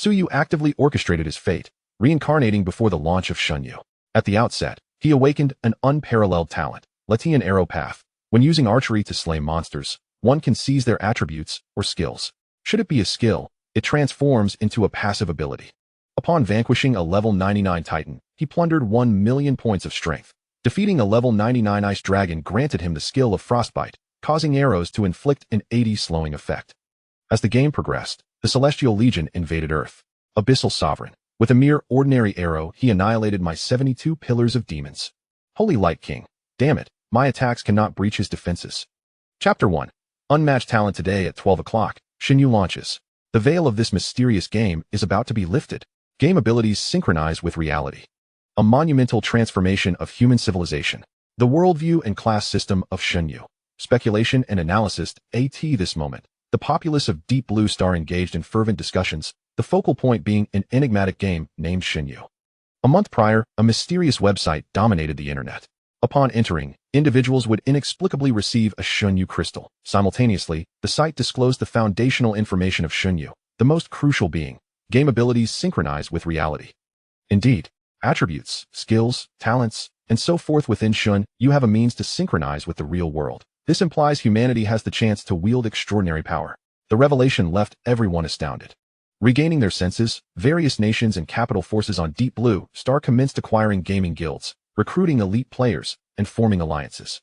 Suyu actively orchestrated his fate, reincarnating before the launch of Shunyu. At the outset, he awakened an unparalleled talent, Plunderer Arrow Path. When using archery to slay monsters, one can seize their attributes or skills. Should it be a skill, it transforms into a passive ability. Upon vanquishing a level 99 Titan, he plundered 1,000,000 points of strength. Defeating a level 99 Ice Dragon granted him the skill of Frostbite, causing arrows to inflict an 80 slowing effect. As the game progressed, the Celestial Legion invaded Earth. Abyssal Sovereign. With a mere ordinary arrow, he annihilated my 72 pillars of demons. Holy Light King. Damn it, my attacks cannot breach his defenses. Chapter 1. Unmatched talent. Today at 12 o'clock, Shunyu launches. The veil of this mysterious game is about to be lifted. Game abilities synchronize with reality. A monumental transformation of human civilization. The worldview and class system of Shunyu. Speculation and analysis. This moment, the populace of Deep Blue Star engaged in fervent discussions, the focal point being an enigmatic game named Shunyu. A month prior, a mysterious website dominated the internet. Upon entering, individuals would inexplicably receive a Shunyu crystal. Simultaneously, the site disclosed the foundational information of Shunyu, the most crucial being. Game abilities synchronize with reality. Indeed, attributes, skills, talents, and so forth within Shun, you have a means to synchronize with the real world. This implies humanity has the chance to wield extraordinary power. The revelation left everyone astounded. Regaining their senses, various nations and capital forces on Deep Blue Star commenced acquiring gaming guilds, recruiting elite players, and forming alliances.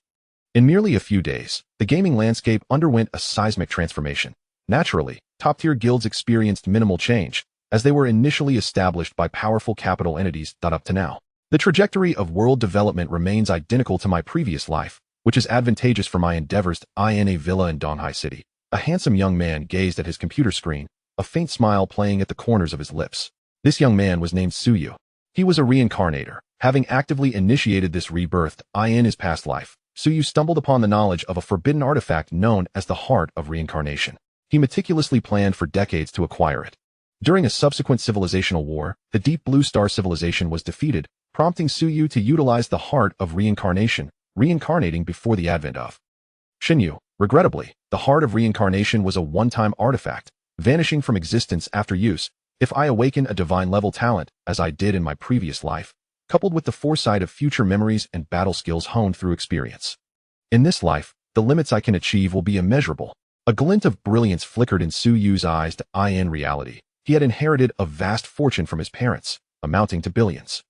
In merely a few days, the gaming landscape underwent a seismic transformation. Naturally, top-tier guilds experienced minimal change, as they were initially established by powerful capital entities. Up to now, the trajectory of world development remains identical to my previous life, which is advantageous for my endeavors. In a villa in Donghai City, a handsome young man gazed at his computer screen, a faint smile playing at the corners of his lips. This young man was named Suyu. He was a reincarnator. Having actively initiated this rebirth in his past life, Suyu stumbled upon the knowledge of a forbidden artifact known as the Heart of Reincarnation. He meticulously planned for decades to acquire it. During a subsequent civilizational war, the Deep Blue Star civilization was defeated, prompting Suyu to utilize the Heart of Reincarnation, reincarnating before the advent of Shunyu. Regrettably, the Heart of Reincarnation was a one-time artifact, vanishing from existence after use. If I awaken a divine-level talent, as I did in my previous life, coupled with the foresight of future memories and battle skills honed through experience. In this life, the limits I can achieve will be immeasurable. A glint of brilliance flickered in Suyu's eyes. In reality, he had inherited a vast fortune from his parents, amounting to billions.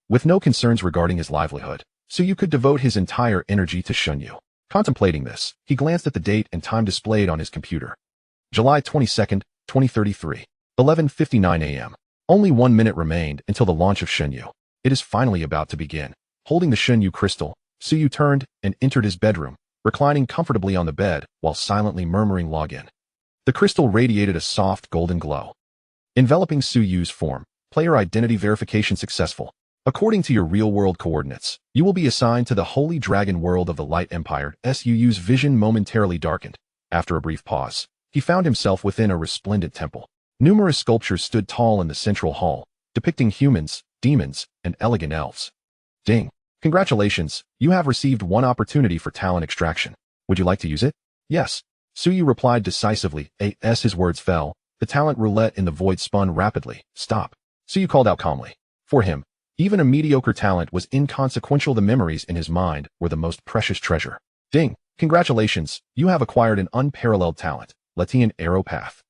With no concerns regarding his livelihood, Suyu could devote his entire energy to Shunyu. Contemplating this, he glanced at the date and time displayed on his computer. July 22, 2033, 11:59 a.m. Only 1 minute remained until the launch of Shunyu. It is finally about to begin. Holding the Shunyu crystal, Suyu turned and entered his bedroom, reclining comfortably on the bed while silently murmuring login. The crystal radiated a soft golden glow, enveloping Suyu's form. Player identity verification successful. According to your real-world coordinates, you will be assigned to the Holy Dragon world of the Light Empire. Suyu's vision momentarily darkened. After a brief pause, he found himself within a resplendent temple. Numerous sculptures stood tall in the central hall, depicting humans, demons, and elegant elves. Ding. Congratulations, you have received one opportunity for talent extraction. Would you like to use it? Yes. Suyu replied decisively. As his words fell, the talent roulette in the void spun rapidly. Stop. Suyu called out calmly. For him, even a mediocre talent was inconsequential. The memories in his mind were the most precious treasure. Ding. Congratulations, you have acquired an unparalleled talent, Plunderer Arrow Path.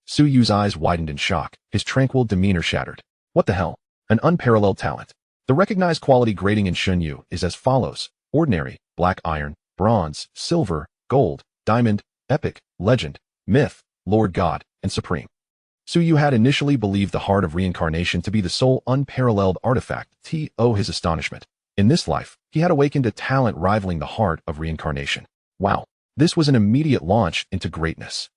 Suyu's eyes widened in shock, his tranquil demeanor shattered. What the hell? An unparalleled talent. The recognized quality grading in Shunyu is as follows: ordinary, black iron, bronze, silver, gold, diamond, epic, legend, myth, Lord God, and supreme. Suyu had initially believed the Heart of Reincarnation to be the sole unparalleled artifact. His astonishment. In this life, he had awakened a talent rivaling the Heart of Reincarnation. Wow, this was an immediate launch into greatness.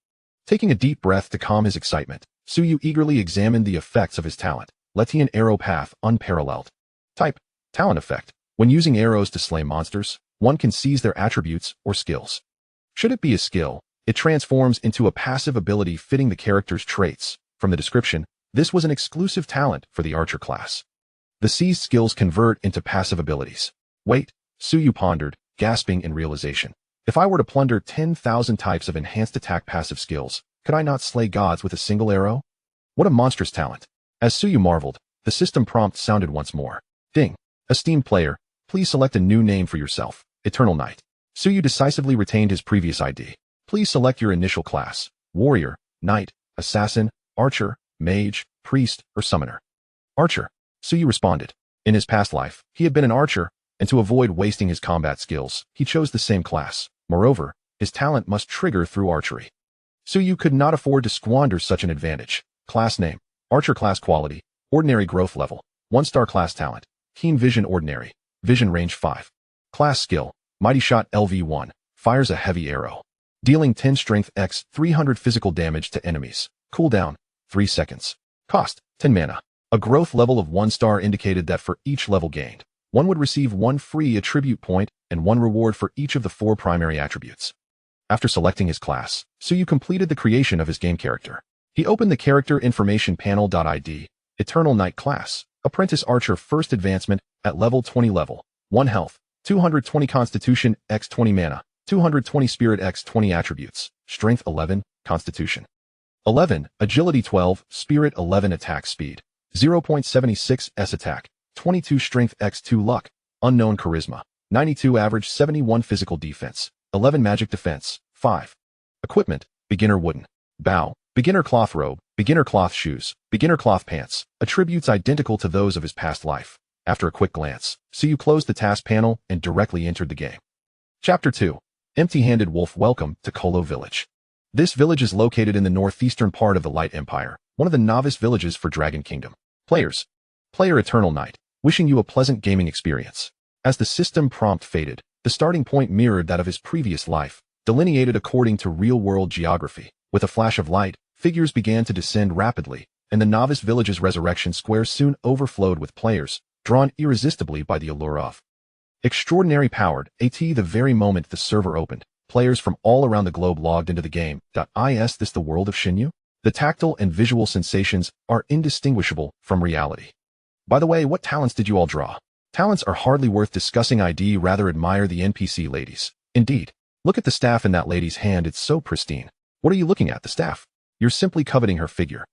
Taking a deep breath to calm his excitement, Suyu eagerly examined the effects of his talent. Plunderer Arrow Path unparalleled. Type: talent effect. When using arrows to slay monsters, one can seize their attributes or skills. Should it be a skill, it transforms into a passive ability fitting the character's traits. From the description, this was an exclusive talent for the archer class. The seized skills convert into passive abilities. Wait, Suyu pondered, gasping in realization. If I were to plunder 10,000 types of enhanced attack passive skills, could I not slay gods with a single arrow? What a monstrous talent. As Suyu marveled, the system prompt sounded once more. Ding. Esteemed player, please select a new name for yourself. Eternal Knight. Suyu decisively retained his previous ID. Please select your initial class. Warrior, Knight, Assassin, Archer, Mage, Priest, or Summoner. Archer. Suyu responded. In his past life, he had been an archer, and to avoid wasting his combat skills, he chose the same class. Moreover, his talent must trigger through archery. Suyu could not afford to squander such an advantage. Class name. Archer class quality. Ordinary growth level. 1-star class talent. Keen vision ordinary. Vision range 5. Class skill. Mighty shot LV1. Fires a heavy arrow. Dealing 10 strength x 300 physical damage to enemies. Cooldown. 3 seconds. Cost. 10 mana. A growth level of 1 star indicated that for each level gained, one would receive 1 free attribute point and 1 reward for each of the 4 primary attributes. After selecting his class, Suyu completed the creation of his game character. He opened the character information panel. ID. Eternal Knight class. Apprentice Archer first advancement at level 20 level. 1 health. 220 constitution x 20 mana. 220 spirit x 20 attributes. Strength 11, constitution 11, agility 12, spirit 11 attack speed. 0.76 s attack. 22 strength x 2 luck. Unknown charisma. 92 average 71 physical defense. 11 magic defense. 5. Equipment. Beginner wooden. Bow. Beginner cloth robe. Beginner cloth shoes. Beginner cloth pants. Attributes identical to those of his past life. After a quick glance, Suyu closed the task panel and directly entered the game. Chapter 2. Empty-handed Wolf. Welcome to Kolo Village. This village is located in the northeastern part of the Light Empire, one of the novice villages for Dragon Kingdom. Players. Player Eternal Knight, wishing you a pleasant gaming experience. As the system prompt faded, the starting point mirrored that of his previous life, delineated according to real-world geography. With a flash of light, figures began to descend rapidly, and the novice village's resurrection square soon overflowed with players, drawn irresistibly by the allure of extraordinary powered. The very moment the server opened, players from all around the globe logged into the game. Is this the world of Shinyu? The tactile and visual sensations are indistinguishable from reality. By the way, what talents did you all draw? Talents are hardly worth discussing. Rather admire the NPC ladies. Indeed. Look at the staff in that lady's hand, it's so pristine. What are you looking at, the staff? You're simply coveting her figure.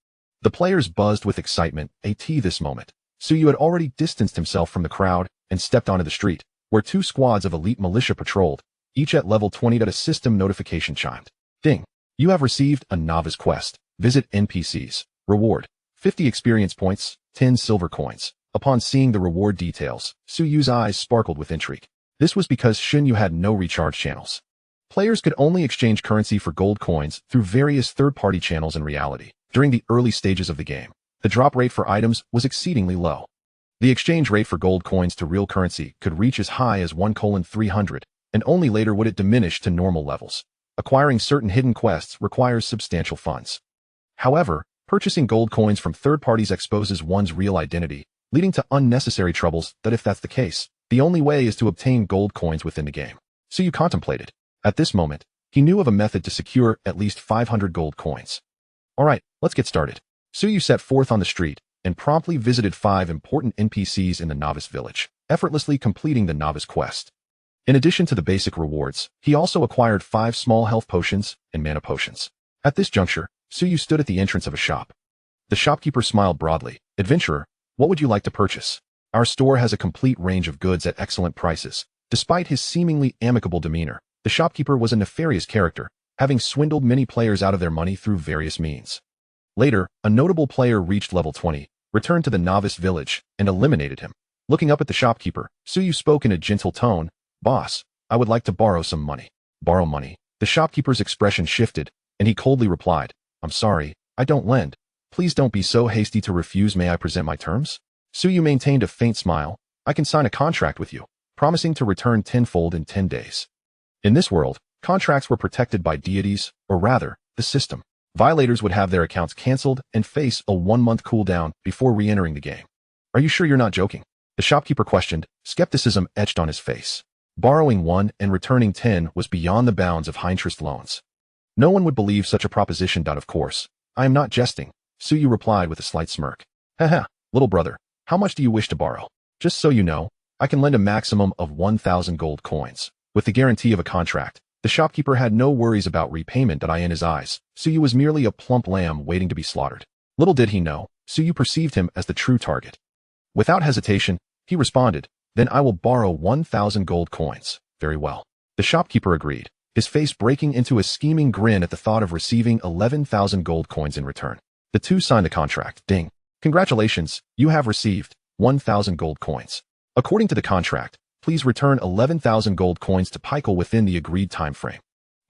The players buzzed with excitement. This moment, Suyu had already distanced himself from the crowd and stepped onto the street, where 2 squads of elite militia patrolled, each at level 20. A system notification chimed. Ding. You have received a novice quest. Visit NPCs. Reward. 50 experience points, 10 silver coins. Upon seeing the reward details, Suyu's eyes sparkled with intrigue. This was because Shinyu had no recharge channels. Players could only exchange currency for gold coins through various third-party channels in reality. During the early stages of the game, the drop rate for items was exceedingly low. The exchange rate for gold coins to real currency could reach as high as 1:300, and only later would it diminish to normal levels. Acquiring certain hidden quests requires substantial funds. However, purchasing gold coins from third parties exposes one's real identity, leading to unnecessary troubles. If that's the case, the only way is to obtain gold coins within the game. Suyu contemplated. At this moment, he knew of a method to secure at least 500 gold coins. Alright, let's get started. Suyu set forth on the street and promptly visited 5 important NPCs in the novice village, effortlessly completing the novice quest. In addition to the basic rewards, he also acquired 5 small health potions and mana potions. At this juncture, Suyu stood at the entrance of a shop. The shopkeeper smiled broadly. Adventurer, what would you like to purchase? Our store has a complete range of goods at excellent prices. Despite his seemingly amicable demeanor, the shopkeeper was a nefarious character, having swindled many players out of their money through various means. Later, a notable player reached level 20, returned to the novice village, and eliminated him. Looking up at the shopkeeper, Suyu spoke in a gentle tone. Boss, I would like to borrow some money. Borrow money? The shopkeeper's expression shifted, and he coldly replied, I'm sorry, I don't lend. Please don't be so hasty to refuse. May I present my terms? Suyu maintained a faint smile. I can sign a contract with you, promising to return tenfold in 10 days. In this world, contracts were protected by deities, or rather, the system. Violators would have their accounts cancelled and face a 1-month cooldown before re-entering the game. Are you sure you're not joking? The shopkeeper questioned, skepticism etched on his face. Borrowing 1 and returning 10 was beyond the bounds of high-interest loans. No one would believe such a proposition. Of course, I am not jesting, Suyu replied with a slight smirk. Haha, little brother, how much do you wish to borrow? Just so you know, I can lend a maximum of 1,000 gold coins. With the guarantee of a contract, the shopkeeper had no worries about repayment. In his eyes, Suyu was merely a plump lamb waiting to be slaughtered. Little did he know, Suyu perceived him as the true target. Without hesitation, he responded, "Then I will borrow 1,000 gold coins." "Very well." The shopkeeper agreed, his face breaking into a scheming grin at the thought of receiving 11,000 gold coins in return. The two signed the contract. Ding. "Congratulations, you have received 1,000 gold coins. According to the contract, please return 11,000 gold coins to Pikel within the agreed time frame."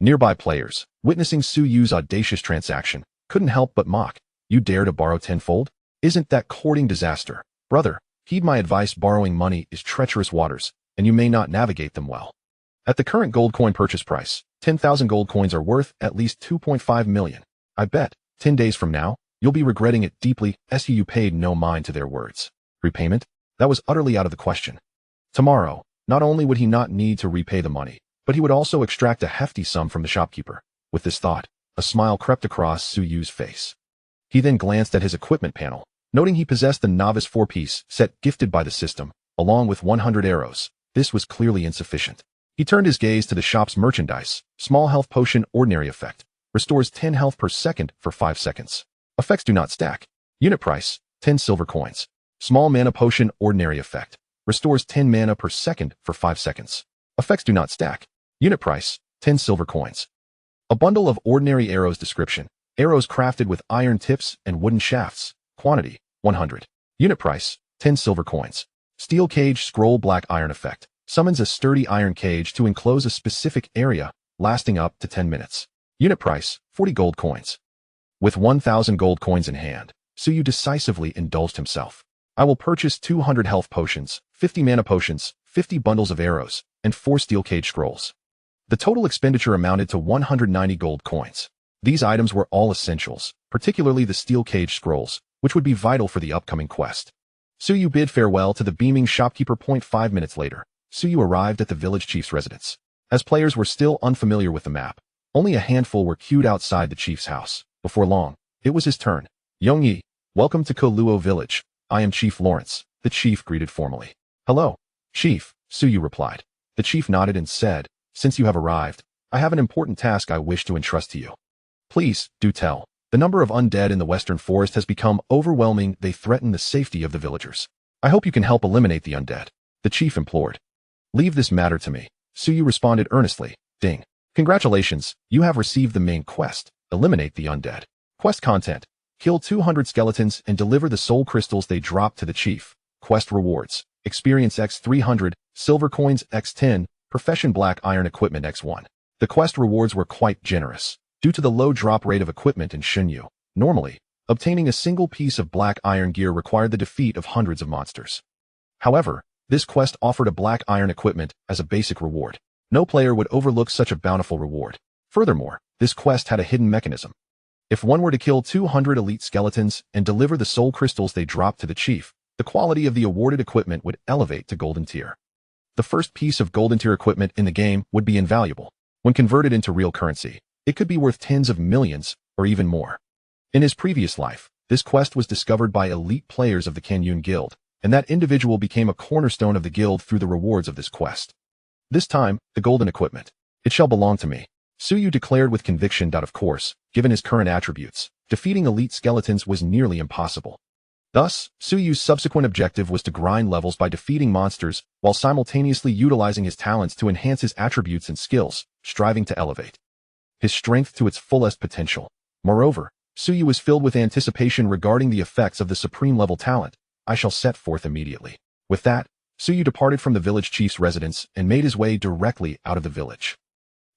Nearby players, witnessing Suyu's audacious transaction, couldn't help but mock. "You dare to borrow tenfold? Isn't that courting disaster? Brother, heed my advice. Borrowing money is treacherous waters, and you may not navigate them well. At the current gold coin purchase price, 10,000 gold coins are worth at least 2.5 million. I bet, 10 days from now, you'll be regretting it deeply." Suyu paid no mind to their words. Repayment? That was utterly out of the question. Tomorrow, not only would he not need to repay the money, but he would also extract a hefty sum from the shopkeeper. With this thought, a smile crept across Suyu's face. He then glanced at his equipment panel, noting he possessed the novice 4-piece set gifted by the system, along with 100 arrows. This was clearly insufficient. He turned his gaze to the shop's merchandise. Small health potion, ordinary effect. Restores 10 health per second for 5 seconds. Effects do not stack. Unit price, 10 silver coins. Small mana potion, ordinary effect. Restores 10 mana per second for 5 seconds. Effects do not stack. Unit price, 10 silver coins. A bundle of ordinary arrows. Description: arrows crafted with iron tips and wooden shafts. Quantity, 100. Unit price, 10 silver coins. Steel cage scroll, black iron effect. Summons a sturdy iron cage to enclose a specific area, lasting up to 10 minutes. Unit price, 40 gold coins. With 1,000 gold coins in hand, Suyu decisively indulged himself. "I will purchase 200 health potions, 50 mana potions, 50 bundles of arrows, and 4 steel cage scrolls." The total expenditure amounted to 190 gold coins. These items were all essentials, particularly the steel cage scrolls, which would be vital for the upcoming quest. Suyu bid farewell to the beaming shopkeeper. 5 minutes later, Suyu arrived at the village chief's residence. As players were still unfamiliar with the map, only a handful were queued outside the chief's house. Before long, it was his turn. "Yongyi, welcome to Koluo village. I am Chief Lawrence," the chief greeted formally. "Hello, Chief," Suyu replied. The chief nodded and said, "Since you have arrived, I have an important task I wish to entrust to you." "Please, do tell." "The number of undead in the western forest has become overwhelming. They threaten the safety of the villagers. I hope you can help eliminate the undead," the chief implored. "Leave this matter to me," Suyu responded earnestly. Ding. "Congratulations, you have received the main quest, Eliminate the Undead." Quest content: kill 200 skeletons and deliver the soul crystals they drop to the chief. Quest rewards: experience x 300, silver coins x 10, profession black iron equipment x 1. The quest rewards were quite generous, due to the low drop rate of equipment in Xinyu. Normally, obtaining a single piece of black iron gear required the defeat of hundreds of monsters. However, this quest offered a black iron equipment as a basic reward. No player would overlook such a bountiful reward. Furthermore, this quest had a hidden mechanism. If one were to kill 200 elite skeletons and deliver the soul crystals they dropped to the chief, the quality of the awarded equipment would elevate to golden tier. The first piece of golden tier equipment in the game would be invaluable. When converted into real currency, it could be worth tens of millions or even more. In his previous life, this quest was discovered by elite players of the Kanyun Guild, and that individual became a cornerstone of the guild through the rewards of this quest. This time, the golden equipment. "It shall belong to me," Suyu declared with conviction. Of course, given his current attributes, defeating elite skeletons was nearly impossible. Thus, Suyu's subsequent objective was to grind levels by defeating monsters while simultaneously utilizing his talents to enhance his attributes and skills, striving to elevate his strength to its fullest potential. Moreover, Suyu was filled with anticipation regarding the effects of the supreme level talent. "I shall set forth immediately." With that, Suyu departed from the village chief's residence and made his way directly out of the village.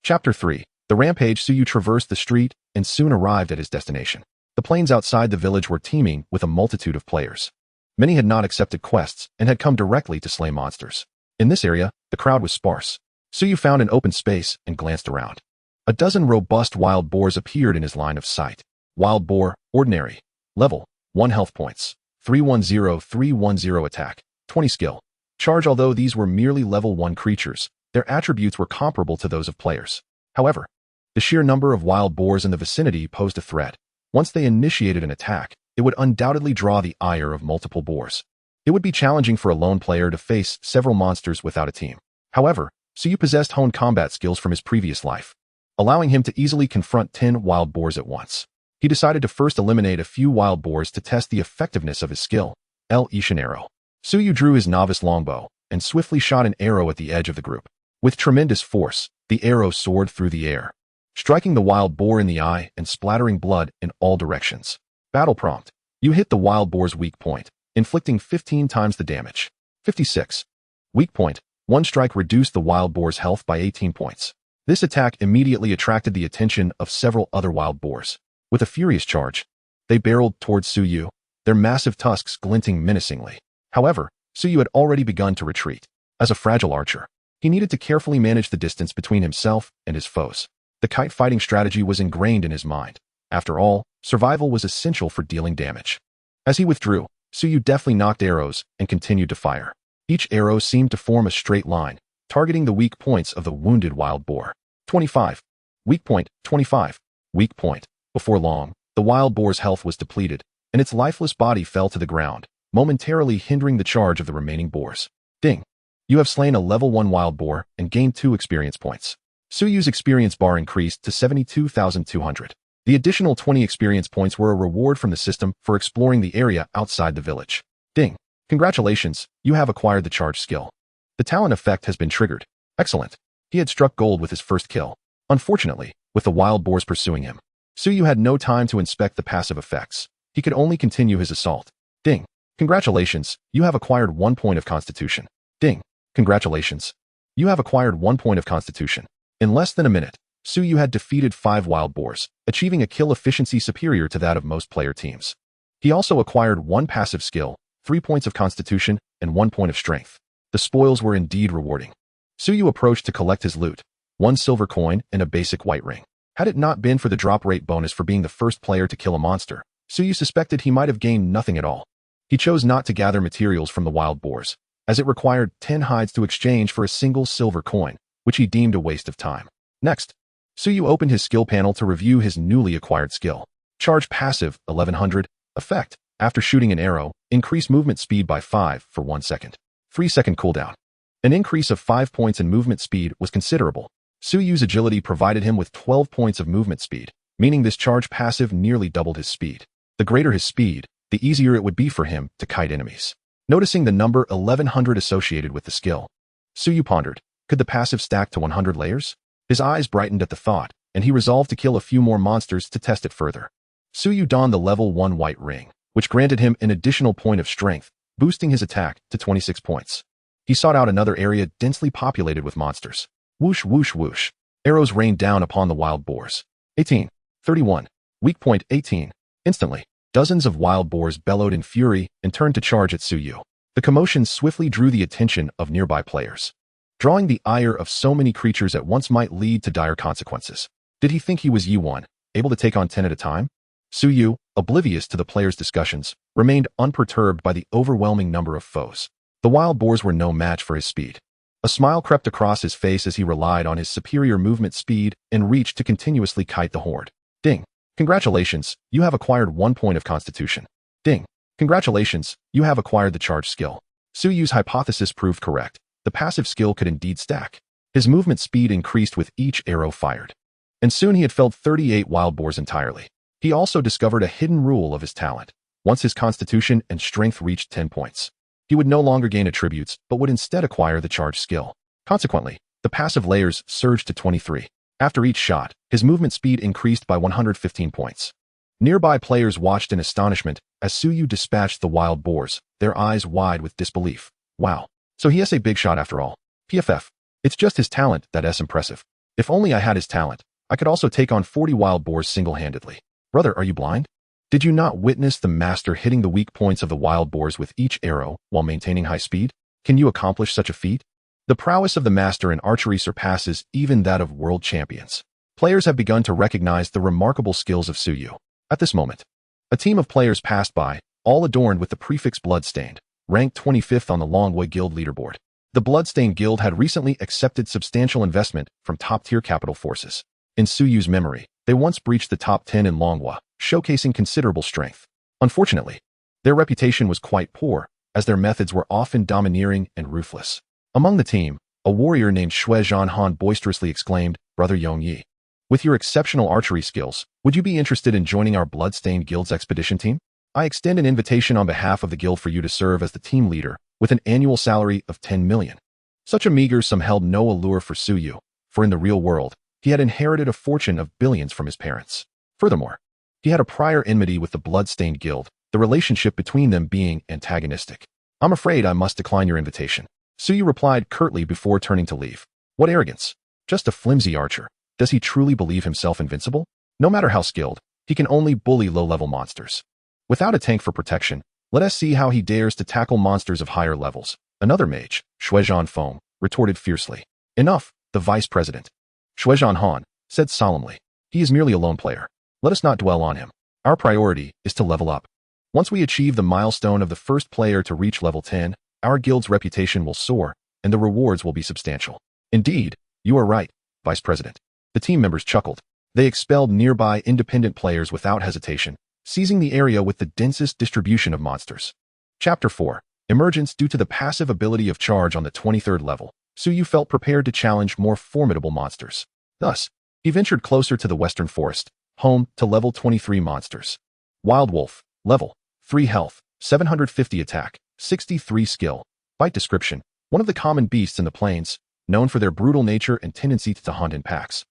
Chapter 3. The Rampage. Suyu traversed the street and soon arrived at his destination. The plains outside the village were teeming with a multitude of players. Many had not accepted quests and had come directly to slay monsters. In this area, the crowd was sparse. Suyu found an open space and glanced around. A dozen robust wild boars appeared in his line of sight. Wild boar, ordinary. Level, 1 health points. 310 attack, 20 skill. Charge. Although these were merely level 1 creatures, their attributes were comparable to those of players. However, the sheer number of wild boars in the vicinity posed a threat. Once they initiated an attack, it would undoubtedly draw the ire of multiple boars. It would be challenging for a lone player to face several monsters without a team. However, Suyu possessed honed combat skills from his previous life, allowing him to easily confront 10 wild boars at once. He decided to first eliminate a few wild boars to test the effectiveness of his skill, Ishan arrow. Suyu drew his novice longbow and swiftly shot an arrow at the edge of the group. With tremendous force, the arrow soared through the air, striking the wild boar in the eye and splattering blood in all directions. Battle prompt. You hit the wild boar's weak point, inflicting 15 times the damage. 56. Weak point. One strike reduced the wild boar's health by 18 points. This attack immediately attracted the attention of several other wild boars. With a furious charge, they barreled towards Suyu, their massive tusks glinting menacingly. However, Suyu had already begun to retreat. As a fragile archer, he needed to carefully manage the distance between himself and his foes. The kite fighting strategy was ingrained in his mind. After all, survival was essential for dealing damage. As he withdrew, Suyu deftly knocked arrows and continued to fire. Each arrow seemed to form a straight line, targeting the weak points of the wounded wild boar. 25. Weak point. 25. Weak point. Before long, the wild boar's health was depleted, and its lifeless body fell to the ground, momentarily hindering the charge of the remaining boars. Ding. You have slain a level 1 wild boar and gained 2 experience points. Suyu's experience bar increased to 72,200. The additional 20 experience points were a reward from the system for exploring the area outside the village. Ding. Congratulations, you have acquired the charge skill. The talent effect has been triggered. Excellent. He had struck gold with his first kill. Unfortunately, with the wild boars pursuing him, Suyu had no time to inspect the passive effects. He could only continue his assault. Ding. Congratulations, you have acquired 1 point of constitution. Ding. Congratulations. You have acquired 1 point of constitution. In less than a minute, Suyu had defeated 5 wild boars, achieving a kill efficiency superior to that of most player teams. He also acquired 1 passive skill, 3 points of constitution, and 1 point of strength. The spoils were indeed rewarding. Suyu approached to collect his loot, 1 silver coin and a basic white ring. Had it not been for the drop rate bonus for being the first player to kill a monster, Suyu suspected he might have gained nothing at all. He chose not to gather materials from the wild boars, as it required 10 hides to exchange for a single silver coin, which he deemed a waste of time. Next, Suyu opened his skill panel to review his newly acquired skill. Charge passive, 1100. Effect, after shooting an arrow, increase movement speed by 5 for 1 second. 3-second cooldown. An increase of 5 points in movement speed was considerable. Suyu's agility provided him with 12 points of movement speed, meaning this charge passive nearly doubled his speed. The greater his speed, the easier it would be for him to kite enemies. Noticing the number 1100 associated with the skill, Suyu pondered, could the passive stack to 100 layers? His eyes brightened at the thought, and he resolved to kill a few more monsters to test it further. Suyu donned the level 1 white ring, which granted him an additional point of strength, boosting his attack to 26 points. He sought out another area densely populated with monsters. Whoosh, whoosh, whoosh. Arrows rained down upon the wild boars. 18. 31. Weak point 18. Instantly, dozens of wild boars bellowed in fury and turned to charge at Suyu. The commotion swiftly drew the attention of nearby players. Drawing the ire of so many creatures at once might lead to dire consequences. Did he think he was Yi1, able to take on 10 at a time? Suyu, oblivious to the players' discussions, remained unperturbed by the overwhelming number of foes. The wild boars were no match for his speed. A smile crept across his face as he relied on his superior movement speed and reached to continuously kite the horde. Ding. Congratulations, you have acquired 1 point of constitution. Ding. Congratulations, you have acquired the charge skill. Suyu's hypothesis proved correct. The passive skill could indeed stack. His movement speed increased with each arrow fired. And soon he had felled 38 wild boars entirely. He also discovered a hidden rule of his talent. Once his constitution and strength reached 10 points, he would no longer gain attributes, but would instead acquire the charge skill. Consequently, the passive layers surged to 23. After each shot, his movement speed increased by 115 points. Nearby players watched in astonishment as Suyu dispatched the wild boars, their eyes wide with disbelief. Wow. So he has a big shot after all. PFF. It's just his talent that's impressive. If only I had his talent, I could also take on 40 wild boars single-handedly. Brother, are you blind? Did you not witness the master hitting the weak points of the wild boars with each arrow while maintaining high speed? Can you accomplish such a feat? The prowess of the master in archery surpasses even that of world champions. Players have begun to recognize the remarkable skills of Suyu. At this moment, a team of players passed by, all adorned with the prefix Bloodstained, ranked 25th on the Longwood Guild leaderboard. The Bloodstained Guild had recently accepted substantial investment from top-tier capital forces. In Suyu's memory, they once breached the top 10 in Longhua, showcasing considerable strength. Unfortunately, their reputation was quite poor, as their methods were often domineering and ruthless. Among the team, a warrior named Shui Zhanhan boisterously exclaimed, "Brother Yongyi, With your exceptional archery skills, would you be interested in joining our Bloodstained Guild's expedition team? I extend an invitation on behalf of the guild for you to serve as the team leader with an annual salary of 10 million. Such a meager sum held no allure for Suyu, for in the real world, he had inherited a fortune of billions from his parents. Furthermore, he had a prior enmity with the Bloodstained Guild, the relationship between them being antagonistic. I'm afraid I must decline your invitation. Suyu replied curtly before turning to leave. What arrogance! Just a flimsy archer. Does he truly believe himself invincible? No matter how skilled, he can only bully low-level monsters. Without a tank for protection, let us see how he dares to tackle monsters of higher levels. Another mage, Shuizhan Feng, retorted fiercely. Enough, the vice president. Shuizhan Han said solemnly. He is merely a lone player. Let us not dwell on him. Our priority is to level up. Once we achieve the milestone of the first player to reach level 10, our guild's reputation will soar, and the rewards will be substantial. Indeed, you are right, Vice President. The team members chuckled. They expelled nearby independent players without hesitation, seizing the area with the densest distribution of monsters. Chapter 4. Emergence. Due to the passive ability of charge on the 23rd level, Suyu felt prepared to challenge more formidable monsters. Thus, he ventured closer to the Western Forest, home to level 23 monsters. Wild Wolf, level 3 health, 750 attack, 63 skill. Bite description: one of the common beasts in the plains, known for their brutal nature and tendency to hunt in packs,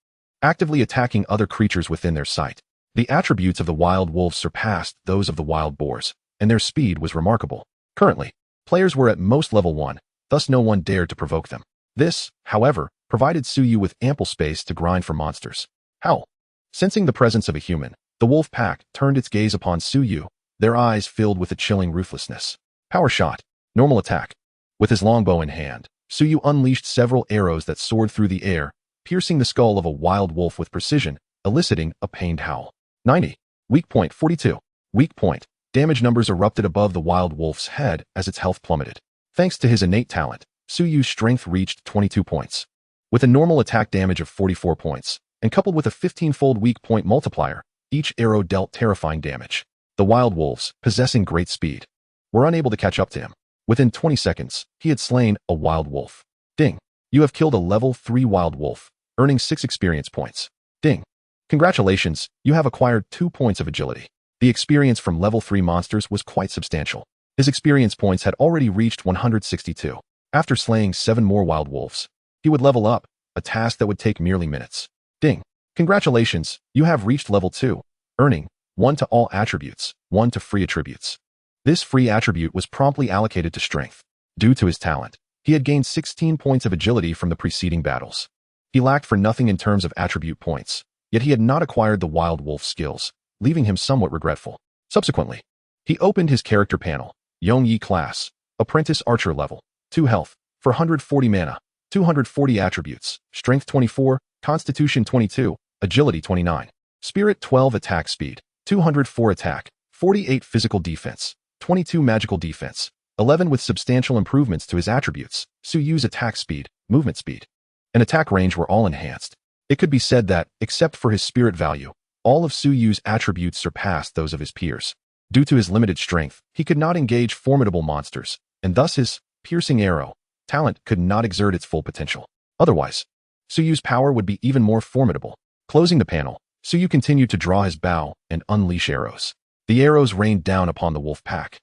actively attacking other creatures within their sight. The attributes of the wild wolves surpassed those of the wild boars, and their speed was remarkable. Currently, players were at most level 1, thus no one dared to provoke them. This, however, provided Suyu with ample space to grind for monsters. Howl. Sensing the presence of a human, the wolf pack turned its gaze upon Suyu, their eyes filled with a chilling ruthlessness. Power shot. Normal attack. With his longbow in hand, Suyu unleashed several arrows that soared through the air, piercing the skull of a wild wolf with precision, eliciting a pained howl. 90. Weak point 42. Weak point. Damage numbers erupted above the wild wolf's head as its health plummeted. Thanks to his innate talent, Suyu's strength reached 22 points. With a normal attack damage of 44 points, and coupled with a 15-fold weak point multiplier, each arrow dealt terrifying damage. The wild wolves, possessing great speed, were unable to catch up to him. Within 20 seconds, he had slain a wild wolf. Ding. You have killed a level 3 wild wolf, earning 6 experience points. Ding. Congratulations, you have acquired 2 points of agility. The experience from level 3 monsters was quite substantial. His experience points had already reached 162. After slaying 7 more wild wolves, he would level up, a task that would take merely minutes. Ding. Congratulations, you have reached level 2, earning 1 to all attributes, 1 to free attributes. This free attribute was promptly allocated to strength. Due to his talent, he had gained 16 points of agility from the preceding battles. He lacked for nothing in terms of attribute points, yet he had not acquired the wild wolf skills, leaving him somewhat regretful. Subsequently, he opened his character panel. Yongyi class, apprentice archer level, 2 health, 440 mana, 240 attributes, strength 24, constitution 22, agility 29, spirit 12 attack speed, 204 attack, 48 physical defense, 22 magical defense, 11 with substantial improvements to his attributes. Suyu's attack speed, movement speed, and attack range were all enhanced. It could be said that, except for his spirit value, all of Suyu's attributes surpassed those of his peers. Due to his limited strength, he could not engage formidable monsters, and thus his piercing arrow talent could not exert its full potential. Otherwise, Suyu's power would be even more formidable. Closing the panel, Suyu continued to draw his bow and unleash arrows. The arrows rained down upon the wolf pack,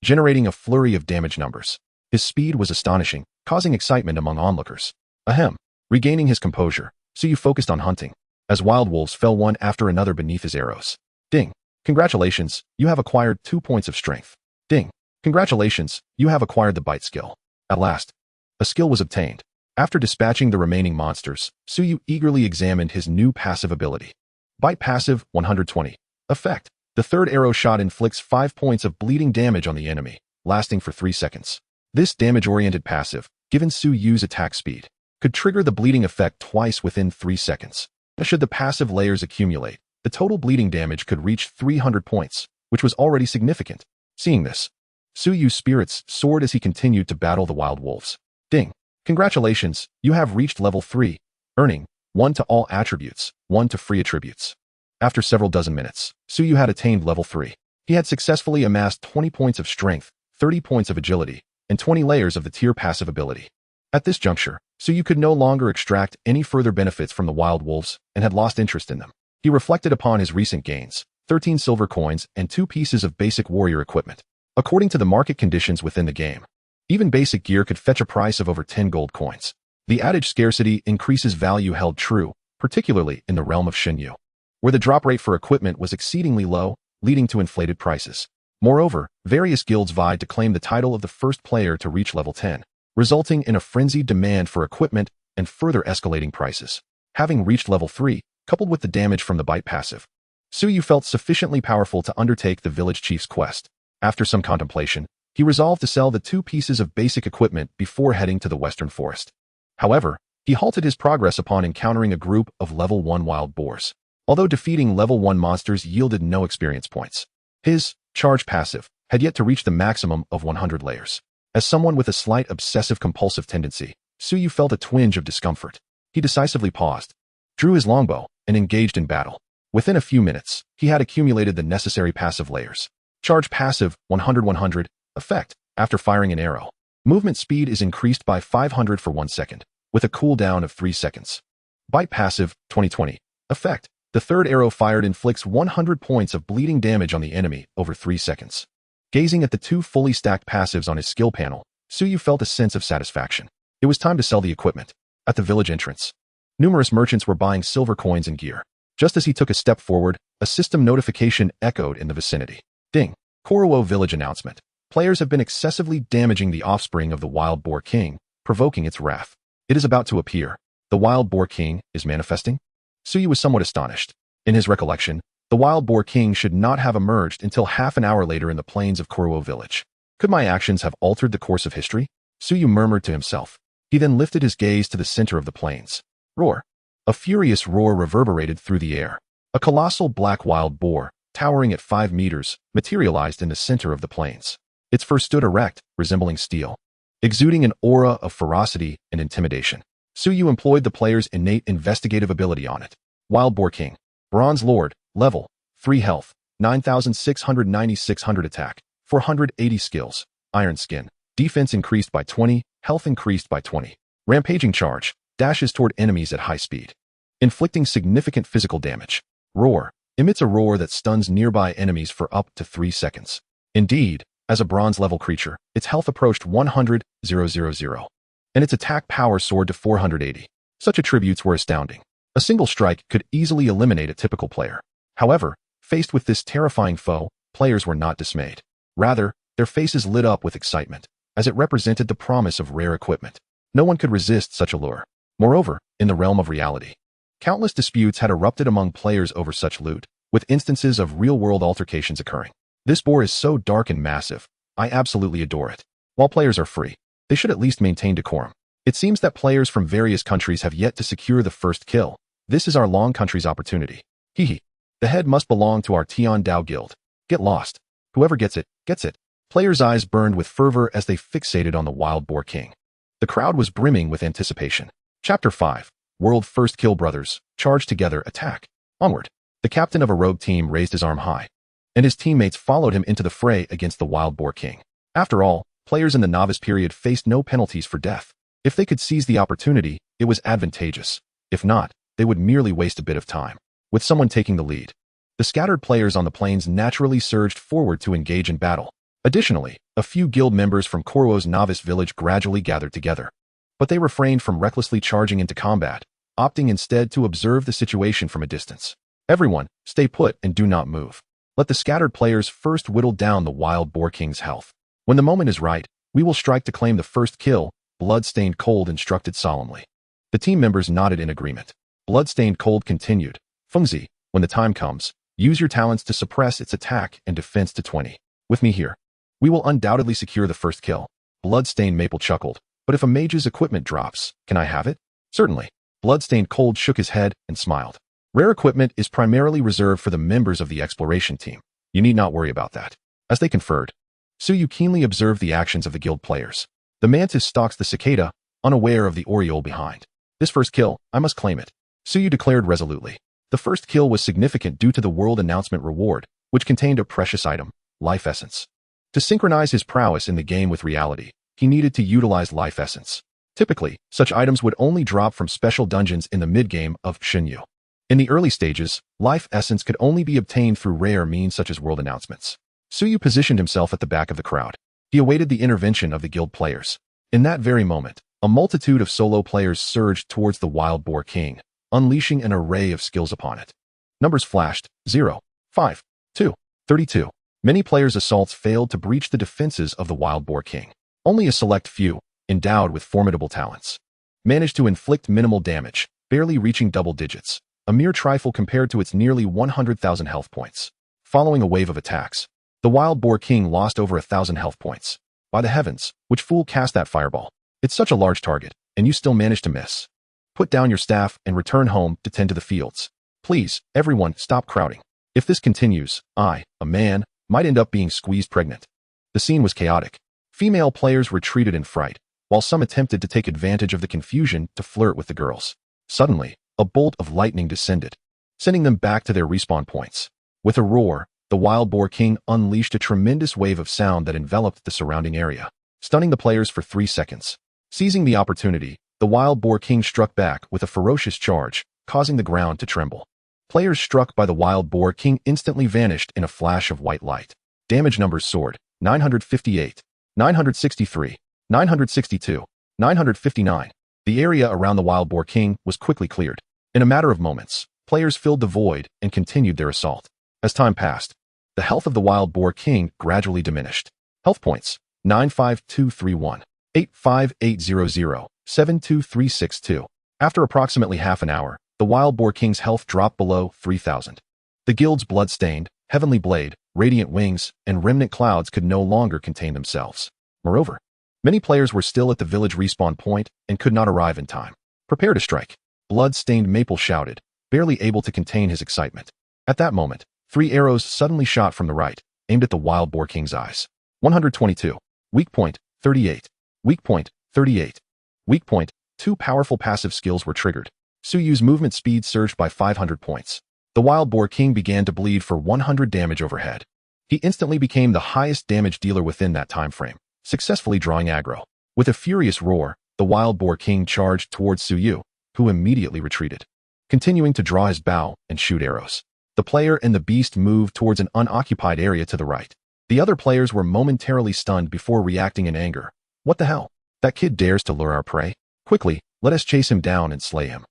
generating a flurry of damage numbers. His speed was astonishing, causing excitement among onlookers. Ahem. Regaining his composure, Suyu focused on hunting, as wild wolves fell one after another beneath his arrows. Ding. Congratulations, you have acquired 2 points of strength. Ding. Congratulations, you have acquired the bite skill. At last, a skill was obtained. After dispatching the remaining monsters, Suyu eagerly examined his new passive ability. Bite passive, 120. Effect. The third arrow shot inflicts 5 points of bleeding damage on the enemy, lasting for 3 seconds. This damage-oriented passive, given Suyu's attack speed, could trigger the bleeding effect twice within 3 seconds. Should the passive layers accumulate, the total bleeding damage could reach 300 points, which was already significant. Seeing this, Suyu's spirits soared as he continued to battle the wild wolves. Ding. Congratulations, you have reached level 3, earning 1 to all attributes, 1 to free attributes. After several dozen minutes, Suyu had attained level 3. He had successfully amassed 20 points of strength, 30 points of agility, and 20 layers of the tier passive ability. At this juncture, Suyu could no longer extract any further benefits from the wild wolves and had lost interest in them. He reflected upon his recent gains, 13 silver coins and 2 pieces of basic warrior equipment. According to the market conditions within the game, even basic gear could fetch a price of over 10 gold coins. The adage scarcity increases value held true, particularly in the realm of Shinyu, where the drop rate for equipment was exceedingly low, leading to inflated prices. Moreover, various guilds vied to claim the title of the first player to reach level 10, resulting in a frenzied demand for equipment and further escalating prices. Having reached level 3, coupled with the damage from the bite passive, Suyu felt sufficiently powerful to undertake the village chief's quest. After some contemplation, he resolved to sell the 2 pieces of basic equipment before heading to the western forest. However, he halted his progress upon encountering a group of level 1 wild boars. Although defeating level 1 monsters yielded no experience points, his charge passive had yet to reach the maximum of 100 layers. As someone with a slight obsessive-compulsive tendency, Suyu felt a twinge of discomfort. He decisively paused, drew his longbow, and engaged in battle. Within a few minutes, he had accumulated the necessary passive layers. Charge passive, 100-100, effect, after firing an arrow. Movement speed is increased by 500 for 1 second, with a cooldown of 3 seconds. Bite passive, 20-20, effect, the third arrow fired inflicts 100 points of bleeding damage on the enemy over 3 seconds. Gazing at the 2 fully stacked passives on his skill panel, Suyu felt a sense of satisfaction. It was time to sell the equipment. At the village entrance, numerous merchants were buying silver coins and gear. Just as he took a step forward, a system notification echoed in the vicinity. Ding! Kurowo village announcement. Players have been excessively damaging the offspring of the Wild Boar King, provoking its wrath. It is about to appear. The Wild Boar King is manifesting? Suyu was somewhat astonished. In his recollection, the Wild Boar King should not have emerged until half an hour later in the plains of Kurowo village. Could my actions have altered the course of history? Suyu murmured to himself. He then lifted his gaze to the center of the plains. Roar! A furious roar reverberated through the air. A colossal black wild boar, towering at 5 meters, materialized in the center of the plains. Its fur stood erect, resembling steel, exuding an aura of ferocity and intimidation. Suyu employed the player's innate investigative ability on it. Wild Boar King. Bronze Lord. Level. 3 health. 9,690 attack. 480 skills. Iron Skin. Defense increased by 20. Health increased by 20. Rampaging Charge. Dashes toward enemies at high speed, inflicting significant physical damage. Roar. Emits a roar that stuns nearby enemies for up to 3 seconds. Indeed, as a bronze-level creature, its health approached 100,000, and its attack power soared to 480. Such attributes were astounding. A single strike could easily eliminate a typical player. However, faced with this terrifying foe, players were not dismayed. Rather, their faces lit up with excitement, as it represented the promise of rare equipment. No one could resist such a lure. Moreover, in the realm of reality, countless disputes had erupted among players over such loot, with instances of real-world altercations occurring. This boar is so dark and massive. I absolutely adore it. While players are free, they should at least maintain decorum. It seems that players from various countries have yet to secure the first kill. This is our long country's opportunity. Hehe. The head must belong to our Tian Dao guild. Get lost. Whoever gets it, gets it. Players' eyes burned with fervor as they fixated on the Wild Boar King. The crowd was brimming with anticipation. Chapter 5. World First Kill Brothers. Charge together, attack. Onward. The captain of a rogue team raised his arm high, and his teammates followed him into the fray against the Wild Boar King. After all, players in the novice period faced no penalties for death. If they could seize the opportunity, it was advantageous. If not, they would merely waste a bit of time, with someone taking the lead. The scattered players on the plains naturally surged forward to engage in battle. Additionally, a few guild members from Kurowo's novice village gradually gathered together, but they refrained from recklessly charging into combat, opting instead to observe the situation from a distance. Everyone, stay put and do not move. Let the scattered players first whittle down the Wild Boar King's health. When the moment is right, we will strike to claim the first kill, Bloodstained Cold instructed solemnly. The team members nodded in agreement. Bloodstained Cold continued. Fengzi, when the time comes, use your talents to suppress its attack and defense to 20. With me here, we will undoubtedly secure the first kill. Bloodstained Maple chuckled. But if a mage's equipment drops, can I have it? Certainly. Bloodstained Cold shook his head and smiled. Rare equipment is primarily reserved for the members of the exploration team. You need not worry about that. As they conferred, Suyu keenly observed the actions of the guild players. The mantis stalks the cicada, unaware of the oriole behind. This first kill, I must claim it. Suyu declared resolutely. The first kill was significant due to the world announcement reward, which contained a precious item, life essence. To synchronize his prowess in the game with reality, he needed to utilize life essence. Typically, such items would only drop from special dungeons in the mid-game of Shenyu. In the early stages, life essence could only be obtained through rare means such as world announcements. Suyu positioned himself at the back of the crowd. He awaited the intervention of the guild players. In that very moment, a multitude of solo players surged towards the Wild Boar King, unleashing an array of skills upon it. Numbers flashed: 0, 5, 2, 32. Many players' assaults failed to breach the defenses of the Wild Boar King. Only a select few, endowed with formidable talents, managed to inflict minimal damage, barely reaching double digits, a mere trifle compared to its nearly 100,000 health points. Following a wave of attacks, the Wild Boar King lost over 1,000 health points. By the heavens, which fool cast that fireball? It's such a large target, and you still managed to miss. Put down your staff and return home to tend to the fields. Please, everyone, stop crowding. If this continues, I, a man, might end up being squeezed pregnant. The scene was chaotic. Female players retreated in fright, while some attempted to take advantage of the confusion to flirt with the girls. Suddenly, a bolt of lightning descended, sending them back to their respawn points. With a roar, the Wild Boar King unleashed a tremendous wave of sound that enveloped the surrounding area, stunning the players for 3 seconds. Seizing the opportunity, the Wild Boar King struck back with a ferocious charge, causing the ground to tremble. Players struck by the Wild Boar King instantly vanished in a flash of white light. Damage numbers soared: 958, 963, 962, 959. The area around the Wild Boar King was quickly cleared. In a matter of moments, players filled the void and continued their assault. As time passed, the health of the Wild Boar King gradually diminished. Health points: 95231, 85800, 72362. After approximately half an hour, the Wild Boar King's health dropped below 3,000. The guild's Bloodstained, Heavenly Blade, Radiant Wings, and Remnant Clouds could no longer contain themselves. Moreover, many players were still at the village respawn point and could not arrive in time. Prepare to strike. Blood-Stained Maple shouted, barely able to contain his excitement. At that moment, 3 arrows suddenly shot from the right, aimed at the Wild Boar King's eyes. 122. Weak point: 38. Weak point: 38. Weak point: 2 powerful passive skills were triggered. Suyu's movement speed surged by 500 points. The Wild Boar King began to bleed for 100 damage overhead. He instantly became the highest damage dealer within that time frame, successfully drawing aggro. With a furious roar, the Wild Boar King charged towards Suyu, who immediately retreated, continuing to draw his bow and shoot arrows. The player and the beast moved towards an unoccupied area to the right. The other players were momentarily stunned before reacting in anger. What the hell? That kid dares to lure our prey? Quickly, let us chase him down and slay him.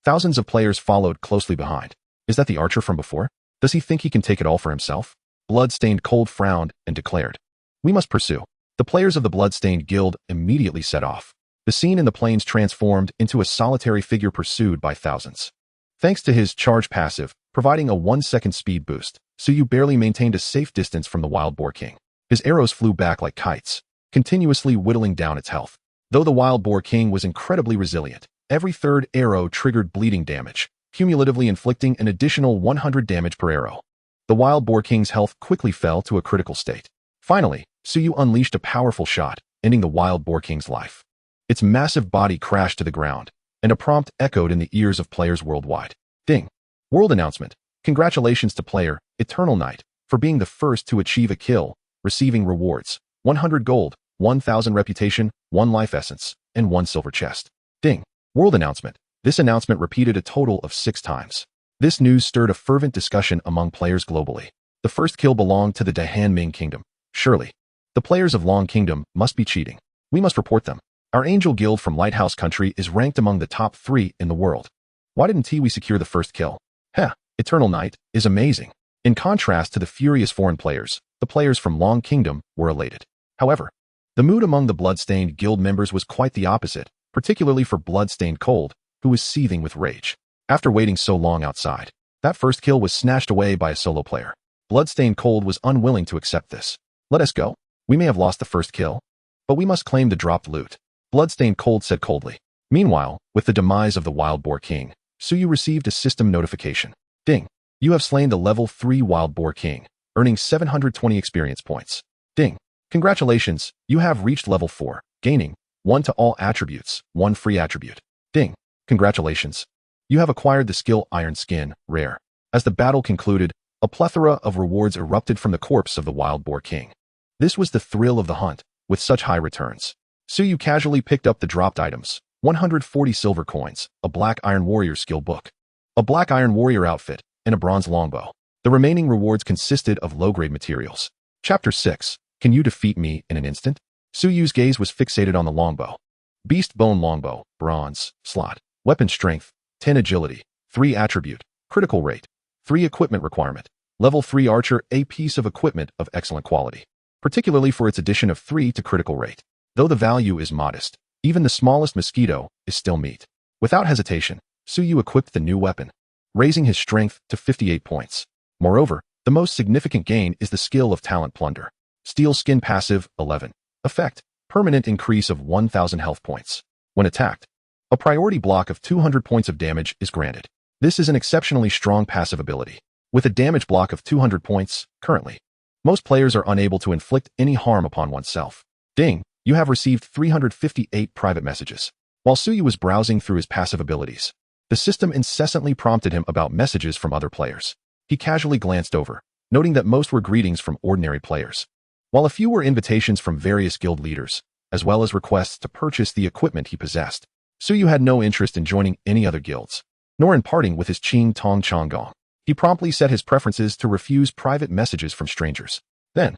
Thousands of players followed closely behind. Is that the archer from before? Does he think he can take it all for himself? Bloodstained Cold frowned and declared, "We must pursue." The players of the Bloodstained Guild immediately set off. The scene in the plains transformed into a solitary figure pursued by thousands. Thanks to his charge passive, providing a 1-second speed boost, Suyu barely maintained a safe distance from the Wild Boar King. His arrows flew back like kites, continuously whittling down its health. Though the Wild Boar King was incredibly resilient, every third arrow triggered bleeding damage, cumulatively inflicting an additional 100 damage per arrow. The Wild Boar King's health quickly fell to a critical state. Finally, Suyu unleashed a powerful shot, ending the Wild Boar King's life. Its massive body crashed to the ground, and a prompt echoed in the ears of players worldwide. Ding! World announcement. Congratulations to player Eternal Knight for being the first to achieve a kill, receiving rewards: 100 gold, 1,000 reputation, 1 life essence, and 1 silver chest. Ding! World announcement. This announcement repeated a total of 6 times. This news stirred a fervent discussion among players globally. The first kill belonged to the Dahanming Kingdom. Surely, the players of Long Kingdom must be cheating. We must report them. Our Angel Guild from Lighthouse Country is ranked among the top 3 in the world. Why didn't we secure the first kill? Heh, Eternal Knight is amazing. In contrast to the furious foreign players, the players from Long Kingdom were elated. However, the mood among the Bloodstained Guild members was quite the opposite, particularly for Bloodstained Cold, who was seething with rage. After waiting so long outside, that first kill was snatched away by a solo player. Bloodstained Cold was unwilling to accept this. Let us go. We may have lost the first kill, but we must claim the dropped loot. Bloodstained Cold said coldly. Meanwhile, with the demise of the Wild Boar King, Suyu received a system notification. Ding! You have slain the level 3 Wild Boar King, earning 720 experience points. Ding! Congratulations, you have reached level 4, gaining 1 to all attributes, 1 free attribute. Ding! Congratulations. You have acquired the skill Iron Skin, rare. As the battle concluded, a plethora of rewards erupted from the corpse of the Wild Boar King. This was the thrill of the hunt, with such high returns. Suyu casually picked up the dropped items, 140 silver coins, a black iron warrior skill book, a black iron warrior outfit, and a bronze longbow. The remaining rewards consisted of low-grade materials. Chapter 6. Can you defeat me in an instant? Suyu's gaze was fixated on the longbow. Beast bone longbow, bronze, slot, weapon strength, 10 agility, 3 attribute, critical rate, 3 equipment requirement, level 3 archer, a piece of equipment of excellent quality, particularly for its addition of 3 to critical rate. Though the value is modest, even the smallest mosquito is still meat. Without hesitation, Suyu equipped the new weapon, raising his strength to 58 points. Moreover, the most significant gain is the skill of Talent Plunder. Steel Skin passive, 11. Effect, permanent increase of 1,000 health points. When attacked, a priority block of 200 points of damage is granted. This is an exceptionally strong passive ability. With a damage block of 200 points, currently, most players are unable to inflict any harm upon oneself. Ding, you have received 358 private messages. While Suyu was browsing through his passive abilities, the system incessantly prompted him about messages from other players. He casually glanced over, noting that most were greetings from ordinary players, while a few were invitations from various guild leaders, as well as requests to purchase the equipment he possessed. Suyu had no interest in joining any other guilds, nor in parting with his Qing Tong Chonggong. He promptly set his preferences to refuse private messages from strangers. Then,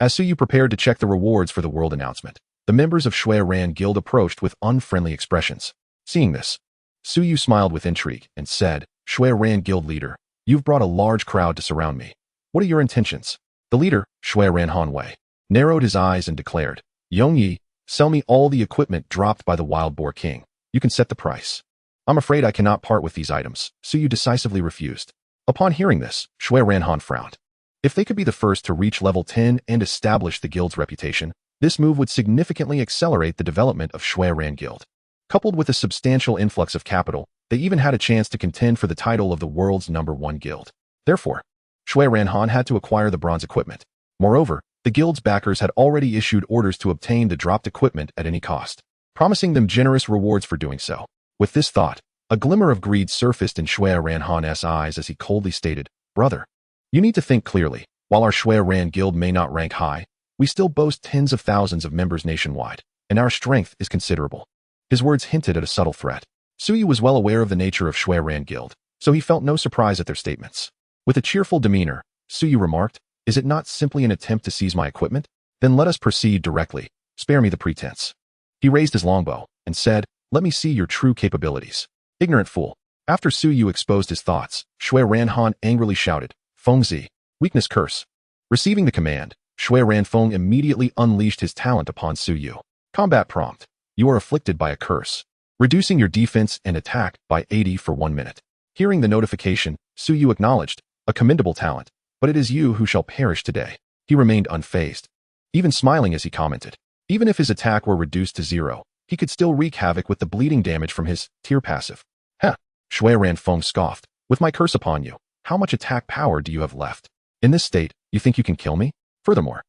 as Suyu prepared to check the rewards for the world announcement, the members of Shui Ran Guild approached with unfriendly expressions. Seeing this, Suyu smiled with intrigue and said, Shui Ran Guild leader, you've brought a large crowd to surround me. What are your intentions? The leader, Shui Ran Hanwei, narrowed his eyes and declared, Yongyi, sell me all the equipment dropped by the Wild Boar King. You can set the price. I'm afraid I cannot part with these items, Suyu decisively refused. Upon hearing this, Shui Ran Han frowned. If they could be the first to reach level 10 and establish the guild's reputation, this move would significantly accelerate the development of Shui Ran Guild. Coupled with a substantial influx of capital, they even had a chance to contend for the title of the world's #1 guild. Therefore, Shui Ran Han had to acquire the bronze equipment. Moreover, the guild's backers had already issued orders to obtain the dropped equipment at any cost, promising them generous rewards for doing so. With this thought, a glimmer of greed surfaced in Shui Ran Han's eyes as he coldly stated, Brother, you need to think clearly. While our Shui Ran Guild may not rank high, we still boast tens of thousands of members nationwide, and our strength is considerable. His words hinted at a subtle threat. Suyu was well aware of the nature of Shui Ran Guild, so he felt no surprise at their statements. With a cheerful demeanor, Suyu remarked, Is it not simply an attempt to seize my equipment? Then let us proceed directly. Spare me the pretense. He raised his longbow and said, Let me see your true capabilities. Ignorant fool. After Suyu exposed his thoughts, Shui Ran Han angrily shouted, Fengzi, weakness curse. Receiving the command, Shui Ran Feng immediately unleashed his talent upon Suyu. Combat prompt. You are afflicted by a curse, reducing your defense and attack by 80 for 1 minute. Hearing the notification, Suyu acknowledged, a commendable talent, but it is you who shall perish today. He remained unfazed, even smiling as he commented. Even if his attack were reduced to 0, he could still wreak havoc with the bleeding damage from his tier passive. Heh, Shui Ran Feng scoffed. With my curse upon you, how much attack power do you have left? In this state, you think you can kill me? Furthermore,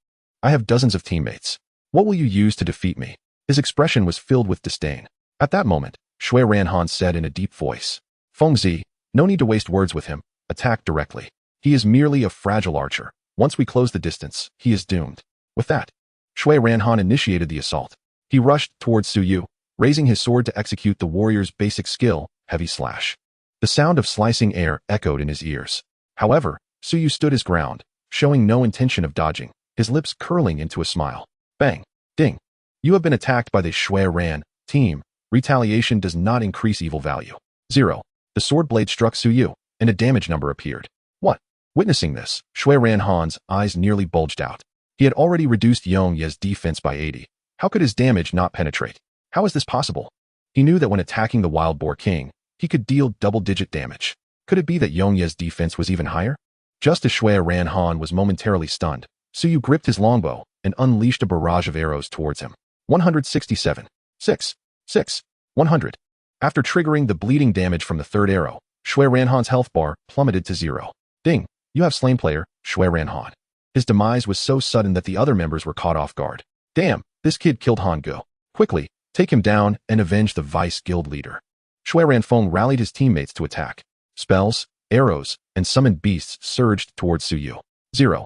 I have dozens of teammates. What will you use to defeat me? His expression was filled with disdain. At that moment, Shui Ran Han said in a deep voice, Fengzi, no need to waste words with him. Attack directly. He is merely a fragile archer. Once we close the distance, he is doomed. With that, Shui Ran Han initiated the assault. He rushed towards Suyu, raising his sword to execute the warrior's basic skill, Heavy Slash. The sound of slicing air echoed in his ears. However, Suyu stood his ground, showing no intention of dodging, his lips curling into a smile. Bang! Ding! You have been attacked by the Shui Ran team. Retaliation does not increase evil value. 0. The sword blade struck Suyu, and a damage number appeared. What? Witnessing this, Shui Ran Han's eyes nearly bulged out. He had already reduced Yongye's defense by 80. How could his damage not penetrate? How is this possible? He knew that when attacking the Wild Boar King, he could deal double-digit damage. Could it be that Yongye's defense was even higher? Just as Shui Ran Han was momentarily stunned, Suyu gripped his longbow and unleashed a barrage of arrows towards him. 167. 100. After triggering the bleeding damage from the third arrow, Shui Ran Han's health bar plummeted to 0. Ding! You have slain player, Shui Ran Han. His demise was so sudden that the other members were caught off guard. Damn, this kid killed Han Go. Quickly, take him down and avenge the vice guild leader. Shui Ran Feng rallied his teammates to attack. Spells, arrows, and summoned beasts surged towards Suyu. 0.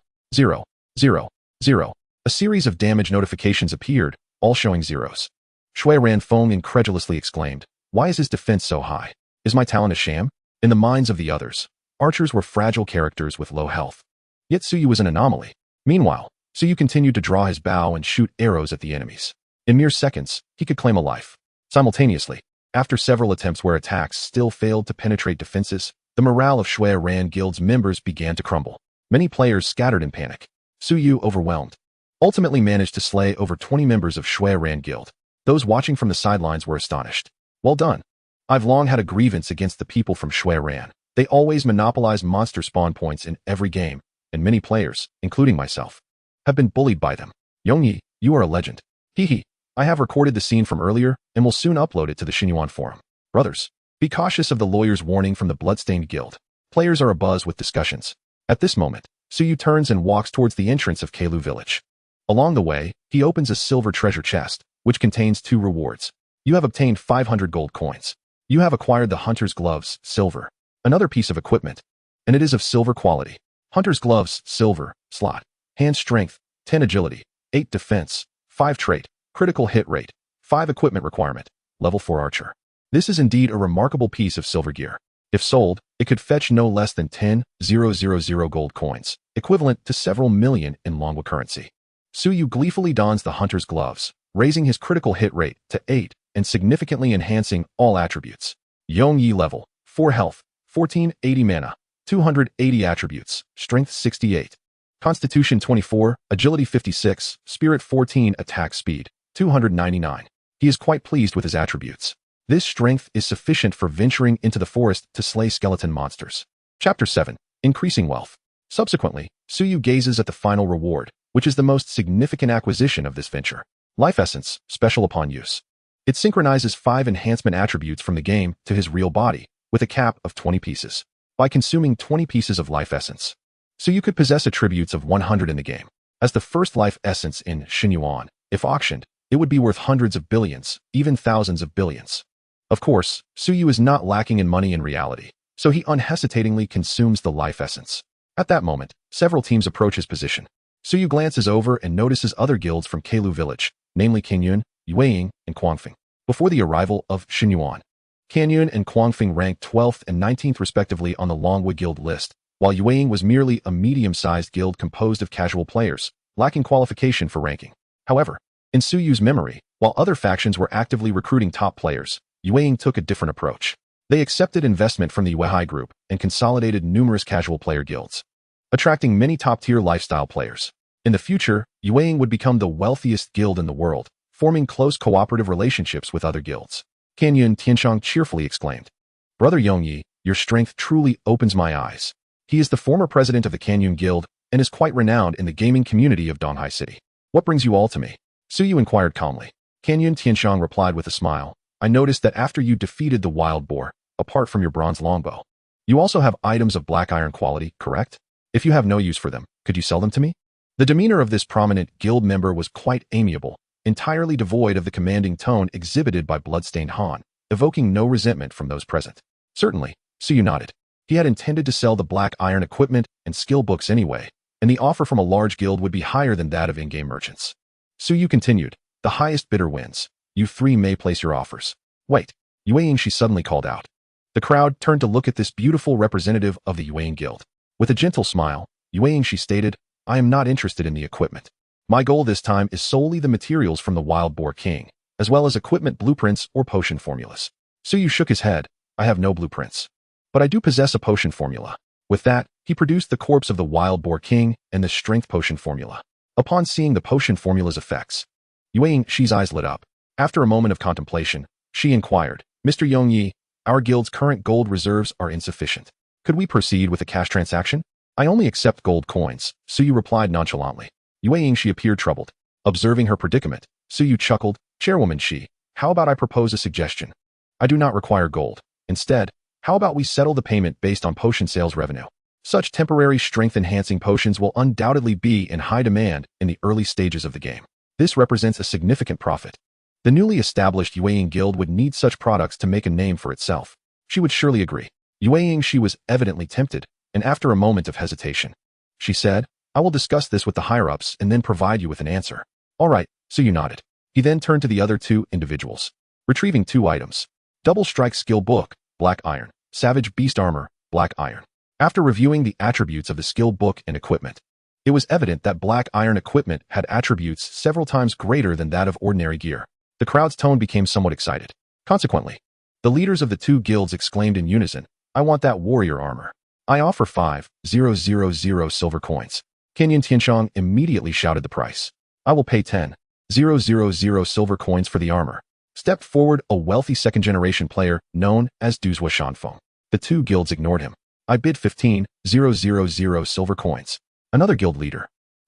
A series of damage notifications appeared, all showing zeros. Shui Ranfeng incredulously exclaimed. Why is his defense so high? Is my talent a sham? In the minds of the others, archers were fragile characters with low health. Yet Suyu was an anomaly. Meanwhile, Suyu continued to draw his bow and shoot arrows at the enemies. In mere seconds, he could claim a life. Simultaneously, after several attempts where attacks still failed to penetrate defenses, the morale of Shui Ran Guild's members began to crumble. Many players scattered in panic. Suyu, overwhelmed, ultimately managed to slay over 20 members of Shui Ran Guild. Those watching from the sidelines were astonished. Well done. I've long had a grievance against the people from Shui Ran. They always monopolize monster spawn points in every game, and many players, including myself, have been bullied by them. Yongyi, you are a legend. Hehe. I have recorded the scene from earlier and will soon upload it to the Xinyuan forum. Brothers, be cautious of the lawyer's warning from the Bloodstained Guild. Players are abuzz with discussions. At this moment, Suyu turns and walks towards the entrance of Keilu village. Along the way, he opens a silver treasure chest, which contains 2 rewards. You have obtained 500 gold coins. You have acquired the Hunter's Gloves, silver, another piece of equipment, and it is of silver quality. Hunter's Gloves, silver, slot, hand strength, 10 agility, 8 defense, 5 trait, critical hit rate, 5 equipment requirement, level 4 archer. This is indeed a remarkable piece of silver gear. If sold, it could fetch no less than 10,000 gold coins, equivalent to several million in Longwa currency. Suyu gleefully dons the Hunter's Gloves, raising his critical hit rate to 8 and significantly enhancing all attributes. Yongyi level, 4 health, 1480 mana, 280 attributes, strength 68, constitution 24, agility 56, spirit 14, attack speed 299. He is quite pleased with his attributes. This strength is sufficient for venturing into the forest to slay skeleton monsters. Chapter 7. Increasing wealth. Subsequently, Suyu gazes at the final reward, which is the most significant acquisition of this venture. Life Essence, special upon use. It synchronizes 5 enhancement attributes from the game to his real body, with a cap of 20 pieces. By consuming 20 pieces of Life Essence, Suyu could possess attributes of 100 in the game. As the first Life Essence in Xinyuan, if auctioned, it would be worth hundreds of billions, even thousands of billions. Of course, Suyu is not lacking in money in reality, so he unhesitatingly consumes the Life Essence. At that moment, several teams approach his position. Suyu glances over and notices other guilds from Keilu village, namely Qingyun, Yueying, and Quangfing. Before the arrival of Xinyuan, Qingyun and Quangfing ranked 12th and 19th respectively on the Longwa Guild list, while Yueying was merely a medium-sized guild composed of casual players, lacking qualification for ranking. However, in Suyu's memory, while other factions were actively recruiting top players, Yueying took a different approach. They accepted investment from the Yuehai group and consolidated numerous casual player guilds, attracting many top-tier lifestyle players. In the future, Yueying would become the wealthiest guild in the world, forming close cooperative relationships with other guilds. Qingyun Tianshang cheerfully exclaimed, Brother Yongyi, your strength truly opens my eyes. He is the former president of the Qingyun Guild and is quite renowned in the gaming community of Donghai City. What brings you all to me? Suyu inquired calmly. Qingyun Tianshang replied with a smile. I noticed that after you defeated the wild boar, apart from your bronze longbow, you also have items of black iron quality, correct? If you have no use for them, could you sell them to me? The demeanor of this prominent guild member was quite amiable, entirely devoid of the commanding tone exhibited by Bloodstained Han, evoking no resentment from those present. Certainly, Suyu nodded. He had intended to sell the black iron equipment and skill books anyway, and the offer from a large guild would be higher than that of in-game merchants. Suyu continued, the highest bidder wins. You 3 may place your offers. Wait, Yueying, she suddenly called out. The crowd turned to look at this beautiful representative of the Yueying Guild. With a gentle smile, Yueying, she stated, I am not interested in the equipment. My goal this time is solely the materials from the Wild Boar King, as well as equipment blueprints or potion formulas. Suyu shook his head. I have no blueprints. But I do possess a potion formula. With that, he produced the corpse of the Wild Boar King and the strength potion formula. Upon seeing the potion formula's effects, Yueying, she's eyes lit up. After a moment of contemplation, she inquired, Mr. Yongyi, our guild's current gold reserves are insufficient. Could we proceed with a cash transaction? I only accept gold coins, Suyu replied nonchalantly. Yueying, she appeared troubled. Observing her predicament, Suyu chuckled, Chairwoman Shi, how about I propose a suggestion? I do not require gold. Instead, how about we settle the payment based on potion sales revenue? Such temporary strength-enhancing potions will undoubtedly be in high demand in the early stages of the game. This represents a significant profit. The newly established Yueying Guild would need such products to make a name for itself. She would surely agree. Yueying, she was evidently tempted, and after a moment of hesitation, she said, I will discuss this with the higher-ups and then provide you with an answer. All right, Suyu nodded. He then turned to the other two individuals, retrieving two items. Double Strike Skill Book, Black Iron. Savage Beast Armor, Black Iron. After reviewing the attributes of the skill book and equipment, it was evident that Black Iron equipment had attributes several times greater than that of ordinary gear. The crowd's tone became somewhat excited. Consequently, the leaders of the two guilds exclaimed in unison, "I want that warrior armor. I offer 5,000 silver coins." Kenyan Tianshang immediately shouted the price. "I will pay 10,000 silver coins for the armor." Stepped forward a wealthy second-generation player known as Duzhua Shanfeng. The two guilds ignored him. "I bid 15,000 silver coins." Another guild leader,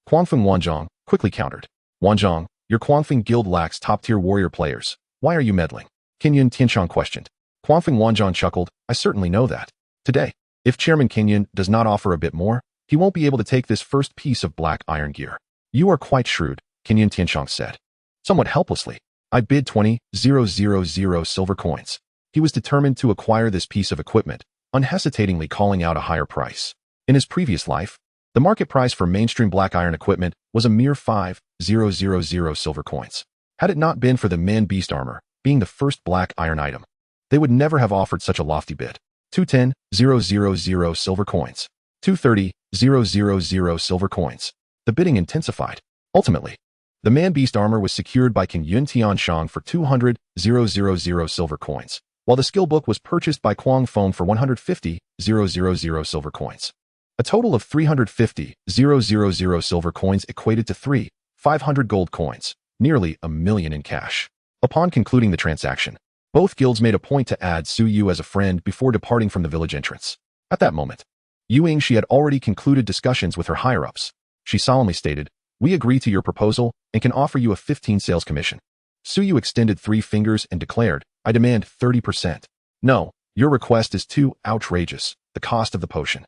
Guangfeng Wanzhong, quickly countered. "Wanzhong, your Guangfeng guild lacks top-tier warrior players. Why are you meddling?" Kenyan Tianshang questioned. Guangfeng Wanzhong chuckled, "I certainly know that. Today, if Chairman Kenyan does not offer a bit more, he won't be able to take this first piece of black iron gear." "You are quite shrewd," Kenyan Tianshang said. Somewhat helplessly, "I bid 20,000 silver coins." He was determined to acquire this piece of equipment, unhesitatingly calling out a higher price. In his previous life, the market price for mainstream black iron equipment was a mere 5,000 silver coins. Had it not been for the man-beast armor being the first black iron item, they would never have offered such a lofty bid. 210,000 silver coins. 230,000 silver coins. The bidding intensified. Ultimately, the man-beast armor was secured by Kenyan Tianshang for 200,000 silver coins, while the skill book was purchased by Guangfeng for 150,000 silver coins. A total of 350,000 silver coins equated to 3,500 gold coins, nearly $1 million in cash. Upon concluding the transaction, both guilds made a point to add Su Yu as a friend before departing from the village entrance. At that moment, Yu Yingxi had already concluded discussions with her higher-ups. She solemnly stated, "We agree to your proposal and can offer you a 15 sales commission." Su Yu extended 3 fingers and declared, "I demand 30%. No, your request is too outrageous, the cost of the potion."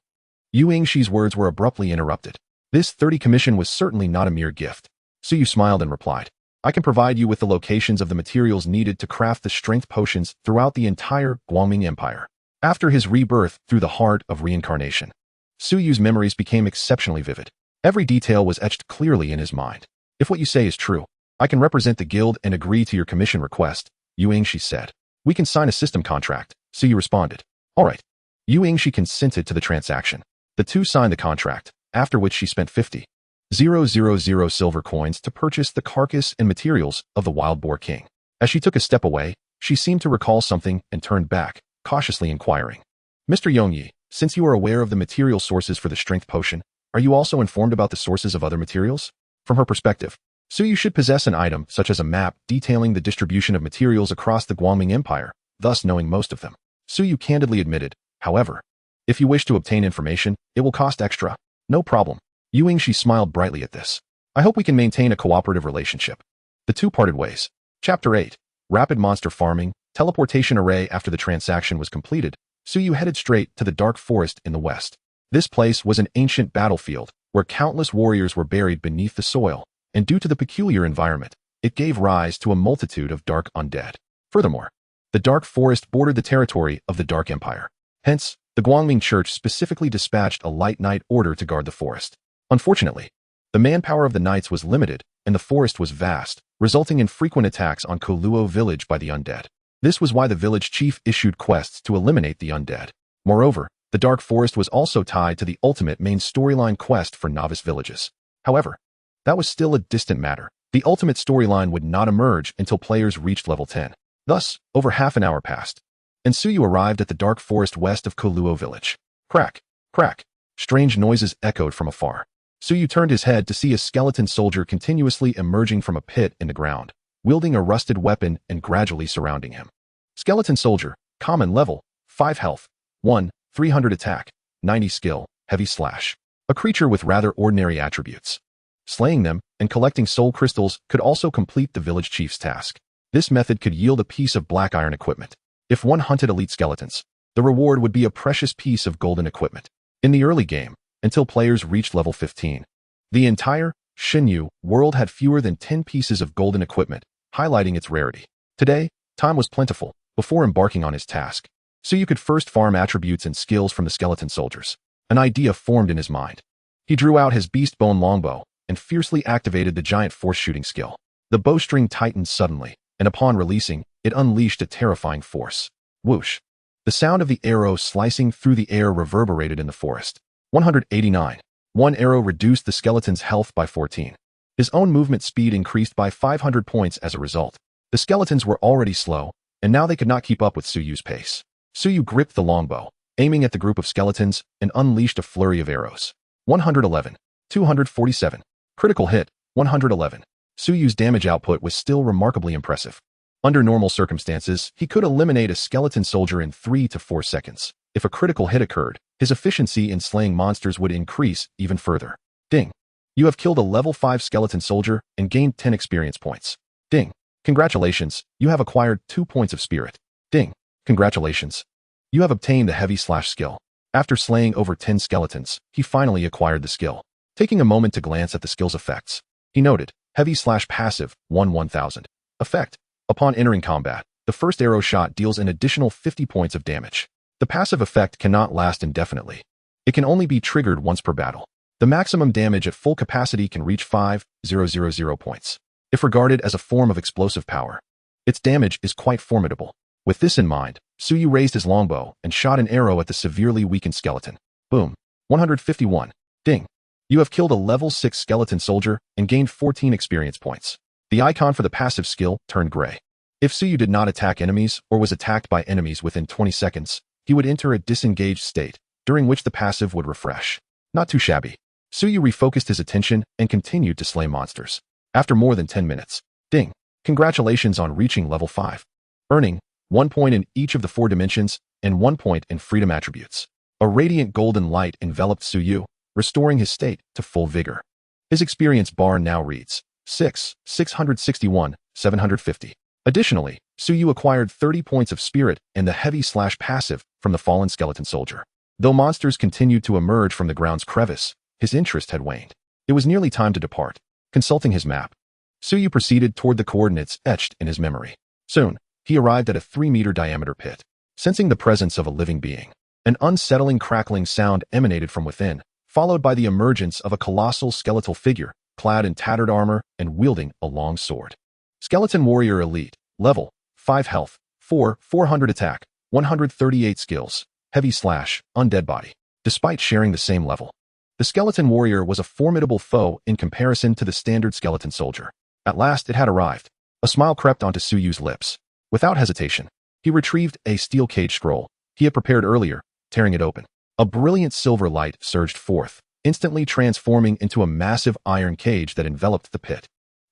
Yu Yingxi's words were abruptly interrupted. This 30 commission was certainly not a mere gift. Su Yu smiled and replied, "I can provide you with the locations of the materials needed to craft the strength potions throughout the entire Guangming Empire." After his rebirth through the heart of reincarnation, Su Yu's memories became exceptionally vivid. Every detail was etched clearly in his mind. "If what you say is true, I can represent the guild and agree to your commission request," Yu Yingxi said. "We can sign a system contract," Su Yu responded. "All right." Yu Yingxi consented to the transaction. The two signed the contract, after which she spent 50,000 silver coins to purchase the carcass and materials of the Wild Boar King. As she took a step away, she seemed to recall something and turned back, cautiously inquiring, "Mr. Yongyi, since you are aware of the material sources for the strength potion, are you also informed about the sources of other materials?" From her perspective, Su Yu should possess an item such as a map detailing the distribution of materials across the Guangming Empire, thus knowing most of them. Su Yu candidly admitted, however, "If you wish to obtain information, it will cost extra." "No problem." Yu Yingxi smiled brightly at this. "I hope we can maintain a cooperative relationship." The two parted ways. Chapter 8. Rapid Monster Farming, Teleportation Array. After the transaction was completed, Su Yu headed straight to the dark forest in the west. This place was an ancient battlefield, where countless warriors were buried beneath the soil, and due to the peculiar environment, it gave rise to a multitude of dark undead. Furthermore, the dark forest bordered the territory of the Dark Empire. Hence, the Guangming Church specifically dispatched a light knight order to guard the forest. Unfortunately, the manpower of the knights was limited, and the forest was vast, resulting in frequent attacks on Koluo village by the undead. This was why the village chief issued quests to eliminate the undead. Moreover, the dark forest was also tied to the ultimate main storyline quest for novice villages. However, that was still a distant matter. The ultimate storyline would not emerge until players reached level 10. Thus, over half an hour passed, and Su Yu arrived at the dark forest west of Koluo village. Crack, crack. Strange noises echoed from afar. Su Yu turned his head to see a skeleton soldier continuously emerging from a pit in the ground, wielding a rusted weapon and gradually surrounding him. Skeleton soldier, common level, 5 health, 1, 300 attack, 90 skill, heavy slash. A creature with rather ordinary attributes. Slaying them and collecting soul crystals could also complete the village chief's task. This method could yield a piece of black iron equipment. If one hunted elite skeletons, the reward would be a precious piece of golden equipment. In the early game, until players reached level 15, the entire Shenyu world had fewer than 10 pieces of golden equipment, highlighting its rarity. Today, time was plentiful. Before embarking on his task, so you could first farm attributes and skills from the skeleton soldiers. An idea formed in his mind. He drew out his beast bone longbow and fiercely activated the giant force shooting skill. The bowstring tightened suddenly, and upon releasing, it unleashed a terrifying force. Whoosh! The sound of the arrow slicing through the air reverberated in the forest. 189. One arrow reduced the skeleton's health by 14. His own movement speed increased by 500 points as a result. The skeletons were already slow, and now they could not keep up with Suyu's pace. Suyu gripped the longbow, aiming at the group of skeletons, and unleashed a flurry of arrows. 111. 247. Critical hit, 111. Suyu's damage output was still remarkably impressive. Under normal circumstances, he could eliminate a skeleton soldier in 3 to 4 seconds. If a critical hit occurred, his efficiency in slaying monsters would increase even further. Ding! You have killed a level 5 skeleton soldier and gained 10 experience points. Ding! Congratulations, you have acquired 2 points of spirit. Ding! Congratulations. You have obtained the heavy slash skill. After slaying over 10 skeletons, he finally acquired the skill. Taking a moment to glance at the skill's effects, he noted, heavy slash passive, 1000. Effect. Upon entering combat, the first arrow shot deals an additional 50 points of damage. The passive effect cannot last indefinitely. It can only be triggered once per battle. The maximum damage at full capacity can reach 5,000 points. If regarded as a form of explosive power, its damage is quite formidable. With this in mind, Suyu raised his longbow and shot an arrow at the severely weakened skeleton. Boom. 151. Ding. You have killed a level 6 skeleton soldier and gained 14 experience points. The icon for the passive skill turned gray. If Suyu did not attack enemies or was attacked by enemies within 20 seconds, he would enter a disengaged state, during which the passive would refresh. Not too shabby. Suyu refocused his attention and continued to slay monsters. After more than 10 minutes. Ding. Congratulations on reaching level 5. Earning 1 point in each of the 4 dimensions and 1 point in freedom attributes. A radiant golden light enveloped Suyu, restoring his state to full vigor. His experience bar now reads 661, 750. Additionally, Suyu acquired 30 points of spirit and the heavy slash passive from the fallen skeleton soldier. Though monsters continued to emerge from the ground's crevice, his interest had waned. It was nearly time to depart. Consulting his map, Suyu proceeded toward the coordinates etched in his memory. Soon, he arrived at a 3-meter diameter pit. Sensing the presence of a living being, an unsettling crackling sound emanated from within, followed by the emergence of a colossal skeletal figure, clad in tattered armor and wielding a long sword. Skeleton Warrior Elite, level, 5 health, 400 attack, 138 skills, heavy slash, undead body. Despite sharing the same level, the skeleton warrior was a formidable foe in comparison to the standard skeleton soldier. At last it had arrived. A smile crept onto Suyu's lips. Without hesitation, he retrieved a steel cage scroll he had prepared earlier, tearing it open. A brilliant silver light surged forth, instantly transforming into a massive iron cage that enveloped the pit.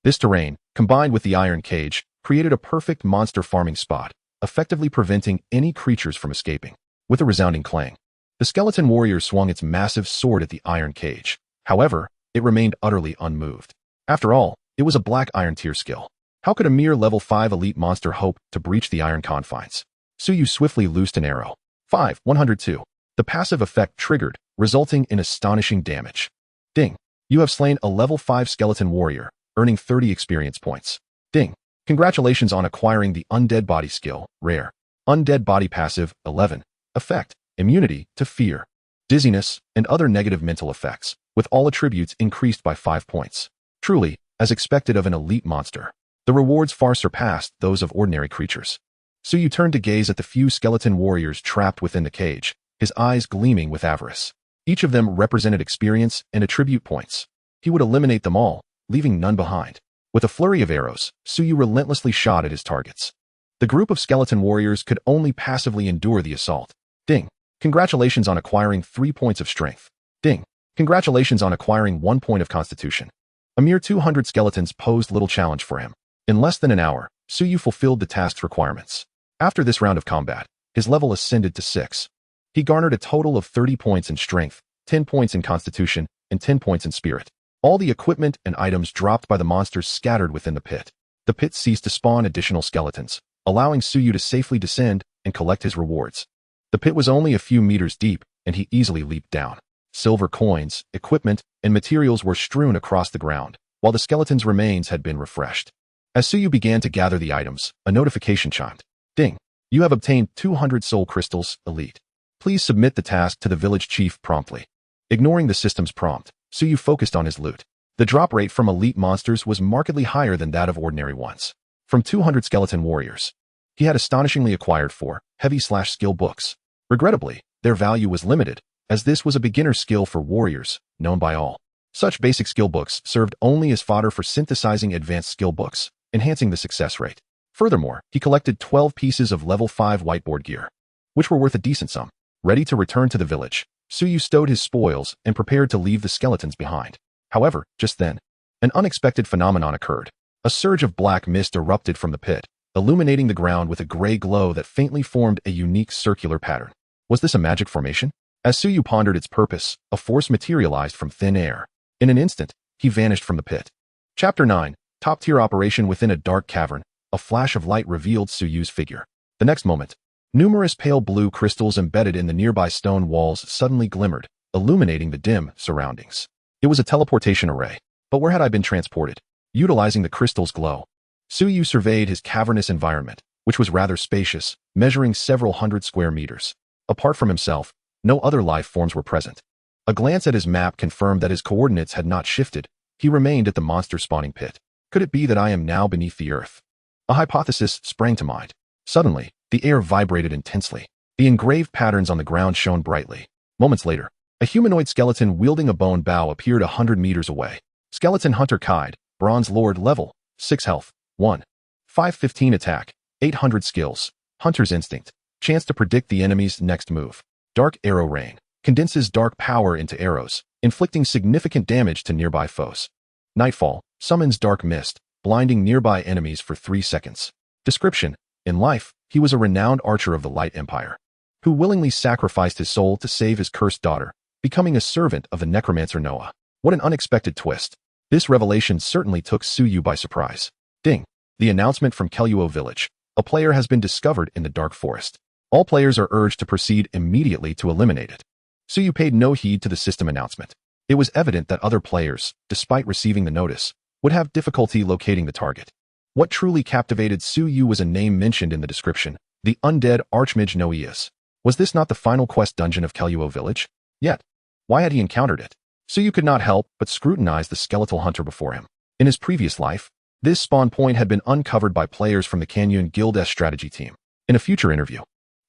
This terrain, combined with the iron cage, created a perfect monster farming spot, effectively preventing any creatures from escaping. With a resounding clang, the skeleton warrior swung its massive sword at the iron cage. However, it remained utterly unmoved. After all, it was a black iron tier skill. How could a mere level 5 elite monster hope to breach the iron confines? Suyu swiftly loosed an arrow. 102. The passive effect triggered, resulting in astonishing damage. Ding. You have slain a level 5 skeleton warrior, earning 30 experience points. Ding. Congratulations on acquiring the undead body skill, rare. Undead body passive, 11. Effect, immunity to fear, dizziness, and other negative mental effects, with all attributes increased by 5 points. Truly, as expected of an elite monster, the rewards far surpassed those of ordinary creatures. Suyu turned to gaze at the few skeleton warriors trapped within the cage, his eyes gleaming with avarice. Each of them represented experience and attribute points. He would eliminate them all, leaving none behind. With a flurry of arrows, Suyu relentlessly shot at his targets. The group of skeleton warriors could only passively endure the assault. Ding. Congratulations on acquiring 3 points of strength. Ding. Congratulations on acquiring 1 point of constitution. A mere 200 skeletons posed little challenge for him. In less than an hour, Suyu fulfilled the task's requirements. After this round of combat, his level ascended to 6. He garnered a total of 30 points in strength, 10 points in constitution, and 10 points in spirit. All the equipment and items dropped by the monsters scattered within the pit. The pit ceased to spawn additional skeletons, allowing Suyu to safely descend and collect his rewards. The pit was only a few meters deep, and he easily leaped down. Silver coins, equipment, and materials were strewn across the ground, while the skeleton's remains had been refreshed. As Suyu began to gather the items, a notification chimed. Ding. You have obtained 200 soul crystals, elite. Please submit the task to the village chief promptly. Ignoring the system's prompt, Suyu focused on his loot. The drop rate from elite monsters was markedly higher than that of ordinary ones. From 200 skeleton warriors, he had astonishingly acquired 4 heavy/skill books. Regrettably, their value was limited, as this was a beginner skill for warriors, known by all. Such basic skill books served only as fodder for synthesizing advanced skill books, enhancing the success rate. Furthermore, he collected 12 pieces of level 5 whiteboard gear, which were worth a decent sum. Ready to return to the village, Suyu stowed his spoils and prepared to leave the skeletons behind. However, just then, an unexpected phenomenon occurred. A surge of black mist erupted from the pit, illuminating the ground with a gray glow that faintly formed a unique circular pattern. Was this a magic formation? As Suyu pondered its purpose, a force materialized from thin air. In an instant, he vanished from the pit. Chapter 9. Top-tier operation within a dark cavern. A flash of light revealed Suyu's figure. The next moment, numerous pale blue crystals embedded in the nearby stone walls suddenly glimmered, illuminating the dim surroundings. It was a teleportation array. But where had I been transported? Utilizing the crystal's glow, Suyu surveyed his cavernous environment, which was rather spacious, measuring several hundred square meters. Apart from himself, no other life forms were present. A glance at his map confirmed that his coordinates had not shifted. He remained at the monster spawning pit. Could it be that I am now beneath the earth? A hypothesis sprang to mind. Suddenly, the air vibrated intensely. The engraved patterns on the ground shone brightly. Moments later, a humanoid skeleton wielding a bone bow appeared 100 meters away. Skeleton Hunter Kaid, Bronze Lord level, 6 health, 1. 515 attack, 800 skills, Hunter's Instinct, chance to predict the enemy's next move. Dark Arrow Rain, condenses dark power into arrows, inflicting significant damage to nearby foes. Nightfall, summons Dark Mist, blinding nearby enemies for 3 seconds. Description: in life, he was a renowned archer of the Light Empire, who willingly sacrificed his soul to save his cursed daughter, becoming a servant of the necromancer Noah. What an unexpected twist. This revelation certainly took Suyu by surprise. Ding! The announcement from Keluo village. A player has been discovered in the dark forest. All players are urged to proceed immediately to eliminate it. Suyu paid no heed to the system announcement. It was evident that other players, despite receiving the notice, would have difficulty locating the target. What truly captivated Suyu was a name mentioned in the description, the undead Archmage Noeus. Was this not the final quest dungeon of Keluo village? Yet, why had he encountered it? Suyu could not help but scrutinize the skeletal hunter before him. In his previous life, this spawn point had been uncovered by players from the Canyon Guild's strategy team. In a future interview,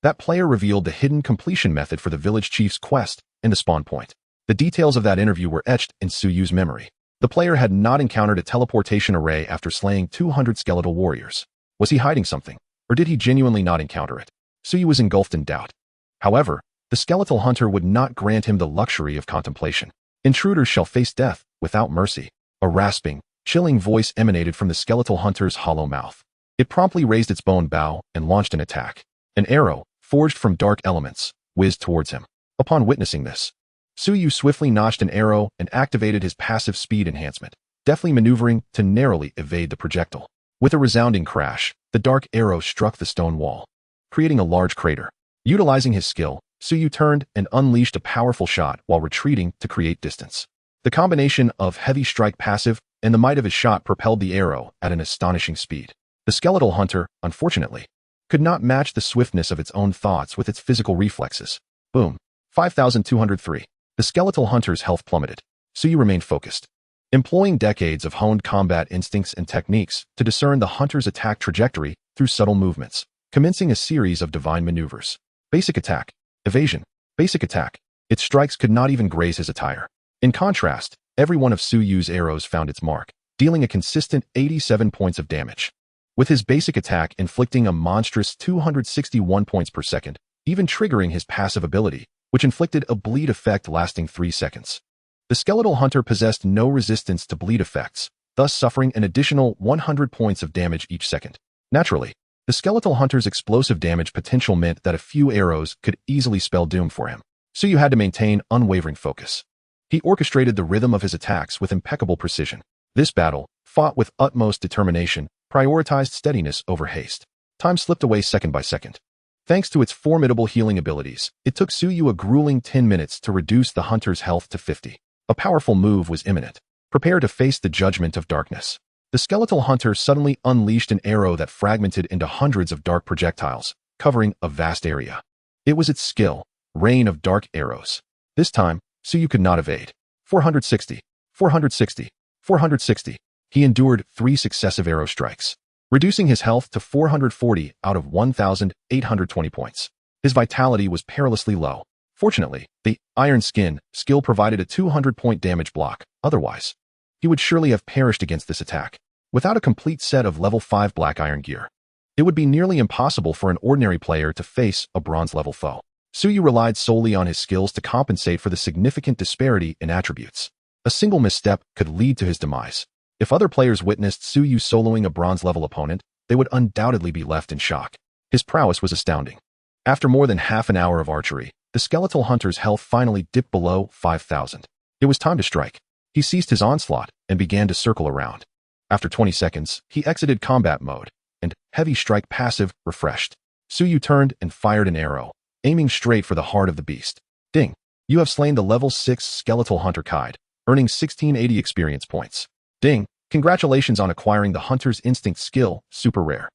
that player revealed the hidden completion method for the village chief's quest in the spawn point. The details of that interview were etched in Suyu's memory. The player had not encountered a teleportation array after slaying 200 skeletal warriors. Was he hiding something, or did he genuinely not encounter it? Suyu was engulfed in doubt. However, the skeletal hunter would not grant him the luxury of contemplation. Intruders shall face death without mercy. A rasping, chilling voice emanated from the skeletal hunter's hollow mouth. It promptly raised its bone bow and launched an attack. An arrow, forged from dark elements, whizzed towards him. Upon witnessing this, Suyu swiftly notched an arrow and activated his passive speed enhancement, deftly maneuvering to narrowly evade the projectile. With a resounding crash, the dark arrow struck the stone wall, creating a large crater. Utilizing his skill, Suyu turned and unleashed a powerful shot while retreating to create distance. The combination of heavy strike passive and the might of his shot propelled the arrow at an astonishing speed. The skeletal hunter, unfortunately, could not match the swiftness of its own thoughts with its physical reflexes. Boom. 5,203. The skeletal hunter's health plummeted. Suyu remained focused, employing decades of honed combat instincts and techniques to discern the hunter's attack trajectory through subtle movements, commencing a series of divine maneuvers. Basic attack. Evasion. Basic attack. Its strikes could not even graze his attire. In contrast, every one of Suyu's arrows found its mark, dealing a consistent 87 points of damage. With his basic attack inflicting a monstrous 261 points per second, even triggering his passive ability, which inflicted a bleed effect lasting 3 seconds. The skeletal hunter possessed no resistance to bleed effects, thus suffering an additional 100 points of damage each second. Naturally, the skeletal hunter's explosive damage potential meant that a few arrows could easily spell doom for him. Suyu had to maintain unwavering focus. He orchestrated the rhythm of his attacks with impeccable precision. This battle, fought with utmost determination, prioritized steadiness over haste. Time slipped away second by second. Thanks to its formidable healing abilities, it took Suyu a grueling 10 minutes to reduce the hunter's health to 50. A powerful move was imminent. Prepare to face the judgment of darkness. The skeletal hunter suddenly unleashed an arrow that fragmented into hundreds of dark projectiles, covering a vast area. It was its skill, rain of dark arrows. This time, Suyu could not evade. 460, 460, 460. He endured 3 successive arrow strikes, reducing his health to 440 out of 1,820 points. His vitality was perilously low. Fortunately, the Iron Skin skill provided a 200-point damage block. Otherwise, he would surely have perished against this attack. Without a complete set of level 5 black iron gear, it would be nearly impossible for an ordinary player to face a bronze-level foe. Suyu relied solely on his skills to compensate for the significant disparity in attributes. A single misstep could lead to his demise. If other players witnessed Suyu soloing a bronze-level opponent, they would undoubtedly be left in shock. His prowess was astounding. After more than half an hour of archery, the skeletal hunter's health finally dipped below 5,000. It was time to strike. He ceased his onslaught and began to circle around. After 20 seconds, he exited combat mode, and heavy strike passive refreshed. Suyu turned and fired an arrow, aiming straight for the heart of the beast. Ding! You have slain the level 6 skeletal hunter Kaid, earning 1680 experience points. Ding! Congratulations on acquiring the hunter's instinct skill, super rare.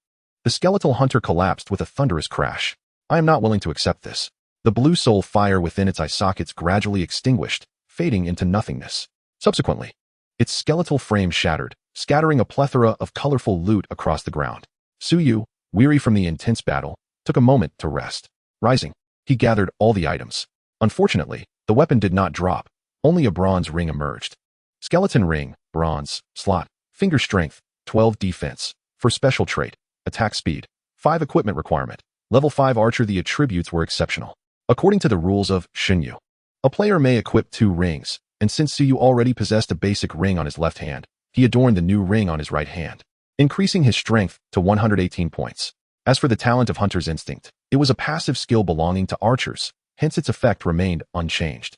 The skeletal hunter collapsed with a thunderous crash. I am not willing to accept this. The blue soul fire within its eye sockets gradually extinguished, fading into nothingness. Subsequently, its skeletal frame shattered, scattering a plethora of colorful loot across the ground. Suyu, weary from the intense battle, took a moment to rest. Rising, he gathered all the items. Unfortunately, the weapon did not drop. Only a bronze ring emerged. Skeleton ring, bronze, slot, finger strength, 12 defense. For special trait, attack speed, 5 equipment requirement. Level 5 archer. The attributes were exceptional. According to the rules of Shinyu, a player may equip 2 rings, and since Suyu already possessed a basic ring on his left hand, he adorned the new ring on his right hand, increasing his strength to 118 points. As for the talent of Hunter's Instinct, it was a passive skill belonging to archers, hence its effect remained unchanged.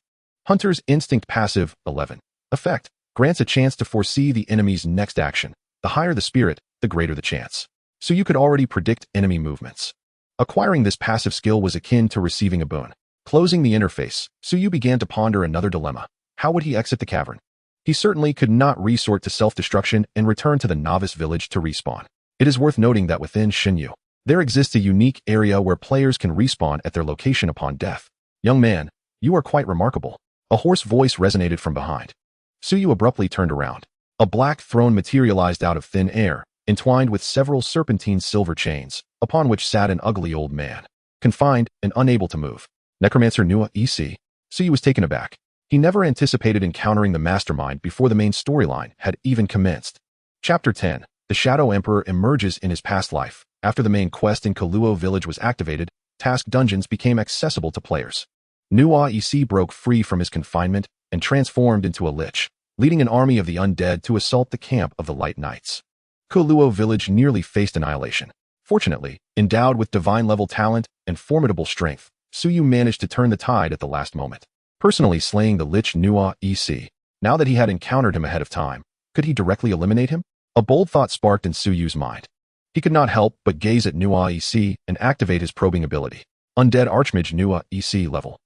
Hunter's Instinct passive 11. Effect grants a chance to foresee the enemy's next action. The higher the spirit, the greater the chance. So you could already predict enemy movements. Acquiring this passive skill was akin to receiving a boon. Closing the interface, Suyu began to ponder another dilemma. How would he exit the cavern? He certainly could not resort to self-destruction and return to the novice village to respawn. It is worth noting that within Shinyu, there exists a unique area where players can respawn at their location upon death. Young man, you are quite remarkable. A hoarse voice resonated from behind. Suyu abruptly turned around. A black throne materialized out of thin air, entwined with several serpentine silver chains, upon which sat an ugly old man, confined and unable to move. Necromancer Nua EC. Suyu was taken aback. He never anticipated encountering the mastermind before the main storyline had even commenced. Chapter 10. The Shadow Emperor emerges in his past life. After the main quest in Kaluo Village was activated, task dungeons became accessible to players. Nua EC broke free from his confinement and transformed into a lich, leading an army of the undead to assault the camp of the Light Knights. Kaluo Village nearly faced annihilation. Fortunately, endowed with divine-level talent and formidable strength, Suyu managed to turn the tide at the last moment, personally slaying the lich Nua EC. Now that he had encountered him ahead of time, could he directly eliminate him? A bold thought sparked in Suyu's mind. He could not help but gaze at Nua EC and activate his probing ability. Undead Archmage Nua EC level.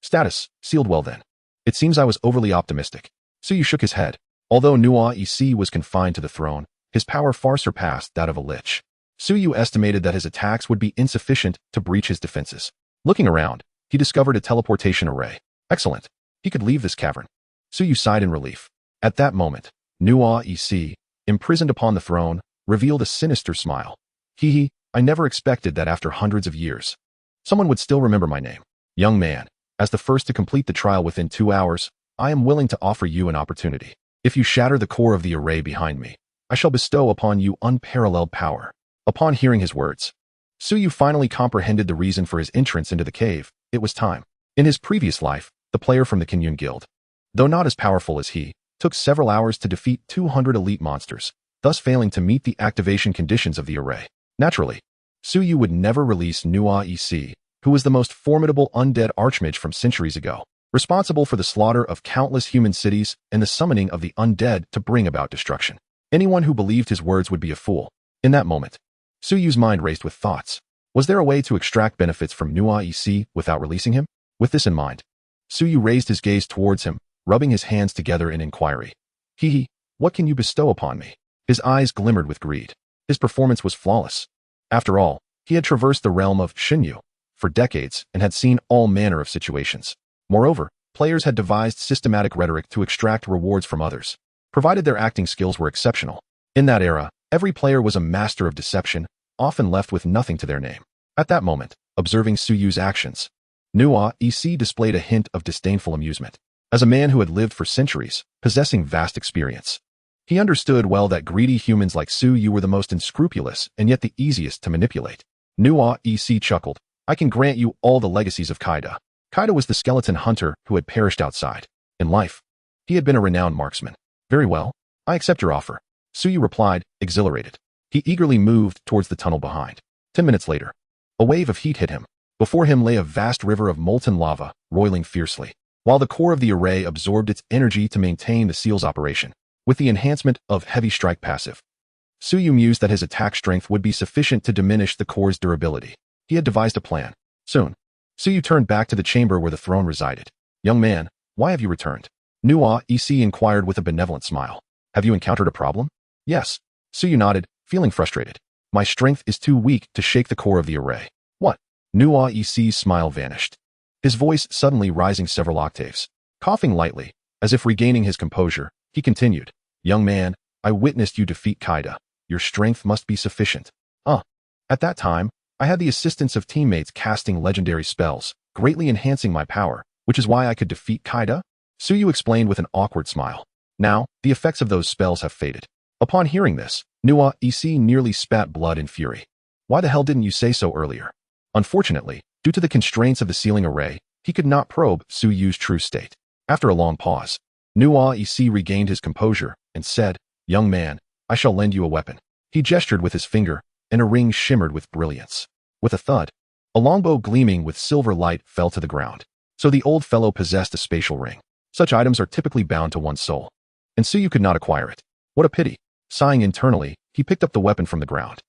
Status, sealed well then. It seems I was overly optimistic. Suyu shook his head. Although Nua EC was confined to the throne, his power far surpassed that of a lich. Suyu estimated that his attacks would be insufficient to breach his defenses. Looking around, he discovered a teleportation array. Excellent. He could leave this cavern. Suyu sighed in relief. At that moment, Nua EC, imprisoned upon the throne, revealed a sinister smile. Hee, I never expected that after hundreds of years, someone would still remember my name. Young man, as the first to complete the trial within 2 hours, I am willing to offer you an opportunity. If you shatter the core of the array behind me, I shall bestow upon you unparalleled power. Upon hearing his words, Suyu finally comprehended the reason for his entrance into the cave. It was time. In his previous life, the player from the Kinyun Guild, though not as powerful as he, took several hours to defeat 200 elite monsters, thus failing to meet the activation conditions of the array. Naturally, Suyu would never release Nua EC, who was the most formidable undead archmage from centuries ago, responsible for the slaughter of countless human cities and the summoning of the undead to bring about destruction. Anyone who believed his words would be a fool. In that moment, Suyu's mind raced with thoughts. Was there a way to extract benefits from Nua EC without releasing him? With this in mind, Suyu raised his gaze towards him, rubbing his hands together in inquiry. Hee, what can you bestow upon me? His eyes glimmered with greed. His performance was flawless. After all, he had traversed the realm of Shinyu for decades and had seen all manner of situations. Moreover, players had devised systematic rhetoric to extract rewards from others. provided their acting skills were exceptional. In that era, every player was a master of deception, often left with nothing to their name. At that moment, observing Su Yu's actions, Nua EC displayed a hint of disdainful amusement. As a man who had lived for centuries, possessing vast experience, he understood well that greedy humans like Su Yu were the most unscrupulous and yet the easiest to manipulate. Nua EC chuckled. I can grant you all the legacies of Kaida. Kaida was the skeleton hunter who had perished outside. In life, he had been a renowned marksman. Very well, I accept your offer. Su Yu replied, exhilarated. He eagerly moved towards the tunnel behind. 10 minutes later, a wave of heat hit him. Before him lay a vast river of molten lava, roiling fiercely, while the core of the array absorbed its energy to maintain the seal's operation. With the enhancement of Heavy Strike passive, Su Yu mused that his attack strength would be sufficient to diminish the core's durability. He had devised a plan. Soon, Su Yu turned back to the chamber where the throne resided. Young man, why have you returned? Nua EC inquired with a benevolent smile. Have you encountered a problem? Yes. Su Yu nodded, feeling frustrated. My strength is too weak to shake the core of the array. What? Nua EC's smile vanished, his voice suddenly rising several octaves. Coughing lightly, as if regaining his composure, he continued. Young man, I witnessed you defeat Kaida. Your strength must be sufficient. At that time, I had the assistance of teammates casting legendary spells, greatly enhancing my power, which is why I could defeat Kaida? Su Yu explained with an awkward smile. Now, the effects of those spells have faded. Upon hearing this, Nua EC nearly spat blood in fury. Why the hell didn't you say so earlier? Unfortunately, due to the constraints of the sealing array, he could not probe Su Yu's true state. After a long pause, Nua EC regained his composure and said, Young man, I shall lend you a weapon. He gestured with his finger, and a ring shimmered with brilliance. With a thud, a longbow gleaming with silver light fell to the ground. So the old fellow possessed a spatial ring. Such items are typically bound to one's soul, and Su Yu could not acquire it. What a pity. Sighing internally, he picked up the weapon from the ground.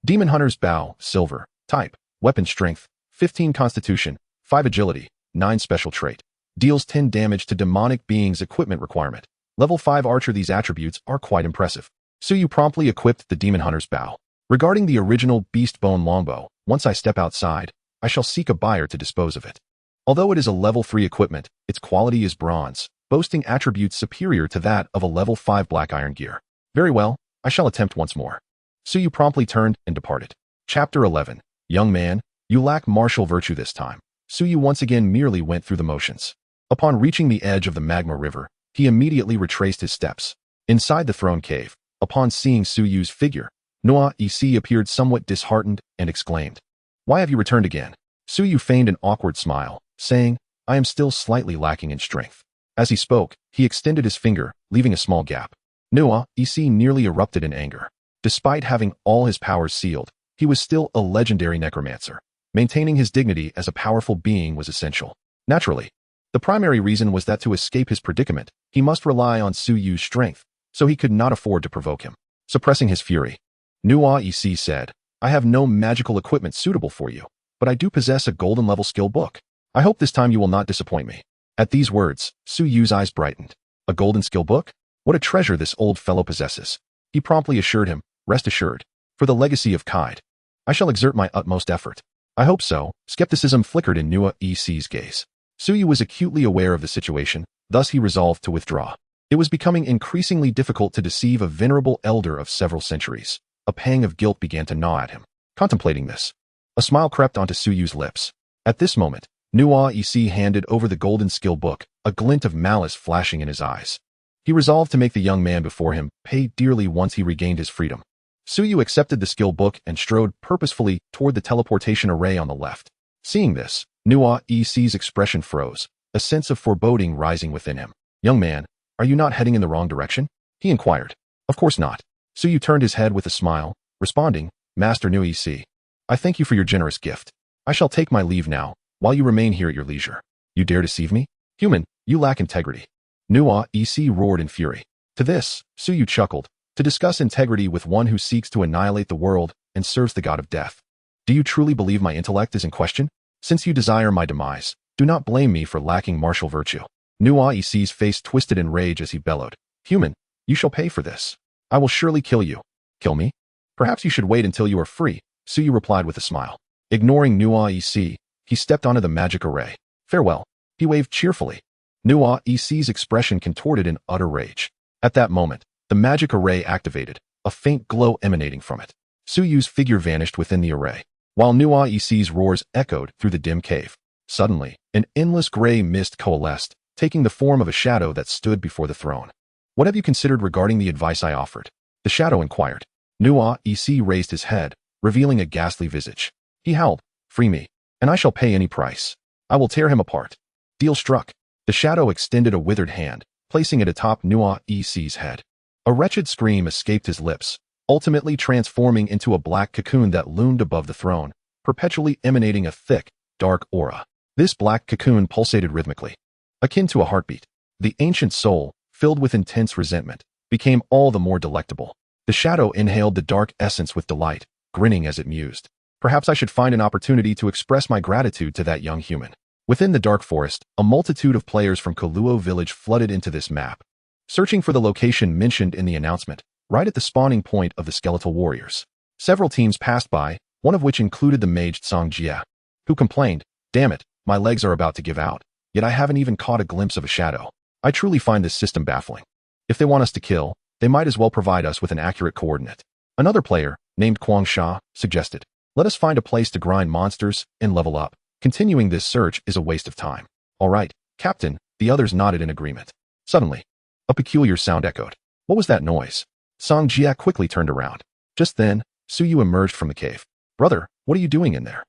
Demon Hunter's Bow, silver, type, weapon strength, 15 constitution, 5 agility, 9 special trait. Deals 10 damage to demonic beings equipment requirement. Level 5 archer. These attributes are quite impressive. Su Yu promptly equipped the Demon Hunter's Bow. Regarding the original beast bone longbow, once I step outside, I shall seek a buyer to dispose of it. Although it is a level 3 equipment, its quality is bronze, boasting attributes superior to that of a level 5 black iron gear. Very well, I shall attempt once more. Su Yu promptly turned and departed. Chapter 11. Young man, you lack martial virtue this time. Su Yu once again merely went through the motions. Upon reaching the edge of the magma river, he immediately retraced his steps. Inside the throne cave, upon seeing Su Yu's figure, Nua EC appeared somewhat disheartened and exclaimed, Why have you returned again? Su Yu feigned an awkward smile, saying, I am still slightly lacking in strength. As he spoke, he extended his finger, leaving a small gap. Nua EC nearly erupted in anger. Despite having all his powers sealed, he was still a legendary necromancer. Maintaining his dignity as a powerful being was essential. Naturally, the primary reason was that to escape his predicament, he must rely on Su Yu's strength, so he could not afford to provoke him. Suppressing his fury, Nua EC said, I have no magical equipment suitable for you, but I do possess a golden level skill book. I hope this time you will not disappoint me. At these words, Su Yu's eyes brightened. A golden skill book? What a treasure this old fellow possesses. He promptly assured him, rest assured, for the legacy of Kaida, I shall exert my utmost effort. I hope so. Skepticism flickered in Nua EC's gaze. Su Yu was acutely aware of the situation, thus he resolved to withdraw. It was becoming increasingly difficult to deceive a venerable elder of several centuries. A pang of guilt began to gnaw at him. Contemplating this, a smile crept onto Su Yu's lips. At this moment, Nua EC handed over the golden skill book, a glint of malice flashing in his eyes. He resolved to make the young man before him pay dearly once he regained his freedom. Su Yu accepted the skill book and strode purposefully toward the teleportation array on the left. Seeing this, Nua EC's expression froze, a sense of foreboding rising within him. Young man, are you not heading in the wrong direction? He inquired. Of course not. Su Yu turned his head with a smile, responding, Master Nua EC, I thank you for your generous gift. I shall take my leave now, while you remain here at your leisure. You dare deceive me? Human, you lack integrity. Nua EC roared in fury. To this, Su Yu chuckled. To discuss integrity with one who seeks to annihilate the world and serves the god of death. Do you truly believe my intellect is in question? Since you desire my demise, do not blame me for lacking martial virtue. Nua EC's face twisted in rage as he bellowed. Human, you shall pay for this. I will surely kill you. Kill me? Perhaps you should wait until you are free, Su Yu replied with a smile. Ignoring Nua EC, he stepped onto the magic array. Farewell. He waved cheerfully. Nua EC's expression contorted in utter rage. At that moment, the magic array activated, a faint glow emanating from it. Suyu's figure vanished within the array, while Nuaec's roars echoed through the dim cave. Suddenly, an endless gray mist coalesced, taking the form of a shadow that stood before the throne. "What have you considered regarding the advice I offered?" the shadow inquired. Nuaec raised his head, revealing a ghastly visage. He howled, "Free me, and I shall pay any price. I will tear him apart." Deal struck. The shadow extended a withered hand, placing it atop Nuaec's head. A wretched scream escaped his lips, ultimately transforming into a black cocoon that loomed above the throne, perpetually emanating a thick, dark aura. This black cocoon pulsated rhythmically, akin to a heartbeat. The ancient soul, filled with intense resentment, became all the more delectable. The shadow inhaled the dark essence with delight, grinning as it mused. "Perhaps I should find an opportunity to express my gratitude to that young human." Within the dark forest, a multitude of players from Koluo village flooded into this map, searching for the location mentioned in the announcement, right at the spawning point of the skeletal warriors. Several teams passed by, one of which included the mage Songjie, who complained, "Damn it, my legs are about to give out, yet I haven't even caught a glimpse of a shadow. I truly find this system baffling. If they want us to kill, they might as well provide us with an accurate coordinate." Another player, named Guangsha, suggested, "Let us find a place to grind monsters and level up. Continuing this search is a waste of time." "All right, Captain," the others nodded in agreement. Suddenly, a peculiar sound echoed. What was that noise? Songjie quickly turned around. Just then, Suyu emerged from the cave. "Brother, what are you doing in there?"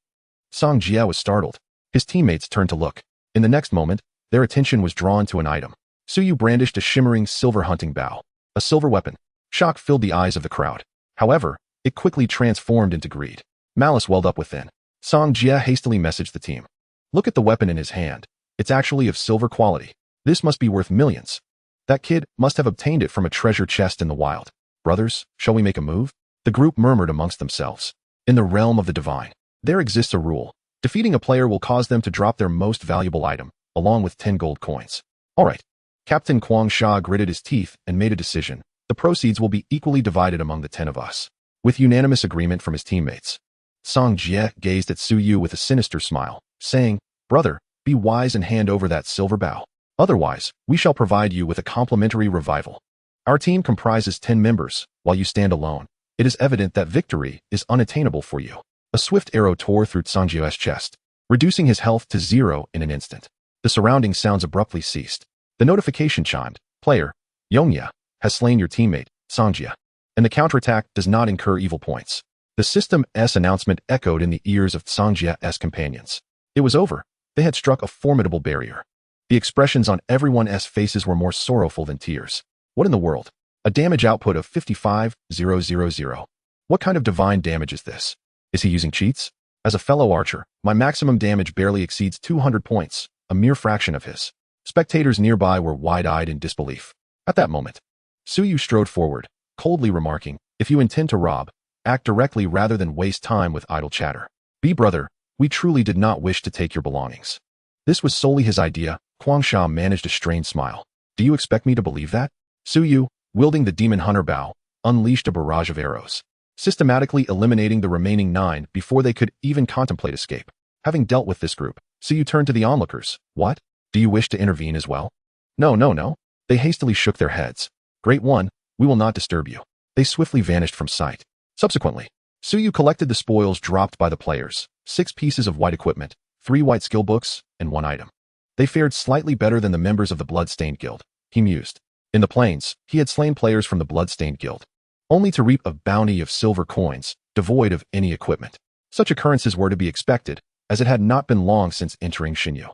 Songjie was startled. His teammates turned to look. In the next moment, their attention was drawn to an item. Suyu brandished a shimmering silver hunting bow, a silver weapon. Shock filled the eyes of the crowd. However, it quickly transformed into greed. Malice welled up within. Songjie hastily messaged the team. "Look at the weapon in his hand. It's actually of silver quality. This must be worth millions. That kid must have obtained it from a treasure chest in the wild. Brothers, shall we make a move?" The group murmured amongst themselves. In the realm of the divine, there exists a rule. Defeating a player will cause them to drop their most valuable item, along with 10 gold coins. "All right." Captain Guangsha gritted his teeth and made a decision. "The proceeds will be equally divided among the 10 of us." With unanimous agreement from his teammates, Songjie gazed at Suyu with a sinister smile, saying, "Brother, be wise and hand over that silver bow. Otherwise, we shall provide you with a complimentary revival. Our team comprises 10 members, while you stand alone. It is evident that victory is unattainable for you." A swift arrow tore through Songjie's chest, reducing his health to 0 in an instant. The surrounding sounds abruptly ceased. The notification chimed. "Player, Yongya, has slain your teammate, Songjie, and the counterattack does not incur evil points." The system's announcement echoed in the ears of Songjie's companions. It was over. They had struck a formidable barrier. The expressions on everyone's faces were more sorrowful than tears. What in the world? A damage output of 55,000. What kind of divine damage is this? Is he using cheats? As a fellow archer, my maximum damage barely exceeds 200 points, a mere fraction of his. Spectators nearby were wide-eyed in disbelief. At that moment, Suyu strode forward, coldly remarking, "If you intend to rob, act directly rather than waste time with idle chatter. Brother, we truly did not wish to take your belongings." This was solely his idea. Guangsha managed a strained smile. "Do you expect me to believe that?" Suyu, wielding the demon hunter bow, unleashed a barrage of arrows, systematically eliminating the remaining 9 before they could even contemplate escape. Having dealt with this group, Suyu turned to the onlookers. "What? Do you wish to intervene as well?" No. They hastily shook their heads. "Great one, we will not disturb you." They swiftly vanished from sight. Subsequently, Suyu collected the spoils dropped by the players, 6 pieces of white equipment, 3 white skill books, and 1 item. They fared slightly better than the members of the Bloodstained Guild, he mused. In the plains, he had slain players from the Bloodstained Guild, only to reap a bounty of silver coins, devoid of any equipment. Such occurrences were to be expected, as it had not been long since entering Xinyu.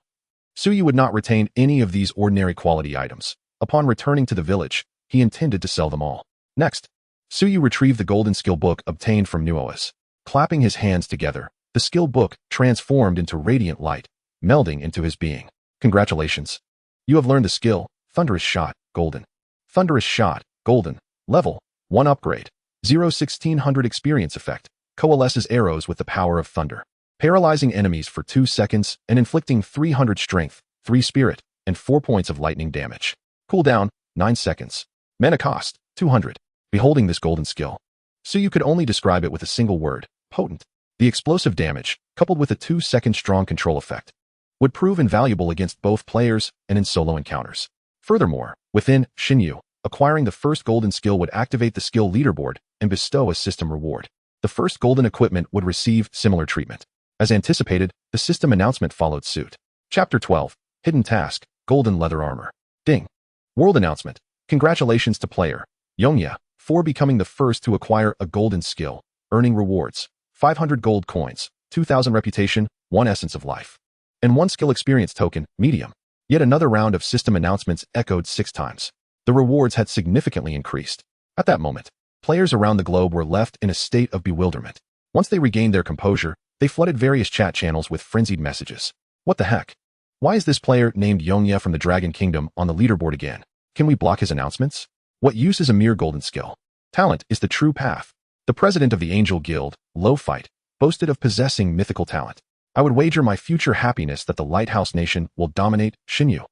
Suyu would not retain any of these ordinary quality items. Upon returning to the village, he intended to sell them all. Next, Suyu retrieved the golden skill book obtained from Nuoas. Clapping his hands together, the skill book transformed into radiant light, melding into his being. "Congratulations. You have learned the skill, Thunderous Shot, Golden. Thunderous Shot, Golden. Level 1 upgrade. 0-1600 experience effect. Coalesces arrows with the power of thunder. Paralyzing enemies for 2 seconds and inflicting 300 strength, 3 spirit, and 4 points of lightning damage. Cooldown, 9 seconds. Mana cost, 200. Beholding this golden skill, Suyu could only describe it with a single word, potent. The explosive damage, coupled with a 2-second strong control effect, would prove invaluable against both players and in solo encounters. Furthermore, within Xinyu, Acquiring the first golden skill would activate the skill leaderboard and bestow a system reward. The first golden equipment would receive similar treatment. As anticipated, the system announcement followed suit. Chapter 12. Hidden Task, Golden Leather Armor. Ding. World announcement. Congratulations to player Yongya for becoming the first to acquire a golden skill, earning rewards, 500 gold coins, 2,000 reputation, 1 essence of life, and 1 skill experience token, medium. Yet another round of system announcements echoed 6 times. The rewards had significantly increased. At that moment, players around the globe were left in a state of bewilderment. Once they regained their composure, they flooded various chat channels with frenzied messages. What the heck? Why is this player named Yongya from the Dragon Kingdom on the leaderboard again? Can we block his announcements? What use is a mere golden skill? Talent is the true path. The president of the Angel Guild, Low Fight, boasted of possessing mythical talent. I would wager my future happiness that the Lighthouse Nation will dominate Xinyu.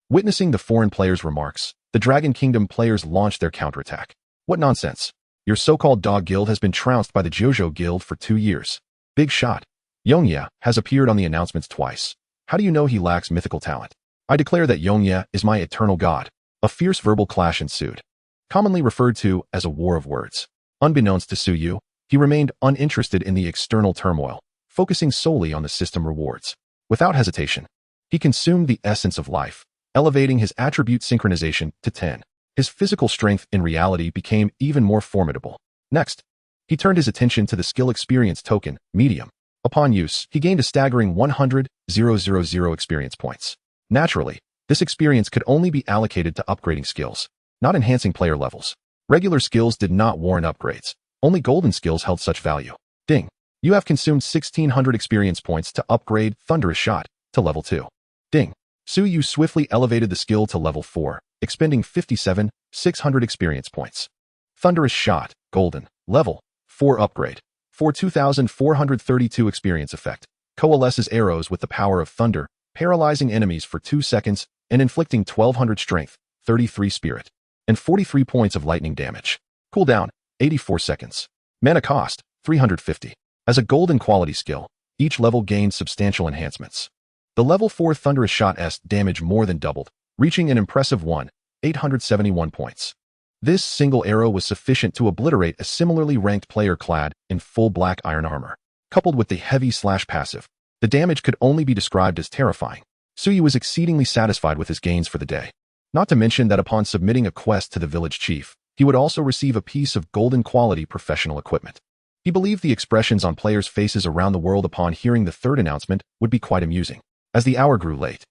Witnessing the foreign players' remarks, the Dragon Kingdom players launched their counterattack. What nonsense. Your so-called dog guild has been trounced by the Jojo Guild for 2 years. Big shot. Yongya has appeared on the announcements twice. How do you know he lacks mythical talent? I declare that Yongya is my eternal god. A fierce verbal clash ensued, commonly referred to as a war of words. Unbeknownst to Suyu, he remained uninterested in the external turmoil, focusing solely on the system rewards. Without hesitation, he consumed the essence of life, elevating his attribute synchronization to 10. His physical strength in reality became even more formidable. Next, he turned his attention to the skill experience token, medium. Upon use, he gained a staggering 100,000 experience points. Naturally, this experience could only be allocated to upgrading skills, not enhancing player levels. Regular skills did not warrant upgrades. Only golden skills held such value. Ding. You have consumed 1,600 experience points to upgrade Thunderous Shot to level 2. Ding. Suyu swiftly elevated the skill to level 4, expending 57,600 experience points. Thunderous Shot, golden, level 4 upgrade. For 2,432 experience effect, coalesces arrows with the power of thunder, paralyzing enemies for 2 seconds and inflicting 1,200 strength, 33 spirit, and 43 points of lightning damage. Cooldown, 84 seconds. Mana cost, 350. As a golden quality skill, each level gained substantial enhancements. The level 4 Thunderous Shot's damage more than doubled, reaching an impressive 1,871 points. This single arrow was sufficient to obliterate a similarly ranked player clad in full black iron armor. Coupled with the heavy slash passive, the damage could only be described as terrifying. Suyu was exceedingly satisfied with his gains for the day. Not to mention that upon submitting a quest to the village chief, he would also receive a piece of golden quality professional equipment. He believed the expressions on players' faces around the world upon hearing the third announcement would be quite amusing. As the hour grew late,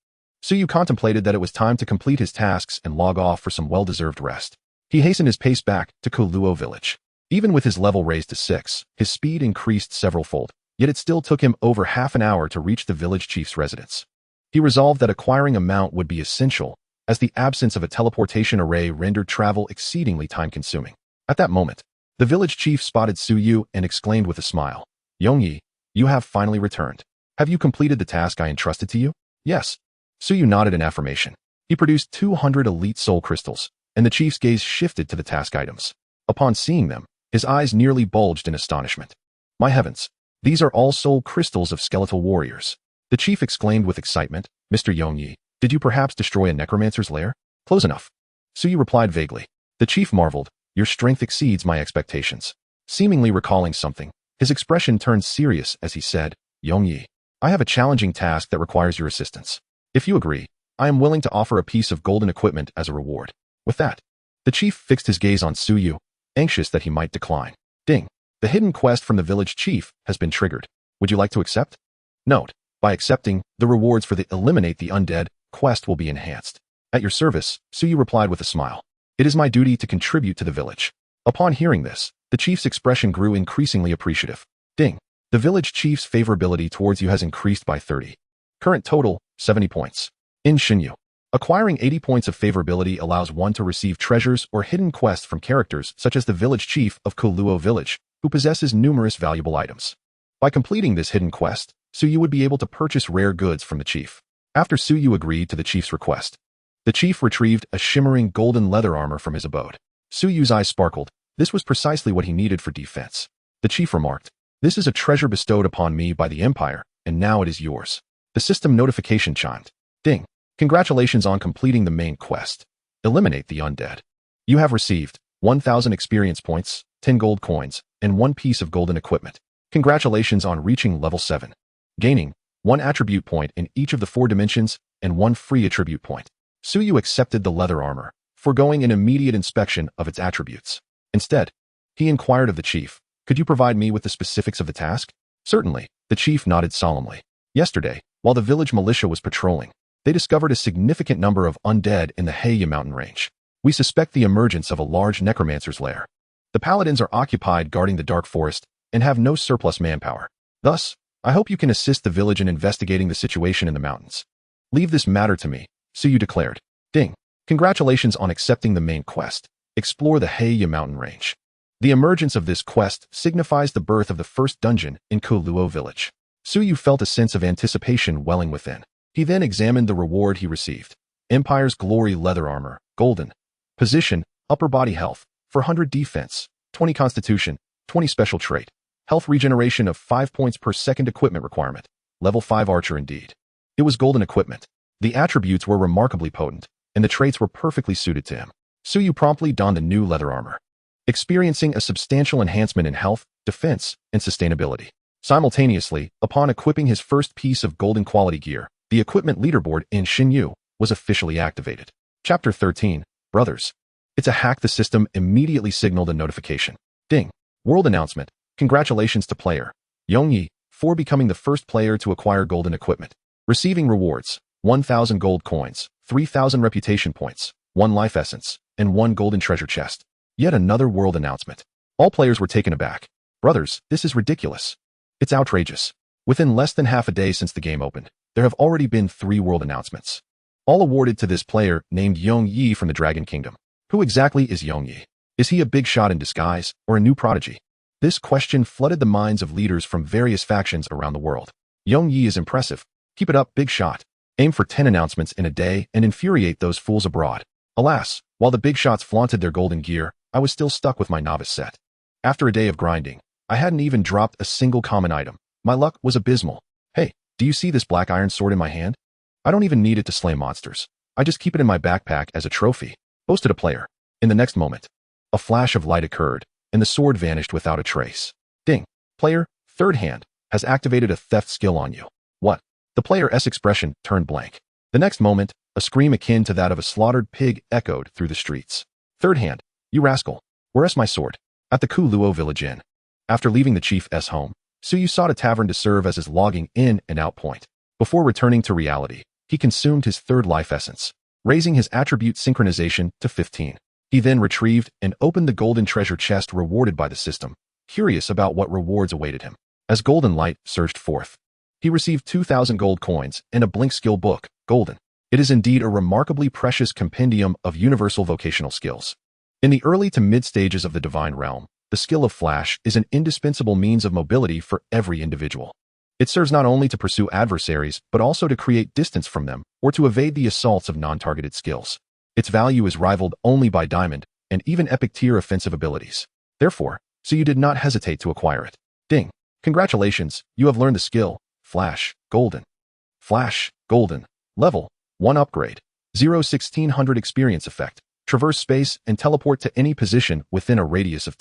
Suyu contemplated that it was time to complete his tasks and log off for some well-deserved rest. He hastened his pace back to Koluo village. Even with his level raised to 6, his speed increased several-fold, yet it still took him over half an hour to reach the village chief's residence. He resolved that acquiring a mount would be essential, as the absence of a teleportation array rendered travel exceedingly time-consuming. At that moment, the village chief spotted Suyu and exclaimed with a smile, "Yongyi, you have finally returned. Have you completed the task I entrusted to you?" "Yes." Suyu nodded in affirmation. He produced 200 elite soul crystals, and the chief's gaze shifted to the task items. Upon seeing them, his eyes nearly bulged in astonishment. "My heavens, these are all soul crystals of skeletal warriors." The chief exclaimed with excitement, "Mr. Yongyi, did you perhaps destroy a necromancer's lair?" "Close enough." Suyu replied vaguely. The chief marveled, "Your strength exceeds my expectations." Seemingly recalling something, his expression turned serious as he said, "Yongyi, I have a challenging task that requires your assistance. If you agree, I am willing to offer a piece of golden equipment as a reward." With that, the chief fixed his gaze on Suyu, anxious that he might decline. Ding. The hidden quest from the village chief has been triggered. Would you like to accept? Note, by accepting, the rewards for the Eliminate the Undead quest will be enhanced. At your service, Suyu replied with a smile. It is my duty to contribute to the village. Upon hearing this, the chief's expression grew increasingly appreciative. Ding. The village chief's favorability towards you has increased by 30. Current total, 70 points. In Xinyu, acquiring 80 points of favorability allows one to receive treasures or hidden quests from characters such as the village chief of Koluo village, who possesses numerous valuable items. By completing this hidden quest, Suyu would be able to purchase rare goods from the chief. After Suyu agreed to the chief's request, the chief retrieved a shimmering golden leather armor from his abode. Suyu's eyes sparkled. This was precisely what he needed for defense. The chief remarked, "This is a treasure bestowed upon me by the Empire, and now it is yours." The system notification chimed. Ding. Congratulations on completing the main quest. Eliminate the Undead. You have received 1,000 experience points, 10 gold coins, and 1 piece of golden equipment. Congratulations on reaching level 7. Gaining 1 attribute point in each of the 4 dimensions and 1 free attribute point. Suyu accepted the leather armor, foregoing an immediate inspection of its attributes. Instead, he inquired of the chief, "Could you provide me with the specifics of the task?" "Certainly," the chief nodded solemnly. "Yesterday, while the village militia was patrolling, they discovered a significant number of undead in the Heya mountain range. We suspect the emergence of a large necromancer's lair. The paladins are occupied guarding the dark forest and have no surplus manpower. Thus, I hope you can assist the village in investigating the situation in the mountains." "Leave this matter to me," Suyu declared. "Ding. Congratulations on accepting the main quest. Explore the Heya mountain range." The emergence of this quest signifies the birth of the first dungeon in Koluo village. Suyu felt a sense of anticipation welling within. He then examined the reward he received. Empire's Glory leather armor, golden. Position, upper body health, 400 defense, 20 constitution, 20 special trait. Health regeneration of 5 points per second equipment requirement. Level 5 archer indeed. It was golden equipment. The attributes were remarkably potent, and the traits were perfectly suited to him. Suyu promptly donned the new leather armor, experiencing a substantial enhancement in health, defense, and sustainability. Simultaneously, upon equipping his first piece of golden quality gear, the equipment leaderboard in Xinyu was officially activated. Chapter 13, Brothers. It's a hack. The system immediately signaled a notification. Ding. World announcement. Congratulations to player Yongyi for becoming the first player to acquire golden equipment. Receiving rewards, 1,000 gold coins, 3,000 reputation points, 1 life essence, and 1 golden treasure chest. Yet another world announcement. All players were taken aback. Brothers, this is ridiculous. It's outrageous. Within less than half a day since the game opened, there have already been 3 world announcements, all awarded to this player named Yongyi from the Dragon Kingdom. Who exactly is Yongyi? Is he a big shot in disguise or a new prodigy? This question flooded the minds of leaders from various factions around the world. Yongyi is impressive. Keep it up, big shot. Aim for 10 announcements in a day and infuriate those fools abroad. Alas, while the big shots flaunted their golden gear, I was still stuck with my novice set. After a day of grinding, I hadn't even dropped a single common item. My luck was abysmal. Hey, do you see this black iron sword in my hand? I don't even need it to slay monsters. I just keep it in my backpack as a trophy, boasted a player. In the next moment, a flash of light occurred, and the sword vanished without a trace. Ding. Player, third hand, has activated a theft skill on you. What? The player's expression turned blank. The next moment, a scream akin to that of a slaughtered pig echoed through the streets. Third hand, you rascal. Where's my sword? At the Koluo village inn. After leaving the chief's home, Suyu sought a tavern to serve as his logging in and out point. Before returning to reality, he consumed his 3rd life essence, raising his attribute synchronization to 15. He then retrieved and opened the golden treasure chest rewarded by the system, curious about what rewards awaited him. As golden light surged forth, he received 2,000 gold coins and a blink skill book, golden. It is indeed a remarkably precious compendium of universal vocational skills. In the early to mid stages of the divine realm, the skill of flash is an indispensable means of mobility for every individual. It serves not only to pursue adversaries, but also to create distance from them or to evade the assaults of non-targeted skills. Its value is rivaled only by diamond and even epic tier offensive abilities. Therefore, Suyu did not hesitate to acquire it. Ding. Congratulations, you have learned the skill, Flash, Golden. Flash, Golden. Level, 1 upgrade. 0-1600 experience effect. Traverse space and teleport to any position within a radius of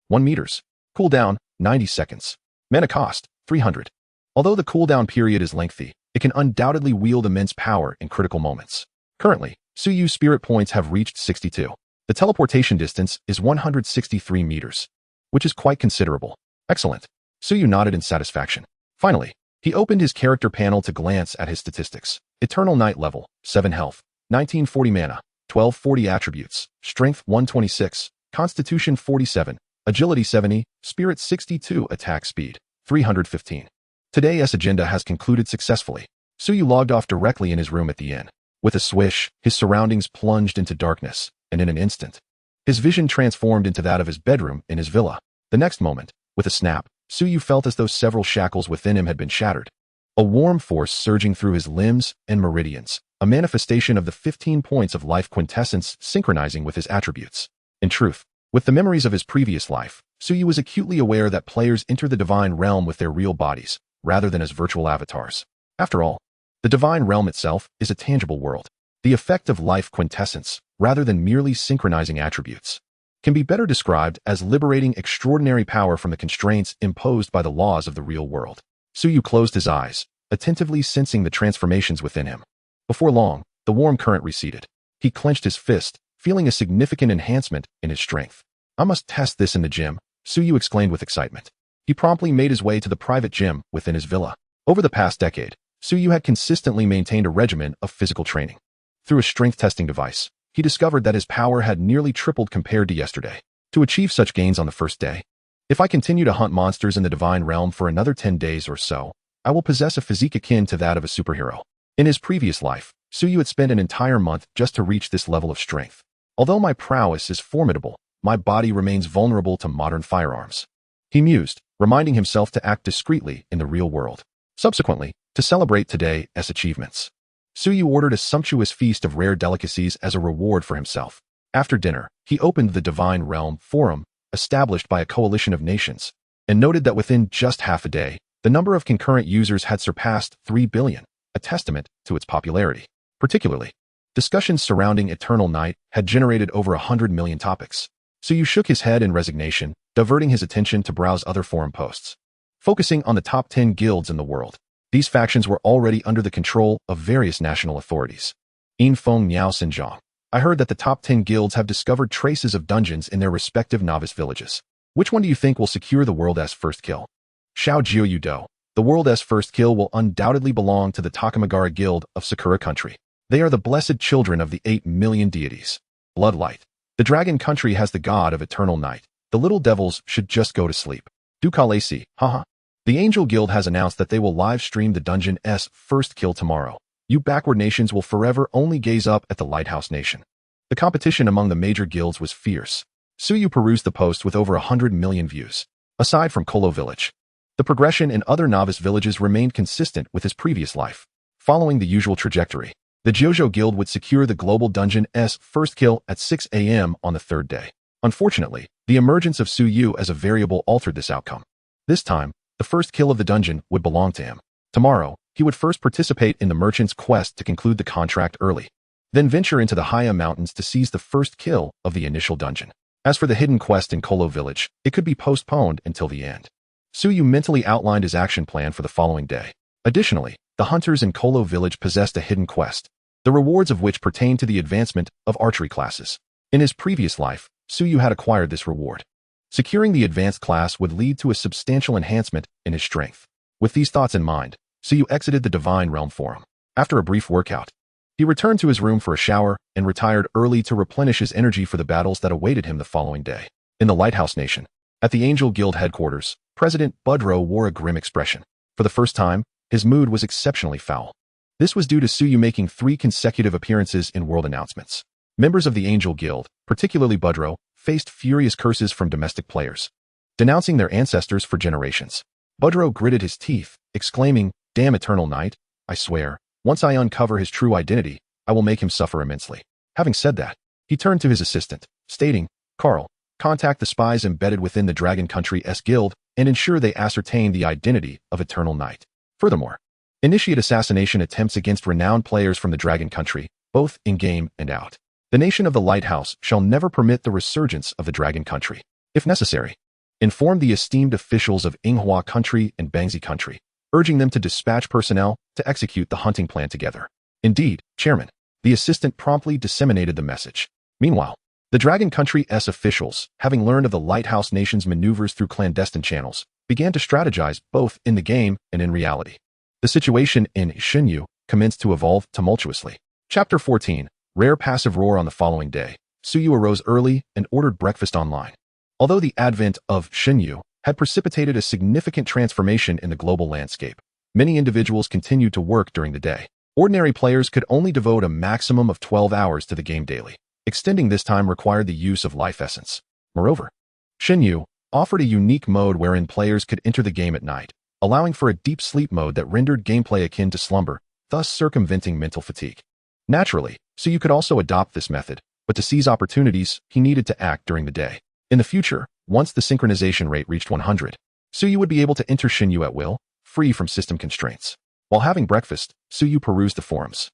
1 meters. Cooldown, 90 seconds. Mana cost, 300. Although the cooldown period is lengthy, it can undoubtedly wield immense power in critical moments. Currently, Suyu's spirit points have reached 62. The teleportation distance is 163 meters, which is quite considerable. Excellent. Suyu nodded in satisfaction. Finally, he opened his character panel to glance at his statistics. Eternal Night level, 7 health, 1940 mana, 1240 attributes, strength 126, constitution 47, agility 70, spirit 62, attack speed 315. Today's agenda has concluded successfully. Suyu logged off directly in his room at the inn. With a swish, his surroundings plunged into darkness, and in an instant, his vision transformed into that of his bedroom in his villa. The next moment, with a snap, Suyu felt as though several shackles within him had been shattered. A warm force surging through his limbs and meridians, a manifestation of the 15 points of life quintessence synchronizing with his attributes. In truth, with the memories of his previous life, Suyu was acutely aware that players enter the divine realm with their real bodies, rather than as virtual avatars. After all, the divine realm itself is a tangible world. The effect of life quintessence, rather than merely synchronizing attributes, can be better described as liberating extraordinary power from the constraints imposed by the laws of the real world. Suyu closed his eyes, attentively sensing the transformations within him. Before long, the warm current receded. He clenched his fist, feeling a significant enhancement in his strength. I must test this in the gym, Suyu exclaimed with excitement. He promptly made his way to the private gym within his villa. Over the past decade, Suyu had consistently maintained a regimen of physical training. Through a strength testing device, he discovered that his power had nearly tripled compared to yesterday. To achieve such gains on the first day, if I continue to hunt monsters in the divine realm for another 10 days or so, I will possess a physique akin to that of a superhero. In his previous life, Suyu had spent an entire month just to reach this level of strength. Although my prowess is formidable, my body remains vulnerable to modern firearms. He mused, reminding himself to act discreetly in the real world. Subsequently, to celebrate today's achievements, Suyu ordered a sumptuous feast of rare delicacies as a reward for himself. After dinner, he opened the Divine Realm Forum, established by a coalition of nations, and noted that within just half a day, the number of concurrent users had surpassed 3 billion, a testament to its popularity. Particularly, discussions surrounding Eternal Night had generated over 100 million topics. Suyu shook his head in resignation, diverting his attention to browse other forum posts. Focusing on the top 10 guilds in the world, these factions were already under the control of various national authorities. Infeng Niao Xinjiang. I heard that the top 10 guilds have discovered traces of dungeons in their respective novice villages. Which one do you think will secure the world's first kill? Xiao Jiu Do. The world's first kill will undoubtedly belong to the Takamagara Guild of Sakura Country. They are the blessed children of the 8 million deities. Bloodlight. The Dragon Country has the god of eternal night. The little devils should just go to sleep. Dukalesi, haha. The Angel Guild has announced that they will live stream the dungeon's first kill tomorrow. You backward nations will forever only gaze up at the Lighthouse Nation. The competition among the major guilds was fierce. Suyu perused the post with over 100 million views. Aside from Kolo Village, the progression in other novice villages remained consistent with his previous life. Following the usual trajectory, the Jojo Guild would secure the global dungeon's first kill at 6 a.m. on the third day. Unfortunately, the emergence of Suyu as a variable altered this outcome. This time, the first kill of the dungeon would belong to him. Tomorrow, he would first participate in the merchant's quest to conclude the contract early, then venture into the Haya Mountains to seize the first kill of the initial dungeon. As for the hidden quest in Kolo Village, it could be postponed until the end. Suyu mentally outlined his action plan for the following day. Additionally, the hunters in Kolo Village possessed a hidden quest, the rewards of which pertained to the advancement of archery classes. In his previous life, Suyu had acquired this reward. Securing the advanced class would lead to a substantial enhancement in his strength. With these thoughts in mind, Suyu exited the Divine Realm Forum. After a brief workout, he returned to his room for a shower and retired early to replenish his energy for the battles that awaited him the following day. In the Lighthouse Nation, at the Angel Guild headquarters, President Budro wore a grim expression. For the first time, his mood was exceptionally foul. This was due to Suyu making 3 consecutive appearances in world announcements. Members of the Angel Guild, particularly Budro, faced furious curses from domestic players, denouncing their ancestors for generations. Budro gritted his teeth, exclaiming, "Damn Eternal Night, I swear, once I uncover his true identity, I will make him suffer immensely." Having said that, he turned to his assistant, stating, "Carl, contact the spies embedded within the Dragon Country's guild and ensure they ascertain the identity of Eternal Night. Furthermore, initiate assassination attempts against renowned players from the Dragon Country, both in-game and out. The nation of the Lighthouse shall never permit the resurgence of the Dragon Country. If necessary, inform the esteemed officials of Inghua Country and Bangzi Country, urging them to dispatch personnel to execute the hunting plan together." Indeed, Chairman. The assistant promptly disseminated the message. Meanwhile, the Dragon Country's officials, having learned of the Lighthouse Nation's maneuvers through clandestine channels, began to strategize both in the game and in reality. The situation in Xinyu commenced to evolve tumultuously. Chapter 14. Rare Passive Roar. On the following day, Suyu arose early and ordered breakfast online. Although the advent of Xinyu had precipitated a significant transformation in the global landscape, many individuals continued to work during the day. Ordinary players could only devote a maximum of 12 hours to the game daily. Extending this time required the use of life essence. Moreover, Xinyu offered a unique mode wherein players could enter the game at night, allowing for a deep sleep mode that rendered gameplay akin to slumber, thus circumventing mental fatigue. Naturally, Suyu could also adopt this method, but to seize opportunities, he needed to act during the day. In the future, once the synchronization rate reached 100, Suyu would be able to enter Xinyu at will, free from system constraints. While having breakfast, Suyu perused the forums.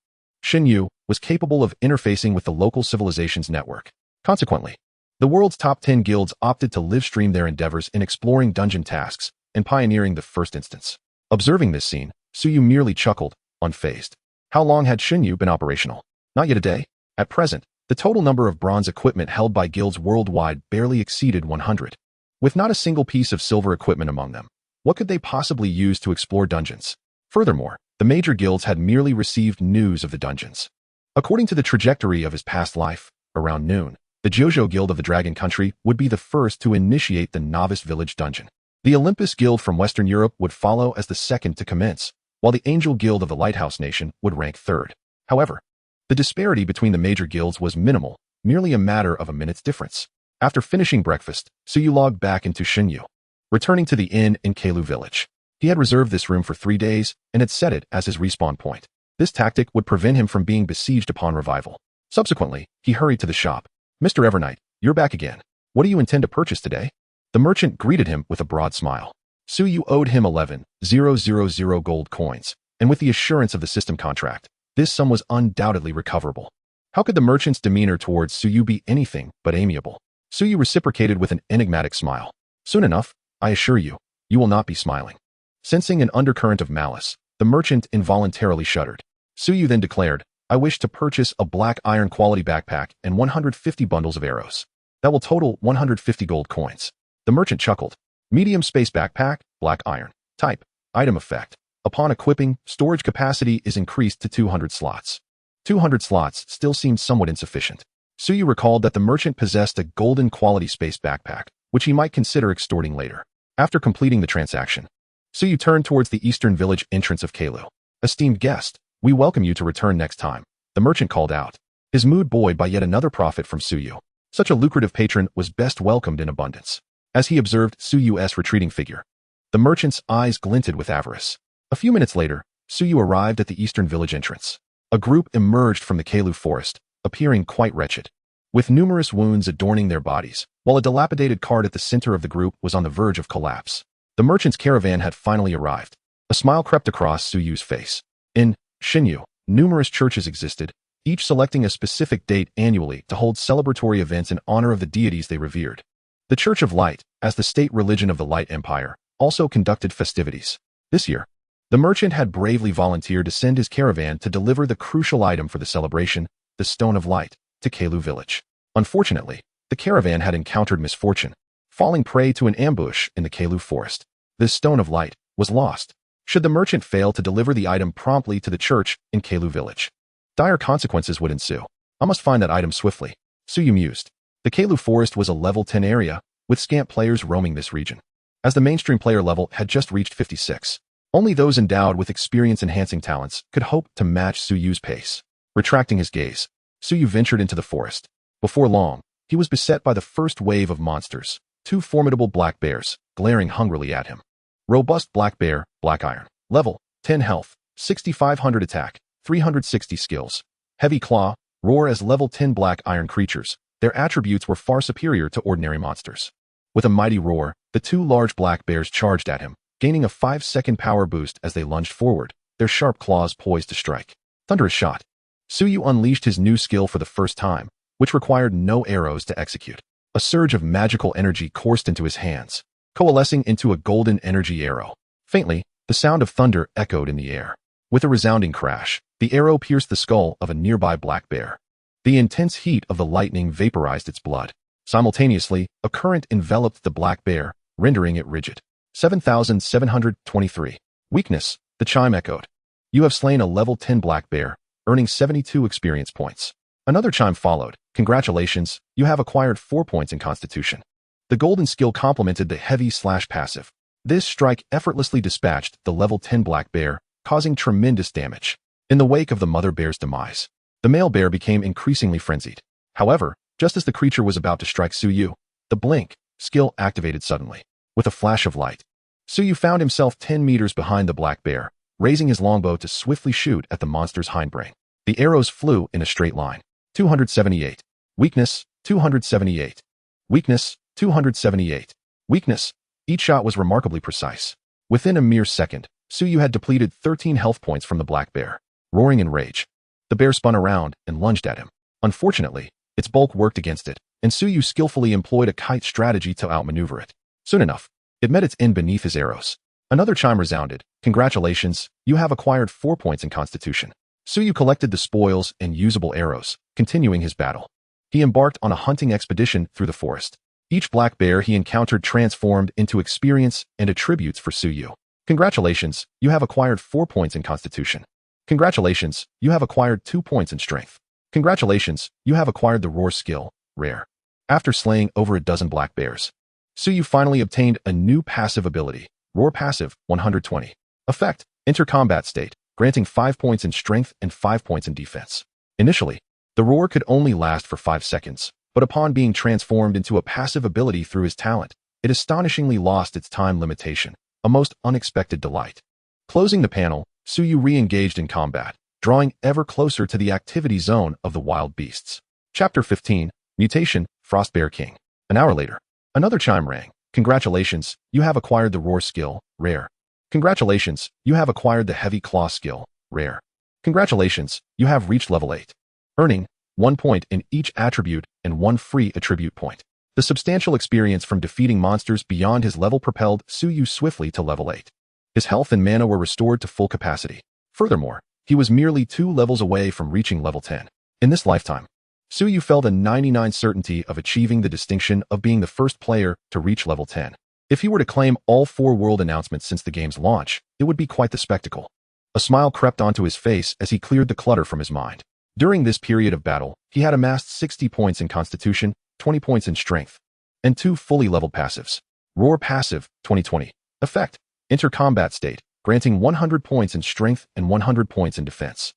Xinyu was capable of interfacing with the local civilization's network. Consequently, the world's top 10 guilds opted to live-stream their endeavors in exploring dungeon tasks and pioneering the first instance. Observing this scene, Suyu merely chuckled, unfazed. How long had Xinyu been operational? Not yet a day. At present, the total number of bronze equipment held by guilds worldwide barely exceeded 100. With not a single piece of silver equipment among them, what could they possibly use to explore dungeons? Furthermore, the major guilds had merely received news of the dungeons. According to the trajectory of his past life, around noon, the Jojo Guild of the Dragon Country would be the first to initiate the Novice Village Dungeon. The Olympus Guild from Western Europe would follow as the second to commence, while the Angel Guild of the Lighthouse Nation would rank third. However, the disparity between the major guilds was minimal, merely a matter of a minute's difference. After finishing breakfast, Suyu logged back into Xinyu, returning to the inn in Keilu Village. He had reserved this room for 3 days and had set it as his respawn point. This tactic would prevent him from being besieged upon revival. Subsequently, he hurried to the shop. Mr. Evernight, you're back again. What do you intend to purchase today? The merchant greeted him with a broad smile. Suyu owed him 11,000 gold coins, and with the assurance of the system contract, this sum was undoubtedly recoverable. How could the merchant's demeanor towards Suyu be anything but amiable? Suyu reciprocated with an enigmatic smile. Soon enough, I assure you, you will not be smiling. Sensing an undercurrent of malice, the merchant involuntarily shuddered. Suyu then declared, I wish to purchase a black iron quality backpack and 150 bundles of arrows. That will total 150 gold coins. The merchant chuckled. Medium space backpack, black iron. Type, item effect. Upon equipping, storage capacity is increased to 200 slots. 200 slots still seemed somewhat insufficient. Suyu recalled that the merchant possessed a golden quality space backpack, which he might consider extorting later. After completing the transaction, Suyu turned towards the eastern village entrance of Keilu. Esteemed guest, we welcome you to return next time, the merchant called out, his mood buoyed by yet another profit from Suyu. Such a lucrative patron was best welcomed in abundance. As he observed Suyu's retreating figure, the merchant's eyes glinted with avarice. A few minutes later, Suyu arrived at the eastern village entrance. A group emerged from the Keilu forest, appearing quite wretched, with numerous wounds adorning their bodies, while a dilapidated cart at the center of the group was on the verge of collapse. The merchant's caravan had finally arrived. A smile crept across Suyu's face. In Xinyu, numerous churches existed, each selecting a specific date annually to hold celebratory events in honor of the deities they revered. The Church of Light, as the state religion of the Light Empire, also conducted festivities. This year, the merchant had bravely volunteered to send his caravan to deliver the crucial item for the celebration, the Stone of Light, to Keilu Village. Unfortunately, the caravan had encountered misfortune, falling prey to an ambush in the Keilu forest. This Stone of Light was lost. Should the merchant fail to deliver the item promptly to the church in Keilu Village, dire consequences would ensue. I must find that item swiftly, Suyu mused. The Keilu forest was a level 10 area, with scant players roaming this region, as the mainstream player level had just reached 56. Only those endowed with experience-enhancing talents could hope to match Suyu's pace. Retracting his gaze, Suyu ventured into the forest. Before long, he was beset by the first wave of monsters, 2 formidable black bears, glaring hungrily at him. Robust black bear, black iron. Level, 10 health, 6,500 attack, 360 skills. Heavy claw, roar as level 10 black iron creatures. Their attributes were far superior to ordinary monsters. With a mighty roar, the 2 large black bears charged at him, gaining a 5-second power boost as they lunged forward, their sharp claws poised to strike. Thunderous shot. Suyu unleashed his new skill for the first time, which required no arrows to execute. A surge of magical energy coursed into his hands, coalescing into a golden energy arrow. Faintly, the sound of thunder echoed in the air. With a resounding crash, the arrow pierced the skull of a nearby black bear. The intense heat of the lightning vaporized its blood. Simultaneously, a current enveloped the black bear, rendering it rigid. 7,723. Weakness, the chime echoed. You have slain a level 10 black bear, earning 72 experience points. Another chime followed. Congratulations, you have acquired 4 points in Constitution. The golden skill complemented the heavy/passive. This strike effortlessly dispatched the level 10 black bear, causing tremendous damage. In the wake of the mother bear's demise, the male bear became increasingly frenzied. However, just as the creature was about to strike Suyu, the blink skill activated suddenly. With a flash of light, Suyu found himself 10 meters behind the black bear, raising his longbow to swiftly shoot at the monster's hindbrain. The arrows flew in a straight line. 278. Weakness, 278. Weakness, 278. Weakness. Each shot was remarkably precise. Within a mere second, Suyu had depleted 13 health points from the black bear. Roaring in rage, The bear spun around and lunged at him. Unfortunately, its bulk worked against it, and Suyu skillfully employed a kite strategy to outmaneuver it. Soon enough, it met its end beneath his arrows. Another chime resounded. Congratulations, you have acquired 4 points in Constitution. Suyu collected the spoils and usable arrows, continuing his battle. He embarked on a hunting expedition through the forest. Each black bear he encountered transformed into experience and attributes for Suyu. Congratulations, you have acquired 4 points in Constitution. Congratulations, you have acquired 2 points in Strength. Congratulations, you have acquired the Roar skill, Rare. After slaying over a dozen black bears, Suyu finally obtained a new passive ability, Roar Passive, 120. Effect, enter combat state, granting 5 points in Strength and 5 points in Defense. Initially, the roar could only last for 5 seconds, but upon being transformed into a passive ability through his talent, it astonishingly lost its time limitation, a most unexpected delight. Closing the panel, Suyu re-engaged in combat, drawing ever closer to the activity zone of the wild beasts. Chapter 15, Mutation, Frostbear King. An hour later, another chime rang. Congratulations, you have acquired the Roar skill, Rare. Congratulations, you have acquired the Heavy Claw skill, Rare. Congratulations, you have reached level 8. Earning 1 point in each attribute and 1 free attribute point. The substantial experience from defeating monsters beyond his level propelled Suyu swiftly to level 8. His health and mana were restored to full capacity. Furthermore, he was merely 2 levels away from reaching level 10. In this lifetime, Suyu felt a 99% certainty of achieving the distinction of being the first player to reach level 10. If he were to claim all 4 world announcements since the game's launch, it would be quite the spectacle. A smile crept onto his face as he cleared the clutter from his mind. During this period of battle, he had amassed 60 points in Constitution, 20 points in Strength, and 2 fully leveled passives. Roar Passive, 2020. Effect, enter combat state, granting 100 points in Strength and 100 points in Defense.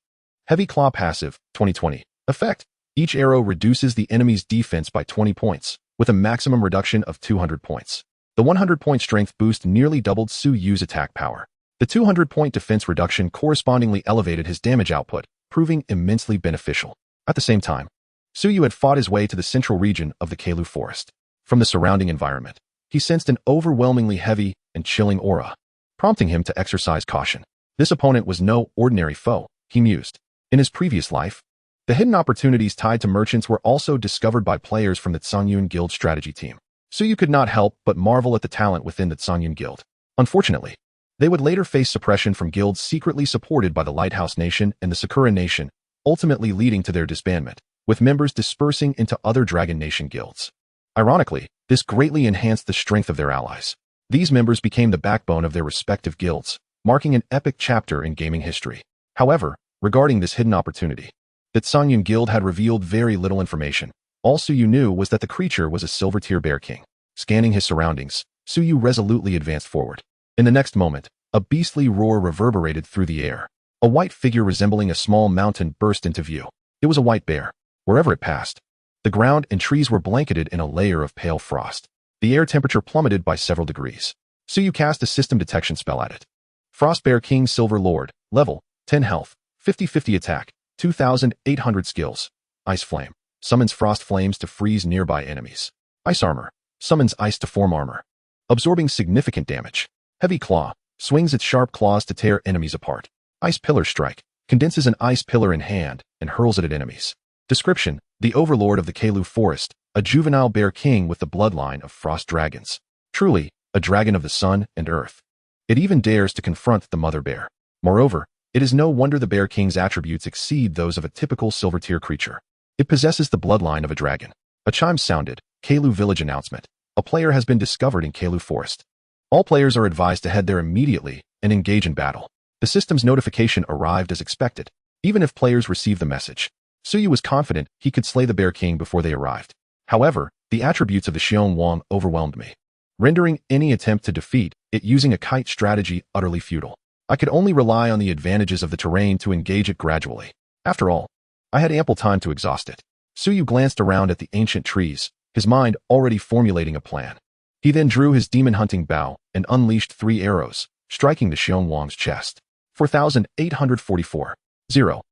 Heavy Claw Passive, 2020. Effect, each arrow reduces the enemy's defense by 20 points, with a maximum reduction of 200 points. The 100-point Strength boost nearly doubled Suyu's attack power. The 200-point defense reduction correspondingly elevated his damage output, proving immensely beneficial. At the same time, Suyu had fought his way to the central region of the Keilu forest. From the surrounding environment, he sensed an overwhelmingly heavy and chilling aura, prompting him to exercise caution. This opponent was no ordinary foe, he mused. In his previous life, the hidden opportunities tied to merchants were also discovered by players from the Tsangyun Guild strategy team. Suyu could not help but marvel at the talent within the Tsangyun Guild. Unfortunately, they would later face suppression from guilds secretly supported by the Lighthouse Nation and the Sakura Nation, ultimately leading to their disbandment, with members dispersing into other Dragon Nation guilds. Ironically, this greatly enhanced the strength of their allies. These members became the backbone of their respective guilds, marking an epic chapter in gaming history. However, regarding this hidden opportunity, the Tsangyun Guild had revealed very little information. All Suyu knew was that the creature was a silver-tier bear king. Scanning his surroundings, Suyu resolutely advanced forward. In the next moment, a beastly roar reverberated through the air. A white figure resembling a small mountain burst into view. It was a white bear. Wherever it passed, the ground and trees were blanketed in a layer of pale frost. The air temperature plummeted by several degrees. Suyu cast a system detection spell at it. Frost Bear King Silver Lord, level, 10 health, 50-50 attack, 2,800 skills. Ice Flame, summons frost flames to freeze nearby enemies. Ice Armor, summons ice to form armor, absorbing significant damage. Heavy Claw, swings its sharp claws to tear enemies apart. Ice Pillar Strike, condenses an ice pillar in hand and hurls it at enemies. Description, the overlord of the Keilu forest, a juvenile bear king with the bloodline of frost dragons. Truly, a dragon of the sun and earth. It even dares to confront the mother bear. Moreover, it is no wonder the bear king's attributes exceed those of a typical silver-tier creature. It possesses the bloodline of a dragon. A chime sounded. Keilu village announcement. A player has been discovered in Keilu forest. All players are advised to head there immediately and engage in battle. The system's notification arrived as expected, even if players received the message. Suyu was confident he could slay the Bear King before they arrived. However, the attributes of the Xiong Wang overwhelmed me, rendering any attempt to defeat it using a kite strategy utterly futile. I could only rely on the advantages of the terrain to engage it gradually. After all, I had ample time to exhaust it. Suyu glanced around at the ancient trees, his mind already formulating a plan. He then drew his demon-hunting bow and unleashed 3 arrows, striking the Xiong Wang's chest. 4,844. 0.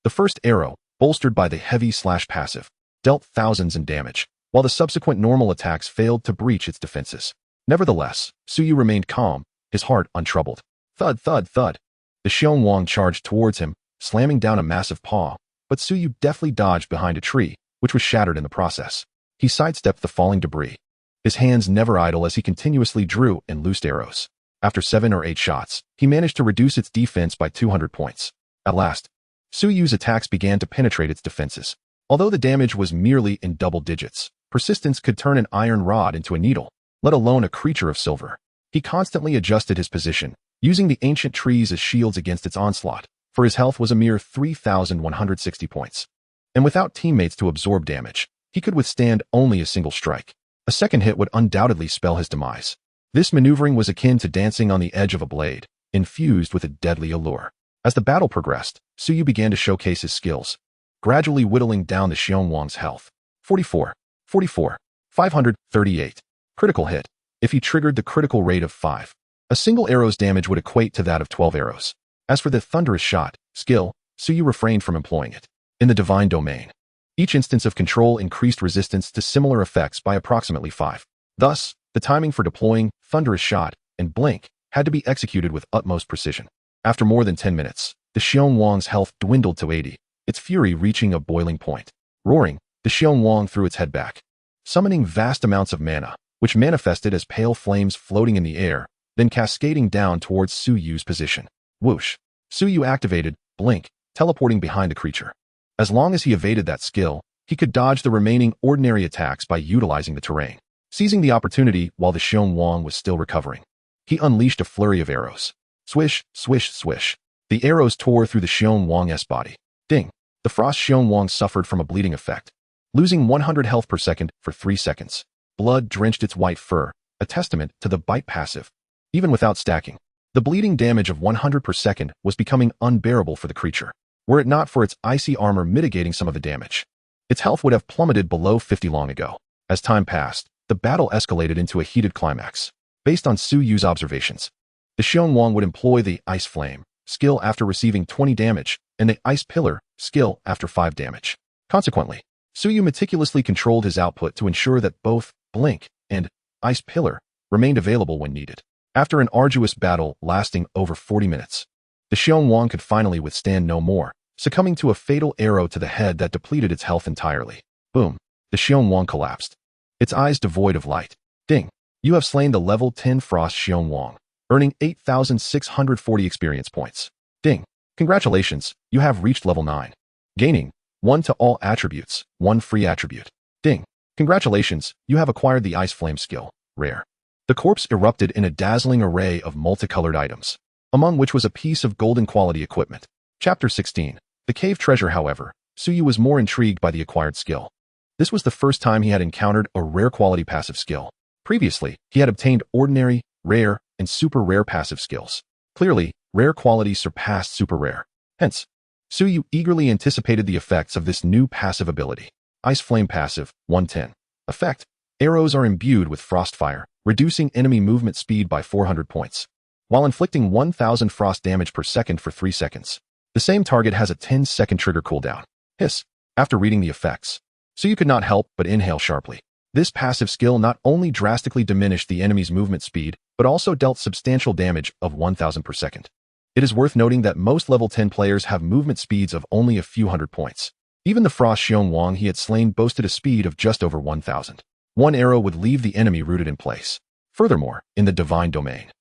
The first arrow, bolstered by the heavy passive, dealt thousands in damage, while the subsequent normal attacks failed to breach its defenses. Nevertheless, Suyu remained calm, his heart untroubled. Thud, thud, thud. The Xiong Wang charged towards him, slamming down a massive paw, but Suyu deftly dodged behind a tree, which was shattered in the process. He sidestepped the falling debris. His hands never idle as he continuously drew and loosed arrows. After 7 or 8 shots, he managed to reduce its defense by 200 points. At last, Suyu's attacks began to penetrate its defenses. Although the damage was merely in double digits, persistence could turn an iron rod into a needle, let alone a creature of silver. He constantly adjusted his position, using the ancient trees as shields against its onslaught, for his health was a mere 3,160 points. And without teammates to absorb damage, he could withstand only a single strike. A second hit would undoubtedly spell his demise. This maneuvering was akin to dancing on the edge of a blade, infused with a deadly allure. As the battle progressed, Suyu began to showcase his skills, gradually whittling down the Xiongwang's health. 44, 44, 538. Critical hit. If he triggered the critical rate of 5, a single arrow's damage would equate to that of 12 arrows. As for the thunderous shot skill, Suyu refrained from employing it. In the divine domain, each instance of control increased resistance to similar effects by approximately 5. Thus, the timing for deploying thunderous shot and blink had to be executed with utmost precision. After more than 10 minutes, the Xiongwang's health dwindled to 80, its fury reaching a boiling point. Roaring, the Xiongwang threw its head back, summoning vast amounts of mana, which manifested as pale flames floating in the air, then cascading down towards Suyu's position. Whoosh! Suyu activated blink, teleporting behind the creature. As long as he evaded that skill, he could dodge the remaining ordinary attacks by utilizing the terrain. Seizing the opportunity while the Xiongwang was still recovering, he unleashed a flurry of arrows. Swish, swish, swish. The arrows tore through the Xiongwang's body. Ding! The frost Xiongwang suffered from a bleeding effect, losing 100 health per second for 3 seconds. Blood drenched its white fur, a testament to the bite passive. Even without stacking, the bleeding damage of 100 per second was becoming unbearable for the creature. Were it not for its icy armor mitigating some of the damage, its health would have plummeted below 50 long ago. As time passed, the battle escalated into a heated climax. Based on Suyu's observations, the Xiongwang would employ the Ice Flame skill after receiving 20 damage and the Ice Pillar skill after 5 damage. Consequently, Suyu meticulously controlled his output to ensure that both Blink and Ice Pillar remained available when needed. After an arduous battle lasting over 40 minutes, the Xiongwang could finally withstand no more, succumbing to a fatal arrow to the head that depleted its health entirely. Boom! The Xiongwang collapsed, its eyes devoid of light. Ding! You have slain the level 10 Frost Xiongwang, earning 8,640 experience points. Ding! Congratulations, you have reached level 9. Gaining 1 to all attributes, 1 free attribute. Ding! Congratulations, you have acquired the Ice Flame skill, rare. The corpse erupted in a dazzling array of multicolored items, among which was a piece of golden quality equipment. Chapter 16. The Cave Treasure. However, Suyu was more intrigued by the acquired skill. This was the first time he had encountered a rare quality passive skill. Previously, he had obtained ordinary, rare, and super rare passive skills. Clearly, rare quality surpassed super rare. Hence, Suyu eagerly anticipated the effects of this new passive ability. Ice Flame passive, 110. Effect: arrows are imbued with frost fire, reducing enemy movement speed by 400 points, while inflicting 1,000 frost damage per second for 3 seconds. The same target has a 10-second trigger cooldown. Hiss! After reading the effects, Suyu could not help but inhale sharply. This passive skill not only drastically diminished the enemy's movement speed, but also dealt substantial damage of 1,000 per second. It is worth noting that most level 10 players have movement speeds of only a few hundred points. Even the Frost Xiongwang he had slain boasted a speed of just over 1,000. One arrow would leave the enemy rooted in place. Furthermore, in the divine domain,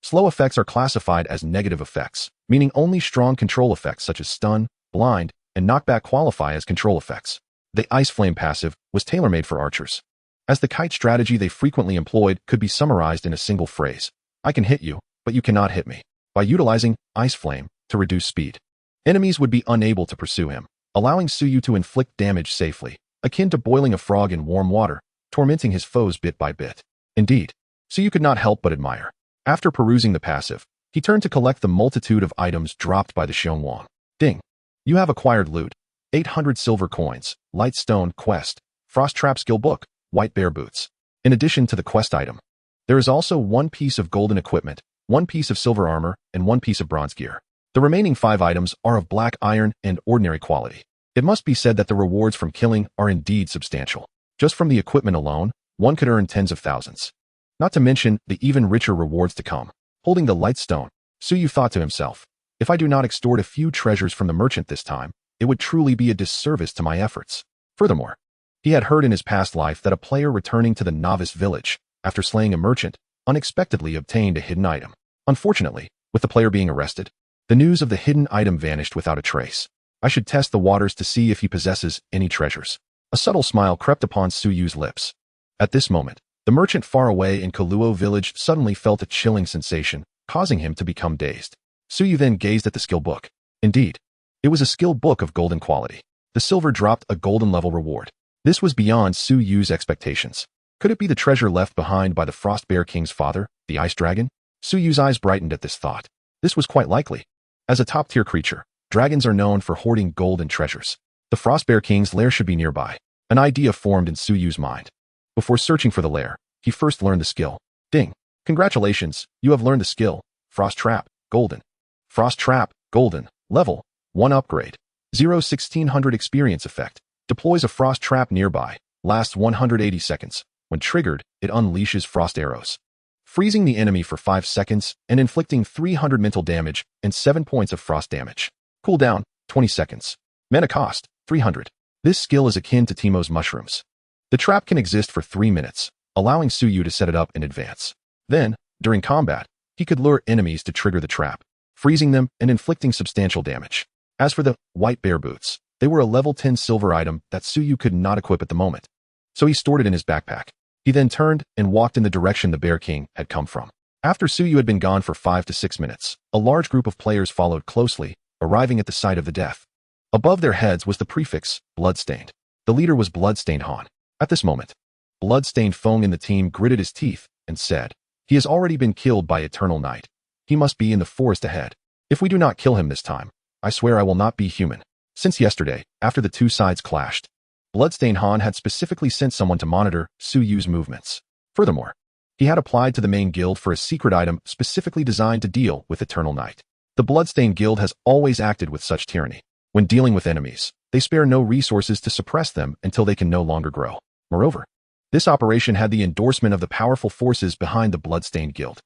slow effects are classified as negative effects, meaning only strong control effects such as stun, blind, and knockback qualify as control effects. The Ice Flame passive was tailor-made for archers, as the kite strategy they frequently employed could be summarized in a single phrase: I can hit you, but you cannot hit me. By utilizing Ice Flame to reduce speed, enemies would be unable to pursue him, allowing Suyu to inflict damage safely, akin to boiling a frog in warm water, tormenting his foes bit by bit. Indeed, Suyu could not help but admire. After perusing the passive, he turned to collect the multitude of items dropped by the Xiongwang. Ding! You have acquired loot: 800 silver coins, light stone quest, frost trap skill book, white bear boots. In addition to the quest item, there is also 1 piece of golden equipment, 1 piece of silver armor, and 1 piece of bronze gear. The remaining 5 items are of black iron and ordinary quality. It must be said that the rewards from killing are indeed substantial. Just from the equipment alone, one could earn tens of thousands. Not to mention the even richer rewards to come. Holding the light stone, Suyu thought to himself, If I do not extort a few treasures from the merchant this time, it would truly be a disservice to my efforts. Furthermore, he had heard in his past life that a player returning to the novice village, after slaying a merchant, unexpectedly obtained a hidden item. Unfortunately, with the player being arrested, the news of the hidden item vanished without a trace. I should test the waters to see if he possesses any treasures. A subtle smile crept upon Suyu's lips. At this moment, the merchant far away in Kaluo village suddenly felt a chilling sensation, causing him to become dazed. Suyu then gazed at the skill book. Indeed, it was a skill book of golden quality. The silver dropped a golden level reward. This was beyond Suyu's expectations. Could it be the treasure left behind by the Frost Bear King's father, the Ice Dragon? Suyu's eyes brightened at this thought. This was quite likely. As a top-tier creature, dragons are known for hoarding gold and treasures. The Frost Bear King's lair should be nearby. An idea formed in Suyu's mind. Before searching for the lair, he first learned the skill. Ding! Congratulations, you have learned the skill. Frost Trap, Golden. Frost Trap, Golden. Level 1 upgrade. 1600 experience effect. Deploys a frost trap nearby. Lasts 180 seconds. When triggered, it unleashes frost arrows, freezing the enemy for 5 seconds and inflicting 300 mental damage and 7 points of frost damage. Cooldown, 20 seconds. Mana cost, 300. This skill is akin to Teemo's mushrooms. The trap can exist for 3 minutes, allowing Suyu to set it up in advance. Then, during combat, he could lure enemies to trigger the trap, freezing them and inflicting substantial damage. As for the white bear boots, they were a level 10 silver item that Suyu could not equip at the moment, so he stored it in his backpack. He then turned and walked in the direction the Bear King had come from. After Suyu had been gone for 5 to 6 minutes, a large group of players followed closely, arriving at the site of the death. Above their heads was the prefix, Bloodstained. The leader was Bloodstained Han. At this moment, Bloodstained Feng in the team gritted his teeth and said, "He has already been killed by Eternal Night. He must be in the forest ahead. If we do not kill him this time, I swear I will not be human." Since yesterday, after the two sides clashed, Bloodstained Han had specifically sent someone to monitor Suyu's movements. Furthermore, he had applied to the main guild for a secret item specifically designed to deal with Eternal Night. The Bloodstained Guild has always acted with such tyranny. When dealing with enemies, they spare no resources to suppress them until they can no longer grow. Moreover, this operation had the endorsement of the powerful forces behind the Bloodstained Guild.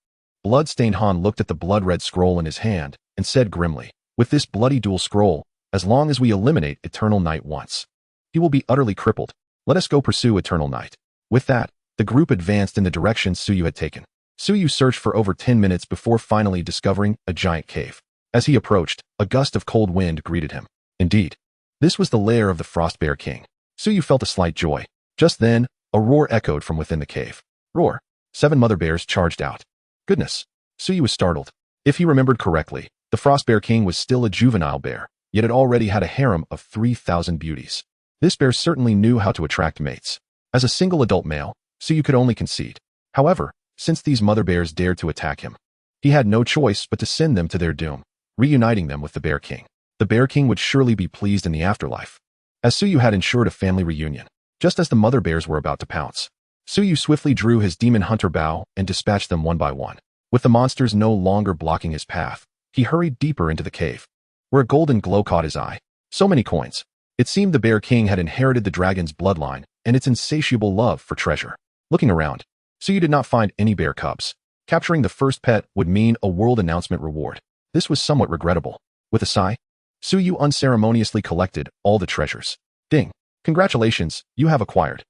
Bloodstained Han looked at the blood-red scroll in his hand and said grimly, "With this bloody dual scroll, as long as we eliminate Eternal Night once, he will be utterly crippled. Let us go pursue Eternal Night." With that, the group advanced in the direction Suyu had taken. Suyu searched for over 10 minutes before finally discovering a giant cave. As he approached, a gust of cold wind greeted him. Indeed, this was the lair of the Frost Bear King. Suyu felt a slight joy. Just then, a roar echoed from within the cave. Roar! 7 mother bears charged out. Goodness! Suyu was startled. If he remembered correctly, the Frost Bear King was still a juvenile bear, yet it already had a harem of 3,000 beauties. This bear certainly knew how to attract mates. As a single adult male, Suyu could only concede. However, since these mother bears dared to attack him, he had no choice but to send them to their doom, reuniting them with the Bear King. The Bear King would surely be pleased in the afterlife, as Suyu had ensured a family reunion. Just as the mother bears were about to pounce, Suyu swiftly drew his demon hunter bow and dispatched them one by one. With the monsters no longer blocking his path, he hurried deeper into the cave, where a golden glow caught his eye. So many coins. It seemed the Bear King had inherited the dragon's bloodline and its insatiable love for treasure. Looking around, Suyu did not find any bear cubs. Capturing the first pet would mean a world announcement reward. This was somewhat regrettable. With a sigh, Suyu unceremoniously collected all the treasures. Ding! Congratulations, you have acquired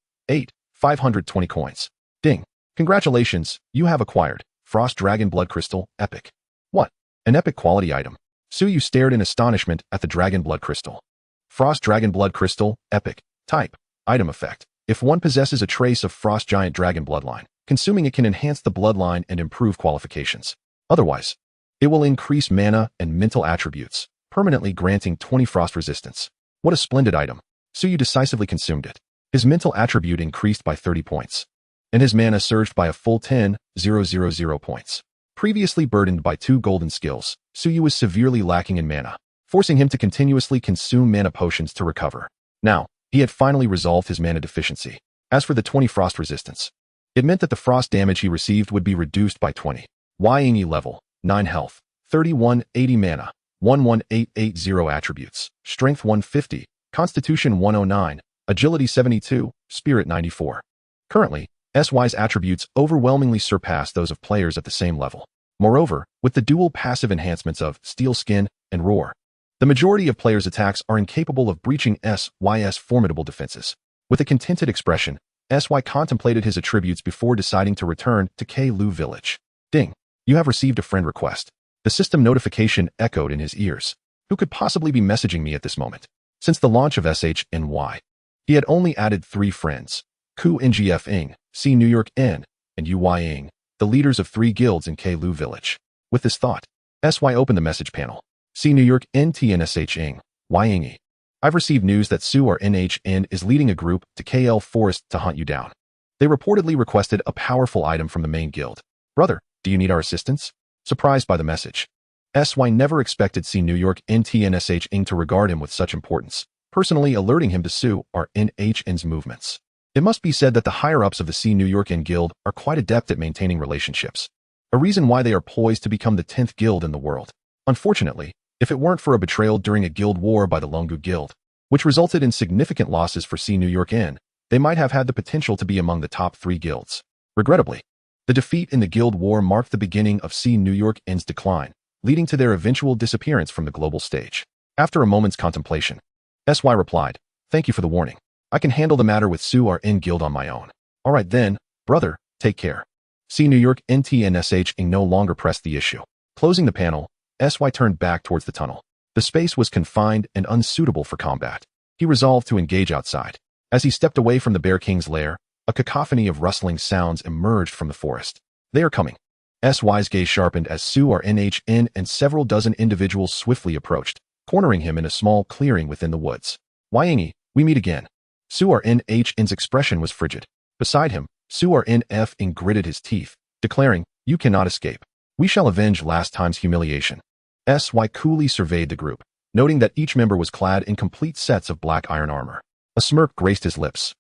520 coins. Ding! Congratulations, you have acquired Frost Dragon Blood Crystal, Epic. What? An epic quality item. Suyu stared in astonishment at the Dragon Blood Crystal. Frost Dragon Blood Crystal, Epic. Type. Item effect. If one possesses a trace of Frost Giant Dragon bloodline, consuming it can enhance the bloodline and improve qualifications. Otherwise, it will increase mana and mental attributes, permanently granting 20 frost resistance. What a splendid item. Suyu decisively consumed it. His mental attribute increased by 30 points, and his mana surged by a full 10,000 points. Previously burdened by 2 golden skills, Suyu was severely lacking in mana, forcing him to continuously consume mana potions to recover. Now, he had finally resolved his mana deficiency. As for the 20 frost resistance, it meant that the frost damage he received would be reduced by 20. Ying level, 9 health, 3180 mana, 11880 attributes, strength 150, constitution 109, agility 72, spirit 94. Currently, SY's attributes overwhelmingly surpass those of players at the same level. Moreover, with the dual passive enhancements of Steel Skin and roar. The majority of players' attacks are incapable of breaching SY's formidable defenses. With a contented expression, SY contemplated his attributes before deciding to return to K-Lu village. Ding. You have received a friend request. The system notification echoed in his ears. Who could possibly be messaging me at this moment? Since the launch of SHNY, he had only added 3 friends. Ku NGF Ing, C New York N, and UY Ing, the leaders of 3 guilds in K-Lu village. With this thought, SY opened the message panel. C New York NTNSH Ing, Y Ing E. I've received news that Su or NHN is leading a group to KL Forest to hunt you down. They reportedly requested a powerful item from the main guild. Brother, do you need our assistance? Surprised by the message, SY never expected C New York NTNSH Ing to regard him with such importance, personally alerting him to Su or NHN's movements. It must be said that the higher-ups of the C New York N guild are quite adept at maintaining relationships, a reason why they are poised to become the 10th guild in the world. Unfortunately, if it weren't for a betrayal during a guild war by the Lungu Guild, which resulted in significant losses for C New York N, they might have had the potential to be among the top 3 guilds. Regrettably, the defeat in the guild war marked the beginning of C New York N's decline, leading to their eventual disappearance from the global stage. After a moment's contemplation, SY replied, "Thank you for the warning. I can handle the matter with Su or N guild on my own. All right then, brother, take care." C New York NTNSH Ing no longer pressed the issue. Closing the panel, SY turned back towards the tunnel. The space was confined and unsuitable for combat. He resolved to engage outside. As he stepped away from the Bear King's lair, a cacophony of rustling sounds emerged from the forest. "They are coming." SY's gaze sharpened as Su or NHN and several dozen individuals swiftly approached, cornering him in a small clearing within the woods. "Wyangi, we meet again." Su or NHN's expression was frigid. Beside him, Su or NF Ing gritted his teeth, declaring, "You cannot escape. We shall avenge last time's humiliation." SY coolly surveyed the group, noting that each member was clad in complete sets of black iron armor. A smirk graced his lips.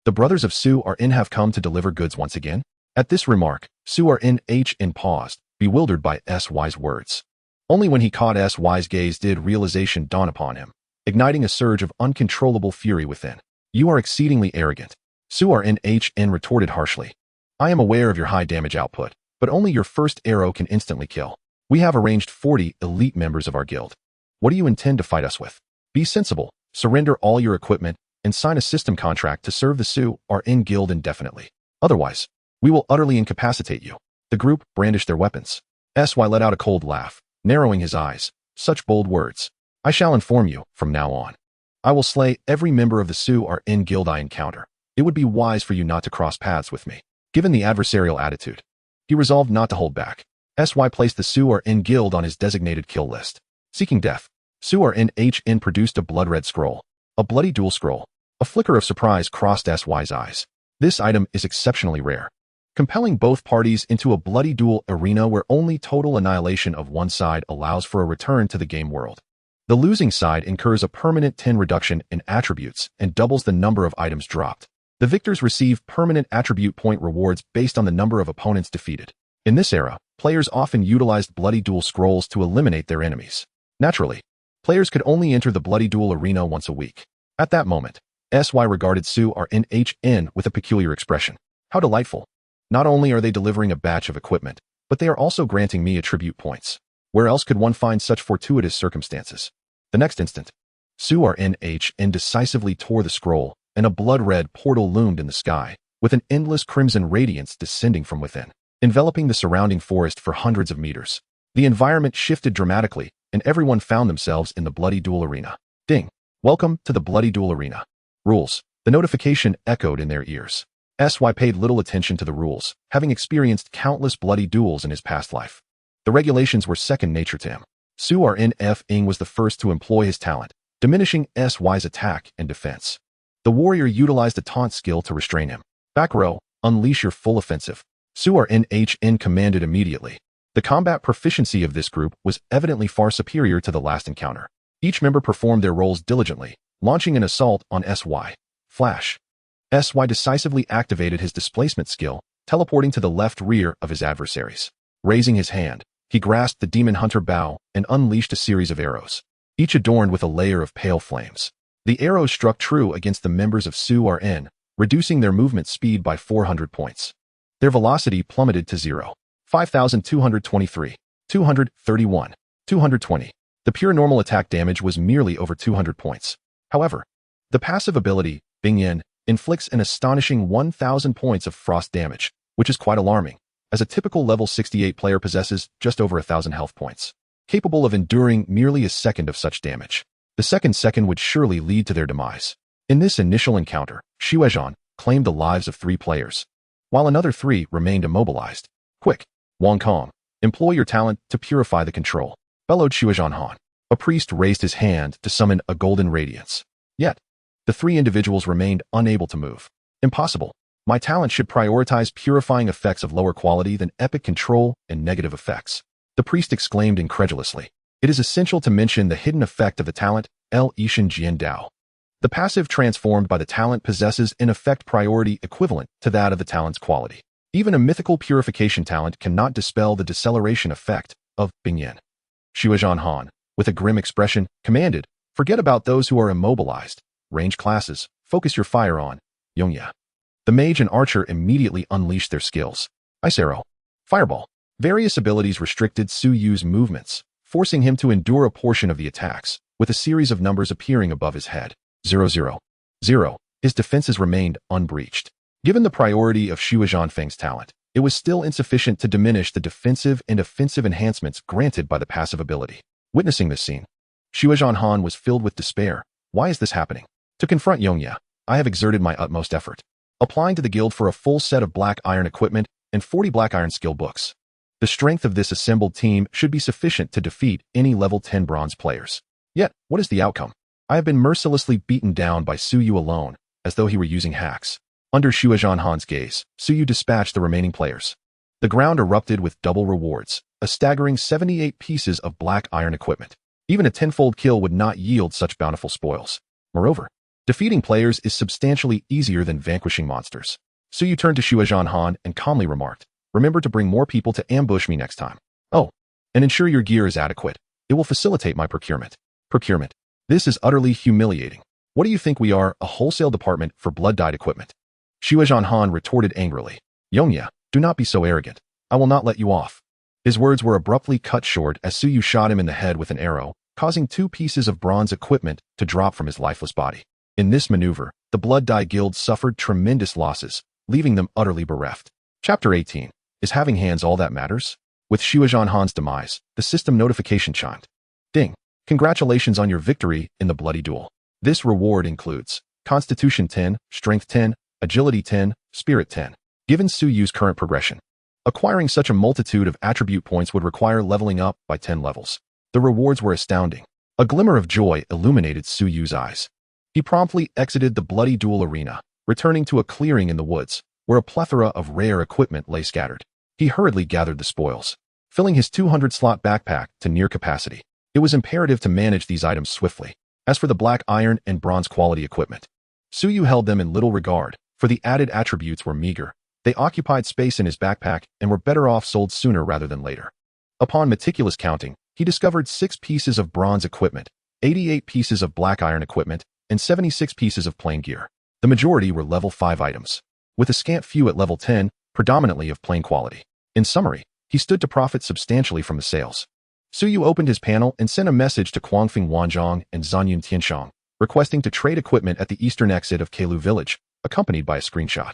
The brothers of Su or N have come to deliver goods once again? At this remark, Su or NHN paused, bewildered by SY's words. Only when he caught SY's gaze did realization dawn upon him, igniting a surge of uncontrollable fury within. "You are exceedingly arrogant," Su or NHN retorted harshly. "I am aware of your high damage output, but only your first arrow can instantly kill. We have arranged 40 elite members of our guild. What do you intend to fight us with? Be sensible, surrender all your equipment, and sign a system contract to serve the Su or N guild indefinitely. Otherwise, we will utterly incapacitate you." The group brandished their weapons. SY let out a cold laugh, narrowing his eyes. "Such bold words. I shall inform you, from now on. I will slay every member of the Su or N guild I encounter. It would be wise for you not to cross paths with me." Given the adversarial attitude, he resolved not to hold back. SY placed the Su or N guild on his designated kill list. Seeking death, Su or NHN produced a blood-red scroll, a bloody duel scroll. A flicker of surprise crossed SY's eyes. This item is exceptionally rare, compelling both parties into a bloody duel arena where only total annihilation of one side allows for a return to the game world. The losing side incurs a permanent 10 reduction in attributes and doubles the number of items dropped. The victors receive permanent attribute point rewards based on the number of opponents defeated. In this era, players often utilized bloody duel scrolls to eliminate their enemies. Naturally, players could only enter the bloody duel arena once a week. At that moment, SY regarded Su or NHN with a peculiar expression. How delightful. Not only are they delivering a batch of equipment, but they are also granting me attribute points. Where else could one find such fortuitous circumstances? The next instant, Su or NHN decisively tore the scroll, and a blood-red portal loomed in the sky, with an endless crimson radiance descending from within, enveloping the surrounding forest for hundreds of meters. The environment shifted dramatically, and everyone found themselves in the bloody duel arena. Ding! Welcome to the bloody duel arena. Rules. The notification echoed in their ears. SY paid little attention to the rules, having experienced countless bloody duels in his past life. The regulations were second nature to him. Su or NF Ing was the first to employ his talent, diminishing SY's attack and defense. The warrior utilized a taunt skill to restrain him. "Back row, unleash your full offensive." Su or NHN commanded immediately. The combat proficiency of this group was evidently far superior to the last encounter. Each member performed their roles diligently, launching an assault on SY. Flash. SY decisively activated his displacement skill, teleporting to the left rear of his adversaries. Raising his hand, he grasped the Demon Hunter bow and unleashed a series of arrows, each adorned with a layer of pale flames. The arrows struck true against the members of Su or N, reducing their movement speed by 400 points. Their velocity plummeted to 0. 5,223, 231, 220. The pure normal attack damage was merely over 200 points. However, the passive ability, Bing Yin, inflicts an astonishing 1,000 points of frost damage, which is quite alarming, as a typical level 68 player possesses just over 1,000 health points, capable of enduring merely a second of such damage. The second would surely lead to their demise. In this initial encounter, Xuezhan claimed the lives of 3 players, while another 3 remained immobilized. Quick, Wang Kong, employ your talent to purify the control, bellowed Xuezhan Han. A priest raised his hand to summon a golden radiance. Yet, the 3 individuals remained unable to move. Impossible. My talent should prioritize purifying effects of lower quality than epic control and negative effects. The priest exclaimed incredulously. It is essential to mention the hidden effect of the talent, El Ishan Jian Dao. The passive transformed by the talent possesses an effect priority equivalent to that of the talent's quality. Even a mythical purification talent cannot dispel the deceleration effect of Bing Yin. Xuezhan Han, with a grim expression, commanded, forget about those who are immobilized. Range classes, focus your fire on Yongya. The mage and archer immediately unleashed their skills. Ice Arrow, Fireball. Various abilities restricted Su Yu's movements, forcing him to endure a portion of the attacks, with a series of numbers appearing above his head. 000. His defenses remained unbreached. Given the priority of Xuezhan Feng's talent, it was still insufficient to diminish the defensive and offensive enhancements granted by the passive ability. Witnessing this scene, Xuezhan Han was filled with despair. Why is this happening? To confront Yongya, I have exerted my utmost effort, applying to the guild for a full set of black iron equipment and 40 black iron skill books. The strength of this assembled team should be sufficient to defeat any level 10 bronze players. Yet, what is the outcome? I have been mercilessly beaten down by Su Yu alone, as though he were using hacks. Under Xuezhan Han's gaze, Su Yu dispatched the remaining players. The ground erupted with double rewards, a staggering 78 pieces of black iron equipment. Even a tenfold kill would not yield such bountiful spoils. Moreover, defeating players is substantially easier than vanquishing monsters. Su Yu turned to Xuezhan Han and calmly remarked, remember to bring more people to ambush me next time. Oh, and ensure your gear is adequate. It will facilitate my procurement. Procurement. This is utterly humiliating. What do you think we are, a wholesale department for blood-dyed equipment? Xuezhan Han retorted angrily. Yongya, do not be so arrogant. I will not let you off. His words were abruptly cut short as Su Yu shot him in the head with an arrow, causing 2 pieces of bronze equipment to drop from his lifeless body. In this maneuver, the Blood Dye Guild suffered tremendous losses, leaving them utterly bereft. Chapter 18. Is having hands all that matters? With Xuezhan Han's demise, the system notification chimed. Ding. Congratulations on your victory in the bloody duel. This reward includes Constitution 10, Strength 10, Agility 10, Spirit 10. Given Su Yu's current progression, acquiring such a multitude of attribute points would require leveling up by 10 levels. The rewards were astounding. A glimmer of joy illuminated Su Yu's eyes. He promptly exited the bloody duel arena, returning to a clearing in the woods, where a plethora of rare equipment lay scattered. He hurriedly gathered the spoils, filling his 200-slot backpack to near capacity. It was imperative to manage these items swiftly. As for the black iron and bronze quality equipment, Su Yu held them in little regard, for the added attributes were meager. They occupied space in his backpack and were better off sold sooner rather than later. Upon meticulous counting, he discovered 6 pieces of bronze equipment, 88 pieces of black iron equipment, and 76 pieces of plain gear. The majority were level 5 items, with a scant few at level 10, predominantly of plain quality. In summary, he stood to profit substantially from the sales. Su Yu opened his panel and sent a message to Guangfeng Wanzhong and Zanyun Tianshang, requesting to trade equipment at the eastern exit of Keilu Village, accompanied by a screenshot.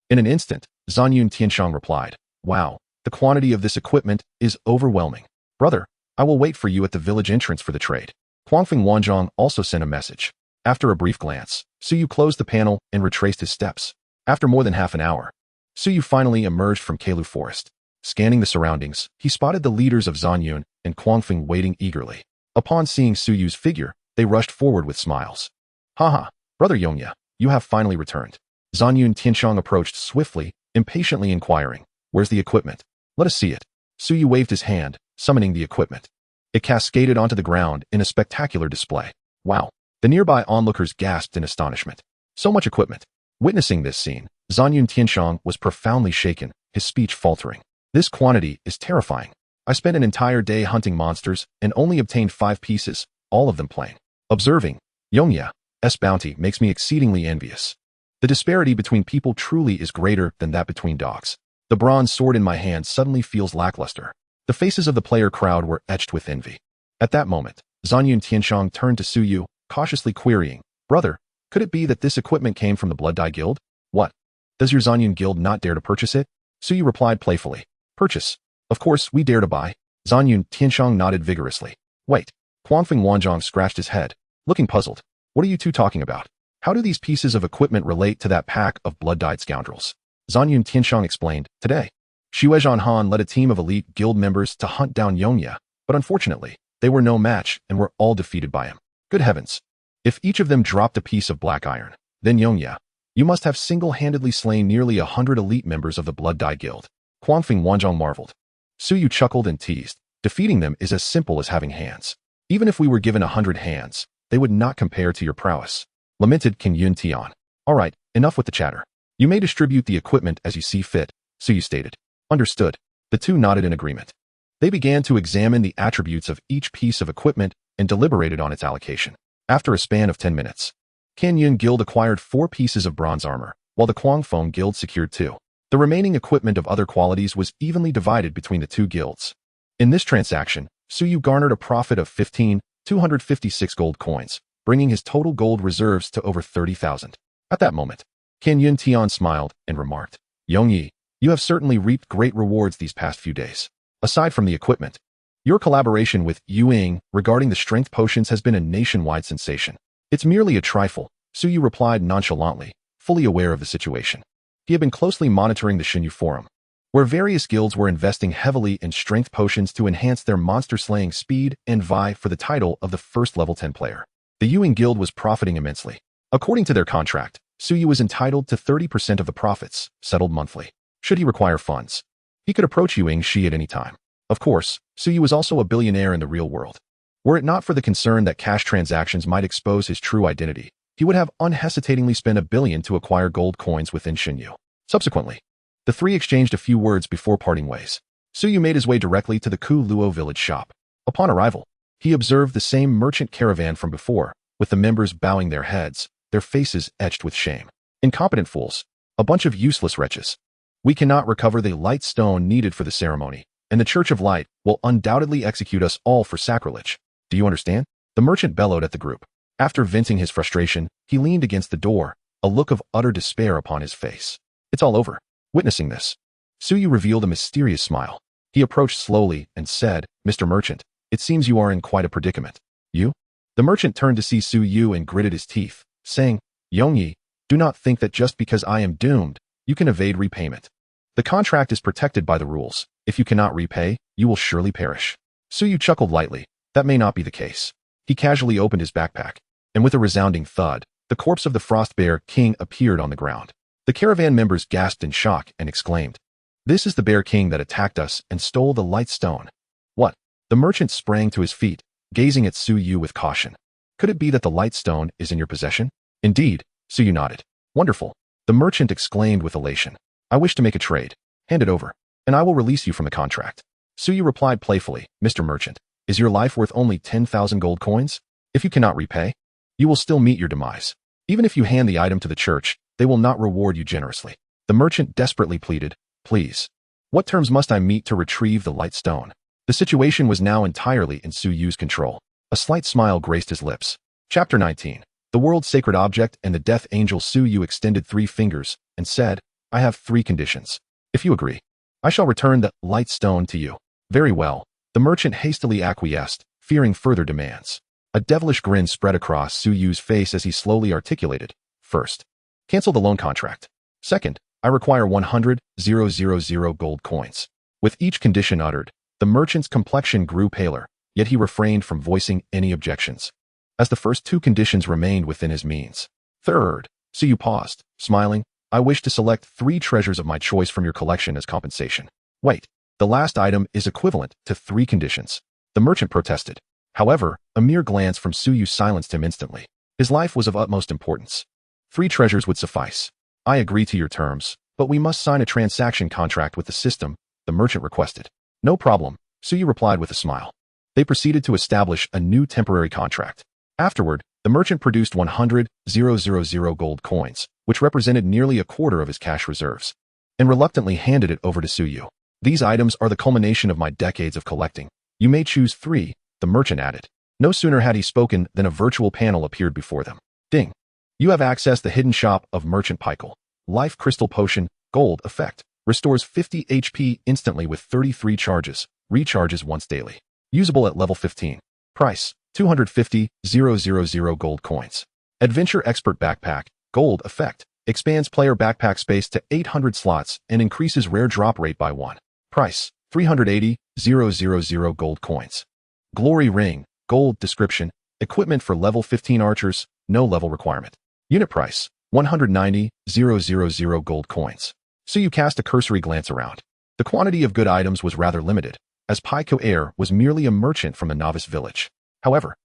In an instant, Zanyun Tianshang replied, wow, the quantity of this equipment is overwhelming. Brother, I will wait for you at the village entrance for the trade. Guangfeng Wanzhong also sent a message. After a brief glance, Su Yu closed the panel and retraced his steps. After more than half an hour, Su Yu finally emerged from Keilu Forest. Scanning the surroundings, he spotted the leaders of Zanyun and Guangfeng waiting eagerly. Upon seeing Su Yu's figure, they rushed forward with smiles. Haha, Brother Yongya, you have finally returned. Zanyun Tianshang approached swiftly, impatiently inquiring, where's the equipment? Let us see it. Su Yu waved his hand, summoning the equipment. It cascaded onto the ground in a spectacular display. Wow. The nearby onlookers gasped in astonishment. So much equipment. Witnessing this scene, Zanyun Tianshang was profoundly shaken, his speech faltering. This quantity is terrifying. I spent an entire day hunting monsters and only obtained 5 pieces, all of them plain. Observing Yongya's bounty makes me exceedingly envious. The disparity between people truly is greater than that between dogs. The bronze sword in my hand suddenly feels lackluster. The faces of the player crowd were etched with envy. At that moment, Zanyun Tianshang turned to Suyu, cautiously querying, "Brother, could it be that this equipment came from the Blood Dye Guild? What? Does your Zanyun Guild not dare to purchase it?" Suyu replied playfully, "Purchase? Of course, we dare to buy." Zanyun Tianshang nodded vigorously. "Wait." Quanfeng Wanzhong scratched his head, looking puzzled. "What are you two talking about? How do these pieces of equipment relate to that pack of blood-dyed scoundrels?" Zanyun Tianshang explained, "Today, Xuezhan Han led a team of elite guild members to hunt down Yongya, but unfortunately, they were no match and were all defeated by him. Good heavens! If each of them dropped a piece of black iron, then Yongya, you must have single-handedly slain nearly 100 elite members of the Blood Dye Guild." Quanfeng Wanzhong marveled. Suyu chuckled and teased, "Defeating them is as simple as having hands. Even if we were given 100 hands, they would not compare to your prowess," lamented Qin Yun Tian. "All right, enough with the chatter. You may distribute the equipment as you see fit," Suyu stated. "Understood." The two nodded in agreement. They began to examine the attributes of each piece of equipment and deliberated on its allocation. After a span of 10 minutes, Qin Yun Guild acquired 4 pieces of bronze armor, while the Quangfeng Guild secured 2. The remaining equipment of other qualities was evenly divided between the two guilds. In this transaction, Suyu garnered a profit of 15,256 gold coins, bringing his total gold reserves to over 30,000. At that moment, Qin Yun Tian smiled and remarked, "Yongyi, you have certainly reaped great rewards these past few days. Aside from the equipment, your collaboration with Yu Ying regarding the strength potions has been a nationwide sensation." "It's merely a trifle," Suyu replied nonchalantly, fully aware of the situation. He had been closely monitoring the Xinyu Forum, where various guilds were investing heavily in strength potions to enhance their monster-slaying speed and vie for the title of the first level 10 player. The Yu Ying Guild was profiting immensely. According to their contract, Suyu was entitled to 30% of the profits, settled monthly. Should he require funds, he could approach Yu Yingxi at any time. Of course, Suyu was also a billionaire in the real world. Were it not for the concern that cash transactions might expose his true identity, he would have unhesitatingly spent 1 billion to acquire gold coins within Xinyu. Subsequently, the three exchanged a few words before parting ways. Suyu made his way directly to the Ku Luo village shop. Upon arrival, he observed the same merchant caravan from before, with the members bowing their heads, their faces etched with shame. "Incompetent fools. A bunch of useless wretches. We cannot recover the light stone needed for the ceremony, and the Church of Light will undoubtedly execute us all for sacrilege. Do you understand?" The merchant bellowed at the group. After venting his frustration, he leaned against the door, a look of utter despair upon his face. "It's all over." Witnessing this, Suyu revealed a mysterious smile. He approached slowly and said, "Mr. Merchant, it seems you are in quite a predicament." "You?" The merchant turned to see Suyu and gritted his teeth, saying, "Yongyi, do not think that just because I am doomed, you can evade repayment. The contract is protected by the rules. If you cannot repay, you will surely perish." Suyu chuckled lightly. That may not be the case. He casually opened his backpack, and with a resounding thud, the corpse of the Frost Bear King appeared on the ground. The caravan members gasped in shock and exclaimed, "This is the Bear King that attacked us and stole the light stone." "What?" The merchant sprang to his feet, gazing at Suyu with caution. "Could it be that the light stone is in your possession?" "Indeed," Suyu nodded. "Wonderful." The merchant exclaimed with elation. "I wish to make a trade. Hand it over, and I will release you from the contract." Suyu replied playfully, "Mr. Merchant, is your life worth only 10,000 gold coins? If you cannot repay, you will still meet your demise. Even if you hand the item to the church, they will not reward you generously." The merchant desperately pleaded, "Please. What terms must I meet to retrieve the light stone?" The situation was now entirely in Suyu's control. A slight smile graced his lips. Chapter 19. The world's sacred object and the death angel. Suyu extended 3 fingers and said, "I have 3 conditions. If you agree, I shall return the light stone to you." "Very well." The merchant hastily acquiesced, fearing further demands. A devilish grin spread across Suyu's face as he slowly articulated, "First, cancel the loan contract. Second, I require 100,000 gold coins." With each condition uttered, the merchant's complexion grew paler, yet he refrained from voicing any objections, as the first 2 conditions remained within his means. "Third," Suyu paused, smiling, "I wish to select 3 treasures of my choice from your collection as compensation." "Wait, the last item is equivalent to 3 conditions." The merchant protested. However, a mere glance from Suyu silenced him instantly. His life was of utmost importance. 3 treasures would suffice. "I agree to your terms, but we must sign a transaction contract with the system," the merchant requested. "No problem," Suyu replied with a smile. They proceeded to establish a new temporary contract. Afterward, the merchant produced 100,000 gold coins, which represented nearly a quarter of his cash reserves, and reluctantly handed it over to Suyu. "These items are the culmination of my decades of collecting. You may choose 3, the merchant added. No sooner had he spoken than a virtual panel appeared before them. Ding. You have accessed the hidden shop of Merchant Pikel. Life Crystal Potion, Gold Effect. Restores 50 HP instantly with 33 charges. Recharges once daily. Usable at level 15. Price, 250,000 gold coins. Adventure Expert Backpack, Gold Effect. Expands player backpack space to 800 slots and increases rare drop rate by 1. Price, 380,000 gold coins. Glory Ring, Gold Description. Equipment for level 15 archers, no level requirement. Unit price, 190,000 gold coins. So you cast a cursory glance around. The quantity of good items was rather limited, as Pyko Air was merely a merchant from a novice village. However,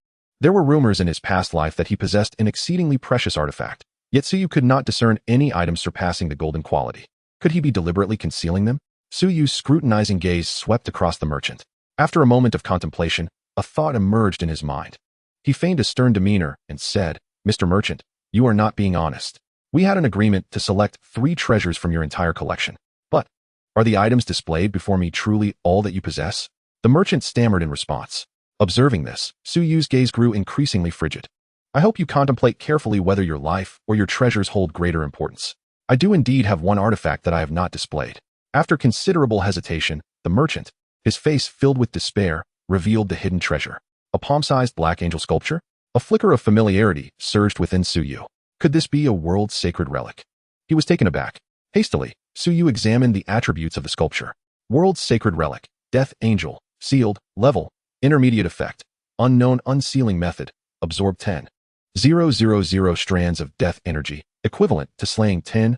there were rumors in his past life that he possessed an exceedingly precious artifact, yet Suyu could not discern any items surpassing the golden quality. Could he be deliberately concealing them? Suyu's scrutinizing gaze swept across the merchant. After a moment of contemplation, a thought emerged in his mind. He feigned a stern demeanor and said, Mr. Merchant, you are not being honest. We had an agreement to select 3 treasures from your entire collection. But, are the items displayed before me truly all that you possess? The merchant stammered in response. Observing this, Suyu's gaze grew increasingly frigid. I hope you contemplate carefully whether your life or your treasures hold greater importance. I do indeed have one artifact that I have not displayed. After considerable hesitation, the merchant, his face filled with despair, revealed the hidden treasure. A palm-sized black angel sculpture? A flicker of familiarity surged within Suyu. Could this be a world-sacred relic? He was taken aback. Hastily, Suyu examined the attributes of the sculpture. World-sacred relic, death angel, sealed, level, intermediate effect, unknown unsealing method, absorb 10,000 strands of death energy, equivalent to slaying 10,000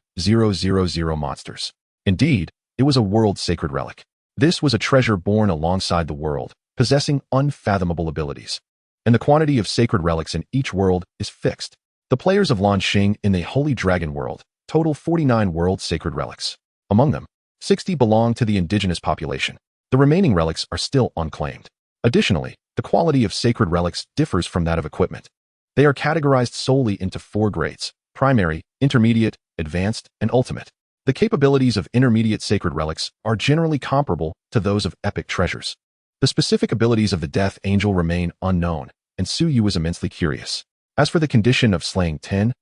monsters. Indeed, it was a world-sacred relic. This was a treasure born alongside the world, possessing unfathomable abilities. And the quantity of sacred relics in each world is fixed. The players of Lanxing in the Holy Dragon world total 49 world sacred relics. Among them, 60 belong to the indigenous population. The remaining relics are still unclaimed. Additionally, the quality of sacred relics differs from that of equipment. They are categorized solely into 4 grades: primary, intermediate, advanced, and ultimate. The capabilities of intermediate sacred relics are generally comparable to those of epic treasures. The specific abilities of the Death Angel remain unknown, and Suyu was immensely curious. As for the condition of slaying 10,000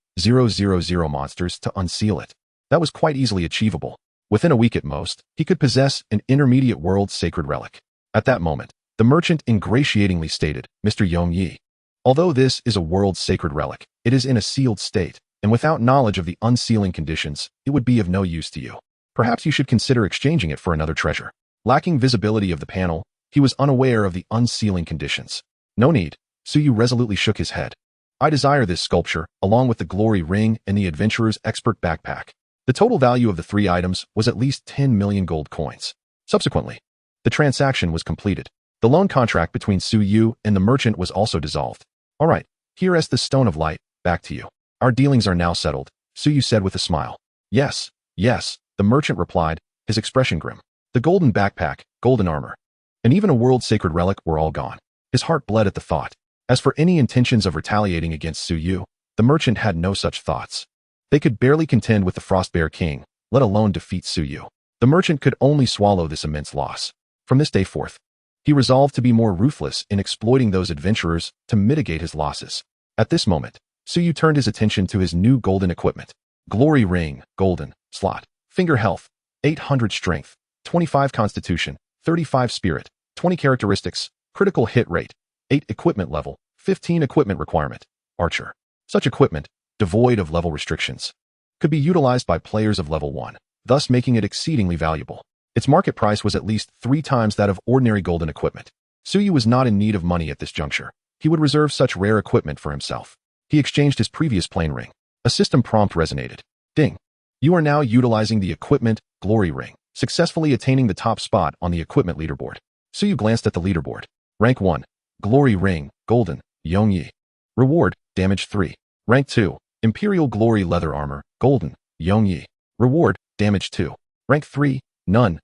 monsters to unseal it, that was quite easily achievable. Within a week at most, he could possess an intermediate world sacred relic. At that moment, the merchant ingratiatingly stated, Mr. Yongyi, although this is a world sacred relic, it is in a sealed state, and without knowledge of the unsealing conditions, it would be of no use to you. Perhaps you should consider exchanging it for another treasure. Lacking visibility of the panel, he was unaware of the unsealing conditions. No need. Suyu resolutely shook his head. I desire this sculpture, along with the glory ring and the adventurer's expert backpack. The total value of the 3 items was at least 10 million gold coins. Subsequently, the transaction was completed. The loan contract between Suyu and the merchant was also dissolved. All right, here is the Stone of Light, back to you. Our dealings are now settled, Suyu said with a smile. Yes, yes, the merchant replied, his expression grim. The golden backpack, golden armor, and even a world-sacred relic were all gone. His heart bled at the thought. As for any intentions of retaliating against Suyu, the merchant had no such thoughts. They could barely contend with the Frostbear King, let alone defeat Suyu. The merchant could only swallow this immense loss. From this day forth, he resolved to be more ruthless in exploiting those adventurers to mitigate his losses. At this moment, Suyu turned his attention to his new golden equipment. Glory Ring, golden, slot, finger health, 800 strength, 25 constitution, 35 spirit, 20 characteristics, critical hit rate, 8 equipment level, 15 equipment requirement, archer. Such equipment, devoid of level restrictions, could be utilized by players of level 1, thus making it exceedingly valuable. Its market price was at least 3 times that of ordinary golden equipment. Suyu was not in need of money at this juncture. He would reserve such rare equipment for himself. He exchanged his previous plain ring. A system prompt resonated. Ding. You are now utilizing the equipment glory ring, successfully attaining the top spot on the equipment leaderboard. Suyu glanced at the leaderboard. Rank 1. Glory Ring, Golden, Yongyi. Reward, Damage 3. Rank 2. Imperial Glory Leather Armor, Golden, Yongyi. Reward, Damage 2. Rank 3. None.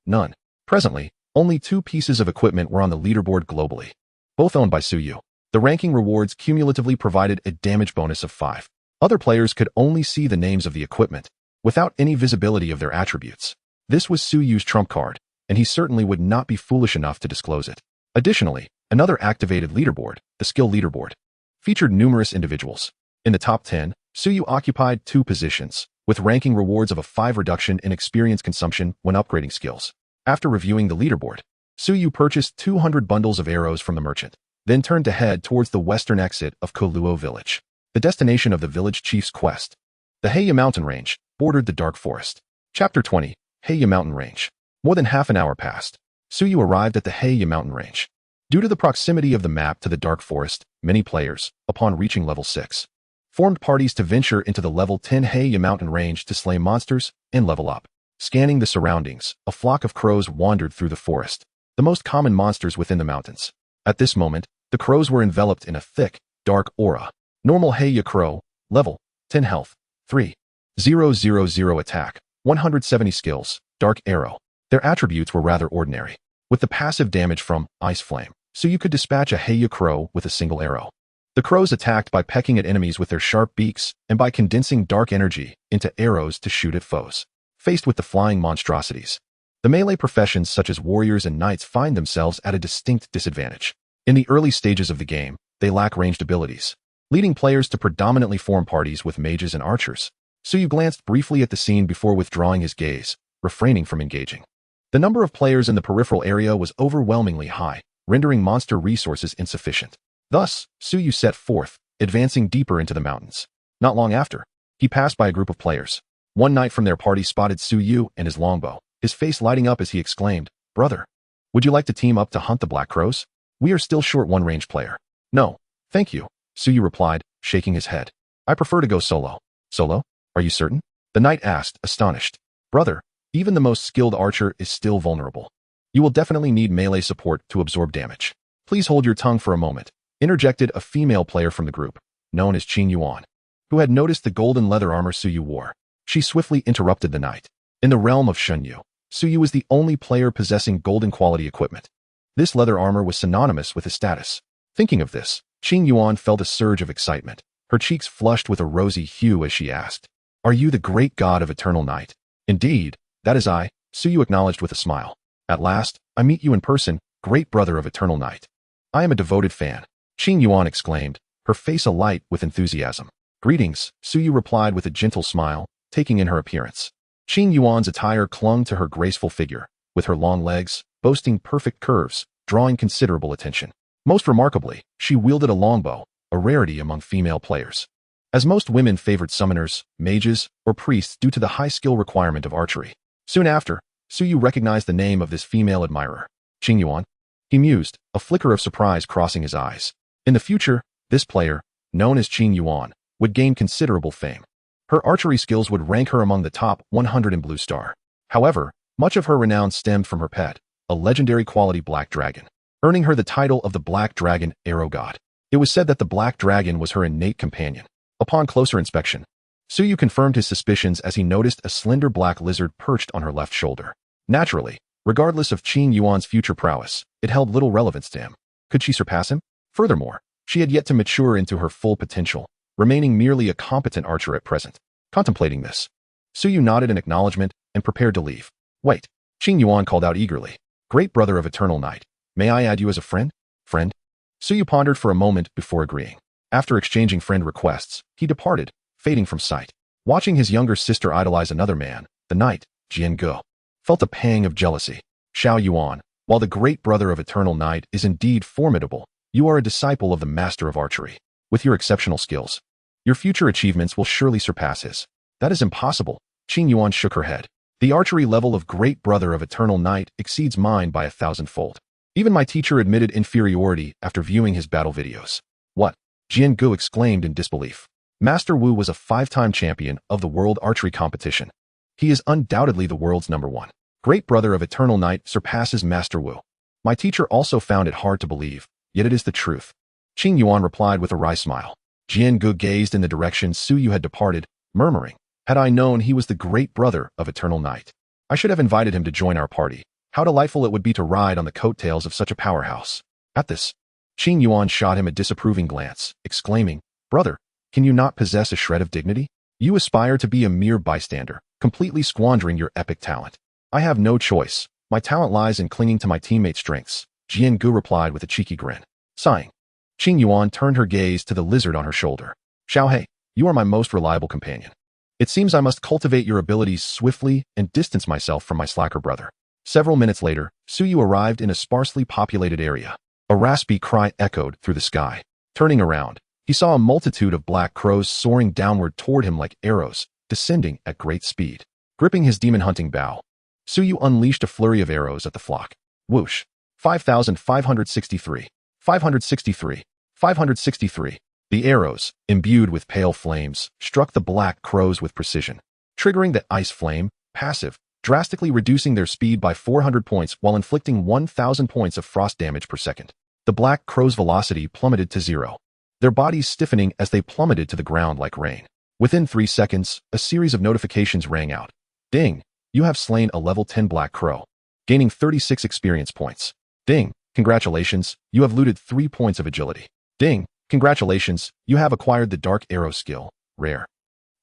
Presently, only 2 pieces of equipment were on the leaderboard globally, both owned by Suyu. The ranking rewards cumulatively provided a damage bonus of 5. Other players could only see the names of the equipment, without any visibility of their attributes. This was Suyu's trump card, and he certainly would not be foolish enough to disclose it. Additionally, Another activated leaderboard, the skill leaderboard, featured numerous individuals. In the top 10, Suyu occupied 2 positions, with ranking rewards of a 5 reduction in experience consumption when upgrading skills. After reviewing the leaderboard, Suyu purchased 200 bundles of arrows from the merchant, then turned to head towards the western exit of Koluo village. The destination of the village chief's quest. The Heya mountain range bordered the dark forest. Chapter 20, Heya mountain range. More than half an hour passed. Suyu arrived at the Heya mountain range. Due to the proximity of the map to the dark forest, many players, upon reaching level 6, formed parties to venture into the level 10 Heya mountain range to slay monsters and level up. Scanning the surroundings, a flock of crows wandered through the forest, the most common monsters within the mountains. At this moment, the crows were enveloped in a thick, dark aura. Normal Heya crow, level 10 health, 3,000 attack, 170 skills, dark arrow. Their attributes were rather ordinary. With the passive damage from Ice Flame, so you could dispatch a Heya crow with a single arrow. The crows attacked by pecking at enemies with their sharp beaks and by condensing dark energy into arrows to shoot at foes. Faced with the flying monstrosities, the melee professions such as warriors and knights find themselves at a distinct disadvantage. In the early stages of the game, they lack ranged abilities, leading players to predominantly form parties with mages and archers. Suyu glanced briefly at the scene before withdrawing his gaze, refraining from engaging. The number of players in the peripheral area was overwhelmingly high, rendering monster resources insufficient. Thus, Suyu set forth, advancing deeper into the mountains. Not long after, he passed by a group of players. One knight from their party spotted Suyu and his longbow, his face lighting up as he exclaimed, "Brother, would you like to team up to hunt the black crows? We are still short one ranged player." "No, thank you," Suyu replied, shaking his head. "I prefer to go solo." "Solo? Are you certain?" the knight asked, astonished. "Brother, even the most skilled archer is still vulnerable. You will definitely need melee support to absorb damage." "Please hold your tongue for a moment," interjected a female player from the group, known as Qing Yuan, who had noticed the golden leather armor Suyu wore. She swiftly interrupted the knight. In the realm of Shunyu, Suyu was the only player possessing golden quality equipment. This leather armor was synonymous with his status. Thinking of this, Qing Yuan felt a surge of excitement. Her cheeks flushed with a rosy hue as she asked, "Are you the great god of eternal night?" "Indeed, that is I," Suyu acknowledged with a smile. "At last, I meet you in person, great brother of eternal night. I am a devoted fan," Qing Yuan exclaimed, her face alight with enthusiasm. "Greetings," Suyu replied with a gentle smile, taking in her appearance. Qing Yuan's attire clung to her graceful figure, with her long legs, boasting perfect curves, drawing considerable attention. Most remarkably, she wielded a longbow, a rarity among female players, as most women favored summoners, mages, or priests due to the high skill requirement of archery. Soon after, Suyu recognized the name of this female admirer. "Qing Yuan?" he mused, a flicker of surprise crossing his eyes. In the future, this player, known as Qing Yuan, would gain considerable fame. Her archery skills would rank her among the top 100 in Blue Star. However, much of her renown stemmed from her pet, a legendary quality black dragon, earning her the title of the Black Dragon Arrow God. It was said that the black dragon was her innate companion. Upon closer inspection, Suyu confirmed his suspicions as he noticed a slender black lizard perched on her left shoulder. Naturally, regardless of Qing Yuan's future prowess, it held little relevance to him. Could she surpass him? Furthermore, she had yet to mature into her full potential, remaining merely a competent archer at present. Contemplating this, Suyu nodded in acknowledgement and prepared to leave. "Wait," Qing Yuan called out eagerly. "Great brother of eternal night, may I add you as a friend?" "Friend?" Suyu pondered for a moment before agreeing. After exchanging friend requests, he departed, fading from sight. Watching his younger sister idolize another man, the knight, Jian Ge, felt a pang of jealousy. "Xiao Yuan, while the great brother of eternal night is indeed formidable, you are a disciple of the master of archery. With your exceptional skills, your future achievements will surely surpass his." "That is impossible," Qing Yuan shook her head. "The archery level of great brother of eternal night exceeds mine by 1,000-fold. Even my teacher admitted inferiority after viewing his battle videos." "What?" Jian Ge exclaimed in disbelief. "Master Wu was a 5-time champion of the world archery competition. He is undoubtedly the world's #1. Great brother of eternal night surpasses Master Wu. My teacher also found it hard to believe, yet it is the truth." Qing Yuan replied with a wry smile. Jian Ge gazed in the direction Suyu had departed, murmuring, "Had I known he was the great brother of eternal night, I should have invited him to join our party. How delightful it would be to ride on the coattails of such a powerhouse." At this, Qing Yuan shot him a disapproving glance, exclaiming, "Brother, can you not possess a shred of dignity? You aspire to be a mere bystander, completely squandering your epic talent." "I have no choice. My talent lies in clinging to my teammates' strengths," Jian Gu replied with a cheeky grin. Sighing, Qing Yuan turned her gaze to the lizard on her shoulder. Xiaohei, you are my most reliable companion. It seems I must cultivate your abilities swiftly and distance myself from my slacker brother. Several minutes later, Suyu arrived in a sparsely populated area. A raspy cry echoed through the sky. Turning around, he saw a multitude of black crows soaring downward toward him like arrows, descending at great speed. Gripping his demon-hunting bow, Suyu unleashed a flurry of arrows at the flock. Whoosh! 5,563. 563. 563. The arrows, imbued with pale flames, struck the black crows with precision, triggering the ice flame, passive, drastically reducing their speed by 400 points while inflicting 1,000 points of frost damage per second. The black crows' velocity plummeted to 0, their bodies stiffening as they plummeted to the ground like rain. Within 3 seconds, a series of notifications rang out. Ding! You have slain a level 10 black crow, gaining 36 experience points. Ding! Congratulations, you have looted 3 points of agility. Ding! Congratulations, you have acquired the dark arrow skill, rare.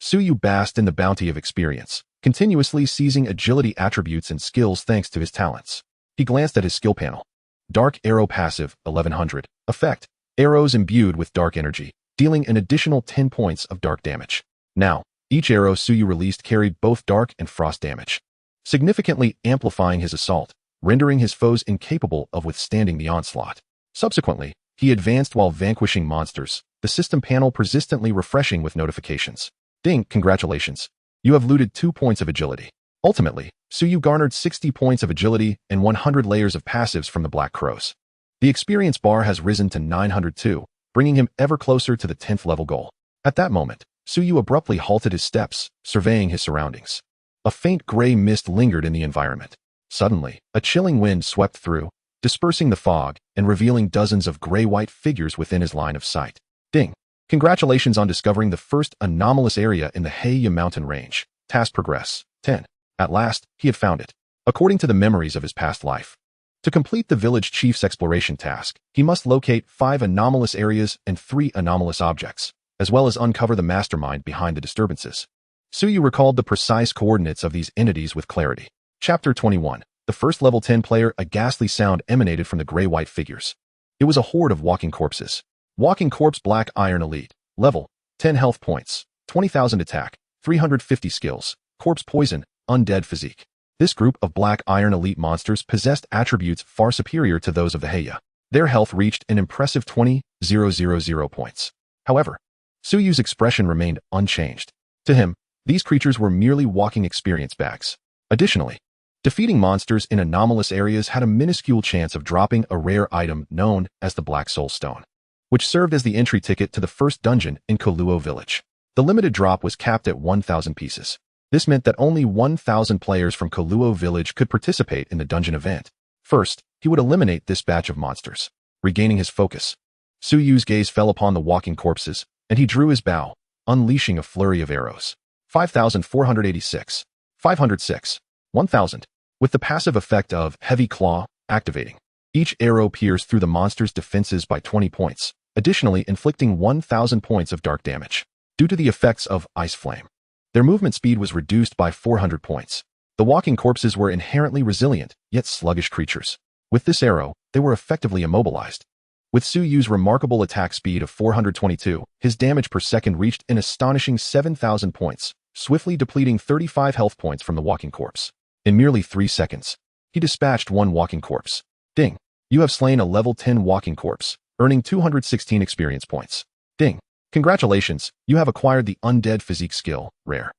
Suyu basked in the bounty of experience, continuously seizing agility attributes and skills thanks to his talents. He glanced at his skill panel. Dark arrow passive, 1100. Effect, arrows imbued with dark energy, dealing an additional 10 points of dark damage. Now, each arrow Suyu released carried both dark and frost damage, significantly amplifying his assault, rendering his foes incapable of withstanding the onslaught. Subsequently, he advanced while vanquishing monsters, the system panel persistently refreshing with notifications. Ding! Congratulations, you have looted 2 points of agility. Ultimately, Suyu garnered 60 points of agility and 100 layers of passives from the black crows. The experience bar has risen to 902, bringing him ever closer to the 10th level goal. At that moment, Suyu abruptly halted his steps, surveying his surroundings. A faint gray mist lingered in the environment. Suddenly, a chilling wind swept through, dispersing the fog and revealing dozens of gray-white figures within his line of sight. Ding! Congratulations on discovering the first anomalous area in the Heya mountain range. Task progress, 10. At last, he had found it. According to the memories of his past life, to complete the village chief's exploration task, he must locate 5 anomalous areas and 3 anomalous objects, as well as uncover the mastermind behind the disturbances. Suyu recalled the precise coordinates of these entities with clarity. Chapter 21. The first level 10 player, a ghastly sound emanated from the gray-white figures. It was a horde of walking corpses. Walking corpse black iron elite. Level, 10 health points, 20,000 attack, 350 skills, corpse poison, undead physique. This group of black iron elite monsters possessed attributes far superior to those of the Heya. Their health reached an impressive 20,000 points. However, Suyu's expression remained unchanged. To him, these creatures were merely walking experience bags. Additionally, defeating monsters in anomalous areas had a minuscule chance of dropping a rare item known as the Black Soul Stone, which served as the entry ticket to the first dungeon in Koluo Village. The limited drop was capped at 1,000 pieces. This meant that only 1,000 players from Koluo Village could participate in the dungeon event. First, he would eliminate this batch of monsters. Regaining his focus, Suyu's gaze fell upon the walking corpses, and he drew his bow, unleashing a flurry of arrows. 5,486. 506. 1,000. With the passive effect of Heavy Claw activating, each arrow pierced through the monster's defenses by 20 points, additionally inflicting 1,000 points of dark damage. Due to the effects of Ice Flame, their movement speed was reduced by 400 points. The walking corpses were inherently resilient, yet sluggish creatures. With this arrow, they were effectively immobilized. With Suyu's remarkable attack speed of 422, his damage per second reached an astonishing 7,000 points, swiftly depleting 35 health points from the walking corpse. In merely 3 seconds, he dispatched 1 walking corpse. Ding! You have slain a level 10 walking corpse, earning 216 experience points. Ding! Congratulations, you have acquired the undead physique skill, rare.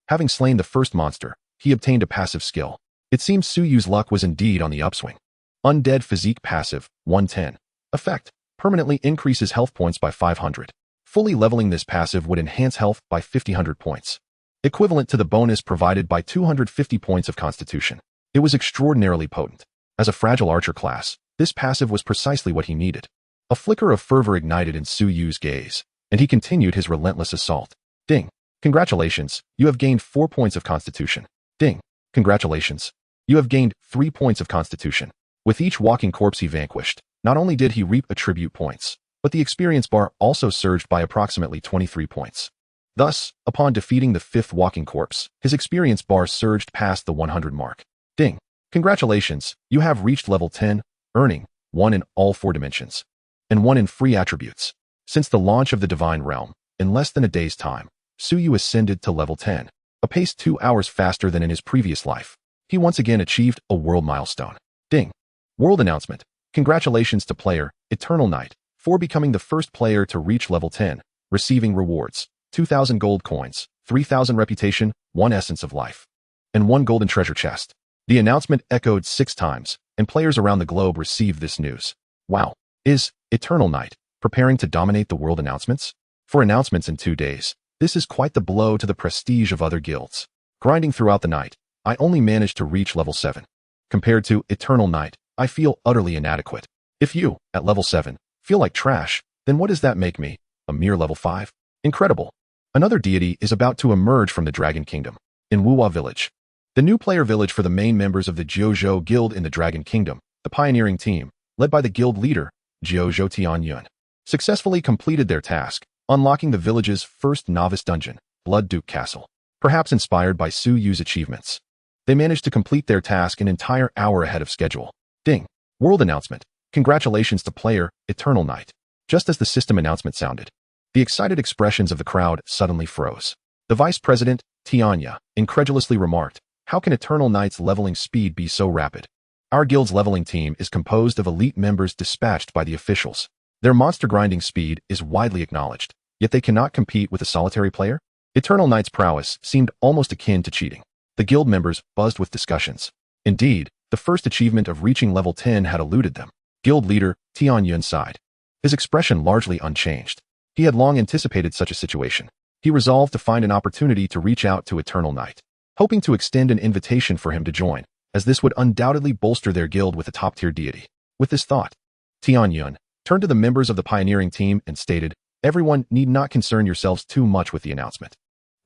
Having slain the first monster, he obtained a passive skill. It seems Suyu's luck was indeed on the upswing. Undead physique passive, 110. Effect, permanently increases health points by 500. Fully leveling this passive would enhance health by 500 points, equivalent to the bonus provided by 250 points of constitution. It was extraordinarily potent. As a fragile archer class, this passive was precisely what he needed. A flicker of fervor ignited in Suyu's gaze, and he continued his relentless assault. Ding! Congratulations, you have gained 4 points of constitution. Ding! Congratulations, you have gained 3 points of constitution. With each walking corpse he vanquished, not only did he reap attribute points, but the experience bar also surged by approximately 23 points. Thus, upon defeating the 5th walking corpse, his experience bar surged past the 100 mark. Ding! Congratulations, you have reached level 10, earning one in all 4 dimensions, and one in free attributes. Since the launch of the Divine Realm, in less than a day's time, Suyu ascended to level 10, a pace 2 hours faster than in his previous life. He once again achieved a world milestone. Ding! World announcement. Congratulations to player Eternal Knight for becoming the first player to reach level 10, receiving rewards: 2,000 gold coins, 3,000 reputation, 1 essence of life, and 1 golden treasure chest. The announcement echoed 6 times, and players around the globe received this news. Wow! Is Eternal Knight preparing to dominate the world announcements? For announcements in 2 days, this is quite the blow to the prestige of other guilds. Grinding throughout the night, I only managed to reach level 7. Compared to Eternal Knight, I feel utterly inadequate. If you, at level 7, feel like trash, then what does that make me? A mere level 5? Incredible! Another deity is about to emerge from the Dragon Kingdom, in Wuwa Village. The new player village for the main members of the Jiuzhou Guild in the Dragon Kingdom, the pioneering team, led by the guild leader, Jiuzhou Tianyun, successfully completed their task, unlocking the village's first novice dungeon, Blood Duke Castle. Perhaps inspired by Su Yu's achievements, they managed to complete their task an entire hour ahead of schedule. Ding! World announcement. Congratulations to player Eternal Knight. Just as the system announcement sounded, the excited expressions of the crowd suddenly froze. The vice president, Tianya, incredulously remarked, "How can Eternal Knight's leveling speed be so rapid? Our guild's leveling team is composed of elite members dispatched by the officials. Their monster grinding speed is widely acknowledged, yet they cannot compete with a solitary player?" Eternal Knight's prowess seemed almost akin to cheating. The guild members buzzed with discussions. Indeed, the first achievement of reaching level 10 had eluded them. Guild leader Tianyun sighed, his expression largely unchanged. He had long anticipated such a situation. He resolved to find an opportunity to reach out to Eternal Knight, hoping to extend an invitation for him to join, as this would undoubtedly bolster their guild with a top-tier deity. With this thought, Tianyun turned to the members of the pioneering team and stated, "Everyone need not concern yourselves too much with the announcement.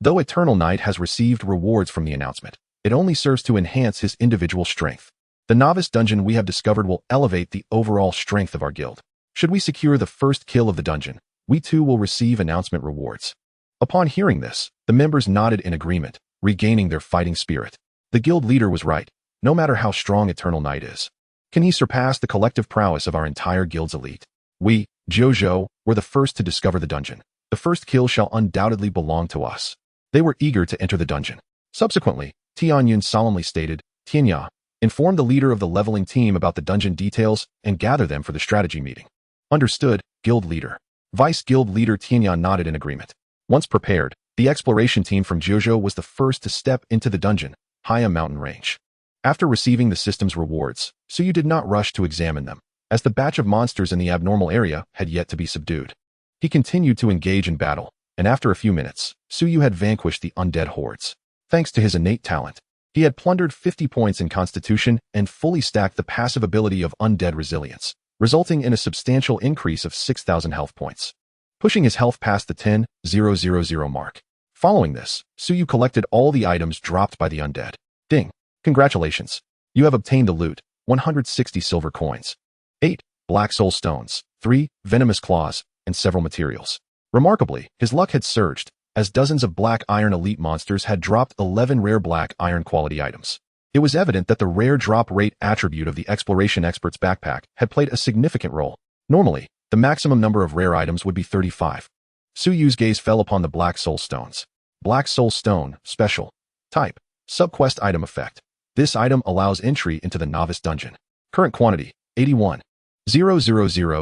Though Eternal Knight has received rewards from the announcement, it only serves to enhance his individual strength. The novice dungeon we have discovered will elevate the overall strength of our guild. Should we secure the first kill of the dungeon, we too will receive announcement rewards." Upon hearing this, the members nodded in agreement, regaining their fighting spirit. The guild leader was right. No matter how strong Eternal Knight is, can he surpass the collective prowess of our entire guild's elite? We, Jiuzhou, were the first to discover the dungeon. The first kill shall undoubtedly belong to us. They were eager to enter the dungeon. Subsequently, Tianyun solemnly stated, "Tianya, inform the leader of the leveling team about the dungeon details and gather them for the strategy meeting." Understood, guild leader. Vice guild leader Tianya nodded in agreement. Once prepared, the exploration team from Jiuzhou was the first to step into the dungeon, Haya Mountain Range. After receiving the system's rewards, Suyu did not rush to examine them, as the batch of monsters in the abnormal area had yet to be subdued. He continued to engage in battle, and after a few minutes, Suyu had vanquished the undead hordes. Thanks to his innate talent, he had plundered 50 points in Constitution and fully stacked the passive ability of Undead Resilience, resulting in a substantial increase of 6,000 health points, pushing his health past the 10,000 mark. Following this, Suyu collected all the items dropped by the undead. Ding! Congratulations! You have obtained the loot, 160 silver coins, 8 black soul stones, 3 venomous claws, and several materials. Remarkably, his luck had surged, as dozens of black iron elite monsters had dropped 11 rare black iron quality items. It was evident that the rare drop rate attribute of the exploration expert's backpack had played a significant role. Normally, the maximum number of rare items would be 35. Suyu's gaze fell upon the black soul stones. Black soul stone, special. Type, subquest item effect. This item allows entry into the novice dungeon. Current quantity, 81,000.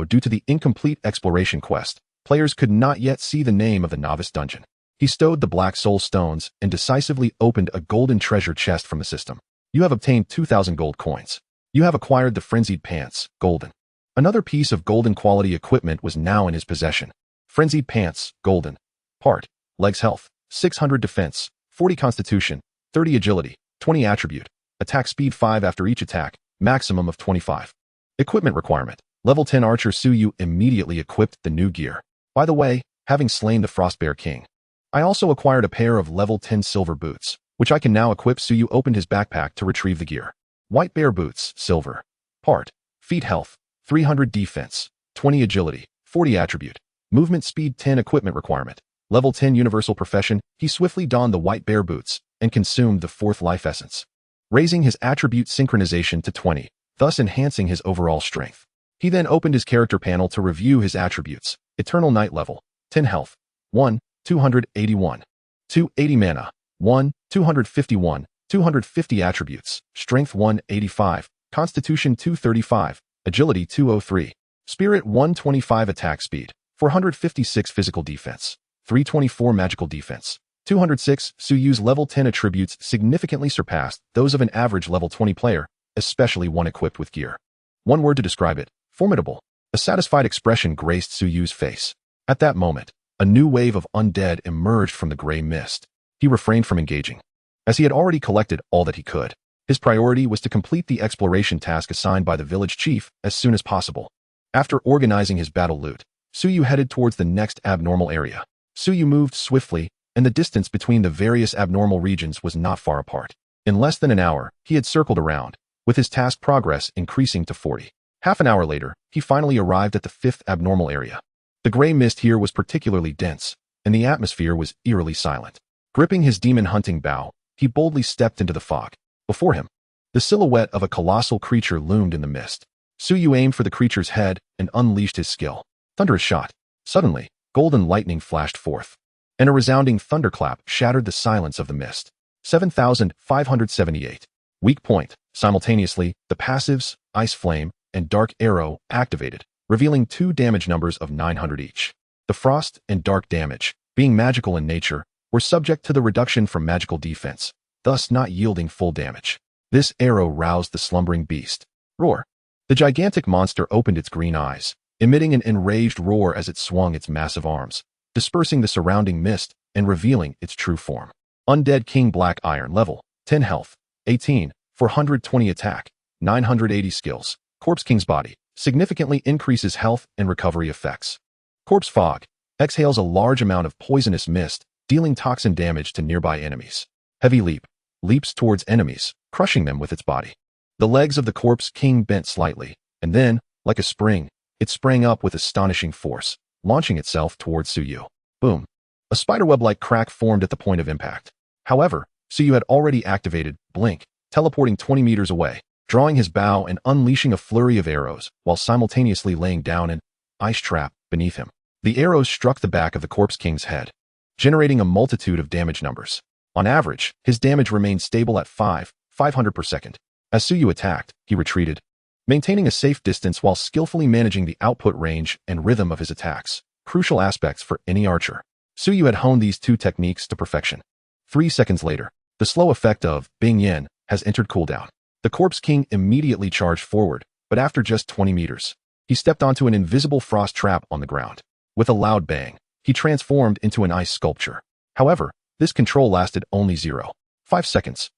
Due to the incomplete exploration quest, players could not yet see the name of the novice dungeon. He stowed the black soul stones and decisively opened a golden treasure chest from the system. You have obtained 2,000 gold coins. You have acquired the frenzied pants, golden. Another piece of golden quality equipment was now in his possession. Frenzied pants, golden. Part, legs health, 600 defense, 40 constitution, 30 agility, 20 attribute, attack speed 5 after each attack, maximum of 25. Equipment requirement. Level 10 archer Suyu immediately equipped the new gear. By the way, having slain the Frostbear King, I also acquired a pair of level 10 silver boots, which I can now equip. Suyu opened his backpack to retrieve the gear. White bear boots, silver. Part, feet health, 300 defense, 20 agility, 40 attribute, movement speed 10 equipment requirement. Level 10 universal profession. He swiftly donned the white bear boots and consumed the 4th life essence, raising his attribute synchronization to 20, thus enhancing his overall strength. He then opened his character panel to review his attributes. Eternal Night level, 10 health, 1, 281, 280 mana, 1, 251, 250 attributes, Strength 185, Constitution 235, Agility 203, Spirit 125 attack speed, 456 physical defense, 324 magical defense, 206. Suyu's level 10 attributes significantly surpassed those of an average level 20 player, especially one equipped with gear. One word to describe it: formidable. A satisfied expression graced Suyu's face. At that moment, a new wave of undead emerged from the gray mist. He refrained from engaging, as he had already collected all that he could. His priority was to complete the exploration task assigned by the village chief as soon as possible. After organizing his battle loot, Suyu headed towards the next abnormal area. Suyu moved swiftly, and the distance between the various abnormal regions was not far apart. In less than an hour, he had circled around, with his task progress increasing to 40. Half an hour later, he finally arrived at the 5th abnormal area. The gray mist here was particularly dense, and the atmosphere was eerily silent. Gripping his demon-hunting bow, he boldly stepped into the fog. Before him, the silhouette of a colossal creature loomed in the mist. Suyu aimed for the creature's head and unleashed his skill. Thunderous shot. Suddenly, golden lightning flashed forth, and a resounding thunderclap shattered the silence of the mist. 7,578. Weak point. Simultaneously, the passives, Ice Flame, and Dark Arrow activated, revealing 2 damage numbers of 900 each. The frost and dark damage, being magical in nature, were subject to the reduction from magical defense, thus not yielding full damage. This arrow roused the slumbering beast. Roar. The gigantic monster opened its green eyes, emitting an enraged roar as it swung its massive arms, dispersing the surrounding mist and revealing its true form. Undead King Black Iron level, 10 health, 18, 420 attack, 980 skills. Corpse King's body significantly increases health and recovery effects. Corpse Fog exhales a large amount of poisonous mist, dealing toxin damage to nearby enemies. Heavy Leap leaps towards enemies, crushing them with its body. The legs of the Corpse King bent slightly, and then, like a spring, it sprang up with astonishing force, launching itself towards Suyu. Boom. A spiderweb-like crack formed at the point of impact. However, Suyu had already activated Blink, teleporting 20 meters away, drawing his bow and unleashing a flurry of arrows while simultaneously laying down an ice trap beneath him. The arrows struck the back of the Corpse King's head, generating a multitude of damage numbers. On average, his damage remained stable at 500 per second. As Suyu attacked, he retreated, maintaining a safe distance while skillfully managing the output range and rhythm of his attacks, crucial aspects for any archer. Suyu had honed these 2 techniques to perfection. 3 seconds later, the slow effect of Bing Yin has entered cooldown. The Corpse King immediately charged forward, but after just 20 meters, he stepped onto an invisible frost trap on the ground. With a loud bang, he transformed into an ice sculpture. However, this control lasted only 0.5 seconds.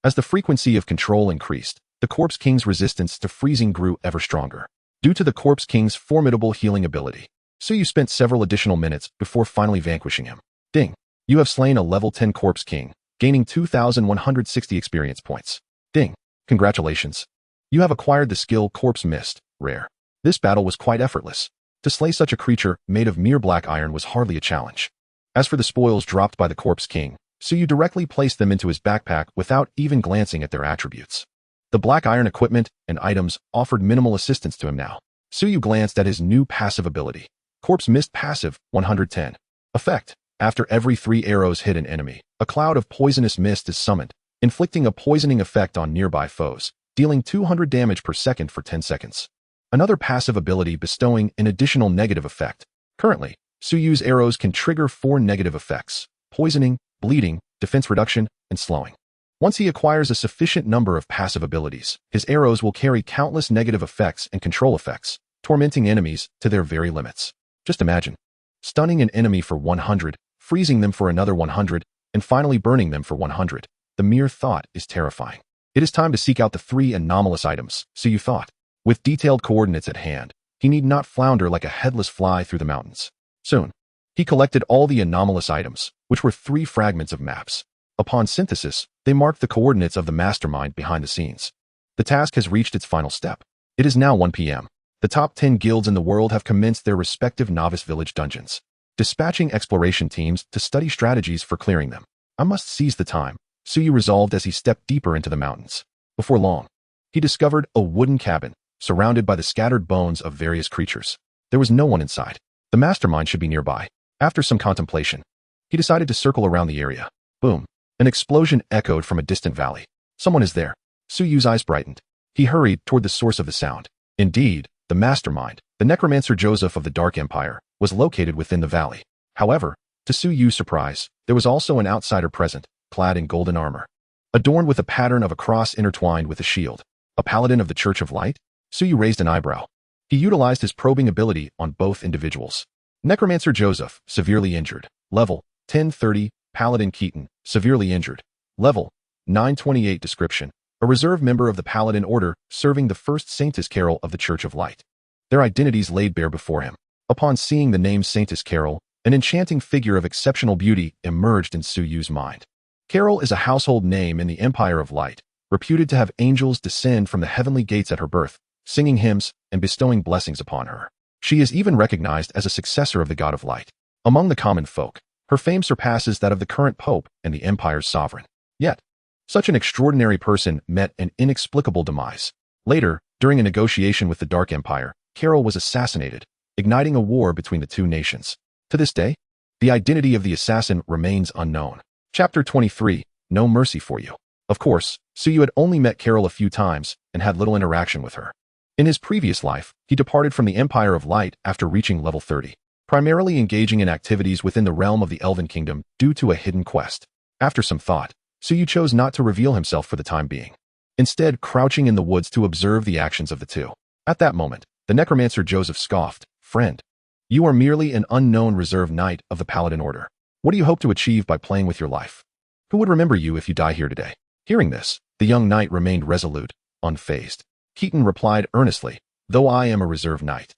As the frequency of control increased, the Corpse King's resistance to freezing grew ever stronger. Due to the Corpse King's formidable healing ability, Suyu spent several additional minutes before finally vanquishing him. Ding. You have slain a level 10 Corpse King, gaining 2,160 experience points. Ding. Congratulations. You have acquired the skill Corpse Mist, rare. This battle was quite effortless. To slay such a creature made of mere black iron was hardly a challenge. As for the spoils dropped by the Corpse King, Suyu directly placed them into his backpack without even glancing at their attributes. The black iron equipment and items offered minimal assistance to him now. Suyu glanced at his new passive ability. Corpse Mist passive, 110. Effect. After every 3 arrows hit an enemy, a cloud of poisonous mist is summoned, inflicting a poisoning effect on nearby foes, dealing 200 damage per second for 10 seconds. Another passive ability bestowing an additional negative effect. Currently, Suyu's arrows can trigger 4 negative effects: poisoning, bleeding, defense reduction, and slowing. Once he acquires a sufficient number of passive abilities, his arrows will carry countless negative effects and control effects, tormenting enemies to their very limits. Just imagine stunning an enemy for 100, freezing them for another 100, and finally burning them for 100. The mere thought is terrifying. It is time to seek out the 3 anomalous items, Suyu thought. With detailed coordinates at hand, he need not flounder like a headless fly through the mountains. Soon, he collected all the anomalous items, which were 3 fragments of maps. Upon synthesis, they marked the coordinates of the mastermind behind the scenes. The task has reached its final step. It is now 1 p.m. The top 10 guilds in the world have commenced their respective novice village dungeons, dispatching exploration teams to study strategies for clearing them. I must seize the time, Suyu resolved as he stepped deeper into the mountains. Before long, he discovered a wooden cabin, surrounded by the scattered bones of various creatures. There was no one inside. The mastermind should be nearby. After some contemplation, he decided to circle around the area. Boom. An explosion echoed from a distant valley. Someone is there. Su Yu's eyes brightened. He hurried toward the source of the sound. Indeed, the mastermind, the necromancer Joseph of the Dark Empire, was located within the valley. However, to Su Yu's surprise, there was also an outsider present, clad in golden armor, adorned with a pattern of a cross intertwined with a shield. A paladin of the Church of Light? Su Yu raised an eyebrow. He utilized his probing ability on both individuals. Necromancer Joseph, severely injured. Level 1030. Paladin Keaton, severely injured. Level 928. Description: a reserve member of the Paladin Order, serving the first Saintess Carol of the Church of Light. Their identities laid bare before him. Upon seeing the name Saintess Carol, an enchanting figure of exceptional beauty emerged in Su Yu's mind. Carol is a household name in the Empire of Light, reputed to have angels descend from the heavenly gates at her birth, singing hymns and bestowing blessings upon her. She is even recognized as a successor of the God of Light. Among the common folk, her fame surpasses that of the current Pope and the Empire's sovereign. Yet, such an extraordinary person met an inexplicable demise. Later, during a negotiation with the Dark Empire, Carol was assassinated, igniting a war between the two nations. To this day, the identity of the assassin remains unknown. Chapter 23. No mercy for you. Of course, Su Yu had only met Carol a few times and had little interaction with her. In his previous life, he departed from the Empire of Light after reaching level 30, primarily engaging in activities within the realm of the Elven Kingdom due to a hidden quest. After some thought, Su Yu chose not to reveal himself for the time being, instead crouching in the woods to observe the actions of the two. At that moment, the necromancer Joseph scoffed. Friend, you are merely an unknown reserve knight of the Paladin Order. What do you hope to achieve by playing with your life? Who would remember you if you die here today? Hearing this, the young knight remained resolute, unfazed. Keaton replied earnestly, though I am a reserve knight,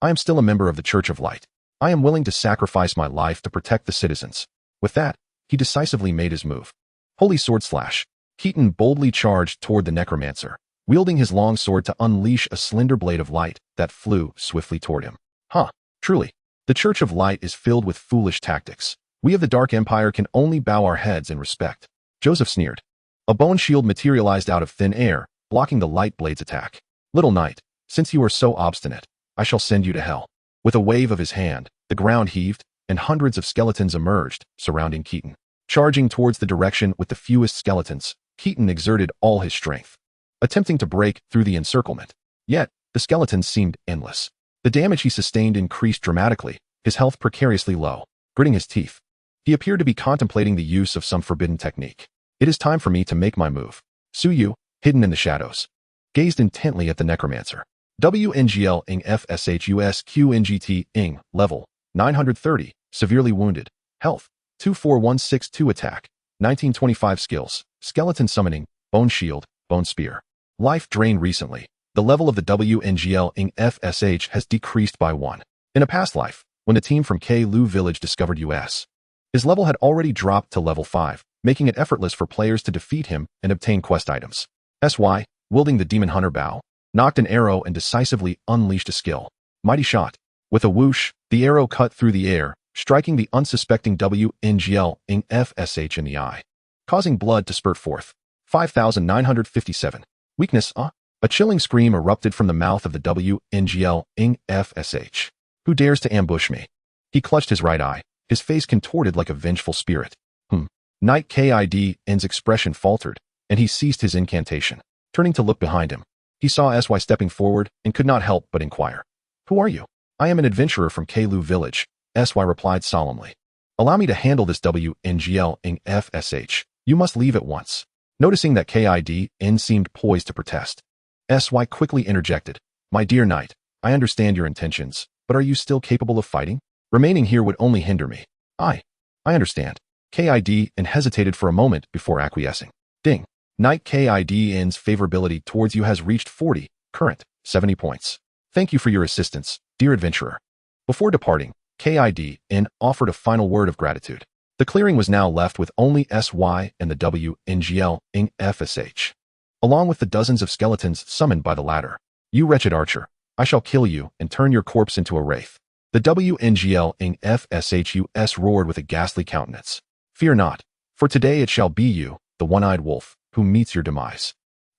I am still a member of the Church of Light. I am willing to sacrifice my life to protect the citizens. With that, he decisively made his move. Holy sword slash. Keaton boldly charged toward the necromancer, wielding his long sword to unleash a slender blade of light that flew swiftly toward him. Truly, the Church of Light is filled with foolish tactics. We of the Dark Empire can only bow our heads in respect. Joseph sneered. A bone shield materialized out of thin air, blocking the light blade's attack. Little knight, since you are so obstinate, I shall send you to hell. With a wave of his hand, the ground heaved, and hundreds of skeletons emerged, surrounding Keaton. Charging towards the direction with the fewest skeletons, Keaton exerted all his strength, attempting to break through the encirclement. Yet, the skeletons seemed endless. The damage he sustained increased dramatically, his health precariously low. Gritting his teeth, he appeared to be contemplating the use of some forbidden technique. It is time for me to make my move. Su Yu, hidden in the shadows, gazed intently at the necromancer. WNGL ing FSHUS QNGT ing, level 930, severely wounded, health 24162, attack 1925, skills, skeleton summoning, bone shield, bone spear. Life drained recently. The level of the WNGL ing FSH has decreased by 1. In a past life, when the team from K-Lu Village discovered US, his level had already dropped to level 5, making it effortless for players to defeat him and obtain quest items. SY, wielding the Demon Hunter bow, knocked an arrow and decisively unleashed a skill. Mighty shot. With a whoosh, the arrow cut through the air, striking the unsuspecting WNGL ing FSH in the eye, causing blood to spurt forth. 5957. Weakness, A chilling scream erupted from the mouth of the WNGL ing FSH. Who dares to ambush me? He clutched his right eye, his face contorted like a vengeful spirit. Knight KID's expression faltered, and he ceased his incantation. Turning to look behind him, he saw SY stepping forward and could not help but inquire. Who are you? I am an adventurer from K-Lu Village, SY replied solemnly. Allow me to handle this WNGL ing FSH. You must leave at once. Noticing that KIDN seemed poised to protest, SY quickly interjected. My dear knight, I understand your intentions, but are you still capable of fighting? Remaining here would only hinder me. I understand. KIDN hesitated for a moment before acquiescing. Ding. Knight KIDN's favorability towards you has reached 40, current, 70 points. Thank you for your assistance, dear adventurer. Before departing, KIDN offered a final word of gratitude. The clearing was now left with only SY and the WNGL ing FSH, along with the dozens of skeletons summoned by the latter. You wretched archer, I shall kill you and turn your corpse into a wraith. The WNGL ing FSHUS roared with a ghastly countenance. Fear not, for today it shall be you, the one-eyed wolf, who meets your demise.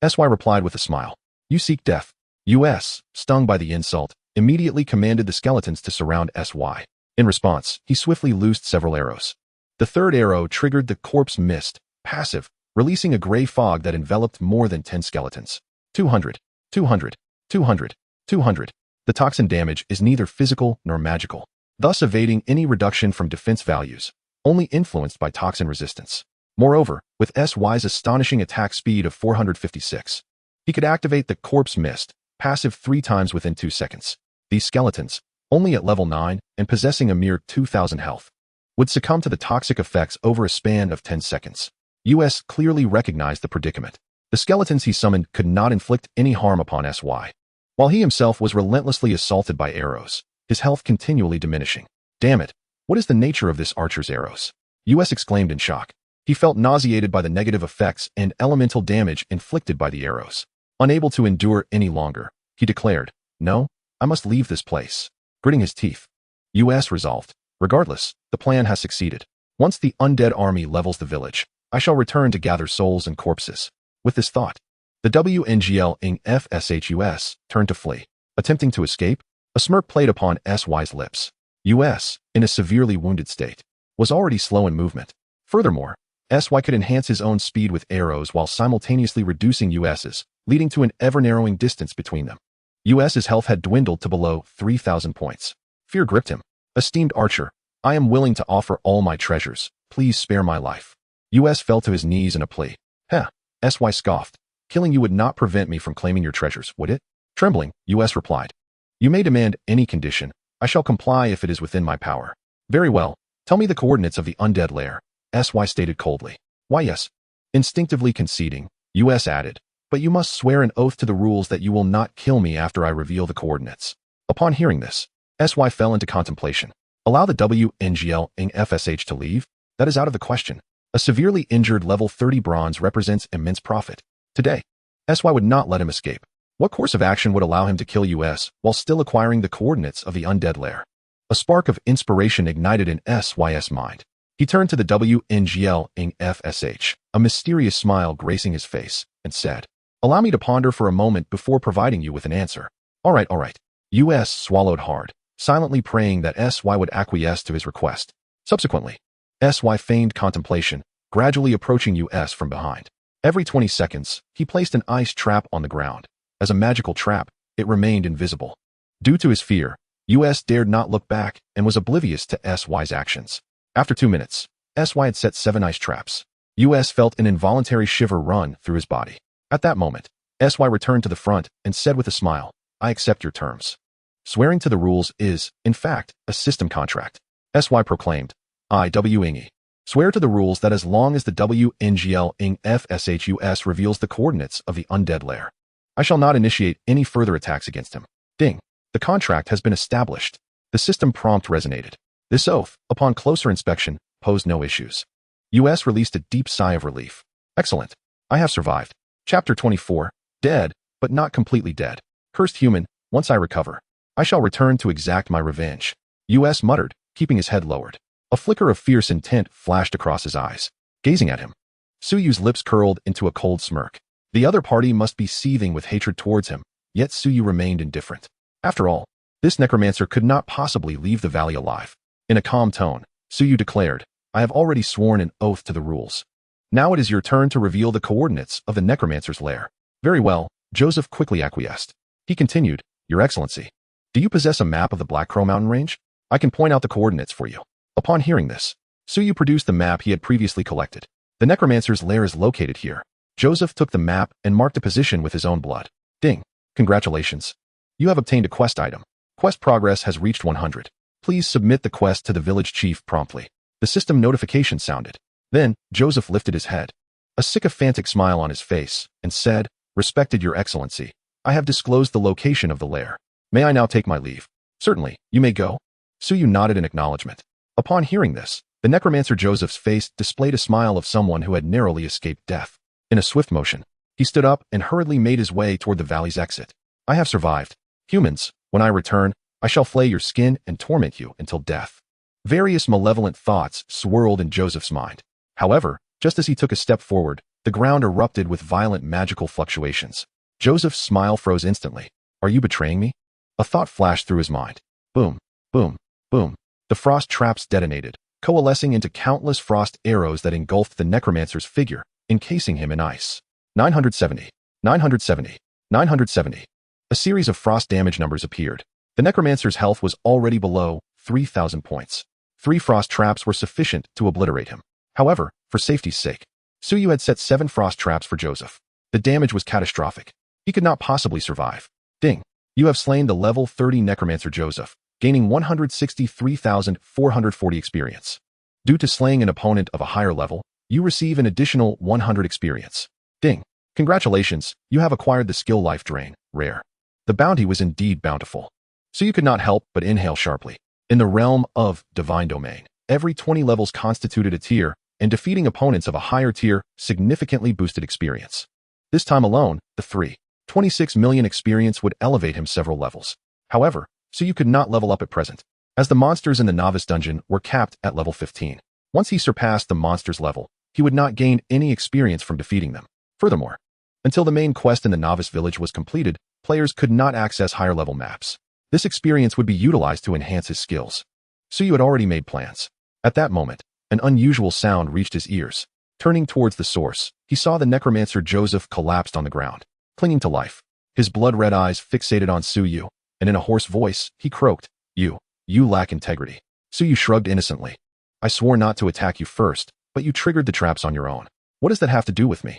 SY replied with a smile. You seek death. US, stung by the insult, immediately commanded the skeletons to surround SY. In response, he swiftly loosed several arrows. The third arrow triggered the corpse mist, passive, releasing a gray fog that enveloped more than 10 skeletons. 200, 200, 200, 200. The toxin damage is neither physical nor magical, thus evading any reduction from defense values, only influenced by toxin resistance. Moreover, with SY's astonishing attack speed of 456, he could activate the corpse mist, passive 3 times within 2 seconds. These skeletons, only at level 9 and possessing a mere 2,000 health, would succumb to the toxic effects over a span of 10 seconds. US clearly recognized the predicament. The skeletons he summoned could not inflict any harm upon SY, while he himself was relentlessly assaulted by arrows, his health continually diminishing. Damn it, what is the nature of this archer's arrows? US exclaimed in shock. He felt nauseated by the negative effects and elemental damage inflicted by the arrows. Unable to endure any longer, he declared, "No, I must leave this place." Gritting his teeth, US resolved, "Regardless, the plan has succeeded. Once the undead army levels the village, I shall return to gather souls and corpses." With this thought, the WNGL-FSHUS turned to flee. Attempting to escape, a smirk played upon SY's lips. US, in a severely wounded state, was already slow in movement. Furthermore, SY could enhance his own speed with arrows while simultaneously reducing US's, leading to an ever-narrowing distance between them. US's health had dwindled to below 3,000 points. Fear gripped him. "Esteemed archer, I am willing to offer all my treasures. Please spare my life." US fell to his knees in a plea. "Heh," SY scoffed. "Killing you would not prevent me from claiming your treasures, would it?" Trembling, US replied, "You may demand any condition. I shall comply if it is within my power." "Very well. Tell me the coordinates of the undead lair," SY stated coldly. "Why yes." Instinctively conceding, US added, "But you must swear an oath to the rules that you will not kill me after I reveal the coordinates." Upon hearing this, SY fell into contemplation. Allow the WNGL-FSH to leave? That is out of the question. A severely injured level 30 bronze represents immense profit. Today, SY would not let him escape. What course of action would allow him to kill US while still acquiring the coordinates of the undead lair? A spark of inspiration ignited in SY's mind. He turned to the WNGL-FSH, a mysterious smile gracing his face, and said, "Allow me to ponder for a moment before providing you with an answer." All right. US swallowed hard, silently praying that SY would acquiesce to his request. Subsequently, SY feigned contemplation, gradually approaching US from behind. Every 20 seconds, he placed an ice trap on the ground. As a magical trap, it remained invisible. Due to his fear, US dared not look back and was oblivious to SY's actions. After 2 minutes, SY had set 7 ice traps. US felt an involuntary shiver run through his body. At that moment, SY returned to the front and said with a smile, "I accept your terms." Swearing to the rules is, in fact, a system contract. SY proclaimed, "I, WNG, swear to the rules that as long as the WNGL-FSHUS reveals the coordinates of the undead lair, I shall not initiate any further attacks against him." Ding. The contract has been established. The system prompt resonated. This oath, upon closer inspection, posed no issues. US released a deep sigh of relief. "Excellent. I have survived." Chapter 24. Dead, but not completely dead. Cursed human, once I recover, I shall return to exact my revenge. US muttered, keeping his head lowered. A flicker of fierce intent flashed across his eyes. Gazing at him, Suyu's lips curled into a cold smirk. The other party must be seething with hatred towards him, yet Suyu remained indifferent. After all, this necromancer could not possibly leave the valley alive. In a calm tone, Suyu declared, "I have already sworn an oath to the rules. Now it is your turn to reveal the coordinates of the necromancer's lair." "Very well," Joseph quickly acquiesced. He continued, "Your Excellency, do you possess a map of the Black Crow mountain range? I can point out the coordinates for you." Upon hearing this, Suyu produced the map he had previously collected. "The necromancer's lair is located here." Joseph took the map and marked a position with his own blood. "Ding. Congratulations. You have obtained a quest item. Quest progress has reached 100. Please submit the quest to the village chief promptly." The system notification sounded. Then, Joseph lifted his head, a sycophantic smile on his face, and said, "Respected Your Excellency, I have disclosed the location of the lair. May I now take my leave?" "Certainly, you may go." Suyu nodded in acknowledgement. Upon hearing this, the necromancer Joseph's face displayed a smile of someone who had narrowly escaped death. In a swift motion, he stood up and hurriedly made his way toward the valley's exit. "I have survived. Humans, when I return, I shall flay your skin and torment you until death." Various malevolent thoughts swirled in Joseph's mind. However, just as he took a step forward, the ground erupted with violent magical fluctuations. Joseph's smile froze instantly. Are you betraying me? A thought flashed through his mind. Boom, boom, boom. The frost traps detonated, coalescing into countless frost arrows that engulfed the necromancer's figure, encasing him in ice. 970, 970, 970. A series of frost damage numbers appeared. The necromancer's health was already below 3,000 points. 3 frost traps were sufficient to obliterate him. However, for safety's sake, Suyu had set 7 frost traps for Joseph. The damage was catastrophic. He could not possibly survive. Ding. You have slain the level 30 necromancer Joseph, gaining 163,440 experience. Due to slaying an opponent of a higher level, you receive an additional 100 experience. Ding. Congratulations, you have acquired the skill Life Drain, rare. The bounty was indeed bountiful. So you could not help but inhale sharply. In the realm of Divine Domain, every 20 levels constituted a tier, and defeating opponents of a higher tier significantly boosted experience. This time alone, the 26 million experience would elevate him several levels. However, so you could not level up at present, as the monsters in the novice dungeon were capped at level 15. Once he surpassed the monster's level, he would not gain any experience from defeating them. Furthermore, until the main quest in the novice village was completed, players could not access higher level maps. This experience would be utilized to enhance his skills. Suyu had already made plans. At that moment, an unusual sound reached his ears. Turning towards the source, he saw the necromancer Joseph collapsed on the ground, clinging to life. His blood-red eyes fixated on Suyu, and in a hoarse voice, he croaked, You lack integrity. Suyu shrugged innocently. I swore not to attack you first, but you triggered the traps on your own. What does that have to do with me?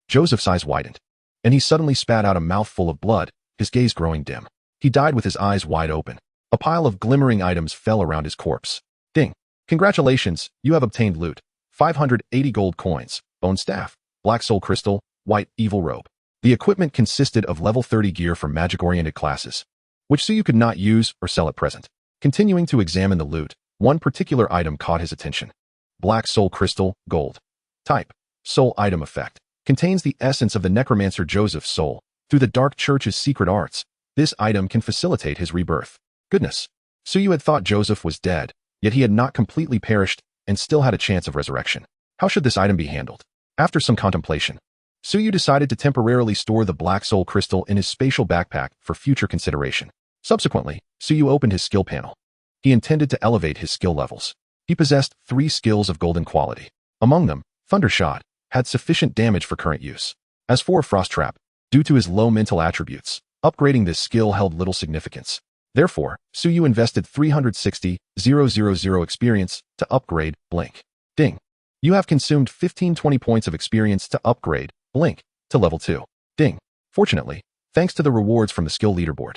Joseph's eyes widened, and he suddenly spat out a mouthful of blood, his gaze growing dim. He died with his eyes wide open. A pile of glimmering items fell around his corpse. Ding. Congratulations, you have obtained loot. 580 gold coins, bone staff, black soul crystal, white evil robe. The equipment consisted of level 30 gear for magic-oriented classes, which Suyu could not use or sell at present. Continuing to examine the loot, one particular item caught his attention. Black soul crystal, gold. Type, soul item effect. Contains the essence of the necromancer Joseph's soul. Through the Dark Church's secret arts, this item can facilitate his rebirth. Goodness. Suyu had thought Joseph was dead, yet he had not completely perished and still had a chance of resurrection. How should this item be handled? After some contemplation, Suyu decided to temporarily store the black soul crystal in his spatial backpack for future consideration. Subsequently, Suyu opened his skill panel. He intended to elevate his skill levels. He possessed 3 skills of golden quality. Among them, Thunder Shot had sufficient damage for current use. As for Frost Trap, due to his low mental attributes, upgrading this skill held little significance. Therefore, Suyu invested 360,000 experience to upgrade Blink. Ding. You have consumed 1520 points of experience to upgrade Blink to level 2. Ding. Fortunately, thanks to the rewards from the skill leaderboard,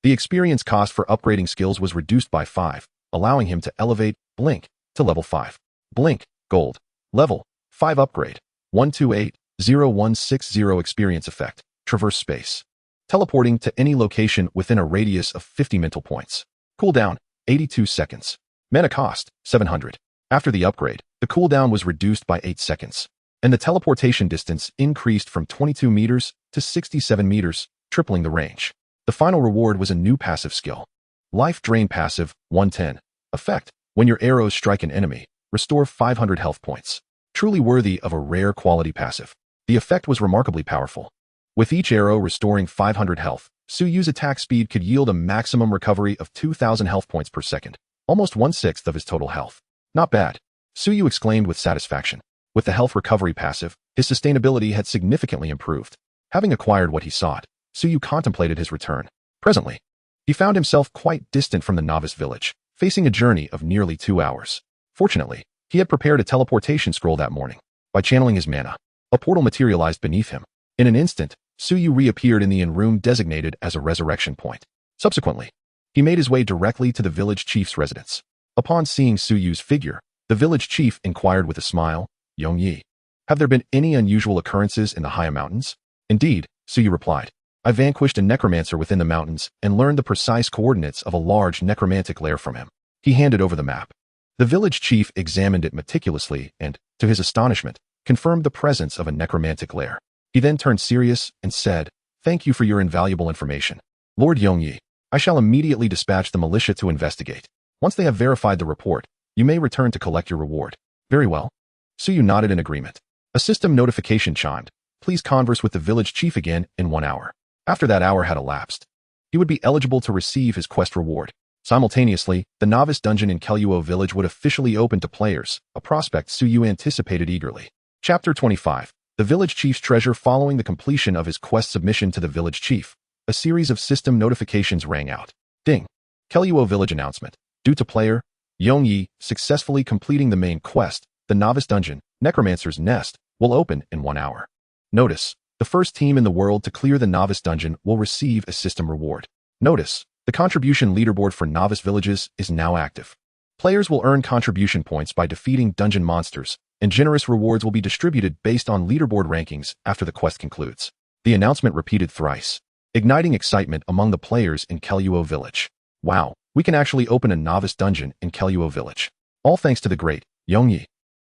the experience cost for upgrading skills was reduced by 5, allowing him to elevate Blink to level 5. Blink, gold, level 5 upgrade, 128,0160 experience effect, traverse space. Teleporting to any location within a radius of 50 mental points. Cooldown, 82 seconds. Mana cost, 700. After the upgrade, the cooldown was reduced by 8 seconds, and the teleportation distance increased from 22 meters to 67 meters, tripling the range. The final reward was a new passive skill. Life Drain Passive, 110. Effect, when your arrows strike an enemy, restore 500 health points. Truly worthy of a rare quality passive. The effect was remarkably powerful. With each arrow restoring 500 health, Suyu's attack speed could yield a maximum recovery of 2,000 health points per second, almost 1/6 of his total health. Not bad, Suyu exclaimed with satisfaction. With the health recovery passive, his sustainability had significantly improved. Having acquired what he sought, Suyu contemplated his return. Presently, he found himself quite distant from the novice village, facing a journey of nearly 2 hours. Fortunately, he had prepared a teleportation scroll that morning. By channeling his mana, a portal materialized beneath him. In an instant, Suyu reappeared in the inn room designated as a resurrection point. Subsequently, he made his way directly to the village chief's residence. Upon seeing Suyu's figure, the village chief inquired with a smile, Yongyi, have there been any unusual occurrences in the Haya Mountains? Indeed, Suyu replied. I vanquished a necromancer within the mountains and learned the precise coordinates of a large necromantic lair from him. He handed over the map. The village chief examined it meticulously and, to his astonishment, confirmed the presence of a necromantic lair. He then turned serious and said, Thank you for your invaluable information. Lord Yongyi, I shall immediately dispatch the militia to investigate. Once they have verified the report, you may return to collect your reward. Very well. Suyu nodded in agreement. A system notification chimed. Please converse with the village chief again in 1 hour. After that hour had elapsed, he would be eligible to receive his quest reward. Simultaneously, the novice dungeon in Keluo village would officially open to players, a prospect Suyu anticipated eagerly. Chapter 25. The village chief's treasure. Following the completion of his quest submission to the village chief, a series of system notifications rang out. Ding! Keluo village announcement. Due to player Yongyi successfully completing the main quest, the novice dungeon, Necromancer's Nest, will open in 1 hour. Notice: the first team in the world to clear the novice dungeon will receive a system reward. Notice: the contribution leaderboard for novice villages is now active. Players will earn contribution points by defeating dungeon monsters, and generous rewards will be distributed based on leaderboard rankings after the quest concludes. The announcement repeated thrice, igniting excitement among the players in Keluo village. Wow, we can actually open a novice dungeon in Keluo village. All thanks to the great Yongyi.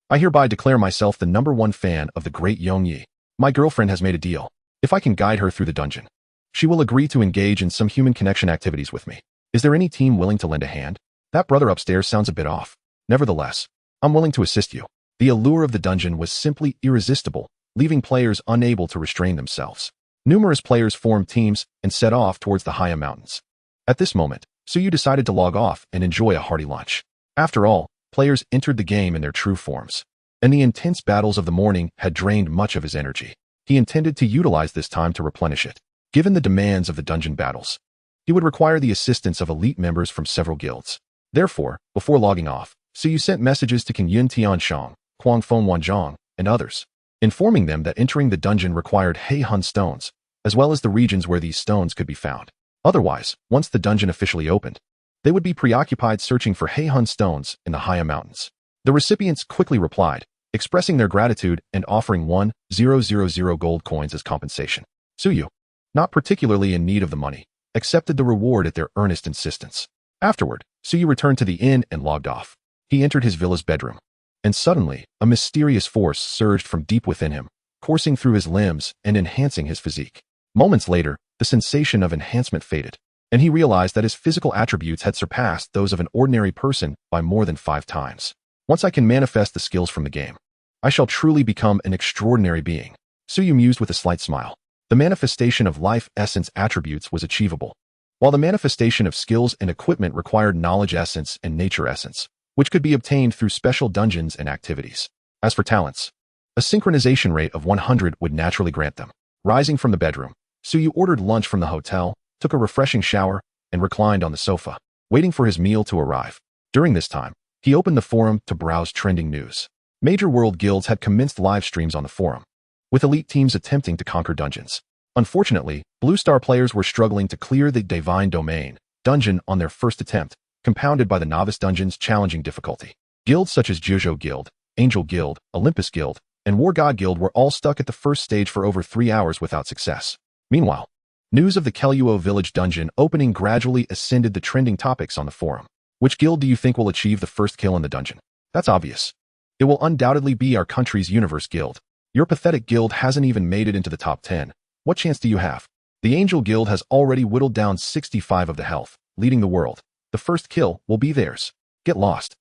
I hereby declare myself the #1 fan of the great Yongyi. My girlfriend has made a deal. If I can guide her through the dungeon, she will agree to engage in some human connection activities with me. Is there any team willing to lend a hand? That brother upstairs sounds a bit off. Nevertheless, I'm willing to assist you. The allure of the dungeon was simply irresistible, leaving players unable to restrain themselves. Numerous players formed teams and set off towards the Haya Mountains. At this moment, Suyu decided to log off and enjoy a hearty lunch. After all, players entered the game in their true forms, and the intense battles of the morning had drained much of his energy. He intended to utilize this time to replenish it. Given the demands of the dungeon battles, he would require the assistance of elite members from several guilds. Therefore, before logging off, Suyu sent messages to King Yun Tianshang, Huang Feng Wanzhong, and others, informing them that entering the dungeon required Heihun stones, as well as the regions where these stones could be found. Otherwise, once the dungeon officially opened, they would be preoccupied searching for Heihun stones in the Haya Mountains. The recipients quickly replied, expressing their gratitude and offering 1,000 gold coins as compensation. Suyu, not particularly in need of the money, accepted the reward at their earnest insistence. Afterward, Suyu returned to the inn and logged off. He entered his villa's bedroom, and suddenly, a mysterious force surged from deep within him, coursing through his limbs and enhancing his physique. Moments later, the sensation of enhancement faded, and he realized that his physical attributes had surpassed those of an ordinary person by more than 5 times. Once I can manifest the skills from the game, I shall truly become an extraordinary being. Suyu mused with a slight smile. The manifestation of life essence attributes was achievable, while the manifestation of skills and equipment required knowledge essence and nature essence, which could be obtained through special dungeons and activities. As for talents, a synchronization rate of 100 would naturally grant them. Rising from the bedroom, Suyu ordered lunch from the hotel, took a refreshing shower, and reclined on the sofa, waiting for his meal to arrive. During this time, he opened the forum to browse trending news. Major world guilds had commenced live streams on the forum, with elite teams attempting to conquer dungeons. Unfortunately, Blue Star players were struggling to clear the Divine Domain dungeon on their first attempt, compounded by the novice dungeon's challenging difficulty. Guilds such as Jojo Guild, Angel Guild, Olympus Guild, and War God Guild were all stuck at the first stage for over 3 hours without success. Meanwhile, news of the Keluo village dungeon opening gradually ascended the trending topics on the forum. Which guild do you think will achieve the first kill in the dungeon? That's obvious. It will undoubtedly be our country's Universe Guild. Your pathetic guild hasn't even made it into the top 10. What chance do you have? The Angel Guild has already whittled down 65 of the health, leading the world. The first kill will be theirs. Get lost.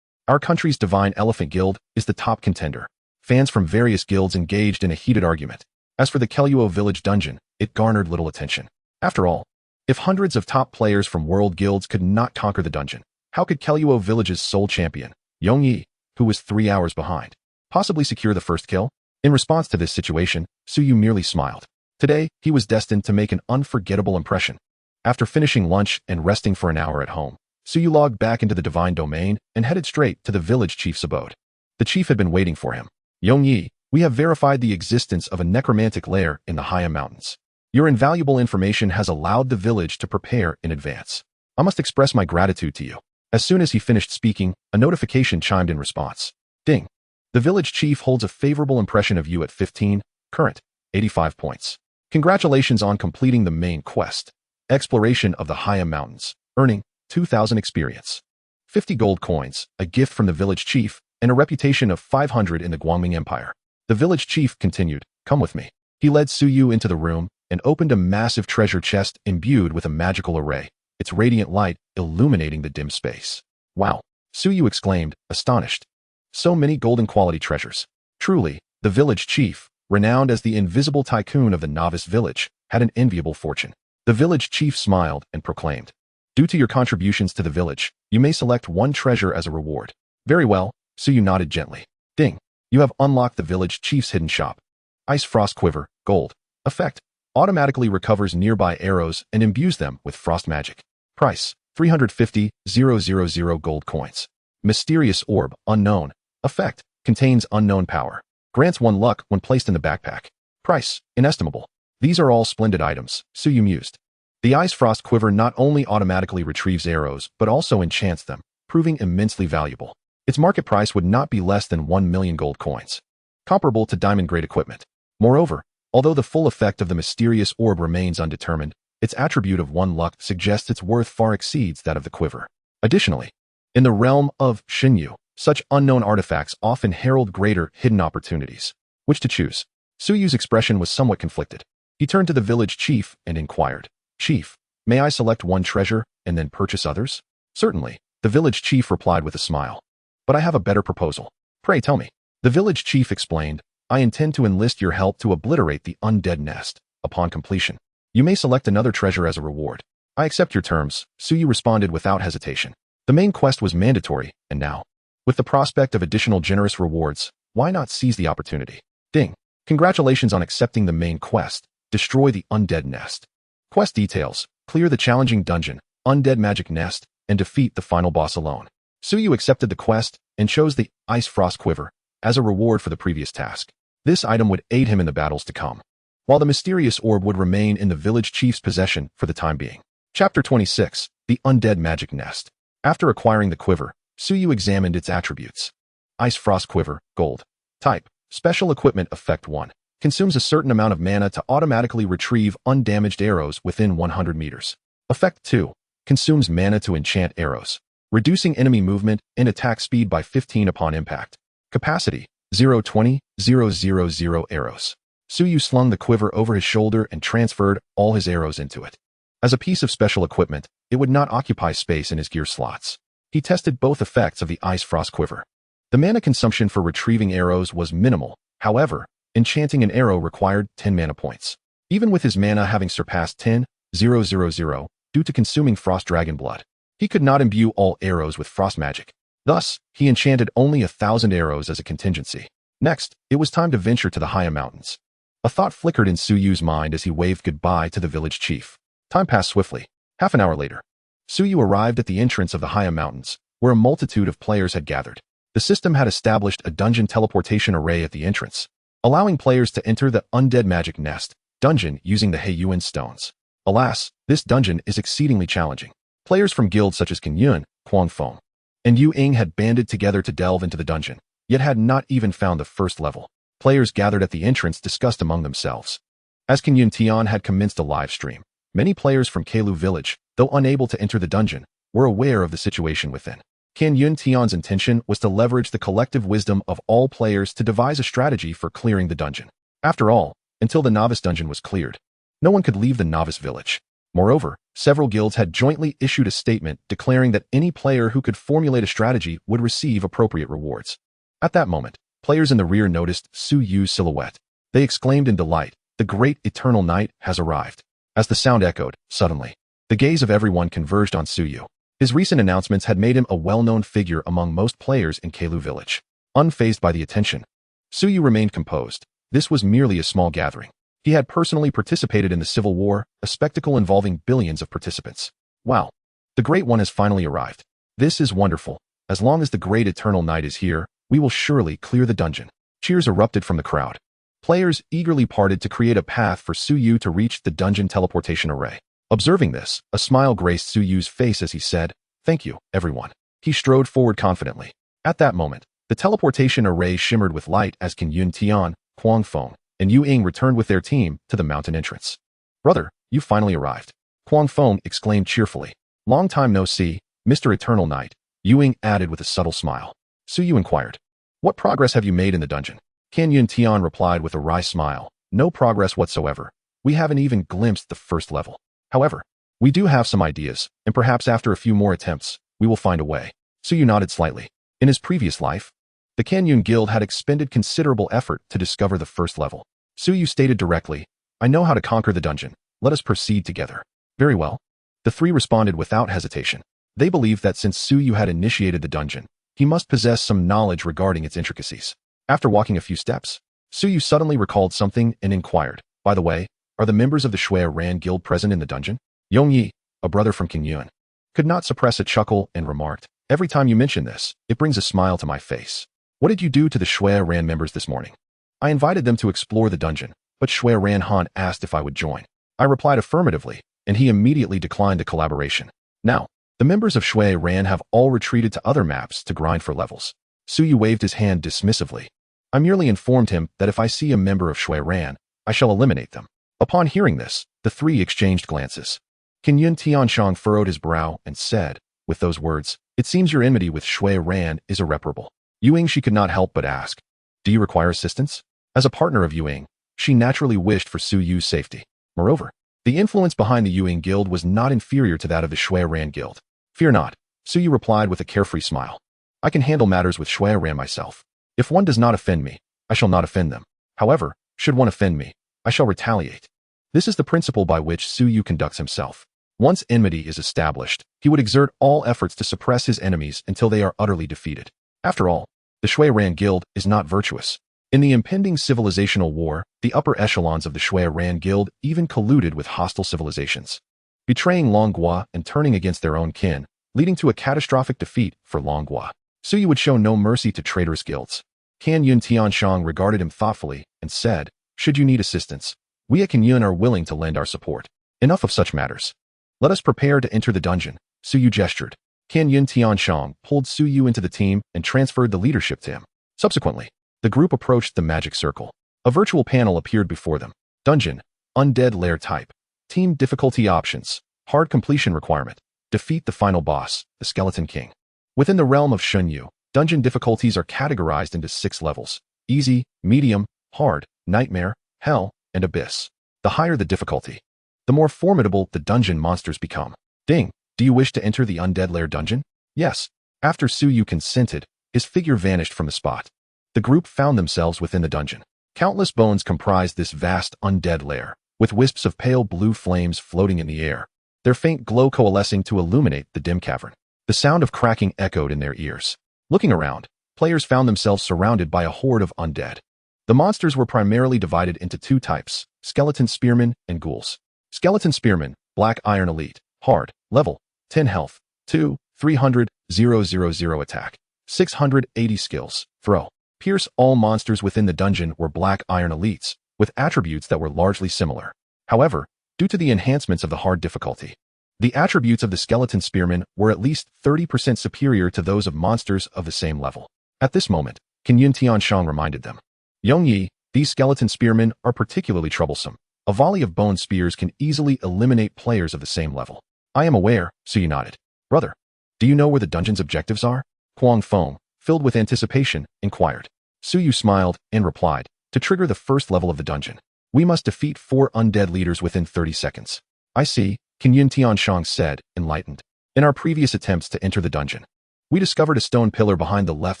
Our country's Divine Elephant Guild is the top contender. Fans from various guilds engaged in a heated argument. As for the Keluo village dungeon, it garnered little attention. After all, if hundreds of top players from world guilds could not conquer the dungeon, how could Keluo village's sole champion, Yongyi, who was 3 hours behind, possibly secure the first kill? In response to this situation, Suyu merely smiled. Today, he was destined to make an unforgettable impression. After finishing lunch and resting for an hour at home, Suyu logged back into the Divine Domain and headed straight to the village chief's abode. The chief had been waiting for him. Yongyi, we have verified the existence of a necromantic lair in the Haya Mountains. Your invaluable information has allowed the village to prepare in advance. I must express my gratitude to you. As soon as he finished speaking, a notification chimed in response. Ding. The village chief holds a favorable impression of you at 15, current, 85 points. Congratulations on completing the main quest, Exploration of the Haya Mountains, earning 2,000 experience, 50 gold coins, a gift from the village chief, and a reputation of 500 in the Guangming Empire. The village chief continued, come with me. He led Suyu into the room and opened a massive treasure chest imbued with a magical array, its radiant light illuminating the dim space. Wow! Suyu exclaimed, astonished. So many golden quality treasures. Truly, the village chief, renowned as the invisible tycoon of the novice village, had an enviable fortune. The village chief smiled and proclaimed, "Due to your contributions to the village, you may select one treasure as a reward." "Very well," Suyu nodded gently. "Ding. You have unlocked the village chief's hidden shop. Ice Frost Quiver, Gold. Effect. Automatically recovers nearby arrows and imbues them with frost magic. Price, 350,000 gold coins. Mysterious Orb, Unknown. Effect. Contains unknown power. Grants 1 luck when placed in the backpack. Price, inestimable. These are all splendid items, Suyu mused. The Ice Frost Quiver not only automatically retrieves arrows, but also enchants them, proving immensely valuable. Its market price would not be less than 1 million gold coins, comparable to diamond-grade equipment. Moreover, although the full effect of the mysterious orb remains undetermined, its attribute of 1 luck suggests its worth far exceeds that of the quiver. Additionally, in the realm of Xinyu, such unknown artifacts often herald greater hidden opportunities. Which to choose? Suyu's expression was somewhat conflicted. He turned to the village chief and inquired, "Chief, may I select one treasure and then purchase others?" "Certainly," the village chief replied with a smile. "But I have a better proposal. Pray tell me." The village chief explained, "I intend to enlist your help to obliterate the undead nest. Upon completion, you may select another treasure as a reward." "I accept your terms," Suyu responded without hesitation. The main quest was mandatory, and now, with the prospect of additional generous rewards, why not seize the opportunity? Ding. Congratulations on accepting the main quest. Destroy the undead nest. Quest details: clear the challenging dungeon, undead magic nest, and defeat the final boss alone. Suyu accepted the quest and chose the Ice Frost Quiver as a reward for the previous task. This item would aid him in the battles to come, while the mysterious orb would remain in the village chief's possession for the time being. Chapter 26, The Undead Magic Nest. After acquiring the quiver, Suyu examined its attributes. Ice Frost Quiver, Gold. Type, Special Equipment. Effect 1. Consumes a certain amount of mana to automatically retrieve undamaged arrows within 100 meters. Effect 2. Consumes mana to enchant arrows, reducing enemy movement and attack speed by 15 upon impact. Capacity, 0.20,000 arrows. Suyu slung the quiver over his shoulder and transferred all his arrows into it. As a piece of special equipment, it would not occupy space in his gear slots. He tested both effects of the Ice Frost Quiver. The mana consumption for retrieving arrows was minimal. However, enchanting an arrow required 10 mana points. Even with his mana having surpassed 10,000 due to consuming Frost Dragon blood, he could not imbue all arrows with frost magic. Thus, he enchanted only 1,000 arrows as a contingency. Next, it was time to venture to the Haya Mountains. A thought flickered in Suyu's mind as he waved goodbye to the village chief. Time passed swiftly. Half an hour later, Suyu arrived at the entrance of the Haya Mountains, where a multitude of players had gathered. The system had established a dungeon teleportation array at the entrance, allowing players to enter the Undead Magic Nest dungeon using the Heiyuan stones. Alas, this dungeon is exceedingly challenging. Players from guilds such as Kenyun, Guangfeng, and Yu Ying had banded together to delve into the dungeon, yet had not even found the first level. Players gathered at the entrance discussed among themselves. As Kenyun Tian had commenced a live stream, many players from Keilu village, though unable to enter the dungeon, were aware of the situation within. Kenyun Tian's intention was to leverage the collective wisdom of all players to devise a strategy for clearing the dungeon. After all, until the novice dungeon was cleared, no one could leave the novice village. Moreover, several guilds had jointly issued a statement declaring that any player who could formulate a strategy would receive appropriate rewards. At that moment, players in the rear noticed Suyu's silhouette. They exclaimed in delight, "The great eternal night has arrived." As the sound echoed, suddenly, the gaze of everyone converged on Suyu. His recent announcements had made him a well-known figure among most players in Keilu village. Unfazed by the attention, Suyu remained composed. This was merely a small gathering. He had personally participated in the Civil War, a spectacle involving billions of participants. Wow! The Great One has finally arrived. This is wonderful. As long as the great eternal night is here, we will surely clear the dungeon. Cheers erupted from the crowd. Players eagerly parted to create a path for Suyu to reach the dungeon teleportation array. Observing this, a smile graced Suyu's face as he said, "Thank you, everyone." He strode forward confidently. At that moment, the teleportation array shimmered with light as Kenyun Tian, Guangfeng, and Yu Ying returned with their team to the mountain entrance. "Brother, you finally arrived," Guangfeng exclaimed cheerfully. "Long time no see, Mr. Eternal Knight," Yu Ying added with a subtle smile. Suyu inquired, "What progress have you made in the dungeon?" Kenyun Tian replied with a wry smile, "No progress whatsoever. We haven't even glimpsed the first level. However, we do have some ideas, and perhaps after a few more attempts, we will find a way." Suyu nodded slightly. In his previous life, the Kenyun Guild had expended considerable effort to discover the first level. Suyu stated directly, "I know how to conquer the dungeon. Let us proceed together." Very well. The three responded without hesitation. They believed that since Su Yu had initiated the dungeon, he must possess some knowledge regarding its intricacies. After walking a few steps, Su Yu suddenly recalled something and inquired, "By the way, are the members of the Shui Ran Guild present in the dungeon?" Yong Yi, a brother from King Yun, could not suppress a chuckle and remarked, "Every time you mention this, it brings a smile to my face. What did you do to the Shui Ran members this morning?" "I invited them to explore the dungeon, but Shui Ran Han asked if I would join. I replied affirmatively, and he immediately declined the collaboration. Now, the members of Shui Ran have all retreated to other maps to grind for levels." Su Yu waved his hand dismissively. "I merely informed him that if I see a member of Shui Ran, I shall eliminate them." Upon hearing this, the three exchanged glances. King Yun Tianshang furrowed his brow and said, with those words, "It seems your enmity with Shui Ran is irreparable." Yuing she could not help but ask, "Do you require assistance?" As a partner of Yuing, she naturally wished for Su Yu's safety. Moreover, the influence behind the Yuing Guild was not inferior to that of the Shui Ran Guild. "Fear not," Su Yu replied with a carefree smile. "I can handle matters with Shui Ran myself. If one does not offend me, I shall not offend them. However, should one offend me, I shall retaliate." This is the principle by which Su Yu conducts himself. Once enmity is established, he would exert all efforts to suppress his enemies until they are utterly defeated. After all, the Shui Ran Guild is not virtuous. In the impending civilizational war, the upper echelons of the Shui Ran Guild even colluded with hostile civilizations, betraying Longhua and turning against their own kin, leading to a catastrophic defeat for Longhua. Su Yu would show no mercy to traitorous guilds. Kan Yun Tianshang regarded him thoughtfully and said, "Should you need assistance, we at King Yun are willing to lend our support. Enough of such matters. Let us prepare to enter the dungeon." Su Yu gestured. Kan Yun Tianshang pulled Su Yu into the team and transferred the leadership to him. Subsequently, the group approached the magic circle. A virtual panel appeared before them. Dungeon, undead lair type, team difficulty options, hard completion requirement, defeat the final boss, the Skeleton King. Within the realm of Shunyu, dungeon difficulties are categorized into 6 levels: easy, medium, hard, nightmare, hell, and abyss. The higher the difficulty, the more formidable the dungeon monsters become. Ding, do you wish to enter the undead lair dungeon? Yes. After Su Yu consented, his figure vanished from the spot. The group found themselves within the dungeon. Countless bones comprised this vast undead lair, with wisps of pale blue flames floating in the air, their faint glow coalescing to illuminate the dim cavern. The sound of cracking echoed in their ears. Looking around, players found themselves surrounded by a horde of undead. The monsters were primarily divided into 2 types: skeleton spearmen and ghouls. Skeleton spearmen, black iron elite, hard, level, 10 health, 2, 300, 000 attack, 680 skills, throw. Pierce. All monsters within the dungeon were black iron elites, with attributes that were largely similar. However, due to the enhancements of the hard difficulty, the attributes of the skeleton spearmen were at least 30% superior to those of monsters of the same level. At this moment, King Yun Tianshang reminded them, "Yong Yi, these skeleton spearmen are particularly troublesome. A volley of bone spears can easily eliminate players of the same level." "I am aware," Su Yu nodded. "Brother, do you know where the dungeon's objectives are?" Kuang Feng, filled with anticipation, inquired. Su Yu smiled and replied, "To trigger the first level of the dungeon, we must defeat 4 undead leaders within 30 seconds. "I see," King Yun Tianshang said, enlightened. "In our previous attempts to enter the dungeon, we discovered a stone pillar behind the left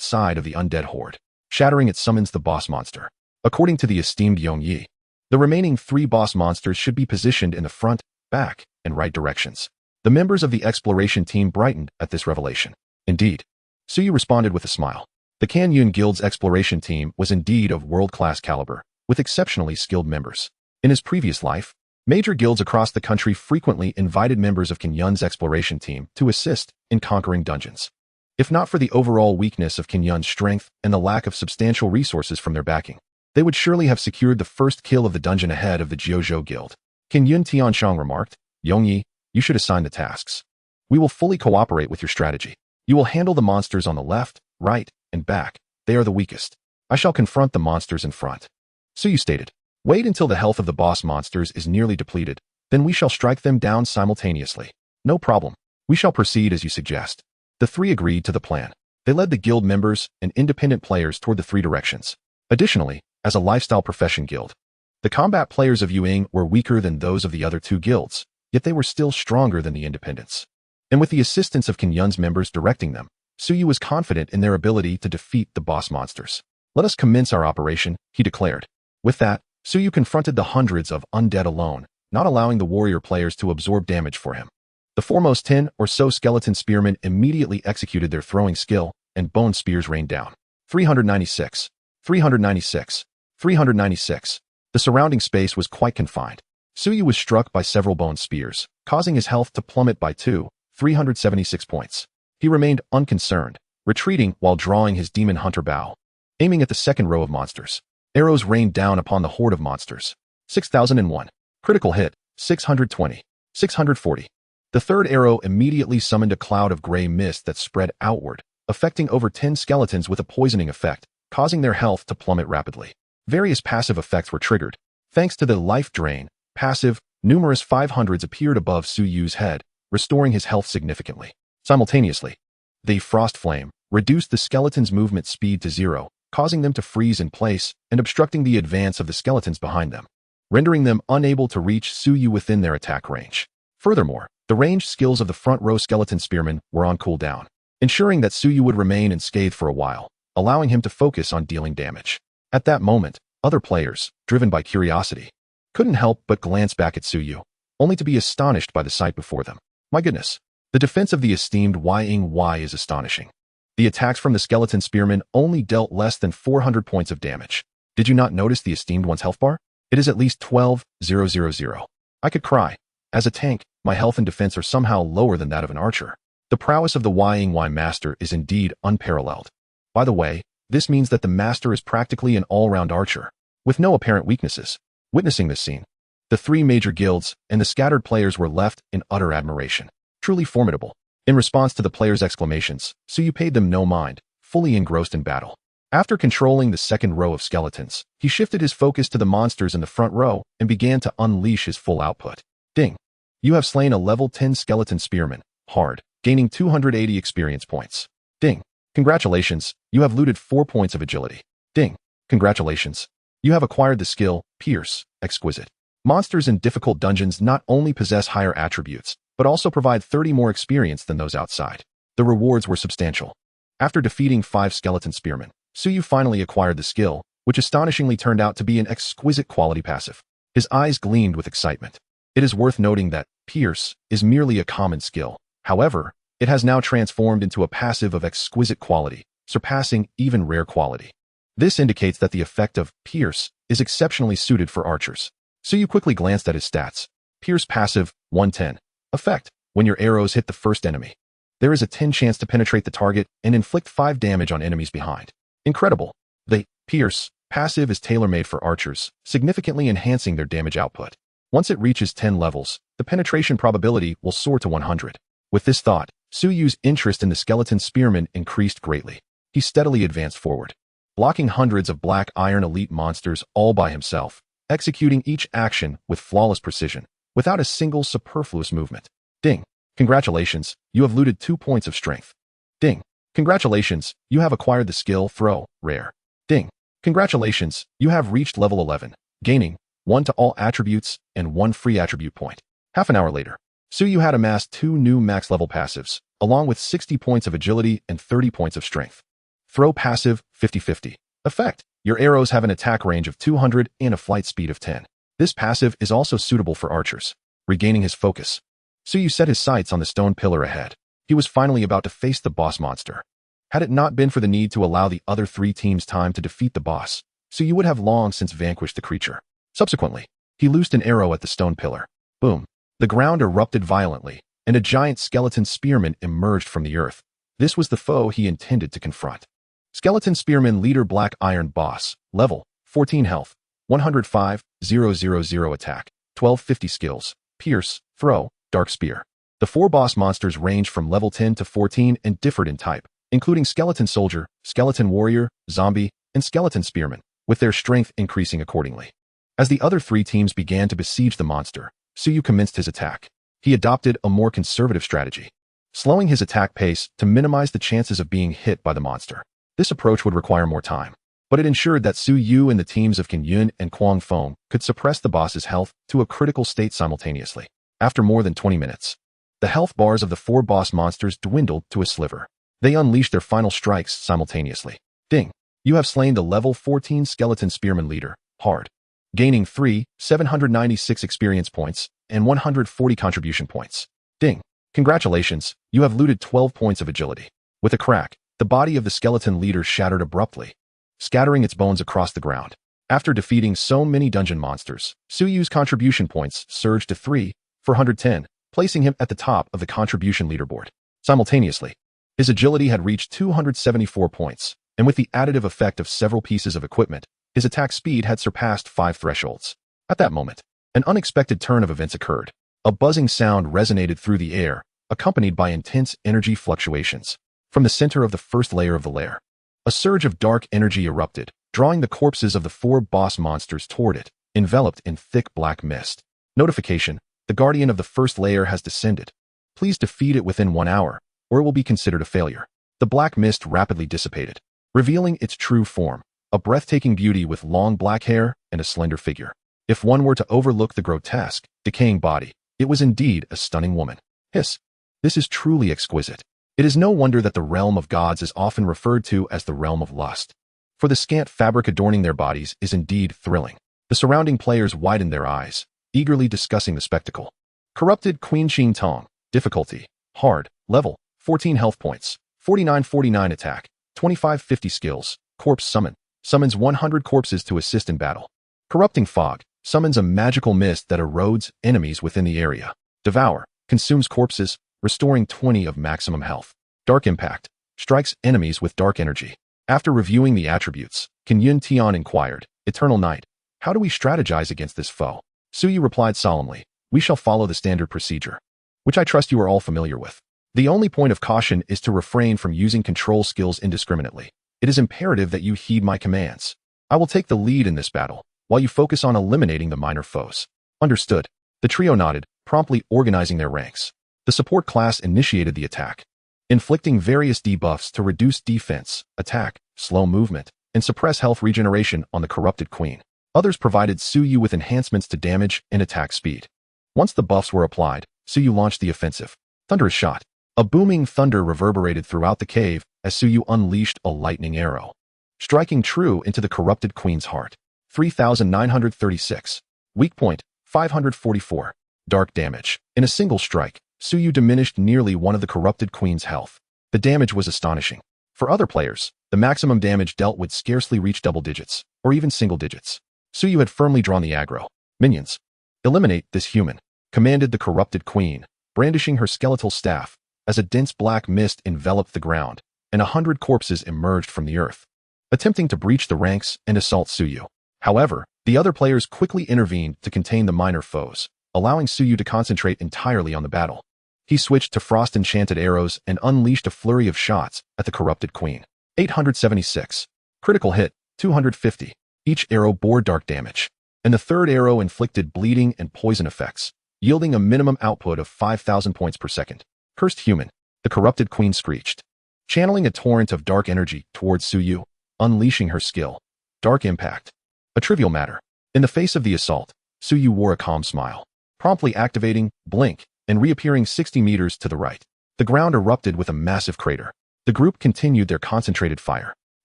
side of the undead horde. Shattering it summons the boss monster. According to the esteemed Yong Yi, the remaining 3 boss monsters should be positioned in the front, back, and right directions." The members of the exploration team brightened at this revelation. "Indeed," Su Yu responded with a smile. The Kan Yun Guild's exploration team was indeed of world-class caliber, with exceptionally skilled members. In his previous life, major guilds across the country frequently invited members of King Yun's exploration team to assist in conquering dungeons. If not for the overall weakness of King Yun's strength and the lack of substantial resources from their backing, they would surely have secured the first kill of the dungeon ahead of the Jiuzhou Guild. King Yun Tianshang remarked, "Yong Yi, you should assign the tasks. We will fully cooperate with your strategy. You will handle the monsters on the left, right, and back. They are the weakest. I shall confront the monsters in front." Su Yu stated, "Wait until the health of the boss monsters is nearly depleted, then we shall strike them down simultaneously." "No problem. We shall proceed as you suggest." The 3 agreed to the plan. They led the guild members and independent players toward the 3 directions. Additionally, as a lifestyle profession guild, the combat players of Yuing were weaker than those of the other 2 guilds, yet they were still stronger than the independents. And with the assistance of King Yun's members directing them, Su Yu was confident in their ability to defeat the boss monsters. "Let us commence our operation," he declared. With that, Su Yu confronted the hundreds of undead alone, not allowing the warrior players to absorb damage for him. The foremost 10 or so skeleton spearmen immediately executed their throwing skill, and bone spears rained down. 396, 396, 396. The surrounding space was quite confined. Suyu was struck by several bone spears, causing his health to plummet by 376 points. He remained unconcerned, retreating while drawing his demon hunter bow. Aiming at the second row of monsters, arrows rained down upon the horde of monsters. 6001. Critical hit, 620, 640. The third arrow immediately summoned a cloud of gray mist that spread outward, affecting over 10 skeletons with a poisoning effect, causing their health to plummet rapidly. Various passive effects were triggered. Thanks to the life drain passive, numerous 500s appeared above Suyu's head, restoring his health significantly. Simultaneously, the frost flame reduced the skeleton's movement speed to 0, causing them to freeze in place and obstructing the advance of the skeletons behind them, rendering them unable to reach Suyu within their attack range. Furthermore, the ranged skills of the front row skeleton spearmen were on cooldown, ensuring that Suyu would remain unscathed for a while, allowing him to focus on dealing damage. At that moment, other players, driven by curiosity, couldn't help but glance back at Suyu, only to be astonished by the sight before them. My goodness, the defense of the esteemed Y is astonishing. The attacks from the skeleton spearmen only dealt less than 400 points of damage. Did you not notice the esteemed one's health bar? It is at least 12,000. I could cry. As a tank, my health and defense are somehow lower than that of an archer. The prowess of the Y master is indeed unparalleled. By the way, this means that the master is practically an all-round archer, with no apparent weaknesses. Witnessing this scene, the three major guilds and the scattered players were left in utter admiration. Truly formidable. In response to the players' exclamations, Suyu paid them no mind, fully engrossed in battle. After controlling the second row of skeletons, he shifted his focus to the monsters in the front row and began to unleash his full output. Ding! You have slain a level 10 skeleton spearman, hard, gaining 280 experience points. Ding! Congratulations, you have looted 4 points of agility. Ding! Congratulations, you have acquired the skill, Pierce, exquisite. Monsters in difficult dungeons not only possess higher attributes, but also provide 30 more experience than those outside. The rewards were substantial. After defeating 5 skeleton spearmen, Suyu finally acquired the skill, which astonishingly turned out to be an exquisite quality passive. His eyes gleamed with excitement. It is worth noting that Pierce is merely a common skill. However, it has now transformed into a passive of exquisite quality, surpassing even rare quality. This indicates that the effect of Pierce is exceptionally suited for archers. Suyu quickly glanced at his stats. Pierce passive, 110. Effect: when your arrows hit the first enemy, there is a 10 chance to penetrate the target and inflict 5 damage on enemies behind. Incredible. The Pierce passive is tailor-made for archers, significantly enhancing their damage output. Once it reaches 10 levels, the penetration probability will soar to 100. With this thought, Suyu's interest in the skeleton spearmen increased greatly. He steadily advanced forward, blocking hundreds of black iron elite monsters all by himself, executing each action with flawless precision, without a single superfluous movement. Ding! Congratulations, you have looted 2 points of strength. Ding! Congratulations, you have acquired the skill, Throw, rare. Ding! Congratulations, you have reached level 11, gaining 1 to all attributes and 1 free attribute point. Half an hour later, Suyu had amassed 2 new max-level passives, along with 60 points of agility and 30 points of strength. Throw passive, 50-50. Effect: your arrows have an attack range of 200 and a flight speed of 10. This passive is also suitable for archers. Regaining his focus, Suyu set his sights on the stone pillar ahead. He was finally about to face the boss monster. Had it not been for the need to allow the other 3 teams time to defeat the boss, Suyu would have long since vanquished the creature. Subsequently, he loosed an arrow at the stone pillar. Boom! The ground erupted violently, and a giant skeleton spearman emerged from the earth. This was the foe he intended to confront. Skeleton Spearman Leader Black Iron Boss, level, 14 health, 105,000 attack, 1250 skills, Pierce, Throw, Dark Spear. The 4 boss monsters ranged from level 10 to 14 and differed in type, including Skeleton Soldier, Skeleton Warrior, Zombie, and Skeleton Spearman, with their strength increasing accordingly. As the other 3 teams began to besiege the monster, Suyu commenced his attack. He adopted a more conservative strategy, slowing his attack pace to minimize the chances of being hit by the monster. This approach would require more time, but it ensured that Suyu and the teams of Qin Yun and Quang Feng could suppress the boss's health to a critical state simultaneously. After more than 20 minutes, the health bars of the 4 boss monsters dwindled to a sliver. They unleashed their final strikes simultaneously. Ding! You have slain the level 14 Skeleton Spearman Leader, hard. gaining 796 experience points and 140 contribution points. Ding. Congratulations, you have looted 12 points of agility. With a crack, the body of the skeleton leader shattered abruptly, scattering its bones across the ground. After defeating so many dungeon monsters, Suyu's contribution points surged to 410, placing him at the top of the contribution leaderboard. Simultaneously, his agility had reached 274 points, and with the additive effect of several pieces of equipment, his attack speed had surpassed 5 thresholds. At that moment, an unexpected turn of events occurred. A buzzing sound resonated through the air, accompanied by intense energy fluctuations. From the center of the first layer of the lair, a surge of dark energy erupted, drawing the corpses of the 4 boss monsters toward it, enveloped in thick black mist. Notification: the guardian of the first layer has descended. Please defeat it within 1 hour, or it will be considered a failure. The black mist rapidly dissipated, revealing its true form, a breathtaking beauty with long black hair and a slender figure. If one were to overlook the grotesque, decaying body, it was indeed a stunning woman. Hiss. This is truly exquisite. It is no wonder that the realm of gods is often referred to as the realm of lust. For the scant fabric adorning their bodies is indeed thrilling. The surrounding players widened their eyes, eagerly discussing the spectacle. Corrupted Queen Xing Tong. Difficulty: hard. Level: 14 health points. 4949 attack. 2550 skills. Corpse summon. Summons 100 corpses to assist in battle. Corrupting Fog. Summons a magical mist that erodes enemies within the area. Devour. Consumes corpses, restoring 20 of maximum health. Dark Impact. Strikes enemies with dark energy. After reviewing the attributes, Kan Yun Tian inquired, Eternal Night, how do we strategize against this foe? Suyu replied solemnly, we shall follow the standard procedure, which I trust you are all familiar with. The only point of caution is to refrain from using control skills indiscriminately. It is imperative that you heed my commands. I will take the lead in this battle, while you focus on eliminating the minor foes. Understood. The trio nodded, promptly organizing their ranks. The support class initiated the attack, inflicting various debuffs to reduce defense, attack, slow movement, and suppress health regeneration on the corrupted queen. Others provided Suyu with enhancements to damage and attack speed. Once the buffs were applied, Suyu launched the offensive. Thunderous shot. A booming thunder reverberated throughout the cave as Suyu unleashed a lightning arrow, striking true into the corrupted queen's heart. 3936. Weak point: 544. Dark damage. In a single strike, Suyu diminished nearly one of the corrupted queen's health. The damage was astonishing. For other players, the maximum damage dealt would scarcely reach double digits, or even single digits. Suyu had firmly drawn the aggro. Minions, eliminate this human, commanded the corrupted queen, brandishing her skeletal staff, as a dense black mist enveloped the ground, and 100 corpses emerged from the earth, attempting to breach the ranks and assault Suyu. However, the other players quickly intervened to contain the minor foes, allowing Suyu to concentrate entirely on the battle. He switched to frost-enchanted arrows and unleashed a flurry of shots at the corrupted queen. 876. Critical hit: 250. Each arrow bore dark damage, and the third arrow inflicted bleeding and poison effects, yielding a minimum output of 5,000 points per second. Cursed human, the corrupted queen screeched, channeling a torrent of dark energy towards Suyu, unleashing her skill. Dark Impact. A trivial matter. In the face of the assault, Suyu wore a calm smile, promptly activating Blink and reappearing 60 meters to the right. The ground erupted with a massive crater. The group continued their concentrated fire.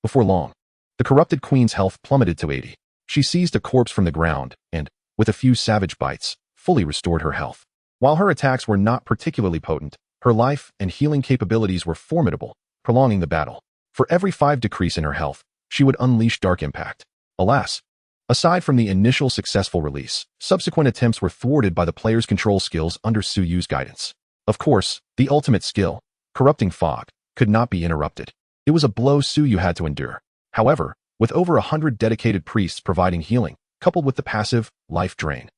Before long, the corrupted queen's health plummeted to 80. She seized a corpse from the ground and, with a few savage bites, fully restored her health. While her attacks were not particularly potent, her life and healing capabilities were formidable, prolonging the battle. For every 5 decrease in her health, she would unleash Dark Impact. Alas, aside from the initial successful release, subsequent attempts were thwarted by the player's control skills under Suyu's guidance. Of course, the ultimate skill, Corrupting Fog, could not be interrupted. It was a blow Suyu had to endure. However, with over 100 dedicated priests providing healing, coupled with the passive Life Drain,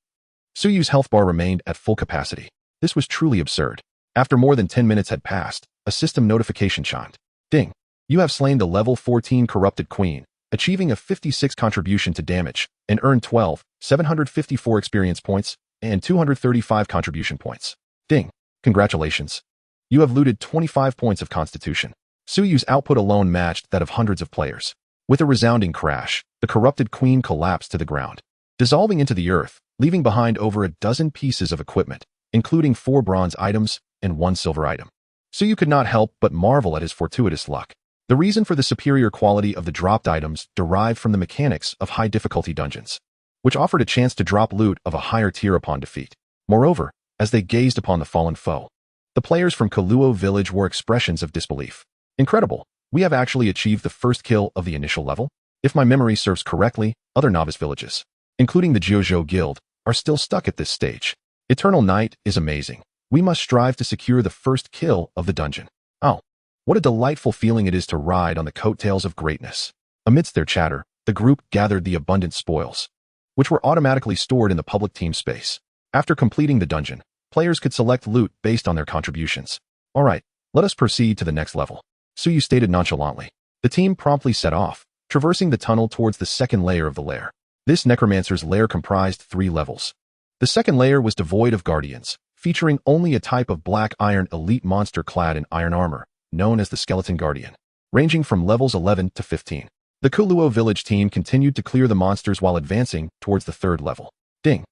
Suyu's health bar remained at full capacity. This was truly absurd. After more than 10 minutes had passed, a system notification chimed. Ding! You have slain the level 14 corrupted queen, achieving a 56 contribution to damage, and earned 754 experience points and 235 contribution points. Ding! Congratulations. You have looted 25 points of constitution. Suyu's output alone matched that of hundreds of players. With a resounding crash, the corrupted queen collapsed to the ground, dissolving into the earth, leaving behind over a dozen pieces of equipment, including 4 bronze items and 1 silver item. Suyu could not help but marvel at his fortuitous luck. The reason for the superior quality of the dropped items derived from the mechanics of high-difficulty dungeons. which offered a chance to drop loot of a higher tier upon defeat. Moreover, as they gazed upon the fallen foe, the players from Kaluo village wore expressions of disbelief. Incredible, we have actually achieved the first kill of the initial level? If my memory serves correctly, other novice villages, including the Jiuzhou Guild, are still stuck at this stage. Eternal Night is amazing. We must strive to secure the first kill of the dungeon. Oh, what a delightful feeling it is to ride on the coattails of greatness. Amidst their chatter, the group gathered the abundant spoils, which were automatically stored in the public team space. After completing the dungeon, players could select loot based on their contributions. Alright, let us proceed to the next level, Suyu stated nonchalantly. The team promptly set off, traversing the tunnel towards the second layer of the lair. This necromancer's lair comprised 3 levels. The second layer was devoid of guardians, featuring only a type of black iron elite monster clad in iron armor, known as the Skeleton Guardian, ranging from levels 11 to 15. The Kaluo village team continued to clear the monsters while advancing towards the third level. Ding!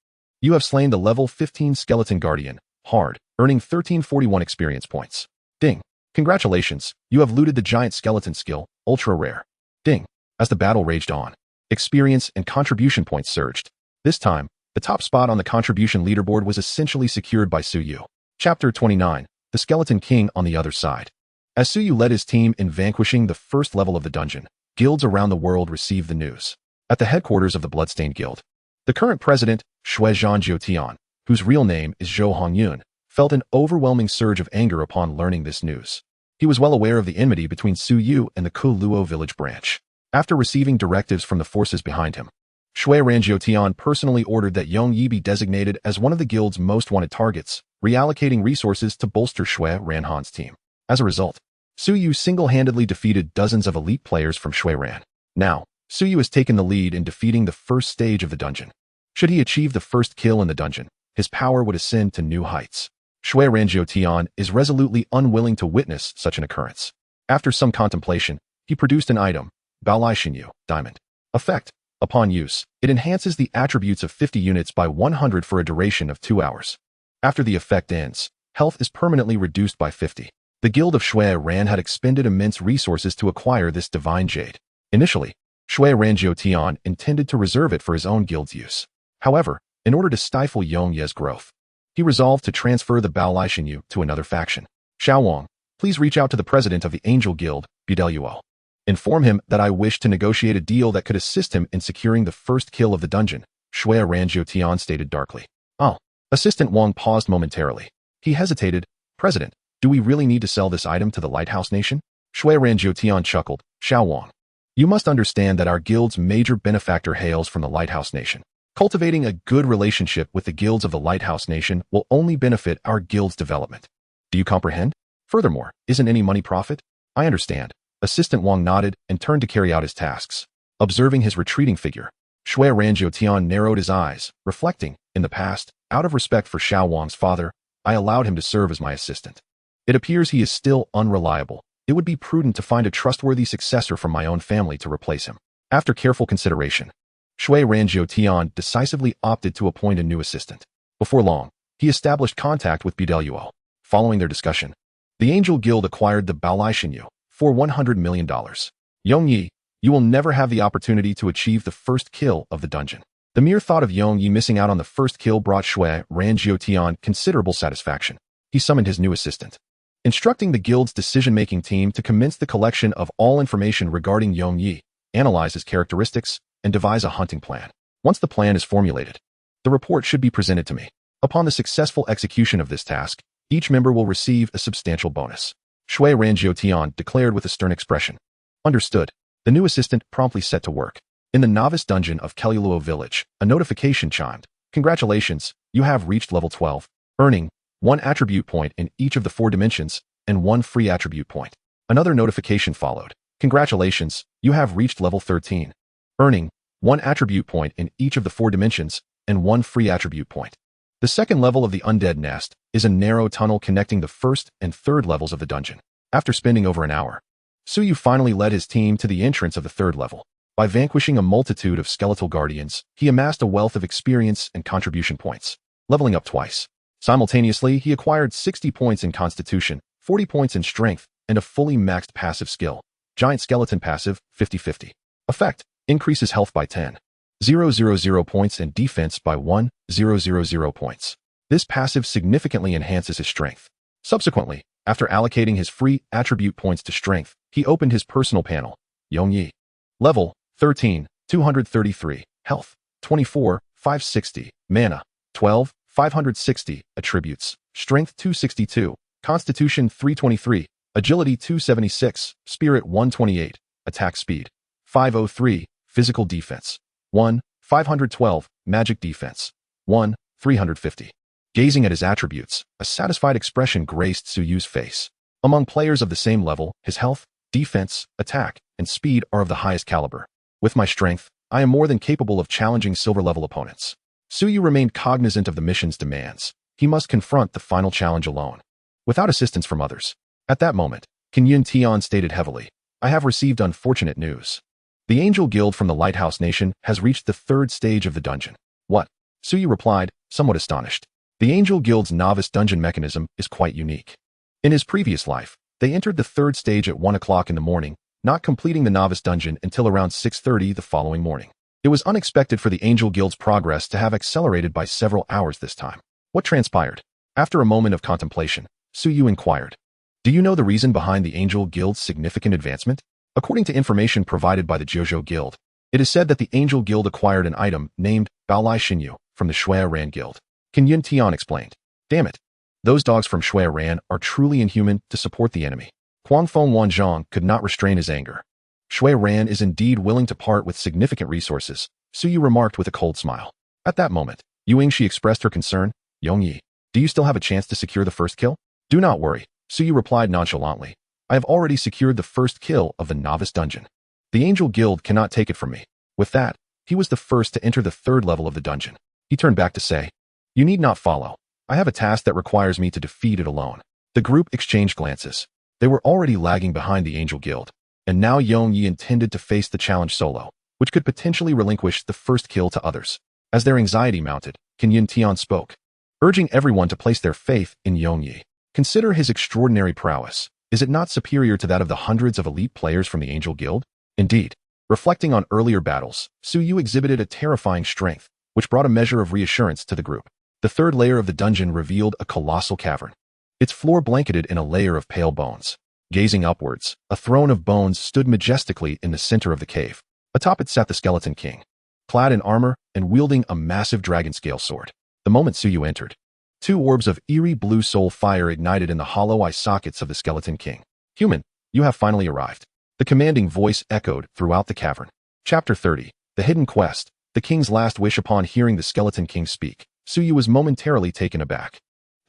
You have slain the level 15 Skeleton Guardian, hard, earning 1341 experience points. Ding! Congratulations, you have looted the giant skeleton skill, ultra rare. Ding! As the battle raged on, experience and contribution points surged. This time, the top spot on the contribution leaderboard was essentially secured by Suyu. Chapter 29, The Skeleton King on the Other Side. As Suyu led his team in vanquishing the first level of the dungeon, guilds around the world received the news. At the headquarters of the Bloodstained Guild, the current president, Shuizhan Jiutian, whose real name is Zhou Hongyun, felt an overwhelming surge of anger upon learning this news. He was well aware of the enmity between Suyu and the Kaluo village branch. After receiving directives from the forces behind him, Shuizhan Jiutian personally ordered that Yongyi be designated as one of the guild's most wanted targets, reallocating resources to bolster Shui Ranhan's team. As a result, Suyu single-handedly defeated dozens of elite players from Shuiran. Now, Suyu has taken the lead in defeating the first stage of the dungeon. Should he achieve the first kill in the dungeon, his power would ascend to new heights. Shuizhan Jiutian is resolutely unwilling to witness such an occurrence. After some contemplation, he produced an item, Baolai Xinyu, Diamond. Effect. Upon use, it enhances the attributes of 50 units by 100 for a duration of 2 hours. After the effect ends, health is permanently reduced by 50. The Guild of Shuiran had expended immense resources to acquire this divine jade. Initially, Shuizhan Jiutian intended to reserve it for his own guild's use. However, in order to stifle Yongye's growth, he resolved to transfer the Baolai Xinyu to another faction. Xiao Wang, please reach out to the president of the Angel Guild, Bideluo. Inform him that I wish to negotiate a deal that could assist him in securing the first kill of the dungeon, Shuizhan Jiutian stated darkly. Oh. Assistant Wang paused momentarily. He hesitated. President, do we really need to sell this item to the Lighthouse Nation? Shuizhan Jiutian chuckled. Xiao Wang, you must understand that our guild's major benefactor hails from the Lighthouse Nation. Cultivating a good relationship with the guilds of the Lighthouse Nation will only benefit our guild's development. Do you comprehend? Furthermore, isn't any money profit? I understand. Assistant Wang nodded and turned to carry out his tasks. Observing his retreating figure, Shuizhan Jiutian narrowed his eyes, reflecting, in the past, out of respect for Xiao Wang's father, I allowed him to serve as my assistant. It appears he is still unreliable. It would be prudent to find a trustworthy successor from my own family to replace him. After careful consideration, Shuizhan Jiutian decisively opted to appoint a new assistant. Before long, he established contact with Bideluo. Following their discussion, the Angel Guild acquired the Baolai Xinyu for $100 million. Yongyi, you will never have the opportunity to achieve the first kill of the dungeon. The mere thought of Yongyi missing out on the first kill brought Shuizhan Jiutian considerable satisfaction. He summoned his new assistant, instructing the guild's decision-making team to commence the collection of all information regarding Yongyi, analyze his characteristics, and devise a hunting plan. Once the plan is formulated, the report should be presented to me. Upon the successful execution of this task, each member will receive a substantial bonus. Shuizhan Jiutian declared with a stern expression. Understood. The new assistant promptly set to work. In the novice dungeon of Kaluo village, a notification chimed. Congratulations, you have reached level 12, earning 1 attribute point in each of the 4 dimensions and 1 free attribute point. Another notification followed. Congratulations, you have reached level 13, earning 1 attribute point in each of the 4 dimensions and 1 free attribute point. The second level of the Undead Nest is a narrow tunnel connecting the first and third levels of the dungeon. After spending over an hour, Suyu finally led his team to the entrance of the third level. By vanquishing a multitude of skeletal guardians, he amassed a wealth of experience and contribution points, leveling up twice. Simultaneously, he acquired 60 points in Constitution, 40 points in Strength, and a fully maxed passive skill. Giant Skeleton passive, 50-50. Effect, increases health by 10. 000 points and defense by 1000 points. This passive significantly enhances his strength. Subsequently, after allocating his free attribute points to strength, he opened his personal panel. Yongyi. Level 13, 233. Health 24, 560. Mana 12, 560. Attributes: Strength 262, Constitution 323, Agility 276, Spirit 128, Attack Speed 503, Physical Defense 1, 512, Magic Defense 1, 350. Gazing at his attributes, a satisfied expression graced Suyu's face. Among players of the same level, his health, defense, attack, and speed are of the highest caliber. With my strength, I am more than capable of challenging silver-level opponents. Suyu remained cognizant of the mission's demands. He must confront the final challenge alone, without assistance from others. At that moment, Kingyun Tian stated heavily, "I have received unfortunate news. The Angel Guild from the Lighthouse Nation has reached the third stage of the dungeon." "What?" Suyu replied, somewhat astonished. The Angel Guild's novice dungeon mechanism is quite unique. In his previous life, they entered the third stage at 1 o'clock in the morning, not completing the novice dungeon until around 6:30 the following morning. It was unexpected for the Angel Guild's progress to have accelerated by several hours this time. What transpired? After a moment of contemplation, Suyu inquired, "Do you know the reason behind the Angel Guild's significant advancement?" According to information provided by the Jojo Guild, it is said that the Angel Guild acquired an item named Baolai Xinyu from the Shui Ran Guild. Kingyun Tian explained, "Damn it. Those dogs from Shui Ran are truly inhuman to support the enemy." Guangfeng Wanzhong could not restrain his anger. Shui Ran is indeed willing to part with significant resources, Suyu remarked with a cold smile. At that moment, Yu Yingxi expressed her concern. "Yongyi, do you still have a chance to secure the first kill?" "Do not worry," Suyu replied nonchalantly. "I have already secured the first kill of the novice dungeon. The Angel Guild cannot take it from me." With that, he was the first to enter the third level of the dungeon. He turned back to say, "You need not follow. I have a task that requires me to defeat it alone." The group exchanged glances. They were already lagging behind the Angel Guild, and now Yongyi intended to face the challenge solo, which could potentially relinquish the first kill to others. As their anxiety mounted, Kingyun Tian spoke, urging everyone to place their faith in Yongyi. "Consider his extraordinary prowess. Is it not superior to that of the hundreds of elite players from the Angel Guild?" Indeed, reflecting on earlier battles, Suyu exhibited a terrifying strength, which brought a measure of reassurance to the group. The third layer of the dungeon revealed a colossal cavern, its floor blanketed in a layer of pale bones. Gazing upwards, a throne of bones stood majestically in the center of the cave. Atop it sat the Skeleton King, clad in armor and wielding a massive dragon-scale sword. The moment Suyu entered, 2 orbs of eerie blue soul fire ignited in the hollow eye sockets of the Skeleton King. "Human, you have finally arrived." The commanding voice echoed throughout the cavern. Chapter 30, The Hidden Quest, the King's Last Wish. Upon hearing the Skeleton King speak, Suyu was momentarily taken aback.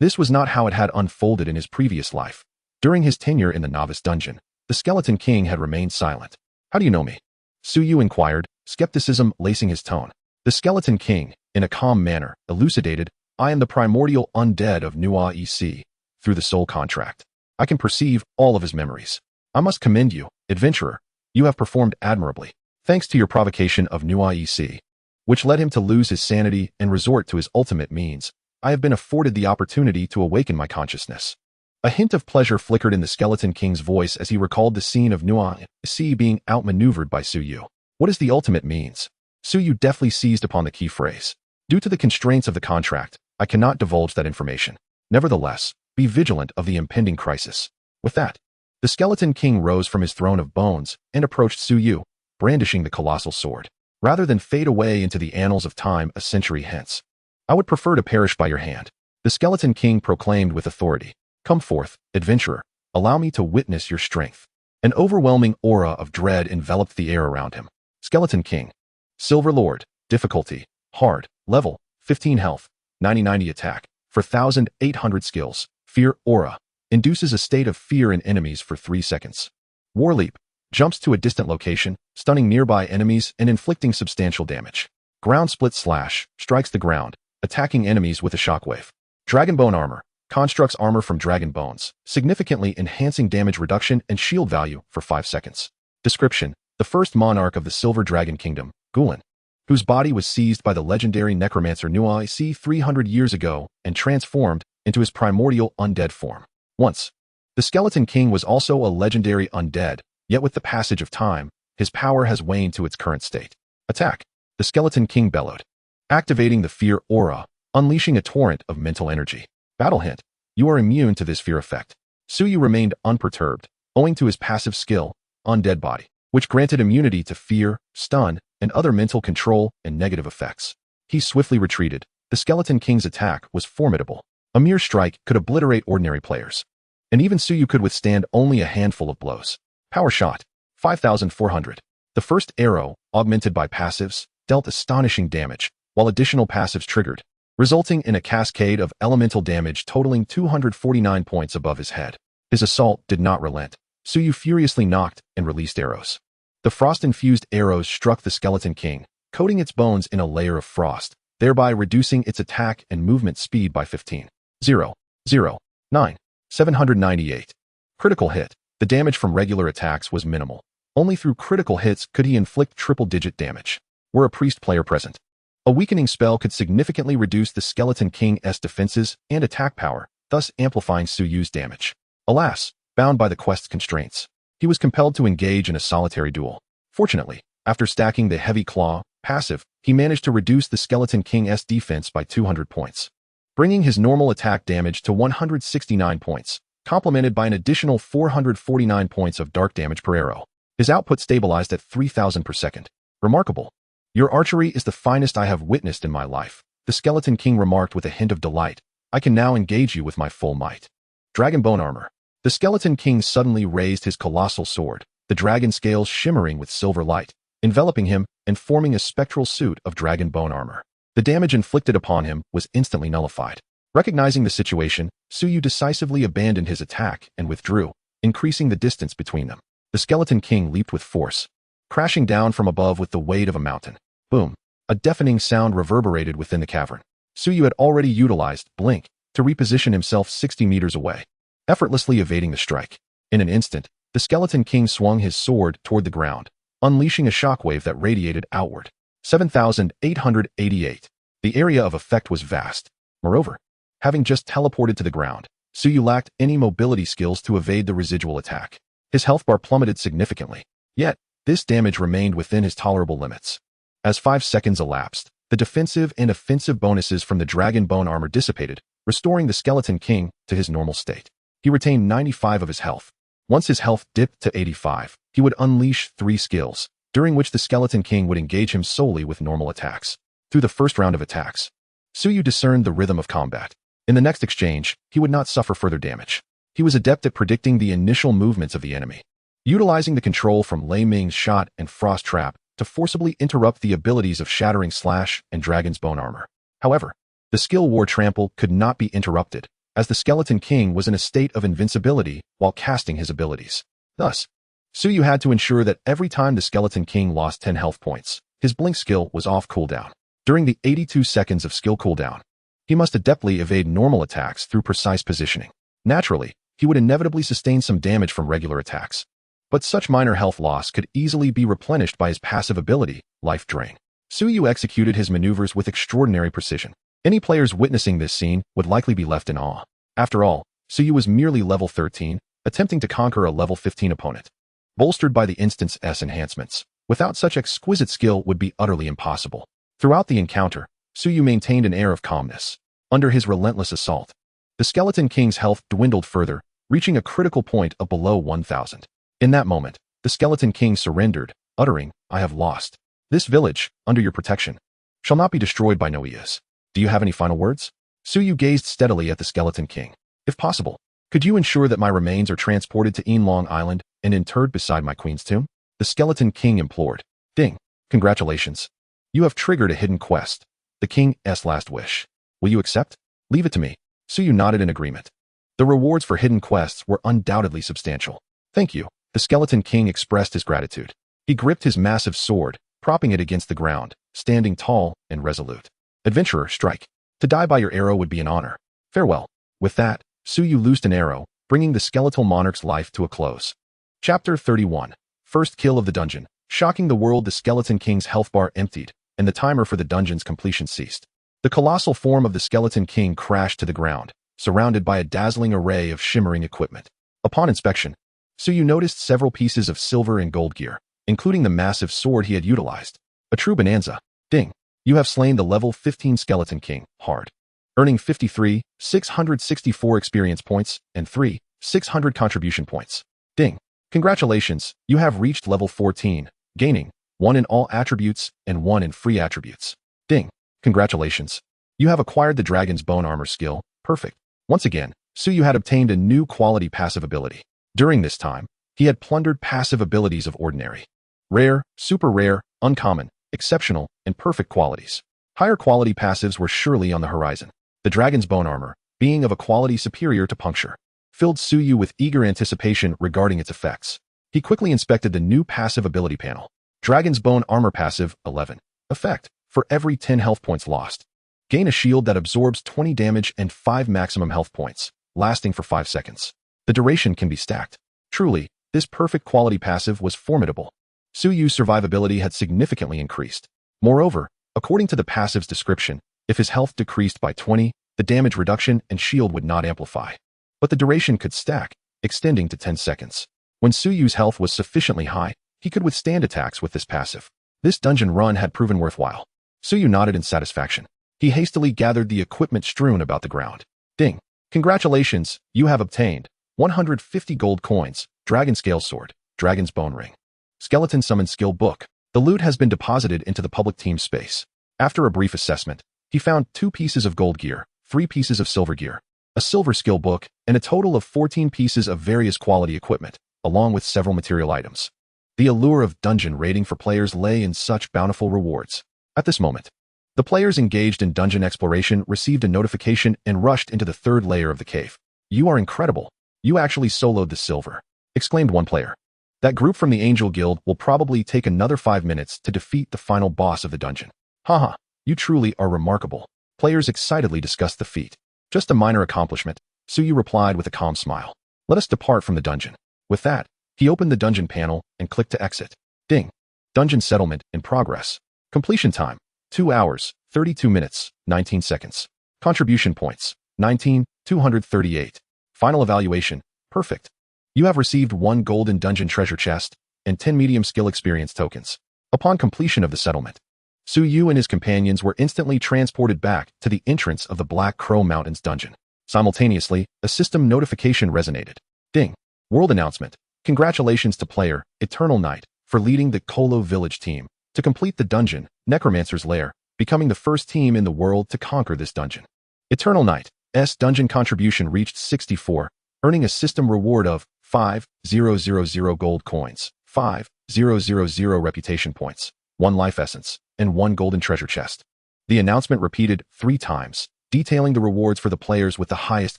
This was not how it had unfolded in his previous life. During his tenure in the novice dungeon, the Skeleton King had remained silent. "How do you know me?" Suyu inquired, skepticism lacing his tone. The Skeleton King, in a calm manner, elucidated, "I am the primordial undead of Nua EC, through the soul contract. I can perceive all of his memories. I must commend you, adventurer. You have performed admirably. Thanks to your provocation of Nua EC, which led him to lose his sanity and resort to his ultimate means, I have been afforded the opportunity to awaken my consciousness." A hint of pleasure flickered in the Skeleton King's voice as he recalled the scene of Nua EC being outmaneuvered by Suyu. What is the ultimate means? Suyu deftly seized upon the key phrase. "Due to the constraints of the contract, I cannot divulge that information. Nevertheless, be vigilant of the impending crisis." With that, the Skeleton King rose from his throne of bones and approached Suyu, brandishing the colossal sword. "Rather than fade away into the annals of time a century hence, I would prefer to perish by your hand," the Skeleton King proclaimed with authority. "Come forth, adventurer. Allow me to witness your strength." An overwhelming aura of dread enveloped the air around him. Skeleton King. Silver Lord. Difficulty. Hard. Level. 15 health. 90 attack. 4,800 skills. Fear Aura. Induces a state of fear in enemies for 3 seconds. War Leap. Jumps to a distant location, stunning nearby enemies and inflicting substantial damage. Ground Split Slash. Strikes the ground, attacking enemies with a shockwave. Dragonbone Armor. Constructs armor from dragon bones, significantly enhancing damage reduction and shield value for 5 seconds. Description: the first monarch of the Silver Dragon Kingdom, Gulen, whose body was seized by the legendary necromancer Nua C 300 years ago and transformed into his primordial undead form. Once, the Skeleton King was also a legendary undead, yet with the passage of time, his power has waned to its current state. Attack. The Skeleton King bellowed, activating the fear aura, unleashing a torrent of mental energy. Battle hint: you are immune to this fear effect. Suyu remained unperturbed, owing to his passive skill, Undead Body, which granted immunity to fear, stun, and other mental control and negative effects. He swiftly retreated. The Skeleton King's attack was formidable. A mere strike could obliterate ordinary players. And even Suyu could withstand only a handful of blows. Power shot, 5,400. The first arrow, augmented by passives, dealt astonishing damage, while additional passives triggered, resulting in a cascade of elemental damage totaling 249 points above his head. His assault did not relent. Suyu furiously knocked and released arrows. The frost-infused arrows struck the Skeleton King, coating its bones in a layer of frost, thereby reducing its attack and movement speed by 798. Critical hit. The damage from regular attacks was minimal. Only through critical hits could he inflict triple-digit damage. Were a priest player present, a weakening spell could significantly reduce the Skeleton King's defenses and attack power, thus amplifying Suyu's damage. Alas, bound by the quest's constraints, he was compelled to engage in a solitary duel. Fortunately, after stacking the Heavy Claw passive, he managed to reduce the Skeleton King's defense by 200 points, bringing his normal attack damage to 169 points, complemented by an additional 449 points of dark damage per arrow. His output stabilized at 3,000 per second. Remarkable. Your archery is the finest I have witnessed in my life, the Skeleton King remarked with a hint of delight. I can now engage you with my full might. Dragon Bone Armor. The Skeleton King suddenly raised his colossal sword, the dragon scales shimmering with silver light, enveloping him and forming a spectral suit of dragon bone armor. The damage inflicted upon him was instantly nullified. Recognizing the situation, Suyu decisively abandoned his attack and withdrew, increasing the distance between them. The Skeleton King leaped with force, crashing down from above with the weight of a mountain. Boom! A deafening sound reverberated within the cavern. Suyu had already utilized Blink to reposition himself 60 meters away, effortlessly evading the strike. In an instant, the Skeleton King swung his sword toward the ground, unleashing a shockwave that radiated outward. 7,888. The area of effect was vast. Moreover, having just teleported to the ground, Suyu lacked any mobility skills to evade the residual attack. His health bar plummeted significantly. Yet, this damage remained within his tolerable limits. As 5 seconds elapsed, the defensive and offensive bonuses from the Dragon Bone Armor dissipated, restoring the Skeleton King to his normal state. He retained 95 of his health. Once his health dipped to 85, he would unleash 3 skills, during which the Skeleton King would engage him solely with normal attacks. Through the first round of attacks, Suyu discerned the rhythm of combat. In the next exchange, he would not suffer further damage. He was adept at predicting the initial movements of the enemy, utilizing the control from Lei Ming's shot and frost trap to forcibly interrupt the abilities of Shattering Slash and Dragon's Bone Armor. However, the skill War Trample could not be interrupted, as the Skeleton King was in a state of invincibility while casting his abilities. Thus, Suyu had to ensure that every time the Skeleton King lost 10 health points, his Blink skill was off cooldown. During the 82 seconds of skill cooldown, he must adeptly evade normal attacks through precise positioning. Naturally, he would inevitably sustain some damage from regular attacks, but such minor health loss could easily be replenished by his passive ability, Life Drain. Suyu executed his maneuvers with extraordinary precision. Any players witnessing this scene would likely be left in awe. After all, Suyu was merely level 13, attempting to conquer a level 15 opponent. Bolstered by the Instance S enhancements, without such exquisite skill would be utterly impossible. Throughout the encounter, Suyu maintained an air of calmness. Under his relentless assault, the Skeleton King's health dwindled further, reaching a critical point of below 1,000. In that moment, the Skeleton King surrendered, uttering, "I have lost. This village, under your protection, shall not be destroyed by Noias. Do you have any final words?" Suyu gazed steadily at the Skeleton King. "If possible, could you ensure that my remains are transported to Yinlong Island and interred beside my queen's tomb?" The Skeleton King implored. "Ding. Congratulations. You have triggered a hidden quest, the King's last wish. Will you accept?" "Leave it to me." Suyu nodded in agreement. The rewards for hidden quests were undoubtedly substantial. "Thank you." The Skeleton King expressed his gratitude. He gripped his massive sword, propping it against the ground, standing tall and resolute. "Adventurer, strike. To die by your arrow would be an honor. Farewell." With that, Suyu loosed an arrow, bringing the skeletal monarch's life to a close. Chapter 31. First kill of the dungeon. Shocking the world, the Skeleton King's health bar emptied, and the timer for the dungeon's completion ceased. The colossal form of the Skeleton King crashed to the ground, surrounded by a dazzling array of shimmering equipment. Upon inspection, Suyu noticed several pieces of silver and gold gear, including the massive sword he had utilized. A true bonanza. Ding. You have slain the level 15 Skeleton King, hard. Earning 53,664 experience points and 3,600 contribution points. Ding. Congratulations, you have reached level 14, gaining 1 in all attributes and 1 in free attributes. Ding. Congratulations. You have acquired the Dragon's Bone Armor skill, perfect. Once again, Suyu had obtained a new quality passive ability. During this time, he had plundered passive abilities of ordinary, rare, super rare, uncommon, exceptional, and perfect qualities. Higher quality passives were surely on the horizon. The Dragon's Bone Armor, being of a quality superior to puncture, filled Suyu with eager anticipation regarding its effects. He quickly inspected the new passive ability panel. Dragon's Bone Armor passive 11. Effect. For every 10 health points lost, gain a shield that absorbs 20 damage and 5 maximum health points, lasting for 5 seconds. The duration can be stacked. Truly, this perfect quality passive was formidable. Suyu's survivability had significantly increased. Moreover, according to the passive's description, if his health decreased by 20, the damage reduction and shield would not amplify. But the duration could stack, extending to 10 seconds. When Suyu's health was sufficiently high, he could withstand attacks with this passive. This dungeon run had proven worthwhile. Suyu nodded in satisfaction. He hastily gathered the equipment strewn about the ground. Ding. Congratulations, you have obtained 150 gold coins, Dragon Scale Sword, Dragon's Bone Ring, Skeleton Summon Skill Book. The loot has been deposited into the public team space. After a brief assessment, he found 2 pieces of gold gear, 3 pieces of silver gear, a silver skill book, and a total of 14 pieces of various quality equipment, along with several material items. The allure of dungeon raiding for players lay in such bountiful rewards. At this moment, the players engaged in dungeon exploration received a notification and rushed into the 3rd layer of the cave. You are incredible. You actually soloed the silver, exclaimed one player. That group from the Angel Guild will probably take another 5 minutes to defeat the final boss of the dungeon. Haha, you truly are remarkable. Players excitedly discussed the feat. Just a minor accomplishment, Suyu replied with a calm smile. Let us depart from the dungeon. With that, he opened the dungeon panel and clicked to exit. Ding. Dungeon settlement in progress. Completion time, 2 hours, 32 minutes, 19 seconds. Contribution points, 19,238. Final evaluation, perfect. You have received 1 golden dungeon treasure chest and 10 medium skill experience tokens. Upon completion of the settlement, Suyu and his companions were instantly transported back to the entrance of the Black Crow Mountains dungeon. Simultaneously, a system notification resonated. Ding. World announcement. Congratulations to player, Eternal Knight, for leading the Kolo Village team to complete the dungeon, Necromancer's Lair, becoming the first team in the world to conquer this dungeon. Eternal Knight's dungeon contribution reached 64, earning a system reward of 5,000 gold coins, 5,000 reputation points, 1 life essence, and 1 golden treasure chest. The announcement repeated 3 times, detailing the rewards for the players with the highest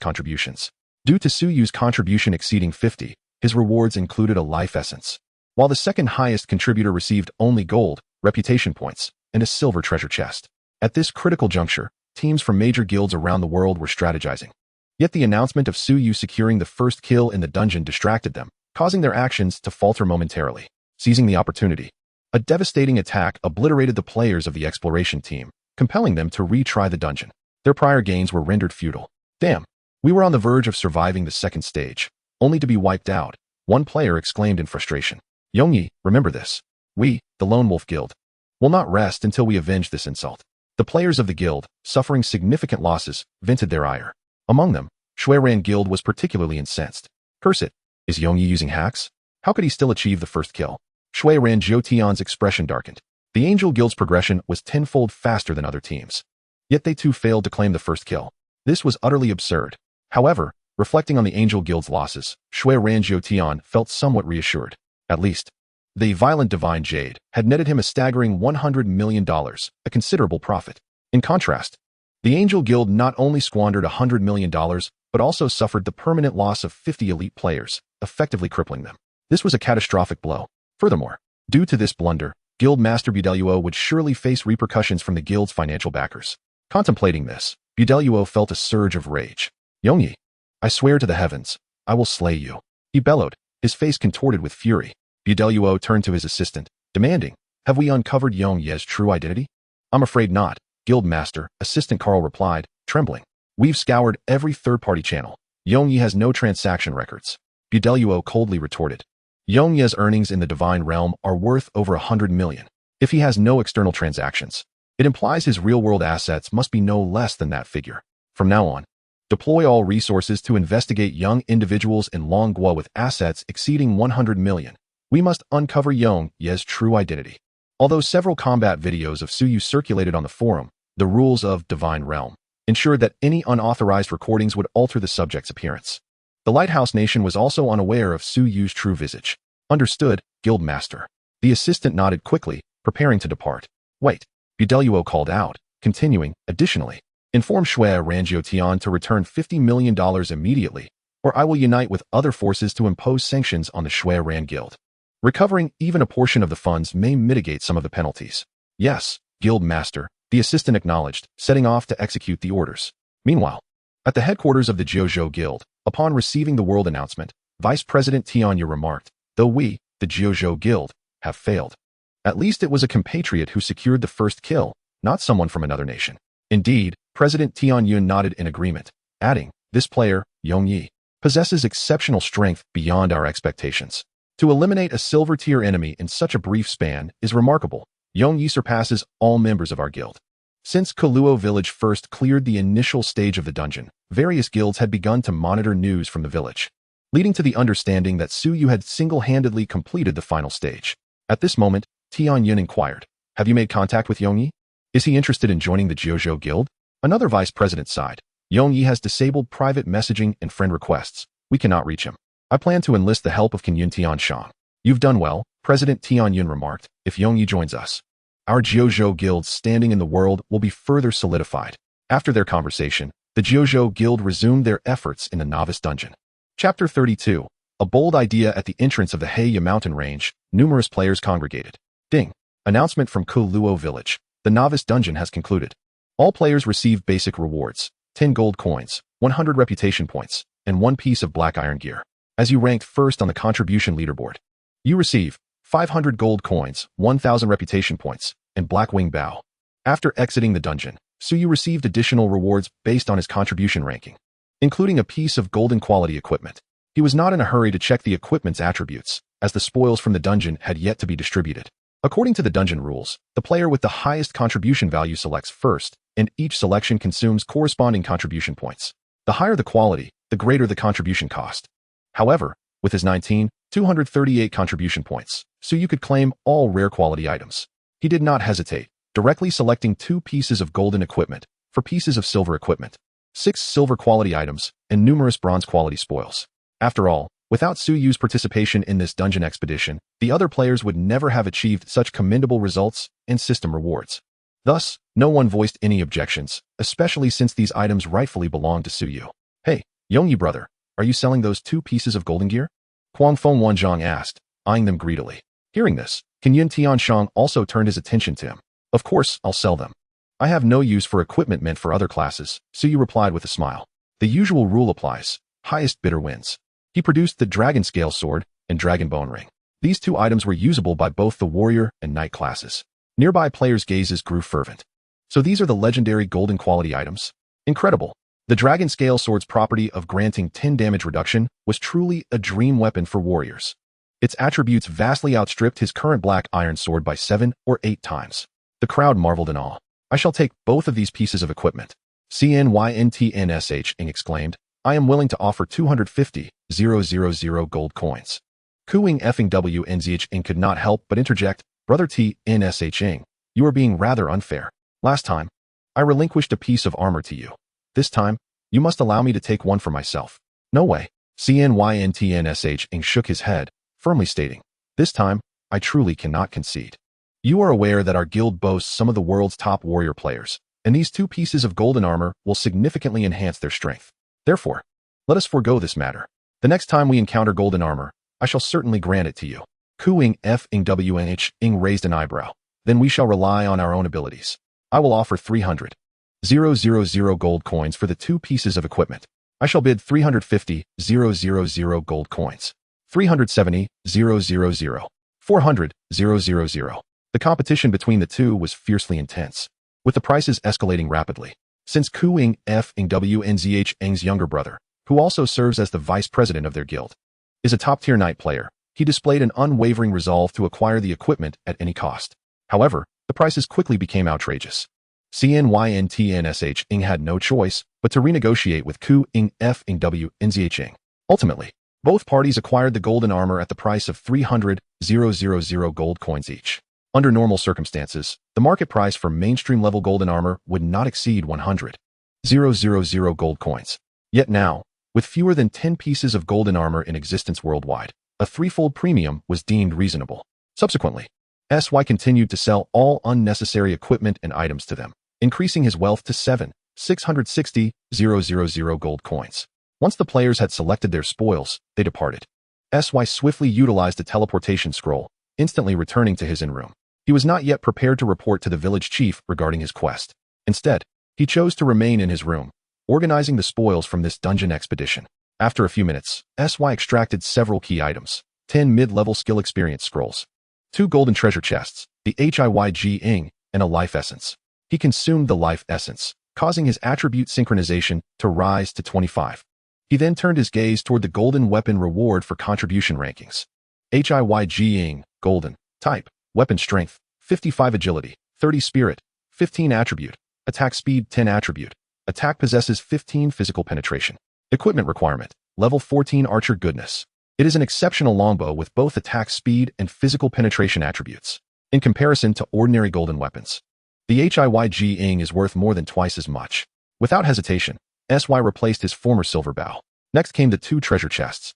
contributions. Due to Suyu's contribution exceeding 50, his rewards included a life essence, while the second highest contributor received only gold, reputation points, and a silver treasure chest. At this critical juncture, teams from major guilds around the world were strategizing. Yet the announcement of Suyu securing the first kill in the dungeon distracted them, causing their actions to falter momentarily. Seizing the opportunity, a devastating attack obliterated the players of the exploration team, compelling them to retry the dungeon. Their prior gains were rendered futile. Damn, we were on the verge of surviving the 2nd stage, only to be wiped out, one player exclaimed in frustration. Yongyi, remember this. We, the Lone Wolf Guild, will not rest until we avenge this insult. The players of the guild, suffering significant losses, vented their ire. Among them, Shuiran Guild was particularly incensed. Curse it, is Yongyi using hacks? How could he still achieve the first kill? Shuiran Jiutian's expression darkened. The Angel Guild's progression was 10-fold faster than other teams. Yet they too failed to claim the first kill. This was utterly absurd. However, reflecting on the Angel Guild's losses, Shuiran Jiutian felt somewhat reassured. At least, the violent Divine Jade had netted him a staggering $100 million, a considerable profit. In contrast, the Angel Guild not only squandered $100 million, but also suffered the permanent loss of 50 elite players, effectively crippling them. This was a catastrophic blow. Furthermore, due to this blunder, Guild Master Budeluo would surely face repercussions from the guild's financial backers. Contemplating this, Budeluo felt a surge of rage. Yongyi, I swear to the heavens, I will slay you. He bellowed, his face contorted with fury. Budeluo turned to his assistant, demanding, have we uncovered Yongye's true identity? I'm afraid not, Guild Master, Assistant Carl replied, trembling. We've scoured every third-party channel. Yongyi has no transaction records. Budeluo coldly retorted. Yongye's earnings in the divine realm are worth over 100 million. If he has no external transactions, It implies his real-world assets must be no less than that figure. From now on, deploy all resources to investigate young individuals in Longhua with assets exceeding 100 million. We must uncover Yong Ye's true identity. Although several combat videos of Suyu circulated on the forum, the rules of Divine Realm ensured that any unauthorized recordings would alter the subject's appearance. The Lighthouse Nation was also unaware of Suyu's true visage. Understood, Guild Master. The assistant nodded quickly, preparing to depart. Wait, Budeluo called out, continuing, additionally, inform Shui Rangio Tian to return $50 million immediately, or I will unite with other forces to impose sanctions on the Shui Ran Guild. Recovering even a portion of the funds may mitigate some of the penalties. Yes, Guild Master, the assistant acknowledged, setting off to execute the orders. Meanwhile, at the headquarters of the Jiuzhou Guild, upon receiving the world announcement, Vice President Tianya remarked, though we, the Jiuzhou Guild, have failed. At least it was a compatriot who secured the first kill, not someone from another nation. Indeed, President Tianyun nodded in agreement, adding, this player, Yong Yi, possesses exceptional strength beyond our expectations. To eliminate a silver-tier enemy in such a brief span is remarkable. Yong Yi surpasses all members of our guild. Since Kaluo village first cleared the initial stage of the dungeon, various guilds had begun to monitor news from the village, leading to the understanding that Suyu had single-handedly completed the final stage. At this moment, Tianyun inquired, have you made contact with Yong Yi? Is he interested in joining the Jiuzhou Guild? Another vice president sighed. Yong Yi has disabled private messaging and friend requests. We cannot reach him. I plan to enlist the help of Kenyun Tianshang. You've done well, President Tianyun remarked, if Yong Yi joins us. Our Jiuzhou Guild's standing in the world will be further solidified. After their conversation, the Jiuzhou Guild resumed their efforts in the novice dungeon. Chapter 32. A bold idea at the entrance of the Heya mountain range, numerous players congregated. Ding. Announcement from Kuluo village. The novice dungeon has concluded. All players receive basic rewards, 10 gold coins, 100 reputation points, and 1 piece of black iron gear. As you ranked first on the contribution leaderboard, you receive 500 gold coins, 1,000 reputation points, and black wing bow. After exiting the dungeon, Suyu received additional rewards based on his contribution ranking, including a piece of golden quality equipment. He was not in a hurry to check the equipment's attributes, as the spoils from the dungeon had yet to be distributed. According to the dungeon rules, the player with the highest contribution value selects first, and each selection consumes corresponding contribution points. The higher the quality, the greater the contribution cost. However, with his 238 contribution points, Suyu could claim all rare quality items. He did not hesitate, directly selecting 2 pieces of golden equipment for pieces of silver equipment, 6 silver quality items, and numerous bronze quality spoils. After all, without Suyu's participation in this dungeon expedition, the other players would never have achieved such commendable results and system rewards. Thus, no one voiced any objections, especially since these items rightfully belonged to Suyu. Hey, Yongyi brother, are you selling those 2 pieces of golden gear? Guangfeng Wanzhong asked, eyeing them greedily. Hearing this, Kenyun Tianshang also turned his attention to him. Of course, I'll sell them. I have no use for equipment meant for other classes, Suyu replied with a smile. The usual rule applies. Highest bidder wins. He produced the Dragon Scale Sword and Dragon Bone Ring. These 2 items were usable by both the warrior and knight classes. Nearby players' gazes grew fervent. So these are the legendary golden quality items? Incredible. The Dragon Scale Sword's property of granting 10 damage reduction was truly a dream weapon for warriors. Its attributes vastly outstripped his current black iron sword by 7 or 8 times. The crowd marveled in awe. I shall take both of these pieces of equipment. CNYNTNSH Ing exclaimed, I am willing to offer 250,000 gold coins. Cooing effing WNZH Ing could not help but interject, Brother TNSH Ing, you are being rather unfair. Last time, I relinquished a piece of armor to you. This time, you must allow me to take one for myself. No way. CNYNTNSH Ing shook his head, firmly stating, this time, I truly cannot concede. You are aware that our guild boasts some of the world's top warrior players, and these 2 pieces of golden armor will significantly enhance their strength. Therefore, let us forego this matter. The next time we encounter golden armor, I shall certainly grant it to you. Cooing F Ing WNH Ing raised an eyebrow. Then we shall rely on our own abilities. I will offer 300,000 gold coins for the 2 pieces of equipment. I shall bid 350,000 gold coins. 370,000. 400,000. The competition between the 2 was fiercely intense, with the prices escalating rapidly. Since Cooing F Ing WNZH Eng's younger brother, who also serves as the vice president of their guild, is a top-tier knight player, he displayed an unwavering resolve to acquire the equipment at any cost. However, The prices quickly became outrageous. CNYNTNSH had no choice but to renegotiate with Ku Ing F Ing W NZH. Ultimately, both parties acquired the golden armor at the price of 300,000 gold coins each. Under normal circumstances, the market price for mainstream-level golden armor would not exceed 100,000 gold coins. Yet now, with fewer than 10 pieces of golden armor in existence worldwide, a threefold premium was deemed reasonable. Subsequently, SY continued to sell all unnecessary equipment and items to them, increasing his wealth to 7,660,000 gold coins. Once the players had selected their spoils, they departed. SY swiftly utilized the teleportation scroll, instantly returning to his inn-room. He was not yet prepared to report to the village chief regarding his quest. Instead, he chose to remain in his room, organizing the spoils from this dungeon expedition. After a few minutes, SY extracted several key items, 10 mid-level skill experience scrolls, 2 golden treasure chests, the HIYG Ing, and a life essence. He consumed the life essence, causing his attribute synchronization to rise to 25. He then turned his gaze toward the golden weapon reward for contribution rankings. HIYG Ing, golden, type, weapon strength, 55 agility, 30 spirit, 15 attribute, attack speed 10 attribute, attack possesses 15 physical penetration. Equipment requirement, level 14 archer goodness. It is an exceptional longbow with both attack speed and physical penetration attributes. In comparison to ordinary golden weapons, the HIYG Ing is worth more than twice as much. Without hesitation, SY replaced his former silver bow. Next came the 2 treasure chests.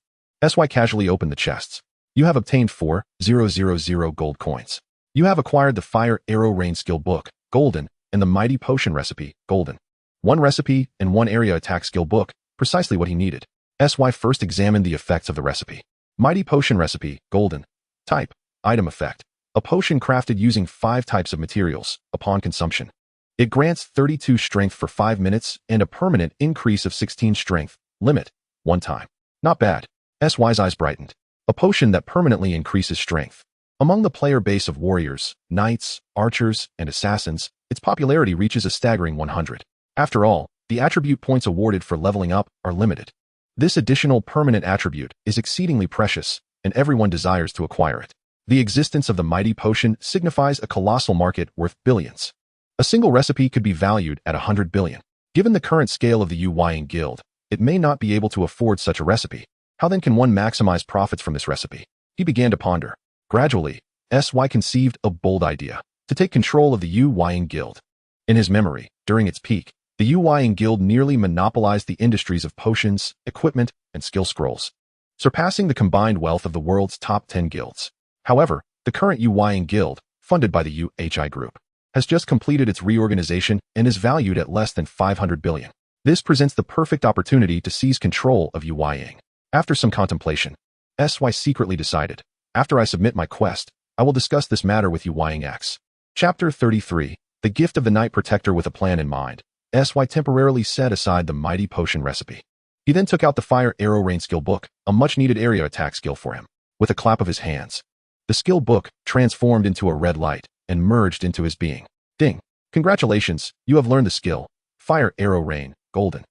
SY casually opened the chests. You have obtained 4,000 gold coins. You have acquired the Fire Arrow Rain skill book, golden, and the Mighty Potion recipe, golden. 1 recipe and 1 area attack skill book, precisely what he needed. SY first examined the effects of the recipe. Mighty Potion recipe, golden. Type, item effect. A potion crafted using 5 types of materials, upon consumption. It grants 32 strength for 5 minutes and a permanent increase of 16 strength, limit, 1 time. Not bad. SY's eyes brightened. A potion that permanently increases strength. Among the player base of warriors, knights, archers, and assassins, its popularity reaches a staggering 100. After all, the attribute points awarded for leveling up are limited. This additional permanent attribute is exceedingly precious, and everyone desires to acquire it. The existence of the Mighty Potion signifies a colossal market worth billions. A single recipe could be valued at 100 billion. Given the current scale of the Yu Guild, it may not be able to afford such a recipe. How then can one maximize profits from this recipe? He began to ponder. Gradually, SY conceived a bold idea, to take control of the Yu Guild. In his memory, during its peak, the Yu Guild nearly monopolized the industries of potions, equipment, and skill scrolls, surpassing the combined wealth of the world's top 10 guilds. However, the current Yu Guild, funded by the UHI Group, has just completed its reorganization and is valued at less than 500 billion. This presents the perfect opportunity to seize control of Yu. After some contemplation, SY secretly decided, after I submit my quest, I will discuss this matter with Yu X. Chapter 33, The Gift of the Night Protector. With a plan in mind, SY temporarily set aside the Mighty Potion recipe. He then took out the Fire Arrow Rain skill book, a much-needed area attack skill for him. With a clap of his hands, the skill book transformed into a red light and merged into his being. Ding! Congratulations, you have learned the skill. Fire Arrow Rain, golden.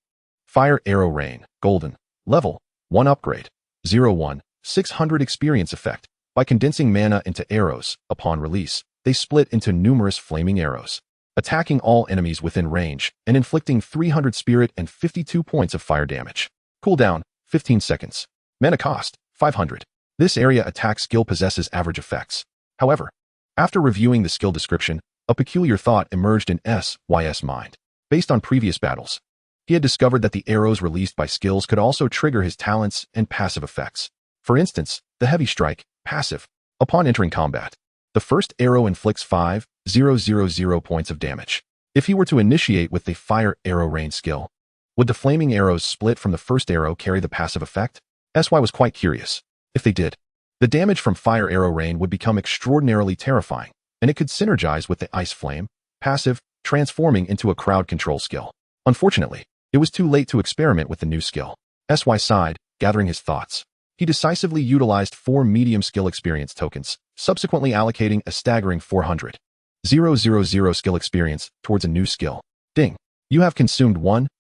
Fire Arrow Rain, golden. Level 1 upgrade. 01, 600 experience effect. By condensing mana into arrows, upon release, they split into numerous flaming arrows, attacking all enemies within range and inflicting 300 spirit and 52 points of fire damage. Cooldown, 15 seconds. Mana cost, 500. This area attack skill possesses average effects. However, after reviewing the skill description, a peculiar thought emerged in SY's mind. Based on previous battles, he had discovered that the arrows released by skills could also trigger his talents and passive effects. For instance, the Heavy Strike, passive. Upon entering combat, the first arrow inflicts 5,000 points of damage. If he were to initiate with the Fire Arrow Rain skill, would the flaming arrows split from the first arrow carry the passive effect? SY was quite curious. If they did, the damage from Fire Arrow Rain would become extraordinarily terrifying, and it could synergize with the Ice Flame, passive, transforming into a crowd control skill. Unfortunately, it was too late to experiment with the new skill. SY sighed, gathering his thoughts. He decisively utilized 4 medium skill experience tokens, subsequently allocating a staggering 400,000 skill experience towards a new skill. Ding! You have consumed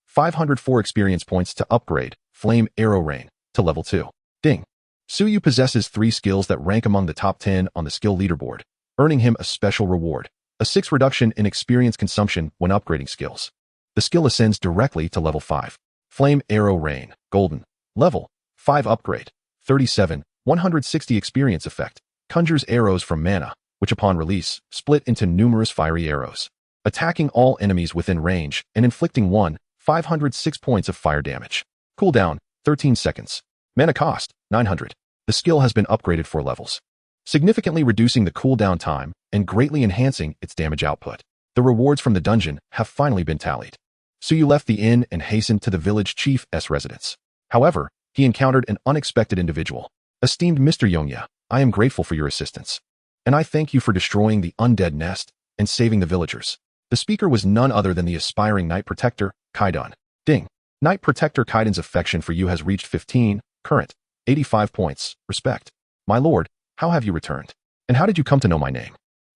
504 experience points to upgrade Flame Arrow Rain to level 2. Ding! Suyu possesses 3 skills that rank among the top 10 on the skill leaderboard, earning him a special reward, A 6 reduction in experience consumption when upgrading skills. The skill ascends directly to level 5. Flame Arrow Rain, Golden. Level 5 upgrade. 37, 160 experience effect. Conjures arrows from mana, which upon release, split into numerous fiery arrows, attacking all enemies within range and inflicting 506 points of fire damage. Cooldown, 13 seconds. Mana cost, 900. The skill has been upgraded 4 levels, significantly reducing the cooldown time and greatly enhancing its damage output. The rewards from the dungeon have finally been tallied. Suyu left the inn and hastened to the village chief's residence. However, he encountered an unexpected individual. Esteemed Mr. Yongya, I am grateful for your assistance, and I thank you for destroying the undead nest and saving the villagers. The speaker was none other than the aspiring Knight Protector, Kaidan. Ding. Knight Protector Kaidan's affection for you has reached 15, current, 85 points, respect. My lord, how have you returned? And how did you come to know my name?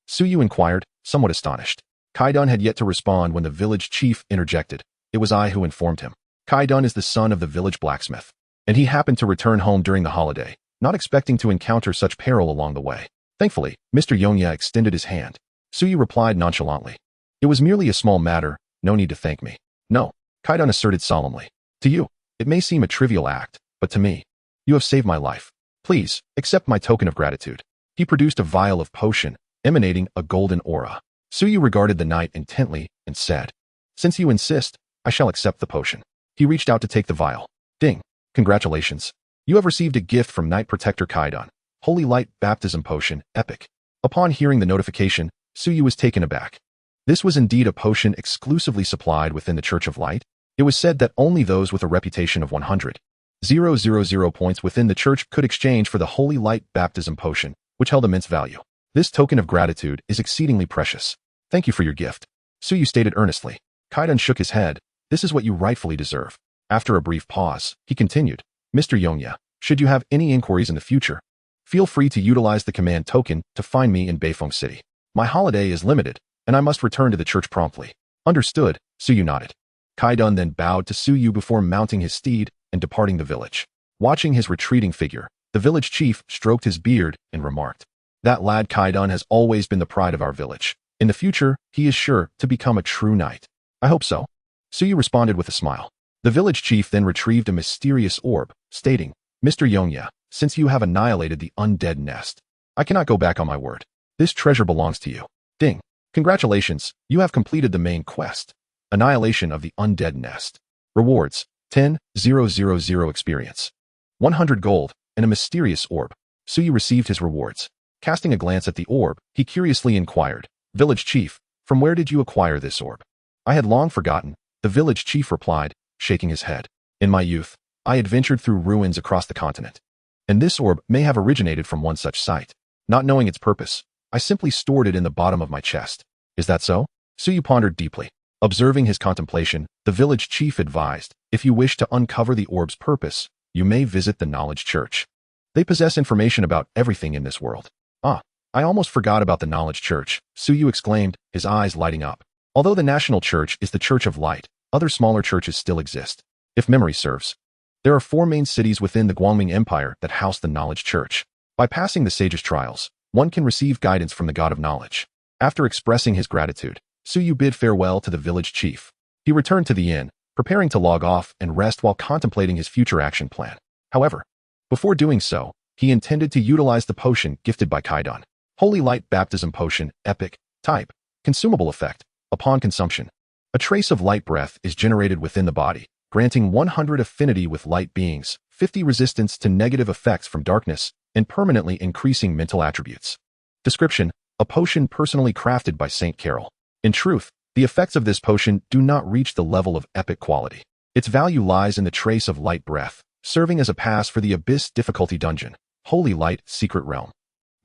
Suyu inquired, somewhat astonished. Kaidan had yet to respond when the village chief interjected. It was I who informed him. Kaidan is the son of the village blacksmith, and he happened to return home during the holiday, not expecting to encounter such peril along the way. Thankfully, Mr. Yongya extended his hand. Suyu replied nonchalantly. It was merely a small matter, no need to thank me. No, Kaidan asserted solemnly. To you, it may seem a trivial act, but to me, you have saved my life. Please, accept my token of gratitude. He produced a vial of potion, emanating a golden aura. Suyu regarded the knight intently and said, Since you insist, I shall accept the potion. He reached out to take the vial. Ding. Congratulations. You have received a gift from Knight Protector Kaidan. Holy Light Baptism Potion, Epic. Upon hearing the notification, Suyu was taken aback. This was indeed a potion exclusively supplied within the Church of Light. It was said that only those with a reputation of 100,000 points within the church could exchange for the Holy Light Baptism Potion, which held immense value. This token of gratitude is exceedingly precious. Thank you for your gift. Suyu stated earnestly. Kaidan shook his head. This is what you rightfully deserve. After a brief pause, he continued. Mr. Yongya, should you have any inquiries in the future, feel free to utilize the command token to find me in Beifeng City. My holiday is limited, and I must return to the church promptly. Understood, Suyu nodded. Kaidan then bowed to Suyu before mounting his steed and departing the village. Watching his retreating figure, the village chief stroked his beard and remarked, That lad Kaidan has always been the pride of our village. In the future, he is sure to become a true knight. I hope so. Suyu responded with a smile. The village chief then retrieved a mysterious orb, stating, Mr. Yongya, since you have annihilated the undead nest, I cannot go back on my word. This treasure belongs to you. Ding. Congratulations, you have completed the main quest. Annihilation of the undead nest. Rewards, 10,000 experience, 100 gold, and a mysterious orb. Suyu received his rewards. Casting a glance at the orb, he curiously inquired, Village chief, from where did you acquire this orb? I had long forgotten, the village chief replied, shaking his head. In my youth, I adventured through ruins across the continent, and this orb may have originated from one such site. Not knowing its purpose, I simply stored it in the bottom of my chest. Is that so? Suyu pondered deeply. Observing his contemplation, the village chief advised, if you wish to uncover the orb's purpose, you may visit the Knowledge Church. They possess information about everything in this world. Ah, I almost forgot about the Knowledge Church, Suyu exclaimed, his eyes lighting up. Although the National Church is the Church of Light, other smaller churches still exist. If memory serves, there are 4 main cities within the Guangming Empire that house the Knowledge Church. By passing the sage's trials, one can receive guidance from the God of Knowledge. After expressing his gratitude, Suyu bid farewell to the village chief. He returned to the inn, preparing to log off and rest while contemplating his future action plan. However, before doing so, he intended to utilize the potion gifted by Kaidan. Holy Light Baptism Potion, Epic, Type, Consumable Effect. Upon consumption, a trace of light breath is generated within the body, granting 100 affinity with light beings, 50 resistance to negative effects from darkness, and permanently increasing mental attributes. Description: a potion personally crafted by Saint Carol. In truth, the effects of this potion do not reach the level of epic quality. Its value lies in the trace of light breath, serving as a pass for the Abyss difficulty dungeon, Holy Light Secret Realm.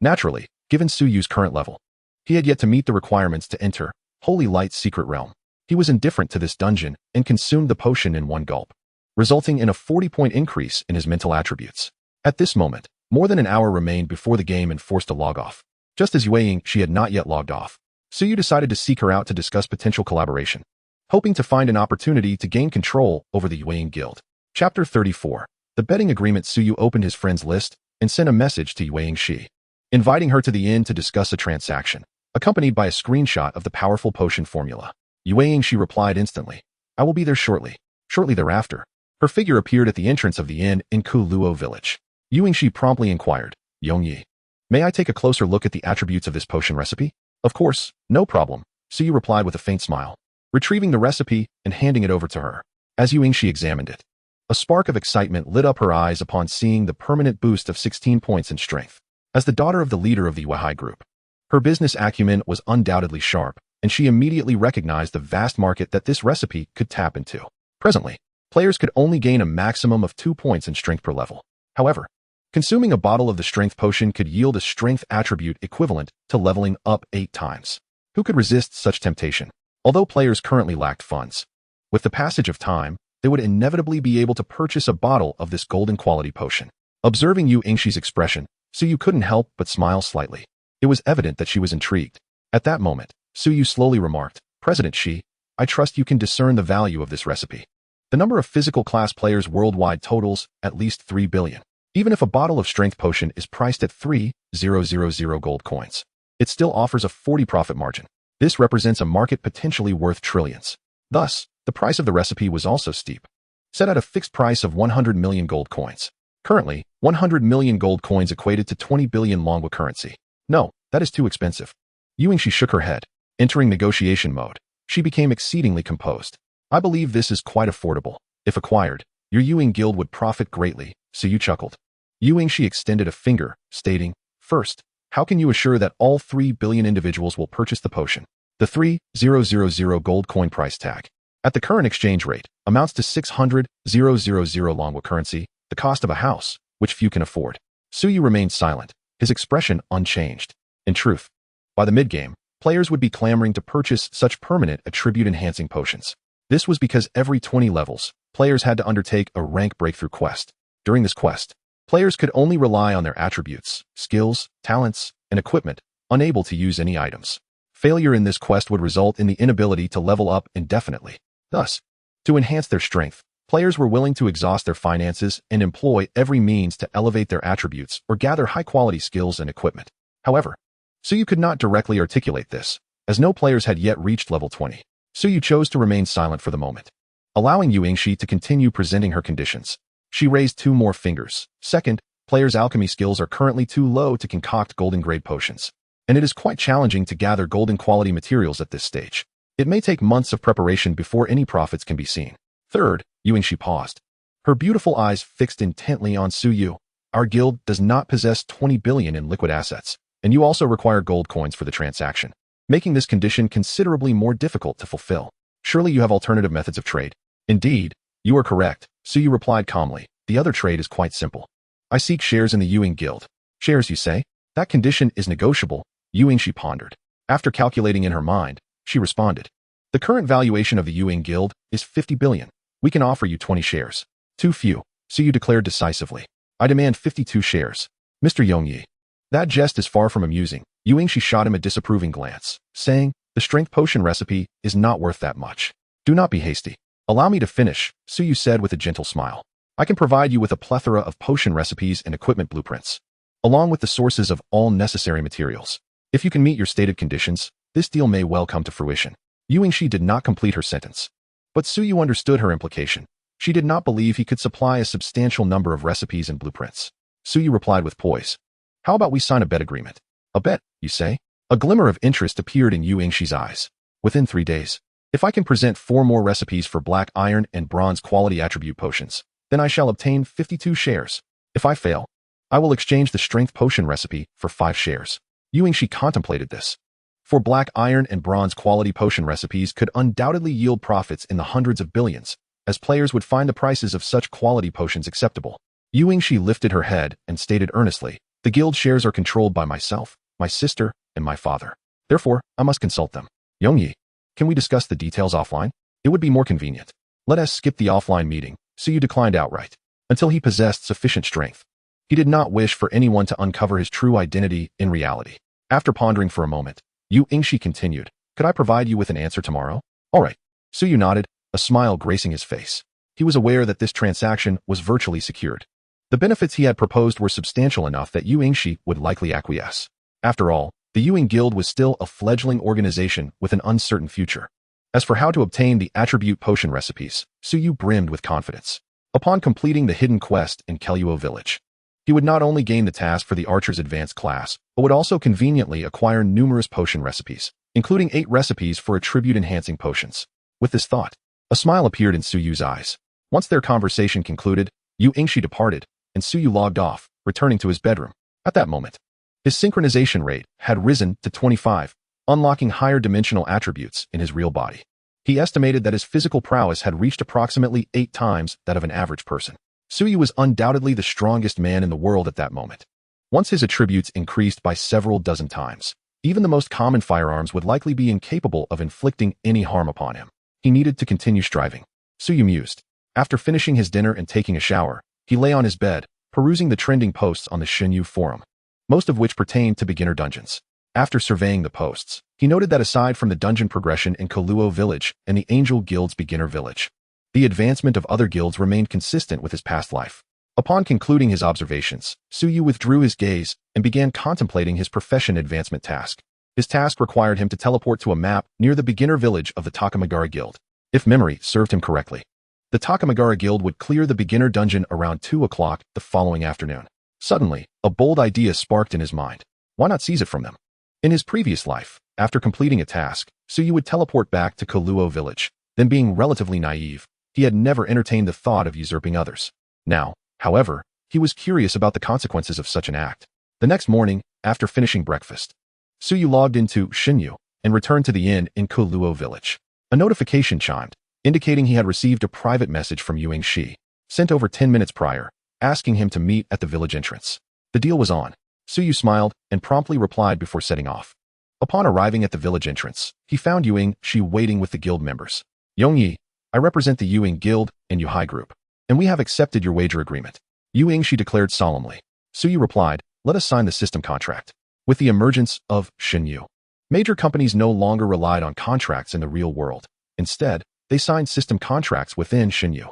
Naturally, given Suyu's current level, he had yet to meet the requirements to enter Holy Light Secret Realm. He was indifferent to this dungeon and consumed the potion in one gulp, resulting in a 40-point increase in his mental attributes. At this moment, more than an hour remained before the game enforced a log-off. Just as Yueying, she had not yet logged off. Suyu decided to seek her out to discuss potential collaboration, hoping to find an opportunity to gain control over the Yueying Guild. Chapter 34. The betting agreement. Suyu opened his friends list and sent a message to Yueying Shi, inviting her to the inn to discuss a transaction. accompanied by a screenshot of the powerful potion formula. She replied instantly, "I will be there shortly." Shortly thereafter, her figure appeared at the entrance of the inn in Kuluo village. She promptly inquired, "Yongyi, may I take a closer look at the attributes of this potion recipe?" "Of course, no problem," Suyu replied with a faint smile, retrieving the recipe and handing it over to her. As She examined it, a spark of excitement lit up her eyes upon seeing the permanent boost of 16 points in strength. As the daughter of the leader of the Wehai group, her business acumen was undoubtedly sharp, and she immediately recognized the vast market that this recipe could tap into. Presently, players could only gain a maximum of 2 points in strength per level. However, consuming a bottle of the strength potion could yield a strength attribute equivalent to leveling up 8 times. Who could resist such temptation? Although players currently lacked funds, with the passage of time, they would inevitably be able to purchase a bottle of this golden quality potion. Observing Yuengshi's expression, Suyu couldn't help but smile slightly. It was evident that she was intrigued. At that moment, Suyu slowly remarked, "President Shi, I trust you can discern the value of this recipe. The number of physical class players worldwide totals at least 3 billion. Even if a bottle of strength potion is priced at 3,000 gold coins, it still offers a 40 profit margin. This represents a market potentially worth trillions. Thus, the price of the recipe was also steep, set at a fixed price of 100 million gold coins. Currently, 100 million gold coins equated to 20 billion Longwa currency. No, that is too expensive." She shook her head. Entering negotiation mode, she became exceedingly composed. "I believe this is quite affordable. If acquired, your Yuing guild would profit greatly," Suyu chuckled. She extended a finger, stating, "First, how can you assure that all 3 billion individuals will purchase the potion?" The 3,000 gold coin price tag, at the current exchange rate, amounts to 600,000 Longwa currency, the cost of a house, which few can afford. Suyu remained silent, his expression unchanged. In truth, by the mid-game, players would be clamoring to purchase such permanent attribute-enhancing potions. This was because every 20 levels, players had to undertake a rank breakthrough quest. During this quest, players could only rely on their attributes, skills, talents, and equipment, unable to use any items. Failure in this quest would result in the inability to level up indefinitely. Thus, to enhance their strength, players were willing to exhaust their finances and employ every means to elevate their attributes or gather high-quality skills and equipment. However, Suyu could not directly articulate this, as no players had yet reached level 20. Suyu chose to remain silent for the moment, allowing Yuengshi to continue presenting her conditions. She raised 2 more fingers. "Second, players' alchemy skills are currently too low to concoct golden grade potions, and it is quite challenging to gather golden quality materials at this stage. It may take months of preparation before any profits can be seen. Third," Yuengshi paused, her beautiful eyes fixed intently on Suyu, "our guild does not possess 20 billion in liquid assets, and you also require gold coins for the transaction, making this condition considerably more difficult to fulfill. Surely you have alternative methods of trade." "Indeed, you are correct," Suyu replied calmly. "The other trade is quite simple. I seek shares in the Yuing guild." "Shares, you say? That condition is negotiable," Yuengshi pondered. After calculating in her mind, she responded, "The current valuation of the Yuing guild is 50 billion. We can offer you 20 shares. Too few," Suyu declared decisively. "I demand 52 shares. Mr. Yongyi." That jest is far from amusing. Yuengshi shot him a disapproving glance, saying, "The strength potion recipe is not worth that much. Do not be hasty. Allow me to finish," Suyu said with a gentle smile. "I can provide you with a plethora of potion recipes and equipment blueprints, along with the sources of all necessary materials. If you can meet your stated conditions, this deal may well come to fruition." Yuengshi did not complete her sentence, but Suyu understood her implication. She did not believe he could supply a substantial number of recipes and blueprints. Suyu replied with poise, "How about we sign a bet agreement?" "A bet, you say?" A glimmer of interest appeared in Yuengshi's eyes. "Within 3 days, if I can present 4 more recipes for black iron and bronze quality attribute potions, then I shall obtain 52 shares. If I fail, I will exchange the strength potion recipe for 5 shares." Yuengshi contemplated this. For black iron and bronze quality potion recipes could undoubtedly yield profits in the hundreds of billions, as players would find the prices of such quality potions acceptable. Yuengshi lifted her head and stated earnestly, "The guild shares are controlled by myself, my sister, and my father. Therefore, I must consult them. Yongyi, can we discuss the details offline? It would be more convenient." "Let us skip the offline meeting," Suyu declined outright, until he possessed sufficient strength. He did not wish for anyone to uncover his true identity in reality. After pondering for a moment, Yuengshi continued, "Could I provide you with an answer tomorrow?" "All right." Suyu nodded, a smile gracing his face. He was aware that this transaction was virtually secured. The benefits he had proposed were substantial enough that Yuengshi would likely acquiesce. After all, The Ewing Guild was still a fledgling organization with an uncertain future. As for how to obtain the attribute potion recipes, Suyu brimmed with confidence. Upon completing the hidden quest in Keluo village, he would not only gain the task for the Archer's advanced class, but would also conveniently acquire numerous potion recipes, including 8 recipes for attribute-enhancing potions. With this thought, a smile appeared in Suyu's eyes. Once their conversation concluded, Yu Ingshi departed, and Suyu logged off, returning to his bedroom. At that moment, his synchronization rate had risen to 25, unlocking higher dimensional attributes in his real body. He estimated that his physical prowess had reached approximately 8 times that of an average person. Suyu was undoubtedly the strongest man in the world at that moment. Once his attributes increased by several dozen times, even the most common firearms would likely be incapable of inflicting any harm upon him. He needed to continue striving. Suyu mused. After finishing his dinner and taking a shower, he lay on his bed, perusing the trending posts on the Shinyu forum, most of which pertained to beginner dungeons. After surveying the posts, he noted that aside from the dungeon progression in Keluo village and the Angel Guild's beginner village, the advancement of other guilds remained consistent with his past life. Upon concluding his observations, Suyu withdrew his gaze and began contemplating his profession advancement task. His task required him to teleport to a map near the beginner village of the Takamagara Guild. If memory served him correctly, the Takamagara Guild would clear the beginner dungeon around 2 o'clock the following afternoon. Suddenly, a bold idea sparked in his mind. Why not seize it from them? In his previous life, after completing a task, Suyu would teleport back to Keluo village. Then, being relatively naive, he had never entertained the thought of usurping others. Now, however, he was curious about the consequences of such an act. The next morning, after finishing breakfast, Suyu logged into Shinyu and returned to the inn in Keluo village. A notification chimed, indicating he had received a private message from Yu Ingshi, sent over 10 minutes prior, asking him to meet at the village entrance. The deal was on. Suyu smiled and promptly replied before setting off. Upon arriving at the village entrance, he found Yu Ingshi waiting with the guild members. Yongyi, I represent the Ewing Guild and Yuhai Group, and we have accepted your wager agreement. Yu Ingshi declared solemnly. Suyu replied, let us sign the system contract. With the emergence of Shinyu, major companies no longer relied on contracts in the real world. Instead, they signed system contracts within Shinyu.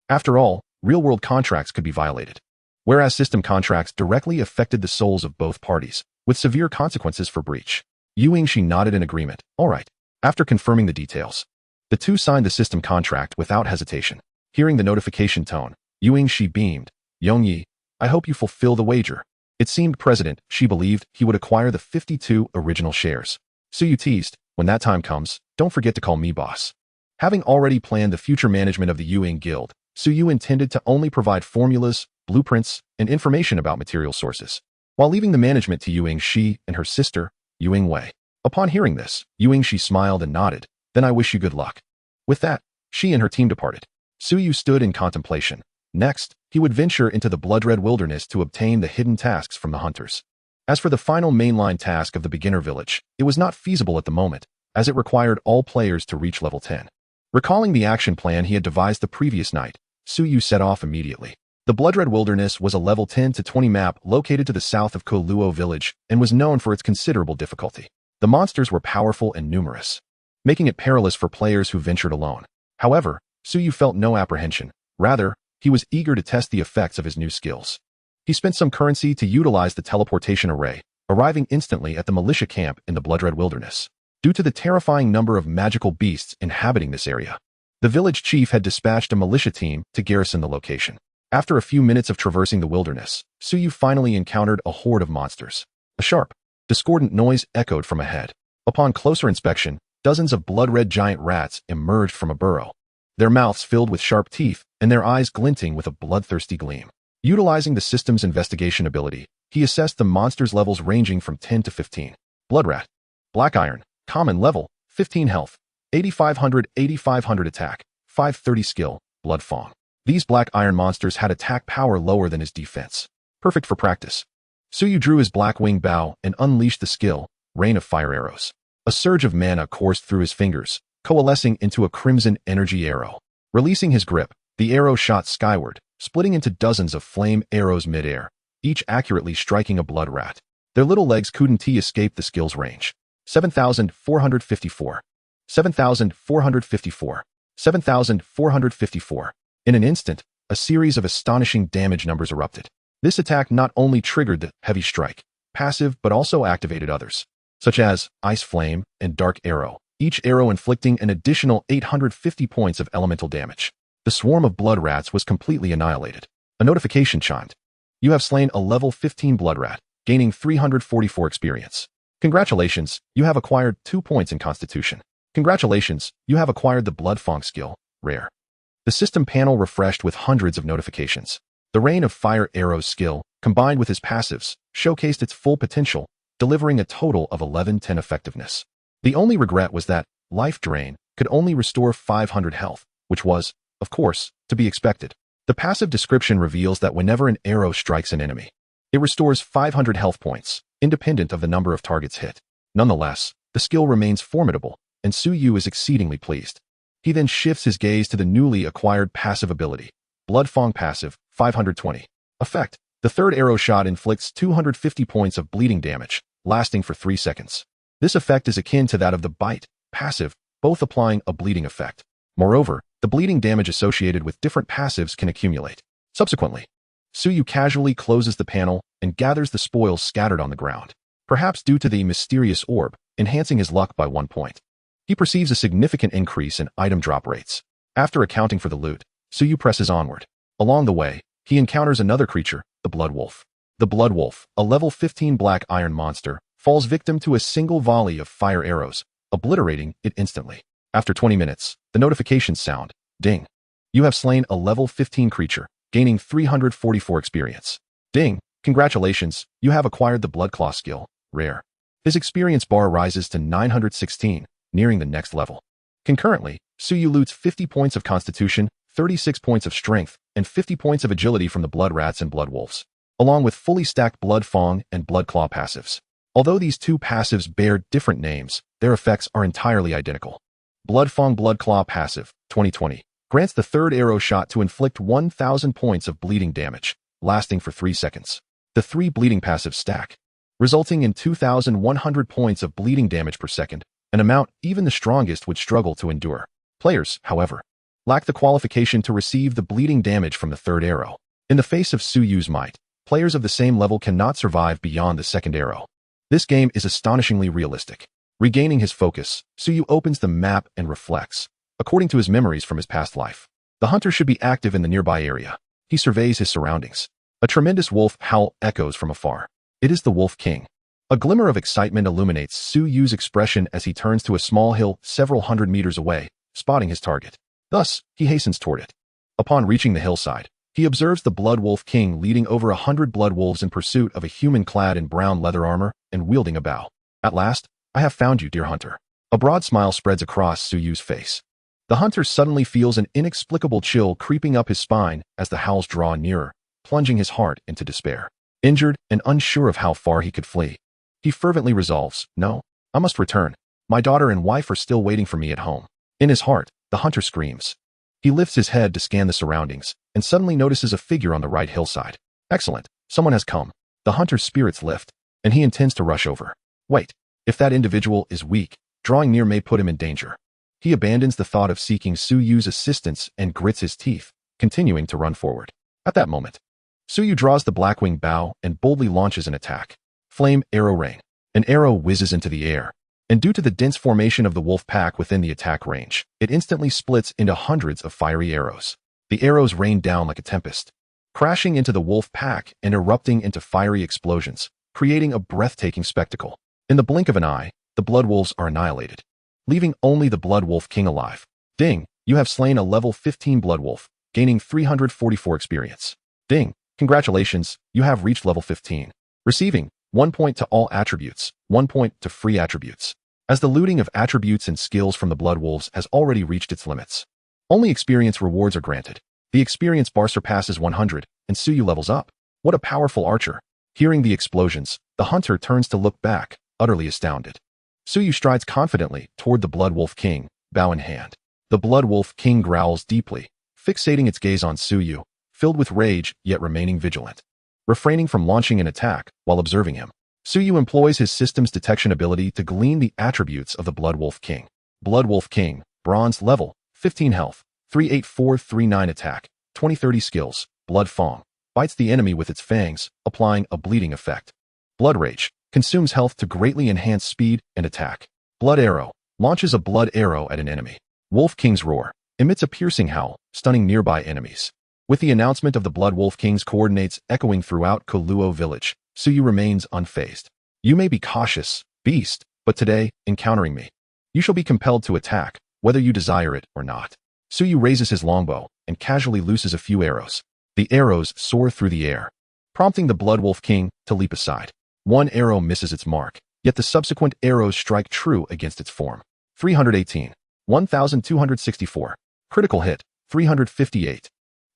After all, real-world contracts could be violated, whereas system contracts directly affected the souls of both parties, with severe consequences for breach. Yu Ingshi nodded in agreement. All right. After confirming the details, the two signed the system contract without hesitation. Hearing the notification tone, Yu Ingshi beamed. Yongyi, I hope you fulfill the wager. It seemed President Shi believed he would acquire the 52 original shares. Suyu teased, when that time comes, don't forget to call me boss. Having already planned the future management of the Ewing Guild, Suyu intended to only provide formulas, blueprints, and information about material sources, while leaving the management to Yu Ingshi and her sister, Yu Ingwei. Upon hearing this, Yu Ingshi smiled and nodded. Then I wish you good luck. With that, she and her team departed. Suyu stood in contemplation. Next, he would venture into the blood-red wilderness to obtain the hidden tasks from the hunters. As for the final mainline task of the beginner village, it was not feasible at the moment, as it required all players to reach level 10. Recalling the action plan he had devised the previous night, Suyu set off immediately. The blood-red wilderness was a level 10 to 20 map located to the south of Keluo village and was known for its considerable difficulty. The monsters were powerful and numerous, making it perilous for players who ventured alone. However, Suyu felt no apprehension. Rather, he was eager to test the effects of his new skills. He spent some currency to utilize the teleportation array, arriving instantly at the militia camp in the blood-red wilderness. Due to the terrifying number of magical beasts inhabiting this area, the village chief had dispatched a militia team to garrison the location. After a few minutes of traversing the wilderness, Suyu finally encountered a horde of monsters. A sharp, discordant noise echoed from ahead. Upon closer inspection, dozens of blood-red giant rats emerged from a burrow, their mouths filled with sharp teeth and their eyes glinting with a bloodthirsty gleam. Utilizing the system's investigation ability, he assessed the monsters' levels ranging from 10 to 15. Blood rat, black iron, common level, 15 health, 8500 attack, 530 skill, blood fawn. These black iron monsters had attack power lower than his defense. Perfect for practice. Suyu drew his black wing bow and unleashed the skill, Rain of Fire Arrows. A surge of mana coursed through his fingers, coalescing into a crimson energy arrow. Releasing his grip, the arrow shot skyward, splitting into dozens of flame arrows mid-air, each accurately striking a blood rat. Their little legs couldn't escape the skill's range. 7,454. 7,454. 7,454. In an instant, a series of astonishing damage numbers erupted. This attack not only triggered the heavy strike passive but also activated others. such as Ice Flame and Dark Arrow, each arrow inflicting an additional 850 points of elemental damage. The swarm of blood rats was completely annihilated. A notification chimed. You have slain a level 15 blood rat, gaining 344 experience. Congratulations, you have acquired 2 points in Constitution. Congratulations, you have acquired the Blood Fong skill, rare. The system panel refreshed with hundreds of notifications. The Rain of Fire Arrows skill, combined with his passives, showcased its full potential, delivering a total of 1110 effectiveness. The only regret was that Life Drain could only restore 500 health, which was, of course, to be expected. The passive description reveals that whenever an arrow strikes an enemy, it restores 500 health points, independent of the number of targets hit. Nonetheless, the skill remains formidable, and Su Yu is exceedingly pleased. He then shifts his gaze to the newly acquired passive ability, Blood Fong passive, 520. Effect: the third arrow shot inflicts 250 points of bleeding damage, lasting for 3 seconds. This effect is akin to that of the Bite passive, both applying a bleeding effect. Moreover, the bleeding damage associated with different passives can accumulate. Subsequently, Su Yu casually closes the panel and gathers the spoils scattered on the ground, perhaps due to the mysterious orb, enhancing his luck by 1 point. He perceives a significant increase in item drop rates. After accounting for the loot, Su Yu presses onward. Along the way, he encounters another creature, the Blood Wolf. The Blood Wolf, a level 15 black iron monster, falls victim to a single volley of fire arrows, obliterating it instantly. After 20 minutes, the notifications sound. Ding. You have slain a level 15 creature, gaining 344 experience. Ding. Congratulations, you have acquired the Blood Claw skill, rare. His experience bar rises to 916, nearing the next level. Concurrently, Su Yu loots 50 points of Constitution, 36 points of Strength, and 50 points of Agility from the Blood Rats and Blood Wolves, along with fully stacked Blood Fong and Blood Claw passives. Although these two passives bear different names, their effects are entirely identical. Blood Fong Blood Claw passive, 2020, grants the third arrow shot to inflict 1,000 points of bleeding damage, lasting for 3 seconds. The 3 bleeding passives stack, resulting in 2,100 points of bleeding damage per second, an amount even the strongest would struggle to endure. Players, however, lack the qualification to receive the bleeding damage from the third arrow. In the face of Su Yu's might, players of the same level cannot survive beyond the second arrow. This game is astonishingly realistic. Regaining his focus, Su Yu opens the map and reflects. According to his memories from his past life, the hunter should be active in the nearby area. He surveys his surroundings. A tremendous wolf howl echoes from afar. It is the Wolf King. A glimmer of excitement illuminates Su Yu's expression as he turns to a small hill several hundred meters away, spotting his target. Thus, he hastens toward it. Upon reaching the hillside, he observes the Blood Wolf King leading over 100 blood wolves in pursuit of a human clad in brown leather armor and wielding a bow. At last, I have found you, dear hunter. A broad smile spreads across Su Yu's face. The hunter suddenly feels an inexplicable chill creeping up his spine as the howls draw nearer, plunging his heart into despair. Injured and unsure of how far he could flee, he fervently resolves, no, I must return. My daughter and wife are still waiting for me at home. In his heart, the hunter screams. He lifts his head to scan the surroundings and suddenly notices a figure on the right hillside. Excellent, someone has come. The hunter's spirits lift, and he intends to rush over. Wait, if that individual is weak, drawing near may put him in danger. He abandons the thought of seeking Su Yu's assistance and grits his teeth, continuing to run forward. At that moment, Su Yu draws the Blackwing bow and boldly launches an attack. Flame Arrow Rain. An arrow whizzes into the air, and due to the dense formation of the wolf pack within the attack range, it instantly splits into hundreds of fiery arrows. The arrows rain down like a tempest, crashing into the wolf pack and erupting into fiery explosions, creating a breathtaking spectacle. In the blink of an eye, the blood wolves are annihilated, leaving only the Blood Wolf King alive. Ding, you have slain a level 15 blood wolf, gaining 344 experience. Ding, congratulations, you have reached level 15. Receiving 1 point to all attributes, 1 point to free attributes, as the looting of attributes and skills from the blood wolves has already reached its limits. Only experience rewards are granted. The experience bar surpasses 100, and Su Yu levels up. What a powerful archer. Hearing the explosions, the hunter turns to look back, utterly astounded. Su Yu strides confidently toward the Blood Wolf King, bow in hand. The Blood Wolf King growls deeply, fixating its gaze on Su Yu, filled with rage yet remaining vigilant. Refraining from launching an attack while observing him, Su Yu employs his system's detection ability to glean the attributes of the Blood Wolf King. Blood Wolf King, bronze level, 15 health, 38439 attack, 2030 skills, Blood Fong, bites the enemy with its fangs, applying a bleeding effect. Blood Rage, Consumes health to greatly enhance speed and attack. Blood Arrow. Launches a blood arrow at an enemy. Wolf King's Roar. Emits a piercing howl, stunning nearby enemies. With the announcement of the Blood Wolf King's coordinates echoing throughout Koluo village, Suyu remains unfazed. You may be cautious, beast, but today, encountering me, you shall be compelled to attack, whether you desire it or not. Suyu raises his longbow and casually looses a few arrows. The arrows soar through the air, prompting the Blood Wolf King to leap aside. One arrow misses its mark, yet the subsequent arrows strike true against its form. 318. 1264. Critical hit. 358.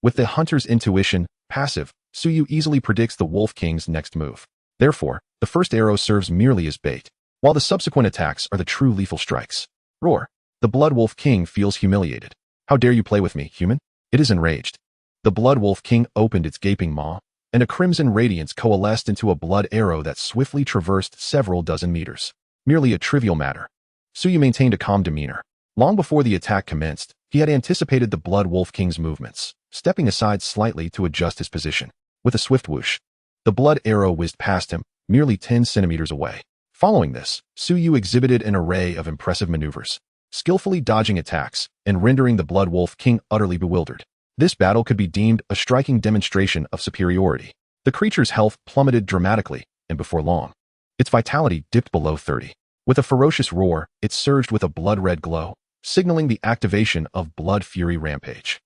With the hunter's intuition, passive, Suyu easily predicts the Wolf King's next move. Therefore, the first arrow serves merely as bait, while the subsequent attacks are the true lethal strikes. Roar. The Blood Wolf King feels humiliated. How dare you play with me, human? It is enraged. The Blood Wolf King opened its gaping maw, and a crimson radiance coalesced into a blood arrow that swiftly traversed several dozen meters. Merely a trivial matter. Suyu maintained a calm demeanor. Long before the attack commenced, he had anticipated the Blood Wolf King's movements, stepping aside slightly to adjust his position. With a swift whoosh, the blood arrow whizzed past him, merely 10 centimeters away. Following this, Suyu exhibited an array of impressive maneuvers, skillfully dodging attacks and rendering the Blood Wolf King utterly bewildered. This battle could be deemed a striking demonstration of superiority. The creature's health plummeted dramatically, and before long, its vitality dipped below 30. With a ferocious roar, it surged with a blood-red glow, signaling the activation of Blood Fury Rampage.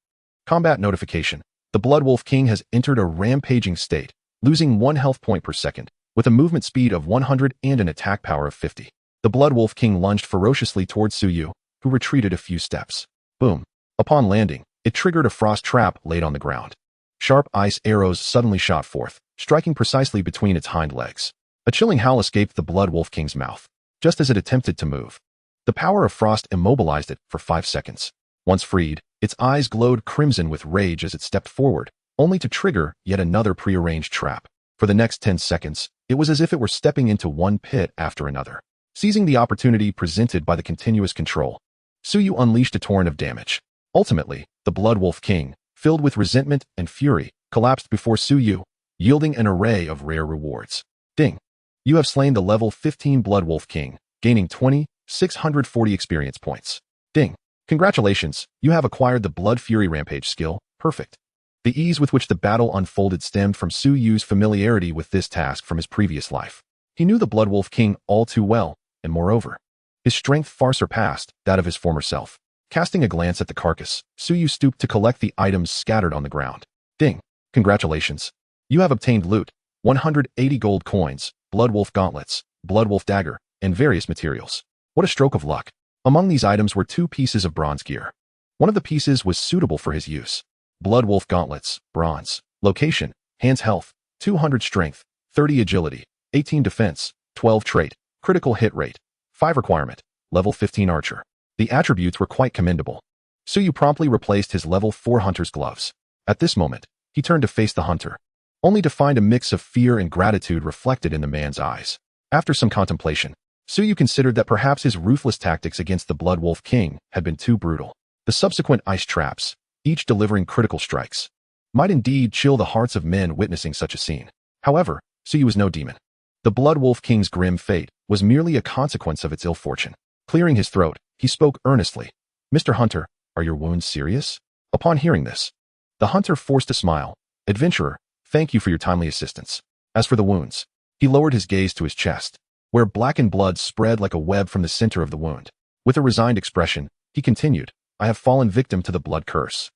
Combat notification. The Blood Wolf King has entered a rampaging state, losing 1 health point per second, with a movement speed of 100 and an attack power of 50. The Blood Wolf King lunged ferociously towards Suyu, who retreated a few steps. Boom. Upon landing, it triggered a frost trap laid on the ground. Sharp ice arrows suddenly shot forth, striking precisely between its hind legs. A chilling howl escaped the Blood Wolf King's mouth, just as it attempted to move. The power of frost immobilized it for 5 seconds. Once freed, its eyes glowed crimson with rage as it stepped forward, only to trigger yet another prearranged trap. For the next 10 seconds, it was as if it were stepping into one pit after another. Seizing the opportunity presented by the continuous control, Suyu unleashed a torrent of damage. Ultimately, the Blood Wolf King, filled with resentment and fury, collapsed before Suyu, yielding an array of rare rewards. Ding. You have slain the level 15 Blood Wolf King, gaining 640 experience points. Ding. Congratulations, you have acquired the Blood Fury Rampage skill. Perfect. The ease with which the battle unfolded stemmed from Suyu's familiarity with this task from his previous life. He knew the Blood Wolf King all too well, and moreover, his strength far surpassed that of his former self. Casting a glance at the carcass, Suyu stooped to collect the items scattered on the ground. Ding. Congratulations. You have obtained loot, 180 gold coins, Blood Wolf gauntlets, Blood Wolf dagger, and various materials. What a stroke of luck. Among these items were 2 pieces of bronze gear. One of the pieces was suitable for his use. Blood Wolf gauntlets, bronze. Location, Hand's health, 200 strength, 30 agility, 18 defense, 12 trait, critical hit rate, 5 requirement, level 15 archer. The attributes were quite commendable. Suyu promptly replaced his level 4 hunter's gloves. At this moment, he turned to face the hunter, only to find a mix of fear and gratitude reflected in the man's eyes. After some contemplation, Suyu considered that perhaps his ruthless tactics against the Blood Wolf King had been too brutal. The subsequent ice traps, each delivering critical strikes, might indeed chill the hearts of men witnessing such a scene. However, Suyu was no demon. The Blood Wolf King's grim fate was merely a consequence of its ill fortune. Clearing his throat, he spoke earnestly. Mr. Hunter, are your wounds serious? Upon hearing this, the hunter forced a smile. Adventurer, thank you for your timely assistance. As for the wounds, he lowered his gaze to his chest, where blackened blood spread like a web from the center of the wound. With a resigned expression, he continued, I have fallen victim to the blood curse.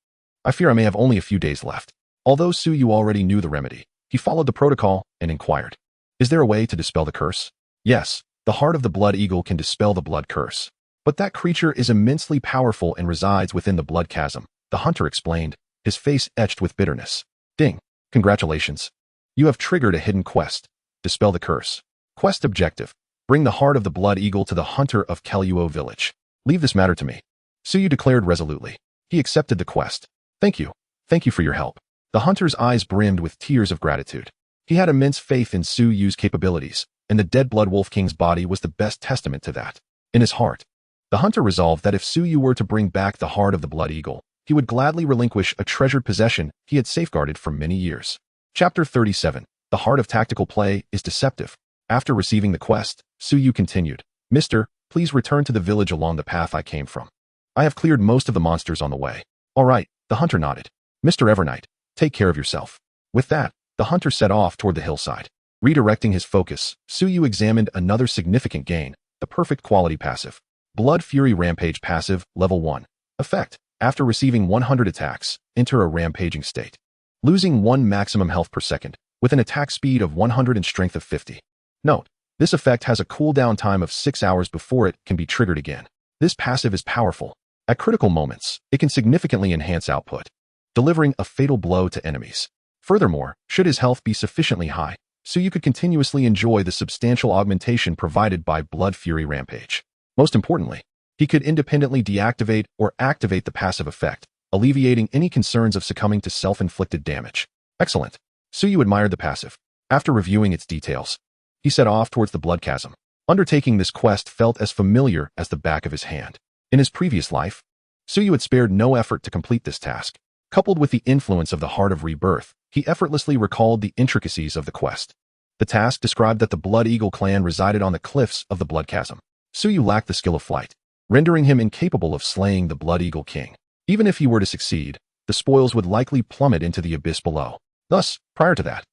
I fear I may have only a few days left. Although Suyu already knew the remedy, he followed the protocol and inquired, is there a way to dispel the curse? Yes, the heart of the blood eagle can dispel the blood curse. But that creature is immensely powerful and resides within the blood chasm, the hunter explained, his face etched with bitterness. Ding. Congratulations. You have triggered a hidden quest. Dispel the curse. Quest objective. Bring the heart of the blood eagle to the hunter of Koluo village. Leave this matter to me. Suyu declared resolutely. He accepted the quest. Thank you. Thank you for your help. The hunter's eyes brimmed with tears of gratitude. He had immense faith in Suyu's capabilities, and the dead Blood Wolf King's body was the best testament to that. In his heart, the hunter resolved that if Suyu were to bring back the heart of the blood eagle, he would gladly relinquish a treasured possession he had safeguarded for many years. Chapter 37. The heart of tactical play is deceptive. After receiving the quest, Suyu continued, Mister, please return to the village along the path I came from. I have cleared most of the monsters on the way. All right, the hunter nodded. Mr. Evernight, take care of yourself. With that, the hunter set off toward the hillside. Redirecting his focus, Suyu examined another significant gain, the perfect quality passive. Blood Fury Rampage passive, level 1. Effect. After receiving 100 attacks, enter a rampaging state. Losing 1 maximum health per second, with an attack speed of 100 and strength of 50. Note, this effect has a cooldown time of 6 hours before it can be triggered again. This passive is powerful. At critical moments, it can significantly enhance output, delivering a fatal blow to enemies. Furthermore, should his health be sufficiently high, Suyu could continuously enjoy the substantial augmentation provided by Blood Fury Rampage. Most importantly, he could independently deactivate or activate the passive effect, alleviating any concerns of succumbing to self-inflicted damage. Excellent. Suyu admired the passive. After reviewing its details, he set off towards the Blood Chasm. Undertaking this quest felt as familiar as the back of his hand. In his previous life, Suyu had spared no effort to complete this task. Coupled with the influence of the Heart of Rebirth, he effortlessly recalled the intricacies of the quest. The task described that the Blood Eagle clan resided on the cliffs of the Blood Chasm. Suyu lacked the skill of flight, rendering him incapable of slaying the Blood Eagle King. Even if he were to succeed, the spoils would likely plummet into the abyss below. Thus, prior to that,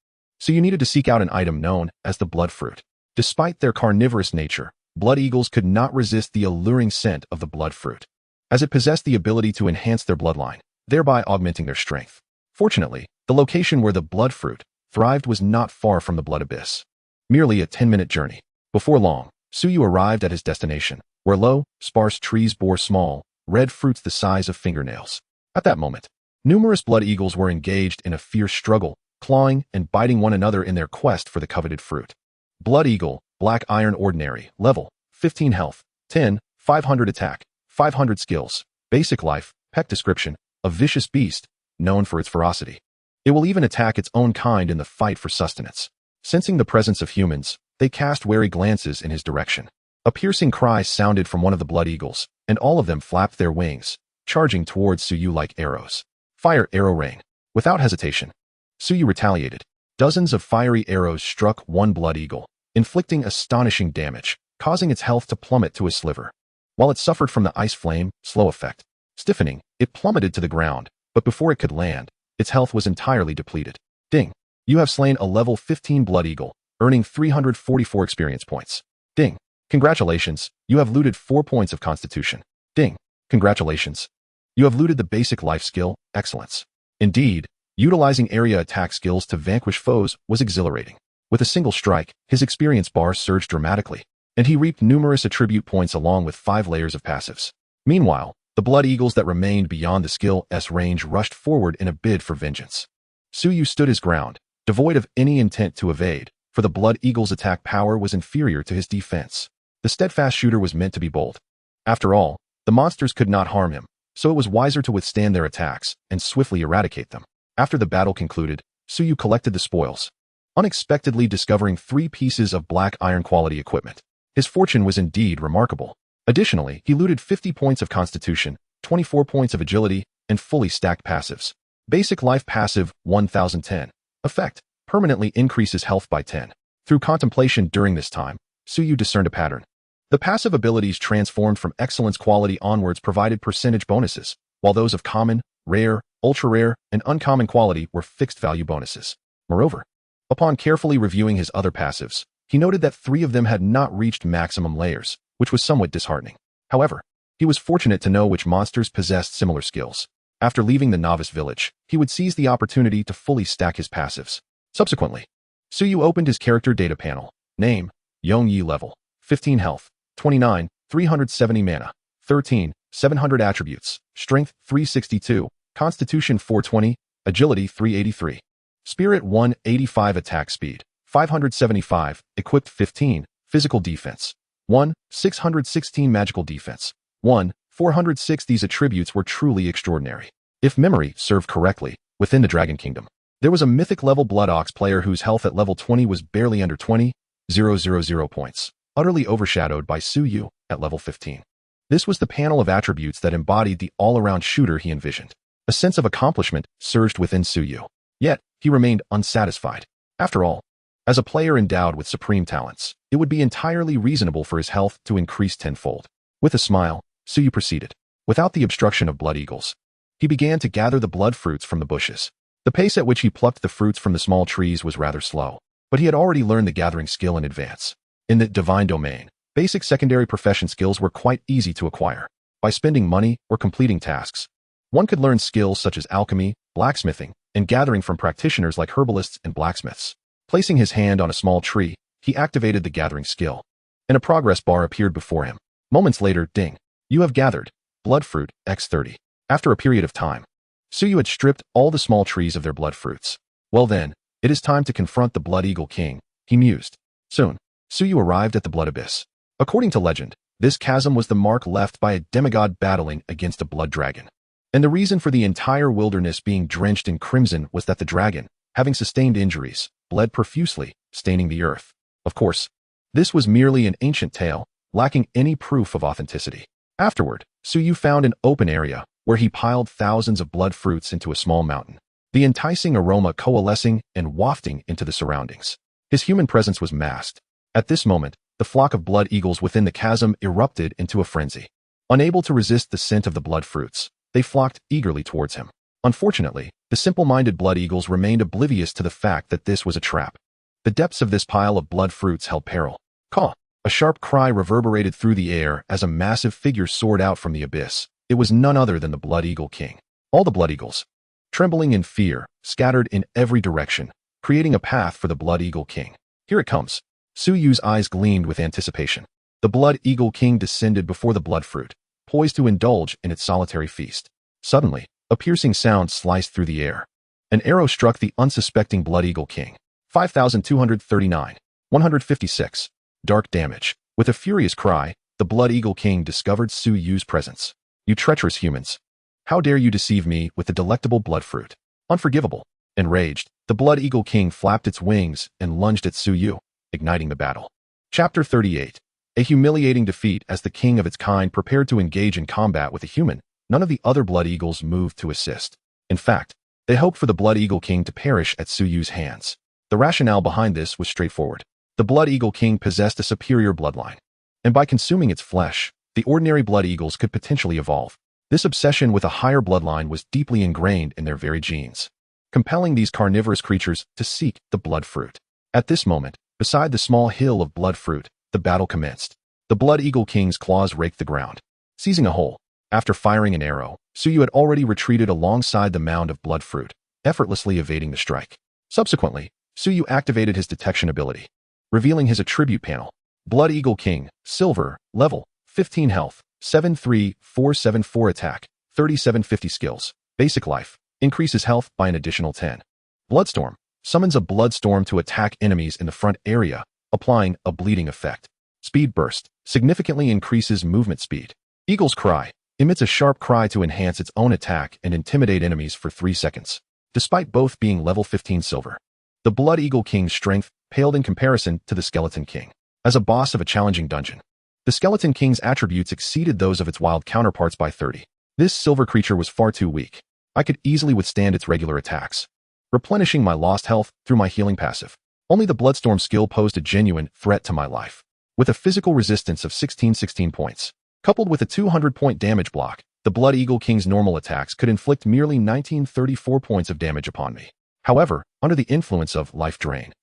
Suyu needed to seek out an item known as the Blood Fruit. Despite their carnivorous nature, Blood Eagles could not resist the alluring scent of the Blood Fruit, as it possessed the ability to enhance their bloodline, thereby augmenting their strength. Fortunately, the location where the Blood Fruit thrived was not far from the Blood Abyss. Merely a 10-minute journey. Before long, Suyu arrived at his destination, where low, sparse trees bore small, red fruits the size of fingernails. At that moment, numerous Blood Eagles were engaged in a fierce struggle, clawing and biting one another in their quest for the coveted fruit. Blood Eagle, Black Iron Ordinary, level, 15 health, 10, 500 attack, 500 skills, basic life, pet description, a vicious beast, known for its ferocity. It will even attack its own kind in the fight for sustenance. Sensing the presence of humans, they cast wary glances in his direction. A piercing cry sounded from one of the Blood Eagles, and all of them flapped their wings, charging towards Suyu like arrows. Fire Arrow Rain. Without hesitation, Suyu retaliated. Dozens of fiery arrows struck one Blood Eagle, inflicting astonishing damage, causing its health to plummet to a sliver. While it suffered from the Ice Flame slow effect, stiffening, it plummeted to the ground, but before it could land, its health was entirely depleted. Ding. You have slain a level 15 Blood Eagle, earning 344 experience points. Ding. Congratulations, you have looted 4 points of Constitution. Ding. Congratulations. You have looted the basic life skill, Excellence. Indeed, utilizing area attack skills to vanquish foes was exhilarating. With a single strike, his experience bar surged dramatically, and he reaped numerous attribute points along with 5 layers of passives. Meanwhile, the Blood Eagles that remained beyond the skill's range rushed forward in a bid for vengeance. Suyu stood his ground, devoid of any intent to evade, for the Blood Eagle's attack power was inferior to his defense. The steadfast shooter was meant to be bold. After all, the monsters could not harm him, so it was wiser to withstand their attacks and swiftly eradicate them. After the battle concluded, Suyu collected the spoils, unexpectedly discovering 3 pieces of black iron quality equipment. His fortune was indeed remarkable. Additionally, he looted 50 points of Constitution, 24 points of Agility, and fully stacked passives. Basic Life Passive 1010. Effect. Permanently increases health by 10. Through contemplation during this time, Suyu discerned a pattern. The passive abilities transformed from Excellence quality onwards provided percentage bonuses, while those of Common, Rare, Ultra-Rare, and Uncommon quality were fixed value bonuses. Moreover, upon carefully reviewing his other passives, he noted that 3 of them had not reached maximum layers, which was somewhat disheartening. However, he was fortunate to know which monsters possessed similar skills. After leaving the novice village, he would seize the opportunity to fully stack his passives. Subsequently, Suyu opened his character data panel. Name, Yongyi level, 15 health, 29, 370 mana, 13, 700 attributes, strength 362, constitution 420, agility 383, spirit 185 attack speed, 575, equipped 15, physical defense, 1, 616 magical defense, 1, 406. These attributes were truly extraordinary. If memory served correctly, within the Dragon Kingdom, there was a mythic level Blood Ox player whose health at level 20 was barely under 20,000 points, utterly overshadowed by Suyu at level 15. This was the panel of attributes that embodied the all-around shooter he envisioned. A sense of accomplishment surged within Suyu. Yet, he remained unsatisfied. After all, As a player endowed with supreme talents, it would be entirely reasonable for his health to increase tenfold. With a smile, Suyu proceeded. Without the obstruction of blood eagles, he began to gather the blood fruits from the bushes. The pace at which he plucked the fruits from the small trees was rather slow, but he had already learned the gathering skill in advance. In the divine domain, basic secondary profession skills were quite easy to acquire. By spending money or completing tasks, one could learn skills such as alchemy, blacksmithing, and gathering from practitioners like herbalists and blacksmiths. Placing his hand on a small tree, he activated the gathering skill, and a progress bar appeared before him. Moments later, ding. You have gathered blood fruit X30. After a period of time, Suyu had stripped all the small trees of their blood fruits. Well then, it is time to confront the Blood Eagle King, he mused. Soon, Suyu arrived at the Blood Abyss. According to legend, this chasm was the mark left by a demigod battling against a blood dragon. And the reason for the entire wilderness being drenched in crimson was that the dragon, having sustained injuries, bled profusely, staining the earth. Of course, this was merely an ancient tale, lacking any proof of authenticity. Afterward, Suyu found an open area where he piled thousands of blood fruits into a small mountain, the enticing aroma coalescing and wafting into the surroundings. His human presence was masked. At this moment, the flock of blood eagles within the chasm erupted into a frenzy. Unable to resist the scent of the blood fruits, they flocked eagerly towards him. Unfortunately, the simple-minded blood eagles remained oblivious to the fact that this was a trap. The depths of this pile of blood fruits held peril. Caw! A sharp cry reverberated through the air as a massive figure soared out from the abyss. It was none other than the Blood Eagle King. All the blood eagles, trembling in fear, scattered in every direction, creating a path for the Blood Eagle King. Here it comes. Suyu's eyes gleamed with anticipation. The Blood Eagle King descended before the blood fruit, poised to indulge in its solitary feast. Suddenly, a piercing sound sliced through the air. An arrow struck the unsuspecting Blood Eagle King. 5,239. 156. Dark damage. With a furious cry, the Blood Eagle King discovered Suyu's presence. You treacherous humans! How dare you deceive me with the delectable blood fruit? Unforgivable! Enraged, the Blood Eagle King flapped its wings and lunged at Suyu, igniting the battle. Chapter 38. A humiliating defeat. As the king of its kind prepared to engage in combat with a human, none of the other Blood Eagles moved to assist. In fact, they hoped for the Blood Eagle King to perish at Suyu's hands. The rationale behind this was straightforward. The Blood Eagle King possessed a superior bloodline, and by consuming its flesh, the ordinary blood eagles could potentially evolve. This obsession with a higher bloodline was deeply ingrained in their very genes, compelling these carnivorous creatures to seek the blood fruit. At this moment, beside the small hill of blood fruit, the battle commenced. The Blood Eagle King's claws raked the ground. Seizing a hole, after firing an arrow, Suyu had already retreated alongside the mound of blood fruit, effortlessly evading the strike. Subsequently, Suyu activated his detection ability, revealing his attribute panel. Blood Eagle King, Silver, Level 15 Health, 73474 Attack, 3750 Skills. Basic Life, increases health by an additional 10. Bloodstorm, summons a bloodstorm to attack enemies in the front area, applying a bleeding effect. Speed Burst, significantly increases movement speed. Eagle's Cry, emits a sharp cry to enhance its own attack and intimidate enemies for 3 seconds. Despite both being level 15 silver, the Blood Eagle King's strength paled in comparison to the Skeleton King. As a boss of a challenging dungeon, the Skeleton King's attributes exceeded those of its wild counterparts by 30. This silver creature was far too weak. I could easily withstand its regular attacks, replenishing my lost health through my healing passive. Only the Bloodstorm skill posed a genuine threat to my life. With a physical resistance of 16 points, coupled with a 200-point damage block, the Blood Eagle King's normal attacks could inflict merely 1934 points of damage upon me. However, under the influence of Life Drain,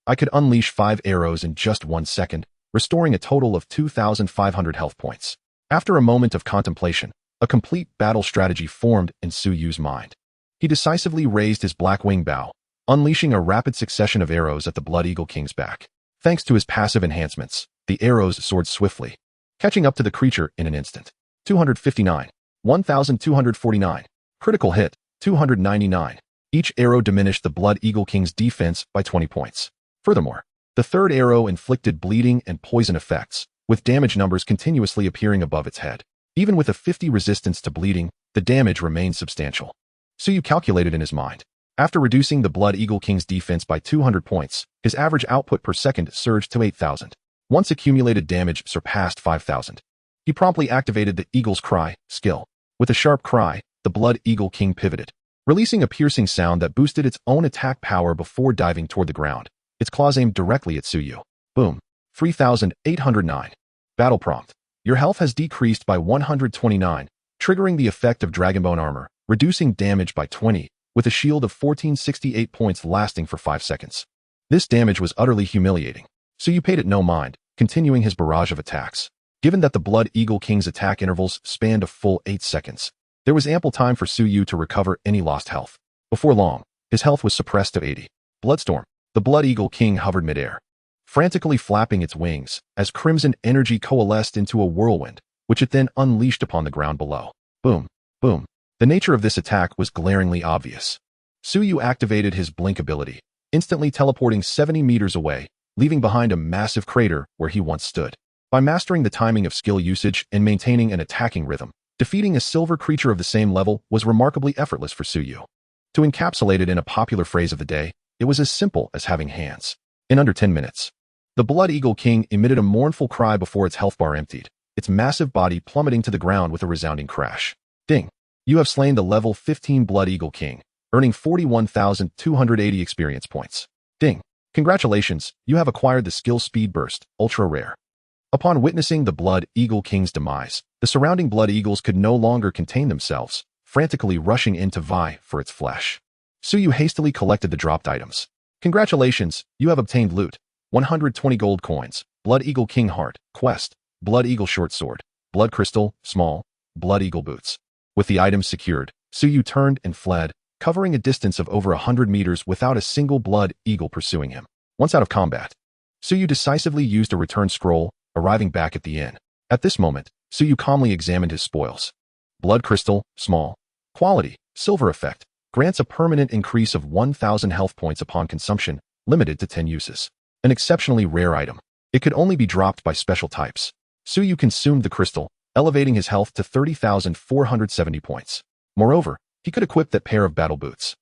I could unleash 5 arrows in just 1 second, restoring a total of 2,500 health points. After a moment of contemplation, a complete battle strategy formed in Suyu's mind. He decisively raised his black wing bow, unleashing a rapid succession of arrows at the Blood Eagle King's back. Thanks to his passive enhancements, the arrows soared swiftly, catching up to the creature in an instant. 259. 1,249. Critical hit, 299. Each arrow diminished the Blood Eagle King's defense by 20 points. Furthermore, the third arrow inflicted bleeding and poison effects, with damage numbers continuously appearing above its head. Even with a 50 resistance to bleeding, the damage remained substantial. Suyu calculated in his mind. After reducing the Blood Eagle King's defense by 200 points, his average output per second surged to 8,000. Once accumulated damage surpassed 5,000. He promptly activated the Eagle's Cry skill. With a sharp cry, the Blood Eagle King pivoted, releasing a piercing sound that boosted its own attack power before diving toward the ground. its claws aimed directly at Suyu. Boom. 3,809. Battle prompt. Your health has decreased by 129, triggering the effect of Dragonbone armor, reducing damage by 20, with a shield of 1468 points lasting for 5 seconds. This damage was utterly humiliating. Suyu paid it no mind, continuing his barrage of attacks. Given that the Blood Eagle King's attack intervals spanned a full 8 seconds, there was ample time for Suyu to recover any lost health. Before long, his health was suppressed to 80. Bloodstorm. The Blood Eagle King hovered midair, frantically flapping its wings as crimson energy coalesced into a whirlwind, which it then unleashed upon the ground below. Boom, boom. The nature of this attack was glaringly obvious. Suyu activated his blink ability, instantly teleporting 70 meters away, leaving behind a massive crater where he once stood. By mastering the timing of skill usage and maintaining an attacking rhythm, defeating a silver creature of the same level was remarkably effortless for Suyu. To encapsulate it in a popular phrase of the day, it was as simple as having hands. In under 10 minutes, the Blood Eagle King emitted a mournful cry before its health bar emptied, its massive body plummeting to the ground with a resounding crash. Ding! You have slain the level 15 Blood Eagle King, earning 41,280 experience points. Ding! Congratulations, you have acquired the skill Speed Burst, ultra rare. Upon witnessing the Blood Eagle King's demise, the surrounding Blood Eagles could no longer contain themselves, frantically rushing in to vie for its flesh. Suyu hastily collected the dropped items. Congratulations, you have obtained loot. 120 gold coins, Blood Eagle King Heart, Quest, Blood Eagle Short Sword, Blood Crystal, Small, Blood Eagle Boots. With the items secured, Suyu turned and fled, covering a distance of over 100 meters without a single Blood Eagle pursuing him. Once out of combat, Suyu decisively used a return scroll, arriving back at the inn. At this moment, Suyu calmly examined his spoils. Blood Crystal, Small, Quality, Silver Effect, grants a permanent increase of 1,000 health points upon consumption, limited to 10 uses. An exceptionally rare item. It could only be dropped by special types. Suyu consumed the crystal, elevating his health to 30,470 points. Moreover, he could equip that pair of battle boots.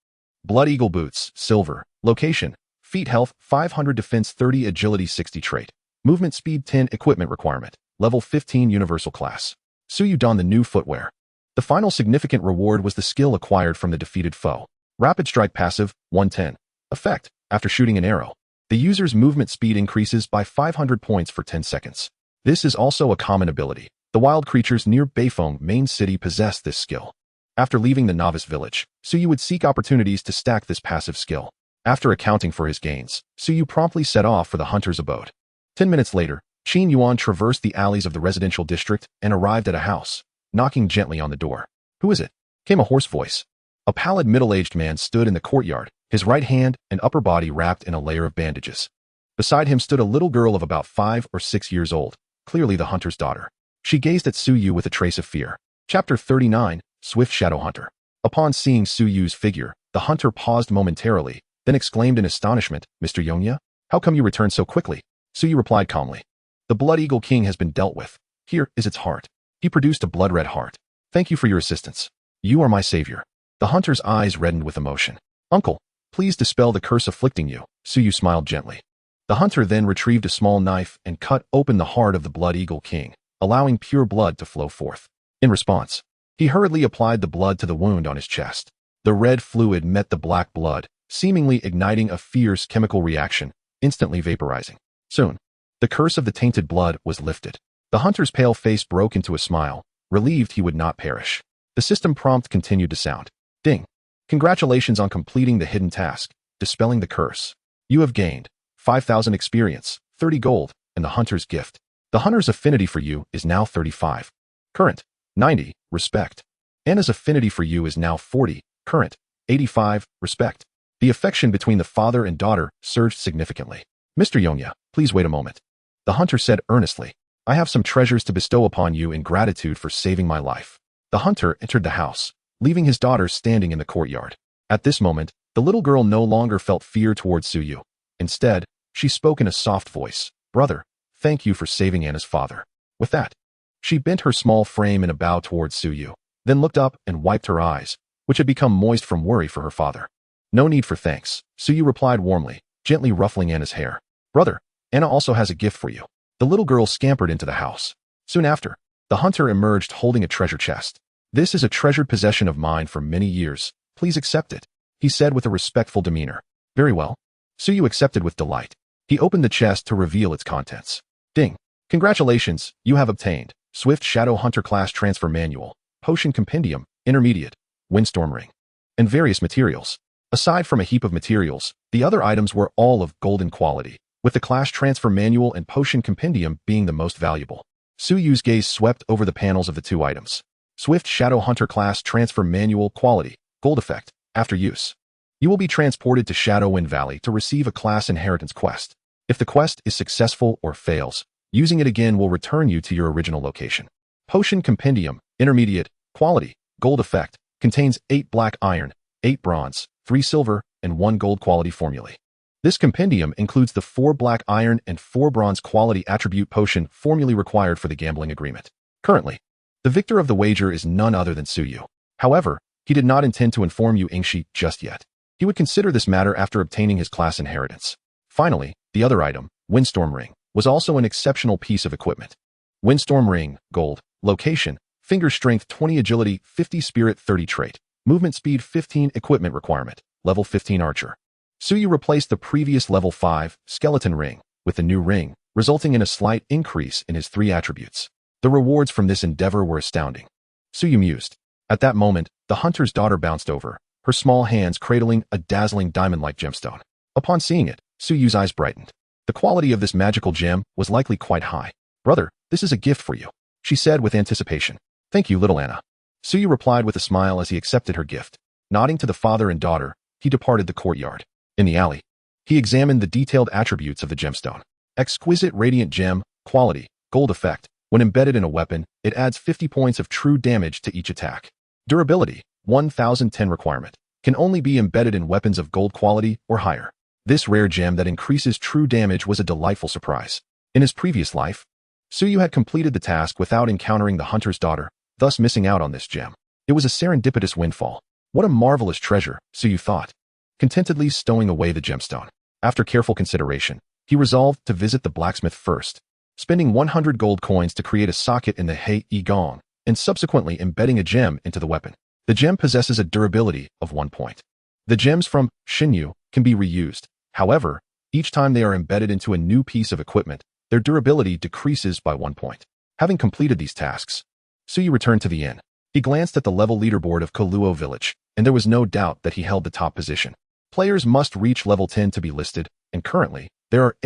Blood Eagle Boots, Silver, Location, Feet Health 500 Defense 30 Agility 60 Trait, Movement Speed 10 Equipment Requirement, Level 15 Universal Class. Suyu donned the new footwear. The final significant reward was the skill acquired from the defeated foe. Rapid Strike Passive, 110. Effect, after shooting an arrow, the user's movement speed increases by 500 points for 10 seconds. This is also a common ability. The wild creatures near Beifeng main city possess this skill. After leaving the novice village, Suyu would seek opportunities to stack this passive skill. After accounting for his gains, Suyu promptly set off for the hunter's abode. 10 minutes later, Qin Yuan traversed the alleys of the residential district and arrived at a house, knocking gently on the door. "Who is it?" came a hoarse voice. A pallid middle-aged man stood in the courtyard, his right hand and upper body wrapped in a layer of bandages. Beside him stood a little girl of about 5 or 6 years old, clearly the hunter's daughter. She gazed at Suyu with a trace of fear. Chapter 39, Swift Shadow Hunter. Upon seeing Suyu's figure, the hunter paused momentarily, then exclaimed in astonishment, "Mr. Yonya? How come you returned so quickly?" Suyu replied calmly. "The Blood Eagle King has been dealt with. Here is its heart." He produced a blood-red heart. "Thank you for your assistance. You are my savior." The hunter's eyes reddened with emotion. "Uncle, please dispel the curse afflicting you." Suyu smiled gently. The hunter then retrieved a small knife and cut open the heart of the Blood Eagle King, allowing pure blood to flow forth. In response, he hurriedly applied the blood to the wound on his chest. The red fluid met the black blood, seemingly igniting a fierce chemical reaction, instantly vaporizing. Soon, the curse of the tainted blood was lifted. The hunter's pale face broke into a smile, relieved he would not perish. The system prompt continued to sound. Ding. Congratulations on completing the hidden task, dispelling the curse. You have gained 5,000 experience, 30 gold, and the hunter's gift. The hunter's affinity for you is now 35. Current, 90, respect. Anna's affinity for you is now 40, current, 85, respect. The affection between the father and daughter surged significantly. "Mr. Yonya, please wait a moment," the hunter said earnestly. "I have some treasures to bestow upon you in gratitude for saving my life." The hunter entered the house, leaving his daughter standing in the courtyard. At this moment, the little girl no longer felt fear towards Suyu. Instead, she spoke in a soft voice. "Brother, thank you for saving Anna's father." With that, she bent her small frame in a bow towards Suyu, then looked up and wiped her eyes, which had become moist from worry for her father. "No need for thanks," Suyu replied warmly, gently ruffling Anna's hair. "Brother, Anna also has a gift for you." The little girl scampered into the house. Soon after, the hunter emerged holding a treasure chest. "This is a treasured possession of mine for many years. Please accept it," he said with a respectful demeanor. "Very well." Suyu accepted with delight. He opened the chest to reveal its contents. Ding. Congratulations, you have obtained Swift Shadow Hunter Class Transfer Manual, Potion Compendium, Intermediate, Windstorm Ring, and various materials. Aside from a heap of materials, the other items were all of golden quality, with the Class Transfer Manual and Potion Compendium being the most valuable. Suyu's gaze swept over the panels of the two items. Swift Shadow Hunter Class Transfer Manual Quality, Gold Effect, After Use. You will be transported to Shadowwind Valley to receive a class inheritance quest. If the quest is successful or fails, using it again will return you to your original location. Potion Compendium, Intermediate, Quality, Gold Effect, contains 8 black iron, 8 bronze, 3 silver, and 1 gold quality formulae. This compendium includes the 4 black iron and 4 bronze quality attribute potion formulae required for the gambling agreement. Currently, the victor of the wager is none other than Suyu. However, he did not intend to inform Yu Ingshi just yet. He would consider this matter after obtaining his class inheritance. Finally, the other item, Windstorm Ring, was also an exceptional piece of equipment. Windstorm Ring, Gold, Location, Finger Strength 20 Agility 50 Spirit 30 Trait, Movement Speed 15 Equipment Requirement, Level 15 Archer. Suyu replaced the previous Level 5 Skeleton Ring with the new ring, resulting in a slight increase in his 3 attributes. The rewards from this endeavor were astounding. Suyu mused. At that moment, the hunter's daughter bounced over, her small hands cradling a dazzling diamond-like gemstone. Upon seeing it, Suyu's eyes brightened. The quality of this magical gem was likely quite high. Brother, this is a gift for you, she said with anticipation. Thank you, little Anna. Suyu replied with a smile as he accepted her gift. Nodding to the father and daughter, he departed the courtyard. In the alley, he examined the detailed attributes of the gemstone. Exquisite radiant gem, quality, gold effect. When embedded in a weapon, it adds 50 points of true damage to each attack. Durability, 1010 requirement. Can only be embedded in weapons of gold quality or higher. This rare gem that increases true damage was a delightful surprise. In his previous life, Suyu had completed the task without encountering the hunter's daughter, thus missing out on this gem. It was a serendipitous windfall. What a marvelous treasure, Suyu thought, contentedly stowing away the gemstone. After careful consideration, he resolved to visit the blacksmith first, spending 100 gold coins to create a socket in the Hei Gong, and subsequently embedding a gem into the weapon. The gem possesses a durability of 1 point. The gems from Shinyu can be reused. However, each time they are embedded into a new piece of equipment, their durability decreases by 1 point. Having completed these tasks, Suyu returned to the inn. He glanced at the level leaderboard of Koluo Village, and there was no doubt that he held the top position. Players must reach level 10 to be listed, and currently, there are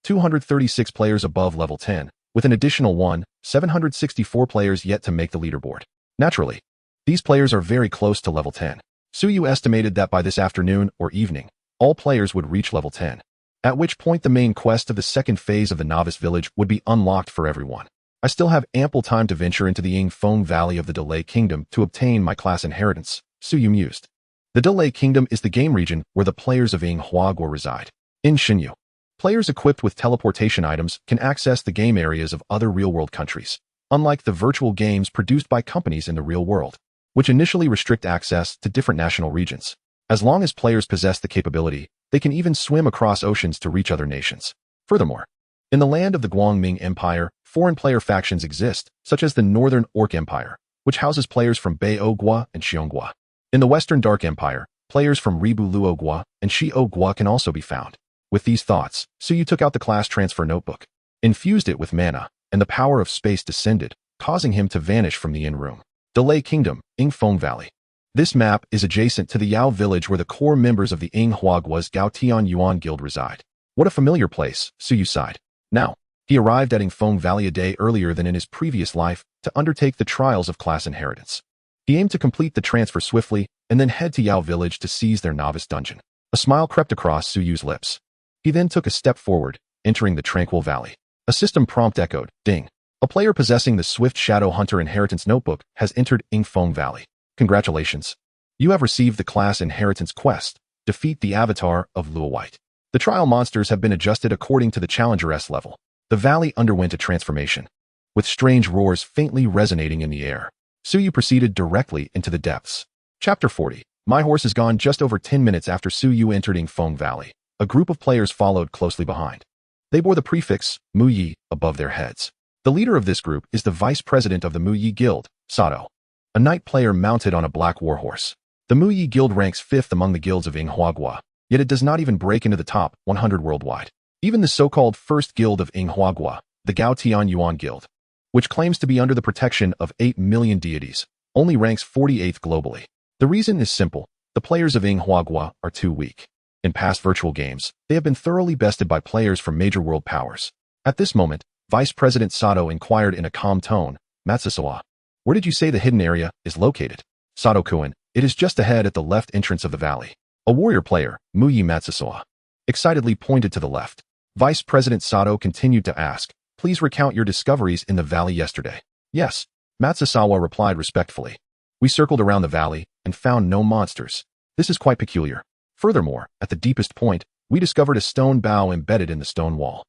236 players above level 10, with an additional 764 players yet to make the leaderboard. Naturally, these players are very close to level 10. Suyu estimated that by this afternoon or evening, all players would reach level 10, at which point the main quest of the second phase of the Novice Village would be unlocked for everyone. I still have ample time to venture into the Yingfeng Valley of the Delay Kingdom to obtain my class inheritance, Suyu mused. The Delay Kingdom is the game region where the players of Yinghuaguo reside. In Shinyu, players equipped with teleportation items can access the game areas of other real-world countries, unlike the virtual games produced by companies in the real world, which initially restrict access to different national regions. As long as players possess the capability, they can even swim across oceans to reach other nations. Furthermore, in the land of the Guangming Empire, foreign player factions exist, such as the Northern Orc Empire, which houses players from Beogua and Xiongua. In the Western Dark Empire, players from Ribu Luogua and Shiogua can also be found. With these thoughts, Suyu took out the class transfer notebook, infused it with mana, and the power of space descended, causing him to vanish from the inn room. Delay Kingdom, Yingfeng Valley. This map is adjacent to the Yao village where the core members of the Yinghuagua's Gaotian Yuan Guild reside. What a familiar place, Suyu sighed. Now, he arrived at Yingfeng Valley a day earlier than in his previous life to undertake the trials of class inheritance. He aimed to complete the transfer swiftly and then head to Yao village to seize their novice dungeon. A smile crept across Suyu's lips. He then took a step forward, entering the tranquil valley. A system prompt echoed, ding. A player possessing the Swift Shadow Hunter Inheritance Notebook has entered Yingfeng Valley. Congratulations. You have received the class inheritance quest. Defeat the avatar of Luo White. The trial monsters have been adjusted according to the Challenger S level. The valley underwent a transformation, with strange roars faintly resonating in the air. Suyu proceeded directly into the depths. Chapter 40. My horse is gone. Just over 10 minutes after Suyu entered Yingfeng Valley, a group of players followed closely behind. They bore the prefix, Mu Yi, above their heads. The leader of this group is the vice president of the Mu Yi Guild, Sato, a knight player mounted on a black warhorse. The Mu Yi Guild ranks 5th among the guilds of Yinghuagua. yet it does not even break into the top 100 worldwide. Even the so-called First Guild of Inghuagua, the Gao Tian Yuan Guild, which claims to be under the protection of 8 million deities, only ranks 48th globally. The reason is simple. The players of Inghuagua are too weak. In past virtual games, they have been thoroughly bested by players from major world powers. At this moment, Vice President Sato inquired in a calm tone, "Matsusawa, where did you say the hidden area is located?" "Sato-kun, it is just ahead at the left entrance of the valley." A warrior player, Muyi Matsusawa, excitedly pointed to the left. Vice President Sato continued to ask, "Please recount your discoveries in the valley yesterday." "Yes," Matsusawa replied respectfully. "We circled around the valley and found no monsters. This is quite peculiar. Furthermore, at the deepest point, we discovered a stone bow embedded in the stone wall."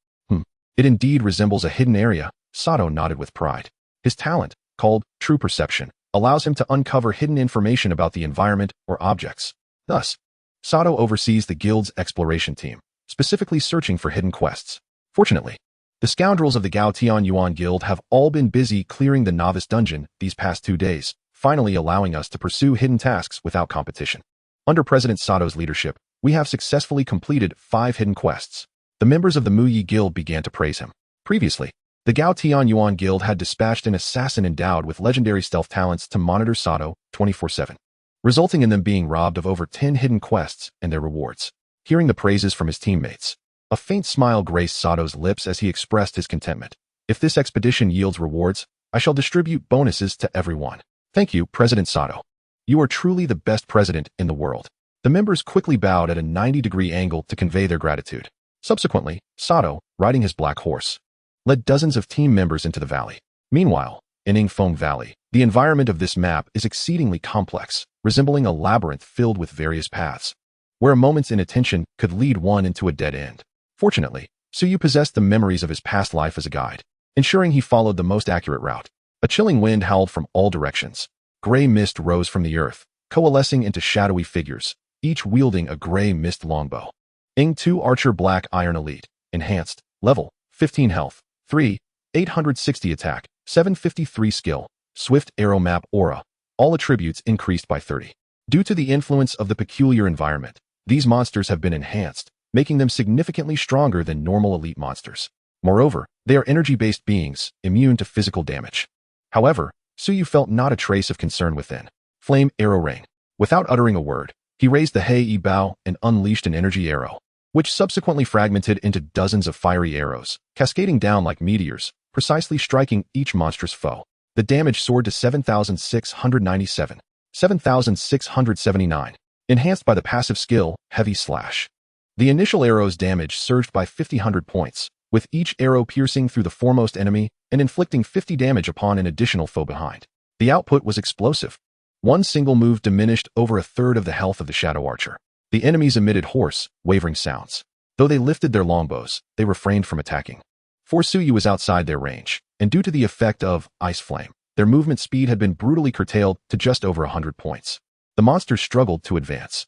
It indeed resembles a hidden area," Sato nodded with pride. His talent, called true perception, allows him to uncover hidden information about the environment or objects. Thus, Sato oversees the guild's exploration team, specifically searching for hidden quests. Fortunately, the scoundrels of the Gao Tian Yuan Guild have all been busy clearing the novice dungeon these past 2 days, finally allowing us to pursue hidden tasks without competition. Under President Sato's leadership, we have successfully completed 5 hidden quests. The members of the Muyi Guild began to praise him. Previously, the Gao Tian Yuan Guild had dispatched an assassin endowed with legendary stealth talents to monitor Sato 24/7, resulting in them being robbed of over 10 hidden quests and their rewards. Hearing the praises from his teammates, a faint smile graced Sato's lips as he expressed his contentment. "If this expedition yields rewards, I shall distribute bonuses to everyone." "Thank you, President Sato. You are truly the best president in the world." The members quickly bowed at a 90-degree angle to convey their gratitude. Subsequently, Sato, riding his black horse, led dozens of team members into the valley. Meanwhile, in Ingfeng Valley, the environment of this map is exceedingly complex, resembling a labyrinth filled with various paths, where a moment's inattention could lead one into a dead end. Fortunately, Suyu possessed the memories of his past life as a guide, ensuring he followed the most accurate route. A chilling wind howled from all directions. Gray mist rose from the earth, coalescing into shadowy figures, each wielding a gray mist longbow. Ing 2 Archer Black Iron Elite, Enhanced, Level, 15 Health, 3, 860 Attack, 753 Skill, Swift Arrow Map Aura, all attributes increased by 30. Due to the influence of the peculiar environment, these monsters have been enhanced, making them significantly stronger than normal elite monsters. Moreover, they are energy-based beings, immune to physical damage. However, Suyu felt not a trace of concern within. Flame Arrow Rain. Without uttering a word, he raised the Hei Bow and unleashed an energy arrow, which subsequently fragmented into dozens of fiery arrows, cascading down like meteors, precisely striking each monstrous foe. The damage soared to 7,697, 7,679, enhanced by the passive skill, Heavy Slash. The initial arrow's damage surged by 50 points, with each arrow piercing through the foremost enemy and inflicting 50 damage upon an additional foe behind. The output was explosive. One single move diminished over a third of the health of the Shadow Archer. The enemies emitted hoarse, wavering sounds. Though they lifted their longbows, they refrained from attacking. For Suyu was outside their range, and due to the effect of Ice Flame, their movement speed had been brutally curtailed to just over 100 points. The monsters struggled to advance.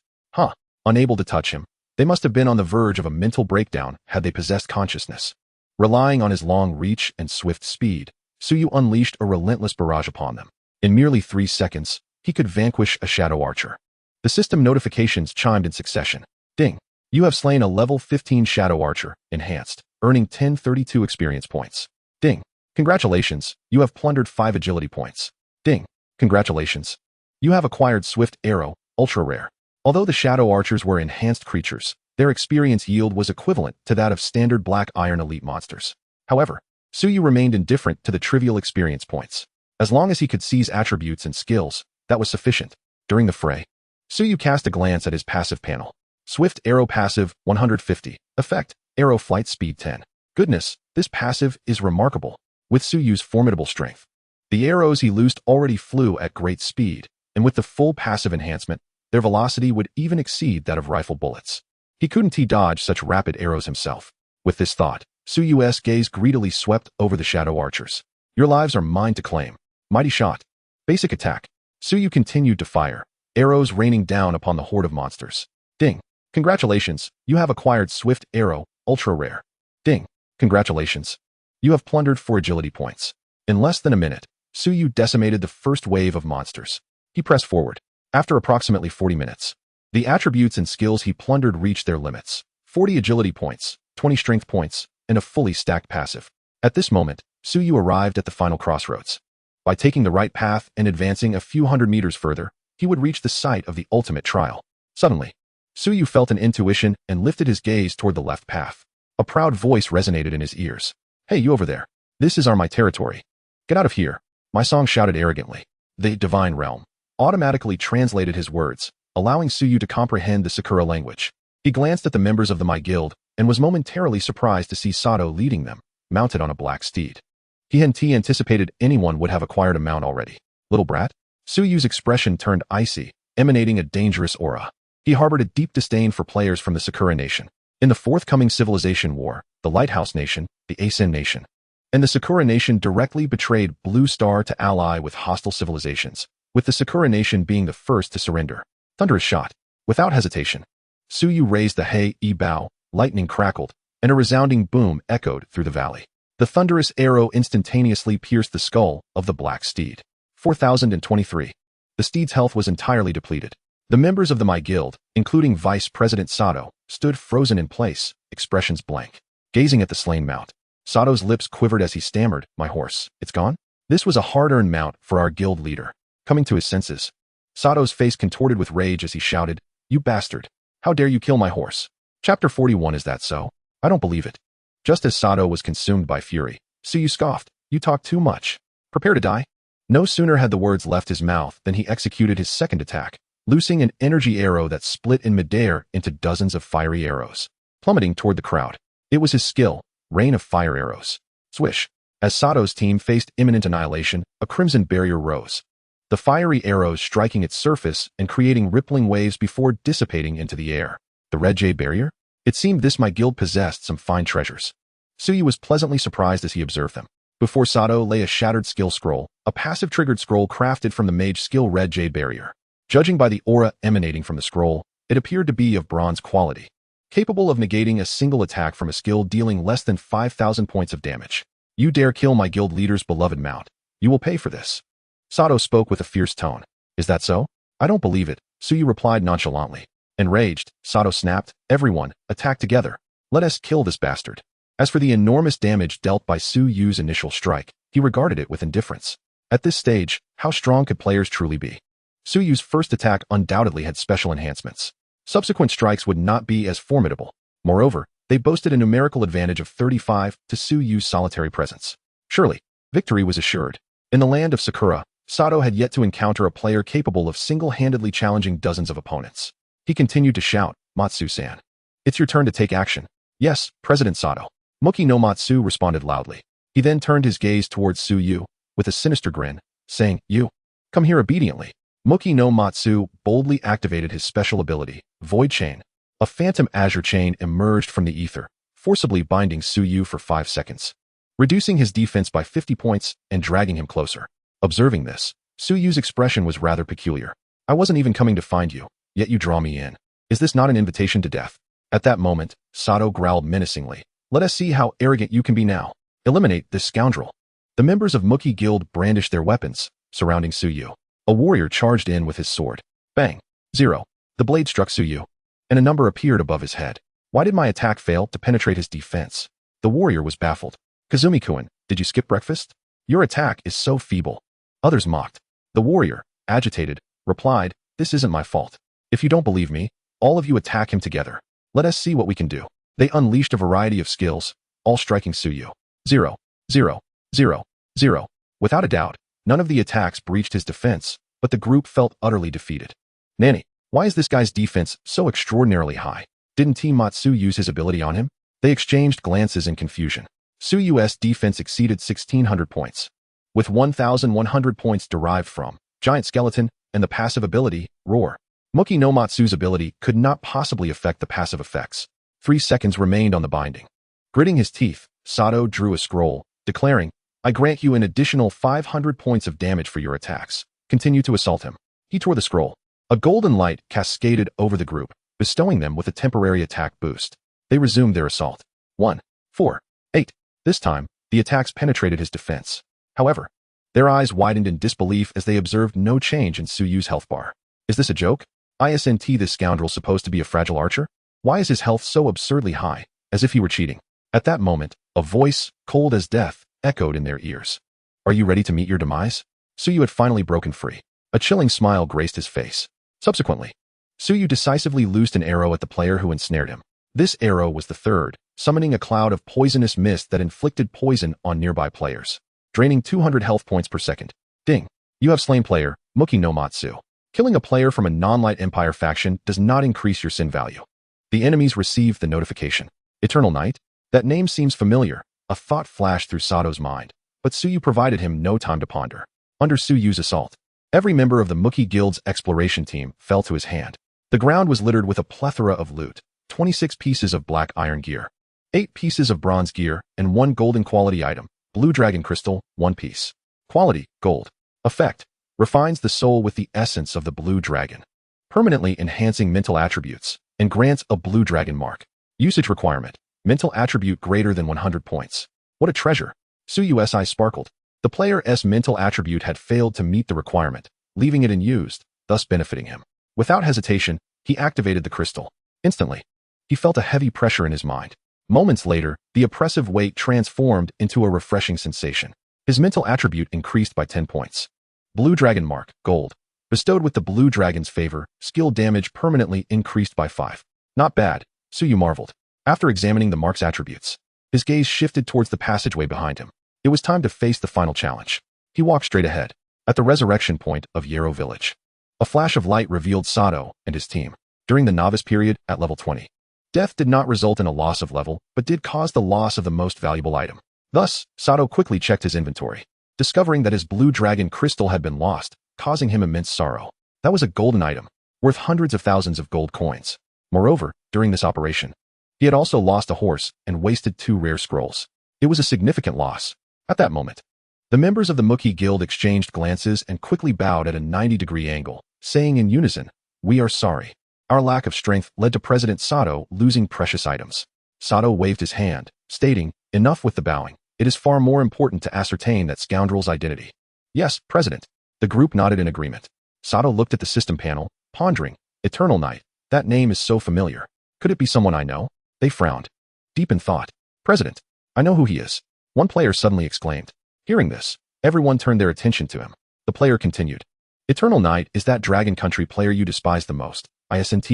Unable to touch him, they must have been on the verge of a mental breakdown had they possessed consciousness. Relying on his long reach and swift speed, Suyu unleashed a relentless barrage upon them. In merely 3 seconds, he could vanquish a Shadow Archer. The system notifications chimed in succession. Ding! You have slain a level 15 Shadow Archer, Enhanced, earning 1032 experience points. Ding! Congratulations, you have plundered 5 agility points. Ding! Congratulations. You have acquired Swift Arrow, Ultra Rare. Although the Shadow Archers were enhanced creatures, their experience yield was equivalent to that of standard Black Iron Elite monsters. However, Suyu remained indifferent to the trivial experience points. As long as he could seize attributes and skills, that was sufficient. During the fray, Suyu cast a glance at his passive panel. Swift Arrow Passive, 150. Effect, Arrow Flight Speed 10. Goodness, this passive is remarkable. With Suyu's formidable strength, the arrows he loosed already flew at great speed, and with the full passive enhancement, their velocity would even exceed that of rifle bullets. He couldn't dodge such rapid arrows himself. With this thought, Suyu's gaze greedily swept over the Shadow Archers. Your lives are mine to claim. Mighty shot. Basic attack. Suyu continued to fire, arrows raining down upon the horde of monsters. Ding! Congratulations, you have acquired Swift Arrow, Ultra Rare. Ding! Congratulations. You have plundered 4 agility points. In less than a minute, Suyu decimated the first wave of monsters. He pressed forward. After approximately 40 minutes, The attributes and skills he plundered reached their limits. 40 agility points, 20 strength points, and a fully stacked passive. At this moment, Suyu arrived at the final crossroads. By taking the right path and advancing a few hundred meters further, he would reach the site of the ultimate trial. Suddenly, Suyu felt an intuition and lifted his gaze toward the left path. A proud voice resonated in his ears. "Hey, you over there. This is my territory. Get out of here," my song shouted arrogantly. The divine realm automatically translated his words, allowing Suyu to comprehend the Sakura language. He glanced at the members of the My Guild and was momentarily surprised to see Sato leading them, mounted on a black steed. He anticipated anyone would have acquired a mount already. "Little brat?" Suyu's expression turned icy, emanating a dangerous aura. He harbored a deep disdain for players from the Sakura Nation. In the forthcoming Civilization War, the Lighthouse Nation, the Asen Nation, and the Sakura Nation directly betrayed Blue Star to ally with hostile civilizations, with the Sakura Nation being the first to surrender. Thunderous shot. Without hesitation, Suyu raised the Hei-E bow, lightning crackled, and a resounding boom echoed through the valley. The thunderous arrow instantaneously pierced the skull of the black steed. 4023. The steed's health was entirely depleted. The members of the My Guild, including Vice President Sato, stood frozen in place, expressions blank. Gazing at the slain mount, Sato's lips quivered as he stammered, "My horse, it's gone?" This was a hard-earned mount for our guild leader. Coming to his senses, Sato's face contorted with rage as he shouted, "You bastard! How dare you kill my horse?" Chapter 41. Is that so? I don't believe it. Just as Sato was consumed by fury, Suyu scoffed, "You talk too much. Prepare to die." No sooner had the words left his mouth than he executed his second attack, loosing an energy arrow that split in midair into dozens of fiery arrows, plummeting toward the crowd. It was his skill, rain of fire arrows. Swish. As Sato's team faced imminent annihilation, a crimson barrier rose, the fiery arrows striking its surface and creating rippling waves before dissipating into the air. The Red Jade Barrier? It seemed this My Guild possessed some fine treasures. Suyu was pleasantly surprised as he observed them. Before Sato lay a shattered skill scroll, a passive triggered scroll crafted from the mage skill Red Jade Barrier. Judging by the aura emanating from the scroll, it appeared to be of bronze quality, capable of negating a single attack from a skill dealing less than 5,000 points of damage. "You dare kill my guild leader's beloved mount. You will pay for this." Sato spoke with a fierce tone. "Is that so?" "I don't believe it," Suyu replied nonchalantly. Enraged, Sato snapped, "Everyone, attack together. Let us kill this bastard." As for the enormous damage dealt by Suyu's initial strike, he regarded it with indifference. At this stage, how strong could players truly be? Suyu's first attack undoubtedly had special enhancements. Subsequent strikes would not be as formidable. Moreover, they boasted a numerical advantage of 35 to Suyu's solitary presence. Surely, victory was assured. In the land of Sakura, Sato had yet to encounter a player capable of single-handedly challenging dozens of opponents. He continued to shout, "Matsu-san, it's your turn to take action." "Yes, President Sato." Muki no Matsu responded loudly. He then turned his gaze towards Suyu, with a sinister grin, saying, "You, come here obediently." Muki no Matsu boldly activated his special ability, Void Chain. A phantom azure chain emerged from the ether, forcibly binding Suyu for 5 seconds, reducing his defense by 50 points and dragging him closer. Observing this, Suyu's expression was rather peculiar. "I wasn't even coming to find you, yet you draw me in. Is this not an invitation to death?" At that moment, Sato growled menacingly, "Let us see how arrogant you can be now. Eliminate this scoundrel." The members of Muki Guild brandished their weapons, surrounding Suyu. A warrior charged in with his sword. Bang. 0. The blade struck Suyu, and a number appeared above his head. Why did my attack fail to penetrate his defense? The warrior was baffled. "Kazumi-kun, did you skip breakfast? Your attack is so feeble." Others mocked. The warrior, agitated, replied, "This isn't my fault. If you don't believe me, all of you attack him together. Let us see what we can do." They unleashed a variety of skills, all striking Suyu. 0, 0, 0, 0. Without a doubt, none of the attacks breached his defense, but the group felt utterly defeated. "Nanny, why is this guy's defense so extraordinarily high? Didn't Team Matsu use his ability on him?" They exchanged glances in confusion. Suyu's defense exceeded 1,600 points, with 1,100 points derived from Giant Skeleton and the passive ability, Roar. Muki no Matsu's ability could not possibly affect the passive effects. 3 seconds remained on the binding. Gritting his teeth, Sato drew a scroll, declaring, "I grant you an additional 500 points of damage for your attacks. Continue to assault him." He tore the scroll. A golden light cascaded over the group, bestowing them with a temporary attack boost. They resumed their assault. 1, 4, 8. This time, the attacks penetrated his defense. However, their eyes widened in disbelief as they observed no change in Suyu's health bar. "Is this a joke?" Isn't this scoundrel supposed to be a fragile archer? Why is his health so absurdly high, as if he were cheating? At that moment, a voice, cold as death, echoed in their ears. Are you ready to meet your demise? Suyu had finally broken free. A chilling smile graced his face. Subsequently, Suyu decisively loosed an arrow at the player who ensnared him. This arrow was the third, summoning a cloud of poisonous mist that inflicted poison on nearby players, draining 200 health points per second. Ding. You have slain player, Muki no Matsu. Killing a player from a non-Light Empire faction does not increase your sin value. The enemies received the notification. Eternal Night? That name seems familiar. A thought flashed through Sato's mind, but Suyu provided him no time to ponder. Under Suyu's assault, every member of the Muki Guild's exploration team fell to his hand. The ground was littered with a plethora of loot, 26 pieces of black iron gear, 8 pieces of bronze gear, and 1 golden quality item, blue dragon crystal, 1 piece. Quality, gold. Effect, refines the soul with the essence of the blue dragon, permanently enhancing mental attributes, and grants a blue dragon mark. Usage requirement, mental attribute greater than 100 points. What a treasure. Suyu's eyes sparkled. The player's mental attribute had failed to meet the requirement, leaving it unused, thus benefiting him. Without hesitation, he activated the crystal. Instantly, he felt a heavy pressure in his mind. Moments later, the oppressive weight transformed into a refreshing sensation. His mental attribute increased by 10 points. Blue Dragon Mark, gold. Bestowed with the Blue Dragon's favor, skill damage permanently increased by 5. Not bad, Suyu marveled. After examining the mark's attributes, his gaze shifted towards the passageway behind him. It was time to face the final challenge. He walked straight ahead, at the resurrection point of Yarrow Village. A flash of light revealed Sato and his team. During the novice period, at level 20. Death did not result in a loss of level, but did cause the loss of the most valuable item. Thus, Sato quickly checked his inventory, discovering that his blue dragon crystal had been lost, causing him immense sorrow. That was a golden item, worth hundreds of thousands of gold coins. Moreover, during this operation, he had also lost a horse and wasted 2 rare scrolls. It was a significant loss. At that moment, the members of the Muki Guild exchanged glances and quickly bowed at a 90-degree angle, saying in unison, "We are sorry. Our lack of strength led to President Sato losing precious items." Sato waved his hand, stating, "Enough with the bowing. It is far more important to ascertain that scoundrel's identity." "Yes, President." The group nodded in agreement. Sato looked at the system panel, pondering, "Eternal Night. That name is so familiar. Could it be someone I know?" They frowned, deep in thought. "President, I know who he is." One player suddenly exclaimed. Hearing this, everyone turned their attention to him. The player continued. "Eternal Night is that Dragon Country player you despise the most. Isn't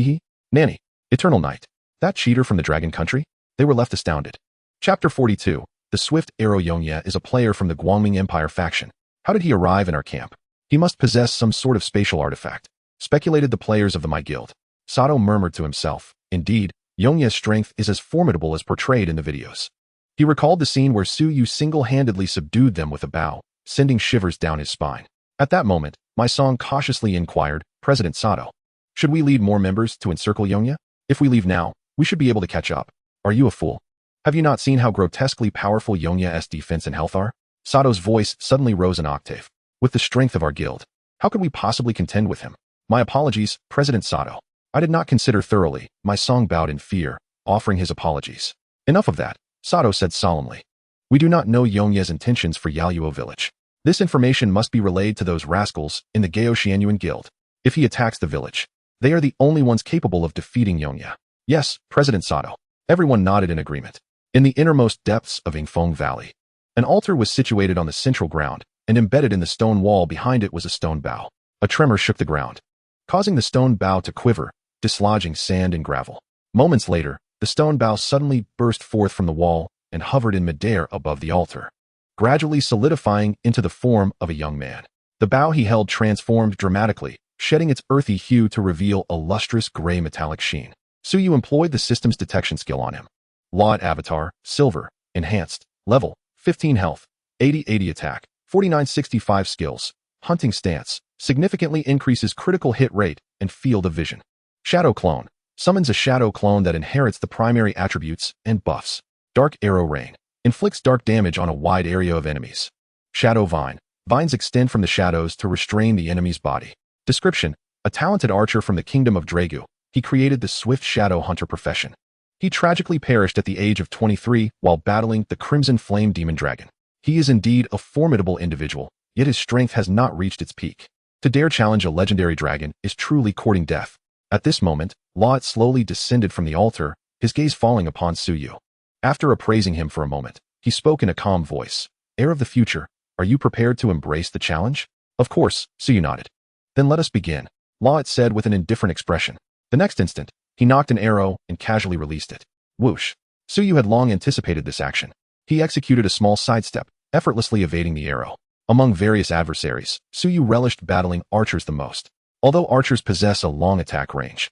Nanny, Eternal Night. That cheater from the Dragon Country?" They were left astounded. Chapter 42. The Swift Arrow. Yongye is a player from the Guangming Empire faction. How did he arrive in our camp? He must possess some sort of spatial artifact, speculated the players of the My Guild. Sato murmured to himself. Indeed, Yongye's strength is as formidable as portrayed in the videos. He recalled the scene where Suyu single-handedly subdued them with a bow, sending shivers down his spine. At that moment, my song cautiously inquired, "President Sato, should we lead more members to encircle Yongye? If we leave now, we should be able to catch up. Are you a fool? Have you not seen how grotesquely powerful Yongye's defense and health are?" Sato's voice suddenly rose an octave. "With the strength of our guild, how could we possibly contend with him? My apologies, President Sato. I did not consider thoroughly." My song bowed in fear, offering his apologies. "Enough of that," Sato said solemnly. "We do not know Yongye's intentions for Yaluo village. This information must be relayed to those rascals in the Gaoshianyuan Guild. If he attacks the village, they are the only ones capable of defeating Yongye." "Yes, President Sato." Everyone nodded in agreement. In the innermost depths of Yingfeng Valley, an altar was situated on the central ground, and embedded in the stone wall behind it was a stone bow. A tremor shook the ground, causing the stone bow to quiver, dislodging sand and gravel. Moments later, the stone bow suddenly burst forth from the wall and hovered in midair above the altar, gradually solidifying into the form of a young man. The bow he held transformed dramatically, shedding its earthy hue to reveal a lustrous gray metallic sheen. Suyu employed the system's detection skill on him. Laud Avatar, Silver, Enhanced, Level, 15 Health, 80 Attack, 49-65 Skills, Hunting Stance, significantly increases critical hit rate and field of vision. Shadow Clone, summons a shadow clone that inherits the primary attributes and buffs. Dark Arrow Rain, inflicts dark damage on a wide area of enemies. Shadow Vine, vines extend from the shadows to restrain the enemy's body. Description, a talented archer from the kingdom of Dragu, he created the Swift Shadow Hunter profession. He tragically perished at the age of 23 while battling the Crimson Flame Demon Dragon. He is indeed a formidable individual, yet his strength has not reached its peak. To dare challenge a legendary dragon is truly courting death. At this moment, Lot slowly descended from the altar, his gaze falling upon Suyu. After appraising him for a moment, he spoke in a calm voice. Heir of the future, are you prepared to embrace the challenge? Of course, Suyu nodded. Then let us begin, Lot said with an indifferent expression. The next instant, he knocked an arrow and casually released it. Whoosh. Suyu had long anticipated this action. He executed a small sidestep, effortlessly evading the arrow. Among various adversaries, Suyu relished battling archers the most. Although archers possess a long attack range,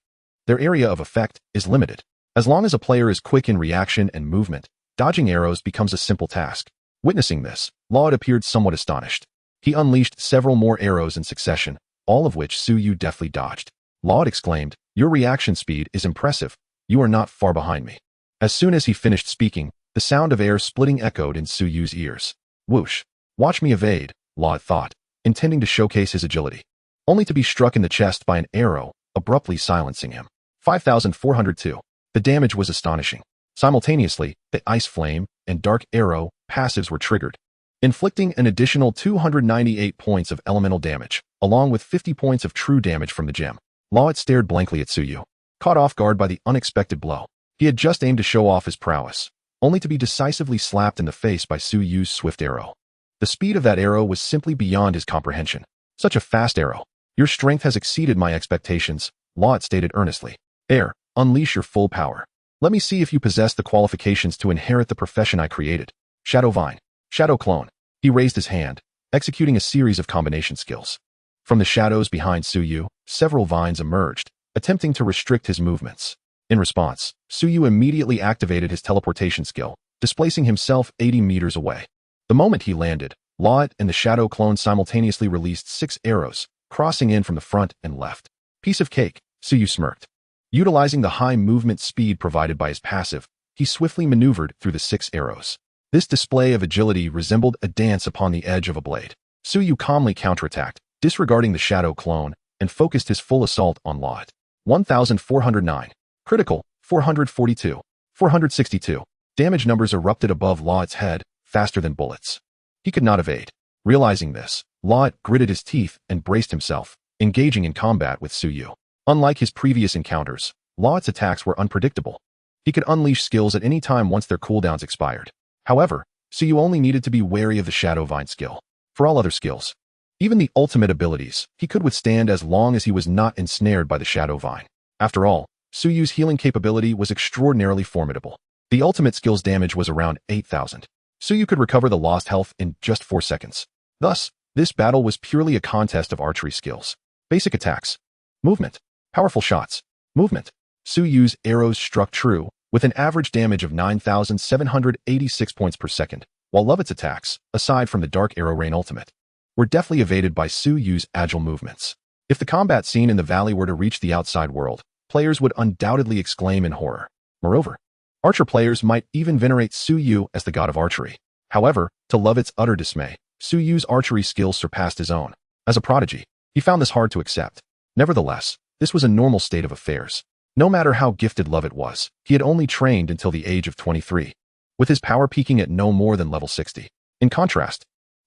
their area of effect is limited. As long as a player is quick in reaction and movement, dodging arrows becomes a simple task. Witnessing this, Lot appeared somewhat astonished. He unleashed several more arrows in succession, all of which Suyu deftly dodged. Lot exclaimed, "Your reaction speed is impressive. You are not far behind me." As soon as he finished speaking, the sound of air splitting echoed in Suyu's ears. Whoosh. Watch me evade, Lot thought, intending to showcase his agility, only to be struck in the chest by an arrow, abruptly silencing him. 5,402. The damage was astonishing. Simultaneously, the Ice Flame and Dark Arrow passives were triggered, inflicting an additional 298 points of elemental damage, along with 50 points of true damage from the gem. Lot stared blankly at Suyu, caught off guard by the unexpected blow. He had just aimed to show off his prowess, only to be decisively slapped in the face by Suyu's swift arrow. The speed of that arrow was simply beyond his comprehension. Such a fast arrow. Your strength has exceeded my expectations, Lot stated earnestly. Heir, unleash your full power. Let me see if you possess the qualifications to inherit the profession I created. Shadow Vine. Shadow Clone. He raised his hand, executing a series of combination skills. From the shadows behind Suyu, several vines emerged, attempting to restrict his movements. In response, Suyu immediately activated his teleportation skill, displacing himself 80 meters away. The moment he landed, Lot and the Shadow Clone simultaneously released 6 arrows, crossing in from the front and left. Piece of cake, Suyu smirked. Utilizing the high movement speed provided by his passive, he swiftly maneuvered through the 6 arrows. This display of agility resembled a dance upon the edge of a blade. Suyu calmly counterattacked, disregarding the Shadow Clone, and focused his full assault on Lot. 1,409. Critical, 442. 462. Damage numbers erupted above Lot's head, faster than bullets. He could not evade. Realizing this, Lot gritted his teeth and braced himself, engaging in combat with Suyu. Unlike his previous encounters, Lot's attacks were unpredictable. He could unleash skills at any time once their cooldowns expired. However, Suyu only needed to be wary of the Shadow Vine skill. For all other skills, even the ultimate abilities, he could withstand as long as he was not ensnared by the Shadow Vine. After all, Suyu's healing capability was extraordinarily formidable. The ultimate skill's damage was around 8,000. Suyu could recover the lost health in just 4 seconds. Thus, this battle was purely a contest of archery skills. Basic attacks. Movement. Powerful shots. Movement. Suyu's arrows struck true, with an average damage of 9,786 points per second, while Lovett's attacks, aside from the Dark Arrow Rain ultimate, were deftly evaded by Suyu's agile movements. If the combat scene in the valley were to reach the outside world, players would undoubtedly exclaim in horror. Moreover, archer players might even venerate Suyu as the god of archery. However, to Lovett's utter dismay, Suyu's archery skills surpassed his own. As a prodigy, he found this hard to accept. Nevertheless, this was a normal state of affairs. No matter how gifted Lovett was, he had only trained until the age of 23, with his power peaking at no more than level 60. In contrast,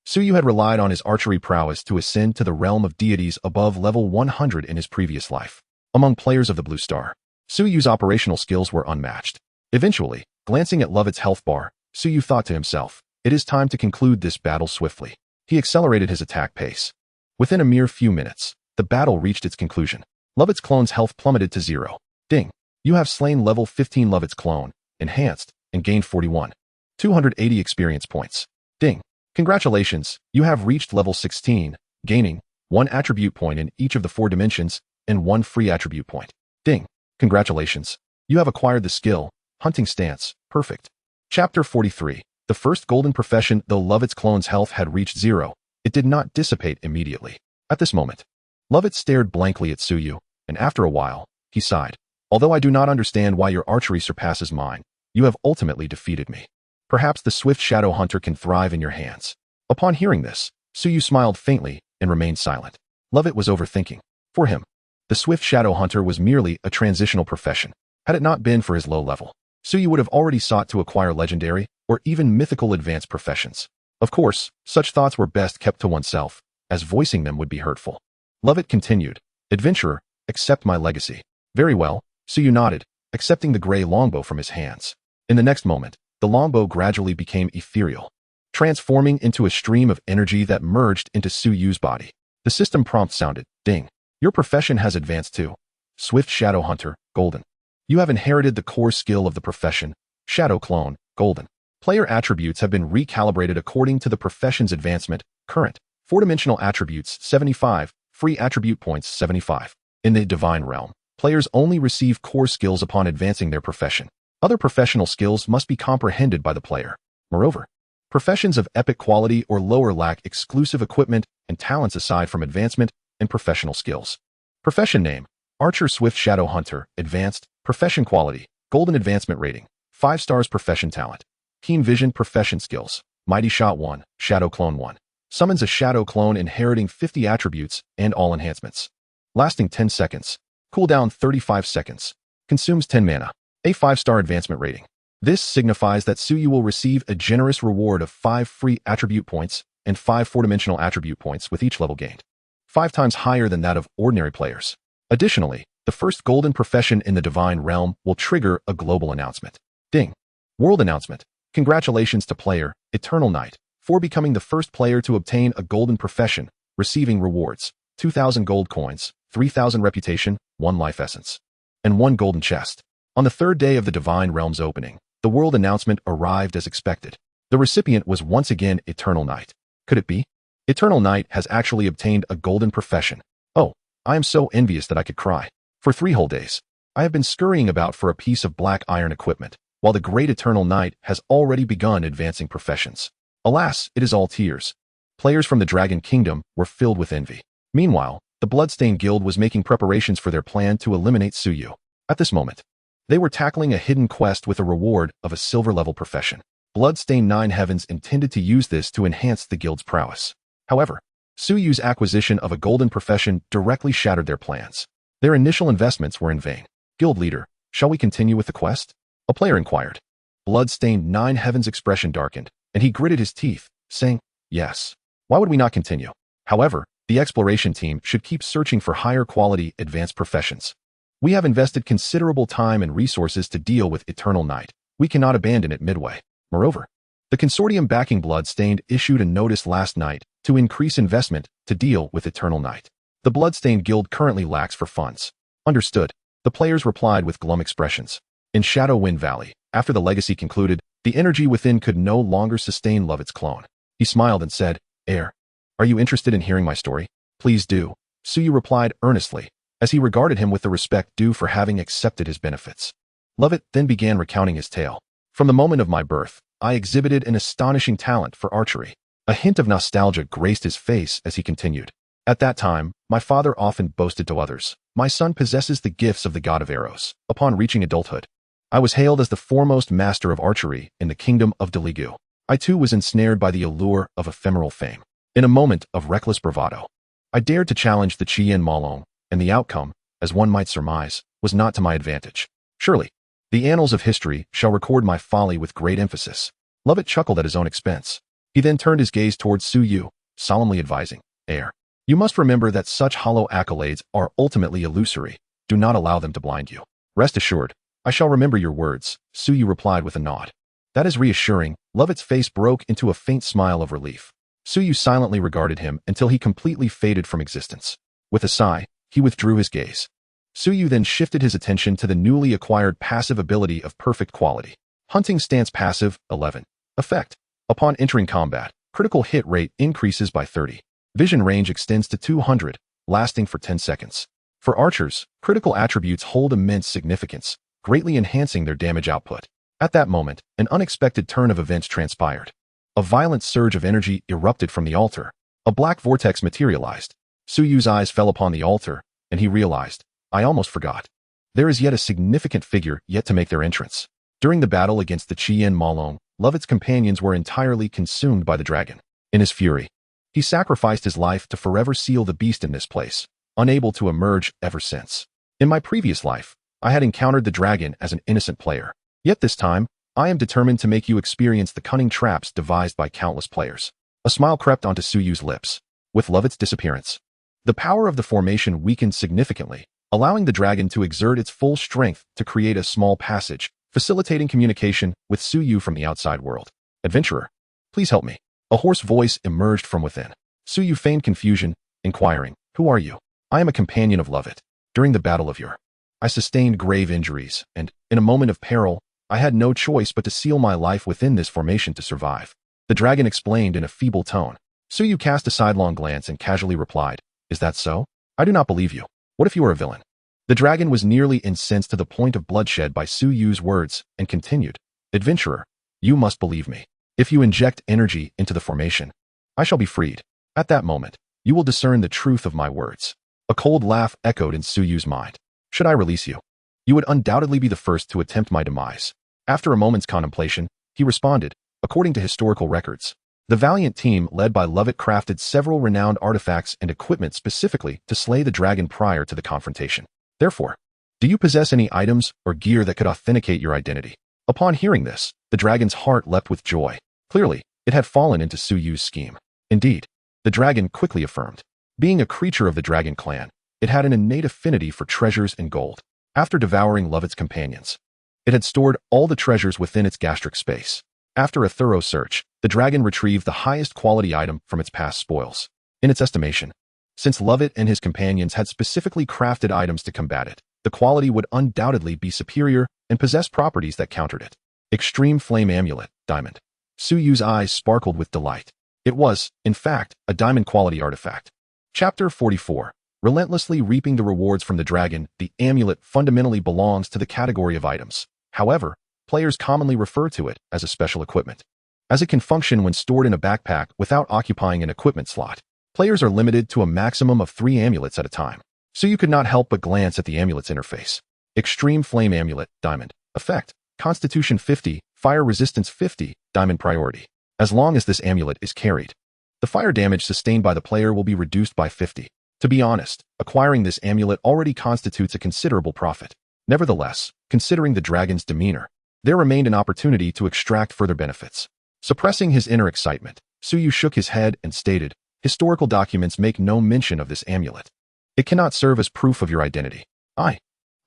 Suyu had relied on his archery prowess to ascend to the realm of deities above level 100 in his previous life. Among players of the Blue Star, Suyu's operational skills were unmatched. Eventually, glancing at Lovett's health bar, Suyu thought to himself, it is time to conclude this battle swiftly. He accelerated his attack pace. Within a mere few minutes, the battle reached its conclusion. Lovett's clone's health plummeted to 0. Ding. You have slain level 15 Lovett's clone, enhanced, and gained 41,280 experience points. Ding. Congratulations, you have reached level 16, gaining 1 attribute point in each of the 4 dimensions and 1 free attribute point. Ding. Congratulations. You have acquired the skill, Hunting Stance, Perfect. Chapter 43. The first golden profession. Though Lovett's clone's health had reached 0, it did not dissipate immediately. At this moment, Lovett stared blankly at Suyu, and after a while, he sighed. Although I do not understand why your archery surpasses mine, you have ultimately defeated me. Perhaps the swift shadow hunter can thrive in your hands. Upon hearing this, Suyu smiled faintly and remained silent. Lovett was overthinking. For him, the swift shadow hunter was merely a transitional profession. Had it not been for his low level, Suyu would have already sought to acquire legendary or even mythical advanced professions. Of course, such thoughts were best kept to oneself, as voicing them would be hurtful. Lovett continued, Adventurer, accept my legacy. Very well, Suyu nodded, accepting the gray longbow from his hands. In the next moment, the longbow gradually became ethereal, transforming into a stream of energy that merged into Suyu's body. The system prompt sounded, ding. Your profession has advanced to Swift Shadow Hunter, Golden. You have inherited the core skill of the profession, Shadow Clone, Golden. Player attributes have been recalibrated according to the profession's advancement, current. 4-dimensional attributes, 75, free attribute points, 75. In the Divine Realm, players only receive core skills upon advancing their profession. Other professional skills must be comprehended by the player. Moreover, professions of epic quality or lower lack exclusive equipment and talents aside from advancement and professional skills. Profession name, Archer Swift Shadow Hunter, Advanced, Profession Quality, Golden Advancement Rating, 5 stars Profession Talent, Keen Vision Profession Skills, Mighty Shot 1, Shadow Clone 1. Summons a Shadow Clone inheriting 50 attributes and all enhancements. Lasting 10 seconds. Cooldown 35 seconds. Consumes 10 mana. A 5-star advancement rating. This signifies that Suyu will receive a generous reward of 5 free attribute points and 5 4-dimensional attribute points with each level gained. 5 times higher than that of ordinary players. Additionally, the first golden profession in the Divine Realm will trigger a global announcement. Ding. World announcement. Congratulations to player, Eternal Knight, for becoming the first player to obtain a golden profession, receiving rewards, 2,000 gold coins, 3,000 reputation, 1 life essence, and 1 golden chest. On the 3rd day of the Divine Realm's opening, the world announcement arrived as expected. The recipient was once again Eternal Knight. Could it be? Eternal Knight has actually obtained a golden profession. Oh, I am so envious that I could cry. For 3 whole days, I have been scurrying about for a piece of black iron equipment, while the great Eternal Knight has already begun advancing professions. Alas, it is all tears. Players from the Dragon Kingdom were filled with envy. Meanwhile, the Bloodstained Guild was making preparations for their plan to eliminate Suyu. At this moment, they were tackling a hidden quest with a reward of a silver-level profession. Bloodstained 9 Heavens intended to use this to enhance the guild's prowess. However, Suyu's acquisition of a golden profession directly shattered their plans. Their initial investments were in vain. Guild leader, shall we continue with the quest? A player inquired. Bloodstained 9 Heavens' expression darkened, and he gritted his teeth, saying, yes. Why would we not continue? However, the exploration team should keep searching for higher quality advanced professions. We have invested considerable time and resources to deal with Eternal Knight. We cannot abandon it midway. Moreover, the consortium backing Bloodstained issued a notice last night to increase investment to deal with Eternal Knight. The Bloodstained Guild currently lacks for funds. Understood. The players replied with glum expressions. In Shadow Wind Valley, after the legacy concluded, the energy within could no longer sustain Lovett's clone. He smiled and said, Heir, are you interested in hearing my story? Please do. Suyu replied earnestly, as he regarded him with the respect due for having accepted his benefits. Lovett then began recounting his tale. From the moment of my birth, I exhibited an astonishing talent for archery. A hint of nostalgia graced his face as he continued. At that time, my father often boasted to others, my son possesses the gifts of the god of arrows. Upon reaching adulthood, I was hailed as the foremost master of archery in the kingdom of Deligu. I too was ensnared by the allure of ephemeral fame. In a moment of reckless bravado, I dared to challenge the Chien Malong, and the outcome, as one might surmise, was not to my advantage. Surely, the annals of history shall record my folly with great emphasis. Lovett chuckled at his own expense. He then turned his gaze towards Suyu, solemnly advising, Heir, you must remember that such hollow accolades are ultimately illusory. Do not allow them to blind you. Rest assured, I shall remember your words, Suyu replied with a nod. That is reassuring. Lovett's face broke into a faint smile of relief. Suyu silently regarded him until he completely faded from existence. With a sigh, he withdrew his gaze. Suyu then shifted his attention to the newly acquired passive ability of perfect quality. Hunting Stance Passive, 11. Effect. Upon entering combat, critical hit rate increases by 30. Vision range extends to 200, lasting for 10 seconds. For archers, critical attributes hold immense significance, greatly enhancing their damage output. At that moment, an unexpected turn of events transpired. A violent surge of energy erupted from the altar. A black vortex materialized. Suyu's eyes fell upon the altar, and he realized, I almost forgot. There is yet a significant figure yet to make their entrance. During the battle against the Chien Malong, Lovett's companions were entirely consumed by the dragon. In his fury, he sacrificed his life to forever seal the beast in this place, unable to emerge ever since. In my previous life, I had encountered the dragon as an innocent player. Yet this time, I am determined to make you experience the cunning traps devised by countless players. A smile crept onto Suyu's lips. With Lovett's disappearance, the power of the formation weakened significantly, allowing the dragon to exert its full strength to create a small passage, facilitating communication with Suyu from the outside world. Adventurer, please help me. A hoarse voice emerged from within. Suyu feigned confusion, inquiring, who are you? I am a companion of Lovett. During the Battle of Ur, I sustained grave injuries, and, in a moment of peril, I had no choice but to seal my life within this formation to survive. The dragon explained in a feeble tone. Suyu cast a sidelong glance and casually replied, is that so? I do not believe you. What if you are a villain? The dragon was nearly incensed to the point of bloodshed by Suyu's words and continued, adventurer, you must believe me. If you inject energy into the formation, I shall be freed. At that moment, you will discern the truth of my words. A cold laugh echoed in Suyu's mind. Should I release you? You would undoubtedly be the first to attempt my demise. After a moment's contemplation, he responded, according to historical records, the valiant team led by Lovett crafted several renowned artifacts and equipment specifically to slay the dragon prior to the confrontation. Therefore, do you possess any items or gear that could authenticate your identity? Upon hearing this, the dragon's heart leapt with joy. Clearly, it had fallen into Suyu's scheme. Indeed, the dragon quickly affirmed. Being a creature of the dragon clan, it had an innate affinity for treasures and gold. After devouring Lovett's companions, it had stored all the treasures within its gastric space. After a thorough search, the dragon retrieved the highest quality item from its past spoils. In its estimation, since Lovett and his companions had specifically crafted items to combat it, the quality would undoubtedly be superior and possess properties that countered it. Extreme Flame Amulet, Diamond. Suyu's eyes sparkled with delight. It was, in fact, a diamond-quality artifact. Chapter 44. Relentlessly reaping the rewards from the dragon, the amulet fundamentally belongs to the category of items. However, players commonly refer to it as a special equipment, as it can function when stored in a backpack without occupying an equipment slot. Players are limited to a maximum of 3 amulets at a time, so you could not help but glance at the amulet's interface. Extreme Flame Amulet, Diamond. Effect: Constitution 50, Fire Resistance 50, Diamond Priority. As long as this amulet is carried, the fire damage sustained by the player will be reduced by 50. To be honest, acquiring this amulet already constitutes a considerable profit. Nevertheless, considering the dragon's demeanor, there remained an opportunity to extract further benefits. Suppressing his inner excitement, Suyu shook his head and stated, historical documents make no mention of this amulet. It cannot serve as proof of your identity. I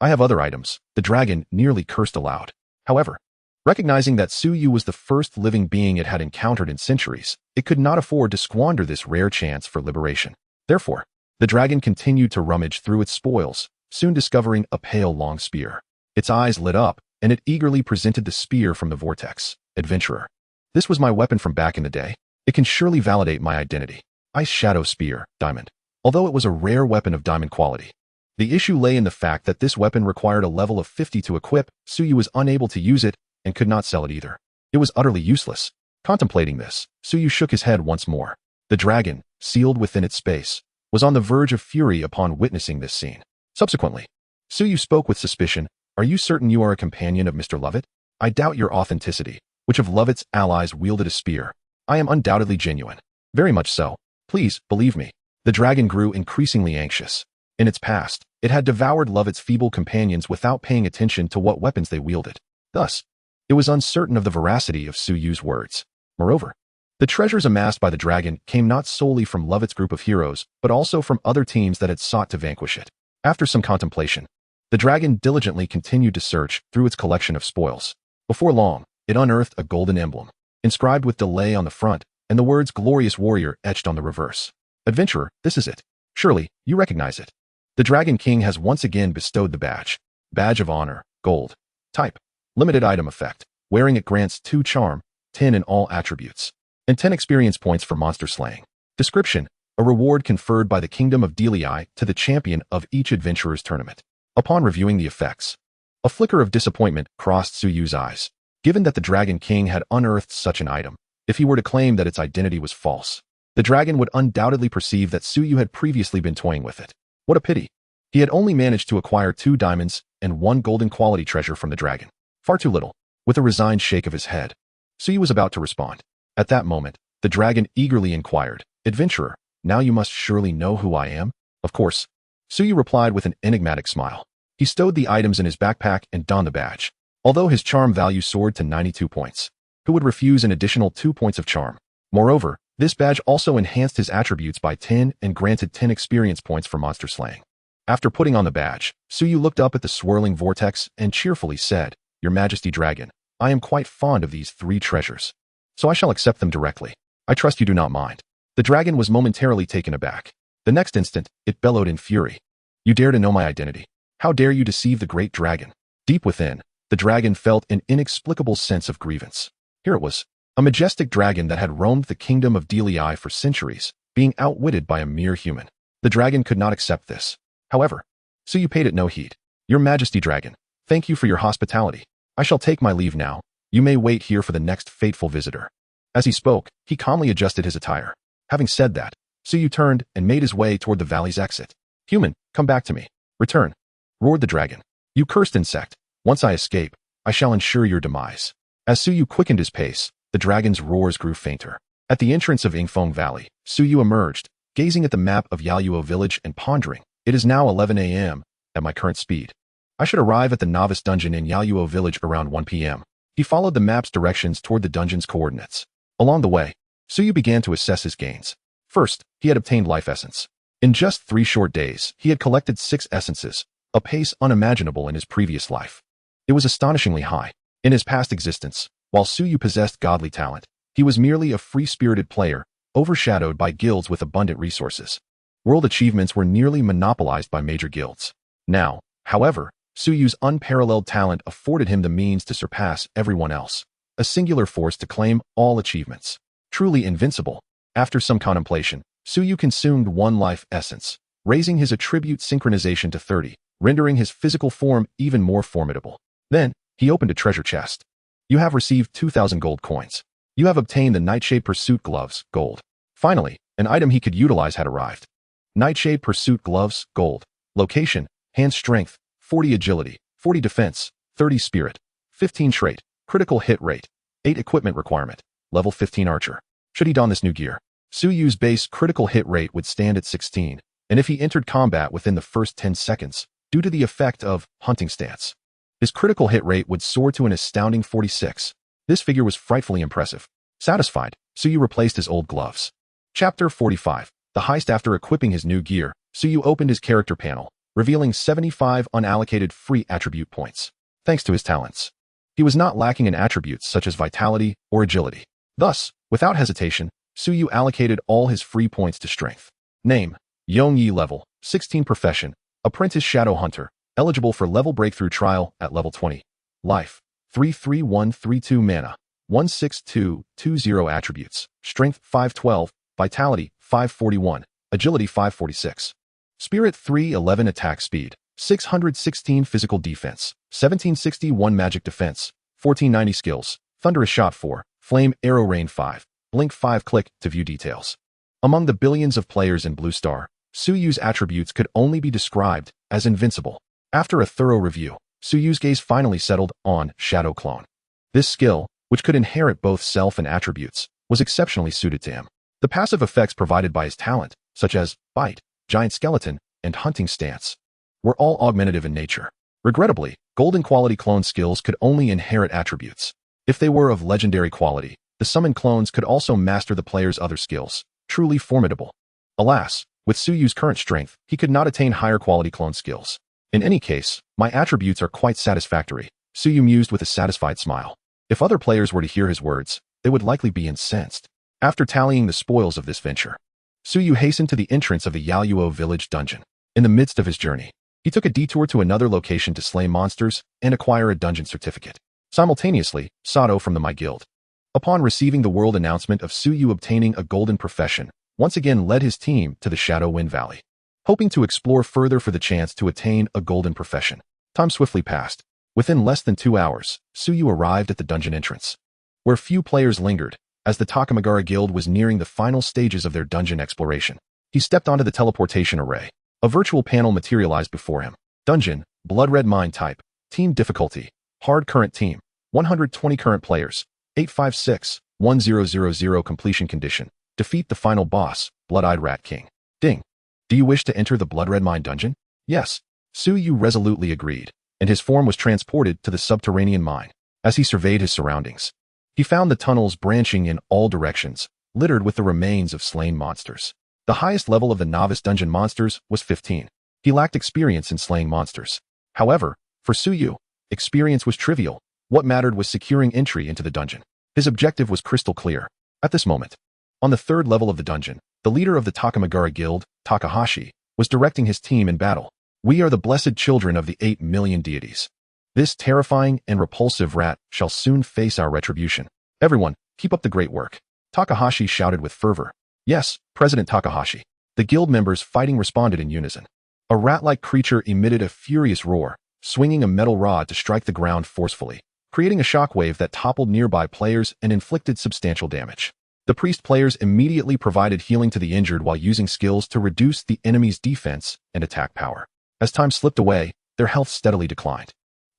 have other items. The dragon nearly cursed aloud. However, recognizing that Suyu was the first living being it had encountered in centuries, it could not afford to squander this rare chance for liberation. Therefore, the dragon continued to rummage through its spoils, soon discovering a pale long spear. Its eyes lit up, and it eagerly presented the spear from the vortex. Adventurer, this was my weapon from back in the day. It can surely validate my identity. Ice Shadow Spear, Diamond. Although it was a rare weapon of diamond quality, the issue lay in the fact that this weapon required a level of 50 to equip. Suyu was unable to use it and could not sell it either. It was utterly useless. Contemplating this, Suyu shook his head once more. The dragon, sealed within its space, was on the verge of fury upon witnessing this scene. Subsequently, Suyu spoke with suspicion. Are you certain you are a companion of Mr. Lovett? I doubt your authenticity. Which of Lovett's allies wielded a spear? I am undoubtedly genuine. Very much so. Please, believe me. The dragon grew increasingly anxious. In its past, it had devoured Lovett's feeble companions without paying attention to what weapons they wielded. Thus, it was uncertain of the veracity of Suyu's words. Moreover, the treasures amassed by the dragon came not solely from Lovett's group of heroes, but also from other teams that had sought to vanquish it. After some contemplation, the dragon diligently continued to search through its collection of spoils. Before long, it unearthed a golden emblem, inscribed with delay on the front, and the words Glorious Warrior etched on the reverse. Adventurer, this is it. Surely, you recognize it. The Dragon King has once again bestowed the badge. Badge of Honor, Gold. Type: Limited item effect. Wearing it grants 2 charm, 10 in all attributes, and 10 experience points for monster slaying. Description: A reward conferred by the Kingdom of Delii to the champion of each adventurer's tournament. Upon reviewing the effects, a flicker of disappointment crossed Suyu's eyes. Given that the Dragon King had unearthed such an item, if he were to claim that its identity was false, the dragon would undoubtedly perceive that Suyu had previously been toying with it. What a pity. He had only managed to acquire 2 diamonds and 1 golden quality treasure from the dragon. Far too little. With a resigned shake of his head, Suyu was about to respond. At that moment, the dragon eagerly inquired, Adventurer, now you must surely know who I am? Of course. Suyu replied with an enigmatic smile. He stowed the items in his backpack and donned the badge. Although his charm value soared to 92 points, who would refuse an additional 2 points of charm? Moreover, this badge also enhanced his attributes by 10 and granted 10 experience points for monster slaying. After putting on the badge, Suyu looked up at the swirling vortex and cheerfully said, "Your Majesty Dragon, I am quite fond of these 3 treasures, so I shall accept them directly. I trust you do not mind." The dragon was momentarily taken aback. The next instant, it bellowed in fury. "You dare to know my identity? How dare you deceive the great dragon?" Deep within, the dragon felt an inexplicable sense of grievance. Here it was, a majestic dragon that had roamed the kingdom of Delii for centuries, being outwitted by a mere human. The dragon could not accept this. However, Suyu paid it no heed. "Your Majesty Dragon, thank you for your hospitality. I shall take my leave now. You may wait here for the next fateful visitor." As he spoke, he calmly adjusted his attire. Having said that, Suyu turned and made his way toward the valley's exit. "Human, come back to me. Return," roared the dragon. "You cursed insect. Once I escape, I shall ensure your demise." As Suyu quickened his pace, the dragon's roars grew fainter. At the entrance of Ingfeng Valley, Suyu emerged, gazing at the map of Yaluo village and pondering, "It is now 11 a.m. at my current speed. I should arrive at the novice dungeon in Yaluo village around 1 p.m. He followed the map's directions toward the dungeon's coordinates. Along the way, Suyu began to assess his gains. First, he had obtained life essence. In just 3 short days, he had collected 6 essences, a pace unimaginable in his previous life. It was astonishingly high. In his past existence, while Suyu possessed godly talent, he was merely a free-spirited player, overshadowed by guilds with abundant resources. World achievements were nearly monopolized by major guilds. Now, however, Suyu's unparalleled talent afforded him the means to surpass everyone else, a singular force to claim all achievements. Truly invincible. After some contemplation, Suyu consumed 1 life essence, raising his attribute synchronization to 30, rendering his physical form even more formidable. Then, he opened a treasure chest. "You have received 2,000 gold coins. You have obtained the Nightshade Pursuit Gloves, gold." Finally, an item he could utilize had arrived. Nightshade Pursuit Gloves, gold. Location, hand strength, 40 agility, 40 defense, 30 spirit, 15 trait, critical hit rate, 8 equipment requirement, level 15 archer. Should he don this new gear, Suyu's base critical hit rate would stand at 16, and if he entered combat within the first 10 seconds, due to the effect of hunting stance, his critical hit rate would soar to an astounding 46. This figure was frightfully impressive. Satisfied, Suyu replaced his old gloves. Chapter 45. The heist. After equipping his new gear, Suyu opened his character panel, revealing 75 unallocated free attribute points. Thanks to his talents, he was not lacking in attributes such as vitality or agility. Thus, without hesitation, Suyu allocated all his free points to strength. Name, Yongyi. Level, 16. Profession, Apprentice Shadow Hunter, eligible for level breakthrough trial at level 20. Life, 33132. Mana, 16220. Attributes, Strength 512, Vitality 541, Agility 546. Spirit 311. Attack speed, 616. Physical defense, 1761. Magic defense, 1490. Skills, Thunderous Shot 4, Flame Arrow Rain 5, Blink 5. Click to view details. Among the billions of players in Blue Star, Suyu's attributes could only be described as invincible. After a thorough review, Suyu's gaze finally settled on Shadow Clone. This skill, which could inherit both self and attributes, was exceptionally suited to him. The passive effects provided by his talent, such as Bite, Giant Skeleton, and Hunting Stance, were all augmentative in nature. Regrettably, golden quality clone skills could only inherit attributes. If they were of legendary quality, the summoned clones could also master the player's other skills, truly formidable. Alas, with Suyu's current strength, he could not attain higher quality clone skills. In any case, my attributes are quite satisfactory, Suyu mused with a satisfied smile. If other players were to hear his words, they would likely be incensed. After tallying the spoils of this venture, Suyu hastened to the entrance of the Yaluo village dungeon. In the midst of his journey, he took a detour to another location to slay monsters and acquire a dungeon certificate. Simultaneously, Sato from the My Guild, upon receiving the world announcement of Suyu obtaining a golden profession, once again led his team to the Shadow Wind Valley, hoping to explore further for the chance to attain a golden profession. Time swiftly passed. Within less than 2 hours, Suyu arrived at the dungeon entrance, where few players lingered, as the Takamagara Guild was nearing the final stages of their dungeon exploration. He stepped onto the teleportation array. A virtual panel materialized before him. Dungeon, Blood Red Mine type, team difficulty, hard current team, 120 current players, 856-1000 completion condition, defeat the final boss, Blood-Eyed Rat King. Ding. Do you wish to enter the Blood Red Mine dungeon? Yes. Suyu resolutely agreed, and his form was transported to the subterranean mine. As he surveyed his surroundings, he found the tunnels branching in all directions, littered with the remains of slain monsters. The highest level of the novice dungeon monsters was 15. He lacked experience in slaying monsters. However, for Suyu, experience was trivial. What mattered was securing entry into the dungeon. His objective was crystal clear. At this moment, on the third level of the dungeon, the leader of the Takamagara Guild, Takahashi, was directing his team in battle. We are the blessed children of the 8 million deities. This terrifying and repulsive rat shall soon face our retribution. Everyone, keep up the great work. Takahashi shouted with fervor. Yes, President Takahashi. The guild members fighting responded in unison. A rat-like creature emitted a furious roar, swinging a metal rod to strike the ground forcefully, creating a shockwave that toppled nearby players and inflicted substantial damage. The priest players immediately provided healing to the injured while using skills to reduce the enemy's defense and attack power. As time slipped away, their health steadily declined.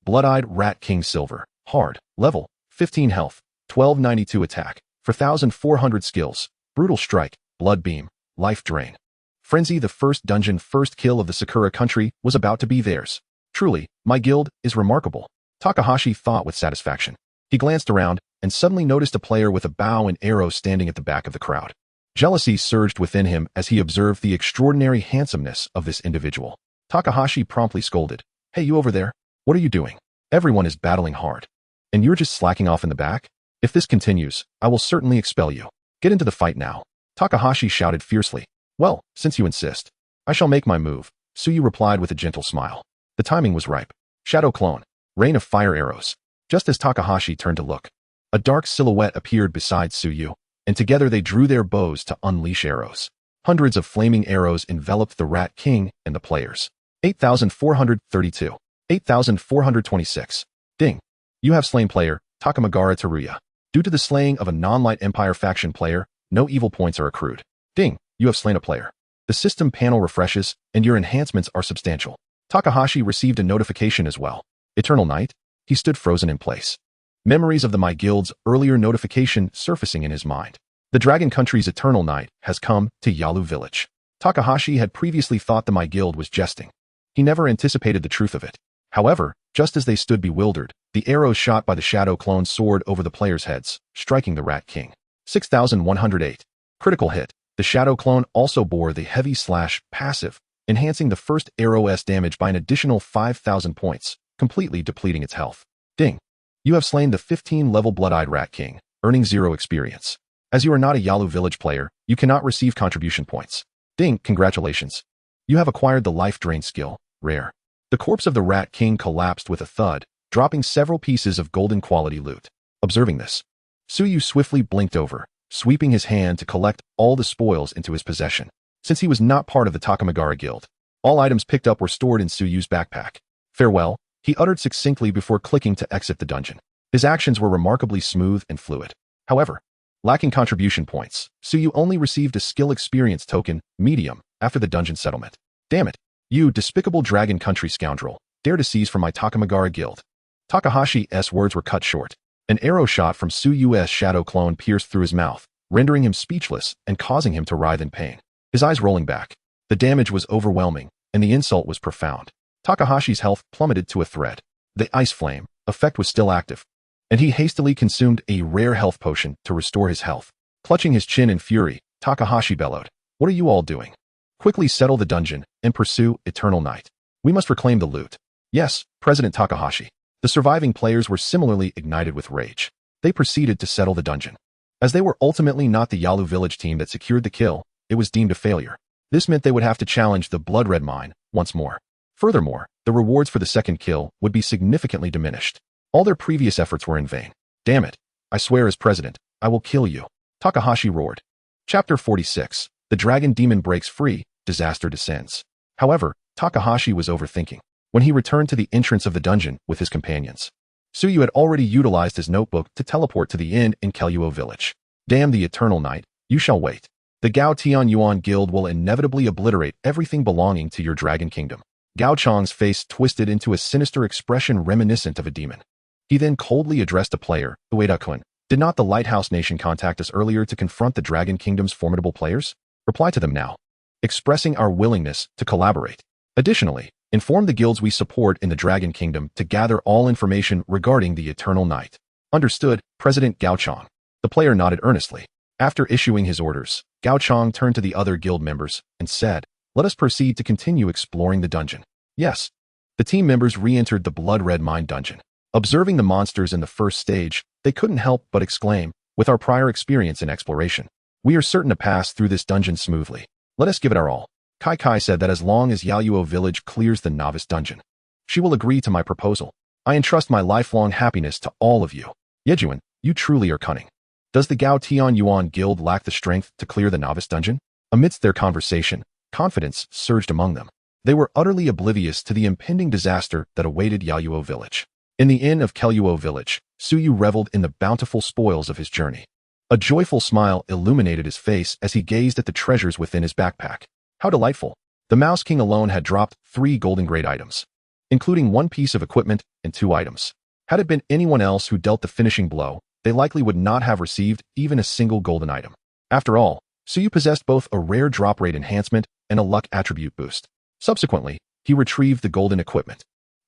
Blood-Eyed Rat King Silver, hard, level, 15 health, 1292 attack, 4,400 skills, brutal strike, blood beam, life drain. Frenzy, the first dungeon first kill of the Sakura country, was about to be theirs. Truly, my guild is remarkable, Takahashi thought with satisfaction. He glanced around and suddenly noticed a player with a bow and arrow standing at the back of the crowd. Jealousy surged within him as he observed the extraordinary handsomeness of this individual. Takahashi promptly scolded. Hey, you over there? What are you doing? Everyone is battling hard. And you're just slacking off in the back? If this continues, I will certainly expel you. Get into the fight now. Takahashi shouted fiercely. Well, since you insist, I shall make my move, Suyu replied with a gentle smile. The timing was ripe. Shadow clone. Rain of fire arrows. Just as Takahashi turned to look, a dark silhouette appeared beside Suyu, and together they drew their bows to unleash arrows. Hundreds of flaming arrows enveloped the Rat King and the players. 8,432. 8,426. Ding. You have slain player, Takamagara Teruya. Due to the slaying of a non-Light Empire faction player, no evil points are accrued. Ding. You have slain a player. The system panel refreshes, and your enhancements are substantial. Takahashi received a notification as well. Eternal Night? He stood frozen in place. Memories of the My Guild's earlier notification surfacing in his mind. The Dragon Country's Eternal Night has come to Yalu Village. Takahashi had previously thought the My Guild was jesting. He never anticipated the truth of it. However, just as they stood bewildered, the arrows shot by the Shadow Clone soared over the players' heads, striking the Rat King. 6,108. Critical hit. The Shadow Clone also bore the Heavy Slash passive, enhancing the first arrow's damage by an additional 5,000 points, completely depleting its health. Ding. You have slain the 15-level Blood-Eyed Rat King, earning 0 experience. As you are not a Yalu Village player, you cannot receive contribution points. Ding, congratulations. You have acquired the Life Drain skill, rare. The corpse of the Rat King collapsed with a thud, dropping several pieces of golden quality loot. Observing this, Suyu swiftly blinked over, sweeping his hand to collect all the spoils into his possession. Since he was not part of the Takamagara Guild, all items picked up were stored in Suyu's backpack. Farewell, he uttered succinctly before clicking to exit the dungeon. His actions were remarkably smooth and fluid. However, lacking contribution points, Suyu only received a skill experience token, medium, after the dungeon settlement. Damn it, you despicable Dragon Country scoundrel, dare to seize from my Takamagara Guild. Takahashi's words were cut short. An arrow shot from Suyu's Shadow Clone pierced through his mouth, rendering him speechless and causing him to writhe in pain. His eyes rolling back. The damage was overwhelming, and the insult was profound. Takahashi's health plummeted to a thread. The Ice Flame effect was still active, and he hastily consumed a rare health potion to restore his health. Clutching his chin in fury, Takahashi bellowed, "What are you all doing? Quickly settle the dungeon and pursue Eternal Night. We must reclaim the loot." Yes, President Takahashi. The surviving players were similarly ignited with rage. They proceeded to settle the dungeon. As they were ultimately not the Yalu Village team that secured the kill, it was deemed a failure. This meant they would have to challenge the Blood Red Mine once more. Furthermore, the rewards for the second kill would be significantly diminished. All their previous efforts were in vain. Damn it. I swear as president, I will kill you. Takahashi roared. Chapter 46. The Dragon Demon breaks free, disaster descends. However, Takahashi was overthinking. When he returned to the entrance of the dungeon with his companions, Suyu had already utilized his notebook to teleport to the inn in Kelluo Village. Damn the Eternal Night, you shall wait. The Gao Tian Yuan Guild will inevitably obliterate everything belonging to your Dragon Kingdom. Gao Chang's face twisted into a sinister expression reminiscent of a demon. He then coldly addressed a player, Ueda-kun. Did not the Lighthouse Nation contact us earlier to confront the Dragon Kingdom's formidable players? Reply to them now, expressing our willingness to collaborate. Additionally, inform the guilds we support in the Dragon Kingdom to gather all information regarding the Eternal Night. Understood, President Gao Chang. The player nodded earnestly. After issuing his orders, Gao Chang turned to the other guild members and said, Let us proceed to continue exploring the dungeon. Yes. The team members re-entered the blood-red mine dungeon. Observing the monsters in the first stage, they couldn't help but exclaim, with our prior experience in exploration, we are certain to pass through this dungeon smoothly. Let us give it our all. Kai said that as long as Yaluo village clears the novice dungeon, she will agree to my proposal. I entrust my lifelong happiness to all of you. Yejuan, you truly are cunning. Does the Gao Tian Yuan Guild lack the strength to clear the novice dungeon? Amidst their conversation, confidence surged among them. They were utterly oblivious to the impending disaster that awaited Yaluo village. In the inn of Keluo village, Suyu reveled in the bountiful spoils of his journey. A joyful smile illuminated his face as he gazed at the treasures within his backpack. How delightful! The Mouse King alone had dropped 3 golden grade items, including 1 piece of equipment and 2 items. Had it been anyone else who dealt the finishing blow, they likely would not have received even a single golden item. After all, Suyu possessed both a rare drop rate enhancement and a luck attribute boost. Subsequently, he retrieved the golden equipment.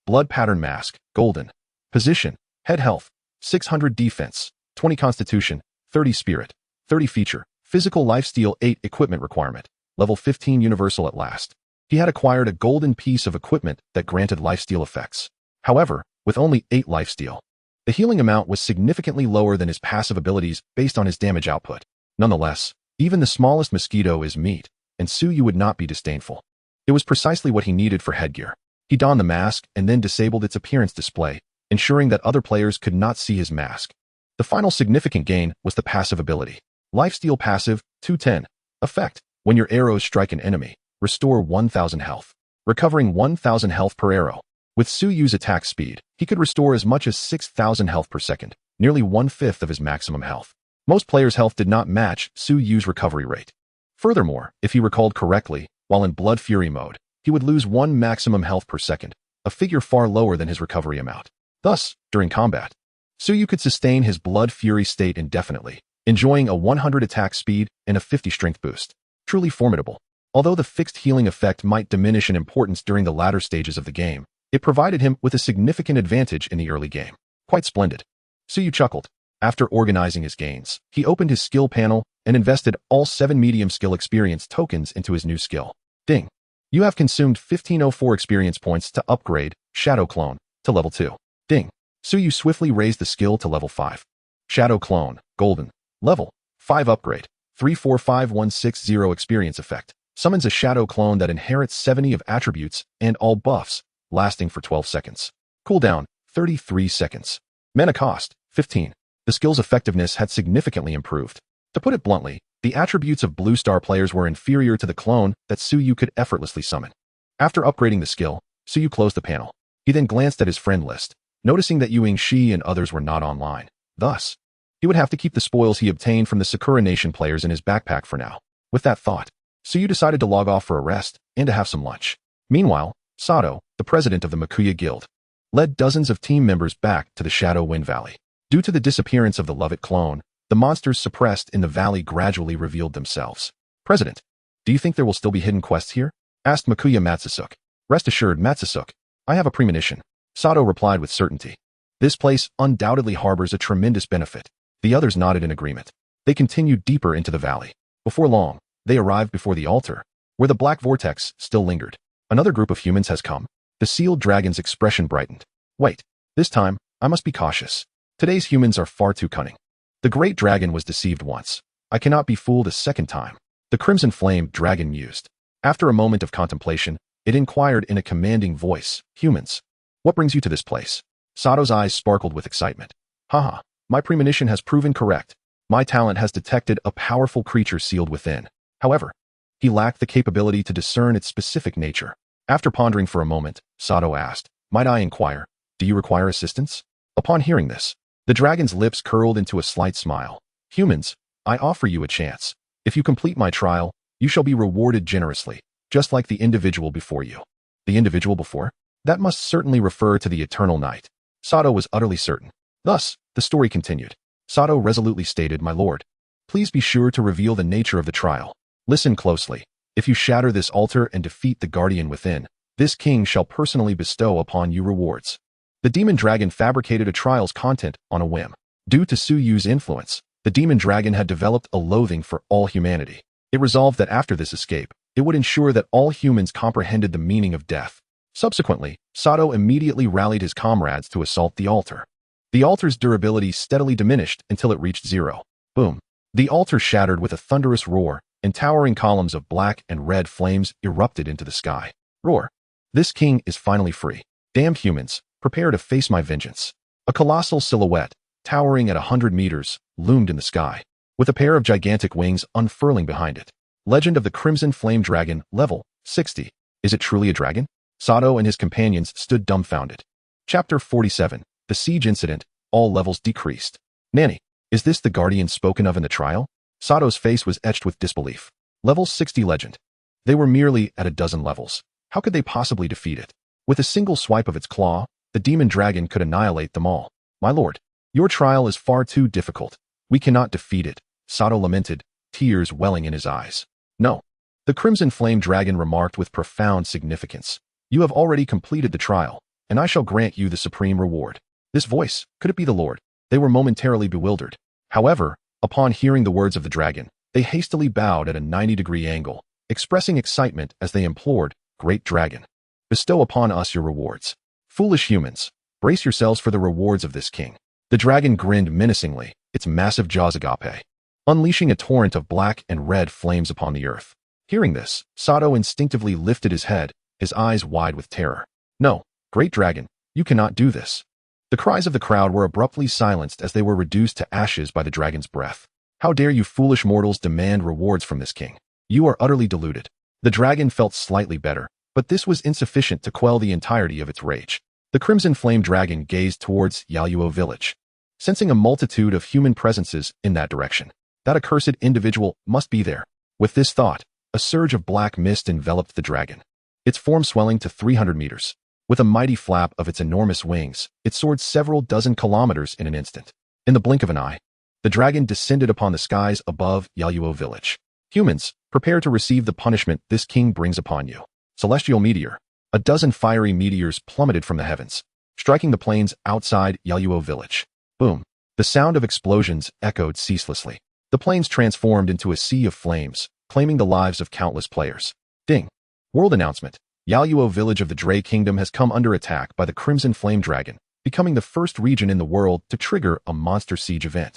Blood pattern mask, golden. Position, head health, 600 defense, 20 constitution, 30 spirit, 30 feature, physical lifesteal 8 equipment requirement, level 15 universal at last. He had acquired a golden piece of equipment that granted lifesteal effects. However, with only 8 lifesteal, the healing amount was significantly lower than his passive abilities based on his damage output. Nonetheless, even the smallest mosquito is meat, and Suyu would not be disdainful. It was precisely what he needed for headgear. He donned the mask and then disabled its appearance display, ensuring that other players could not see his mask. The final significant gain was the passive ability. Lifesteal passive, 210. Effect. When your arrows strike an enemy, restore 1,000 health. Recovering 1,000 health per arrow. With Suyu's attack speed, he could restore as much as 6,000 health per second, nearly 1/5 of his maximum health. Most players' health did not match Suyu's recovery rate. Furthermore, if he recalled correctly, while in Blood Fury mode, he would lose 1 maximum health per second, a figure far lower than his recovery amount. Thus, during combat, Suyu could sustain his Blood Fury state indefinitely, enjoying a 100 attack speed and a 50 strength boost. Truly formidable. Although the fixed healing effect might diminish in importance during the latter stages of the game, it provided him with a significant advantage in the early game. Quite splendid. Suyu chuckled. After organizing his gains, he opened his skill panel and invested all 7 medium skill experience tokens into his new skill. Ding. You have consumed 1504 experience points to upgrade Shadow Clone to level 2. Ding. Suyu swiftly raised the skill to level 5. Shadow Clone, Golden. Level 5 upgrade. 345160 experience effect. Summons a Shadow Clone that inherits 70 of attributes and all buffs, lasting for 12 seconds. Cooldown, 33 seconds. Mana cost, 15. The skill's effectiveness had significantly improved. To put it bluntly, the attributes of Blue Star players were inferior to the clone that Suyu could effortlessly summon. After upgrading the skill, Suyu closed the panel. He then glanced at his friend list, noticing that Yuing Shi and others were not online. Thus, he would have to keep the spoils he obtained from the Sakura Nation players in his backpack for now. With that thought, Suyu decided to log off for a rest and to have some lunch. Meanwhile, Sato, the president of the Makuya Guild, led dozens of team members back to the Shadow Wind Valley. Due to the disappearance of the Lovett clone, the monsters suppressed in the valley gradually revealed themselves. President, do you think there will still be hidden quests here? Asked Makuya Matsusuk. Rest assured, Matsusuk, I have a premonition. Sato replied with certainty. This place undoubtedly harbors a tremendous benefit. The others nodded in agreement. They continued deeper into the valley. Before long, they arrived before the altar, where the black vortex still lingered. Another group of humans has come. The sealed dragon's expression brightened. Wait, this time, I must be cautious. Today's humans are far too cunning. The great dragon was deceived once. I cannot be fooled a second time. The crimson flame dragon mused. After a moment of contemplation, it inquired in a commanding voice, humans, what brings you to this place? Sato's eyes sparkled with excitement. Haha, my premonition has proven correct. My talent has detected a powerful creature sealed within. However, he lacked the capability to discern its specific nature. After pondering for a moment, Sato asked, might I inquire, do you require assistance? Upon hearing this, the dragon's lips curled into a slight smile. Humans, I offer you a chance. If you complete my trial, you shall be rewarded generously, just like the individual before you. The individual before? That must certainly refer to the eternal night. Sato was utterly certain. Thus, the story continued. Sato resolutely stated, my lord, please be sure to reveal the nature of the trial. Listen closely. If you shatter this altar and defeat the guardian within, this king shall personally bestow upon you rewards. The demon dragon fabricated a trial's content on a whim. Due to Suyu's influence, the demon dragon had developed a loathing for all humanity. It resolved that after this escape, It would ensure that all humans comprehended the meaning of death. Subsequently, Sato immediately rallied his comrades to assault the altar. The altar's durability steadily diminished until it reached 0. Boom. The altar shattered with a thunderous roar, and towering columns of black and red flames erupted into the sky. Roar. This king is finally free. Damned humans, prepare to face my vengeance. A colossal silhouette, towering at 100 meters, loomed in the sky, with a pair of gigantic wings unfurling behind it. Legend of the Crimson Flame Dragon, level 60. Is it truly a dragon? Sato and his companions stood dumbfounded. Chapter 47. The Siege Incident. All levels decreased. Nanny, is this the guardian spoken of in the trial? Sato's face was etched with disbelief. Level 60 legend. They were merely at a dozen levels. How could they possibly defeat it? With a single swipe of its claw, the demon dragon could annihilate them all. My lord, your trial is far too difficult. We cannot defeat it, Sato lamented, tears welling in his eyes. No. The Crimson Flame Dragon remarked with profound significance. You have already completed the trial, and I shall grant you the supreme reward. This voice, could it be the Lord? They were momentarily bewildered. However, upon hearing the words of the dragon, they hastily bowed at a 90-degree angle, expressing excitement as they implored, Great Dragon, bestow upon us your rewards. Foolish humans, brace yourselves for the rewards of this king. The dragon grinned menacingly, its massive jaws agape, unleashing a torrent of black and red flames upon the earth. Hearing this, Sato instinctively lifted his head, his eyes wide with terror. No, Great Dragon, you cannot do this. The cries of the crowd were abruptly silenced as they were reduced to ashes by the dragon's breath. How dare you foolish mortals demand rewards from this king? You are utterly deluded. The dragon felt slightly better, but this was insufficient to quell the entirety of its rage. The Crimson Flame Dragon gazed towards Yaluo village, sensing a multitude of human presences in that direction. That accursed individual must be there. With this thought, a surge of black mist enveloped the dragon, its form swelling to 300 meters. With a mighty flap of its enormous wings, it soared several dozen kilometers in an instant. In the blink of an eye, the dragon descended upon the skies above Yaluo village. Humans, prepare to receive the punishment this king brings upon you. Celestial meteor. A dozen fiery meteors plummeted from the heavens, striking the plains outside Yaluo village. Boom. The sound of explosions echoed ceaselessly. The plains transformed into a sea of flames, claiming the lives of countless players. Ding. World announcement. Yaluo village of the Dray Kingdom has come under attack by the Crimson Flame Dragon, becoming the first region in the world to trigger a monster siege event.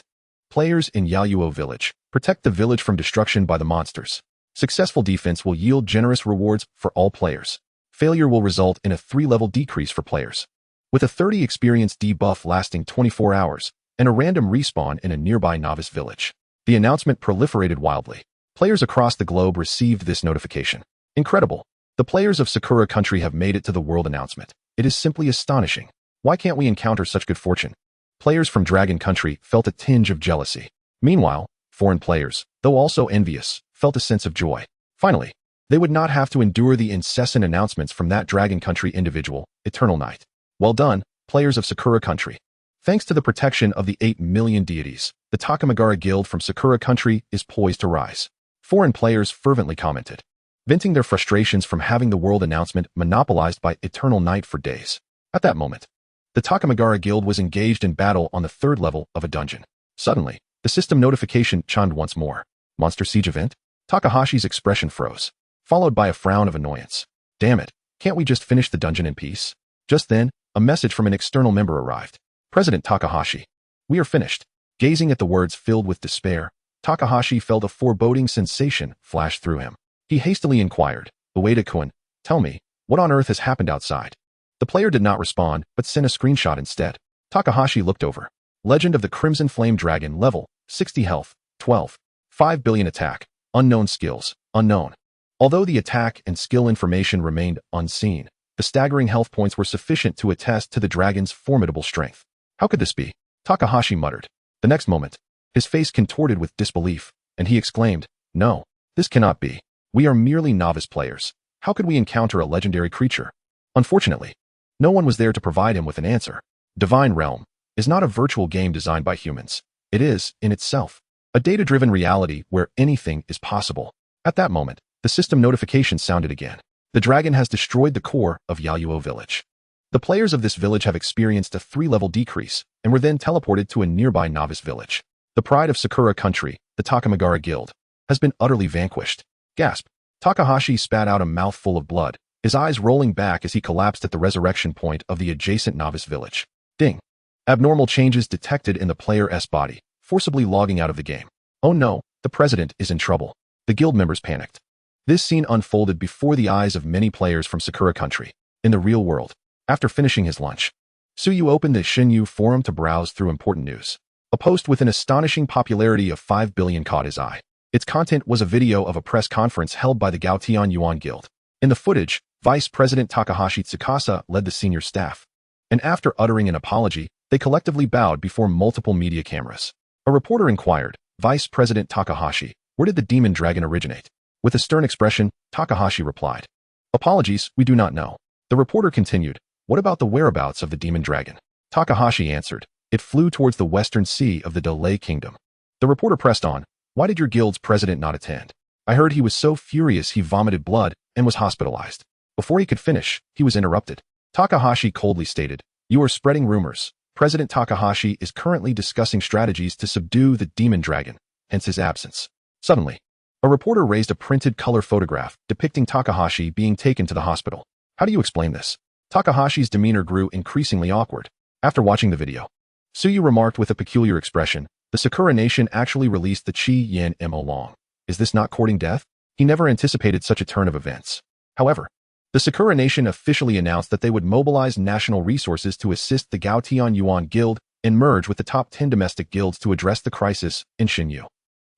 Players in Yaluo village, protect the village from destruction by the monsters. Successful defense will yield generous rewards for all players. Failure will result in a 3-level decrease for players, with a 30 experience debuff lasting 24 hours, and a random respawn in a nearby novice village. The announcement proliferated wildly. Players across the globe received this notification. Incredible. The players of Sakura country have made it to the world announcement. It is simply astonishing. Why can't we encounter such good fortune? Players from Dragon country felt a tinge of jealousy. Meanwhile, foreign players, though also envious, felt a sense of joy. Finally, they would not have to endure the incessant announcements from that Dragon country individual, Eternal Night. Well done, players of Sakura country. Thanks to the protection of the 8 million deities, the Takamagara Guild from Sakura country is poised to rise. Foreign players fervently commented, venting their frustrations from having the world announcement monopolized by Eternal Night for days. At that moment, the Takamagara Guild was engaged in battle on the 3rd level of a dungeon. Suddenly, the system notification chimed once more. Monster Siege event? Takahashi's expression froze, followed by a frown of annoyance. Damn it, can't we just finish the dungeon in peace? Just then, a message from an external member arrived. President Takahashi. We are finished. Gazing at the words filled with despair, Takahashi felt a foreboding sensation flash through him. He hastily inquired, Ueda-kun, tell me, what on earth has happened outside? The player did not respond, but sent a screenshot instead. Takahashi looked over. Legend of the Crimson Flame Dragon, level 60 health, 12. 5 billion attack, unknown skills, unknown. Although the attack and skill information remained unseen, the staggering health points were sufficient to attest to the dragon's formidable strength. How could this be? Takahashi muttered. The next moment, his face contorted with disbelief, and he exclaimed, No, this cannot be. We are merely novice players. How could we encounter a legendary creature? Unfortunately, no one was there to provide him with an answer. Divine Realm is not a virtual game designed by humans. It is, in itself, a data-driven reality where anything is possible. At that moment, the system notification sounded again. The dragon has destroyed the core of Yaluo village. The players of this village have experienced a 3-level decrease and were then teleported to a nearby novice village. The pride of Sakura country, the Takamagara Guild, has been utterly vanquished. Gasp. Takahashi spat out a mouthful of blood, his eyes rolling back as he collapsed at the resurrection point of the adjacent novice village. Ding. Abnormal changes detected in the player's body, forcibly logging out of the game. Oh no, the president is in trouble. The guild members panicked. This scene unfolded before the eyes of many players from Sakura Country. In the real world, after finishing his lunch, Tsuyu opened the Shinyu forum to browse through important news. A post with an astonishing popularity of 5 billion caught his eye. Its content was a video of a press conference held by the Gaotian Yuan Guild. In the footage, Vice President Takahashi Tsukasa led the senior staff. And after uttering an apology, they collectively bowed before multiple media cameras. A reporter inquired, Vice President Takahashi, where did the demon dragon originate? With a stern expression, Takahashi replied, apologies, we do not know. The reporter continued, what about the whereabouts of the demon dragon? Takahashi answered, it flew towards the western sea of the Delay Kingdom. The reporter pressed on, why did your guild's president not attend? I heard he was so furious he vomited blood and was hospitalized. Before he could finish, he was interrupted. Takahashi coldly stated, you are spreading rumors. President Takahashi is currently discussing strategies to subdue the demon dragon, hence his absence. Suddenly, a reporter raised a printed color photograph depicting Takahashi being taken to the hospital. How do you explain this? Takahashi's demeanor grew increasingly awkward. After watching the video, Tsuyu remarked with a peculiar expression, the Sakura Nation actually released the Chi Yin Mo Long. Is this not courting death? He never anticipated such a turn of events. However, the Sakura Nation officially announced that they would mobilize national resources to assist the Gaotian Yuan Guild and merge with the top 10 domestic guilds to address the crisis in Shinyu.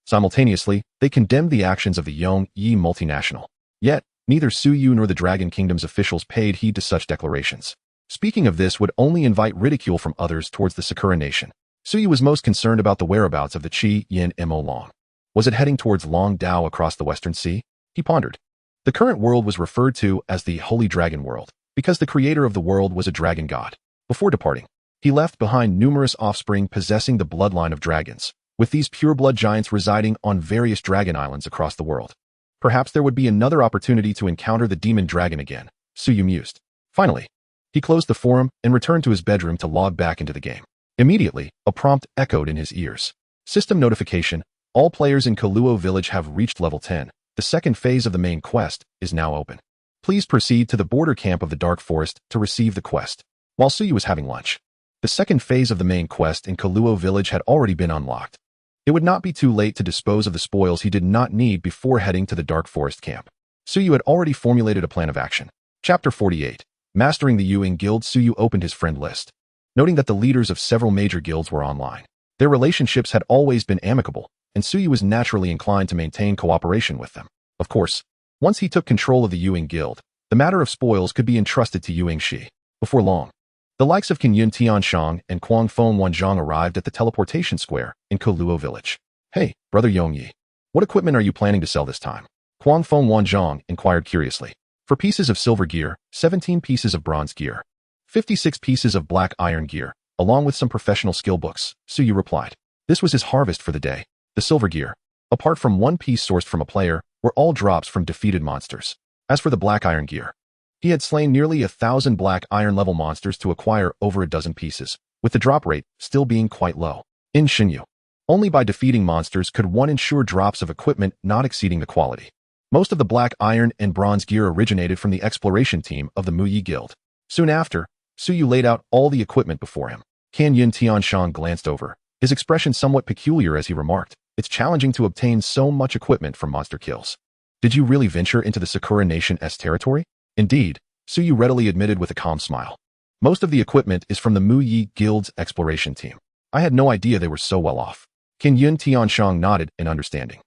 Simultaneously, they condemned the actions of the Yong Yi multinational. Yet, neither Tsuyu nor the Dragon Kingdom's officials paid heed to such declarations. Speaking of this would only invite ridicule from others towards the Sakura Nation. Tsuyu was most concerned about the whereabouts of the Chi Yin Mo Long. Was it heading towards Long Dao across the Western Sea? He pondered. The current world was referred to as the Holy Dragon World, because the creator of the world was a dragon god. Before departing, he left behind numerous offspring possessing the bloodline of dragons, with these pure-blood giants residing on various dragon islands across the world. Perhaps there would be another opportunity to encounter the demon dragon again, Tsuyu mused. Finally, he closed the forum and returned to his bedroom to log back into the game. Immediately, a prompt echoed in his ears. System notification, all players in Kaluo Village have reached level 10. The second phase of the main quest is now open. Please proceed to the border camp of the Dark Forest to receive the quest. While Tsuyu was having lunch, the second phase of the main quest in Kaluo Village had already been unlocked. It would not be too late to dispose of the spoils he did not need before heading to the Dark Forest camp. Tsuyu had already formulated a plan of action. Chapter 48. Mastering the Yuing Guild. Tsuyu opened his friend list, noting that the leaders of several major guilds were online. Their relationships had always been amicable, and Tsuyu was naturally inclined to maintain cooperation with them. Of course, once he took control of the Yuing Guild, the matter of spoils could be entrusted to Yuing Shi. Before long, the likes of Qinyun Tianshang and Kuang Feng Wanzhong arrived at the teleportation square in Kaluo Village. Hey, brother Yongyi, what equipment are you planning to sell this time? Kuang Feng Wanzhong inquired curiously. For pieces of silver gear, 17 pieces of bronze gear, 56 pieces of black iron gear, along with some professional skill books, Tsuyu replied. This was his harvest for the day. The silver gear, apart from one piece sourced from a player, were all drops from defeated monsters. As for the black iron gear, he had slain nearly 1,000 black iron level monsters to acquire over a dozen pieces, with the drop rate still being quite low. In Shinyu, only by defeating monsters could one ensure drops of equipment not exceeding the quality. Most of the black iron and bronze gear originated from the exploration team of the Muyi Guild. Soon after, Tsuyu laid out all the equipment before him. Qinyun Tianshang glanced over, his expression somewhat peculiar as he remarked, it's challenging to obtain so much equipment from monster kills. Did you really venture into the Sakura Nation's territory? Indeed, Tsuyu readily admitted with a calm smile. Most of the equipment is from the Muyi Guild's exploration team. I had no idea they were so well off. Qinyun Tianshang nodded in understanding.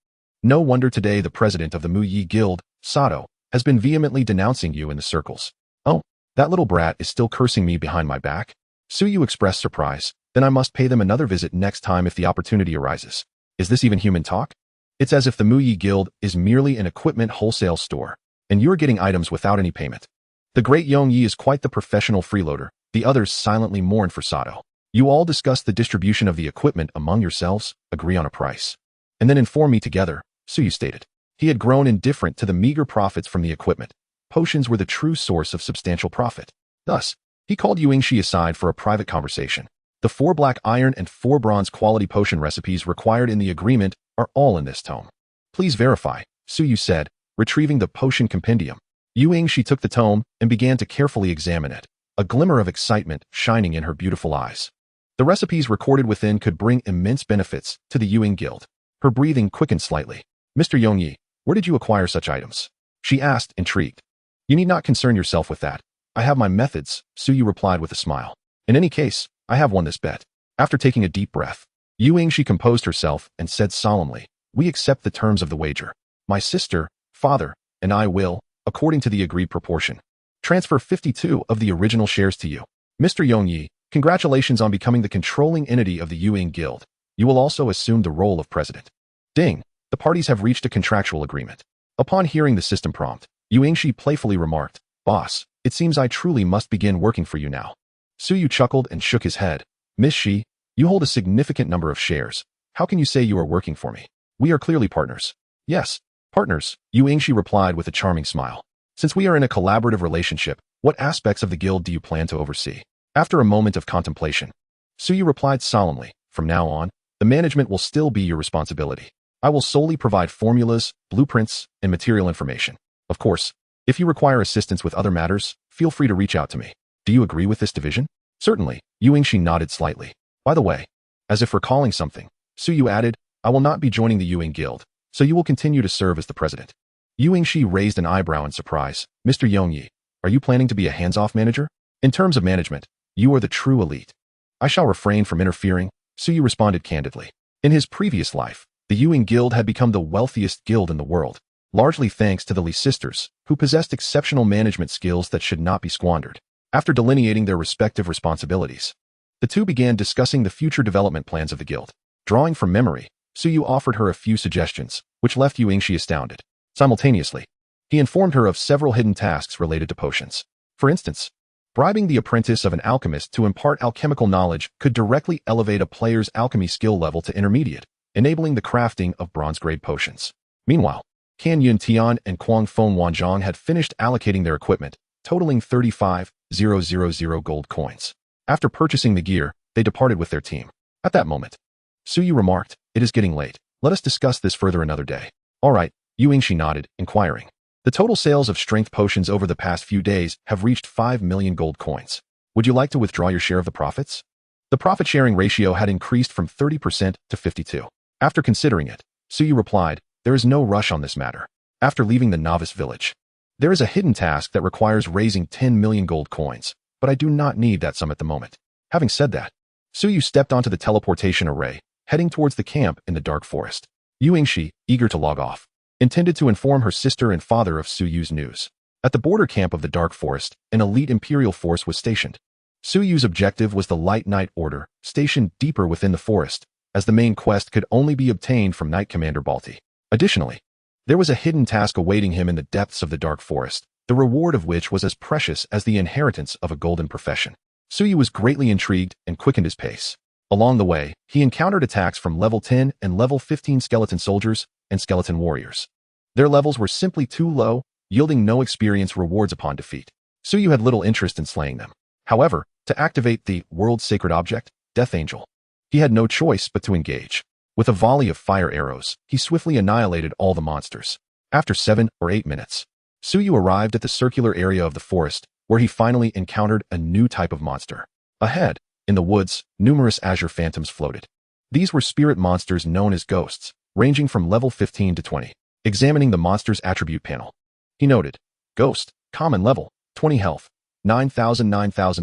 No wonder today the president of the Muyi Guild, Sato, has been vehemently denouncing you in the circles. Oh, that little brat is still cursing me behind my back? Tsuyu expressed surprise. Then I must pay them another visit next time if the opportunity arises. Is this even human talk? It's as if the Muyi Guild is merely an equipment wholesale store, and you're getting items without any payment. The great Yongyi is quite the professional freeloader. The others silently mourn for Sato. You all discuss the distribution of the equipment among yourselves, agree on a price, and then inform me together, Tsuyu stated. He had grown indifferent to the meager profits from the equipment. Potions were the true source of substantial profit. Thus, he called Yuingshi aside for a private conversation. The 4 black iron and 4 bronze quality potion recipes required in the agreement are all in this tome. Please verify, Tsuyu said, retrieving the potion compendium. She took the tome and began to carefully examine it, a glimmer of excitement shining in her beautiful eyes. The recipes recorded within could bring immense benefits to the Yuing Guild. Her breathing quickened slightly. Mr. Yongyi, where did you acquire such items? She asked, intrigued. You need not concern yourself with that. I have my methods, Suyu replied with a smile. In any case, I have won this bet. After taking a deep breath, she composed herself and said solemnly, we accept the terms of the wager. My sister, father, and I will, according to the agreed proportion, transfer 52 of the original shares to you. Mr. Yongyi, congratulations on becoming the controlling entity of the Yuing Guild. You will also assume the role of president. Ding, the parties have reached a contractual agreement. Upon hearing the system prompt, Shi playfully remarked, Boss, it seems I truly must begin working for you now. Suyu chuckled and shook his head. Miss Shi, you hold a significant number of shares. How can you say you are working for me? We are clearly partners. Yes, partners, Shi replied with a charming smile. Since we are in a collaborative relationship, what aspects of the guild do you plan to oversee? After a moment of contemplation, Suyu replied solemnly, from now on, the management will still be your responsibility. I will solely provide formulas, blueprints, and material information. Of course, if you require assistance with other matters, feel free to reach out to me. Do you agree with this division? Certainly, Shi nodded slightly. By the way, as if recalling something, Suyu added, I will not be joining the Yuing Guild, so you will continue to serve as the president. Shi raised an eyebrow in surprise. Mr. Yongyi, are you planning to be a hands-off manager? In terms of management, you are the true elite. I shall refrain from interfering, Suyu responded candidly. In his previous life, the Yuing Guild had become the wealthiest guild in the world, largely thanks to the Li sisters, who possessed exceptional management skills that should not be squandered. After delineating their respective responsibilities, the two began discussing the future development plans of the guild. Drawing from memory, Suyu offered her a few suggestions, which left Shi astounded. Simultaneously, he informed her of several hidden tasks related to potions. For instance, bribing the apprentice of an alchemist to impart alchemical knowledge could directly elevate a player's alchemy skill level to intermediate, enabling the crafting of bronze-grade potions. Meanwhile, Kan Yun Tian and Kwang Feng Wanzhong had finished allocating their equipment, totaling 35,000 gold coins. After purchasing the gear, they departed with their team. At that moment, Suyu remarked, it is getting late. Let us discuss this further another day. All right, Shi nodded, inquiring. The total sales of strength potions over the past few days have reached 5 million gold coins. Would you like to withdraw your share of the profits? The profit-sharing ratio had increased from 30% to 52%. After considering it, Suyu replied, there is no rush on this matter. After leaving the novice village, there is a hidden task that requires raising 10 million gold coins, but I do not need that sum at the moment. Having said that, Suyu stepped onto the teleportation array, heading towards the camp in the dark forest. Shi, eager to log off, intended to inform her sister and father of Suyu's news. At the border camp of the dark forest, an elite imperial force was stationed. Suyu's objective was the Light Knight Order, stationed deeper within the forest, as the main quest could only be obtained from Knight Commander Balti. Additionally, there was a hidden task awaiting him in the depths of the dark forest, the reward of which was as precious as the inheritance of a golden profession. Suyu was greatly intrigued and quickened his pace. Along the way, he encountered attacks from level 10 and level 15 skeleton soldiers and skeleton warriors. Their levels were simply too low, yielding no experience rewards upon defeat. Suyu had little interest in slaying them. However, to activate the world's sacred object, Death Angel, he had no choice but to engage. With a volley of fire arrows, he swiftly annihilated all the monsters. After 7 or 8 minutes, Suyu arrived at the circular area of the forest, where he finally encountered a new type of monster. Ahead, in the woods, numerous azure phantoms floated. These were spirit monsters known as ghosts, ranging from level 15 to 20. Examining the monster's attribute panel, he noted, Ghost, common level, 20 health, 9,000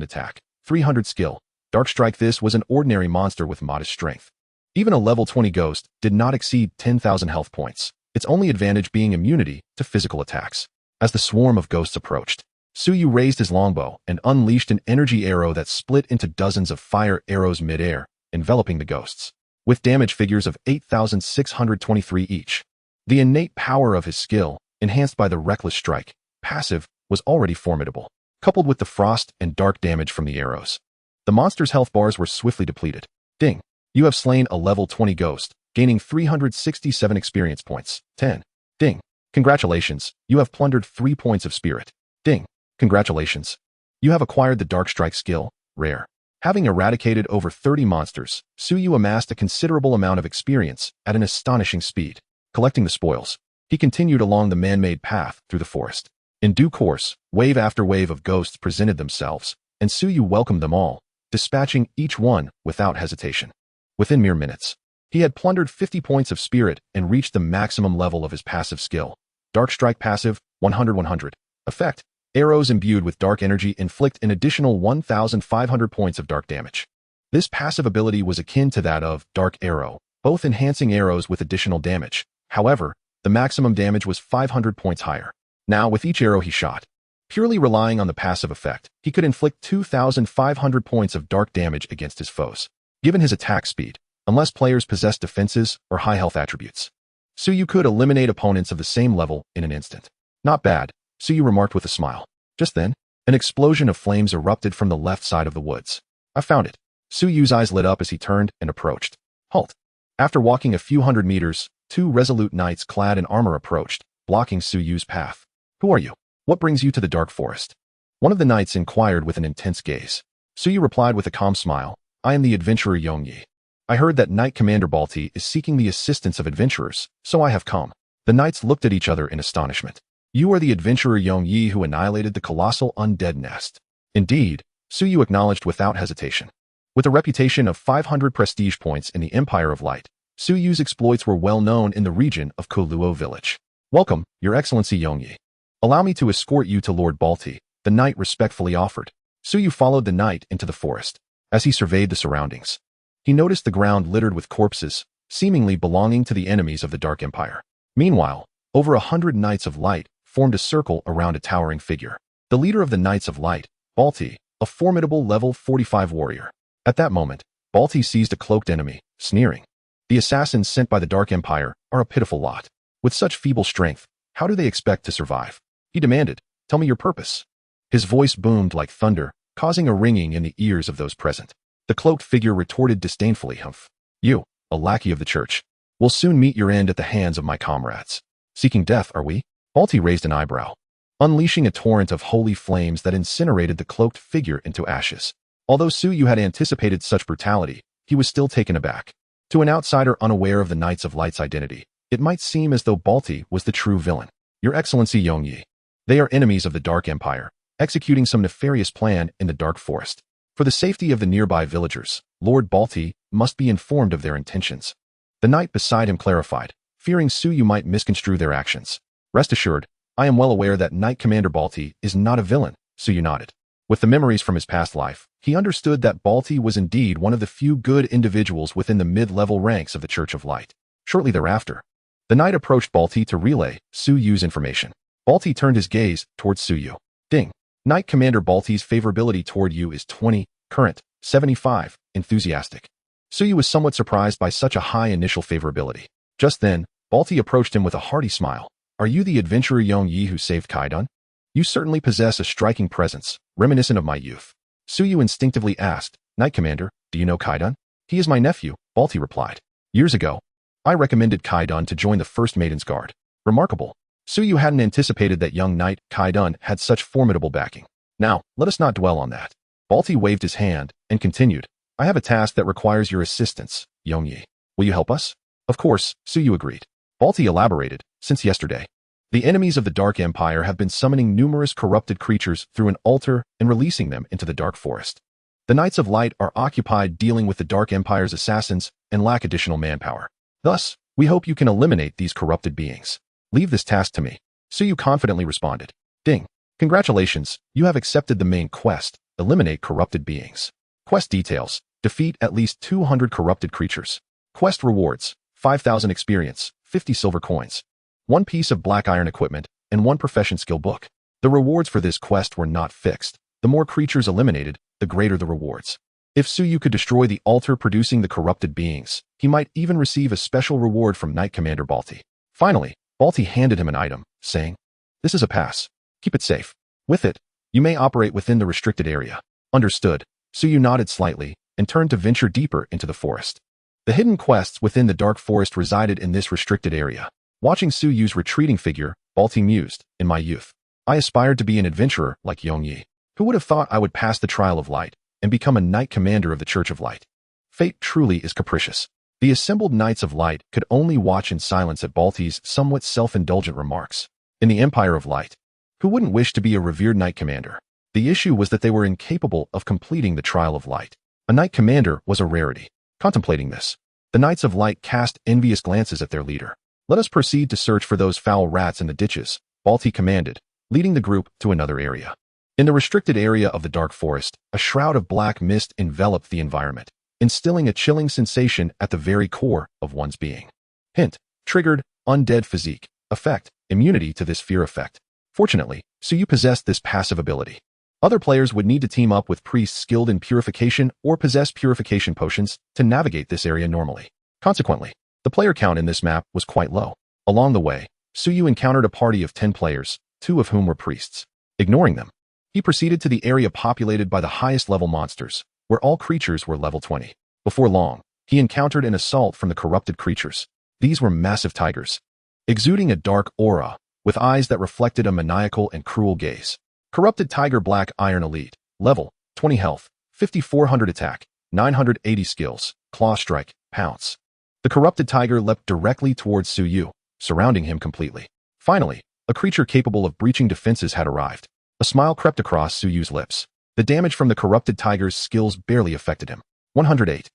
attack, 300 skill, Dark Strike. This was an ordinary monster with modest strength. Even a level 20 ghost did not exceed 10,000 health points, its only advantage being immunity to physical attacks. As the swarm of ghosts approached, Suyu raised his longbow and unleashed an energy arrow that split into dozens of fire arrows mid-air, enveloping the ghosts, with damage figures of 8,623 each. The innate power of his skill, enhanced by the Reckless Strike, passive, was already formidable, coupled with the frost and dark damage from the arrows. The monster's health bars were swiftly depleted. Ding! You have slain a level 20 ghost, gaining 367 experience points. 10. Ding! Congratulations, you have plundered 3 points of spirit. Ding! Congratulations. You have acquired the Dark Strike skill, rare. Having eradicated over 30 monsters, Suyu amassed a considerable amount of experience at an astonishing speed. Collecting the spoils, He continued along the man-made path through the forest. In due course, wave after wave of ghosts presented themselves, and Suyu welcomed them all, dispatching each one without hesitation. Within mere minutes, he had plundered 50 points of spirit and reached the maximum level of his passive skill. Dark Strike passive, 100-100. Effect: arrows imbued with dark energy inflict an additional 1,500 points of dark damage. This passive ability was akin to that of Dark Arrow, both enhancing arrows with additional damage. However, the maximum damage was 500 points higher. Now, with each arrow he shot, purely relying on the passive effect, he could inflict 2,500 points of dark damage against his foes. Given his attack speed, unless players possess defenses or high health attributes, Suyu could eliminate opponents of the same level in an instant. Not bad, Suyu remarked with a smile. Just then, an explosion of flames erupted from the left side of the woods. I found it. Suyu's eyes lit up as he turned and approached. Halt. After walking a few hundred meters, two resolute knights clad in armor approached, blocking Suyu's path. Who are you? What brings you to the dark forest? One of the knights inquired with an intense gaze. Suyu replied with a calm smile. I am the adventurer Yongyi. I heard that Knight Commander Balti is seeking the assistance of adventurers, so I have come. The knights looked at each other in astonishment. You are the adventurer Yongyi who annihilated the colossal undead nest. Indeed, Suyu acknowledged without hesitation. With a reputation of 500 prestige points in the Empire of Light, Suyu's exploits were well known in the region of Koluo Village. Welcome, Your Excellency Yongyi. Allow me to escort you to Lord Balti, the knight respectfully offered. Suyu followed the knight into the forest. As he surveyed the surroundings, he noticed the ground littered with corpses, seemingly belonging to the enemies of the Dark Empire. Meanwhile, over 100 Knights of Light formed a circle around a towering figure. The leader of the Knights of Light, Balti, a formidable level 45 warrior. At that moment, Balti seized a cloaked enemy, sneering. The assassins sent by the Dark Empire are a pitiful lot. With such feeble strength, how do they expect to survive? He demanded, tell me your purpose. His voice boomed like thunder, causing a ringing in the ears of those present. The cloaked figure retorted disdainfully, humph. You, a lackey of the church, will soon meet your end at the hands of my comrades. Seeking death, are we? Balti raised an eyebrow, unleashing a torrent of holy flames that incinerated the cloaked figure into ashes. Although Suyu had anticipated such brutality, he was still taken aback. To an outsider unaware of the Knights of Light's identity, it might seem as though Balti was the true villain. Your Excellency Yongyi. They are enemies of the Dark Empire, executing some nefarious plan in the Dark Forest. For the safety of the nearby villagers, Lord Balti must be informed of their intentions. The knight beside him clarified, fearing Suyu might misconstrue their actions. Rest assured, I am well aware that Knight Commander Balti is not a villain, Suyu nodded. With the memories from his past life, he understood that Balti was indeed one of the few good individuals within the mid-level ranks of the Church of Light. Shortly thereafter, the knight approached Balti to relay Suyu's information. Balti turned his gaze towards Suyu. Ding. Knight Commander Balti's favorability toward you is 20, current, 75, enthusiastic. Suyu was somewhat surprised by such a high initial favorability. Just then, Balti approached him with a hearty smile. Are you the adventurer Yongyi who saved Kaidan? You certainly possess a striking presence, reminiscent of my youth. Suyu instinctively asked, Knight Commander, do you know Kaidan? He is my nephew, Balti replied. Years ago, I recommended Kaidan to join the First Maiden's Guard. Remarkable. Suyu hadn't anticipated that young knight Kaidan had such formidable backing. Now, let us not dwell on that. Balti waved his hand and continued, I have a task that requires your assistance, Yongyi. Will you help us? Of course, Suyu agreed. Balti elaborated, since yesterday, the enemies of the Dark Empire have been summoning numerous corrupted creatures through an altar and releasing them into the Dark Forest. The Knights of Light are occupied dealing with the Dark Empire's assassins and lack additional manpower. Thus, we hope you can eliminate these corrupted beings. Leave this task to me. Suyu confidently responded. Ding. Congratulations, you have accepted the main quest, eliminate corrupted beings. Quest details, defeat at least 200 corrupted creatures. Quest rewards, 5,000 experience, 50 silver coins, 1 piece of black iron equipment, and 1 profession skill book. The rewards for this quest were not fixed. The more creatures eliminated, the greater the rewards. If Suyu could destroy the altar producing the corrupted beings, he might even receive a special reward from Knight Commander Balti. Finally, Balti handed him an item, saying, This is a pass. Keep it safe. With it, you may operate within the restricted area. Understood. Suyu nodded slightly and turned to venture deeper into the forest. The hidden quests within the Dark Forest resided in this restricted area. Watching Suyu's retreating figure, Balti mused, in my youth, I aspired to be an adventurer like Yongyi. Who would have thought I would pass the trial of light and become a knight commander of the Church of Light? Fate truly is capricious. The assembled Knights of Light could only watch in silence at Balti's somewhat self-indulgent remarks. In the Empire of Light, who wouldn't wish to be a revered knight commander? The issue was that they were incapable of completing the Trial of Light. A knight commander was a rarity. Contemplating this, the Knights of Light cast envious glances at their leader. Let us proceed to search for those foul rats in the ditches, Balti commanded, leading the group to another area. In the restricted area of the dark forest, a shroud of black mist enveloped the environment, instilling a chilling sensation at the very core of one's being. Hint: triggered, undead physique. Effect: immunity to this fear effect. Fortunately, Suyu possessed this passive ability. Other players would need to team up with priests skilled in purification or possess purification potions to navigate this area normally. Consequently, the player count in this map was quite low. Along the way, Suyu encountered a party of 10 players, 2 of whom were priests. Ignoring them, he proceeded to the area populated by the highest level monsters, where all creatures were level 20. Before long, he encountered an assault from the corrupted creatures. These were massive tigers, exuding a dark aura, with eyes that reflected a maniacal and cruel gaze. Corrupted Tiger Black Iron Elite, level, 20 health, 5400 attack, 980 skills, claw strike, pounce. The corrupted tiger leapt directly towards Suyu, surrounding him completely. Finally, a creature capable of breaching defenses had arrived. A smile crept across Suyu's lips. The damage from the corrupted tiger's skills barely affected him. 108.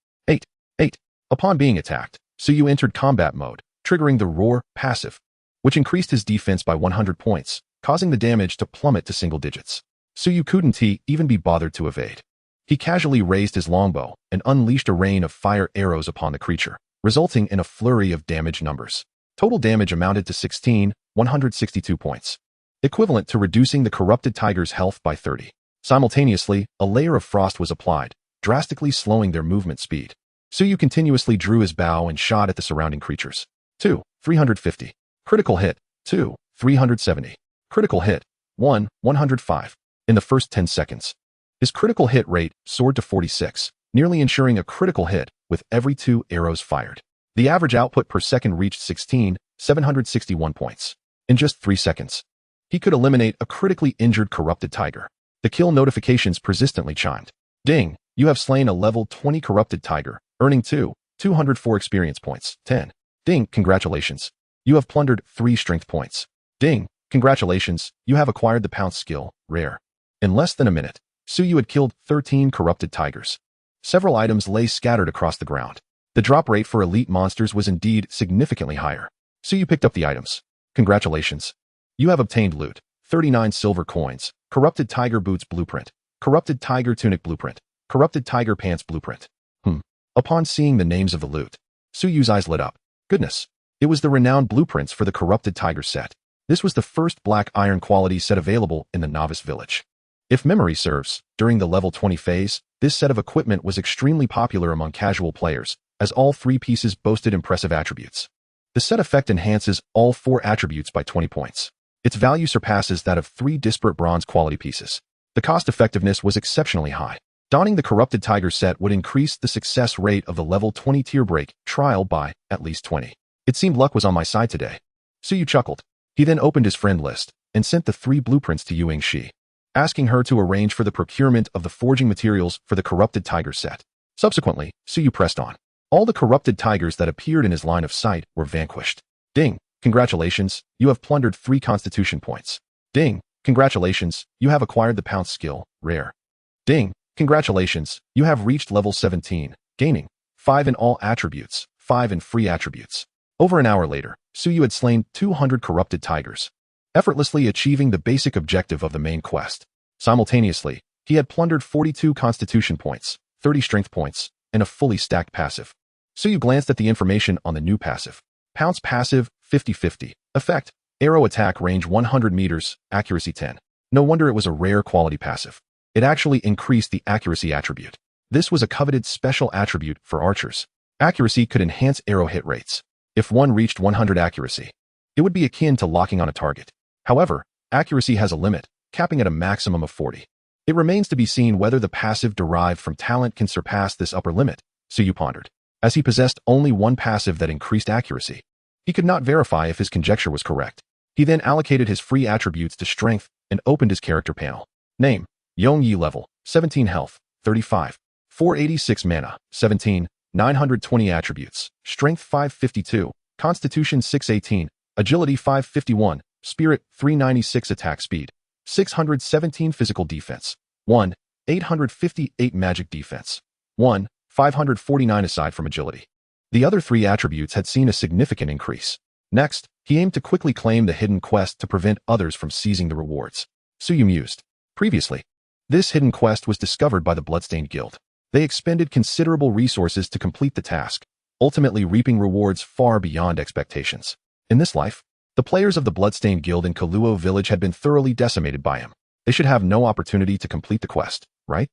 8. Upon being attacked, Suyu entered combat mode, triggering the Roar passive, which increased his defense by 100 points, causing the damage to plummet to single digits. Suyu couldn't even be bothered to evade. He casually raised his longbow and unleashed a rain of fire arrows upon the creature, resulting in a flurry of damage numbers. Total damage amounted to 162 points, equivalent to reducing the corrupted tiger's health by 30. Simultaneously, a layer of frost was applied, drastically slowing their movement speed. Suyu continuously drew his bow and shot at the surrounding creatures. 350. Critical hit. 370. Critical hit. 105. In the first 10 seconds, his critical hit rate soared to 46, nearly ensuring a critical hit with every 2 arrows fired. The average output per second reached 761 points. In just 3 seconds, he could eliminate a critically injured corrupted tiger. The kill notifications persistently chimed. Ding, you have slain a level 20 corrupted tiger, earning 204 experience points. 10. Ding, congratulations. You have plundered 3 strength points. Ding, congratulations, you have acquired the pounce skill, rare. In less than a minute, Suyu had killed 13 corrupted tigers. Several items lay scattered across the ground. The drop rate for elite monsters was indeed significantly higher. Suyu picked up the items. Congratulations. You have obtained loot. 39 silver coins, corrupted tiger boots blueprint, corrupted tiger tunic blueprint, corrupted tiger pants blueprint. Upon seeing the names of the loot, Suyu's eyes lit up. Goodness, it was the renowned blueprints for the corrupted tiger set. This was the first black iron quality set available in the novice village. If memory serves, during the level 20 phase, this set of equipment was extremely popular among casual players, as all 3 pieces boasted impressive attributes. The set effect enhances all 4 attributes by 20 points. Its value surpasses that of 3 disparate bronze quality pieces. The cost effectiveness was exceptionally high. Donning the corrupted tiger set would increase the success rate of the level 20 tier break trial by at least 20. It seemed luck was on my side today. Suyu chuckled. He then opened his friend list and sent the 3 blueprints to Yuingshi, asking her to arrange for the procurement of the forging materials for the corrupted tiger set. Subsequently, Suyu pressed on. All the corrupted tigers that appeared in his line of sight were vanquished. Ding, congratulations, you have plundered 3 constitution points. Ding, congratulations, you have acquired the pounce skill, rare. Ding, congratulations, you have reached level 17, gaining 5 in all attributes, 5 in free attributes. Over an hour later, Suyu had slain 200 corrupted tigers, effortlessly achieving the basic objective of the main quest. Simultaneously, he had plundered 42 constitution points, 30 strength points, and a fully stacked passive. Suyu glanced at the information on the new passive. Pounce passive, 50-50. Effect, arrow attack range 100 meters, accuracy 10. No wonder it was a rare quality passive. It actually increased the accuracy attribute. This was a coveted special attribute for archers. Accuracy could enhance arrow hit rates. If one reached 100 accuracy, it would be akin to locking on a target. However, accuracy has a limit, capping at a maximum of 40. It remains to be seen whether the passive derived from talent can surpass this upper limit, Suyu pondered. As he possessed only one passive that increased accuracy, he could not verify if his conjecture was correct. He then allocated his free attributes to strength and opened his character panel. Name, Yongyi level, 17 health, 35, 486 mana, 17, 920 attributes, Strength 552, Constitution 618, Agility 551, Spirit 396 attack speed, 617 physical defense, 1, 858 magic defense, 1, 549 aside from agility. The other 3 attributes had seen a significant increase. Next, he aimed to quickly claim the hidden quest to prevent others from seizing the rewards. Suyu mused. Previously, this hidden quest was discovered by the Bloodstained Guild. They expended considerable resources to complete the task, ultimately reaping rewards far beyond expectations. In this life, the players of the Bloodstained Guild in Kaluo village had been thoroughly decimated by him. They should have no opportunity to complete the quest, right?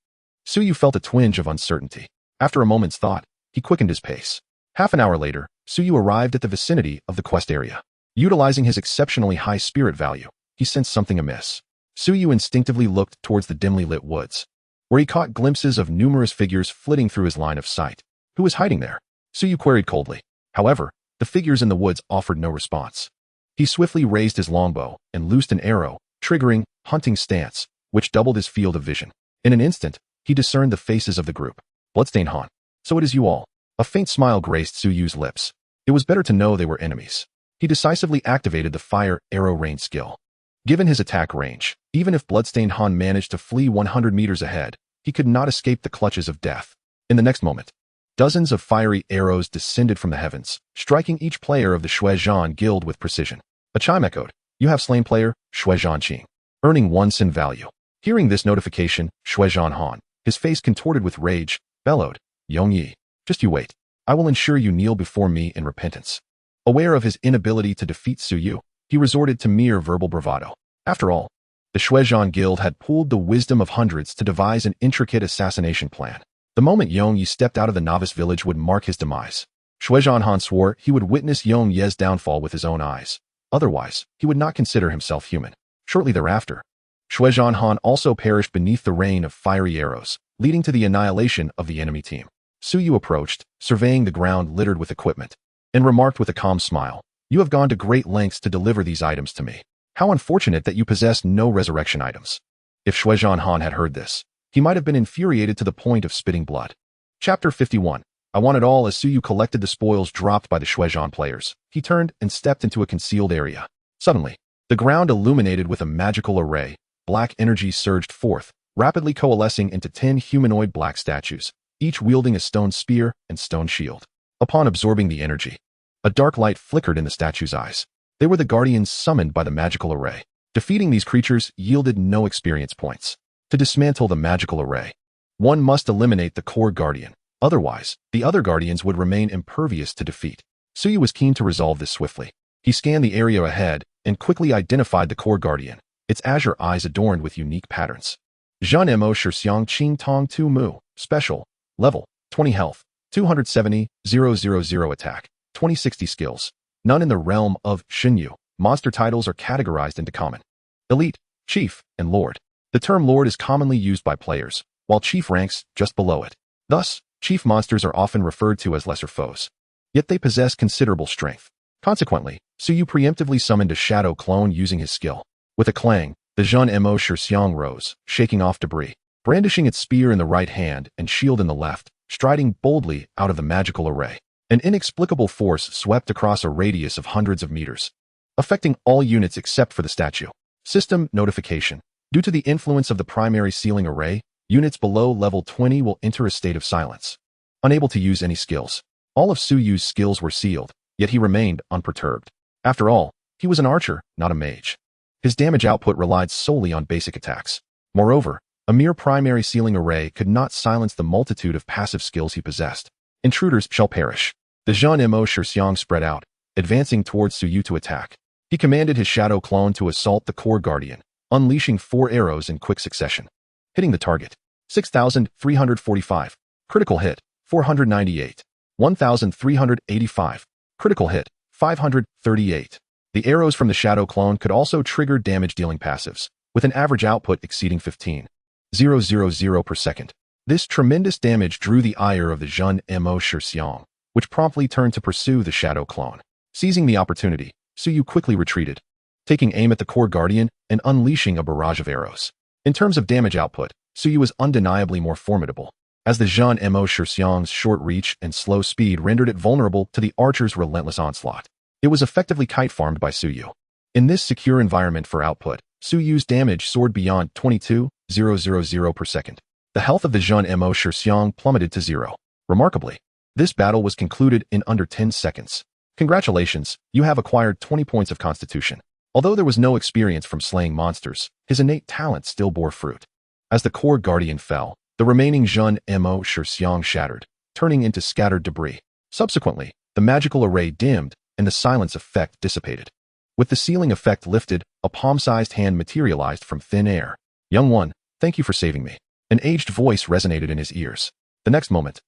Suyu felt a twinge of uncertainty. After a moment's thought, he quickened his pace. Half an hour later, Suyu arrived at the vicinity of the quest area. Utilizing his exceptionally high spirit value, he sensed something amiss. Suyu instinctively looked towards the dimly lit woods, where he caught glimpses of numerous figures flitting through his line of sight. Who was hiding there? Suyu queried coldly. However, the figures in the woods offered no response. He swiftly raised his longbow and loosed an arrow, triggering hunting stance, which doubled his field of vision. In an instant, he discerned the faces of the group. Bloodstained Han. So it is you all. A faint smile graced Suyu's lips. It was better to know they were enemies. He decisively activated the fire arrow range skill. Given his attack range, even if Bloodstained Han managed to flee 100 meters ahead, he could not escape the clutches of death. In the next moment, dozens of fiery arrows descended from the heavens, striking each player of the Shuezhan Guild with precision. A chime echoed. You have slain player, Shuezhan Qing, earning 1 sin value. Hearing this notification, Shuezhan Han, his face contorted with rage, bellowed, Yongyi, just you wait. I will ensure you kneel before me in repentance. Aware of his inability to defeat Suyu, he resorted to mere verbal bravado. After all, the Shuezhan Guild had pooled the wisdom of hundreds to devise an intricate assassination plan. The moment Yongyi stepped out of the novice village would mark his demise. Shuezhan Han swore he would witness Yongye's downfall with his own eyes. Otherwise, he would not consider himself human. Shortly thereafter, Shuezhan Han also perished beneath the rain of fiery arrows, leading to the annihilation of the enemy team. Suyu approached, surveying the ground littered with equipment, and remarked with a calm smile, You have gone to great lengths to deliver these items to me. How unfortunate that you possess no resurrection items. If Shuezhan Han had heard this, he might have been infuriated to the point of spitting blood. Chapter 51. I want it all. As Suyu collected the spoils dropped by the Shuezhan players, he turned and stepped into a concealed area. Suddenly, the ground illuminated with a magical array. Black energy surged forth, rapidly coalescing into 10 humanoid black statues, each wielding a stone spear and stone shield. Upon absorbing the energy, a dark light flickered in the statues' eyes. They were the guardians summoned by the magical array. Defeating these creatures yielded no experience points. To dismantle the magical array, one must eliminate the core guardian. Otherwise, the other guardians would remain impervious to defeat. Suyu was keen to resolve this swiftly. He scanned the area ahead and quickly identified the core guardian, its azure eyes adorned with unique patterns. Zhan Mo Shixiang Qing Tong Tu Mu. Special. Level. 20 health. 270, 000 attack. 2060 skills. None in the realm of Xinyu. Monster titles are categorized into common, elite, chief, and lord. The term lord is commonly used by players, while chief ranks just below it. Thus, chief monsters are often referred to as lesser foes. Yet they possess considerable strength. Consequently, Suyu preemptively summoned a shadow clone using his skill. With a clang, the Zhan Mo Shixiang rose, shaking off debris, brandishing its spear in the right hand and shield in the left, striding boldly out of the magical array. An inexplicable force swept across a radius of hundreds of meters, affecting all units except for the statue. System notification. Due to the influence of the primary sealing array, units below level 20 will enter a state of silence, unable to use any skills. All of Suyu's skills were sealed, yet he remained unperturbed. After all, he was an archer, not a mage. His damage output relied solely on basic attacks. Moreover, a mere primary sealing array could not silence the multitude of passive skills he possessed. Intruders shall perish. The Zhan Mo Shixiang spread out, advancing towards Suyu to attack. He commanded his shadow clone to assault the core guardian, unleashing 4 arrows in quick succession. Hitting the target. 6,345. Critical hit. 498. 1,385. Critical hit. 538. The arrows from the shadow clone could also trigger damage-dealing passives, with an average output exceeding 15,000 per second. This tremendous damage drew the ire of the Zhan Mo Shixiang, which promptly turned to pursue the shadow clone. Seizing the opportunity, Suyu quickly retreated, taking aim at the core guardian and unleashing a barrage of arrows. In terms of damage output, Suyu was undeniably more formidable. as the Jean Mo Shurxiang's short reach and slow speed rendered it vulnerable to the archer's relentless onslaught. It was effectively kite-farmed by Su Yu. In this secure environment for output, Su Yu's damage soared beyond 22,000 per second. The health of the Jean Mo Shurxiang plummeted to 0. Remarkably, this battle was concluded in under 10 seconds. Congratulations, you have acquired 20 points of constitution. Although there was no experience from slaying monsters, his innate talent still bore fruit. As the core guardian fell, the remaining Jean Mo Shurxiang shattered, turning into scattered debris. Subsequently, the magical array dimmed, and the silence effect dissipated. With the sealing effect lifted, a palm-sized hand materialized from thin air. "Young one, thank you for saving me." An aged voice resonated in his ears. The next moment,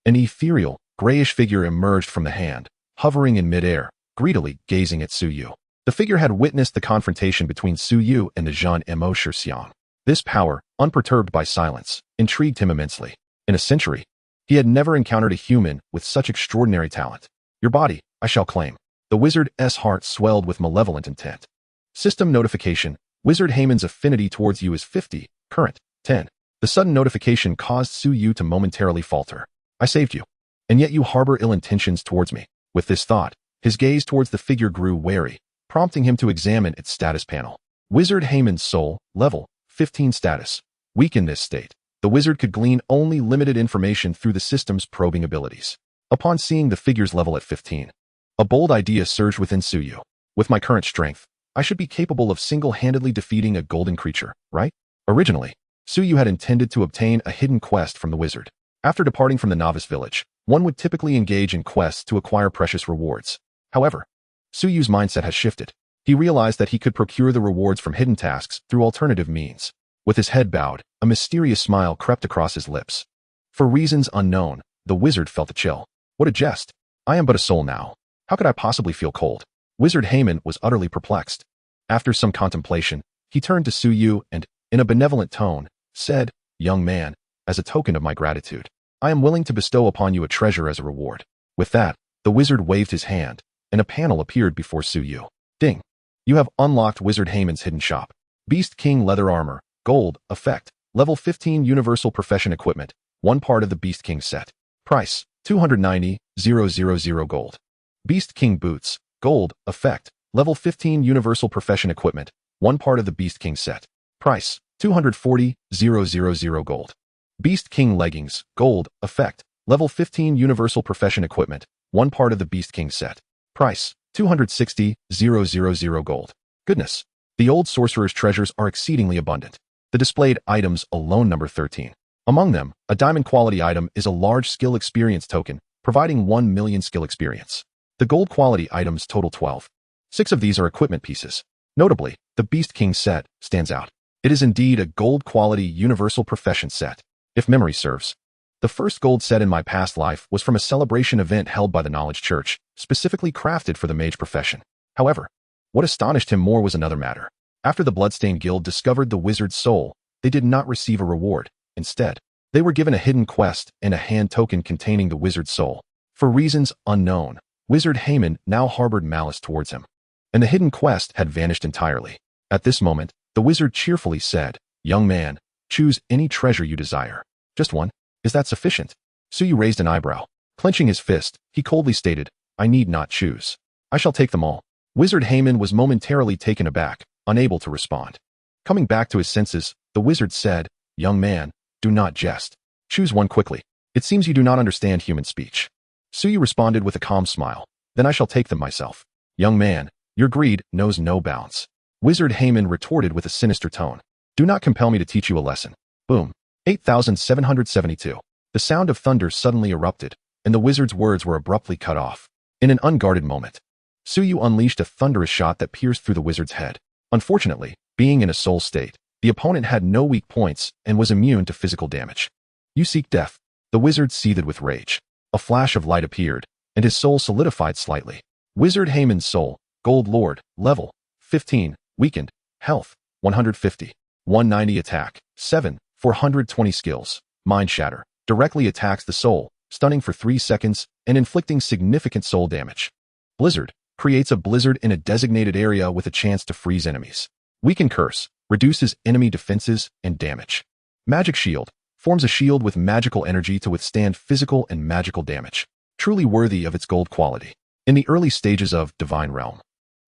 an ethereal, grayish figure emerged from the hand, hovering in midair, greedily gazing at Su Yu. The figure had witnessed the confrontation between Su Yu and the Jean Mo Shurxiang. This power, unperturbed by silence, intrigued him immensely. In a century, he had never encountered a human with such extraordinary talent. "Your body, I shall claim." The wizard's heart swelled with malevolent intent. System notification: Wizard Heyman's affinity towards you is 50, current, 10. The sudden notification caused Su Yu to momentarily falter. "I saved you, and yet you harbor ill intentions towards me." With this thought, his gaze towards the figure grew wary, prompting him to examine its status panel. Wizard Heyman's soul, level 15 status. Weak in this state, the wizard could glean only limited information through the system's probing abilities. Upon seeing the figure's level at 15, a bold idea surged within Su Yu. "With my current strength, I should be capable of single-handedly defeating a golden creature, right?" Originally, Su Yu had intended to obtain a hidden quest from the wizard. After departing from the novice village, one would typically engage in quests to acquire precious rewards. However, Su Yu's mindset has shifted. He realized that he could procure the rewards from hidden tasks through alternative means. With his head bowed, a mysterious smile crept across his lips. For reasons unknown, the wizard felt a chill. "What a jest. I am but a soul now. How could I possibly feel cold?" Wizard Heyman was utterly perplexed. After some contemplation, he turned to Su Yu and, in a benevolent tone, said, "Young man, as a token of my gratitude, I am willing to bestow upon you a treasure as a reward." With that, the wizard waved his hand, and a panel appeared before Su Yu. Ding! You have unlocked Wizard Heyman's hidden shop. Beast King leather armor, gold, effect, level 15 universal profession equipment, one part of the Beast King set. Price, 290,000 gold. Beast King boots, gold, effect, level 15 universal profession equipment, one part of the Beast King set. Price, 240,000 gold. Beast King leggings, gold, effect, level 15 universal profession equipment, one part of the Beast King set. Price, 260,000 gold. Goodness, the old sorcerer's treasures are exceedingly abundant. The displayed items alone number 13. Among them, a diamond quality item is a large skill experience token, providing 1 million skill experience. The gold quality items total 12. 6 of these are equipment pieces. Notably, the Beast King set stands out. It is indeed a gold quality universal profession set. If memory serves, the first gold set in my past life was from a celebration event held by the Knowledge Church, specifically crafted for the mage profession. However, what astonished him more was another matter. After the Bloodstained Guild discovered the wizard's soul, they did not receive a reward. Instead, they were given a hidden quest and a hand token containing the wizard's soul. For reasons unknown, Wizard Heyman now harbored malice towards him, and the hidden quest had vanished entirely. At this moment, the wizard cheerfully said, "Young man, choose any treasure you desire." "Just one? Is that sufficient?" Su Yu raised an eyebrow. Clenching his fist, he coldly stated, "I need not choose. I shall take them all." Wizard Heyman was momentarily taken aback, unable to respond. Coming back to his senses, the wizard said, "Young man, do not jest. Choose one quickly. It seems you do not understand human speech." Su Yu responded with a calm smile. "Then I shall take them myself." "Young man, your greed knows no bounds." Wizard Heyman retorted with a sinister tone. "Do not compel me to teach you a lesson." Boom. 8,772. The sound of thunder suddenly erupted, and the wizard's words were abruptly cut off. In an unguarded moment, Su Yu unleashed a thunderous shot that pierced through the wizard's head. Unfortunately, being in a soul state, the opponent had no weak points and was immune to physical damage. "You seek death." The wizard seethed with rage. A flash of light appeared, and his soul solidified slightly. Wizard Heyman's soul, Gold Lord, level 15, weakened, health 150, 190 attack, 7, 420 skills, mind shatter, directly attacks the soul, stunning for 3 seconds and inflicting significant soul damage. Blizzard, creates a blizzard in a designated area with a chance to freeze enemies. Weaken curse, reduces enemy defenses and damage. Magic shield, forms a shield with magical energy to withstand physical and magical damage, truly worthy of its gold quality. In the early stages of Divine Realm,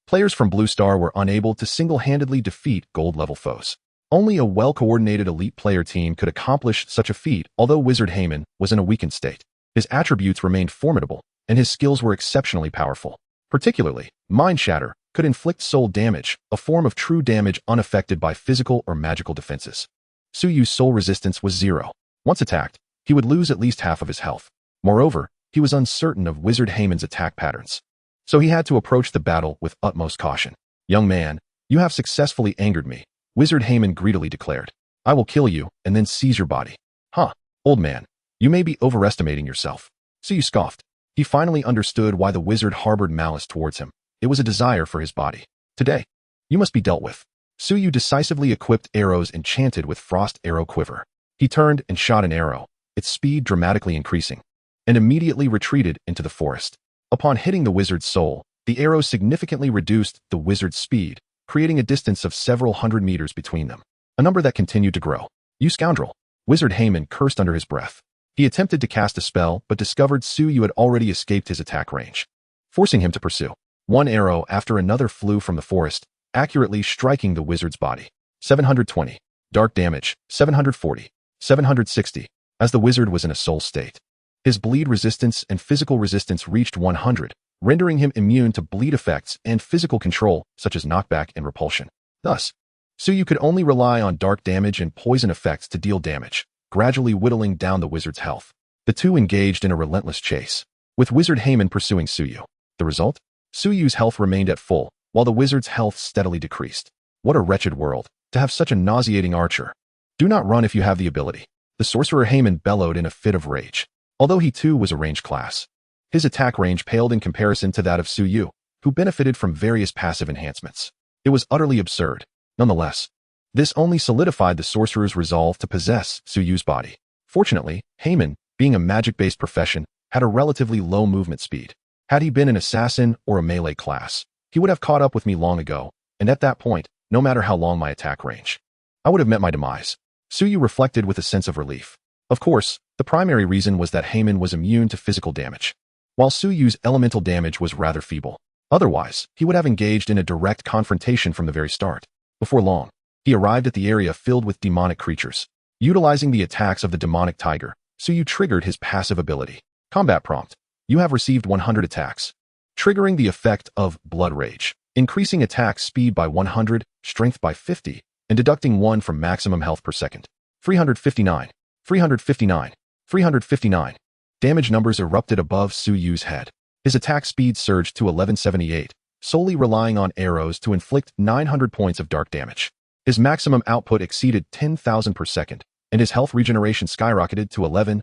players from Blue Star were unable to single-handedly defeat gold-level foes. Only a well-coordinated elite player team could accomplish such a feat, although Wizard Heyman was in a weakened state. His attributes remained formidable, and his skills were exceptionally powerful. Particularly, Mind Shatter could inflict soul damage, a form of true damage unaffected by physical or magical defenses. Su Yu's soul resistance was 0. Once attacked, he would lose at least half of his health. Moreover, he was uncertain of Wizard Heyman's attack patterns, so he had to approach the battle with utmost caution. "Young man, you have successfully angered me," Wizard Heyman greedily declared. "I will kill you and then seize your body." "Huh, old man, you may be overestimating yourself." Su Yu scoffed. He finally understood why the wizard harbored malice towards him. It was a desire for his body. "Today, you must be dealt with." Su Yu decisively equipped arrows enchanted with Frost Arrow Quiver. He turned and shot an arrow, its speed dramatically increasing, and immediately retreated into the forest. Upon hitting the wizard's soul, the arrow significantly reduced the wizard's speed, creating a distance of several hundred meters between them, a number that continued to grow. "You scoundrel!" Wizard Heyman cursed under his breath. He attempted to cast a spell, but discovered Su Yu had already escaped his attack range, forcing him to pursue. One arrow after another flew from the forest, accurately striking the wizard's body. 720. Dark damage, 740. 760. As the wizard was in a soul state, his bleed resistance and physical resistance reached 100, rendering him immune to bleed effects and physical control, such as knockback and repulsion. Thus, Su Yu could only rely on dark damage and poison effects to deal damage, gradually whittling down the wizard's health. The two engaged in a relentless chase, with Wizard Heyman pursuing Su Yu. The result? Su Yu's health remained at full, while the wizard's health steadily decreased. What a wretched world, to have such a nauseating archer. "Do not run if you have the ability," the sorcerer Heyman bellowed in a fit of rage. Although he too was a ranged class, his attack range paled in comparison to that of Su Yu, who benefited from various passive enhancements. It was utterly absurd. Nonetheless, this only solidified the sorcerer's resolve to possess Su Yu's body. Fortunately, Heyman, being a magic-based profession, had a relatively low movement speed. Had he been an assassin or a melee class, he would have caught up with me long ago, and at that point, no matter how long my attack range, I would have met my demise. Su Yu reflected with a sense of relief. Of course, the primary reason was that Heyman was immune to physical damage, while Su Yu's elemental damage was rather feeble. Otherwise, he would have engaged in a direct confrontation from the very start. Before long, he arrived at the area filled with demonic creatures. Utilizing the attacks of the demonic tiger, Su Yu triggered his passive ability. Combat prompt. You have received 100 attacks, triggering the effect of Blood Rage, increasing attack speed by 100, strength by 50, and deducting 1 from maximum health per second. 359. 359. 359. Damage numbers erupted above Su Yu's head. His attack speed surged to 1178, solely relying on arrows to inflict 900 points of dark damage. His maximum output exceeded 10,000 per second, and his health regeneration skyrocketed to 11,000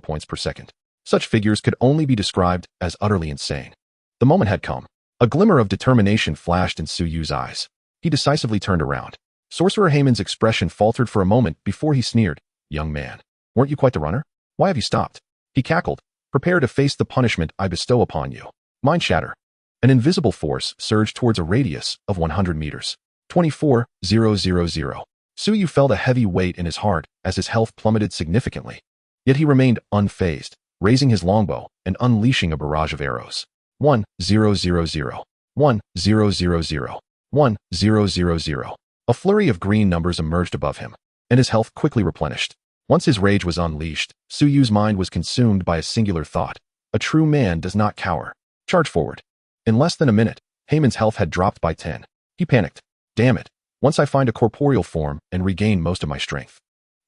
points per second. Such figures could only be described as utterly insane. The moment had come. A glimmer of determination flashed in Su Yu's eyes. He decisively turned around. Sorcerer Heyman's expression faltered for a moment before he sneered. "Young man, weren't you quite the runner? Why have you stopped?" He cackled. "Prepare to face the punishment I bestow upon you." Mind Shatter. An invisible force surged towards a radius of 100 meters. 24,000. Su Yu felt a heavy weight in his heart as his health plummeted significantly. Yet he remained unfazed, raising his longbow and unleashing a barrage of arrows. 1,000. 1,000. 1,000. A flurry of green numbers emerged above him, and his health quickly replenished. Once his rage was unleashed, Su Yu's mind was consumed by a singular thought. A true man does not cower. Charge forward. In less than a minute, Heyman's health had dropped by 10. He panicked. "Damn it. Once I find a corporeal form and regain most of my strength,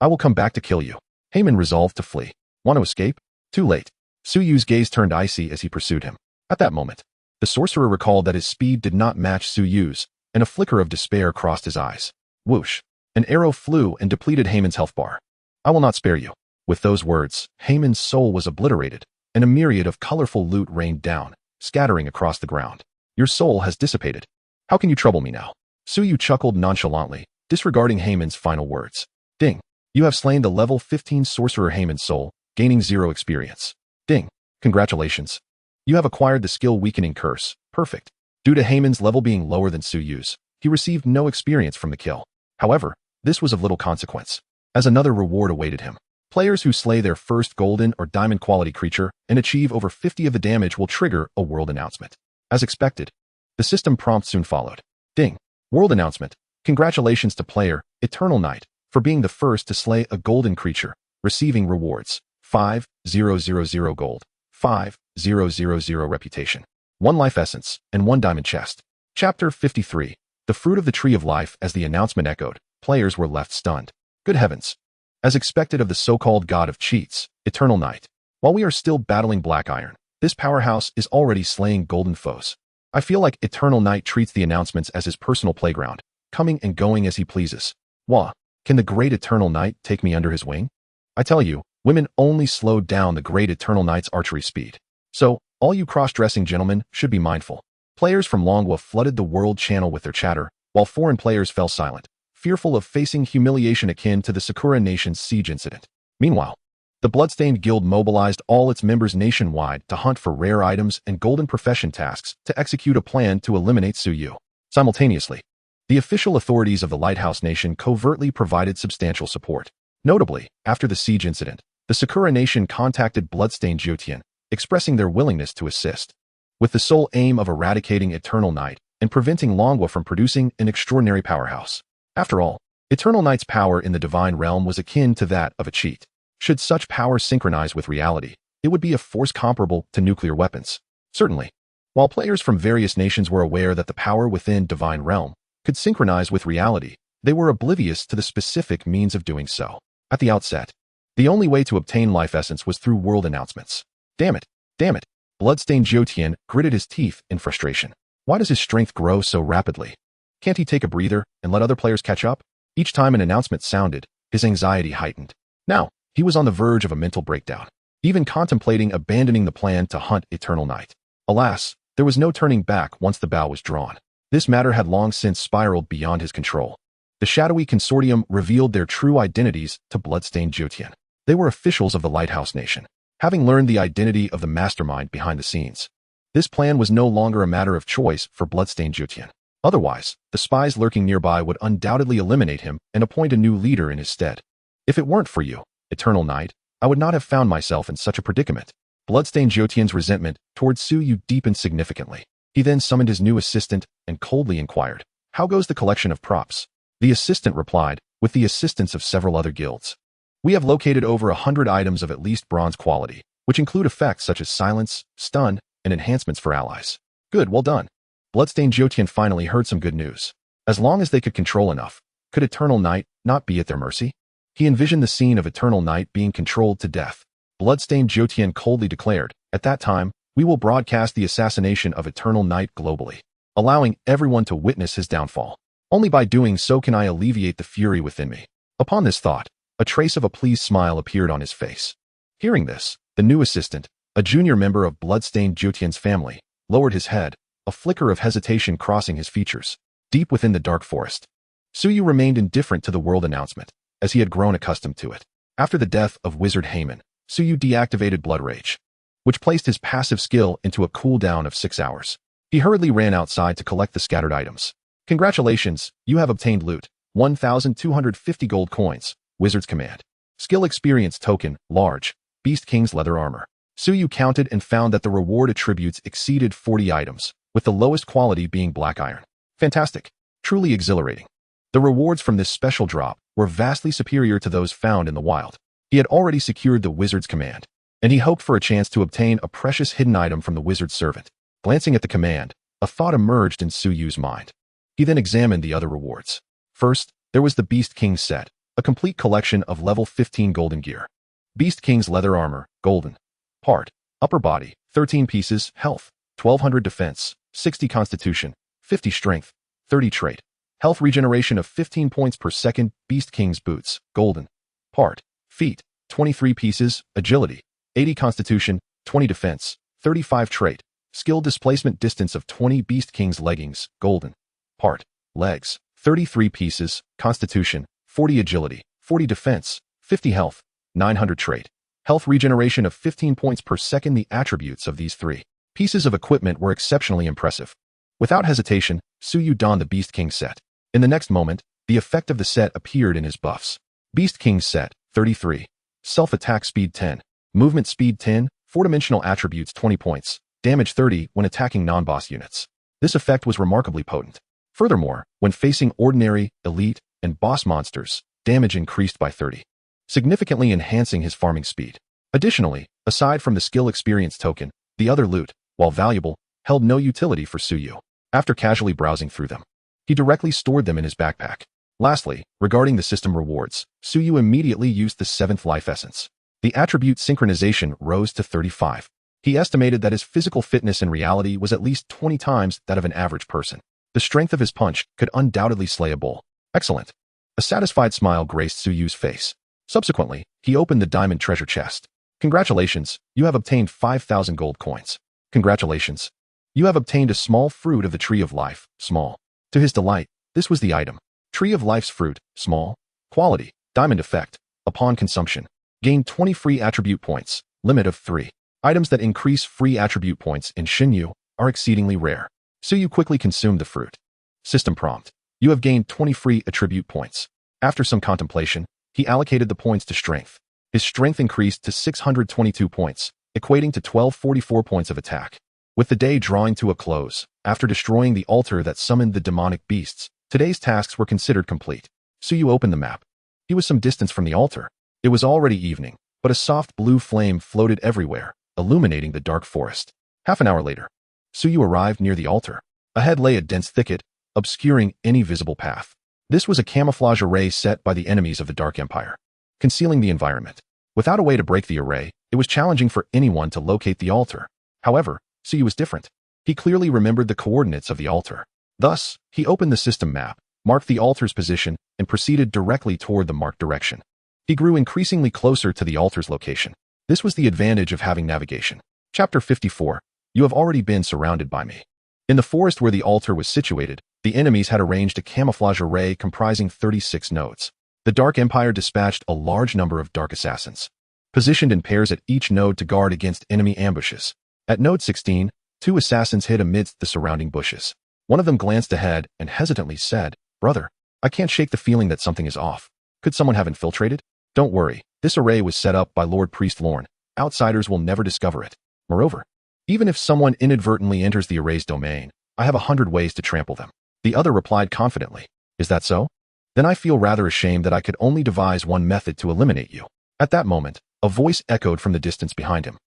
I will come back to kill you." Heyman resolved to flee. Want to escape? Too late. Su Yu's gaze turned icy as he pursued him. At that moment, the sorcerer recalled that his speed did not match Su Yu's, and a flicker of despair crossed his eyes. Whoosh. An arrow flew and depleted Heyman's health bar. "I will not spare you." With those words, Heyman's soul was obliterated, and a myriad of colorful loot rained down, scattering across the ground. "Your soul has dissipated. How can you trouble me now?" Su Yu chuckled nonchalantly, disregarding Heyman's final words. Ding. You have slain the level 15 sorcerer Heyman's soul, gaining 0 experience. Ding. Congratulations. You have acquired the skill Weakening Curse. Perfect. Due to Heyman's level being lower than Su Yu's, he received no experience from the kill. However, this was of little consequence, as another reward awaited him. Players who slay their first golden or diamond quality creature and achieve over 50 of the damage will trigger a world announcement. As expected, the system prompt soon followed. Ding! World announcement. Congratulations to player Eternal Knight for being the first to slay a golden creature, receiving rewards 5,000 gold, 5,000 reputation, 1 life essence, and 1 diamond chest. Chapter 53. The Fruit of the Tree of Life. As the announcement echoed, players were left stunned. Good heavens! As expected of the so-called god of cheats, Eternal Knight, while we are still battling Black Iron, this powerhouse is already slaying golden foes. I feel like Eternal Knight treats the announcements as his personal playground, coming and going as he pleases. Wah! Can the great Eternal Knight take me under his wing? I tell you, women only slowed down the great Eternal Knight's archery speed. So, all you cross-dressing gentlemen should be mindful. Players from Longwa flooded the world channel with their chatter, while foreign players fell silent, fearful of facing humiliation akin to the Sakura Nation's siege incident. Meanwhile, the Bloodstained Guild mobilized all its members nationwide to hunt for rare items and golden profession tasks to execute a plan to eliminate Suyu. Simultaneously, the official authorities of the Lighthouse Nation covertly provided substantial support. Notably, after the siege incident, the Sakura Nation contacted Bloodstained Jyotian, expressing their willingness to assist, with the sole aim of eradicating Eternal Knight and preventing Longwa from producing an extraordinary powerhouse. After all, Eternal Knight's power in the divine realm was akin to that of a cheat. Should such power synchronize with reality, it would be a force comparable to nuclear weapons. Certainly, while players from various nations were aware that the power within divine realm could synchronize with reality, they were oblivious to the specific means of doing so. At the outset, the only way to obtain life essence was through world announcements. Damn it! Damn it! Bloodstained Jyotian gritted his teeth in frustration. Why does his strength grow so rapidly? Can't he take a breather and let other players catch up? Each time an announcement sounded, his anxiety heightened. Now, he was on the verge of a mental breakdown, even contemplating abandoning the plan to hunt Eternal Knight. Alas, there was no turning back once the bow was drawn. This matter had long since spiraled beyond his control. The shadowy consortium revealed their true identities to Bloodstained Jyotian. They were officials of the Lighthouse Nation, having learned the identity of the mastermind behind the scenes. This plan was no longer a matter of choice for Bloodstained Jyotian. Otherwise, the spies lurking nearby would undoubtedly eliminate him and appoint a new leader in his stead. If it weren't for you, Eternal Knight, I would not have found myself in such a predicament. Bloodstained Jyotian's resentment towards Suyu deepened significantly. He then summoned his new assistant and coldly inquired, "How goes the collection of props?" The assistant replied, "With the assistance of several other guilds. We have located over 100 items of at least bronze quality, which include effects such as silence, stun, and enhancements for allies." Good, well done. Bloodstained Jyotian finally heard some good news. As long as they could control enough, could Eternal Knight not be at their mercy? He envisioned the scene of Eternal Knight being controlled to death. Bloodstained Jyotian coldly declared, "At that time, we will broadcast the assassination of Eternal Knight globally, allowing everyone to witness his downfall. Only by doing so can I alleviate the fury within me." Upon this thought, a trace of a pleased smile appeared on his face. Hearing this, the new assistant, a junior member of Bloodstained Jyotian's family, lowered his head, a flicker of hesitation crossing his features. Deep within the dark forest, Suyu remained indifferent to the world announcement, as he had grown accustomed to it. After the death of Wizard Heyman, Suyu deactivated Blood Rage, which placed his passive skill into a cooldown of 6 hours. He hurriedly ran outside to collect the scattered items. Congratulations, you have obtained loot, 1,250 gold coins, Wizard's Command. Skill Experience Token, Large, Beast King's Leather Armor. Suyu counted and found that the reward attributes exceeded 40 items, with the lowest quality being Black Iron. Fantastic. Truly exhilarating. The rewards from this special drop were vastly superior to those found in the wild. He had already secured the Wizard's Command, and he hoped for a chance to obtain a precious hidden item from the Wizard's servant. Glancing at the command, a thought emerged in Suyu's mind. He then examined the other rewards. First, there was the Beast King set, a complete collection of level 15 golden gear. Beast King's Leather Armor, Golden. Part, Upper Body, 13 pieces, Health, 1200 Defense, 60 Constitution, 50 Strength, 30 Trait. Health regeneration of 15 points per second. Beast King's Boots, Golden. Part, Feet, 23 pieces, Agility, 80 Constitution, 20 Defense, 35 Trait. Skill displacement distance of 20. Beast King's Leggings, Golden. Part, Legs, 33 pieces, Constitution, 40 Agility, 40 Defense, 50 Health, 900 Trait. Health regeneration of 15 points per second. The attributes of these 3 pieces of equipment were exceptionally impressive. Without hesitation, Suyu donned the Beast King set. In the next moment, the effect of the set appeared in his buffs. Beast King set, 33. Self-attack speed 10. Movement speed 10, 4-dimensional attributes 20 points, damage 30 when attacking non-boss units. This effect was remarkably potent. Furthermore, when facing ordinary, elite, and boss monsters, damage increased by 30, significantly enhancing his farming speed. Additionally, aside from the skill experience token, the other loot, while valuable, held no utility for Suyu. After casually browsing through them, he directly stored them in his backpack. Lastly, regarding the system rewards, Suyu immediately used the 7th life essence. The attribute synchronization rose to 35. He estimated that his physical fitness in reality was at least 20 times that of an average person. The strength of his punch could undoubtedly slay a bull. Excellent. A satisfied smile graced Suyu's face. Subsequently, he opened the diamond treasure chest. Congratulations, you have obtained 5,000 gold coins. Congratulations. You have obtained a small fruit of the Tree of Life, small. To his delight, this was the item. Tree of Life's fruit, small. Quality, diamond effect. Upon consumption, gain 20 free attribute points, limit of 3. Items that increase free attribute points in Xinyu are exceedingly rare. Suyu quickly consumed the fruit. System prompt. You have gained 20 free attribute points. After some contemplation, he allocated the points to strength. His strength increased to 622 points, equating to 1244 points of attack. With the day drawing to a close, after destroying the altar that summoned the demonic beasts, today's tasks were considered complete. Suyu opened the map. He was some distance from the altar. It was already evening, but a soft blue flame floated everywhere, illuminating the dark forest. Half an hour later, Suyu arrived near the altar. Ahead lay a dense thicket, obscuring any visible path. This was a camouflage array set by the enemies of the Dark Empire, concealing the environment. Without a way to break the array, it was challenging for anyone to locate the altar. However, Suyu was different. He clearly remembered the coordinates of the altar. Thus, he opened the system map, marked the altar's position, and proceeded directly toward the marked direction. He grew increasingly closer to the altar's location. This was the advantage of having navigation. Chapter 54. You have already been surrounded by me. In the forest where the altar was situated, the enemies had arranged a camouflage array comprising 36 nodes. The Dark Empire dispatched a large number of dark assassins, positioned in pairs at each node to guard against enemy ambushes. At node 16, 2 assassins hid amidst the surrounding bushes. One of them glanced ahead and hesitantly said, "Brother, I can't shake the feeling that something is off. Could someone have infiltrated?" "Don't worry, this array was set up by Lord Priest Lorne. Outsiders will never discover it. Moreover, even if someone inadvertently enters the array's domain, I have 100 ways to trample them." The other replied confidently, "Is that so? Then I feel rather ashamed that I could only devise one method to eliminate you." At that moment, a voice echoed from the distance behind him.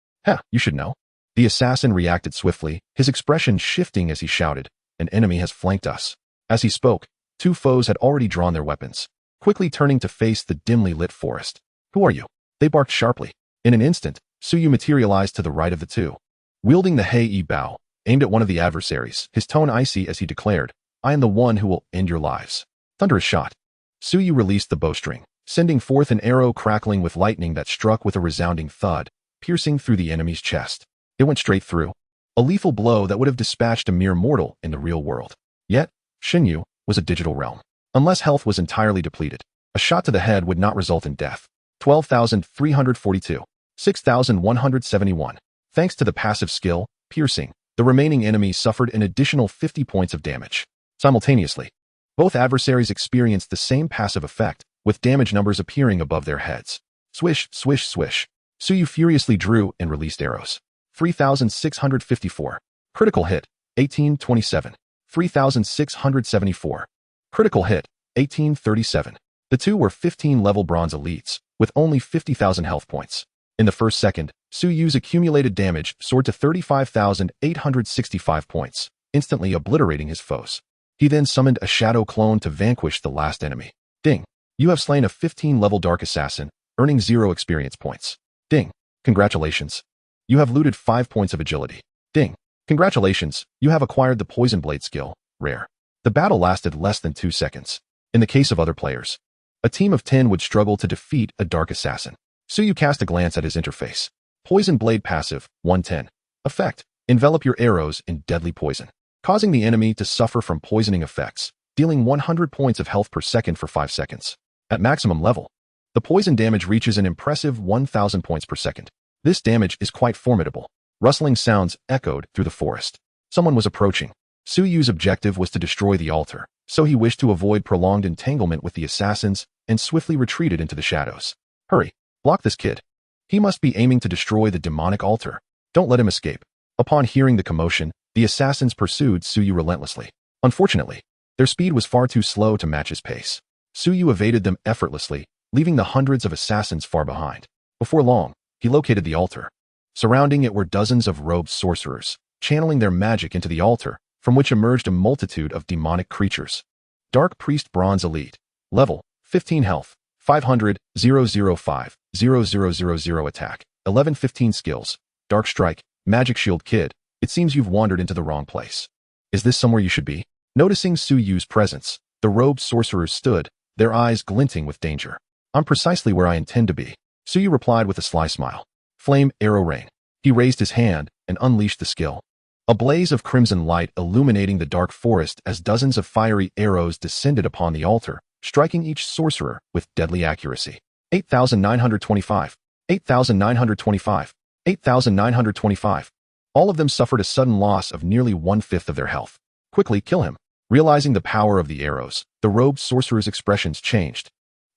You should know." The assassin reacted swiftly, his expression shifting as he shouted, "An enemy has flanked us." As he spoke, 2 foes had already drawn their weapons, quickly turning to face the dimly lit forest. "Who are you?" They barked sharply. In an instant, Suyu materialized to the right of the 2. Wielding the Hei bow, aimed at one of the adversaries, his tone icy as he declared, "I am the one who will end your lives." Thunderous shot. Suyu released the bowstring, sending forth an arrow crackling with lightning that struck with a resounding thud, piercing through the enemy's chest. It went straight through, a lethal blow that would have dispatched a mere mortal in the real world. Yet, Xinyu was a digital realm. Unless health was entirely depleted, a shot to the head would not result in death. 12,342. 6,171. Thanks to the passive skill, Piercing, the remaining enemies suffered an additional 50 points of damage. Simultaneously, both adversaries experienced the same passive effect, with damage numbers appearing above their heads. Swish, swish, swish. Suyu furiously drew and released arrows. 3,654. Critical hit, 1827. 3,674. Critical hit, 1837. The 2 were 15-level bronze elites, with only 50,000 health points. In the first second, Suyu's accumulated damage soared to 35,865 points, instantly obliterating his foes. He then summoned a shadow clone to vanquish the last enemy. Ding. You have slain a 15-level dark assassin, earning 0 experience points. Ding. Congratulations. You have looted 5 points of agility. Ding. Congratulations, you have acquired the Poison Blade skill, rare. The battle lasted less than 2 seconds. In the case of other players, a team of 10 would struggle to defeat a dark assassin. Suyu cast a glance at his interface. Poison Blade passive, 110. Effect. Envelop your arrows in deadly poison, causing the enemy to suffer from poisoning effects, dealing 100 points of health per second for 5 seconds. At maximum level, the poison damage reaches an impressive 1,000 points per second. This damage is quite formidable. Rustling sounds echoed through the forest. Someone was approaching. Suyu's objective was to destroy the altar, so he wished to avoid prolonged entanglement with the assassins and swiftly retreated into the shadows. Hurry, block this kid. He must be aiming to destroy the demonic altar. Don't let him escape. Upon hearing the commotion, the assassins pursued Suyu relentlessly. Unfortunately, their speed was far too slow to match his pace. Suyu evaded them effortlessly, leaving the hundreds of assassins far behind. Before long, he located the altar. Surrounding it were dozens of robed sorcerers, channeling their magic into the altar, from which emerged a multitude of demonic creatures. Dark Priest Bronze Elite. Level, 15 health, 500, 005, 0000 attack, 1115 skills. Dark Strike, Magic Shield Kid. It seems you've wandered into the wrong place. Is this somewhere you should be? Noticing Suyu's presence, the robed sorcerers stood, their eyes glinting with danger. I'm precisely where I intend to be. Suyu replied with a sly smile. Flame Arrow Rain. He raised his hand and unleashed the skill. A blaze of crimson light illuminating the dark forest as dozens of fiery arrows descended upon the altar, striking each sorcerer with deadly accuracy. 8,925. 8,925. 8,925. All of them suffered a sudden loss of nearly 1/5 of their health. Quickly kill him. Realizing the power of the arrows, the robed sorcerers' expressions changed,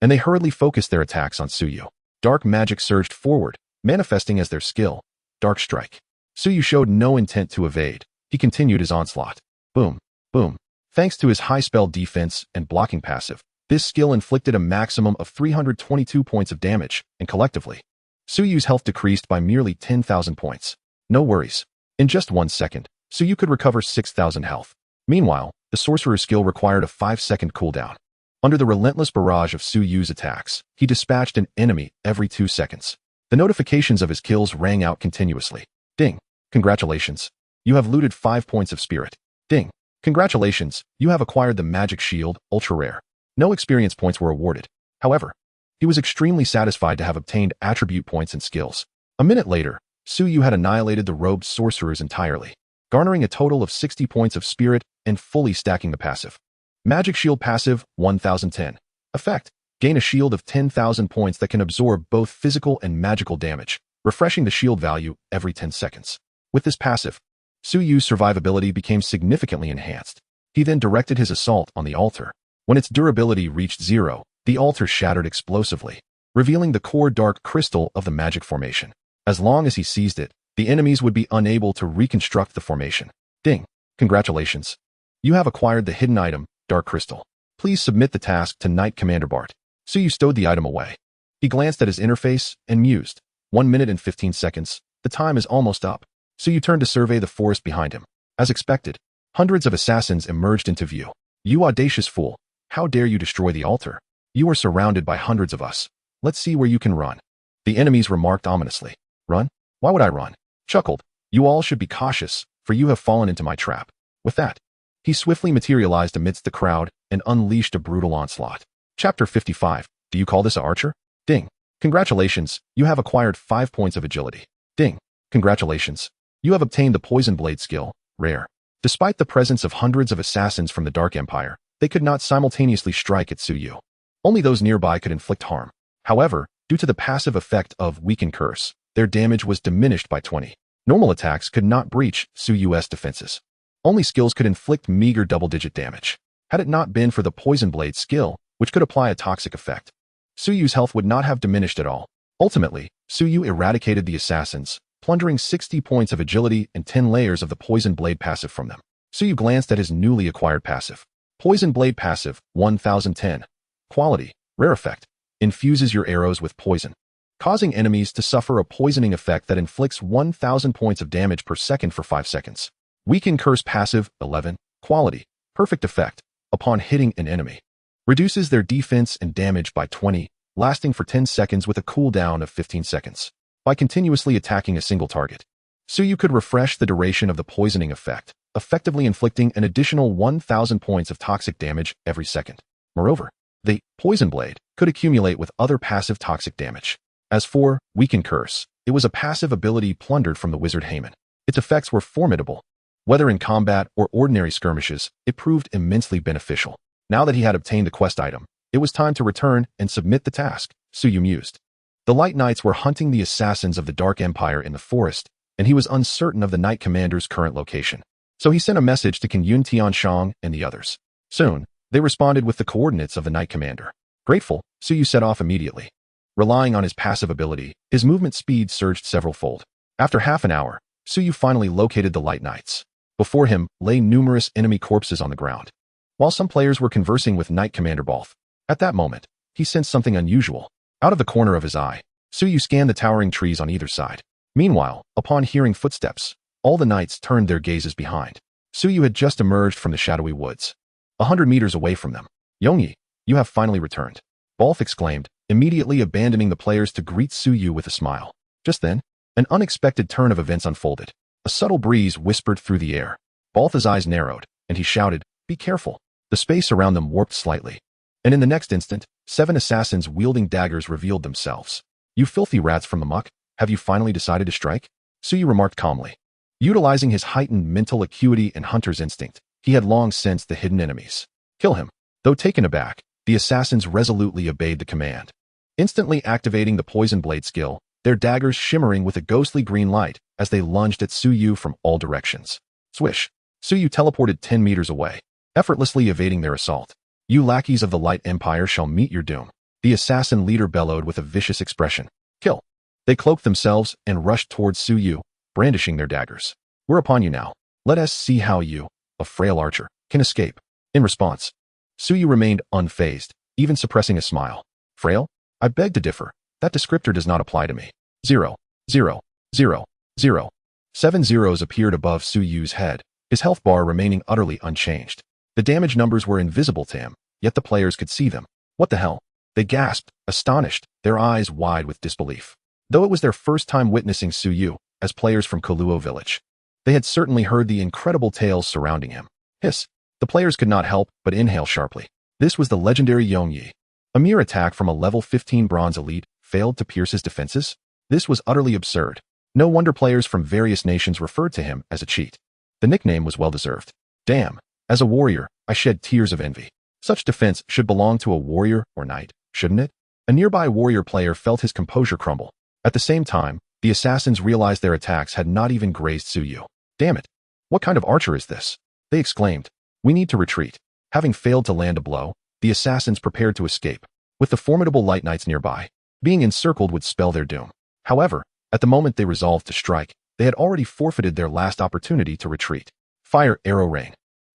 and they hurriedly focused their attacks on Suyu. Dark magic surged forward, manifesting as their skill, Dark Strike. Suyu showed no intent to evade. He continued his onslaught. Boom, boom. Thanks to his high spell defense and blocking passive, this skill inflicted a maximum of 322 points of damage, and collectively, Suyu's health decreased by merely 10,000 points. No worries. In just 1 second, Suyu could recover 6,000 health. Meanwhile, the sorcerer's skill required a 5-second cooldown. Under the relentless barrage of Suyu's attacks, he dispatched an enemy every 2 seconds. The notifications of his kills rang out continuously. Ding. Congratulations. You have looted 5 points of spirit. Ding. Congratulations. You have acquired the magic shield, ultra rare. No experience points were awarded. However, he was extremely satisfied to have obtained attribute points and skills. A minute later, Suyu had annihilated the robed sorcerers entirely, garnering a total of 60 points of spirit and fully stacking the passive. Magic Shield Passive, 1010. Effect. Gain a shield of 10,000 points that can absorb both physical and magical damage, refreshing the shield value every 10 seconds. With this passive, Suyu's survivability became significantly enhanced. He then directed his assault on the altar. When its durability reached 0, the altar shattered explosively, revealing the core dark crystal of the magic formation. As long as he seized it, the enemies would be unable to reconstruct the formation. Ding. Congratulations. You have acquired the hidden item, Dark Crystal. Please submit the task to Knight Commander Bart. Suyu stowed the item away. He glanced at his interface and mused. 1 minute and 15 seconds. The time is almost up. Suyu turned to survey the forest behind him. As expected, hundreds of assassins emerged into view. You audacious fool. How dare you destroy the altar? You are surrounded by hundreds of us. Let's see where you can run. The enemies remarked ominously. Run? Why would I run? Chuckled. You all should be cautious, for you have fallen into my trap. With that, he swiftly materialized amidst the crowd and unleashed a brutal onslaught. Chapter 55. Do you call this an archer? Ding. Congratulations, you have acquired 5 points of agility. Ding. Congratulations. You have obtained the Poison Blade skill, rare. Despite the presence of hundreds of assassins from the Dark Empire, they could not simultaneously strike at Suyu. Only those nearby could inflict harm. However, due to the passive effect of Weaken Curse, their damage was diminished by 20. Normal attacks could not breach Suyu's defenses. Only skills could inflict meager double-digit damage. Had it not been for the Poison Blade skill, which could apply a toxic effect, Suyu's health would not have diminished at all. Ultimately, Suyu eradicated the assassins, plundering 60 points of agility and 10 layers of the Poison Blade passive from them. Suyu glanced at his newly acquired passive. Poison Blade passive, 1010. Quality, rare effect. Infuses your arrows with poison, causing enemies to suffer a poisoning effect that inflicts 1,000 points of damage per second for 5 seconds. Weaken Curse passive, 11. Quality, perfect effect. Upon hitting an enemy, reduces their defense and damage by 20, lasting for 10 seconds with a cooldown of 15 seconds. By continuously attacking a single target, Suyu could refresh the duration of the poisoning effect, effectively inflicting an additional 1,000 points of toxic damage every second. Moreover, the Poison Blade could accumulate with other passive toxic damage. As for Weaken Curse, it was a passive ability plundered from the wizard Haman. Its effects were formidable. Whether in combat or ordinary skirmishes, it proved immensely beneficial. Now that he had obtained the quest item, it was time to return and submit the task, Suyu mused. The Light Knights were hunting the assassins of the Dark Empire in the forest, and he was uncertain of the Knight Commander's current location. So he sent a message to Kin Yun Tianshang and the others. Soon, they responded with the coordinates of the Knight Commander. Grateful, Suyu set off immediately. Relying on his passive ability, his movement speed surged several-fold. After half an hour, Suyu finally located the Light Knights. Before him lay numerous enemy corpses on the ground. While some players were conversing with Knight Commander Balth, at that moment, he sensed something unusual. Out of the corner of his eye, Suyu scanned the towering trees on either side. Meanwhile, upon hearing footsteps, all the knights turned their gazes behind. Suyu had just emerged from the shadowy woods. 100 meters away from them. Yongyi, you have finally returned. Balth exclaimed, immediately abandoning the players to greet Suyu with a smile. Just then, an unexpected turn of events unfolded. A subtle breeze whispered through the air. Balth's eyes narrowed, and he shouted, "Be careful." The space around them warped slightly. And in the next instant, 7 assassins wielding daggers revealed themselves. "You filthy rats from the muck, have you finally decided to strike?" Suyu remarked calmly. Utilizing his heightened mental acuity and hunter's instinct, he had long sensed the hidden enemies. Kill him. Though taken aback, the assassins resolutely obeyed the command. Instantly activating the poison blade skill, their daggers shimmering with a ghostly green light as they lunged at Suyu from all directions. Swish! Suyu teleported 10 meters away, effortlessly evading their assault. "You lackeys of the Light Empire shall meet your doom," the assassin leader bellowed with a vicious expression. "Kill!" They cloaked themselves and rushed towards Suyu, brandishing their daggers. "We're upon you now. Let us see how you, a frail archer, can escape." In response, Suyu remained unfazed, even suppressing a smile. "Frail? I beg to differ. That descriptor does not apply to me." 0, 0, 0, 0. 7 zeros appeared above Suyu's head, his health bar remaining utterly unchanged. The damage numbers were invisible to him, yet the players could see them. "What the hell?" They gasped, astonished, their eyes wide with disbelief. Though it was their first time witnessing Suyu, as players from Koluo village, they had certainly heard the incredible tales surrounding him. Hiss! The players could not help but inhale sharply. This was the legendary Yongyi. A mere attack from a level 15 bronze elite failed to pierce his defenses? This was utterly absurd. No wonder players from various nations referred to him as a cheat. The nickname was well-deserved. Damn, as a warrior, I shed tears of envy. Such defense should belong to a warrior or knight, shouldn't it? A nearby warrior player felt his composure crumble. At the same time, the assassins realized their attacks had not even grazed Suyu. "Damn it! What kind of archer is this?" they exclaimed. "We need to retreat." Having failed to land a blow, the assassins prepared to escape. With the formidable light knights nearby, being encircled would spell their doom. However, at the moment they resolved to strike, they had already forfeited their last opportunity to retreat. Fire arrow rain.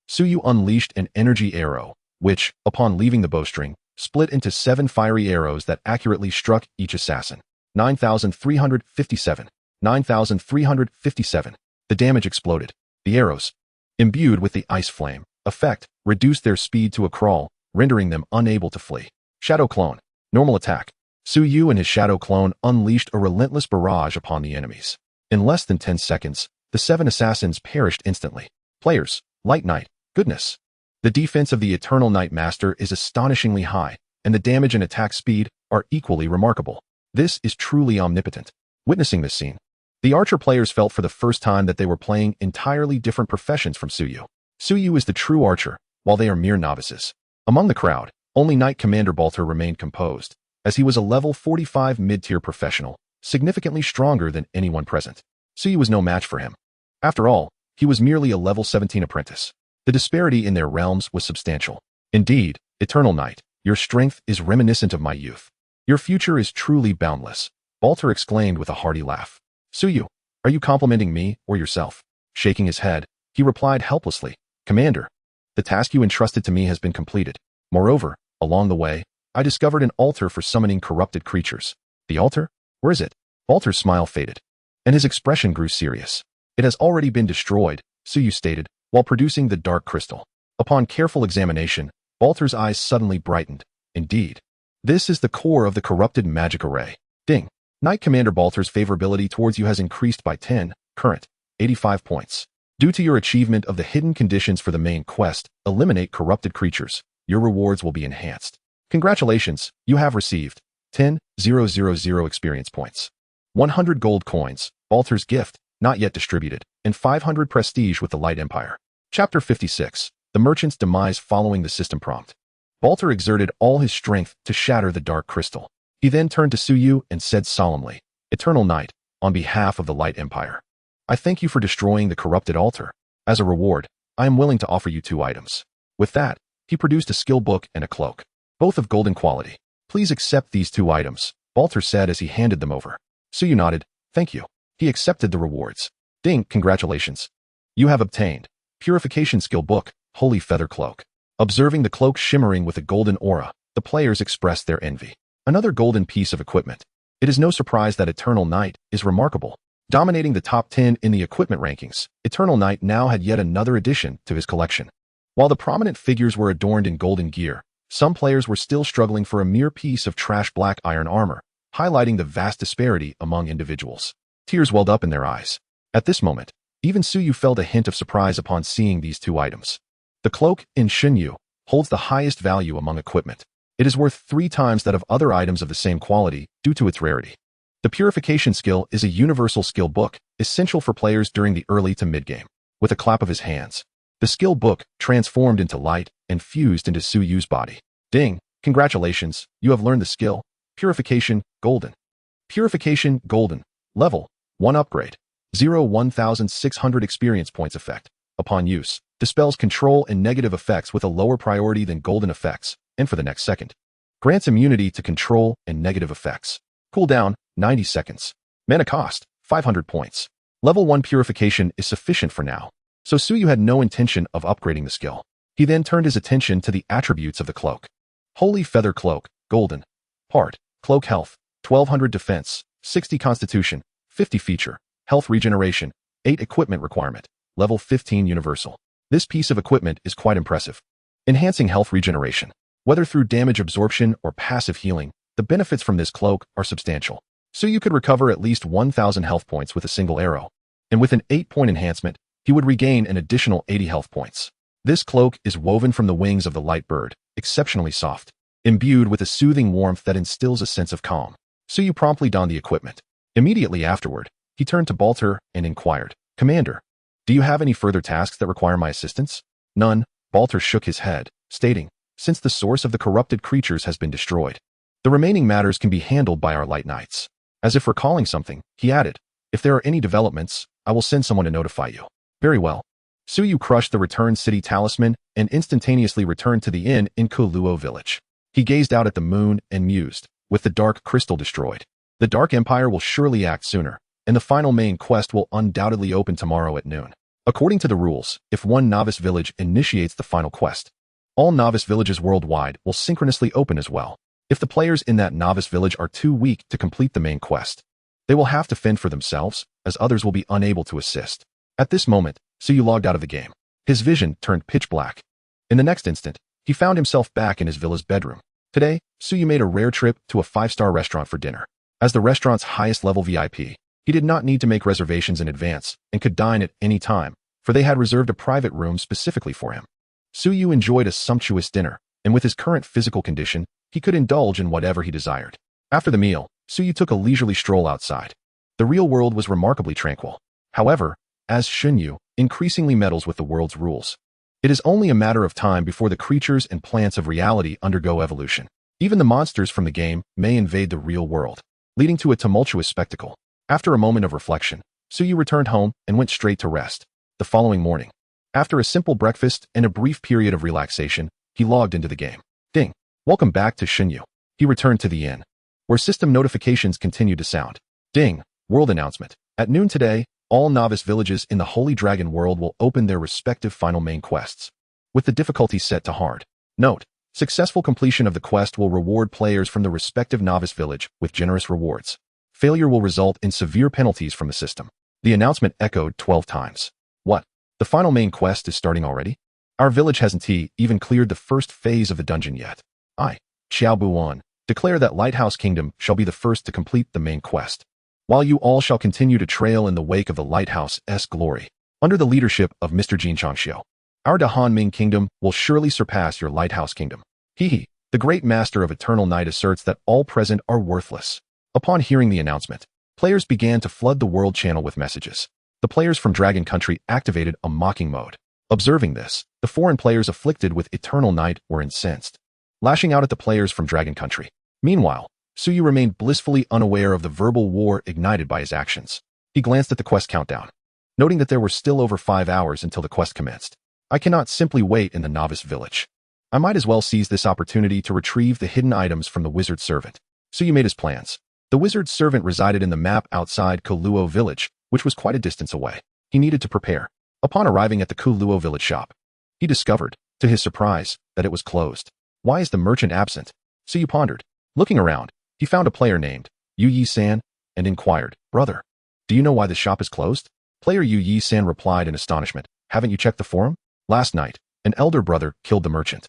Suyu unleashed an energy arrow, which, upon leaving the bowstring, split into 7 fiery arrows that accurately struck each assassin. 9,357. 9,357. The damage exploded. The arrows, imbued with the ice flame effect, reduced their speed to a crawl, rendering them unable to flee. Shadow Clone. Normal attack. Suyu and his Shadow Clone unleashed a relentless barrage upon the enemies. In less than 10 seconds, the 7 assassins perished instantly. Players, Light Knight, goodness. The defense of the Eternal Knight Master is astonishingly high, and the damage and attack speed are equally remarkable. This is truly omnipotent. Witnessing this scene, the archer players felt for the first time that they were playing entirely different professions from Suyu. Suyu is the true archer, while they are mere novices. Among the crowd, only Knight Commander Balter remained composed, as he was a level 45 mid-tier professional, significantly stronger than anyone present. Suyu was no match for him. After all, he was merely a level 17 apprentice. The disparity in their realms was substantial. Indeed, Eternal Knight, your strength is reminiscent of my youth. Your future is truly boundless, Balter exclaimed with a hearty laugh. Suyu, are you complimenting me or yourself? Shaking his head, he replied helplessly, Commander, the task you entrusted to me has been completed. Moreover, along the way, I discovered an altar for summoning corrupted creatures. The altar? Where is it? Balter's smile faded, and his expression grew serious. It has already been destroyed, Suyu stated, while producing the dark crystal. Upon careful examination, Balter's eyes suddenly brightened. Indeed, this is the core of the corrupted magic array. Ding. Knight Commander Balter's favorability towards you has increased by 10, current, 85 points. Due to your achievement of the hidden conditions for the main quest, eliminate corrupted creatures, your rewards will be enhanced. Congratulations, you have received 10,000 experience points, 100 gold coins, Balter's gift, not yet distributed, and 500 prestige with the Light Empire. Chapter 56. The Merchant's Demise following the system prompt. Balter exerted all his strength to shatter the dark crystal. He then turned to Suyu and said solemnly, Eternal Knight, on behalf of the Light Empire, I thank you for destroying the corrupted altar. As a reward, I am willing to offer you 2 items. With that, he produced a skill book and a cloak. both of golden quality. Please accept these 2 items, Balter said as he handed them over. Suyu nodded. Thank you. He accepted the rewards. Ding, congratulations. You have obtained Purification Skill Book, Holy Feather Cloak. Observing the cloak shimmering with a golden aura, the players expressed their envy. Another golden piece of equipment. It is no surprise that Eternal Knight is remarkable. Dominating the top 10 in the equipment rankings, Eternal Knight now had yet another addition to his collection. While the prominent figures were adorned in golden gear, some players were still struggling for a mere piece of trash black iron armor, highlighting the vast disparity among individuals. Tears welled up in their eyes. At this moment, even Suyu felt a hint of surprise upon seeing these 2 items. The cloak, in Xinyu, holds the highest value among equipment. It is worth 3 times that of other items of the same quality due to its rarity. The Purification Skill is a universal skill book, essential for players during the early to mid-game. With a clap of his hands, the skill book transformed into light and fused into Suyu's body. Ding, congratulations, you have learned the skill, Purification Golden. Purification Golden, level 1 upgrade, 1,600 experience points effect. Upon use, dispels control and negative effects with a lower priority than golden effects, and for the next second. Grants immunity to control and negative effects. Cooldown, 90 seconds. Mana cost, 500 points. Level 1 purification is sufficient for now, so Suyu had no intention of upgrading the skill. He then turned his attention to the attributes of the cloak. Holy Feather Cloak, Golden. Part, Cloak Health, 1200 Defense, 60 Constitution, 50 Feature, Health Regeneration, 8 Equipment Requirement, Level 15 Universal. This piece of equipment is quite impressive. Enhancing health regeneration. Whether through damage absorption or passive healing, the benefits from this cloak are substantial. Suyu could recover at least 1,000 health points with a single arrow, and with an 8-point enhancement, he would regain an additional 80 health points. This cloak is woven from the wings of the light bird, exceptionally soft, imbued with a soothing warmth that instills a sense of calm. Suyu promptly donned the equipment. Immediately afterward, he turned to Balter and inquired, Commander, do you have any further tasks that require my assistance? None, Balter shook his head, stating, since the source of the corrupted creatures has been destroyed, the remaining matters can be handled by our light knights. As if recalling something, he added, if there are any developments, I will send someone to notify you. Very well. Suyu crushed the returned city talisman and instantaneously returned to the inn in Kuluo village. He gazed out at the moon and mused, with the dark crystal destroyed. The Dark Empire will surely act sooner, and the final main quest will undoubtedly open tomorrow at noon. According to the rules, if one novice village initiates the final quest, all novice villages worldwide will synchronously open as well. If the players in that novice village are too weak to complete the main quest, they will have to fend for themselves, as others will be unable to assist. At this moment, Suyu logged out of the game. His vision turned pitch black. In the next instant, he found himself back in his villa's bedroom. Today, Suyu made a rare trip to a 5-star restaurant for dinner. As the restaurant's highest level VIP, he did not need to make reservations in advance and could dine at any time, for they had reserved a private room specifically for him. Suyu enjoyed a sumptuous dinner, and with his current physical condition, he could indulge in whatever he desired. After the meal, Suyu took a leisurely stroll outside. The real world was remarkably tranquil. However, as Xinyu increasingly meddles with the world's rules, it is only a matter of time before the creatures and plants of reality undergo evolution. Even the monsters from the game may invade the real world, leading to a tumultuous spectacle. After a moment of reflection, Suyu returned home and went straight to rest. The following morning, after a simple breakfast and a brief period of relaxation, he logged into the game. Ding! Welcome back to Xinyu. He returned to the inn, where system notifications continued to sound. Ding! World announcement. At noon today, all novice villages in the Holy Dragon world will open their respective final main quests, with the difficulty set to hard. Note: successful completion of the quest will reward players from the respective novice village with generous rewards. Failure will result in severe penalties from the system. The announcement echoed 12 times. What? The final main quest is starting already? Our village hasn't even cleared the first phase of the dungeon yet. I, Xiao Buwan, declare that Lighthouse Kingdom shall be the first to complete the main quest, while you all shall continue to trail in the wake of the Lighthouse's glory. Under the leadership of Mr. Jin Changxiu, our Dahan Ming Kingdom will surely surpass your Lighthouse Kingdom. Hehe, the great master of Eternal Night asserts that all present are worthless. Upon hearing the announcement, players began to flood the world channel with messages. The players from Dragon Country activated a mocking mode. Observing this, the foreign players afflicted with Eternal Night were incensed, lashing out at the players from Dragon Country. Meanwhile, Suyu remained blissfully unaware of the verbal war ignited by his actions. He glanced at the quest countdown, noting that there were still over 5 hours until the quest commenced. I cannot simply wait in the novice village. I might as well seize this opportunity to retrieve the hidden items from the wizard's servant. Suyu made his plans. The wizard's servant resided in the map outside Kuluo village, which was quite a distance away. He needed to prepare. Upon arriving at the Kuluo village shop, he discovered, to his surprise, that it was closed. Why is the merchant absent? Suyu pondered. Looking around, he found a player named Yu Yi-san and inquired, "Brother, do you know why the shop is closed?" Player Yu Yi-san replied in astonishment, "Haven't you checked the forum? Last night, an elder brother killed the merchant.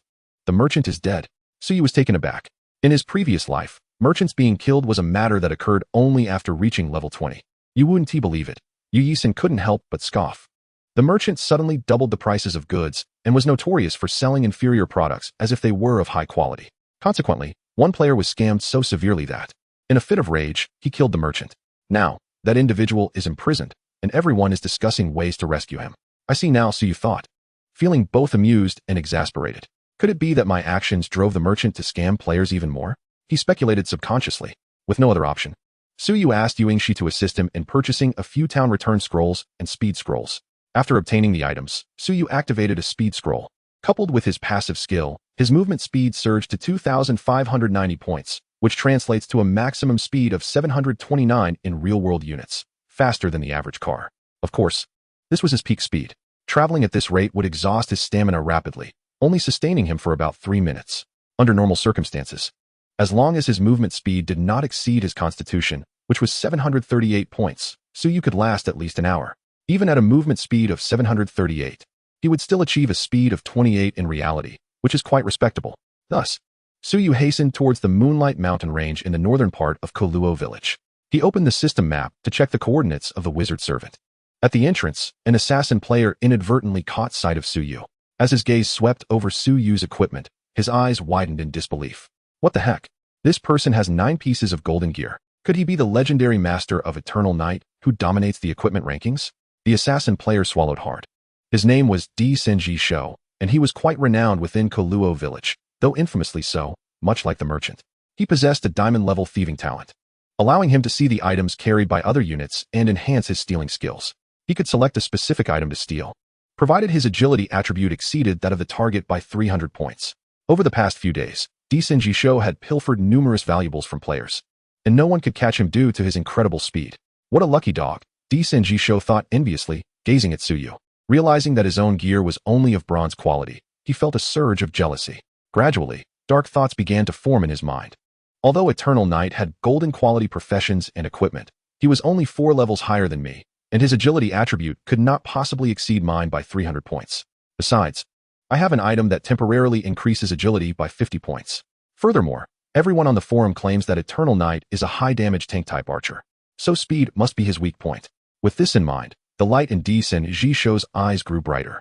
The merchant is dead." Suyu was taken aback. In his previous life, merchants being killed was a matter that occurred only after reaching level 20. You wouldn't believe it. Yu Yi-san couldn't help but scoff. The merchant suddenly doubled the prices of goods and was notorious for selling inferior products as if they were of high quality. Consequently, one player was scammed so severely that, in a fit of rage, he killed the merchant. Now, that individual is imprisoned, and everyone is discussing ways to rescue him. I see now, Suyu thought, feeling both amused and exasperated. Could it be that my actions drove the merchant to scam players even more? He speculated subconsciously. With no other option, Suyu asked Yuingshi to assist him in purchasing a few town return scrolls and speed scrolls. After obtaining the items, Suyu activated a speed scroll. Coupled with his passive skill, his movement speed surged to 2,590 points, which translates to a maximum speed of 729 in real-world units, faster than the average car. Of course, this was his peak speed. Traveling at this rate would exhaust his stamina rapidly, only sustaining him for about 3 minutes. Under normal circumstances, as long as his movement speed did not exceed his constitution, which was 738 points, Suyu could last at least an hour. Even at a movement speed of 738, he would still achieve a speed of 28 in reality, which is quite respectable. Thus, Suyu hastened towards the Moonlight Mountain Range in the northern part of Kuluo village. He opened the system map to check the coordinates of the wizard servant. At the entrance, an assassin player inadvertently caught sight of Suyu. As his gaze swept over Suyu's equipment, his eyes widened in disbelief. What the heck? This person has 9 pieces of golden gear. Could he be the legendary master of Eternal Night who dominates the equipment rankings? The assassin player swallowed hard. His name was D. Senji Sho, and he was quite renowned within Kuluo village, though infamously so, much like the merchant. He possessed a diamond-level thieving talent, allowing him to see the items carried by other units and enhance his stealing skills. He could select a specific item to steal, provided his agility attribute exceeded that of the target by 300 points. Over the past few days, D. Senji Sho had pilfered numerous valuables from players, and no one could catch him due to his incredible speed. What a lucky dog, D. Senji Sho thought enviously, gazing at Suyu. Realizing that his own gear was only of bronze quality, he felt a surge of jealousy. Gradually, dark thoughts began to form in his mind. Although Eternal Night had golden quality professions and equipment, he was only 4 levels higher than me, and his agility attribute could not possibly exceed mine by 300 points. Besides, I have an item that temporarily increases agility by 50 points. Furthermore, everyone on the forum claims that Eternal Night is a high-damage tank-type archer, so speed must be his weak point. With this in mind, the light in D. Senji Sho's eyes grew brighter.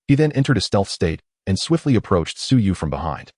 He then entered a stealth state and swiftly approached Suyu from behind.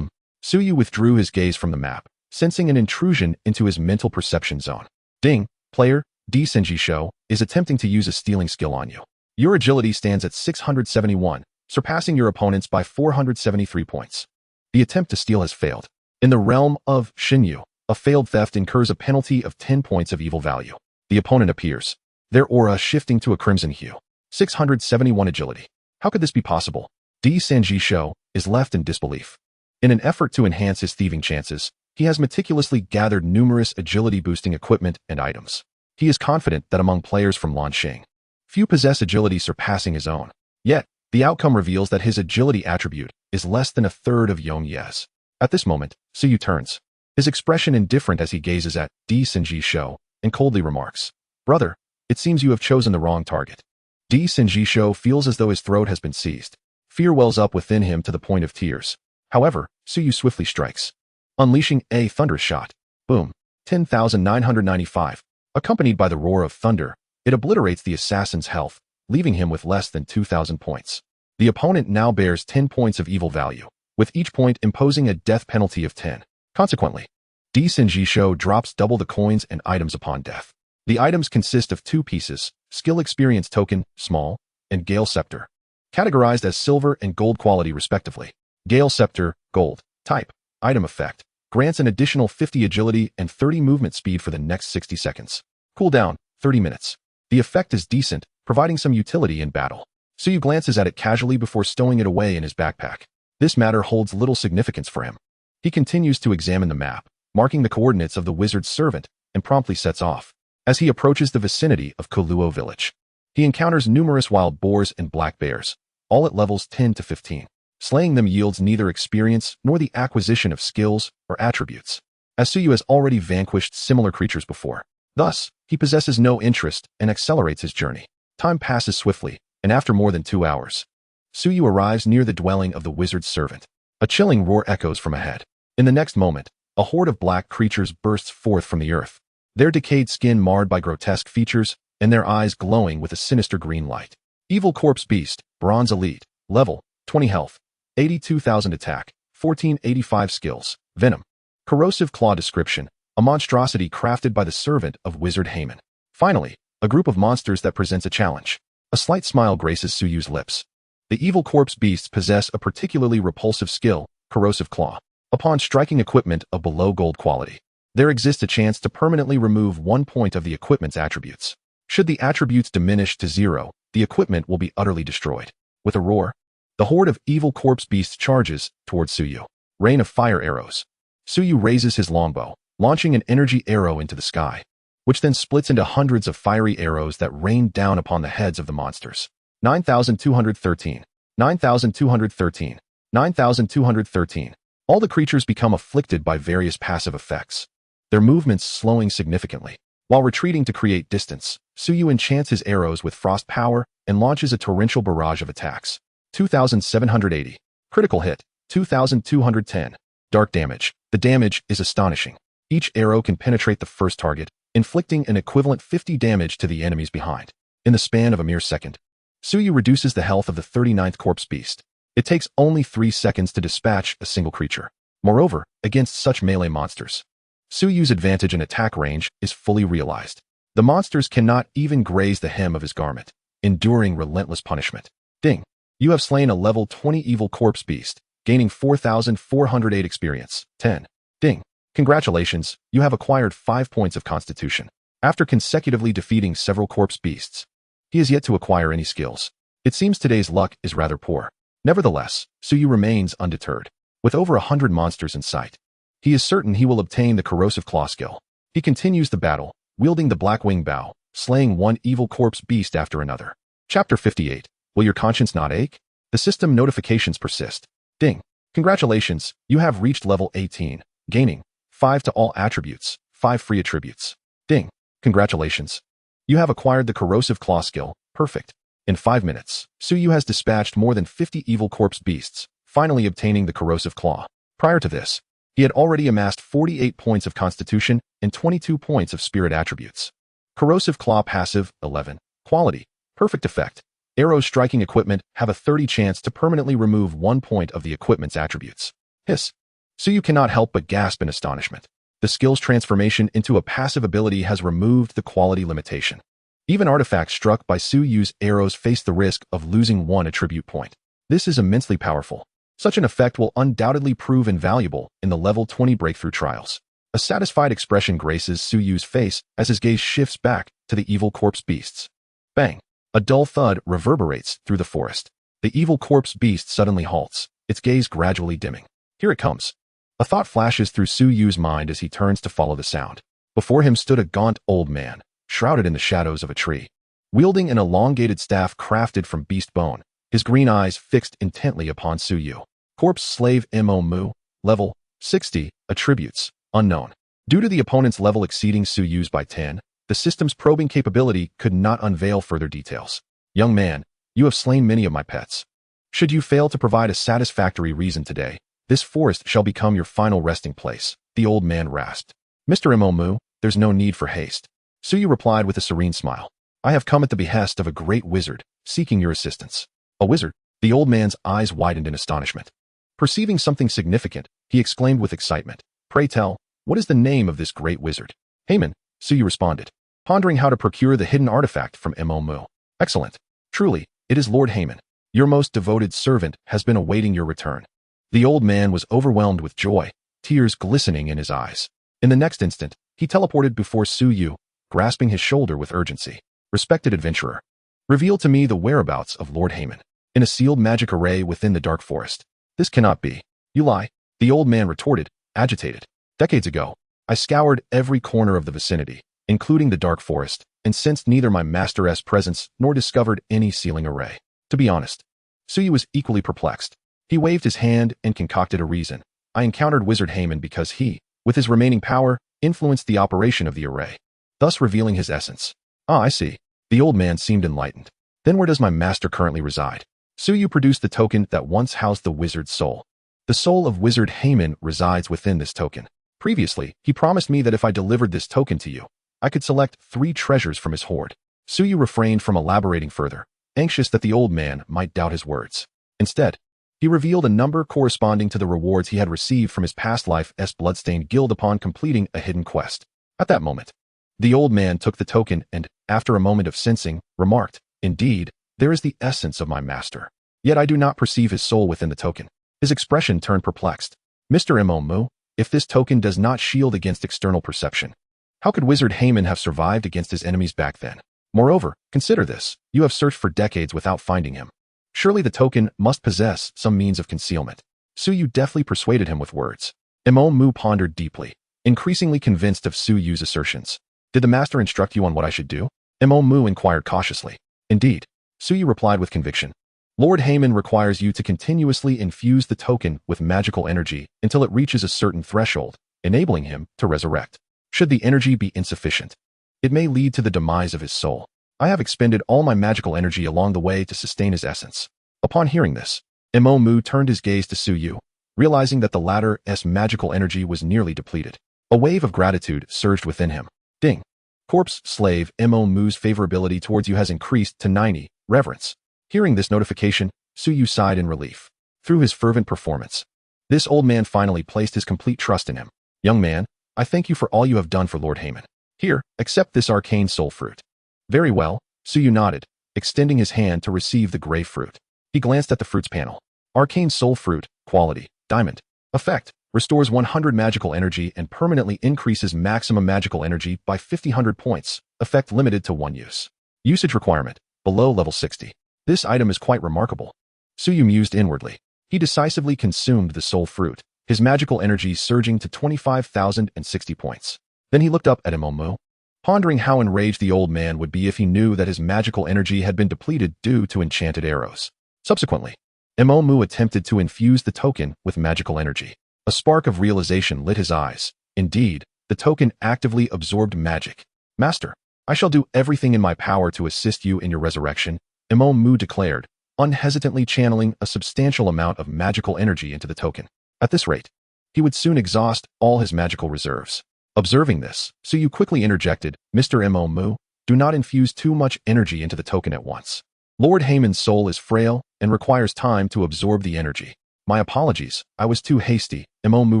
Suyu withdrew his gaze from the map, sensing an intrusion into his mental perception zone. Ding, player, D. Senji Sho is attempting to use a stealing skill on you. Your agility stands at 671, surpassing your opponents by 473 points. The attempt to steal has failed. In the realm of Shinyu, a failed theft incurs a penalty of 10 points of evil value. The opponent appears, their aura shifting to a crimson hue. 671 agility. How could this be possible? D. Senji Sho is left in disbelief. In an effort to enhance his thieving chances, he has meticulously gathered numerous agility-boosting equipment and items. He is confident that among players from Lanxing, few possess agility surpassing his own. Yet, the outcome reveals that his agility attribute is less than a third of Yong Ye's. At this moment, Suyu turns, his expression indifferent as he gazes at D. Senji Sho and coldly remarks, "Brother, it seems you have chosen the wrong target." D. Senji Sho feels as though his throat has been seized. Fear wells up within him to the point of tears. However, Suyu swiftly strikes, unleashing a thunderous shot. Boom. 10,995. Accompanied by the roar of thunder, it obliterates the assassin's health, leaving him with less than 2,000 points. The opponent now bears 10 points of evil value, with each point imposing a death penalty of 10. Consequently, D. Senji Sho drops double the coins and items upon death. The items consist of 2 pieces, skill experience token, small, and Gale Scepter, categorized as silver and gold quality respectively. Gale Scepter, gold, type, item effect, grants an additional 50 agility and 30 movement speed for the next 60 seconds. Cooldown, 30 minutes. The effect is decent, providing some utility in battle. Suyu glances at it casually before stowing it away in his backpack. this matter holds little significance for him. He continues to examine the map, marking the coordinates of the wizard's servant, and promptly sets off. As he approaches the vicinity of Koluo village, he encounters numerous wild boars and black bears, all at levels 10 to 15. Slaying them yields neither experience nor the acquisition of skills or attributes, as Suyu has already vanquished similar creatures before. Thus, he possesses no interest and accelerates his journey. Time passes swiftly, and after more than 2 hours, Suyu arrives near the dwelling of the wizard's servant. A chilling roar echoes from ahead. In the next moment, a horde of black creatures bursts forth from the earth, their decayed skin marred by grotesque features and their eyes glowing with a sinister green light. Evil Corpse Beast, Bronze Elite, level, 20 health, 82,000 attack, 1485 skills, Venom. Corrosive Claw description, a monstrosity crafted by the servant of Wizard Haman. Finally, a group of monsters that presents a challenge. A slight smile graces Suyu's lips. The Evil Corpse Beasts possess a particularly repulsive skill, Corrosive Claw. Upon striking equipment of below gold quality, there exists a chance to permanently remove 1 point of the equipment's attributes. Should the attributes diminish to 0, the equipment will be utterly destroyed. With a roar, the horde of Evil Corpse Beasts charges towards Suyu. Rain of Fire Arrows. Suyu raises his longbow, launching an energy arrow into the sky, which then splits into hundreds of fiery arrows that rain down upon the heads of the monsters. 9,213. 9,213. 9,213. All the creatures become afflicted by various passive effects, their movements slowing significantly. While retreating to create distance, Suyu enchants his arrows with frost power and launches a torrential barrage of attacks. 2,780. Critical hit. 2,210. Dark damage. The damage is astonishing. Each arrow can penetrate the first target, inflicting an equivalent 50 damage to the enemies behind. In the span of a mere second, Suyu reduces the health of the 39th Corpse Beast. It takes only 3 seconds to dispatch a single creature. Moreover, against such melee monsters, Suyu's advantage in attack range is fully realized. The monsters cannot even graze the hem of his garment, enduring relentless punishment. Ding. You have slain a level 20 Evil Corpse Beast, gaining 4,408 experience. 10. Ding. Congratulations, you have acquired 5 points of Constitution. After consecutively defeating several Corpse Beasts, he has yet to acquire any skills. It seems today's luck is rather poor. Nevertheless, Suyu remains undeterred. With over 100 monsters in sight, he is certain he will obtain the Corrosive Claw skill. He continues the battle, wielding the Blackwing Bow, slaying one Evil Corpse Beast after another. Chapter 58. Will your conscience not ache? The system notifications persist. Ding. Congratulations, you have reached level 18, gaining 5 to all attributes, 5 free attributes. Ding. Congratulations. You have acquired the Corrosive Claw skill. Perfect. In 5 minutes, Suyu has dispatched more than 50 Evil Corpse Beasts, finally obtaining the Corrosive Claw. Prior to this, he had already amassed 48 points of Constitution and 22 points of Spirit attributes. Corrosive Claw passive, 11. Quality. Perfect effect. Arrows striking equipment have a 30 chance to permanently remove 1 point of the equipment's attributes. Hiss. Suyu cannot help but gasp in astonishment. The skill's transformation into a passive ability has removed the quality limitation. Even artifacts struck by Suyu's arrows face the risk of losing 1 attribute point. This is immensely powerful. Such an effect will undoubtedly prove invaluable in the level 20 breakthrough trials. A satisfied expression graces Suyu's face as his gaze shifts back to the Evil Corpse Beasts. Bang! A dull thud reverberates through the forest. The Evil Corpse Beast suddenly halts, its gaze gradually dimming. Here it comes. A thought flashes through Suyu's mind as he turns to follow the sound. Before him stood a gaunt old man, shrouded in the shadows of a tree, wielding an elongated staff crafted from beast bone, his green eyes fixed intently upon Suyu. Corpse Slave Mu, level 60, attributes, unknown. Due to the opponent's level exceeding Suyu's by 10, the system's probing capability could not unveil further details. Young man, you have slain many of my pets. Should you fail to provide a satisfactory reason today, this forest shall become your final resting place, the old man rasped. Mr. Mu, there's no need for haste. Suyu replied with a serene smile. I have come at the behest of a great wizard, seeking your assistance. A wizard? The old man's eyes widened in astonishment. Perceiving something significant, he exclaimed with excitement. Pray tell, what is the name of this great wizard? Haman, Suyu responded, pondering how to procure the hidden artifact from Mu. Excellent. Truly, it is Lord Haman. Your most devoted servant has been awaiting your return. The old man was overwhelmed with joy, tears glistening in his eyes. In the next instant, he teleported before Suyu, grasping his shoulder with urgency. Respected adventurer, reveal to me the whereabouts of Lord Haman. In a sealed magic array within the dark forest, This cannot be. You lie, the old man retorted, agitated. Decades ago, I scoured every corner of the vicinity, including the dark forest, and sensed neither my master's presence nor discovered any sealing array. To be honest, Suyu was equally perplexed. He waved his hand and concocted a reason. I encountered Wizard Haman because he, with his remaining power, influenced the operation of the array, thus revealing his essence. Ah, I see. The old man seemed enlightened. Then where does my master currently reside? Suyu produced the token that once housed the wizard's soul. The soul of Wizard Haman resides within this token. Previously, he promised me that if I delivered this token to you, I could select 3 treasures from his hoard. Suyu refrained from elaborating further, anxious that the old man might doubt his words. Instead, he revealed a number corresponding to the rewards he had received from his past life's bloodstained guild upon completing a hidden quest. At that moment, the old man took the token and, after a moment of sensing, remarked, "Indeed, there is the essence of my master. Yet I do not perceive his soul within the token." His expression turned perplexed. Mr. Mu, if this token does not shield against external perception, how could Wizard Haman have survived against his enemies back then? Moreover, consider this. You have searched for decades without finding him. Surely the token must possess some means of concealment. Suyu deftly persuaded him with words. Mu pondered deeply, increasingly convinced of Suyu's assertions. Did the master instruct you on what I should do? Mu inquired cautiously. Indeed, Suyu replied with conviction. Lord Haman requires you to continuously infuse the token with magical energy until it reaches a certain threshold, enabling him to resurrect. Should the energy be insufficient, it may lead to the demise of his soul. I have expended all my magical energy along the way to sustain his essence. Upon hearing this, Mu turned his gaze to Suyu, realizing that the latter's magical energy was nearly depleted. A wave of gratitude surged within him. Ding. Corpse slave Mu's favorability towards you has increased to 90, reverence. Hearing this notification, Suyu sighed in relief. Through his fervent performance, this old man finally placed his complete trust in him. Young man, I thank you for all you have done for Lord Haman. Here, accept this arcane soul fruit. Very well, Suyu nodded, extending his hand to receive the gray fruit. He glanced at the fruit's panel. Arcane soul fruit, quality, diamond. Effect, restores 100 magical energy and permanently increases maximum magical energy by 500 points. Effect limited to 1 use. Usage requirement, below level 60. This item is quite remarkable. Suyu mused inwardly. He decisively consumed the soul fruit, his magical energy surging to 25,060 points. Then he looked up at Mu, pondering how enraged the old man would be if he knew that his magical energy had been depleted due to enchanted arrows. Subsequently, Mu attempted to infuse the token with magical energy. A spark of realization lit his eyes. Indeed, the token actively absorbed magic. Master, I shall do everything in my power to assist you in your resurrection, Mu declared, unhesitantly channeling a substantial amount of magical energy into the token. At this rate, he would soon exhaust all his magical reserves. Observing this, Suyu quickly interjected, Mr. Mu, do not infuse too much energy into the token at once. Lord Haman's soul is frail and requires time to absorb the energy. My apologies, I was too hasty, Mu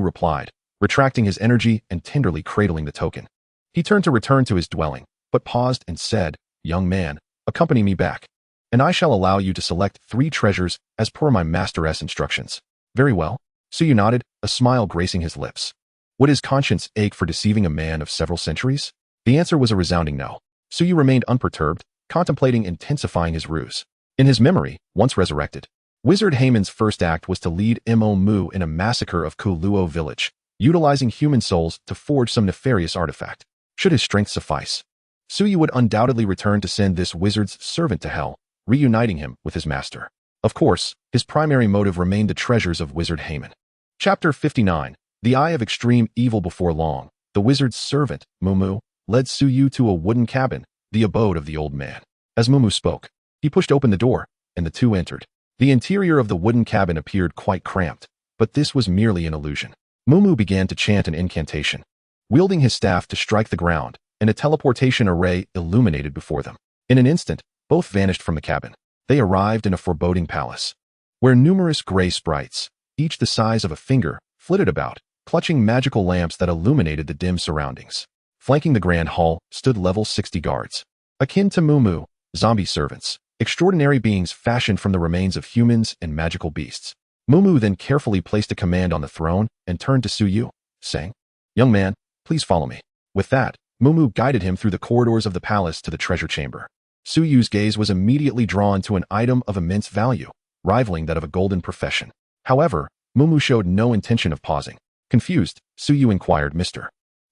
replied, retracting his energy and tenderly cradling the token. He turned to return to his dwelling, but paused and said, Young man, accompany me back, and I shall allow you to select 3 treasures as per my master's instructions. Very well. Suyu nodded, a smile gracing his lips. Would his conscience ache for deceiving a man of several centuries? The answer was a resounding no. Suyu remained unperturbed, contemplating intensifying his ruse. In his memory, once resurrected, Wizard Haman's first act was to lead Mu in a massacre of Kuluo village, utilizing human souls to forge some nefarious artifact. Should his strength suffice, Suyu would undoubtedly return to send this wizard's servant to hell, reuniting him with his master. Of course, his primary motive remained the treasures of Wizard Haman. Chapter 59. The Eye of Extreme Evil. Before long, the wizard's servant, Mumu, led Suyu to a wooden cabin, the abode of the old man. As Mumu spoke, he pushed open the door, and the two entered. The interior of the wooden cabin appeared quite cramped, but this was merely an illusion. Mumu began to chant an incantation, wielding his staff to strike the ground, and a teleportation array illuminated before them. In an instant, both vanished from the cabin. They arrived in a foreboding palace, where numerous gray sprites, each the size of a finger, flitted about, clutching magical lamps that illuminated the dim surroundings. Flanking the grand hall stood level 60 guards, akin to Mumu, zombie servants, extraordinary beings fashioned from the remains of humans and magical beasts. Mumu then carefully placed a command on the throne and turned to Suyu, saying, Young man, please follow me. With that, Mumu guided him through the corridors of the palace to the treasure chamber. Suyu's gaze was immediately drawn to an item of immense value, rivaling that of a golden profession. However, Mumu showed no intention of pausing. Confused, Suyu inquired, Mr.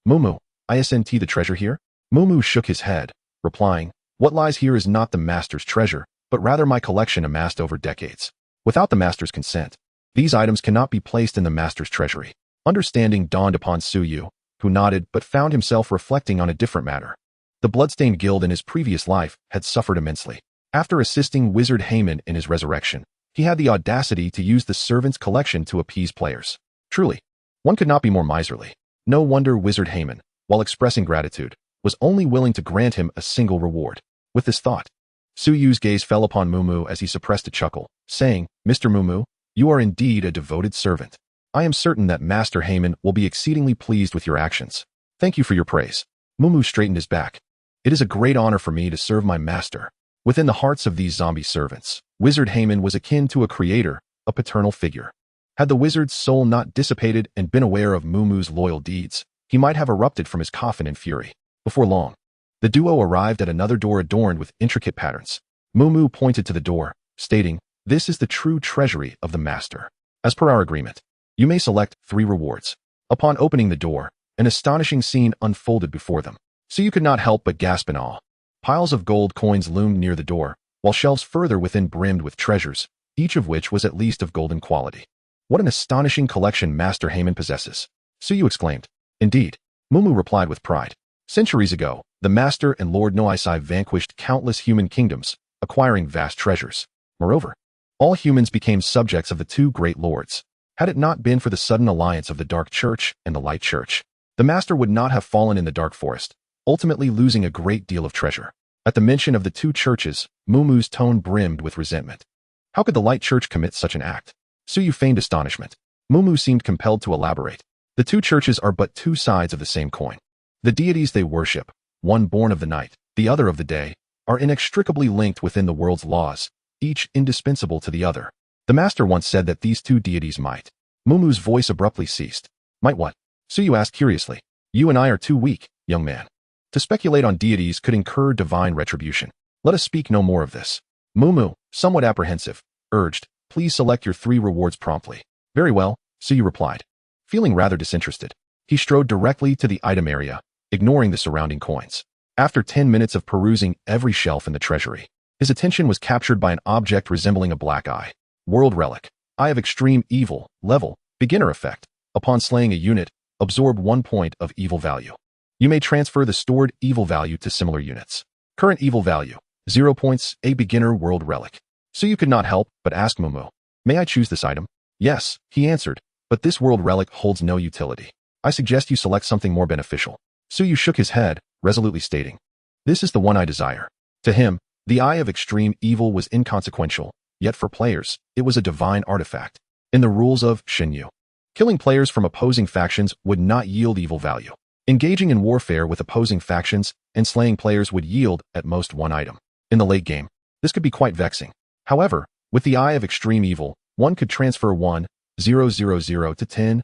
Mumu, isn't the treasure here? Mumu shook his head, replying, what lies here is not the master's treasure, but rather my collection amassed over decades. Without the master's consent, these items cannot be placed in the master's treasury. Understanding dawned upon Suyu, who nodded but found himself reflecting on a different matter. The Bloodstained Guild in his previous life had suffered immensely. After assisting Wizard Heyman in his resurrection, he had the audacity to use the servant's collection to appease players. Truly, one could not be more miserly. No wonder Wizard Heyman, while expressing gratitude, was only willing to grant him a single reward. With this thought, Suyu's gaze fell upon Mumu as he suppressed a chuckle, saying, Mr. Mumu, you are indeed a devoted servant. I am certain that Master Heyman will be exceedingly pleased with your actions. Thank you for your praise. Mumu straightened his back. It is a great honor for me to serve my master. Within the hearts of these zombie servants, Wizard Heyman was akin to a creator, a paternal figure. Had the wizard's soul not dissipated and been aware of Mumu's loyal deeds, he might have erupted from his coffin in fury. Before long, the duo arrived at another door adorned with intricate patterns. Mumu pointed to the door, stating, this is the true treasury of the master. As per our agreement, you may select 3 rewards. Upon opening the door, an astonishing scene unfolded before them. So you could not help but gasp in awe. Piles of gold coins loomed near the door, while shelves further within brimmed with treasures, each of which was at least of golden quality. What an astonishing collection Master Heyman possesses, Suyu exclaimed. Indeed, Mumu replied with pride. Centuries ago, the Master and Lord Noisai vanquished countless human kingdoms, acquiring vast treasures. Moreover, all humans became subjects of the 2 great lords. Had it not been for the sudden alliance of the Dark Church and the Light Church, the Master would not have fallen in the Dark Forest, ultimately losing a great deal of treasure. At the mention of the 2 churches, Mumu's tone brimmed with resentment. How could the Light Church commit such an act? Suyu feigned astonishment. Mumu seemed compelled to elaborate. The 2 churches are but 2 sides of the same coin. The deities they worship, one born of the night, the other of the day, are inextricably linked within the world's laws, each indispensable to the other. The Master once said that these 2 deities might. Mumu's voice abruptly ceased. Might what? Suyu asked curiously. You and I are too weak, young man. To speculate on deities could incur divine retribution. Let us speak no more of this. Mumu, somewhat apprehensive, urged, please select your 3 rewards promptly. Very well, Suyu replied. Feeling rather disinterested, he strode directly to the item area, ignoring the surrounding coins. After 10 minutes of perusing every shelf in the treasury, his attention was captured by an object resembling a black eye. World Relic. Eye of Extreme Evil. Level. Beginner effect. Upon slaying a unit, absorb 1 point of evil value. You may transfer the stored evil value to similar units. Current evil value, 0 points, a beginner world relic. So you could not help but ask Mumu, may I choose this item? Yes, he answered, but this world relic holds no utility. I suggest you select something more beneficial. Suyu shook his head, resolutely stating, this is the one I desire. To him, the Eye of Extreme Evil was inconsequential, yet for players, it was a divine artifact. In the rules of Shinyu, killing players from opposing factions would not yield evil value. Engaging in warfare with opposing factions and slaying players would yield, at most, 1 item. In the late game, this could be quite vexing. However, with the Eye of Extreme Evil, one could transfer 1,000 to 10,000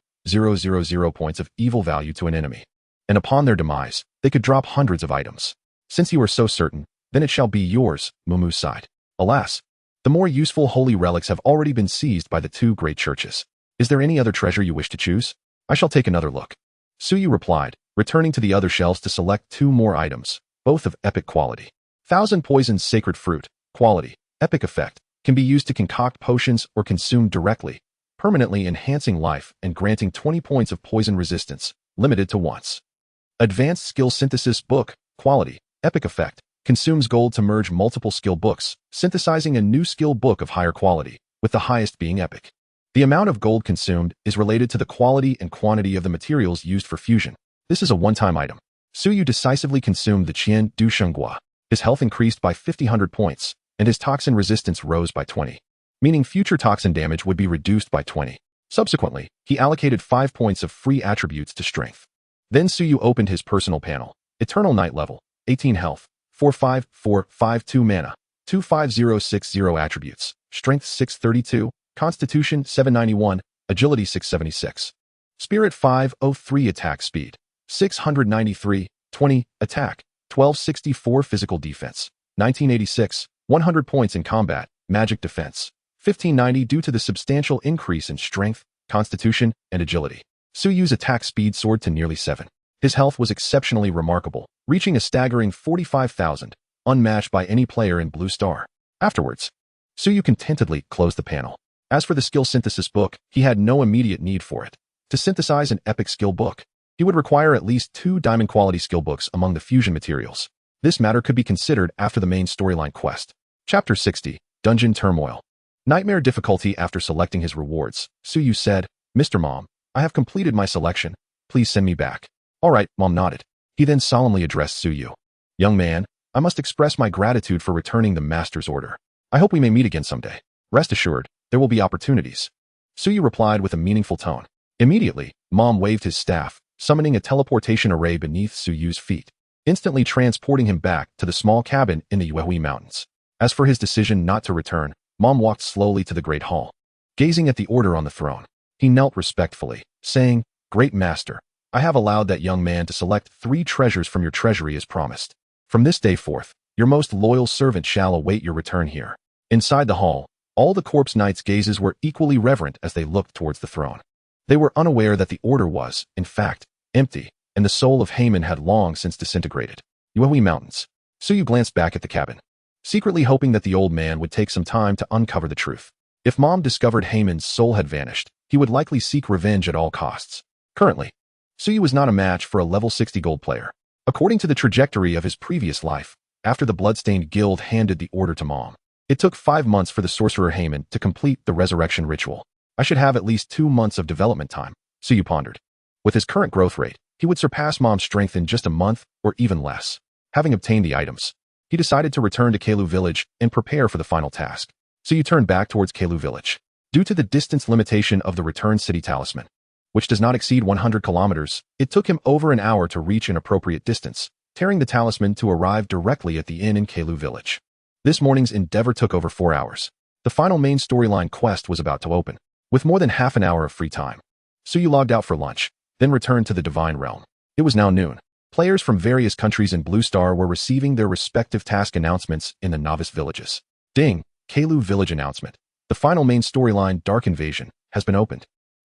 points of evil value to an enemy. And upon their demise, they could drop hundreds of items. Since you are so certain, then it shall be yours, Mumu sighed. Alas, the more useful holy relics have already been seized by the 2 great churches. Is there any other treasure you wish to choose? I shall take another look. Suyu replied, returning to the other shelves to select 2 more items, both of epic quality. 1,000 Poison's Sacred Fruit. Quality. Epic effect. Can be used to concoct potions or consumed directly, permanently enhancing life and granting 20 points of poison resistance, limited to once. Advanced Skill Synthesis Book. Quality. Epic effect. Consumes gold to merge multiple skill books, synthesizing a new skill book of higher quality, with the highest being epic. The amount of gold consumed is related to the quality and quantity of the materials used for fusion. This is a one-time item. Suyu decisively consumed the Qian Du Shenghua. His health increased by 50 points, and his toxin resistance rose by 20, meaning future toxin damage would be reduced by 20. Subsequently, he allocated 5 points of free attributes to strength. Then Suyu opened his personal panel. Eternal Night level, 18 health, 45452 mana, 25060 attributes, strength 632, constitution 791, agility 676. Spirit 503 attack speed, 693, 20, attack, 1264 physical defense, 1986, 100 points in combat, magic defense, 1590 due to the substantial increase in strength, constitution, and agility. Suyu's attack speed soared to nearly 7. His health was exceptionally remarkable, reaching a staggering 45,000, unmatched by any player in Blue Star. Afterwards, Suyu contentedly closed the panel. As for the skill synthesis book, he had no immediate need for it. To synthesize an epic skill book, he would require at least 2 diamond-quality skill books among the fusion materials. This matter could be considered after the main storyline quest. Chapter 60, Dungeon Turmoil. Nightmare difficulty. After selecting his rewards, Suyu said, "Mr. Mom, I have completed my selection. Please send me back." "All right," Mom nodded. He then solemnly addressed Suyu. "Young man, I must express my gratitude for returning the Master's order. I hope we may meet again someday. Rest assured, there will be opportunities." Suyu replied with a meaningful tone. Immediately, Mom waved his staff, summoning a teleportation array beneath Suyu's feet, instantly transporting him back to the small cabin in the Yuehui Mountains. As for his decision not to return, Mom walked slowly to the Great Hall. Gazing at the order on the throne, he knelt respectfully, saying, "Great Master, I have allowed that young man to select 3 treasures from your treasury as promised. From this day forth, your most loyal servant shall await your return here." Inside the hall, all the corpse knights' gazes were equally reverent as they looked towards the throne. They were unaware that the order was, in fact, empty, and the soul of Haman had long since disintegrated. Yuehui Mountains. Suyu glanced back at the cabin, secretly hoping that the old man would take some time to uncover the truth. If Mom discovered Haman's soul had vanished, he would likely seek revenge at all costs. Currently, Suyu was not a match for a level 60 gold player. According to the trajectory of his previous life, after the Bloodstained Guild handed the order to Mom, it took 5 months for the sorcerer Haman to complete the resurrection ritual. I should have at least 2 months of development time, Suyu pondered. With his current growth rate, he would surpass Mom's strength in just a month or even less. Having obtained the items, he decided to return to Keilu Village and prepare for the final task. Suyu turned back towards Keilu Village. Due to the distance limitation of the Return City Talisman, which does not exceed 100 kilometers, it took him over an hour to reach an appropriate distance, tearing the talisman to arrive directly at the inn in Keilu Village. This morning's endeavor took over 4 hours. The final main storyline quest was about to open. With more than half an hour of free time, Suyu logged out for lunch, then returned to the Divine Realm. It was now noon. Players from various countries in Blue Star were receiving their respective task announcements in the novice villages. Ding! Keilu Village announcement. The final main storyline, Dark Invasion, has been opened.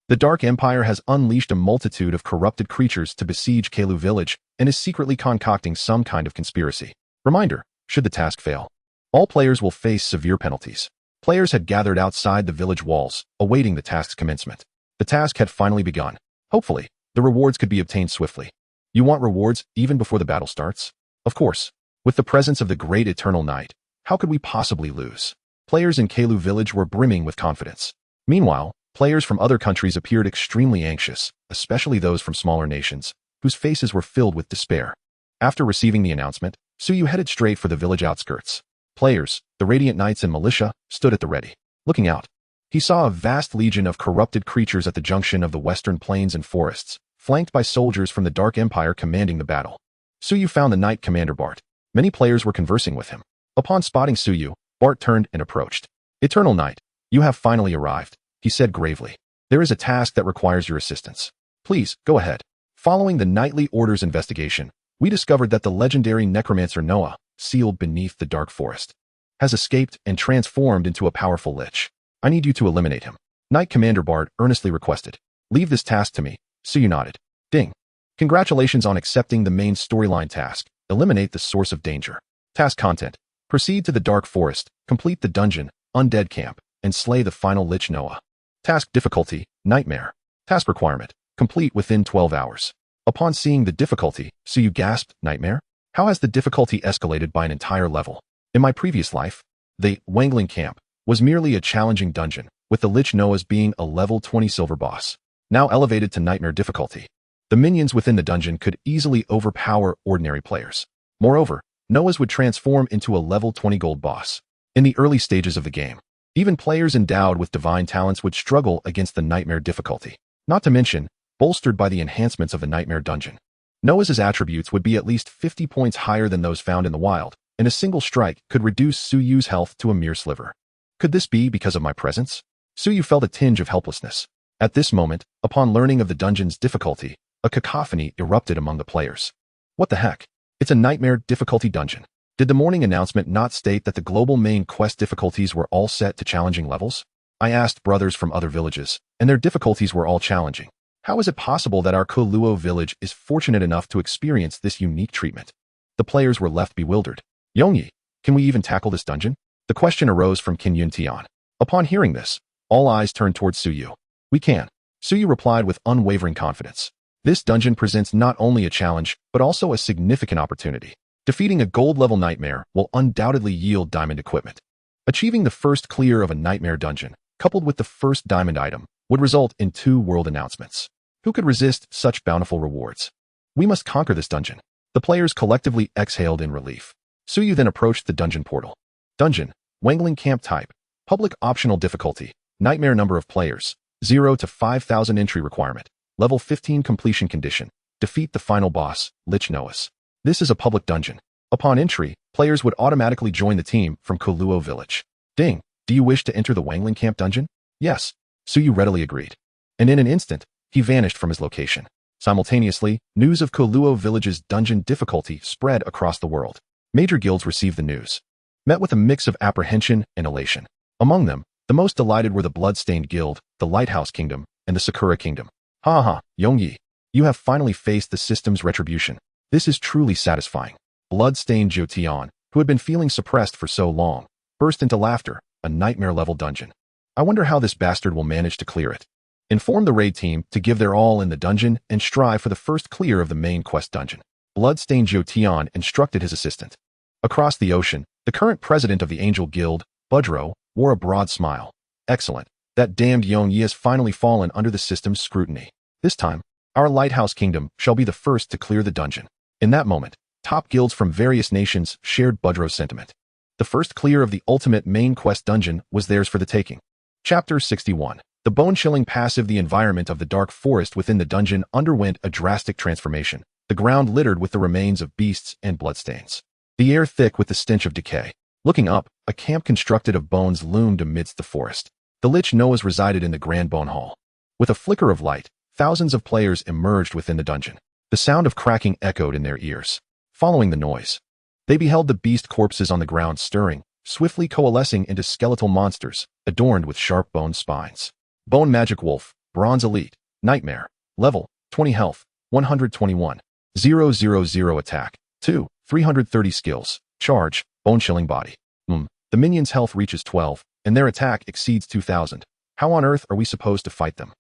The Dark Empire has unleashed a multitude of corrupted creatures to besiege Keilu Village and is secretly concocting some kind of conspiracy. Reminder, should the task fail, all players will face severe penalties. Players had gathered outside the village walls, awaiting the task's commencement. The task had finally begun. Hopefully, the rewards could be obtained swiftly. You want rewards even before the battle starts? Of course. With the presence of the Great Eternal Night, how could we possibly lose? Players in Keilu Village were brimming with confidence. Meanwhile, players from other countries appeared extremely anxious, especially those from smaller nations, whose faces were filled with despair. After receiving the announcement, Suyu headed straight for the village outskirts. Players, the Radiant Knights and militia, stood at the ready. Looking out, he saw a vast legion of corrupted creatures at the junction of the western plains and forests, flanked by soldiers from the Dark Empire commanding the battle. Suyu found the Knight Commander Bart. Many players were conversing with him. Upon spotting Suyu, Bart turned and approached. "Eternal Knight, you have finally arrived," he said gravely. "There is a task that requires your assistance. Please, go ahead." Following the Knightly Order's investigation, we discovered that the legendary necromancer Noah, sealed beneath the dark forest, has escaped and transformed into a powerful lich. I need you to eliminate him. Knight Commander Bart earnestly requested. "Leave this task to me," Suyu nodded. Ding. Congratulations on accepting the main storyline task. Eliminate the source of danger. Task content. Proceed to the dark forest, complete the dungeon, Undead Camp, and slay the final lich Noah. Task difficulty, Nightmare. Task requirement. Complete within 12 hours. Upon seeing the difficulty, Suyu gasped, "Nightmare? How has the difficulty escalated by an entire level? In my previous life, the Wangling Camp was merely a challenging dungeon, with the Lich Noahs being a level 20 silver boss, now elevated to Nightmare difficulty. The minions within the dungeon could easily overpower ordinary players. Moreover, Noahs would transform into a level 20 gold boss. In the early stages of the game, even players endowed with divine talents would struggle against the Nightmare difficulty, not to mention, bolstered by the enhancements of the Nightmare dungeon. Noah's attributes would be at least 50 points higher than those found in the wild, and a single strike could reduce Suyu's health to a mere sliver. Could this be because of my presence? Suyu felt a tinge of helplessness. At this moment, upon learning of the dungeon's difficulty, a cacophony erupted among the players. What the heck? It's a Nightmare difficulty dungeon. Did the morning announcement not state that the global main quest difficulties were all set to challenging levels? I asked brothers from other villages, and their difficulties were all challenging. How is it possible that our Koluo village is fortunate enough to experience this unique treatment? The players were left bewildered. Yongyi, can we even tackle this dungeon? The question arose from Qinyun Tian. Upon hearing this, all eyes turned towards Suyu. We can. Suyu replied with unwavering confidence. This dungeon presents not only a challenge, but also a significant opportunity. Defeating a gold-level nightmare will undoubtedly yield diamond equipment. Achieving the first clear of a nightmare dungeon, coupled with the first diamond item, would result in 2 world announcements. Who could resist such bountiful rewards? We must conquer this dungeon. The players collectively exhaled in relief. Suyu then approached the dungeon portal. Dungeon, Wangling Camp type, public optional difficulty, nightmare number of players, 0 to 5,000 entry requirement, level 15 completion condition, defeat the final boss, Lich Noas. This is a public dungeon. Upon entry, players would automatically join the team from Koluo village. Ding, do you wish to enter the Wangling Camp dungeon? Yes. Suyu readily agreed. And in an instant, he vanished from his location. Simultaneously, news of Koluo village's dungeon difficulty spread across the world. Major guilds received the news, met with a mix of apprehension and elation. Among them, the most delighted were the Bloodstained Guild, the Lighthouse Kingdom, and the Sakura Kingdom. Ha ha, Yongyi, you have finally faced the system's retribution. This is truly satisfying. Bloodstained Jotian, who had been feeling suppressed for so long, burst into laughter. A nightmare-level dungeon. I wonder how this bastard will manage to clear it. Inform the raid team to give their all in the dungeon and strive for the first clear of the main quest dungeon. Bloodstained Jotian instructed his assistant. Across the ocean, the current president of the Angel Guild, Budro, wore a broad smile. Excellent. That damned Yongyi has finally fallen under the system's scrutiny. This time, our Lighthouse Kingdom shall be the first to clear the dungeon. In that moment, top guilds from various nations shared Budro's sentiment. The first clear of the ultimate main quest dungeon was theirs for the taking. Chapter 61. The bone-chilling passive. The environment of the dark forest within the dungeon underwent a drastic transformation, the ground littered with the remains of beasts and bloodstains. The air thick with the stench of decay. Looking up, a camp constructed of bones loomed amidst the forest. The Lich Noas resided in the Grand Bone Hall. With a flicker of light, thousands of players emerged within the dungeon. The sound of cracking echoed in their ears. Following the noise, they beheld the beast corpses on the ground stirring, swiftly coalescing into skeletal monsters, adorned with sharp bone spines. Bone Magic Wolf, Bronze Elite, Nightmare, Level, 20 Health, 121, 000 Attack, 2, 330 Skills, Charge, Bone Chilling Body. The minions' health reaches 12, and their attack exceeds 2,000. How on earth are we supposed to fight them?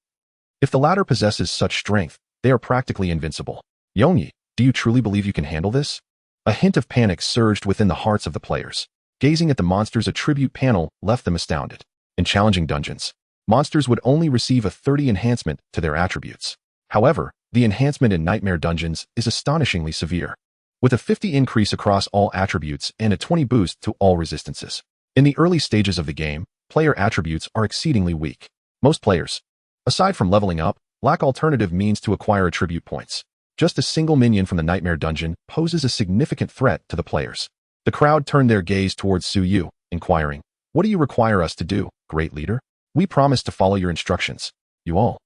If the latter possesses such strength, they are practically invincible. Yongyi, do you truly believe you can handle this? A hint of panic surged within the hearts of the players. Gazing at the monster's attribute panel left them astounded. In challenging dungeons, monsters would only receive a 30 enhancement to their attributes. However, the enhancement in nightmare dungeons is astonishingly severe, with a 50 increase across all attributes and a 20 boost to all resistances. In the early stages of the game, player attributes are exceedingly weak. Most players, aside from leveling up, lack alternative means to acquire attribute points. Just a single minion from the nightmare dungeon poses a significant threat to the players. The crowd turned their gaze towards Suyu, inquiring, "What do you require us to do, great leader? We promise to follow your instructions. You all."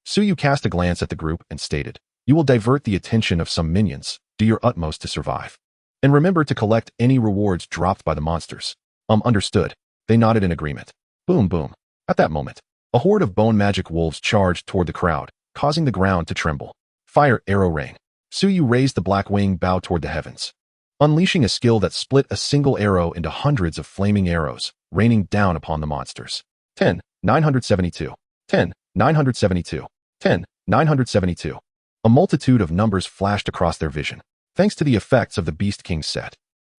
Suyu cast a glance at the group and stated, "You will divert the attention of some minions, do your utmost to survive. And remember to collect any rewards dropped by the monsters." Understood. They nodded in agreement. Boom boom. At that moment, a horde of bone magic wolves charged toward the crowd, causing the ground to tremble. Fire Arrow Rain. Suyu raised the black wing bow toward the heavens, unleashing a skill that split a single arrow into hundreds of flaming arrows, raining down upon the monsters. 10, 972. 10, 972. 10, 972. A multitude of numbers flashed across their vision, thanks to the effects of the Beast King set.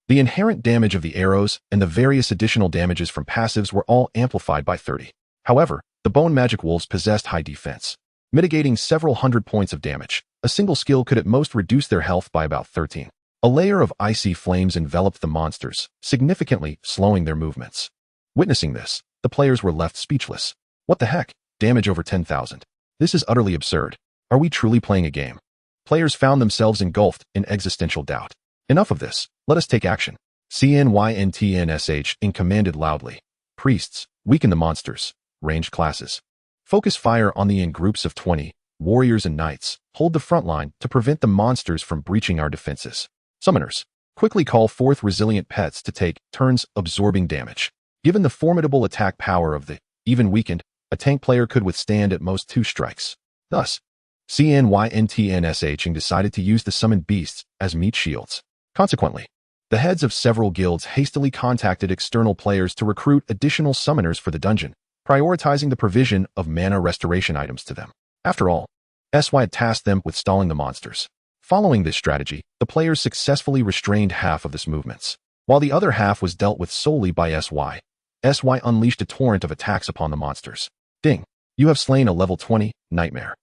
The inherent damage of the arrows and the various additional damages from passives were all amplified by 30. However, the bone magic wolves possessed high defense, mitigating several hundred points of damage. A single skill could at most reduce their health by about 13. A layer of icy flames enveloped the monsters, significantly slowing their movements. Witnessing this, the players were left speechless. What the heck? Damage over 10,000. This is utterly absurd. Are we truly playing a game? Players found themselves engulfed in existential doubt. Enough of this. Let us take action. CNYNTNSH commanded loudly. Priests, weaken the monsters. Ranged classes. Focus fire on the in groups of 20. Warriors and knights, hold the front line to prevent the monsters from breaching our defenses. Summoners, quickly call forth resilient pets to take turns absorbing damage. Given the formidable attack power of the Even weakened, a tank player could withstand at most 2 strikes. Thus, CNYNTNSHing decided to use the summoned beasts as meat shields. Consequently, the heads of several guilds hastily contacted external players to recruit additional summoners for the dungeon, prioritizing the provision of mana restoration items to them. After all, SY had tasked them with stalling the monsters. Following this strategy, the players successfully restrained half of this movements, while the other half was dealt with solely by SY. SY unleashed a torrent of attacks upon the monsters. Ding! You have slain a level 20 nightmare,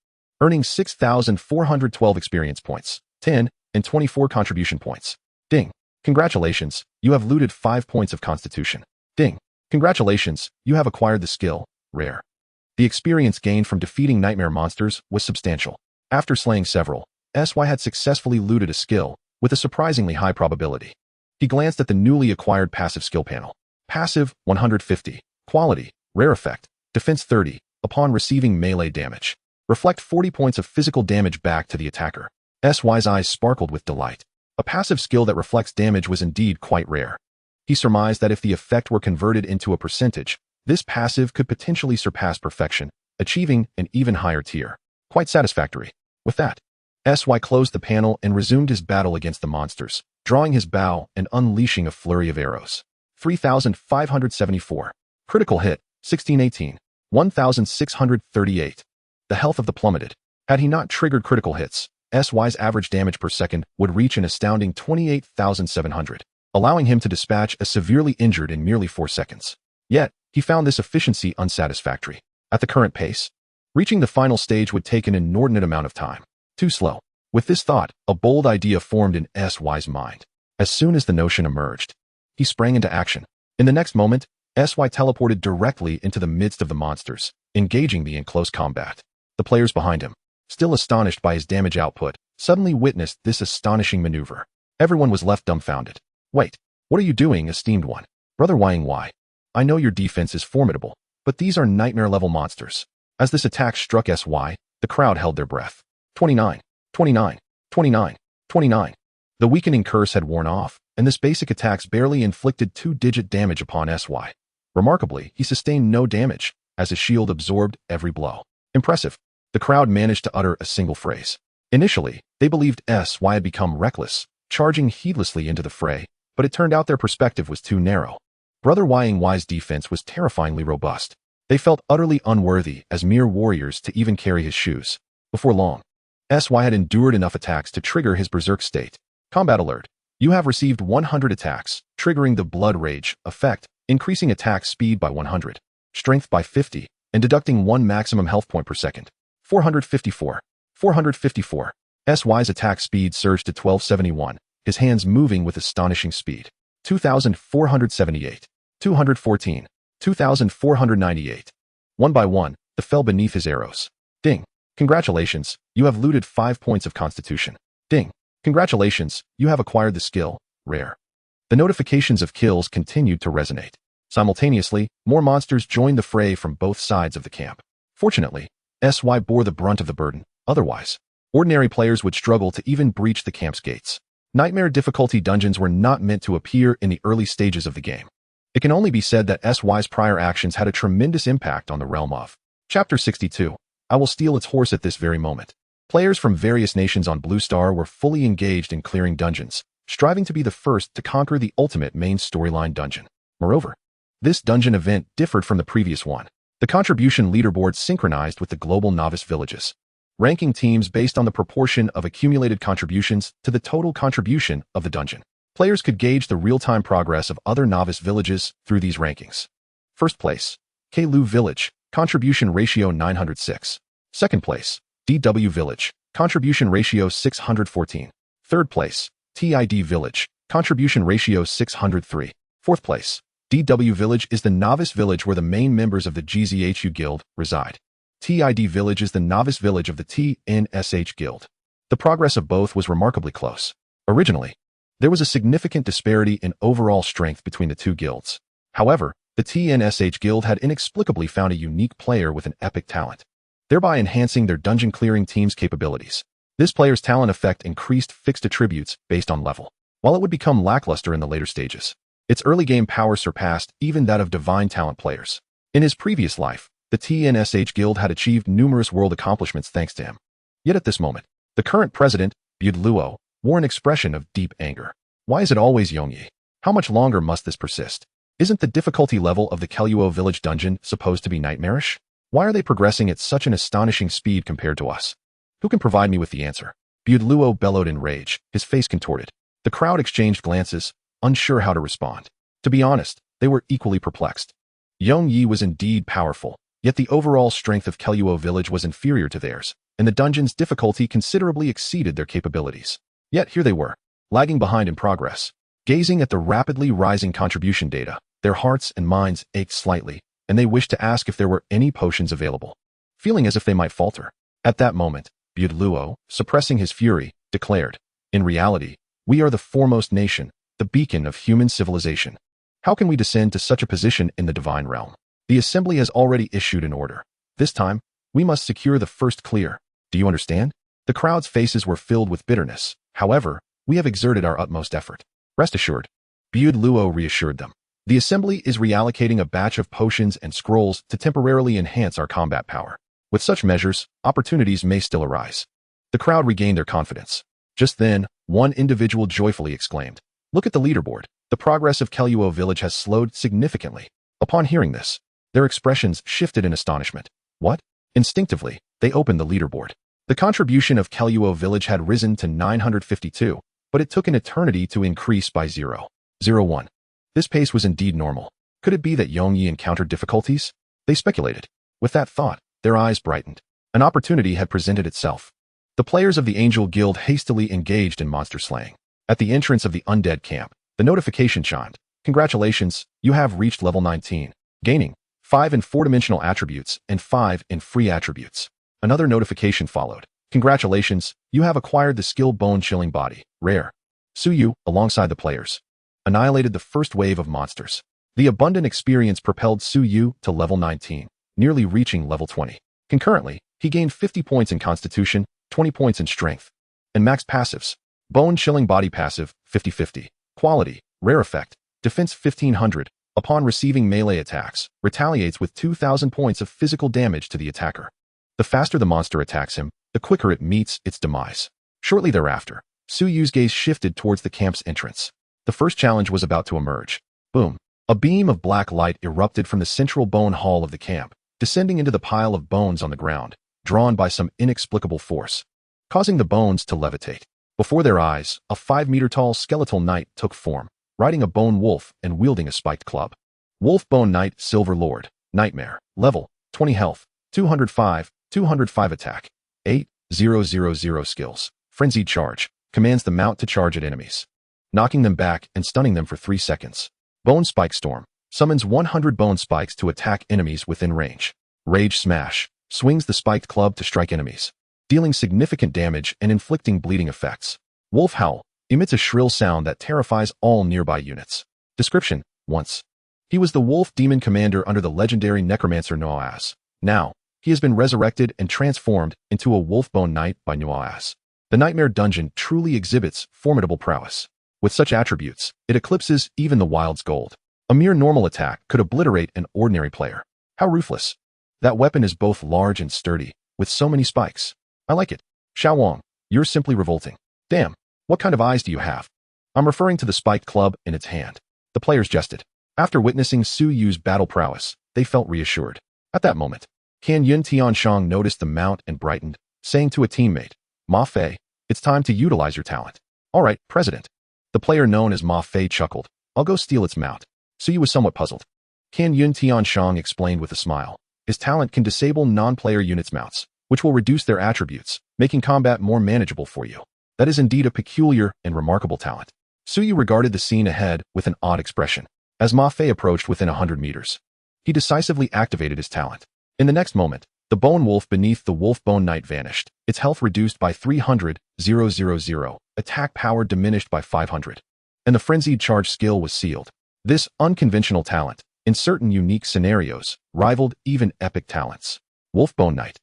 earning 6,412 experience points, 10 and 24 contribution points. Ding! Congratulations, you have looted 5 points of constitution. Ding! Congratulations, you have acquired the skill, rare. The experience gained from defeating nightmare monsters was substantial. After slaying several, SY had successfully looted a skill with a surprisingly high probability. He glanced at the newly acquired passive skill panel. Passive, 150. Quality, rare effect, defense 30. Upon receiving melee damage, reflect 40 points of physical damage back to the attacker. SY's eyes sparkled with delight. A passive skill that reflects damage was indeed quite rare. He surmised that if the effect were converted into a percentage, this passive could potentially surpass perfection, achieving an even higher tier. Quite satisfactory. With that, SY closed the panel and resumed his battle against the monsters, drawing his bow and unleashing a flurry of arrows. 3,574. Critical hit, 1618. 1,638. The health of the plummeted. Had he not triggered critical hits, SY's average damage per second would reach an astounding 28,700, allowing him to dispatch a severely injured in merely 4 seconds. Yet, he found this efficiency unsatisfactory. At the current pace, reaching the final stage would take an inordinate amount of time. Too slow. With this thought, a bold idea formed in SY's mind. As soon as the notion emerged, he sprang into action. In the next moment, SY teleported directly into the midst of the monsters, engaging me in close combat. The players behind him, still astonished by his damage output, suddenly witnessed this astonishing maneuver. Everyone was left dumbfounded. Wait, what are you doing, esteemed one? Brother Y. I know your defense is formidable, but these are nightmare-level monsters. As this attack struck SY, the crowd held their breath. 29, 29, 29, 29. The weakening curse had worn off, and this basic attacks barely inflicted 2-digit damage upon SY. Remarkably, he sustained no damage, as his shield absorbed every blow. Impressive. The crowd managed to utter a single phrase. Initially, they believed SY had become reckless, charging heedlessly into the fray, but it turned out their perspective was too narrow. Brother Y's defense was terrifyingly robust. They felt utterly unworthy as mere warriors to even carry his shoes. Before long, SY had endured enough attacks to trigger his berserk state. Combat alert. You have received 100 attacks, triggering the Blood Rage effect, increasing attack speed by 100, strength by 50, and deducting 1 maximum health point per second. 454. 454. SY's attack speed surged to 1271, his hands moving with astonishing speed. 2,478. 214. 2,498. One by one, they fell beneath his arrows. Ding. Congratulations, you have looted 5 points of constitution. Ding. Congratulations, you have acquired the skill, rare. The notifications of kills continued to resonate. Simultaneously, more monsters joined the fray from both sides of the camp. Fortunately, SY bore the brunt of the burden. Otherwise, ordinary players would struggle to even breach the camp's gates. Nightmare difficulty dungeons were not meant to appear in the early stages of the game. It can only be said that SY's prior actions had a tremendous impact on the realm of. Chapter 62. I will steal its horse at this very moment. Players from various nations on Blue Star were fully engaged in clearing dungeons, striving to be the first to conquer the ultimate main storyline dungeon. Moreover, this dungeon event differed from the previous one. The contribution leaderboard synchronized with the global novice villages, ranking teams based on the proportion of accumulated contributions to the total contribution of the dungeon. Players could gauge the real-time progress of other novice villages through these rankings. First place, Kalu Village, contribution ratio 906. Second place, DW Village, contribution ratio 614. Third place, TID Village, contribution ratio 603. Fourth place, DW Village is the novice village where the main members of the GZHU Guild reside. TID Village is the novice village of the TNSH Guild. The progress of both was remarkably close. Originally, there was a significant disparity in overall strength between the two guilds. However, the TNSH Guild had inexplicably found a unique player with an epic talent, thereby enhancing their dungeon clearing team's capabilities. This player's talent effect increased fixed attributes based on level, while it would become lackluster in the later stages. Its early game power surpassed even that of divine talent players. In his previous life, the TNSH Guild had achieved numerous world accomplishments thanks to him. Yet at this moment, the current president, Luo, wore an expression of deep anger. Why is it always Yongyi? How much longer must this persist? Isn't the difficulty level of the Keluo village dungeon supposed to be nightmarish? Why are they progressing at such an astonishing speed compared to us? Who can provide me with the answer? Luo bellowed in rage, his face contorted. The crowd exchanged glances, unsure how to respond. To be honest, they were equally perplexed. Yongyi was indeed powerful, yet the overall strength of Keluo village was inferior to theirs, and the dungeon's difficulty considerably exceeded their capabilities. Yet here they were, lagging behind in progress. Gazing at the rapidly rising contribution data, their hearts and minds ached slightly, and they wished to ask if there were any potions available. Feeling as if they might falter. At that moment, Luo, suppressing his fury, declared, "In reality, we are the foremost nation, the beacon of human civilization. How can we descend to such a position in the divine realm? The assembly has already issued an order. This time, we must secure the first clear. Do you understand?" The crowd's faces were filled with bitterness. However, we have exerted our utmost effort. Rest assured. Luo reassured them. The assembly is reallocating a batch of potions and scrolls to temporarily enhance our combat power. With such measures, opportunities may still arise. The crowd regained their confidence. Just then, one individual joyfully exclaimed, "Look at the leaderboard. The progress of Keluo village has slowed significantly." Upon hearing this, their expressions shifted in astonishment. What? Instinctively, they opened the leaderboard. The contribution of Keluo village had risen to 952, but it took an eternity to increase by 0.01. This pace was indeed normal. Could it be that Yongyi encountered difficulties? They speculated. With that thought, their eyes brightened. An opportunity had presented itself. The players of the Angel Guild hastily engaged in monster slaying. At the entrance of the undead camp, the notification chimed. "Congratulations, you have reached level 19, gaining 5 in 4-dimensional attributes and 5 in free attributes." Another notification followed. "Congratulations, you have acquired the skill Bone-Chilling Body, rare." Suyu, alongside the players, annihilated the first wave of monsters. The abundant experience propelled Suyu to level 19, nearly reaching level 20. Concurrently, he gained 50 points in Constitution, 20 points in Strength, and max passives. Bone-Chilling Body passive, 50-50. Quality, rare effect, defense 1500. Upon receiving melee attacks, retaliates with 2000 points of physical damage to the attacker. The faster the monster attacks him, the quicker it meets its demise. Shortly thereafter, Suyu's gaze shifted towards the camp's entrance. The first challenge was about to emerge. Boom. A beam of black light erupted from the central bone hall of the camp, descending into the pile of bones on the ground, drawn by some inexplicable force, causing the bones to levitate. Before their eyes, a 5-meter-tall skeletal knight took form, riding a bone wolf and wielding a spiked club. Wolf Bone Knight Silver Lord, Nightmare, level, 20 health, 205 attack, 8000 skills, Frenzied Charge, commands the mount to charge at enemies, knocking them back and stunning them for 3 seconds. Bone Spike Storm, summons 100 bone spikes to attack enemies within range. Rage Smash, swings the spiked club to strike enemies, dealing significant damage and inflicting bleeding effects. Wolf Howl, emits a shrill sound that terrifies all nearby units. Description: once, he was the wolf demon commander under the legendary necromancer Nuoas. Now, he has been resurrected and transformed into a wolf-bone knight by Nuoas. The Nightmare Dungeon truly exhibits formidable prowess. With such attributes, it eclipses even the Wild's Gold. A mere normal attack could obliterate an ordinary player. How ruthless. That weapon is both large and sturdy, with so many spikes. I like it. Xiao Wang, you're simply revolting. Damn, what kind of eyes do you have? I'm referring to the spiked club in its hand. The players jested. After witnessing Su Yu's battle prowess, they felt reassured. At that moment, Kan Yun Tianshang noticed the mount and brightened, saying to a teammate, "Ma Fei, it's time to utilize your talent." "All right, President." The player known as Ma Fei chuckled. "I'll go steal its mount." Su Yu was somewhat puzzled. Kan Yun Tianshang explained with a smile. His talent can disable non-player units' mounts, which will reduce their attributes, making combat more manageable for you. That is indeed a peculiar and remarkable talent. Su Yu regarded the scene ahead with an odd expression. As Ma Fei approached within 100 meters, he decisively activated his talent. In the next moment, the bone wolf beneath the wolf bone knight vanished, its health reduced by 300,000, attack power diminished by 500, and the frenzied charge skill was sealed. This unconventional talent, in certain unique scenarios, rivaled even epic talents. Wolf Bone Knight.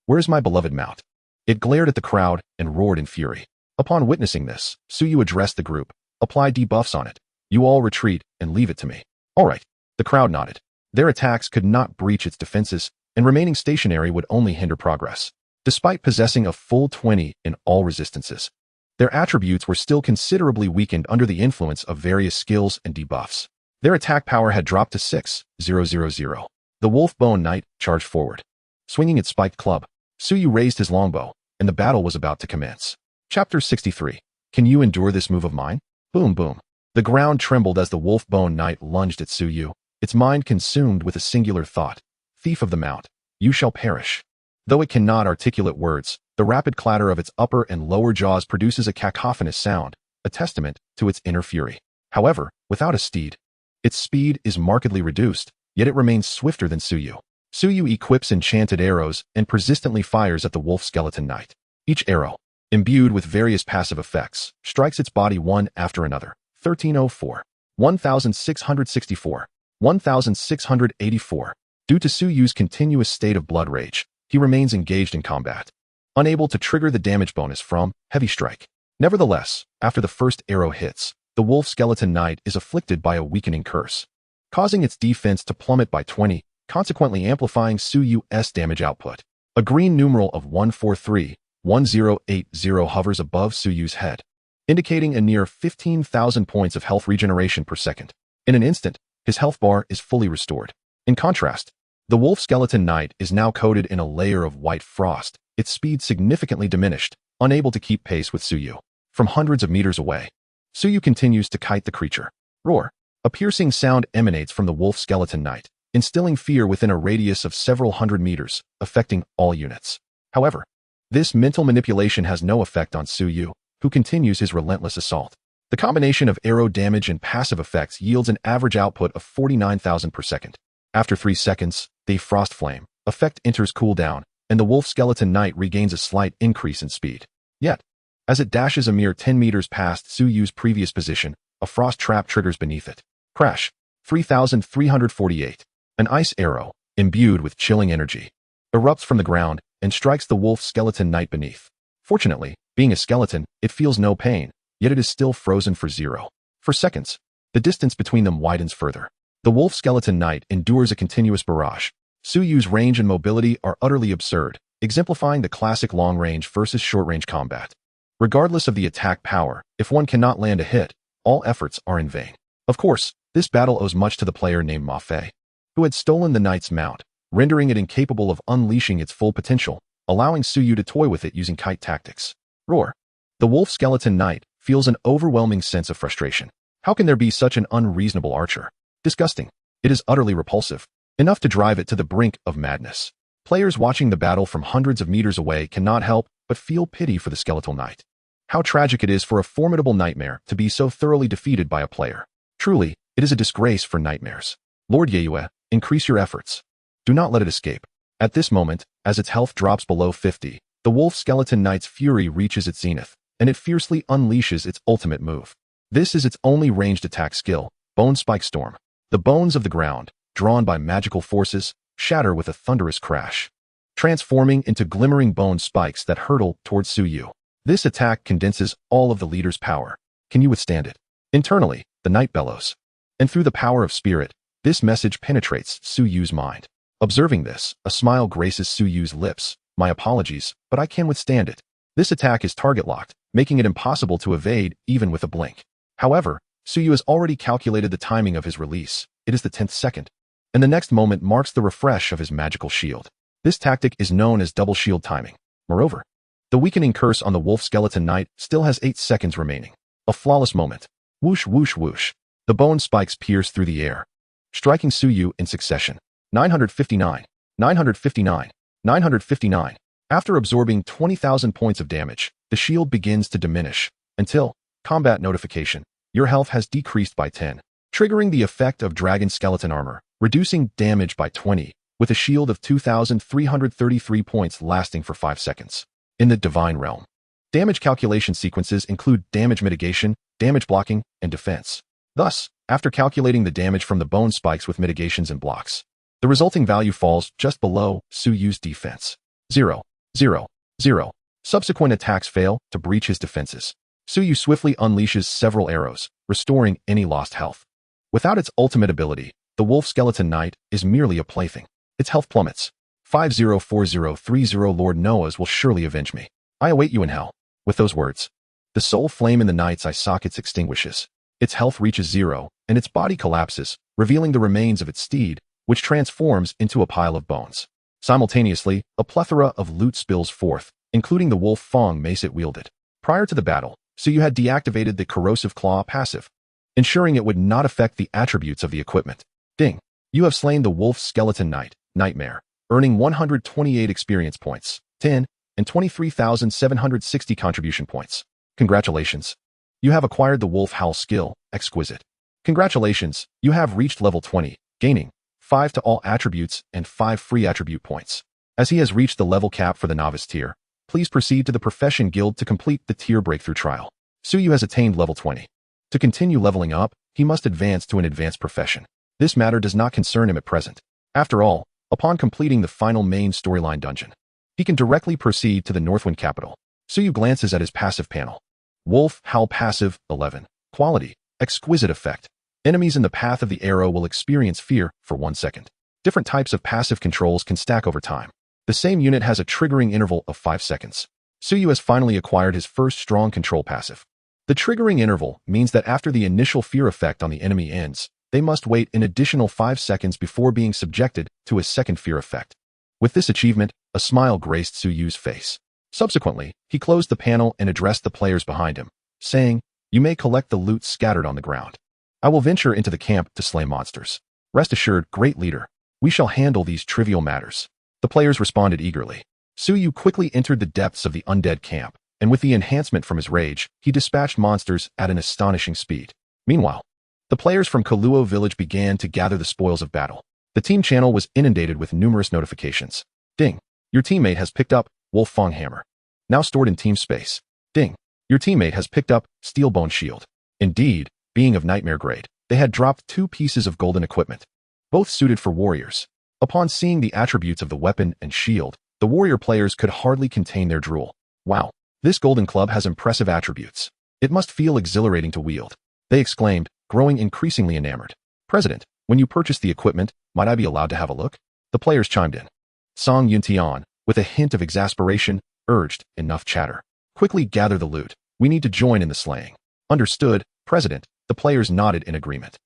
Where is my beloved mount? It glared at the crowd and roared in fury. Upon witnessing this, Su Yu addressed the group. "Apply debuffs on it. You all retreat and leave it to me." "All right." The crowd nodded. Their attacks could not breach its defenses, and remaining stationary would only hinder progress. Despite possessing a full 20 in all resistances, their attributes were still considerably weakened under the influence of various skills and debuffs. Their attack power had dropped to 6,000. The Wolf-Bone Knight charged forward. Swinging its spiked club, Suyu raised his longbow, and the battle was about to commence. Chapter 63. Can you endure this move of mine? Boom, boom. The ground trembled as the Wolf-Bone Knight lunged at Suyu, its mind consumed with a singular thought. Thief of the Mount, you shall perish. Though it cannot articulate words, the rapid clatter of its upper and lower jaws produces a cacophonous sound, a testament to its inner fury. However, without a steed, its speed is markedly reduced, yet it remains swifter than Suyu. Suyu equips enchanted arrows and persistently fires at the Wolf Skeleton Knight. Each arrow, imbued with various passive effects, strikes its body one after another. 1304, 1664, 1684. Due to Suyu's continuous state of blood rage, he remains engaged in combat, unable to trigger the damage bonus from Heavy Strike. Nevertheless, after the first arrow hits, the Wolf Skeleton Knight is afflicted by a weakening curse, causing its defense to plummet by 20, consequently amplifying Suyu's damage output. A green numeral of 143-1080 hovers above Suyu's head, indicating a near 15,000 points of health regeneration per second. In an instant, his health bar is fully restored. In contrast, the Wolf Skeleton Knight is now coated in a layer of white frost, its speed significantly diminished, unable to keep pace with Suyu. From hundreds of meters away, Suyu continues to kite the creature. Roar! A piercing sound emanates from the Wolf Skeleton Knight, instilling fear within a radius of several hundred meters, affecting all units. However, this mental manipulation has no effect on Suyu, who continues his relentless assault. The combination of arrow damage and passive effects yields an average output of 49,000 per second. After 3 seconds, the Frost Flame effect enters cooldown, and the Wolf Skeleton Knight regains a slight increase in speed. Yet, as it dashes a mere 10 meters past Suyu's previous position, a frost trap triggers beneath it. Crash. 3,348. An ice arrow, imbued with chilling energy, erupts from the ground and strikes the Wolf Skeleton Knight beneath. Fortunately, being a skeleton, it feels no pain, yet it is still frozen for 0. For seconds, the distance between them widens further. The Wolf Skeleton Knight endures a continuous barrage. Suyu's range and mobility are utterly absurd, exemplifying the classic long-range versus short-range combat. Regardless of the attack power, if one cannot land a hit, all efforts are in vain. Of course, this battle owes much to the player named Ma Fei, who had stolen the knight's mount, rendering it incapable of unleashing its full potential, allowing Suyu to toy with it using kite tactics. Roar. The Wolf Skeleton Knight feels an overwhelming sense of frustration. How can there be such an unreasonable archer? Disgusting. It is utterly repulsive, enough to drive it to the brink of madness. Players watching the battle from hundreds of meters away cannot help but feel pity for the Skeletal Knight. How tragic it is for a formidable nightmare to be so thoroughly defeated by a player. Truly, it is a disgrace for nightmares. Lord Yeyue, increase your efforts. Do not let it escape. At this moment, as its health drops below 50, the Wolf Skeleton Knight's fury reaches its zenith, and it fiercely unleashes its ultimate move. This is its only ranged attack skill, Bone Spike Storm. The bones of the ground, drawn by magical forces, shatter with a thunderous crash, transforming into glimmering bone spikes that hurtle towards Suyu. This attack condenses all of the leader's power. Can you withstand it? Internally, the knight bellows. And through the power of spirit, this message penetrates Suyu's mind. Observing this, a smile graces Suyu's lips. My apologies, but I can withstand it. This attack is target-locked, making it impossible to evade even with a blink. However, Suyu has already calculated the timing of his release. It is the 10th second, and the next moment marks the refresh of his magical shield. This tactic is known as double shield timing. Moreover, the weakening curse on the Wolf Skeleton Knight still has 8 seconds remaining. A flawless moment. Whoosh, whoosh, whoosh. The bone spikes pierce through the air, striking Suyu in succession. 959, 959, 959. After absorbing 20,000 points of damage, the shield begins to diminish, until, combat notification, your health has decreased by 10, triggering the effect of Dragon Skeleton Armor, reducing damage by 20, with a shield of 2,333 points lasting for 5 seconds. In the Divine Realm, damage calculation sequences include damage mitigation, damage blocking, and defense. Thus, after calculating the damage from the bone spikes with mitigations and blocks, the resulting value falls just below Suyu's defense. 0, 0, 0. Subsequent attacks fail to breach his defenses. Suyu swiftly unleashes several arrows, restoring any lost health. Without its ultimate ability, the Wolf Skeleton Knight is merely a plaything. Its health plummets. 504030 Lord Noah's will surely avenge me. I await you in hell. With those words, the soul flame in the knight's eye sockets extinguishes. Its health reaches 0, and its body collapses, revealing the remains of its steed, which transforms into a pile of bones. Simultaneously, a plethora of loot spills forth, including the wolf fang mace it wielded. Prior to the battle, Suyu had deactivated the corrosive claw passive, ensuring it would not affect the attributes of the equipment. Ding! You have slain the Wolf Skeleton Knight, Nightmare, earning 128 experience points, 10, and 23,760 contribution points. Congratulations! You have acquired the Wolf Howl skill, Exquisite. Congratulations, you have reached level 20, gaining 5 to all attributes and 5 free attribute points. As he has reached the level cap for the novice tier, please proceed to the Profession Guild to complete the tier breakthrough trial. Suyu has attained level 20. To continue leveling up, he must advance to an advanced profession. This matter does not concern him at present. After all, upon completing the final main storyline dungeon, he can directly proceed to the Northwind capital. Suyu glances at his passive panel. Wolf Howl Passive 11. Quality. Exquisite effect. Enemies in the path of the arrow will experience fear for 1 second. Different types of passive controls can stack over time. The same unit has a triggering interval of 5 seconds. Suyu has finally acquired his first strong control passive. The triggering interval means that after the initial fear effect on the enemy ends, they must wait an additional 5 seconds before being subjected to a second fear effect. With this achievement, a smile graced Suyu's face. Subsequently, he closed the panel and addressed the players behind him, saying, "You may collect the loot scattered on the ground. I will venture into the camp to slay monsters. Rest assured, great leader, we shall handle these trivial matters." The players responded eagerly. Suyu quickly entered the depths of the undead camp, and with the enhancement from his rage, he dispatched monsters at an astonishing speed. Meanwhile, the players from Kaluo village began to gather the spoils of battle. The team channel was inundated with numerous notifications. Ding! Your teammate has picked up Wolf Fang Hammer. Now stored in team space. Ding! Your teammate has picked up Steelbone Shield. Indeed, being of nightmare grade, they had dropped 2 pieces of golden equipment, both suited for warriors. Upon seeing the attributes of the weapon and shield, the warrior players could hardly contain their drool. Wow! This golden club has impressive attributes. It must feel exhilarating to wield. They exclaimed, growing increasingly enamored. President, when you purchase the equipment, might I be allowed to have a look? The players chimed in. Song Yuntian, with a hint of exasperation, urged, enough chatter. Quickly gather the loot. We need to join in the slaying. Understood, President. The players nodded in agreement.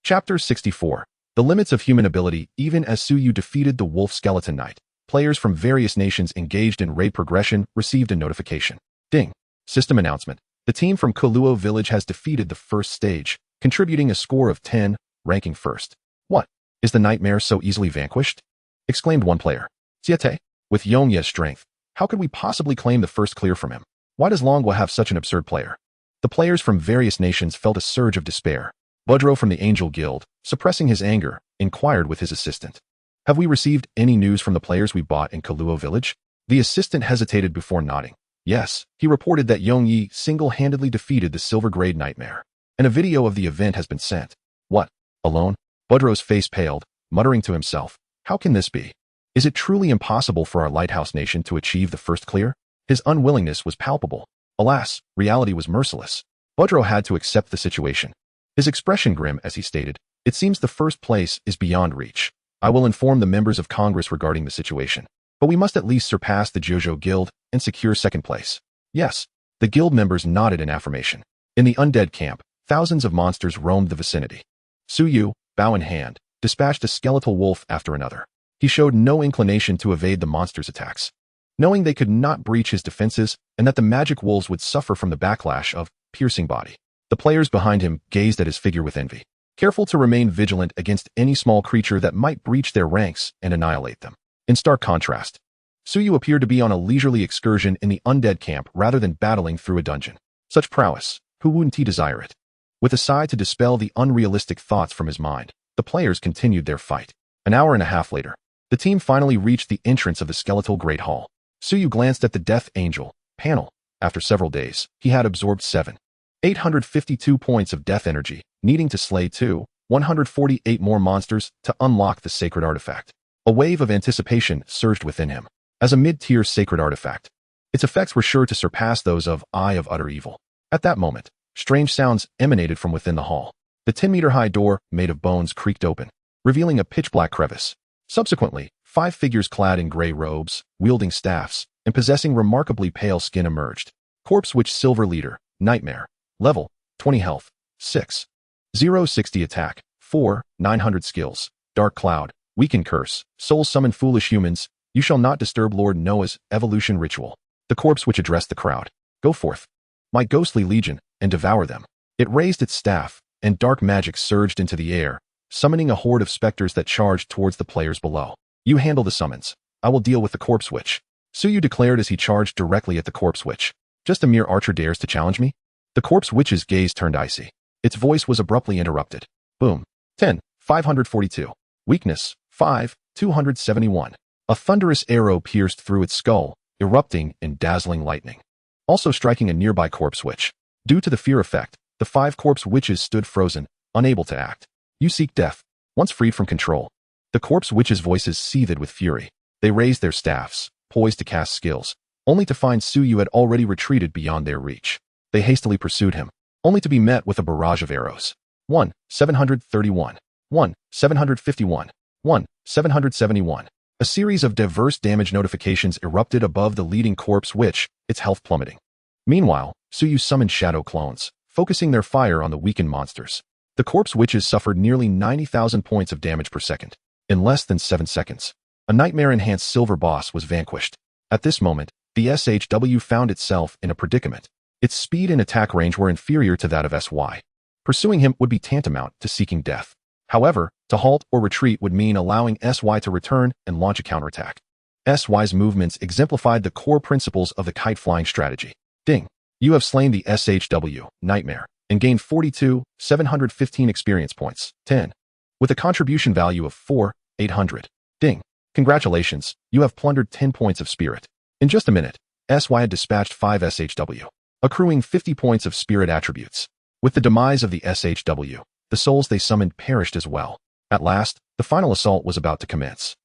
Chapter 64. The limits of human ability. Even as Suyu defeated the Wolf Skeleton Knight, players from various nations engaged in raid progression received a notification. Ding! System announcement. The team from Kaluo village has defeated the first stage, contributing a score of 10, ranking first. What? Is the nightmare so easily vanquished? Exclaimed one player. Siete? With Yongye's strength, how could we possibly claim the first clear from him? Why does Longwa have such an absurd player? The players from various nations felt a surge of despair. Budro from the Angel Guild, suppressing his anger, inquired with his assistant. Have we received any news from the players we bought in Kaluo village? The assistant hesitated before nodding. Yes, he reported that Yongyi single-handedly defeated the Silver Grade Nightmare, and a video of the event has been sent. What? Alone? Budro's face paled, muttering to himself, how can this be? Is it truly impossible for our lighthouse nation to achieve the first clear? His unwillingness was palpable. Alas, reality was merciless. Budro had to accept the situation. His expression grim as he stated, it seems the first place is beyond reach. I will inform the members of Congress regarding the situation. But we must at least surpass the Jojo Guild and secure second place. Yes, the guild members nodded in affirmation. In the undead camp, thousands of monsters roamed the vicinity. Suyu, bow in hand, dispatched a skeletal wolf after another. He showed no inclination to evade the monsters' attacks. Knowing they could not breach his defenses and that the magic wolves would suffer from the backlash of piercing body, the players behind him gazed at his figure with envy, careful to remain vigilant against any small creature that might breach their ranks and annihilate them. In stark contrast, Suyu appeared to be on a leisurely excursion in the undead camp rather than battling through a dungeon. Such prowess, who wouldn't he desire it? With a sigh to dispel the unrealistic thoughts from his mind, the players continued their fight. An hour and a half later, the team finally reached the entrance of the skeletal Great Hall. Suyu glanced at the Death Angel panel. After several days, he had absorbed 852 points of death energy, needing to slay 148 more monsters to unlock the sacred artifact. A wave of anticipation surged within him. As a mid-tier sacred artifact, its effects were sure to surpass those of Eye of Utter Evil. At that moment, strange sounds emanated from within the hall. The 10-meter-high door, made of bones, creaked open. revealing a pitch-black crevice. Subsequently, 5 figures clad in gray robes, wielding staffs, and possessing remarkably pale skin emerged. Corpse Witch Silver Leader, Nightmare. Level, 20 health, 6. 060 attack, 4, 900 skills. Dark Cloud, Weaken Curse, Soul Summon Foolish Humans, you shall not disturb Lord Noah's evolution ritual. The Corpse Witch addressed the crowd. Go forth, my ghostly legion, and devour them. It raised its staff, and dark magic surged into the air, summoning a horde of specters that charged towards the players below. You handle the summons. I will deal with the Corpse Witch. Suyu declared as he charged directly at the Corpse Witch. Just a mere archer dares to challenge me? The Corpse Witch's gaze turned icy. Its voice was abruptly interrupted. Boom. 10, 542. Weakness, 5, 271. A thunderous arrow pierced through its skull, erupting in dazzling lightning, also striking a nearby Corpse Witch. Due to the fear effect, the 5 Corpse Witches stood frozen, unable to act. You seek death. Once freed from control. The Corpse Witches' voices seethed with fury. They raised their staffs, poised to cast skills, only to find Suyu had already retreated beyond their reach. They hastily pursued him, only to be met with a barrage of arrows. 1, 731. 1, 751. 1, 771. A series of diverse damage notifications erupted above the leading Corpse Witch, its health plummeting. Meanwhile, Suyu summoned shadow clones, focusing their fire on the weakened monsters. The Corpse Witches suffered nearly 90,000 points of damage per second. In less than 7 seconds, a nightmare-enhanced silver boss was vanquished. At this moment, the SHW found itself in a predicament. Its speed and attack range were inferior to that of SY. Pursuing him would be tantamount to seeking death. However, to halt or retreat would mean allowing SY to return and launch a counterattack. SY's movements exemplified the core principles of the kite-flying strategy. Ding. You have slain the SHW, Nightmare, and gained 42,715 experience points, 10. With a contribution value of 4,800. Ding. Congratulations, you have plundered 10 points of spirit. In just a minute, SY had dispatched 5 SHW, accruing 50 points of spirit attributes. With the demise of the SHW, the souls they summoned perished as well. At last, the final assault was about to commence.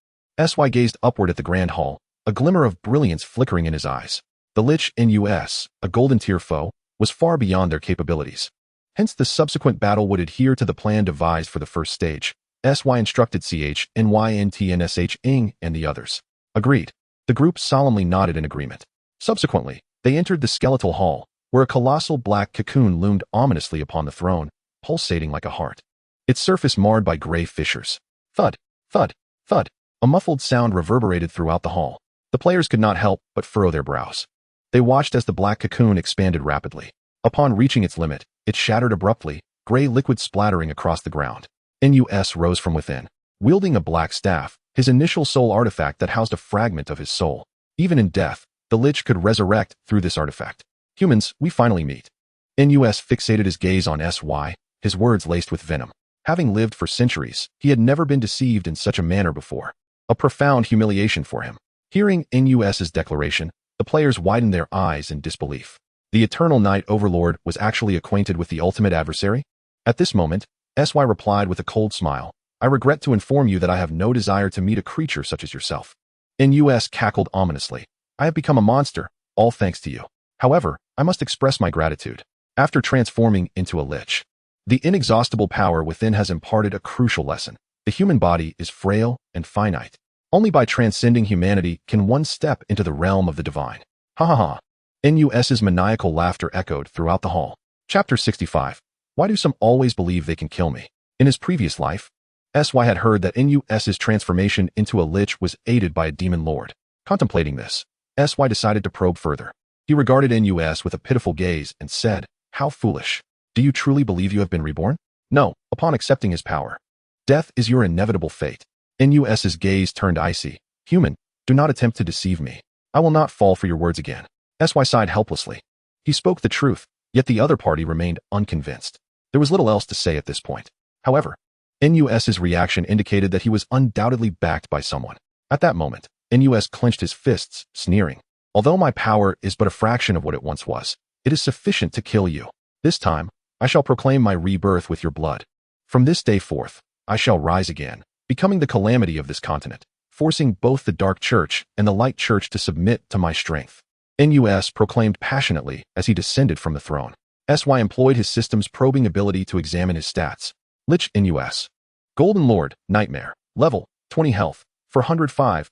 SY gazed upward at the Grand Hall, a glimmer of brilliance flickering in his eyes. The Lich NUS, a golden tier foe, was far beyond their capabilities. Hence the subsequent battle would adhere to the plan devised for the first stage. SY instructed CH, NYNT, and SH, ING, and the others. Agreed. The group solemnly nodded in agreement. Subsequently, they entered the skeletal hall, where a colossal black cocoon loomed ominously upon the throne, pulsating like a heart. Its surface marred by gray fissures. Thud, thud, thud. A muffled sound reverberated throughout the hall. The players could not help but furrow their brows. They watched as the black cocoon expanded rapidly. Upon reaching its limit, it shattered abruptly, gray liquid splattering across the ground. NUS rose from within, wielding a black staff, his initial soul artifact that housed a fragment of his soul. Even in death, the Lich could resurrect through this artifact. Humans, we finally meet. NUS fixated his gaze on SY, his words laced with venom. Having lived for centuries, he had never been deceived in such a manner before. A profound humiliation for him. Hearing NUS's declaration, the players widened their eyes in disbelief. The Eternal Night Overlord was actually acquainted with the ultimate adversary? At this moment, SY replied with a cold smile. I regret to inform you that I have no desire to meet a creature such as yourself. NUS cackled ominously. I have become a monster, all thanks to you. However, I must express my gratitude. After transforming into a Lich, the inexhaustible power within has imparted a crucial lesson. The human body is frail and finite. Only by transcending humanity can one step into the realm of the divine. Ha ha ha. NUS's maniacal laughter echoed throughout the hall. Chapter 65. Why do some always believe they can kill me? In his previous life, SY had heard that NUS's transformation into a Lich was aided by a demon lord. Contemplating this, SY decided to probe further. He regarded NUS with a pitiful gaze and said, How foolish. Do you truly believe you have been reborn? No, upon accepting his power. Death is your inevitable fate. NUS's gaze turned icy. Human, do not attempt to deceive me. I will not fall for your words again. SY sighed helplessly. He spoke the truth, yet the other party remained unconvinced. There was little else to say at this point. However, NUS's reaction indicated that he was undoubtedly backed by someone. At that moment, NUS clenched his fists, sneering. Although my power is but a fraction of what it once was, it is sufficient to kill you. This time, I shall proclaim my rebirth with your blood. From this day forth, I shall rise again, becoming the calamity of this continent, forcing both the Dark Church and the Light Church to submit to my strength. NUS proclaimed passionately as he descended from the throne. SY employed his system's probing ability to examine his stats. Lich NUS. Golden Lord, Nightmare. Level, 20 health. 405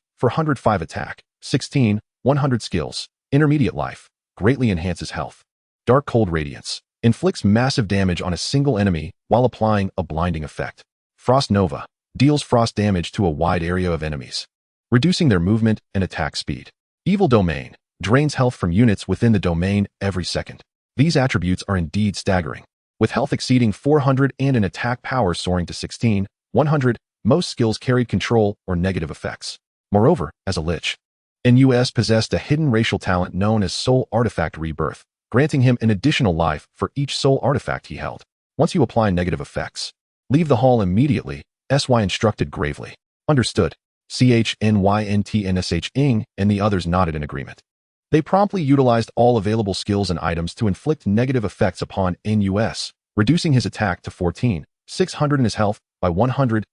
attack. 16, 100 skills. Intermediate life. Greatly enhances health. Dark Cold Radiance. Inflicts massive damage on a single enemy while applying a blinding effect. Frost Nova. Deals frost damage to a wide area of enemies, reducing their movement and attack speed. Evil Domain. Drains health from units within the domain every second. These attributes are indeed staggering. With health exceeding 400 and an attack power soaring to 16, 100, most skills carried control or negative effects. Moreover, as a Lich, NUS possessed a hidden racial talent known as Soul Artifact Rebirth, granting him an additional life for each soul artifact he held. Once you apply negative effects, leave the hall immediately, SY instructed gravely. Understood. CHNYNTNSH and the others nodded in agreement. They promptly utilized all available skills and items to inflict negative effects upon NUS, reducing his attack to 14,600 and his health by 100,000.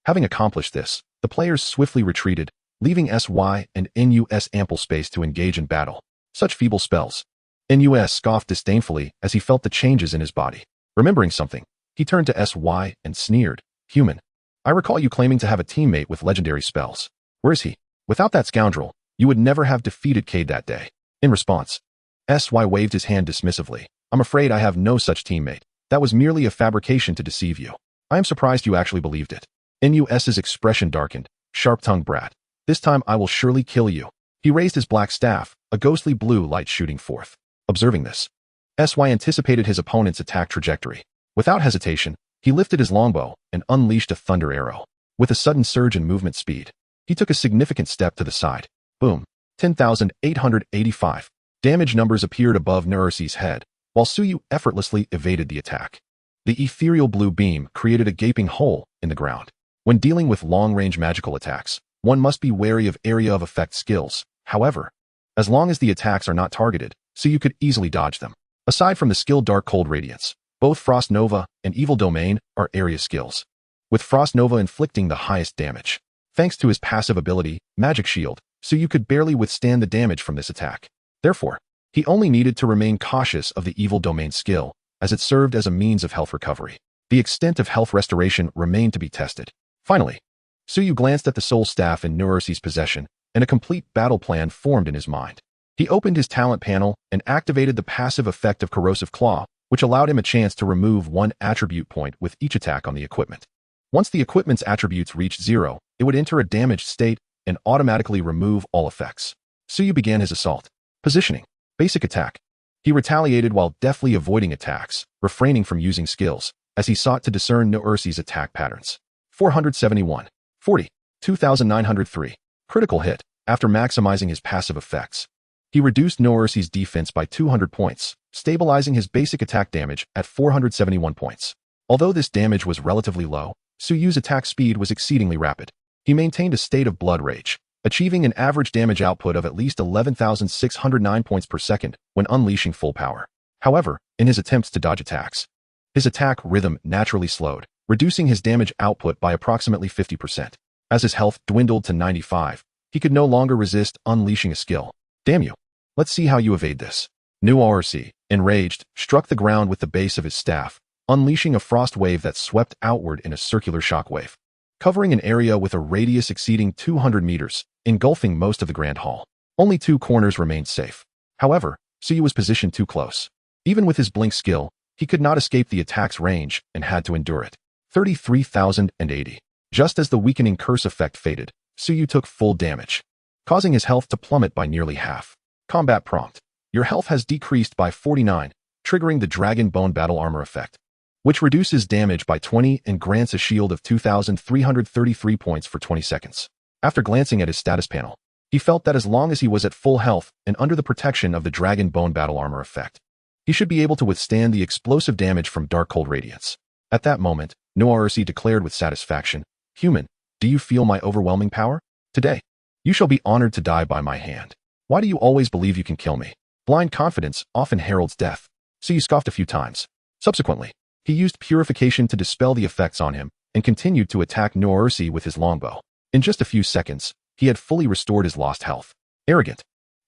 Having accomplished this, the players swiftly retreated, leaving SY and NUS ample space to engage in battle. Such feeble spells. NUS scoffed disdainfully as he felt the changes in his body. Remembering something, he turned to SY and sneered, "Human, I recall you claiming to have a teammate with legendary spells. Where is he? Without that scoundrel, you would never have defeated Cade that day." In response, SY waved his hand dismissively. "I'm afraid I have no such teammate. That was merely a fabrication to deceive you. I am surprised you actually believed it." NUS's expression darkened. "Sharp-tongued brat. This time I will surely kill you." He raised his black staff, a ghostly blue light shooting forth. Observing this, SY anticipated his opponent's attack trajectory. Without hesitation, he lifted his longbow and unleashed a thunder arrow. With a sudden surge in movement speed, he took a significant step to the side. Boom. 10,885. Damage numbers appeared above Nursi's head, while Suyu effortlessly evaded the attack. The ethereal blue beam created a gaping hole in the ground. When dealing with long-range magical attacks, one must be wary of area of effect skills. However, as long as the attacks are not targeted, Suyu could easily dodge them. Aside from the skill Dark Cold Radiance, both Frost Nova and Evil Domain are area skills, with Frost Nova inflicting the highest damage. Thanks to his passive ability, Magic Shield, Suyu could barely withstand the damage from this attack. Therefore, he only needed to remain cautious of the Evil Domain skill, as it served as a means of health recovery. The extent of health restoration remained to be tested. Finally, Suyu glanced at the soul staff in Nursi's possession, and a complete battle plan formed in his mind. He opened his talent panel and activated the passive effect of Corrosive Claw, which allowed him a chance to remove one attribute point with each attack on the equipment. Once the equipment's attributes reached 0, it would enter a damaged state and automatically remove all effects. Suyu began his assault. Positioning. Basic attack. He retaliated while deftly avoiding attacks, refraining from using skills, as he sought to discern Nursi's attack patterns. 471. 40. 2,903. Critical hit. After maximizing his passive effects, he reduced Nursi's defense by 200 points, stabilizing his basic attack damage at 471 points. Although this damage was relatively low, Suyu's attack speed was exceedingly rapid. He maintained a state of blood rage, achieving an average damage output of at least 11,609 points per second when unleashing full power. However, in his attempts to dodge attacks, his attack rhythm naturally slowed, reducing his damage output by approximately 50%. As his health dwindled to 95, he could no longer resist unleashing a skill. "Damn you. Let's see how you evade this." Nursi, enraged, struck the ground with the base of his staff, unleashing a frost wave that swept outward in a circular shockwave, covering an area with a radius exceeding 200 meters, engulfing most of the Grand Hall. Only 2 corners remained safe. However, Suyu was positioned too close. Even with his blink skill, he could not escape the attack's range and had to endure it. 33,080. Just as the weakening curse effect faded, Suyu took full damage, causing his health to plummet by nearly half. Combat prompt. Your health has decreased by 49, triggering the Dragon Bone Battle Armor effect, which reduces damage by 20 and grants a shield of 2,333 points for 20 seconds. After glancing at his status panel, he felt that as long as he was at full health and under the protection of the Dragon Bone Battle Armor effect, he should be able to withstand the explosive damage from Dark Cold Radiance. At that moment, Nursi declared with satisfaction, "Human, do you feel my overwhelming power? Today, you shall be honored to die by my hand. Why do you always believe you can kill me? Blind confidence often heralds death." Suyu scoffed a few times. Subsequently, he used purification to dispel the effects on him and continued to attack Nursi with his longbow. In just a few seconds, he had fully restored his lost health. Arrogant.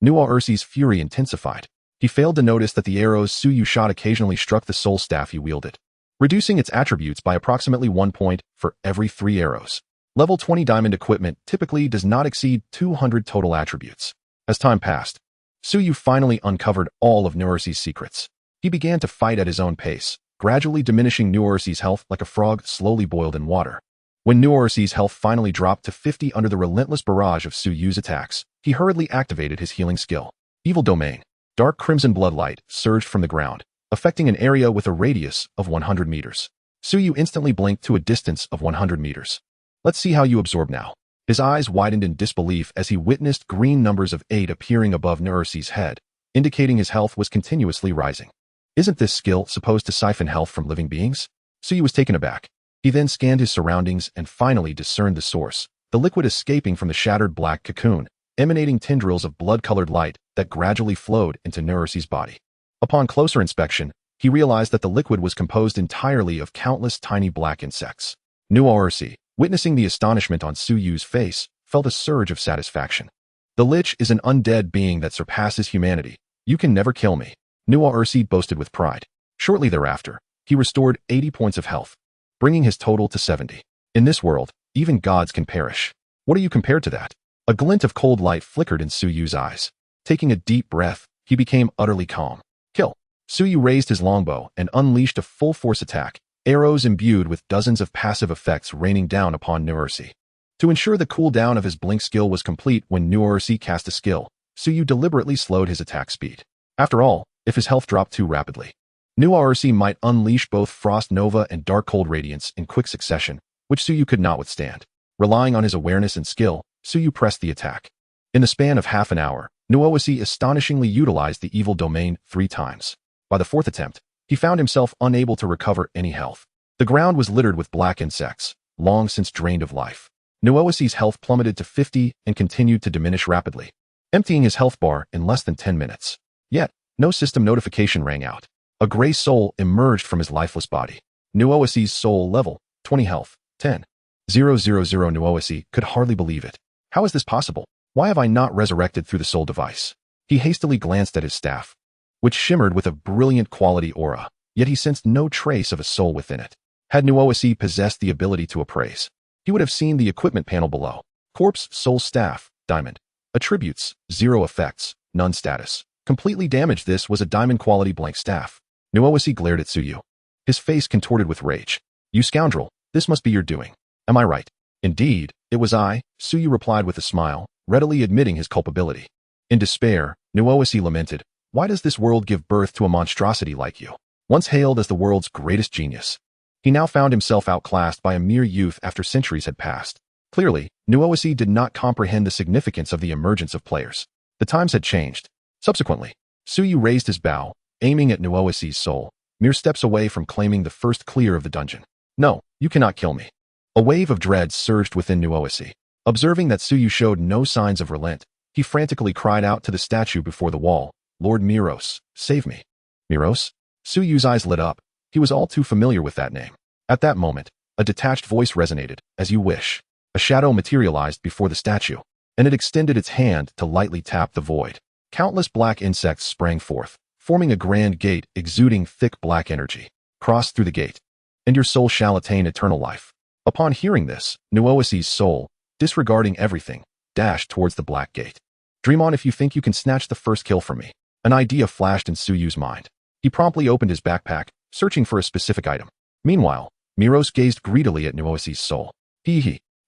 Nursi's fury intensified. He failed to notice that the arrows Suyu shot occasionally struck the soul staff he wielded. reducing its attributes by approximately 1 point for every 3 arrows. Level 20 diamond equipment typically does not exceed 200 total attributes. As time passed, Suyu finally uncovered all of Nuersi's secrets. He began to fight at his own pace, gradually diminishing Nuersi's health like a frog slowly boiled in water. When Nuersi's health finally dropped to 50 under the relentless barrage of Suyu's attacks, he hurriedly activated his healing skill. Evil Domain. Dark crimson bloodlight surged from the ground, affecting an area with a radius of 100 meters. Suyu instantly blinked to a distance of 100 meters. Let's see how you absorb now. His eyes widened in disbelief as he witnessed green numbers of 8 appearing above Nuersi's head, indicating his health was continuously rising. Isn't this skill supposed to siphon health from living beings? Suyu was taken aback. He then scanned his surroundings and finally discerned the source, the liquid escaping from the shattered black cocoon, emanating tendrils of blood-colored light that gradually flowed into Nuersi's body. Upon closer inspection, he realized that the liquid was composed entirely of countless tiny black insects. Nuersi, witnessing the astonishment on Suyu's face, felt a surge of satisfaction. The Lich is an undead being that surpasses humanity. You can never kill me, Nuersi boasted with pride. Shortly thereafter, he restored 80 points of health, bringing his total to 70. In this world, even gods can perish. What are you compared to that? A glint of cold light flickered in Suyu's eyes. Taking a deep breath, he became utterly calm. Kill. Suyu raised his longbow and unleashed a full-force attack, arrows imbued with dozens of passive effects raining down upon Nuersi. To ensure the cooldown of his blink skill was complete when Nuersi cast a skill, Suyu deliberately slowed his attack speed. After all, if his health dropped too rapidly, Nuersi might unleash both Frost Nova and Dark Cold Radiance in quick succession, which Suyu could not withstand. Relying on his awareness and skill, Suyu pressed the attack. In the span of half an hour, Nuersi astonishingly utilized the Evil Domain 3 times. By the 4th attempt, he found himself unable to recover any health. The ground was littered with black insects, long since drained of life. Nuersi's health plummeted to 50 and continued to diminish rapidly, emptying his health bar in less than 10 minutes. Yet, no system notification rang out. A gray soul emerged from his lifeless body. Nuersi's soul level, 20 health, 10. 000 Nuersi could hardly believe it. How is this possible? Why have I not resurrected through the soul device? He hastily glanced at his staff, which shimmered with a brilliant quality aura, yet he sensed no trace of a soul within it. Had Nuersi possessed the ability to appraise, he would have seen the equipment panel below. Corpse, Soul Staff, Diamond. Attributes, 0 effects, none status. Completely damaged. This was a diamond quality blank staff. Nuersi glared at Suyu, his face contorted with rage. You scoundrel, this must be your doing. Am I right? Indeed, it was I, Suyu replied with a smile, readily admitting his culpability. In despair, Nuersi lamented, why does this world give birth to a monstrosity like you? Once hailed as the world's greatest genius, he now found himself outclassed by a mere youth after centuries had passed. Clearly, Nuersi did not comprehend the significance of the emergence of players. The times had changed. Subsequently, Suyu raised his bow, aiming at Nuersi's soul, mere steps away from claiming the first clear of the dungeon. No, you cannot kill me. A wave of dread surged within Nuersi. Observing that Suyu showed no signs of relent, he frantically cried out to the statue before the wall, Lord Miros, save me. Miros? Suyu's eyes lit up. He was all too familiar with that name. At that moment, a detached voice resonated, as you wish. A shadow materialized before the statue, and it extended its hand to lightly tap the void. Countless black insects sprang forth, forming a grand gate exuding thick black energy. Cross through the gate, and your soul shall attain eternal life. Upon hearing this, Nuersi's soul, disregarding everything, dashed towards the black gate. Dream on if you think you can snatch the first kill from me. An idea flashed in Suyu's mind. He promptly opened his backpack, searching for a specific item. Meanwhile, Miros gazed greedily at Nuersi's soul.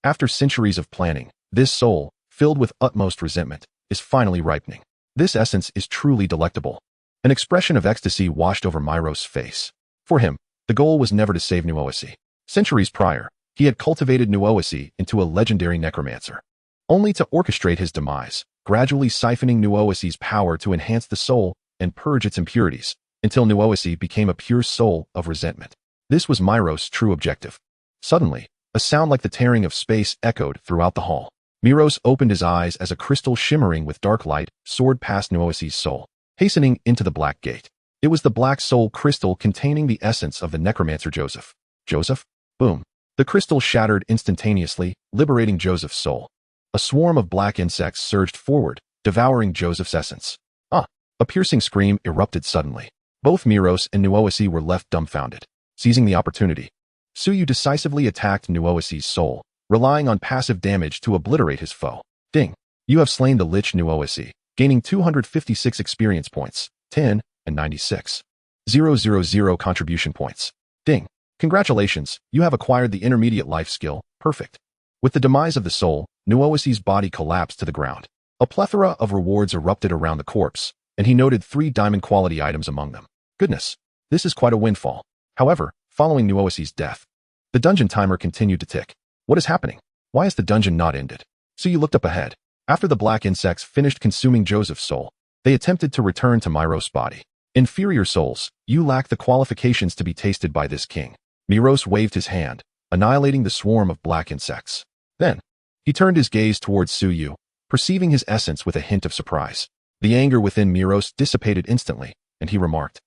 After centuries of planning, this soul, filled with utmost resentment, is finally ripening. This essence is truly delectable. An expression of ecstasy washed over Miros' face. For him, the goal was never to save Nuersi. Centuries prior, he had cultivated Nuersi into a legendary necromancer, only to orchestrate his demise, gradually siphoning Nuersi's power to enhance the soul and purge its impurities, until Nuersi became a pure soul of resentment. This was Miros' true objective. Suddenly, a sound like the tearing of space echoed throughout the hall. Miros opened his eyes as a crystal shimmering with dark light soared past Nuersi's soul, hastening into the black gate. It was the black soul crystal containing the essence of the necromancer Joseph. Joseph? Boom. The crystal shattered instantaneously, liberating Joseph's soul. A swarm of black insects surged forward, devouring Joseph's essence. A piercing scream erupted suddenly. Both Miros and Nuersi were left dumbfounded. Seizing the opportunity, Suyu decisively attacked Nuoasi's soul, relying on passive damage to obliterate his foe. Ding. You have slain the Lich Nuoasi, gaining 256 experience points, 10 and 96,000 contribution points. Ding. Congratulations, you have acquired the intermediate life skill, perfect. With the demise of the soul, Nuoasi's body collapsed to the ground. A plethora of rewards erupted around the corpse, and he noted 3 diamond quality items among them. Goodness, this is quite a windfall. However, following Nuoasi's death, the dungeon timer continued to tick. What is happening? Why is the dungeon not ended? Suyu looked up ahead. After the black insects finished consuming Joseph's soul, they attempted to return to Miros' body. Inferior souls, you lack the qualifications to be tasted by this king. Miros waved his hand, annihilating the swarm of black insects. Then, he turned his gaze towards Suyu, perceiving his essence with a hint of surprise. The anger within Miros dissipated instantly, and he remarked,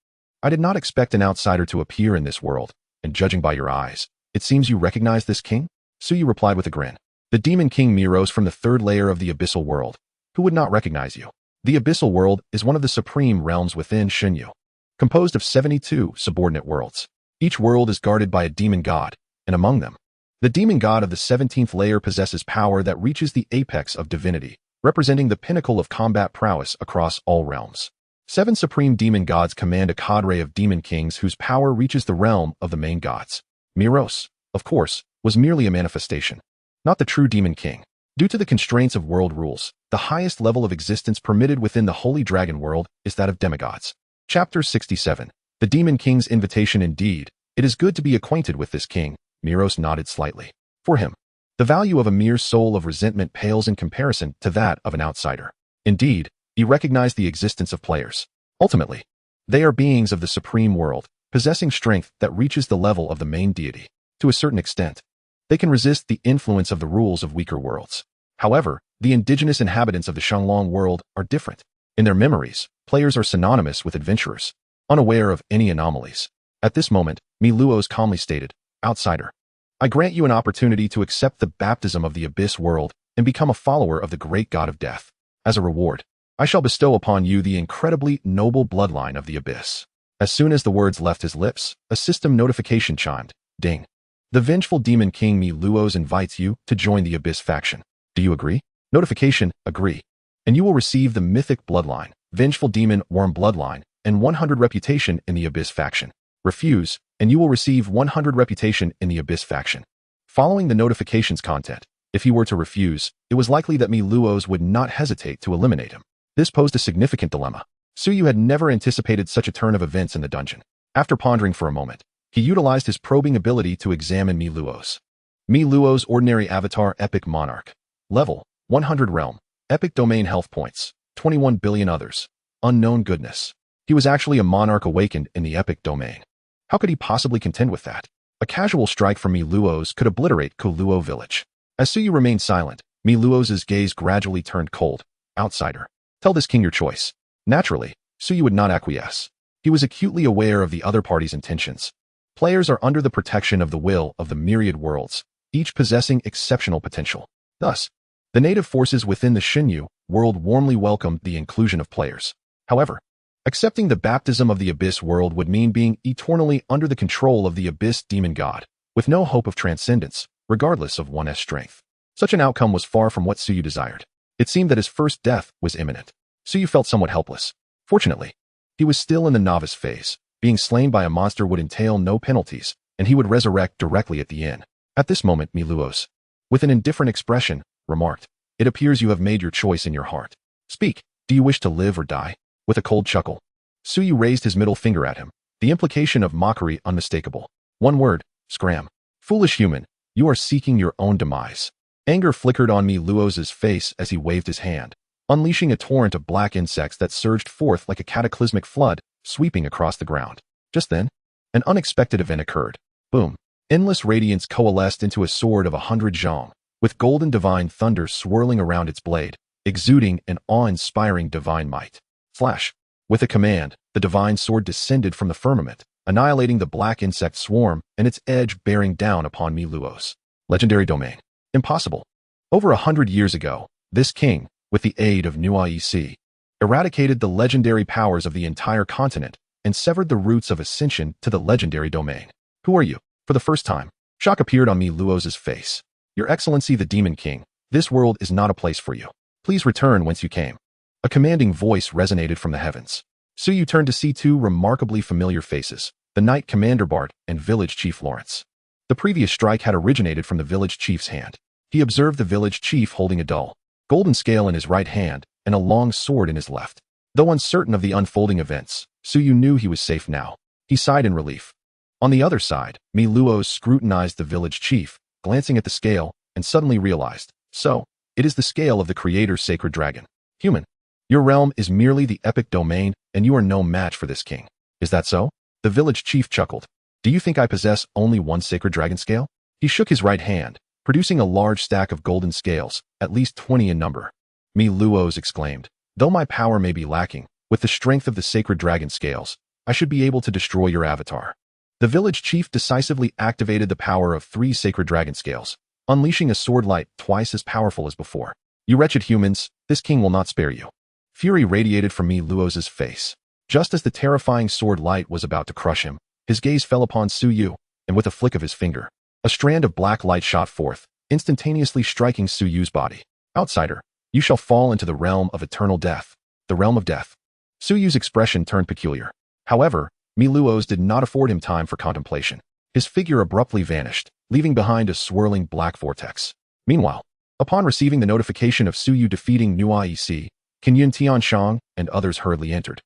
I did not expect an outsider to appear in this world, and judging by your eyes, it seems you recognize this king? Suyu replied with a grin. The demon king Miros from the 3rd layer of the abyssal world. Who would not recognize you? The abyssal world is one of the supreme realms within Xinyu, composed of 72 subordinate worlds. Each world is guarded by a demon god, and among them, the demon god of the 17th layer possesses power that reaches the apex of divinity, representing the pinnacle of combat prowess across all realms. 7 supreme demon gods command a cadre of demon kings whose power reaches the realm of the main gods. Miros, of course, was merely a manifestation, not the true demon king. Due to the constraints of world rules, the highest level of existence permitted within the Holy Dragon world is that of demigods. Chapter 67. The Demon King's Invitation. Indeed, it is good to be acquainted with this king. Miros nodded slightly. For him, the value of a mere soul of resentment pales in comparison to that of an outsider. Indeed, he recognized the existence of players. Ultimately, they are beings of the supreme world, possessing strength that reaches the level of the main deity. To a certain extent, they can resist the influence of the rules of weaker worlds. However, the indigenous inhabitants of the Shanglong world are different. In their memories, players are synonymous with adventurers, unaware of any anomalies. At this moment, Mi Luos calmly stated, Outsider, I grant you an opportunity to accept the baptism of the Abyss world and become a follower of the great god of death. As a reward, I shall bestow upon you the incredibly noble bloodline of the Abyss. As soon as the words left his lips, a system notification chimed. Ding. The vengeful demon king Mi Luos invites you to join the Abyss faction. Do you agree? Notification, agree. And you will receive the mythic bloodline, vengeful demon worm bloodline, and 100 reputation in the Abyss faction. Refuse, and you will receive 100 reputation in the Abyss faction. Following the notification's content, if he were to refuse, it was likely that Mi Luos would not hesitate to eliminate him. This posed a significant dilemma. Suyu had never anticipated such a turn of events in the dungeon. After pondering for a moment, he utilized his probing ability to examine Mi Luos. Mi Luos Ordinary Avatar Epic Monarch. Level, 100 Realm. Epic Domain Health Points, 21 billion others. Unknown goodness. He was actually a monarch awakened in the Epic Domain. How could he possibly contend with that? A casual strike from Mi Luos could obliterate Kuluo village. As Suyu remained silent, Mi Luos' gaze gradually turned cold. Outsider. Tell this king your choice. Naturally, Suyu would not acquiesce. He was acutely aware of the other party's intentions. Players are under the protection of the will of the myriad worlds, each possessing exceptional potential. Thus, the native forces within the Xinyu world warmly welcomed the inclusion of players. However, accepting the baptism of the Abyss world would mean being eternally under the control of the Abyss demon god, with no hope of transcendence, regardless of one's strength. Such an outcome was far from what Suyu desired. It seemed that his first death was imminent. Suyu felt somewhat helpless. Fortunately, he was still in the novice phase. Being slain by a monster would entail no penalties, and he would resurrect directly at the end. At this moment, Mi Luos, with an indifferent expression, remarked, It appears you have made your choice in your heart. Speak, do you wish to live or die? With a cold chuckle, Suyu raised his middle finger at him, the implication of mockery unmistakable. One word, scram. Foolish human, you are seeking your own demise. Anger flickered on Mi Luos' face as he waved his hand, unleashing a torrent of black insects that surged forth like a cataclysmic flood, sweeping across the ground. Just then, an unexpected event occurred. Boom. Endless radiance coalesced into a sword of 100 zhong, with golden divine thunder swirling around its blade, exuding an awe-inspiring divine might. Flash. With a command, the divine sword descended from the firmament, annihilating the black insect swarm and its edge bearing down upon Mi Luos. Legendary domain. Impossible. Over 100 years ago, this king, with the aid of Nuai, eradicated the legendary powers of the entire continent and severed the roots of ascension to the legendary domain. Who are you? For the first time, shock appeared on Mi Luoz's face. Your Excellency the Demon King, this world is not a place for you. Please return whence you came. A commanding voice resonated from the heavens. Suyu turned to see two remarkably familiar faces, the Knight Commander Bart and Village Chief Lawrence. The previous strike had originated from the village chief's hand. He observed the village chief holding a dull, golden scale in his right hand and a long sword in his left. Though uncertain of the unfolding events, Suyu knew he was safe now. He sighed in relief. On the other side, Mi Luoz scrutinized the village chief, glancing at the scale, and suddenly realized, so, it is the scale of the Creator's sacred dragon. Human, your realm is merely the epic domain, and you are no match for this king. Is that so? The village chief chuckled. Do you think I possess only one sacred dragon scale? He shook his right hand, producing a large stack of golden scales, at least 20 in number. Mi Luoz exclaimed, though my power may be lacking, with the strength of the sacred dragon scales, I should be able to destroy your avatar. The village chief decisively activated the power of 3 sacred dragon scales, unleashing a sword light twice as powerful as before. You wretched humans, this king will not spare you. Fury radiated from Mi Luoz's face. Just as the terrifying sword light was about to crush him, his gaze fell upon Suyu, and with a flick of his finger, a strand of black light shot forth, instantaneously striking Suyu's body. Outsider, you shall fall into the realm of eternal death, the realm of death. Suyu's expression turned peculiar. However, Mi Luoz did not afford him time for contemplation. His figure abruptly vanished, leaving behind a swirling black vortex. Meanwhile, upon receiving the notification of Suyu defeating New IEC, Kenyun Tianshang and others hurriedly entered.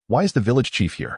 Why is the village chief here?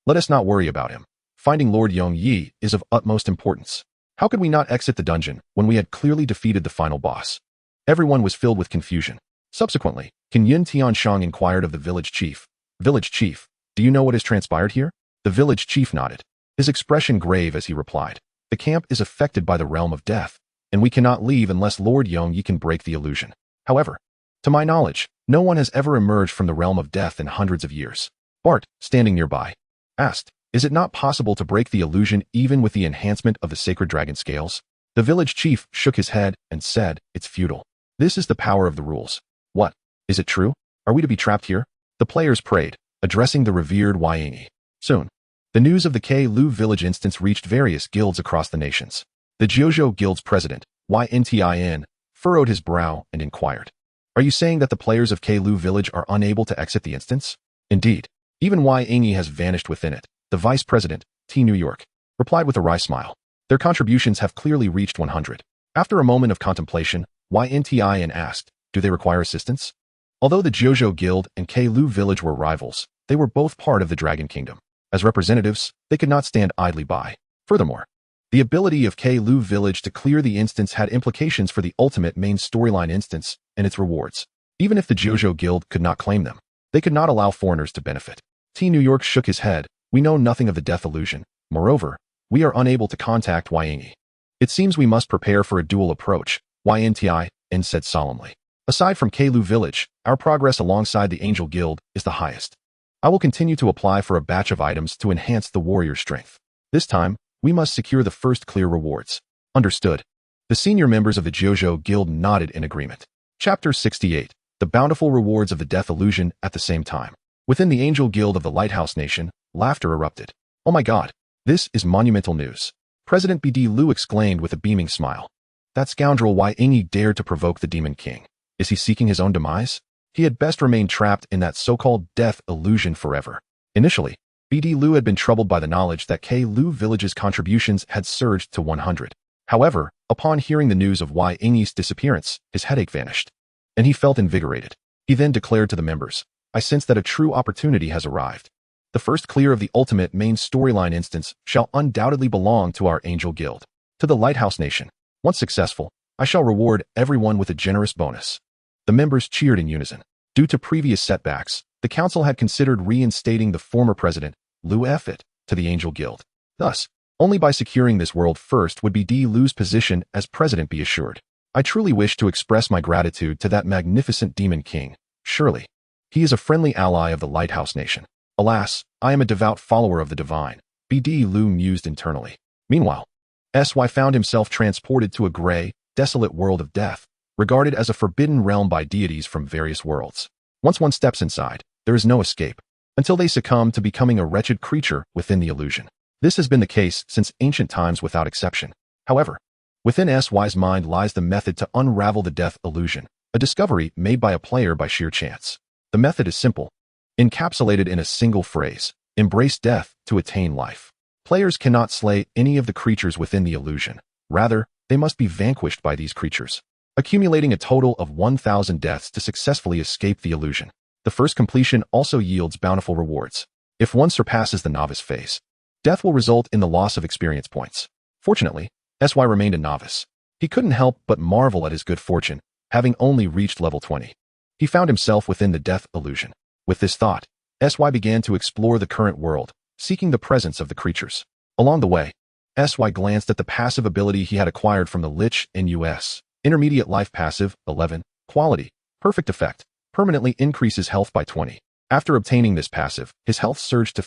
Let us not worry about him. Finding Lord Yong Yi is of utmost importance. How could we not exit the dungeon when we had clearly defeated the final boss? Everyone was filled with confusion. Subsequently, Kenyun Tianshang inquired of the village chief. Village chief, do you know what has transpired here? The village chief nodded, his expression grave as he replied. The camp is affected by the realm of death, and we cannot leave unless Lord Yong Yi can break the illusion. However, to my knowledge, no one has ever emerged from the realm of death in hundreds of years. Bart, standing nearby, asked, is it not possible to break the illusion even with the enhancement of the sacred dragon scales? The village chief shook his head and said, it's futile. This is the power of the rules. What? Is it true? Are we to be trapped here? The players prayed, addressing the revered Wayingi. Soon, the news of the K-Lu village instance reached various guilds across the nations. The Jiuzhou Guild's president, YNTIN, furrowed his brow and inquired, are you saying that the players of K-Lu village are unable to exit the instance? Indeed. Even Wayingi has vanished within it. The vice president, T. New York, replied with a wry smile. Their contributions have clearly reached 100. After a moment of contemplation, YNTIN asked, do they require assistance? Although the Jiuzhou Guild and K-Lu village were rivals, they were both part of the Dragon Kingdom. As representatives, they could not stand idly by. Furthermore, the ability of K-Lu village to clear the instance had implications for the ultimate main storyline instance and its rewards. Even if the Jiuzhou Guild could not claim them, they could not allow foreigners to benefit. T. New York shook his head. We know nothing of the death illusion. Moreover, we are unable to contact Wayingi. It seems we must prepare for a dual approach, YNTIN said solemnly. Aside from K-Lu village, our progress alongside the Angel Guild is the highest. I will continue to apply for a batch of items to enhance the warrior strength. This time, we must secure the first clear rewards. Understood. The senior members of the Jiuzhou Guild nodded in agreement. Chapter 68. The bountiful rewards of the death illusion at the same time. Within the Angel Guild of the Lighthouse Nation, laughter erupted. Oh my god, this is monumental news. President BD Liu exclaimed with a beaming smile. That scoundrel Wayingi dared to provoke the Demon King. Is he seeking his own demise? He had best remain trapped in that so-called death illusion forever. Initially, BD Liu had been troubled by the knowledge that K-Lu village's contributions had surged to 100. However, upon hearing the news of Wayingi's disappearance, his headache vanished, and he felt invigorated. He then declared to the members, I sense that a true opportunity has arrived. The first clear of the ultimate main storyline instance shall undoubtedly belong to our Angel Guild. To the Lighthouse Nation, once successful, I shall reward everyone with a generous bonus. The members cheered in unison. Due to previous setbacks, the council had considered reinstating the former president, Liu Effet, to the Angel Guild. Thus, only by securing this world first would BD Liu's position as president be assured. I truly wish to express my gratitude to that magnificent Demon King. Surely, he is a friendly ally of the Lighthouse Nation. Alas, I am a devout follower of the divine, BD Liu mused internally. Meanwhile, SY found himself transported to a gray, desolate world of death, regarded as a forbidden realm by deities from various worlds. Once one steps inside, there is no escape, until they succumb to becoming a wretched creature within the illusion. This has been the case since ancient times without exception. However, within SY's mind lies the method to unravel the death illusion, a discovery made by a player by sheer chance. The method is simple, encapsulated in a single phrase: embrace death to attain life. Players cannot slay any of the creatures within the illusion. Rather, they must be vanquished by these creatures, accumulating a total of 1,000 deaths to successfully escape the illusion. The first completion also yields bountiful rewards. If one surpasses the novice phase, death will result in the loss of experience points. Fortunately, SY remained a novice. He couldn't help but marvel at his good fortune, having only reached level 20. He found himself within the death illusion. With this thought, SY began to explore the current world, seeking the presence of the creatures. Along the way, SY glanced at the passive ability he had acquired from the Lich in US. Intermediate life passive, 11, quality, perfect effect, permanently increases health by 20. After obtaining this passive, his health surged to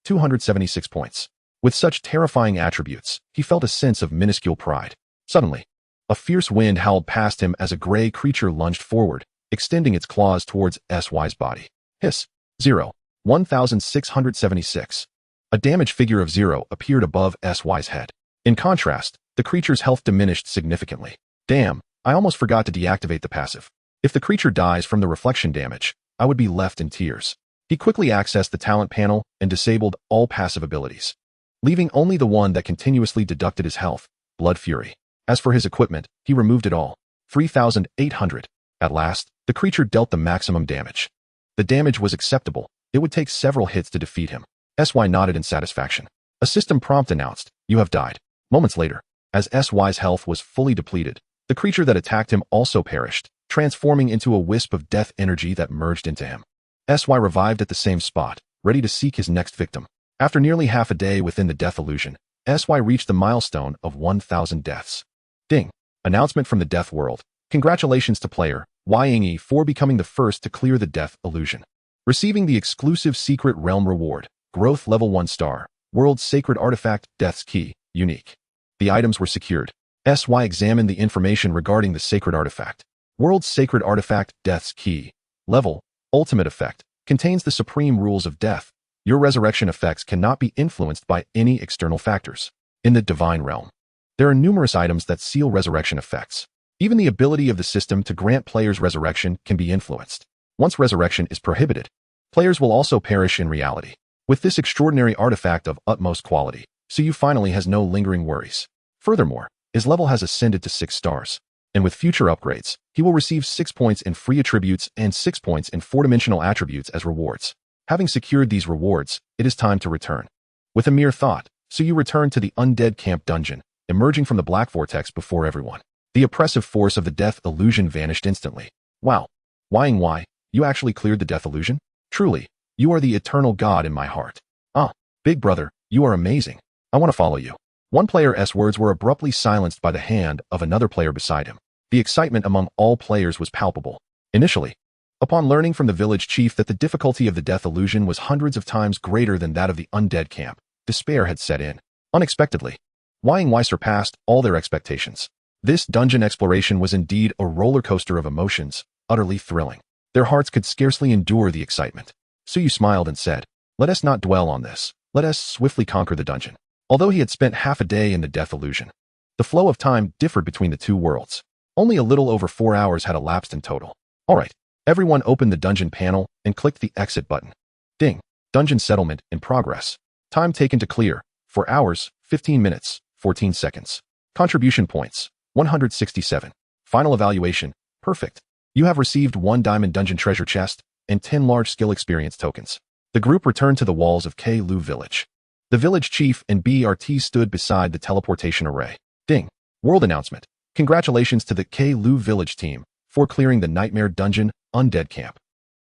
276 points. With such terrifying attributes, he felt a sense of minuscule pride. Suddenly, a fierce wind howled past him as a gray creature lunged forward, extending its claws towards SY's body. Hiss. 0. 1676. A damage figure of 0 appeared above SY's head. In contrast, the creature's health diminished significantly. Damn, I almost forgot to deactivate the passive. If the creature dies from the reflection damage, I would be left in tears. He quickly accessed the talent panel and disabled all passive abilities, leaving only the one that continuously deducted his health, Blood Fury. As for his equipment, he removed it all. 3,800. At last, the creature dealt the maximum damage. The damage was acceptable. It would take several hits to defeat him. SY nodded in satisfaction. A system prompt announced, "You have died." Moments later, as SY's health was fully depleted, the creature that attacked him also perished, transforming into a wisp of death energy that merged into him. SY revived at the same spot, ready to seek his next victim. After nearly half a day within the death illusion, SY reached the milestone of 1,000 deaths. Ding! Announcement from the death world. Congratulations to player YE for becoming the first to clear the death illusion. Receiving the exclusive secret realm reward. Growth level 1 star. World's sacred artifact, Death's Key, unique. The items were secured. SY examined the information regarding the sacred artifact. World's sacred artifact, Death's Key. Level, ultimate effect, contains the supreme rules of death. Your resurrection effects cannot be influenced by any external factors. In the divine realm, there are numerous items that seal resurrection effects. Even the ability of the system to grant players resurrection can be influenced. Once resurrection is prohibited, players will also perish in reality. With this extraordinary artifact of utmost quality, Suyu finally has no lingering worries. Furthermore, his level has ascended to 6 stars. And with future upgrades, he will receive 6 points in free attributes and 6 points in 4-dimensional attributes as rewards. Having secured these rewards, it is time to return. With a mere thought, Suyu returned to the undead camp dungeon, emerging from the black vortex before everyone. The oppressive force of the death illusion vanished instantly. Wow. Y, you actually cleared the death illusion? Truly, you are the eternal god in my heart. Ah, big brother, you are amazing. I want to follow you. One player's words were abruptly silenced by the hand of another player beside him. The excitement among all players was palpable. Initially, upon learning from the village chief that the difficulty of the death illusion was hundreds of times greater than that of the undead camp, despair had set in. Unexpectedly, Y surpassed all their expectations. This dungeon exploration was indeed a roller coaster of emotions, utterly thrilling. Their hearts could scarcely endure the excitement. Suyu smiled and said, "Let us not dwell on this. Let us swiftly conquer the dungeon." Although he had spent half a day in the death illusion, the flow of time differed between the two worlds. Only a little over 4 hours had elapsed in total. Alright, everyone opened the dungeon panel and clicked the exit button. Ding. Dungeon settlement in progress. Time taken to clear, 4 hours, 15 minutes, 14 seconds. Contribution points, 167. Final evaluation, perfect. You have received 1 diamond dungeon treasure chest and 10 large skill experience tokens. The group returned to the walls of K-Lu village. The village chief and BRT stood beside the teleportation array. Ding. World announcement. Congratulations to the K-Lu village team for clearing the nightmare dungeon undead camp.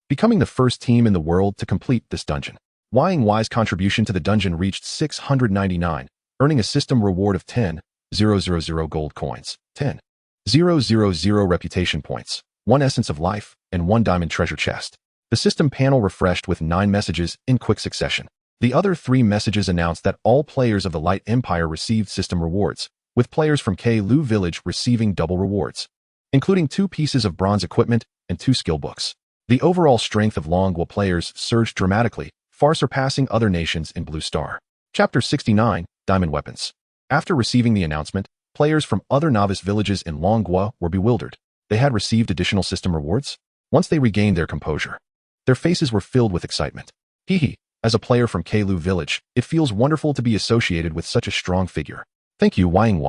Becoming the first team in the world to complete this dungeon. Y's contribution to the dungeon reached 699, earning a system reward of 10,000 gold coins, 10,000 reputation points, 1 essence of life, and 1 diamond treasure chest. The system panel refreshed with 9 messages in quick succession. The other 3 messages announced that all players of the Light Empire received system rewards, with players from K-Lu village receiving double rewards, including 2 pieces of bronze equipment and 2 skill books. The overall strength of Longwa players surged dramatically, far surpassing other nations in Blue Star. Chapter 69, Diamond Weapons. After receiving the announcement, players from other novice villages in Longhua were bewildered. They had received additional system rewards? Once they regained their composure, their faces were filled with excitement. Hee. As a player from Keilu village, it feels wonderful to be associated with such a strong figure. Thank you, Ying.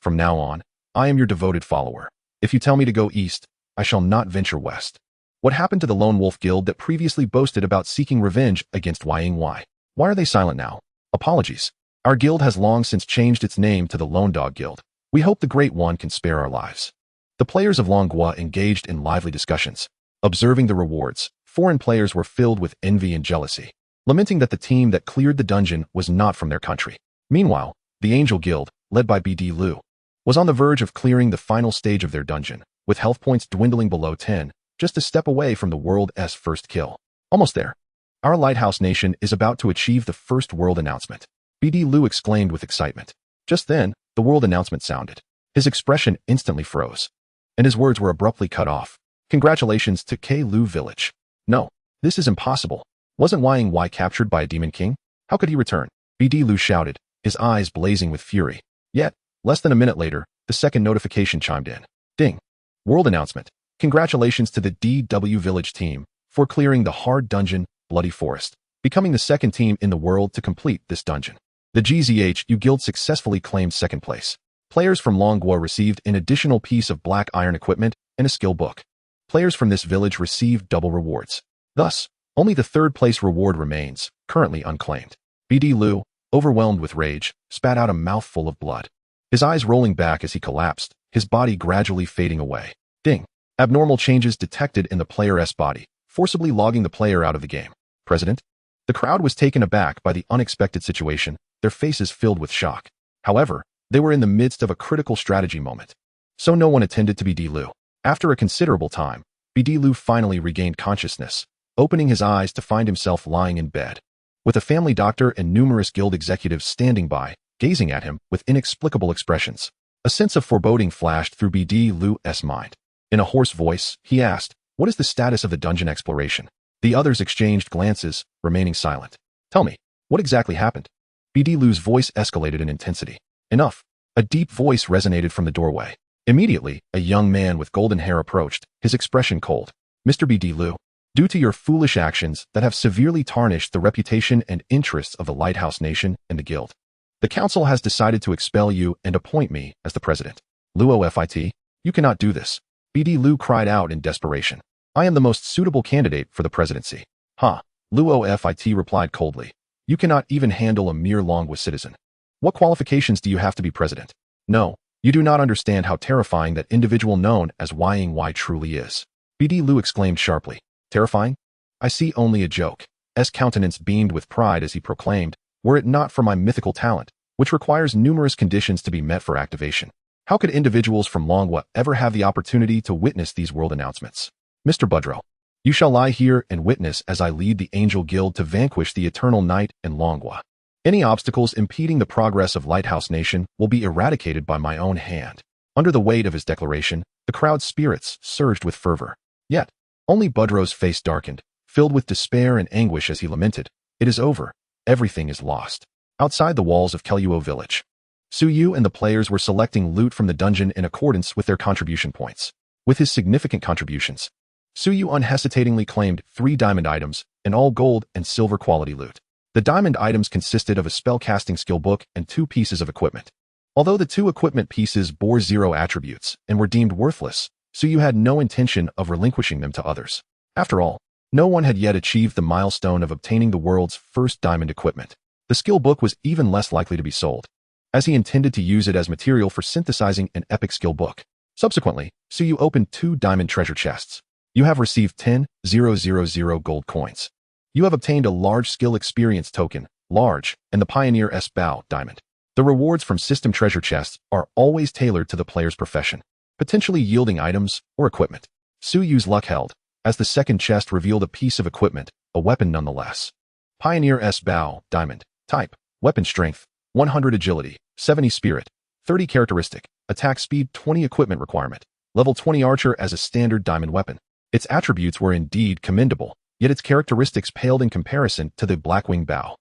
From now on, I am your devoted follower. If you tell me to go east, I shall not venture west. What happened to the Lone Wolf Guild that previously boasted about seeking revenge against Ying? Why are they silent now? Apologies. Our guild has long since changed its name to the Lone Dog Guild. We hope the Great One can spare our lives. The players of Longhua engaged in lively discussions. Observing the rewards, foreign players were filled with envy and jealousy, lamenting that the team that cleared the dungeon was not from their country. Meanwhile, the Angel Guild, led by BD Lu, was on the verge of clearing the final stage of their dungeon, with health points dwindling below 10, just a step away from the world's first kill. Almost there. Our Lighthouse Nation is about to achieve the first world announcement. BD Lu exclaimed with excitement. Just then, the world announcement sounded. His expression instantly froze, and his words were abruptly cut off. Congratulations to Keilu village. No, this is impossible. Wasn't Ying captured by a demon king? How could he return? BD Lu shouted, his eyes blazing with fury. Yet, less than a minute later, the second notification chimed in. Ding. World announcement. Congratulations to the DW Village team for clearing the hard dungeon, Bloody Forest, becoming the second team in the world to complete this dungeon. The GZHU Guild successfully claimed second place. Players from Longhua received an additional piece of black iron equipment and a skill book. Players from this village received double rewards. Thus, only the third place reward remains, currently unclaimed. BD Lu, overwhelmed with rage, spat out a mouthful of blood. His eyes rolling back as he collapsed, his body gradually fading away. Ding. Abnormal changes detected in the player's body, forcibly logging the player out of the game. President? The crowd was taken aback by the unexpected situation, their faces filled with shock. However, they were in the midst of a critical strategy moment. So no one attended to BD Lu. After a considerable time, BD Lu finally regained consciousness, opening his eyes to find himself lying in bed, with a family doctor and numerous guild executives standing by, gazing at him with inexplicable expressions. A sense of foreboding flashed through BD Lu's mind. In a hoarse voice, he asked, "What is the status of the dungeon exploration?" The others exchanged glances, remaining silent. "Tell me, what exactly happened?" BD Lu's voice escalated in intensity. "Enough." A deep voice resonated from the doorway. Immediately, a young man with golden hair approached, his expression cold. "Mr. BD Lu, due to your foolish actions that have severely tarnished the reputation and interests of the Lighthouse Nation and the Guild, the Council has decided to expel you and appoint me as the president." "Luofit, you cannot do this." BD Lu cried out in desperation. "I am the most suitable candidate for the presidency." "Huh?" Luofit replied coldly. "You cannot even handle a mere Longhua citizen. What qualifications do you have to be president? No, you do not understand how terrifying that individual known as Ying truly is." BD Lu exclaimed sharply. "Terrifying? I see only a joke." S countenance beamed with pride as he proclaimed, "Were it not for my mythical talent, which requires numerous conditions to be met for activation, how could individuals from Longhua ever have the opportunity to witness these world announcements? Mr. Budrow, you shall lie here and witness as I lead the Angel Guild to vanquish the Eternal Night in Longhua. Any obstacles impeding the progress of Lighthouse Nation will be eradicated by my own hand." Under the weight of his declaration, the crowd's spirits surged with fervor. Yet, only Budrow's face darkened, filled with despair and anguish as he lamented, "It is over. Everything is lost." Outside the walls of Keiluo village, Suyu and the players were selecting loot from the dungeon in accordance with their contribution points. With his significant contributions, Suyu unhesitatingly claimed 3 diamond items and all gold and silver quality loot. The diamond items consisted of a spellcasting skill book and 2 pieces of equipment. Although the 2 equipment pieces bore 0 attributes and were deemed worthless, Suyu had no intention of relinquishing them to others. After all, no one had yet achieved the milestone of obtaining the world's first diamond equipment. The skill book was even less likely to be sold, as he intended to use it as material for synthesizing an epic skill book. Subsequently, Suyu opened 2 diamond treasure chests. You have received 10,000 gold coins. You have obtained a large skill experience token, large, and the Pioneer's Bow diamond. The rewards from system treasure chests are always tailored to the player's profession, potentially yielding items or equipment. Suyu's luck held, as the second chest revealed a piece of equipment, a weapon nonetheless. Pioneer's Bow diamond. Type, weapon strength, 100 agility, 70 spirit, 30 characteristic, attack speed 20 equipment requirement, level 20 archer as a standard diamond weapon. Its attributes were indeed commendable, yet its characteristics paled in comparison to the Blackwing Bow.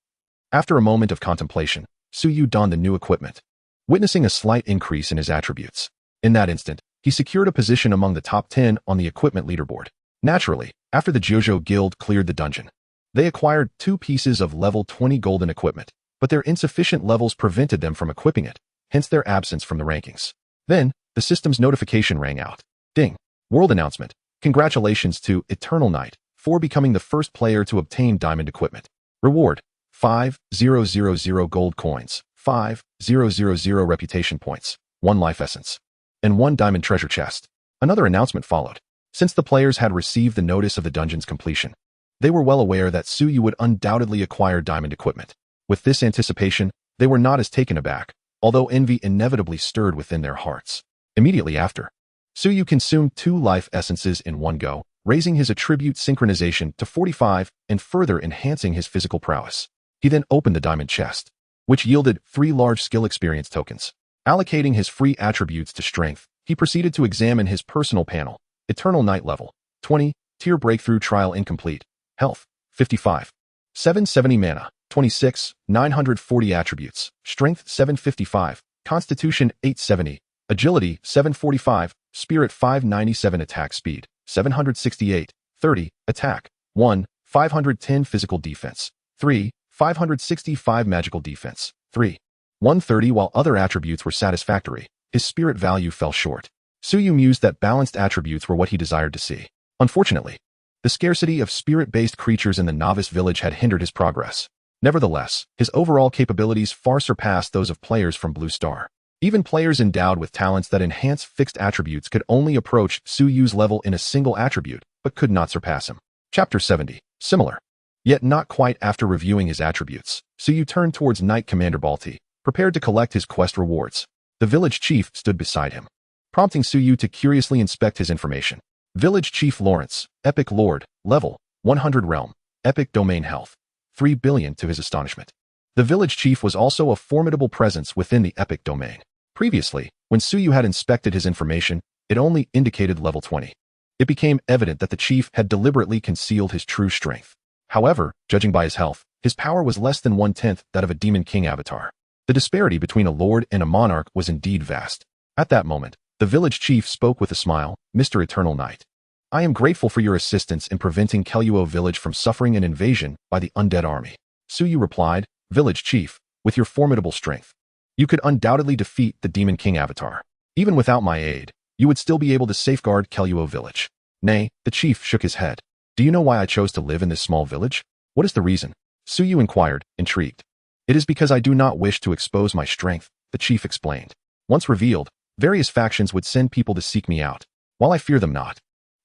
After a moment of contemplation, Suyu donned the new equipment, witnessing a slight increase in his attributes. In that instant, he secured a position among the top 10 on the equipment leaderboard. Naturally, after the Jojo Guild cleared the dungeon, they acquired 2 pieces of level 20 golden equipment, but their insufficient levels prevented them from equipping it, hence their absence from the rankings. Then, the system's notification rang out. Ding! World announcement. Congratulations to Eternal Knight for becoming the first player to obtain diamond equipment. Reward: 5,000 gold coins, 5,000 reputation points, 1 life essence, and 1 diamond treasure chest. Another announcement followed. Since the players had received the notice of the dungeon's completion, they were well aware that Suyu would undoubtedly acquire diamond equipment. With this anticipation, they were not as taken aback, although envy inevitably stirred within their hearts. Immediately after, Suyu consumed 2 life essences in one go, raising his attribute synchronization to 45 and further enhancing his physical prowess. He then opened the diamond chest, which yielded 3 large skill experience tokens. Allocating his free attributes to strength, he proceeded to examine his personal panel. Eternal Knight level 20, tier breakthrough trial incomplete, health 55, 770 mana, 26, 940 attributes, strength 755, constitution 870, agility 745, spirit 597, attack speed 768, 30, attack 1, 510 physical defense, 3, 565 magical defense, 3, 130. While other attributes were satisfactory, his spirit value fell short. Suyu mused that balanced attributes were what he desired to see. Unfortunately, the scarcity of spirit-based creatures in the novice village had hindered his progress. Nevertheless, his overall capabilities far surpassed those of players from Blue Star. Even players endowed with talents that enhance fixed attributes could only approach Suyu's level in a single attribute, but could not surpass him. Chapter 70. Similar. Yet not quite. After reviewing his attributes, Suyu turned towards Knight Commander Balti, prepared to collect his quest rewards. The village chief stood beside him, prompting Suyu to curiously inspect his information. Village Chief Lawrence, Epic Lord, level 100 realm, epic domain health 3 billion. To his astonishment, the village chief was also a formidable presence within the epic domain. Previously, when Suyu had inspected his information, it only indicated level 20. It became evident that the chief had deliberately concealed his true strength. However, judging by his health, his power was less than 1/10 that of a Demon King avatar. The disparity between a lord and a monarch was indeed vast. At that moment, the village chief spoke with a smile. Mr. Eternal Knight, I am grateful for your assistance in preventing Keluo village from suffering an invasion by the undead army. Suyu replied, Village chief, with your formidable strength, you could undoubtedly defeat the Demon King avatar. Even without my aid, you would still be able to safeguard Keluo village. Nay, the chief shook his head. Do you know why I chose to live in this small village? What is the reason? Suyu inquired, intrigued. It is because I do not wish to expose my strength, the chief explained. Once revealed, various factions would send people to seek me out, while I fear them not.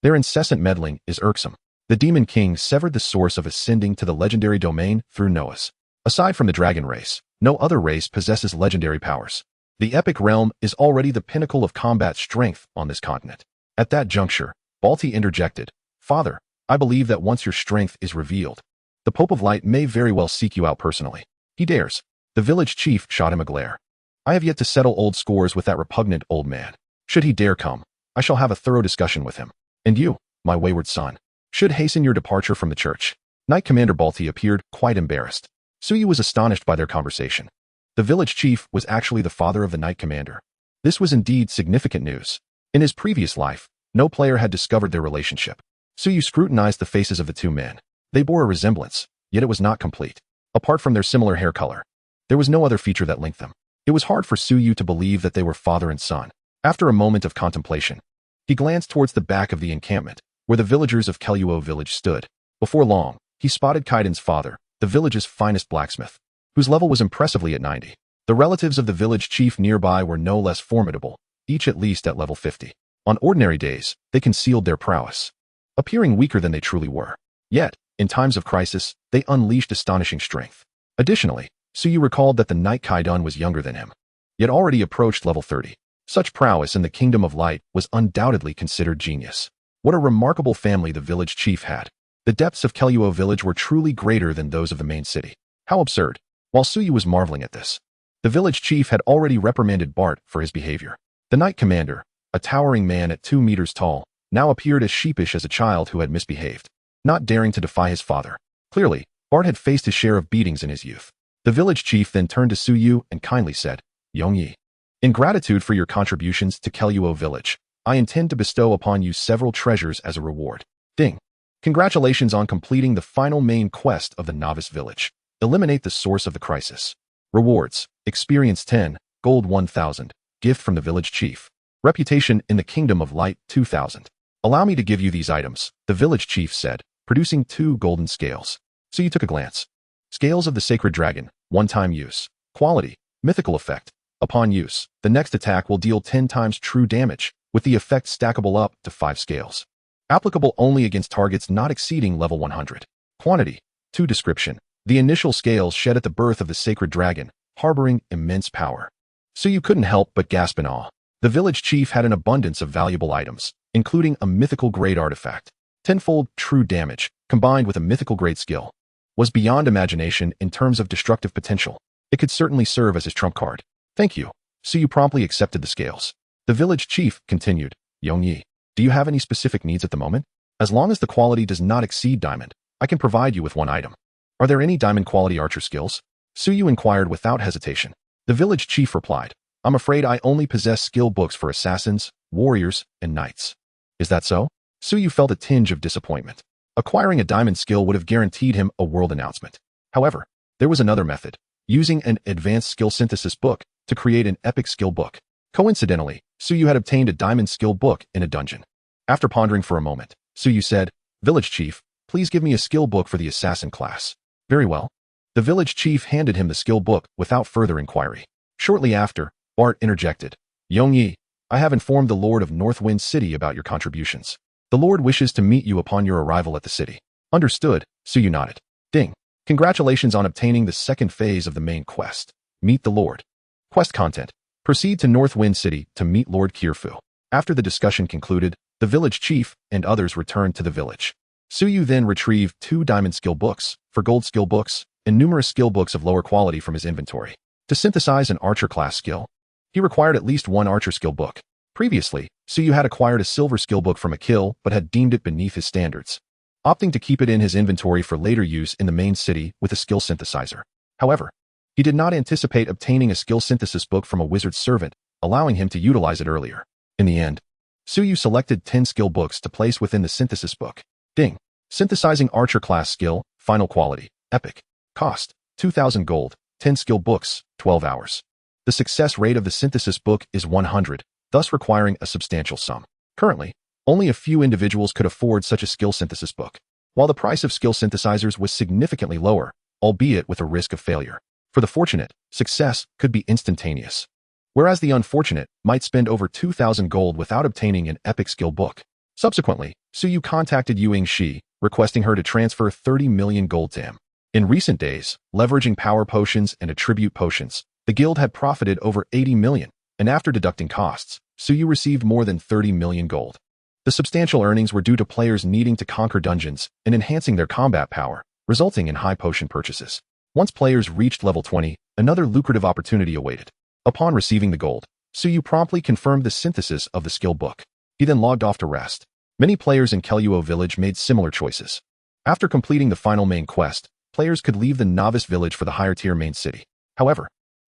Their incessant meddling is irksome. The Demon King severed the source of ascending to the legendary domain through Noah's. Aside from the dragon race, no other race possesses legendary powers. The epic realm is already the pinnacle of combat strength on this continent. At that juncture, Balti interjected, Father, I believe that once your strength is revealed, the Pope of Light may very well seek you out personally. He dares. The village chief shot him a glare. I have yet to settle old scores with that repugnant old man. Should he dare come, I shall have a thorough discussion with him. And you, my wayward son, should hasten your departure from the church. Knight Commander Balti appeared quite embarrassed. Suyu was astonished by their conversation. The village chief was actually the father of the Knight Commander. This was indeed significant news. In his previous life, no player had discovered their relationship. Suyu scrutinized the faces of the two men. They bore a resemblance, yet it was not complete. Apart from their similar hair color, there was no other feature that linked them. It was hard for Suyu to believe that they were father and son. After a moment of contemplation, he glanced towards the back of the encampment, where the villagers of Keluo village stood. Before long, he spotted Kaiden's father, the village's finest blacksmith, whose level was impressively at 90. The relatives of the village chief nearby were no less formidable, each at least at level 50. On ordinary days, they concealed their prowess, appearing weaker than they truly were. Yet, in times of crisis, they unleashed astonishing strength. Additionally, Suyu recalled that the Knight Kaiden was younger than him, yet already approached level 30. Such prowess in the Kingdom of Light was undoubtedly considered genius. What a remarkable family the village chief had. The depths of Keluo village were truly greater than those of the main city. How absurd. While Suyu was marveling at this, the village chief had already reprimanded Bart for his behavior. The Knight Commander, a towering man at 2 meters tall, now appeared as sheepish as a child who had misbehaved, not daring to defy his father. Clearly, Bart had faced his share of beatings in his youth. The village chief then turned to Suyu and kindly said, Yongyi, in gratitude for your contributions to Keluo village, I intend to bestow upon you several treasures as a reward. Ding. Congratulations on completing the final main quest of the novice village. Eliminate the source of the crisis. Rewards. Experience 10, gold 1000, gift from the village chief. Reputation in the Kingdom of Light 2000. Allow me to give you these items, the village chief said, producing 2 golden scales. So you took a glance. Scales of the Sacred Dragon, one-time use. Quality, mythical effect. Upon use, the next attack will deal 10 times true damage, with the effect stackable up to 5 scales. Applicable only against targets not exceeding level 100. Quantity, 2 description. The initial scales shed at the birth of the Sacred Dragon, harboring immense power. So you couldn't help but gasp in awe. The village chief had an abundance of valuable items, including a mythical grade artifact. Tenfold true damage, combined with a mythical grade skill, was beyond imagination in terms of destructive potential. It could certainly serve as his trump card. Thank you. Suyu promptly accepted the scales. The village chief continued, Yongyi, do you have any specific needs at the moment? As long as the quality does not exceed diamond, I can provide you with one item. Are there any diamond quality archer skills? Suyu inquired without hesitation. The village chief replied, I'm afraid I only possess skill books for assassins, warriors, and knights. Is that so? Suyu felt a tinge of disappointment. Acquiring a diamond skill would have guaranteed him a world announcement. However, there was another method, using an advanced skill synthesis book to create an epic skill book. Coincidentally, Suyu had obtained a diamond skill book in a dungeon. After pondering for a moment, Suyu said, Village chief, please give me a skill book for the assassin class. Very well. The village chief handed him the skill book without further inquiry. Shortly after, Bart interjected, Yongyi, I have informed the Lord of Northwind City about your contributions. The Lord wishes to meet you upon your arrival at the city. Understood, Suyu nodded. Ding. Congratulations on obtaining the second phase of the main quest. Meet the Lord. Quest content. Proceed to Northwind City to meet Lord Kirfu. After the discussion concluded, the village chief and others returned to the village. Suyu then retrieved 2 diamond skill books, for gold skill books, and numerous skill books of lower quality from his inventory. To synthesize an archer class skill, he required at least 1 archer skill book. Previously, Suyu had acquired a silver skill book from a kill but had deemed it beneath his standards, opting to keep it in his inventory for later use in the main city with a skill synthesizer. However, he did not anticipate obtaining a skill synthesis book from a wizard's servant, allowing him to utilize it earlier. In the end, Suyu selected 10 skill books to place within the synthesis book. Ding. Synthesizing archer class skill, final quality, epic. Cost, 2,000 gold, 10 skill books, 12 hours. The success rate of the synthesis book is 100, thus requiring a substantial sum. Currently, only a few individuals could afford such a skill synthesis book, while the price of skill synthesizers was significantly lower, albeit with a risk of failure. For the fortunate, success could be instantaneous, whereas the unfortunate might spend over 2,000 gold without obtaining an epic skill book. Subsequently, Suyu contacted Yu Yingxi, requesting her to transfer 30 million gold to him. In recent days, leveraging power potions and attribute potions, the guild had profited over 80 million, and after deducting costs, Suyu received more than 30 million gold. The substantial earnings were due to players needing to conquer dungeons and enhancing their combat power, resulting in high potion purchases. Once players reached level 20, another lucrative opportunity awaited. Upon receiving the gold, Suyu promptly confirmed the synthesis of the skill book. He then logged off to rest. Many players in Keluo village made similar choices. After completing the final main quest, players could leave the novice village for the higher tier main city. However,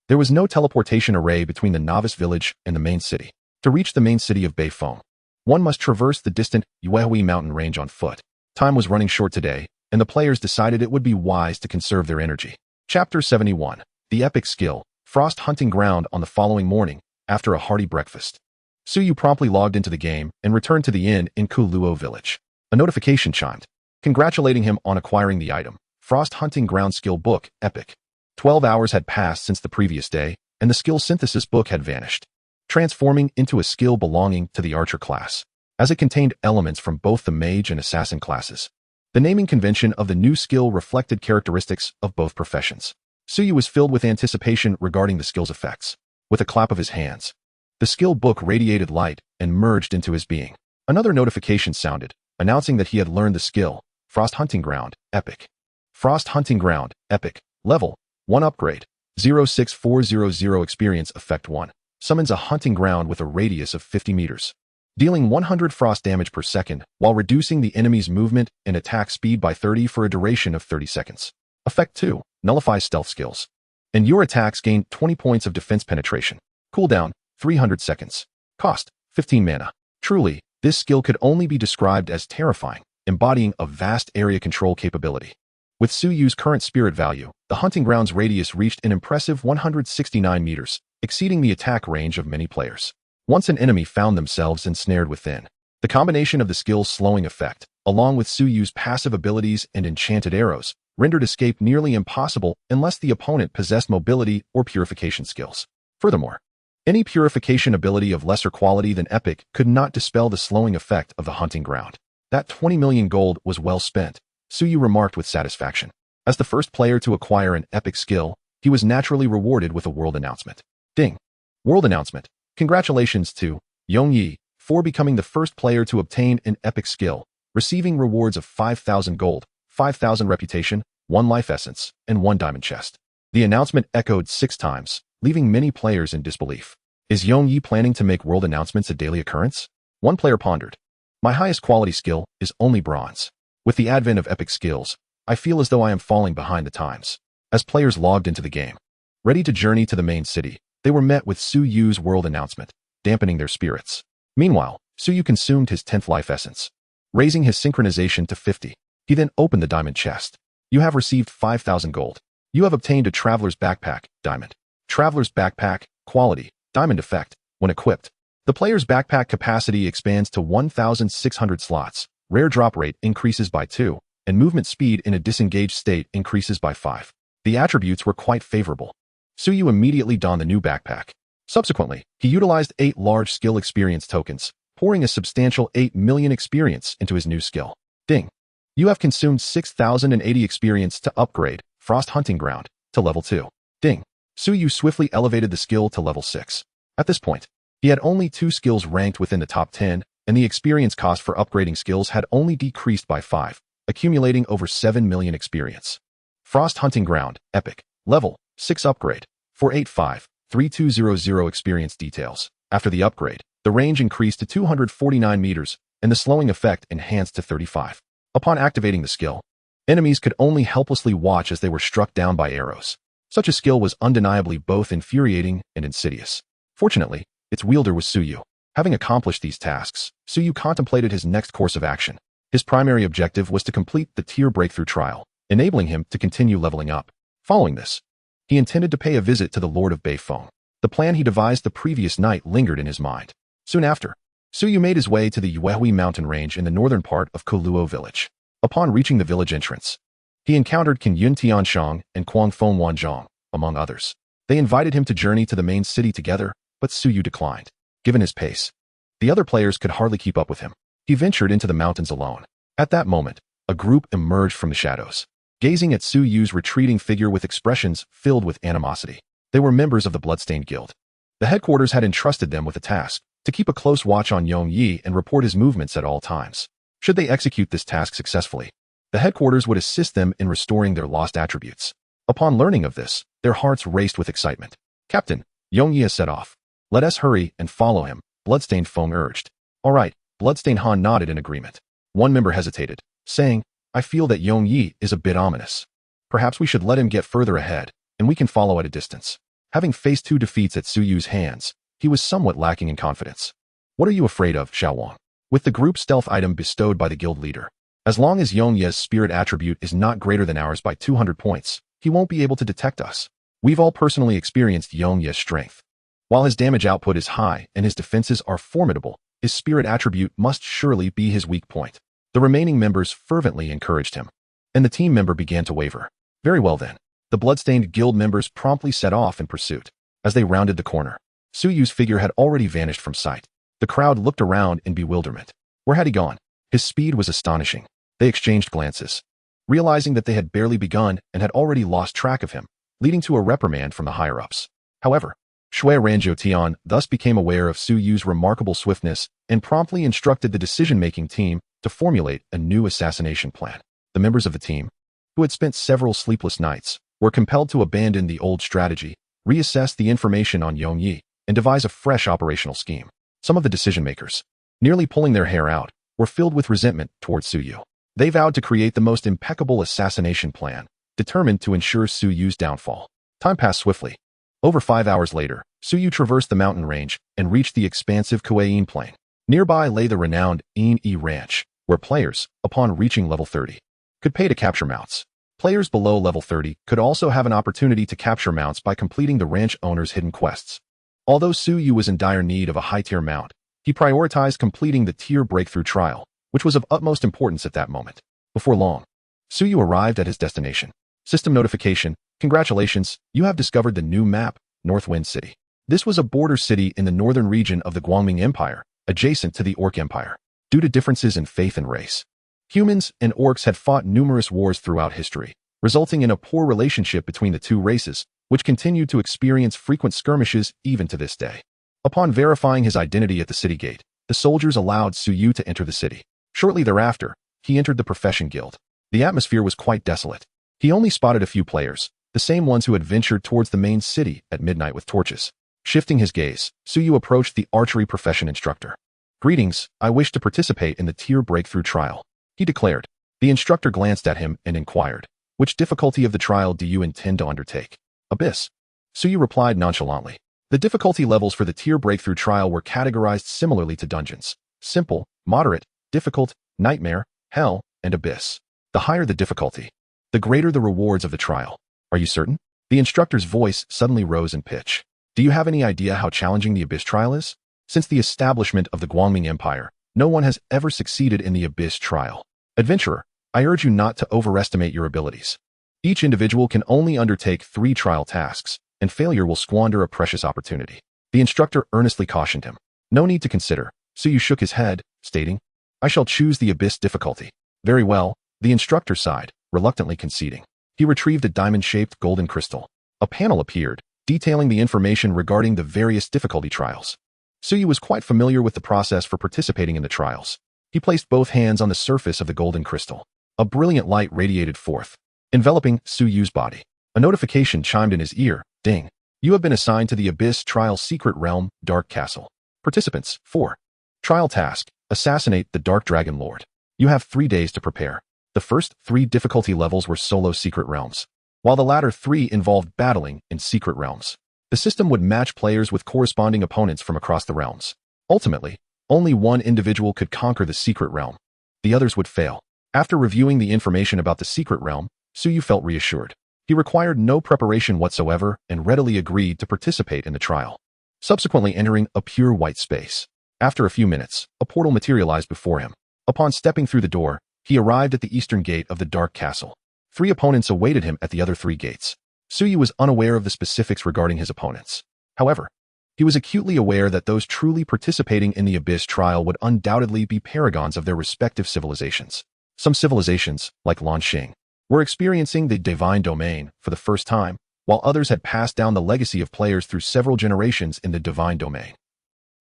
there was no teleportation array between the novice village and the main city. To reach the main city of Beifeng, one must traverse the distant Yuehui mountain range on foot. Time was running short today, and the players decided it would be wise to conserve their energy. Chapter 71. The Epic Skill, Frost Hunting Ground. On the following morning, after a hearty breakfast, Suyu promptly logged into the game and returned to the inn in Kuluo village. A notification chimed, congratulating him on acquiring the item, Frost Hunting Ground Skill Book, Epic. 12 hours had passed since the previous day, and the skill synthesis book had vanished, transforming into a skill belonging to the archer class, as it contained elements from both the mage and assassin classes. The naming convention of the new skill reflected characteristics of both professions. Suyu was filled with anticipation regarding the skill's effects. With a clap of his hands, the skill book radiated light and merged into his being. Another notification sounded, announcing that he had learned the skill, Frost Hunting Ground, Epic. Frost Hunting Ground, Epic. Level 1 upgrade. 06400 experience effect 1. Summons a hunting ground with a radius of 50 meters, dealing 100 frost damage per second while reducing the enemy's movement and attack speed by 30 for a duration of 30 seconds. Effect 2. Nullifies stealth skills. and your attacks gain 20 points of defense penetration. Cooldown, 300 seconds. Cost, 15 mana. Truly, this skill could only be described as terrifying, embodying a vast area control capability. With Suyu's current spirit value, the hunting ground's radius reached an impressive 169 meters, exceeding the attack range of many players. Once an enemy found themselves ensnared within, the combination of the skill's slowing effect, along with Suyu's passive abilities and enchanted arrows, rendered escape nearly impossible unless the opponent possessed mobility or purification skills. Furthermore, any purification ability of lesser quality than epic could not dispel the slowing effect of the hunting ground. That 20 million gold was well spent, Suyu remarked with satisfaction. As the first player to acquire an epic skill, he was naturally rewarded with a world announcement. Ding! World announcement. Congratulations to Yongyi for becoming the first player to obtain an epic skill, receiving rewards of 5,000 gold, 5,000 reputation, 1 life essence, and 1 diamond chest. The announcement echoed 6 times, leaving many players in disbelief. Is Yongyi planning to make world announcements a daily occurrence? One player pondered. My highest quality skill is only bronze. With the advent of epic skills, I feel as though I am falling behind the times. As players logged into the game, ready to journey to the main city, they were met with Suyu's world announcement, dampening their spirits. Meanwhile, Suyu consumed his 10th life essence, raising his synchronization to 50. He then opened the diamond chest. You have received 5,000 gold. You have obtained a traveler's backpack, diamond. Traveler's backpack, quality, diamond effect. When equipped, the player's backpack capacity expands to 1,600 slots. Rare drop rate increases by 2, and movement speed in a disengaged state increases by 5. The attributes were quite favorable. Suyu immediately donned the new backpack. Subsequently, he utilized 8 large skill experience tokens, pouring a substantial 8 million experience into his new skill. Ding! You have consumed 6,080 experience to upgrade Frost Hunting Ground to level 2. Ding! Suyu swiftly elevated the skill to level 6. At this point, he had only 2 skills ranked within the top 10, and the experience cost for upgrading skills had only decreased by 5, accumulating over 7 million experience. Frost Hunting Ground, Epic, Level 6 Upgrade, 485-3200 experience details. After the upgrade, the range increased to 249 meters, and the slowing effect enhanced to 35. Upon activating the skill, enemies could only helplessly watch as they were struck down by arrows. Such a skill was undeniably both infuriating and insidious. Fortunately, its wielder was Suyu. Having accomplished these tasks, Suyu contemplated his next course of action. His primary objective was to complete the tier breakthrough trial, enabling him to continue leveling up. Following this, he intended to pay a visit to the Lord of Beifeng. The plan he devised the previous night lingered in his mind. Soon after, Suyu made his way to the Yuehui mountain range in the northern part of Koluo village. Upon reaching the village entrance, he encountered Qin Yun Tianshang and Kuang Feng Wanzhong, among others. They invited him to journey to the main city together, but Suyu declined. Given his pace, the other players could hardly keep up with him. He ventured into the mountains alone. At that moment, a group emerged from the shadows, gazing at Suyu's retreating figure with expressions filled with animosity. They were members of the Bloodstained Guild. The headquarters had entrusted them with a task, to keep a close watch on Yongyi and report his movements at all times. Should they execute this task successfully, the headquarters would assist them in restoring their lost attributes. Upon learning of this, their hearts raced with excitement. Captain, Yongyi has set off. Let us hurry and follow him, Bloodstained Feng urged. All right, Bloodstained Han nodded in agreement. One member hesitated, saying, I feel that Yongyi is a bit ominous. Perhaps we should let him get further ahead, and we can follow at a distance. Having faced 2 defeats at Suyu's hands, he was somewhat lacking in confidence. What are you afraid of, Xiaowang? With the group stealth item bestowed by the guild leader, as long as Yongyi's spirit attribute is not greater than ours by 200 points, he won't be able to detect us. We've all personally experienced Yongyi's strength. While his damage output is high and his defenses are formidable, his spirit attribute must surely be his weak point. The remaining members fervently encouraged him, and the team member began to waver. Very well then. The Bloodstained Guild members promptly set off in pursuit. As they rounded the corner, Suyu's figure had already vanished from sight. The crowd looked around in bewilderment. Where had he gone? His speed was astonishing. They exchanged glances, realizing that they had barely begun and had already lost track of him, leading to a reprimand from the higher-ups. However, Shui Ranjiu thus became aware of Suyu's remarkable swiftness and promptly instructed the decision-making team to formulate a new assassination plan. The members of the team, who had spent several sleepless nights, were compelled to abandon the old strategy, reassess the information on Yongyi, and devise a fresh operational scheme. Some of the decision-makers, nearly pulling their hair out, were filled with resentment towards Suyu. They vowed to create the most impeccable assassination plan, determined to ensure Suyu's downfall. Time passed swiftly. Over 5 hours later, Suyu traversed the mountain range and reached the expansive Kuei Plain. Nearby lay the renowned E Ranch, where players, upon reaching level 30, could pay to capture mounts. Players below level 30 could also have an opportunity to capture mounts by completing the ranch owner's hidden quests. Although Suyu was in dire need of a high-tier mount, he prioritized completing the tier breakthrough trial, which was of utmost importance at that moment. Before long, Suyu arrived at his destination. System notification: congratulations, you have discovered the new map, Northwind City. This was a border city in the northern region of the Guangming Empire, adjacent to the Orc Empire. Due to differences in faith and race, humans and orcs had fought numerous wars throughout history, resulting in a poor relationship between the two races, which continued to experience frequent skirmishes even to this day. Upon verifying his identity at the city gate, the soldiers allowed Suyu to enter the city. Shortly thereafter, he entered the Profession Guild. The atmosphere was quite desolate. He only spotted a few players, the same ones who had ventured towards the main city at midnight with torches. Shifting his gaze, Suyu approached the archery profession instructor. "Greetings, I wish to participate in the tier breakthrough trial," he declared. The instructor glanced at him and inquired, "Which difficulty of the trial do you intend to undertake?" "Abyss." Suyu replied nonchalantly. The difficulty levels for the tier breakthrough trial were categorized similarly to dungeons: simple, moderate, difficult, nightmare, hell, and abyss. The higher the difficulty, the greater the rewards of the trial. "Are you certain?" The instructor's voice suddenly rose in pitch. "Do you have any idea how challenging the abyss trial is? Since the establishment of the Guangming Empire, no one has ever succeeded in the abyss trial. Adventurer, I urge you not to overestimate your abilities. Each individual can only undertake 3 trial tasks, and failure will squander a precious opportunity." The instructor earnestly cautioned him. "No need to consider." Suyu shook his head, stating, "I shall choose the abyss difficulty." "Very well," the instructor sighed, reluctantly conceding. He retrieved a diamond-shaped golden crystal. A panel appeared, detailing the information regarding the various difficulty trials. Suyu was quite familiar with the process for participating in the trials. He placed both hands on the surface of the golden crystal. A brilliant light radiated forth, enveloping Suyu's body. A notification chimed in his ear. "Ding. You have been assigned to the Abyss Trial Secret Realm, Dark Castle. Participants, 4. Trial task: assassinate the Dark Dragon Lord. You have 3 days to prepare." The first 3 difficulty levels were solo secret realms, while the latter 3 involved battling in secret realms. The system would match players with corresponding opponents from across the realms. Ultimately, only one individual could conquer the secret realm. The others would fail. After reviewing the information about the secret realm, Suyu felt reassured. He required no preparation whatsoever and readily agreed to participate in the trial, subsequently entering a pure white space. After a few minutes, a portal materialized before him. Upon stepping through the door, he arrived at the eastern gate of the Dark Castle. 3 opponents awaited him at the other 3 gates. Suyu was unaware of the specifics regarding his opponents. However, he was acutely aware that those truly participating in the Abyss trial would undoubtedly be paragons of their respective civilizations. Some civilizations, like Lanxing, were experiencing the divine domain for the first time, while others had passed down the legacy of players through several generations in the divine domain.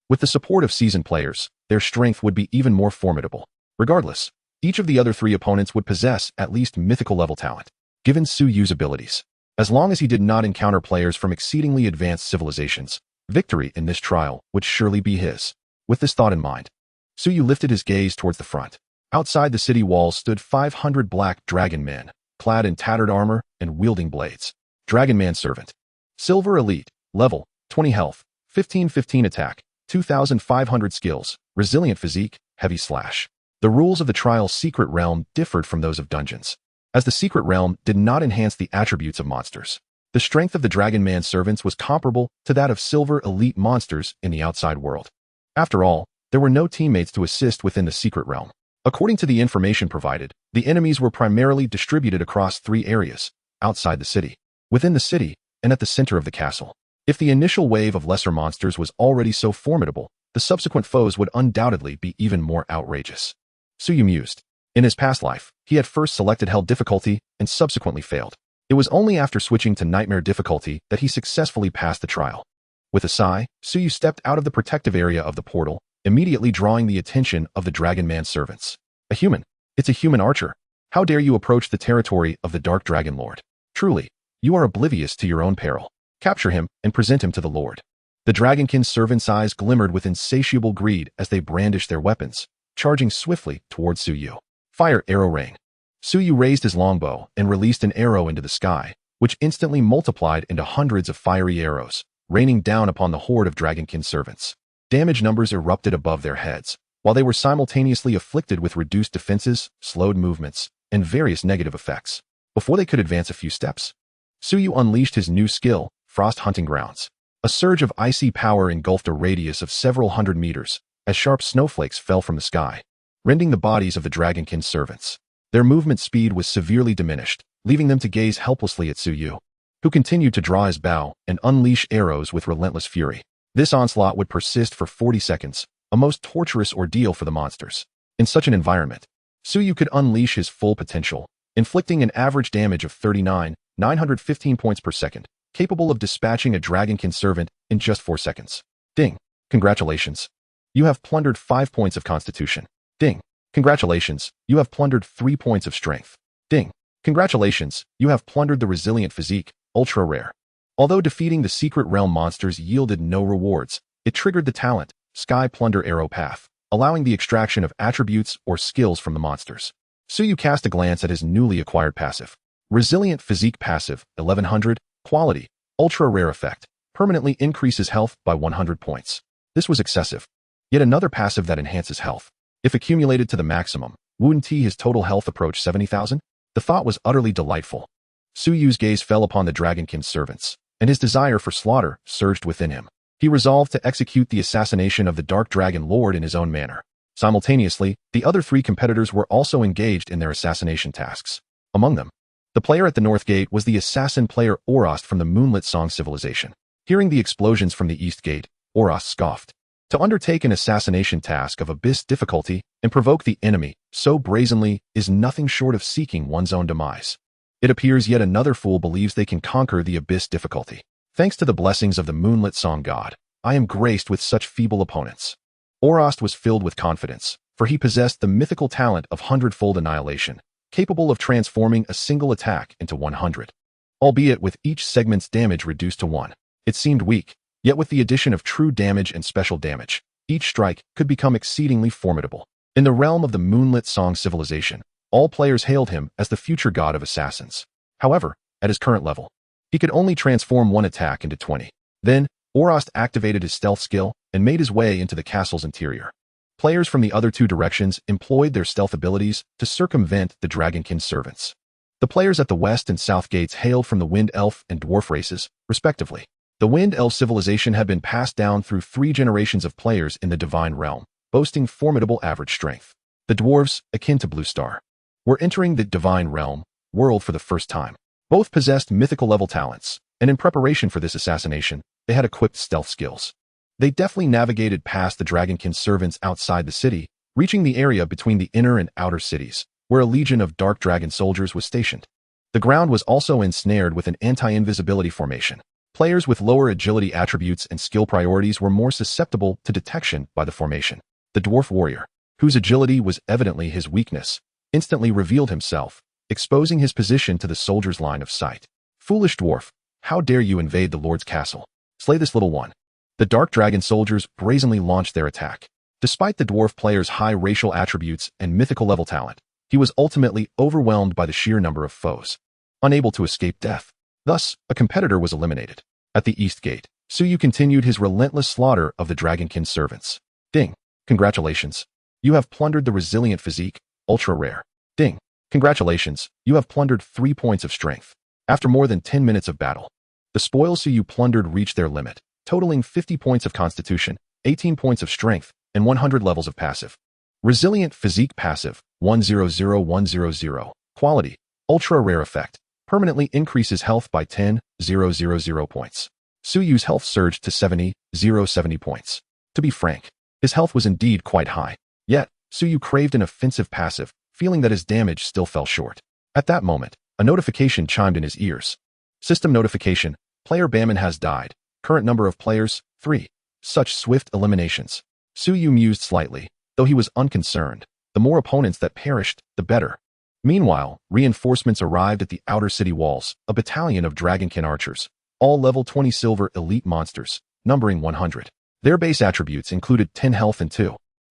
With the support of seasoned players, their strength would be even more formidable. Regardless, each of the other 3 opponents would possess at least mythical level talent, given Suyu's abilities. As long as he did not encounter players from exceedingly advanced civilizations, victory in this trial would surely be his. With this thought in mind, Suyu lifted his gaze towards the front. Outside the city walls stood 500 black dragon men, clad in tattered armor and wielding blades. Dragon Man Servant. Silver Elite. Level: 20 health, 15 attack, 2,500 skills, resilient physique, heavy slash. The rules of the trial's secret realm differed from those of dungeons, as the secret realm did not enhance the attributes of monsters. The strength of the Dragon Man servants was comparable to that of silver elite monsters in the outside world. After all, there were no teammates to assist within the secret realm. According to the information provided, the enemies were primarily distributed across 3 areas: outside the city, within the city, and at the center of the castle. If the initial wave of lesser monsters was already so formidable, the subsequent foes would undoubtedly be even more outrageous. Suyu mused. In his past life, he had first selected Hell difficulty and subsequently failed. It was only after switching to Nightmare difficulty that he successfully passed the trial. With a sigh, Suyu stepped out of the protective area of the portal, immediately drawing the attention of the Dragon Man servants. "A human. It's a human archer. How dare you approach the territory of the Dark Dragon Lord? Truly, you are oblivious to your own peril. Capture him and present him to the Lord." The Dragonkin's servants' eyes glimmered with insatiable greed as they brandished their weapons, charging swiftly towards Suyu. Fire arrow rain. Suyu raised his longbow and released an arrow into the sky, which instantly multiplied into hundreds of fiery arrows, raining down upon the horde of Dragonkin servants. Damage numbers erupted above their heads, while they were simultaneously afflicted with reduced defenses, slowed movements, and various negative effects. Before they could advance a few steps, Suyu unleashed his new skill, Frost Hunting Grounds. A surge of icy power engulfed a radius of several hundred meters, as sharp snowflakes fell from the sky, rending the bodies of the Dragonkin servants. Their movement speed was severely diminished, leaving them to gaze helplessly at Suyu, who continued to draw his bow and unleash arrows with relentless fury. This onslaught would persist for 40 seconds, a most torturous ordeal for the monsters. In such an environment, Suyu could unleash his full potential, inflicting an average damage of 39,915 points per second, capable of dispatching a Dragonkin servant in just 4 seconds. Ding. Congratulations. You have plundered 5 points of constitution. Ding. Congratulations. You have plundered 3 points of strength. Ding. Congratulations. You have plundered the resilient physique, ultra rare. Although defeating the secret realm monsters yielded no rewards, it triggered the talent, Sky Plunder Arrow path, allowing the extraction of attributes or skills from the monsters. Suyu cast a glance at his newly acquired passive. Resilient Physique passive, 1100, quality, ultra rare effect, permanently increases health by 100 points. This was excessive. Yet another passive that enhances health. If accumulated to the maximum, wouldn't his total health approach 70,000? The thought was utterly delightful. Suyu's gaze fell upon the Dragonkin servants, and his desire for slaughter surged within him. He resolved to execute the assassination of the Dark Dragon Lord in his own manner. Simultaneously, the other 3 competitors were also engaged in their assassination tasks. Among them, the player at the North Gate was the assassin player Orost from the Moonlit Song civilization. Hearing the explosions from the East Gate, Orost scoffed. To undertake an assassination task of abyss difficulty and provoke the enemy so brazenly is nothing short of seeking one's own demise. It appears yet another fool believes they can conquer the abyss difficulty. Thanks to the blessings of the Moonlit Song god, I am graced with such feeble opponents. Orost was filled with confidence, for he possessed the mythical talent of hundredfold annihilation, capable of transforming a single attack into 100. Albeit with each segment's damage reduced to 1. It seemed weak, yet with the addition of true damage and special damage, each strike could become exceedingly formidable. In the realm of the Moonlit Song civilization, all players hailed him as the future god of assassins. However, at his current level, he could only transform 1 attack into 20. Then, Orost activated his stealth skill and made his way into the castle's interior. Players from the other 2 directions employed their stealth abilities to circumvent the Dragonkin servants. The players at the west and south gates hailed from the Wind Elf and Dwarf races, respectively. The Wind Elf civilization had been passed down through 3 generations of players in the Divine Realm, boasting formidable average strength. The dwarves, akin to Blue Star, were entering the Divine Realm world for the first time. Both possessed mythical level talents, and in preparation for this assassination, they had equipped stealth skills. They deftly navigated past the Dragonkin servants outside the city, reaching the area between the inner and outer cities, where a legion of Dark Dragon soldiers was stationed. The ground was also ensnared with an anti-invisibility formation. Players with lower agility attributes and skill priorities were more susceptible to detection by the formation. The dwarf warrior, whose agility was evidently his weakness, instantly revealed himself, exposing his position to the soldier's line of sight. Foolish dwarf, how dare you invade the Lord's castle? Slay this little one. The Dark Dragon soldiers brazenly launched their attack. Despite the dwarf player's high racial attributes and mythical level talent, he was ultimately overwhelmed by the sheer number of foes, unable to escape death. Thus, a competitor was eliminated. At the East Gate, Suyu continued his relentless slaughter of the Dragonkin servants. Ding. Congratulations. You have plundered the resilient physique, ultra rare. Ding. Congratulations. You have plundered 3 points of strength. After more than 10 minutes of battle, the spoils Suyu plundered reached their limit, totaling 50 points of constitution, 18 points of strength, and 100 levels of passive. Resilient Physique passive, 100100. Quality, ultra rare effect. Permanently increases health by 10,000 points. Suyu's health surged to 70,070 points. To be frank, his health was indeed quite high. Yet, Suyu craved an offensive passive, feeling that his damage still fell short. At that moment, a notification chimed in his ears. System notification, player Baman has died. Current number of players, 3. Such swift eliminations. Suyu mused slightly, though he was unconcerned. The more opponents that perished, the better. Meanwhile, reinforcements arrived at the outer city walls, a battalion of Dragonkin archers, all level 20 silver elite monsters, numbering 100. Their base attributes included 10 health and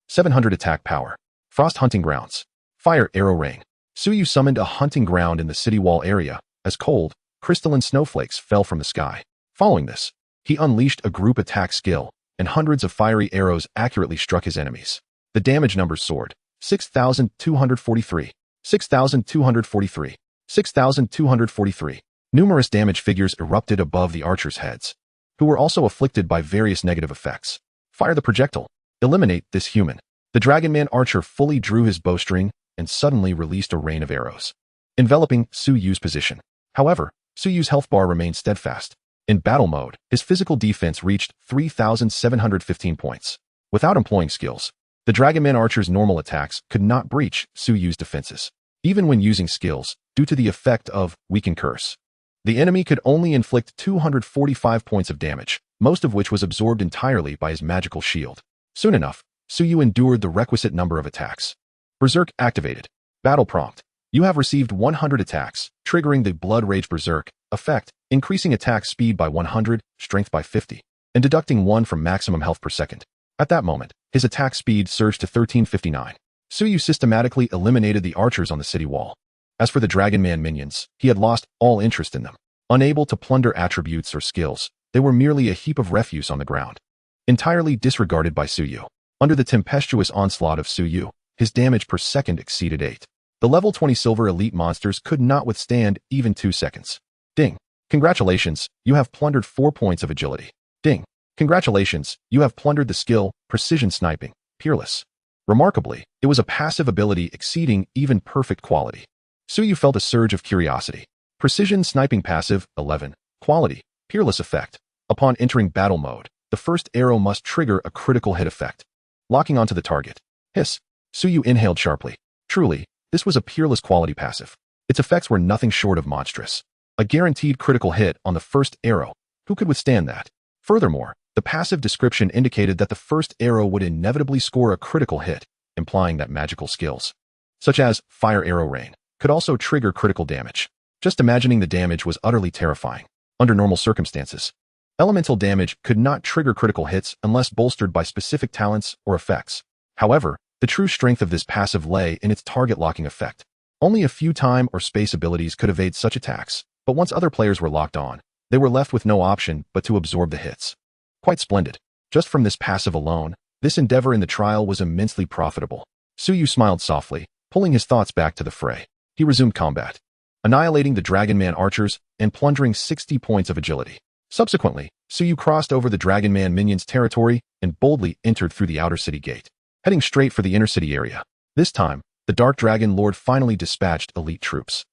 700 attack power. Frost Hunting Grounds. Fire Arrow Rain. Suyu summoned a hunting ground in the city wall area, as cold, crystalline snowflakes fell from the sky. Following this, he unleashed a group attack skill, and hundreds of fiery arrows accurately struck his enemies. The damage numbers soared. 6,243, 6,243, 6,243. Numerous damage figures erupted above the archers' heads, who were also afflicted by various negative effects. Fire the projectile. Eliminate this human. The Dragonman archer fully drew his bowstring and suddenly released a rain of arrows, enveloping Su Yu's position. However, Su Yu's health bar remained steadfast. In battle mode, his physical defense reached 3,715 points. Without employing skills, the Dragonman archer's normal attacks could not breach Su Yu's defenses. Even when using skills, due to the effect of Weaken Curse, the enemy could only inflict 245 points of damage, most of which was absorbed entirely by his magical shield. Soon enough, Su Yu endured the requisite number of attacks. Berserk activated. Battle prompt. You have received 100 attacks, triggering the Blood Rage Berserk effect, increasing attack speed by 100, strength by 50, and deducting 1 from maximum health per second. At that moment, his attack speed surged to 1359. Su Yu systematically eliminated the archers on the city wall. As for the Dragonman minions, he had lost all interest in them. Unable to plunder attributes or skills, they were merely a heap of refuse on the ground, entirely disregarded by Su Yu. Under the tempestuous onslaught of Su Yu, his damage per second exceeded 8. The level 20 silver elite monsters could not withstand even 2 seconds. Ding. Congratulations, you have plundered 4 points of agility. Ding. Congratulations, you have plundered the skill, Precision Sniping, Peerless. Remarkably, it was a passive ability exceeding even perfect quality. Su Yu felt a surge of curiosity. Precision Sniping passive, 11. Quality, Peerless effect. Upon entering battle mode, the first arrow must trigger a critical hit effect, locking onto the target. Hiss. Su Yu inhaled sharply. Truly, this was a peerless quality passive. Its effects were nothing short of monstrous. A guaranteed critical hit on the first arrow. Who could withstand that? Furthermore, the passive description indicated that the first arrow would inevitably score a critical hit, implying that magical skills, such as Fire Arrow Rain, could also trigger critical damage. Just imagining the damage was utterly terrifying. Under normal circumstances, elemental damage could not trigger critical hits unless bolstered by specific talents or effects. However, the true strength of this passive lay in its target locking effect. Only a few time or space abilities could evade such attacks, but once other players were locked on, they were left with no option but to absorb the hits. Quite splendid. Just from this passive alone, this endeavor in the trial was immensely profitable. Su Yu smiled softly, pulling his thoughts back to the fray. He resumed combat, annihilating the Dragonman archers and plundering 60 points of agility. Subsequently, Su Yu crossed over the Dragonman minions' territory and boldly entered through the outer city gate, heading straight for the inner city area. This time, the Dark Dragon Lord finally dispatched elite troops.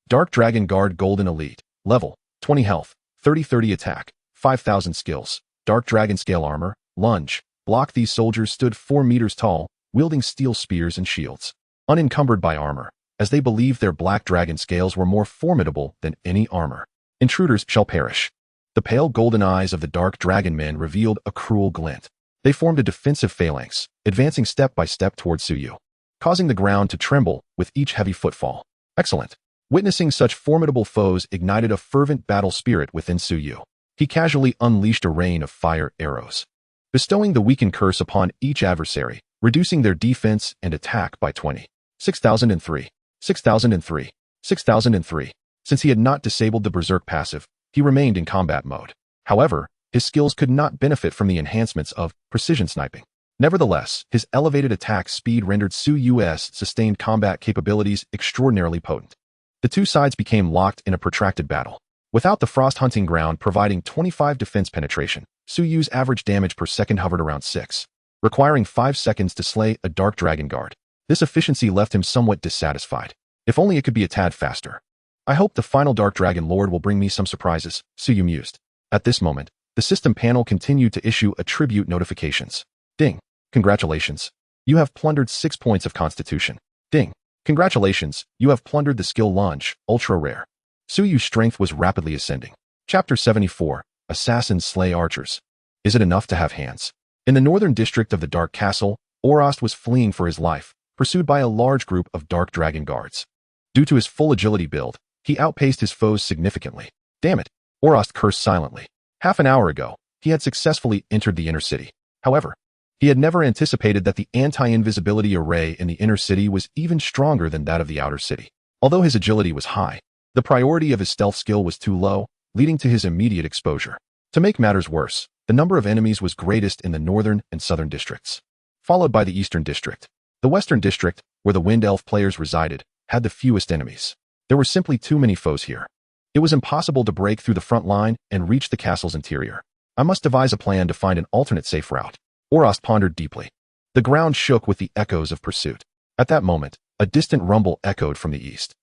Dark Dragon Guard Golden Elite, level, 20 health, 30-30 attack, 5,000 skills, Dark Dragon Scale Armor, Lunge, Block. These soldiers stood 4 meters tall, wielding steel spears and shields, unencumbered by armor, as they believed their black dragon scales were more formidable than any armor. Intruders shall perish. The pale golden eyes of the Dark Dragon men revealed a cruel glint. They formed a defensive phalanx, advancing step by step towards Su Yu, causing the ground to tremble with each heavy footfall. Excellent. Witnessing such formidable foes ignited a fervent battle spirit within Su Yu. He casually unleashed a rain of fire arrows, bestowing the Weaken Curse upon each adversary, reducing their defense and attack by 20. 6,003, 6,003, 6,003. Since he had not disabled the Berserk passive, he remained in combat mode. However, his skills could not benefit from the enhancements of Precision Sniping. Nevertheless, his elevated attack speed rendered Su Yu's sustained combat capabilities extraordinarily potent. The two sides became locked in a protracted battle. Without the Frost Hunting Ground providing 25 defense penetration, Su Yu's average damage per second hovered around 6, requiring 5 seconds to slay a Dark Dragon Guard. This efficiency left him somewhat dissatisfied. If only it could be a tad faster. I hope the final Dark Dragon Lord will bring me some surprises, Su Yu mused. At this moment, the system panel continued to issue attribute notifications. Ding. Congratulations. You have plundered 6 points of Constitution. Ding. Congratulations, you have plundered the skill Lunge, ultra rare. Su Yu's strength was rapidly ascending. Chapter 74, Assassins Slay Archers. Is it enough to have hands? In the northern district of the Dark Castle, Orost was fleeing for his life, pursued by a large group of Dark Dragon Guards. Due to his full agility build, he outpaced his foes significantly. Damn it, Orost cursed silently. Half an hour ago, he had successfully entered the inner city. However, he had never anticipated that the anti-invisibility array in the inner city was even stronger than that of the outer city. Although his agility was high, The priority of his stealth skill was too low, leading to his immediate exposure. To make matters worse, the number of enemies was greatest in the northern and southern districts, followed by the eastern district. The western district, where the Wind Elf players resided, had the fewest enemies. There were simply too many foes here. It was impossible to break through the front line and reach the castle's interior. I must devise a plan to find an alternate safe route. Orast pondered deeply. The ground shook with the echoes of pursuit. At that moment, a distant rumble echoed from the east.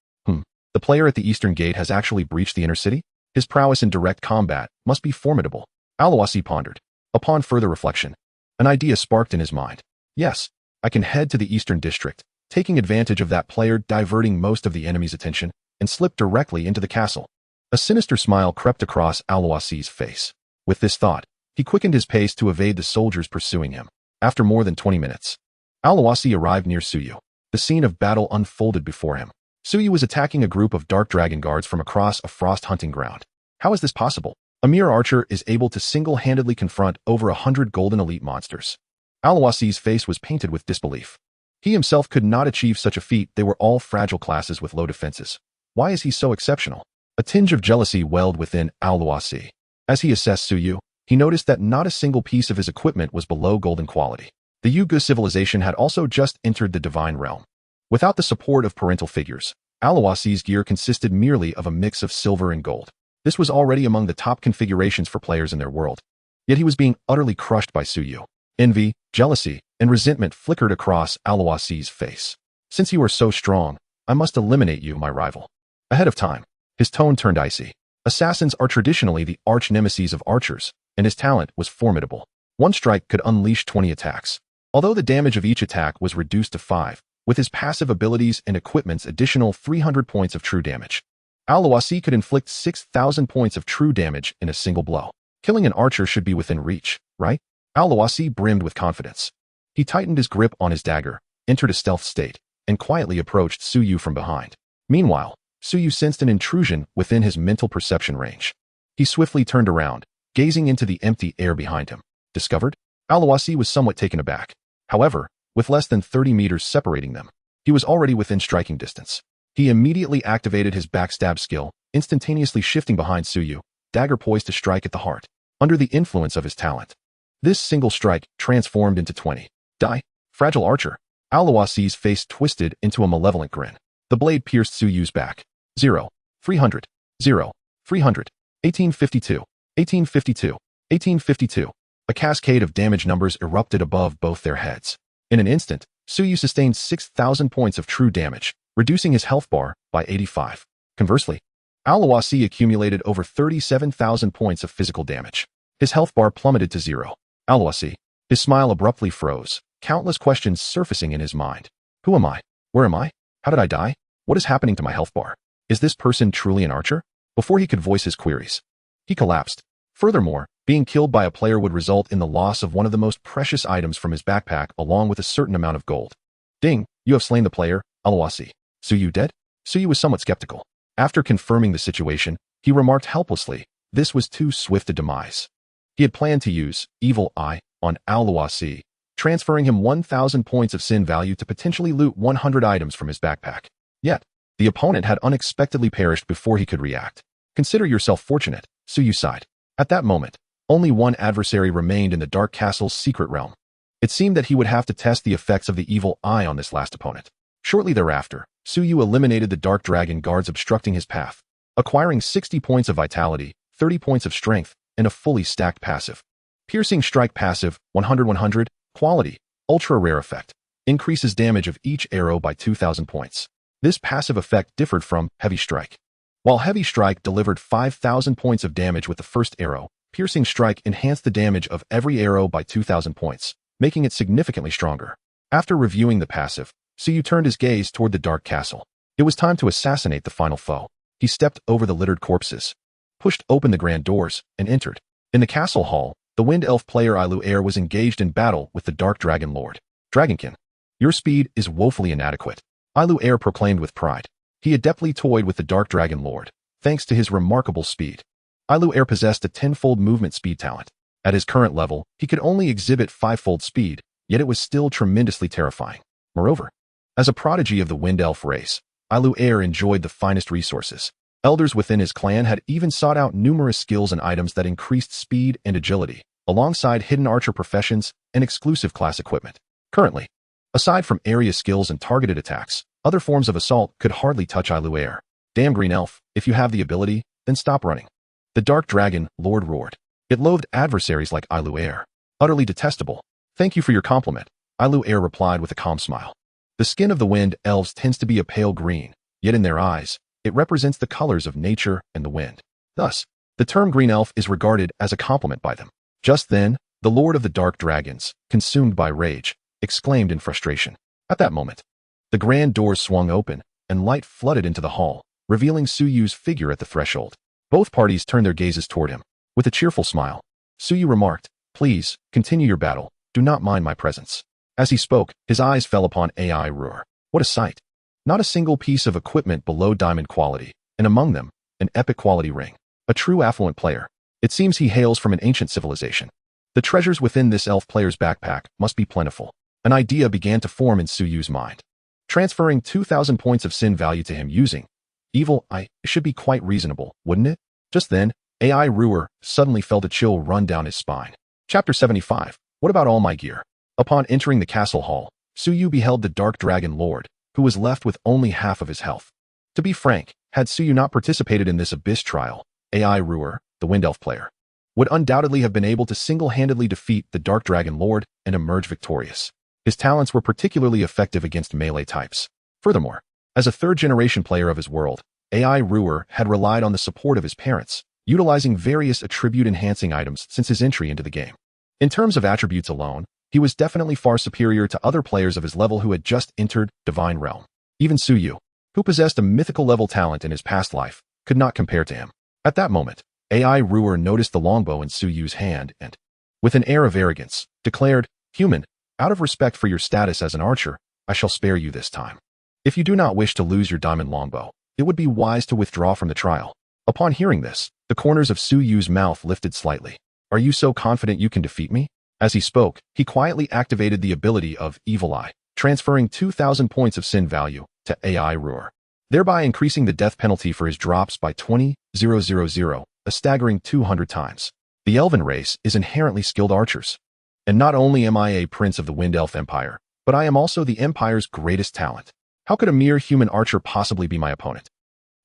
The player at the eastern gate has actually breached the inner city? His prowess in direct combat must be formidable. Alawasi pondered. Upon further reflection, an idea sparked in his mind. Yes, I can head to the eastern district, taking advantage of that player diverting most of the enemy's attention, and slip directly into the castle. A sinister smile crept across Alawasi's face. With this thought, he quickened his pace to evade the soldiers pursuing him. After more than 20 minutes, Alawasi arrived near Suyu. The scene of battle unfolded before him. Suyu was attacking a group of dark dragon guards from across a frost hunting ground. How is this possible? A mere archer is able to single-handedly confront over 100 golden elite monsters. Alawasi's face was painted with disbelief. He himself could not achieve such a feat. They were all fragile classes with low defenses. Why is he so exceptional? A tinge of jealousy welled within Alawasi. As he assessed Suyu, he noticed that not a single piece of his equipment was below golden quality. The Yugu civilization had also just entered the divine realm. Without the support of parental figures, Alawasi's gear consisted merely of a mix of silver and gold. This was already among the top configurations for players in their world. Yet he was being utterly crushed by Suyu. Envy, jealousy, and resentment flickered across Alawasi's face. Since you are so strong, I must eliminate you, my rival. Ahead of time, his tone turned icy. Assassins are traditionally the arch-nemesis of archers, and his talent was formidable. One strike could unleash 20 attacks. Although the damage of each attack was reduced to 5, with his passive abilities and equipment's additional 300 points of true damage, Alawasi could inflict 6,000 points of true damage in a single blow. Killing an archer should be within reach, right? Alawasi brimmed with confidence. He tightened his grip on his dagger, entered a stealth state, and quietly approached Suyu from behind. Meanwhile, Suyu sensed an intrusion within his mental perception range. He swiftly turned around, gazing into the empty air behind him. Discovered? Alawasi was somewhat taken aback. However, with less than 30 meters separating them, he was already within striking distance. He immediately activated his backstab skill, instantaneously shifting behind Suyu, dagger poised to strike at the heart. Under the influence of his talent, this single strike transformed into 20. Die, fragile archer. Alawasi's face twisted into a malevolent grin. The blade pierced Suyu's back. 0, 300, 0, 300, 1852, 1852, 1852. A cascade of damage numbers erupted above both their heads. In an instant, Suyu sustained 6,000 points of true damage, reducing his health bar by 85. Conversely, Alawasi accumulated over 37,000 points of physical damage. His health bar plummeted to 0. Alawasi, his smile abruptly froze, countless questions surfacing in his mind. Who am I? Where am I? How did I die? What is happening to my health bar? Is this person truly an archer? Before he could voice his queries, he collapsed. Furthermore, being killed by a player would result in the loss of one of the most precious items from his backpack along with a certain amount of gold. Ding, you have slain the player, Alawasi. Suyu dead? Suyu was somewhat skeptical. After confirming the situation, he remarked helplessly, this was too swift a demise. He had planned to use Evil Eye on Alawasi, transferring him 1,000 points of sin value to potentially loot 100 items from his backpack. Yet, the opponent had unexpectedly perished before he could react. Consider yourself fortunate, Suyu sighed. At that moment, only one adversary remained in the Dark Castle's secret realm. It seemed that he would have to test the effects of the Evil Eye on this last opponent. Shortly thereafter, Suyu eliminated the Dark Dragon guards obstructing his path, acquiring 60 points of vitality, 30 points of strength, and a fully stacked passive. Piercing Strike passive, 100-100, quality, ultra rare effect, increases damage of each arrow by 2,000 points. This passive effect differed from Heavy Strike. While Heavy Strike delivered 5,000 points of damage with the first arrow, Piercing Strike enhanced the damage of every arrow by 2,000 points, making it significantly stronger. After reviewing the passive, Suyu turned his gaze toward the Dark Castle. It was time to assassinate the final foe. He stepped over the littered corpses, pushed open the grand doors, and entered. In the castle hall, the Wind Elf player Ilu Air was engaged in battle with the Dark Dragon Lord. Dragonkin, your speed is woefully inadequate, Ilu Air proclaimed with pride. He adeptly toyed with the Dark Dragon Lord, thanks to his remarkable speed. Ilu Air possessed a 10-fold movement speed talent. At his current level, he could only exhibit 5-fold speed, yet it was still tremendously terrifying. Moreover, as a prodigy of the Wind Elf race, Ilu Air enjoyed the finest resources. Elders within his clan had even sought out numerous skills and items that increased speed and agility, alongside hidden archer professions and exclusive class equipment. Currently, aside from area skills and targeted attacks, other forms of assault could hardly touch Iluair. Damn green elf, if you have the ability, then stop running. The dark dragon lord roared. It loathed adversaries like Iluair. Utterly detestable. Thank you for your compliment, Iluair replied with a calm smile. The skin of the wind elves tends to be a pale green, yet in their eyes, it represents the colors of nature and the wind. Thus, the term green elf is regarded as a compliment by them. Just then, the lord of the dark dragons, consumed by rage, exclaimed in frustration. At that moment, the grand doors swung open, and light flooded into the hall, revealing Suyu's figure at the threshold. Both parties turned their gazes toward him. With a cheerful smile, Suyu remarked, "Please, continue your battle. Do not mind my presence." As he spoke, his eyes fell upon AI Ruhr. What a sight! Not a single piece of equipment below diamond quality, and among them, an epic quality ring. A true affluent player. It seems he hails from an ancient civilization. The treasures within this elf player's backpack must be plentiful. An idea began to form in Suyu's mind. Transferring 2,000 points of sin value to him using evil eye should be quite reasonable, wouldn't it? Just then, AI Ruhr suddenly felt a chill run down his spine. Chapter 75. What about all my gear? Upon entering the castle hall, Suyu beheld the Dark Dragon Lord, who was left with only half of his health. To be frank, had Suyu not participated in this abyss trial, AI Ruhr, the Wind Elf player, would undoubtedly have been able to single-handedly defeat the Dark Dragon Lord and emerge victorious. His talents were particularly effective against melee types. Furthermore, as a third-generation player of his world, AI Ruhr had relied on the support of his parents, utilizing various attribute-enhancing items since his entry into the game. In terms of attributes alone, he was definitely far superior to other players of his level who had just entered Divine Realm. Even Suyu, who possessed a mythical-level talent in his past life, could not compare to him. At that moment, AI Ruhr noticed the longbow in Suyu's hand and, with an air of arrogance, declared, "Human, out of respect for your status as an archer, I shall spare you this time. If you do not wish to lose your diamond longbow, it would be wise to withdraw from the trial." Upon hearing this, the corners of Suyu's mouth lifted slightly. "Are you so confident you can defeat me?" As he spoke, he quietly activated the ability of Evil Eye, transferring 2,000 points of sin value to AI Ruhr, thereby increasing the death penalty for his drops by 20,000, a staggering 200 times. The Elven race is inherently skilled archers. And not only am I a prince of the Wind Elf Empire, but I am also the Empire's greatest talent. How could a mere human archer possibly be my opponent?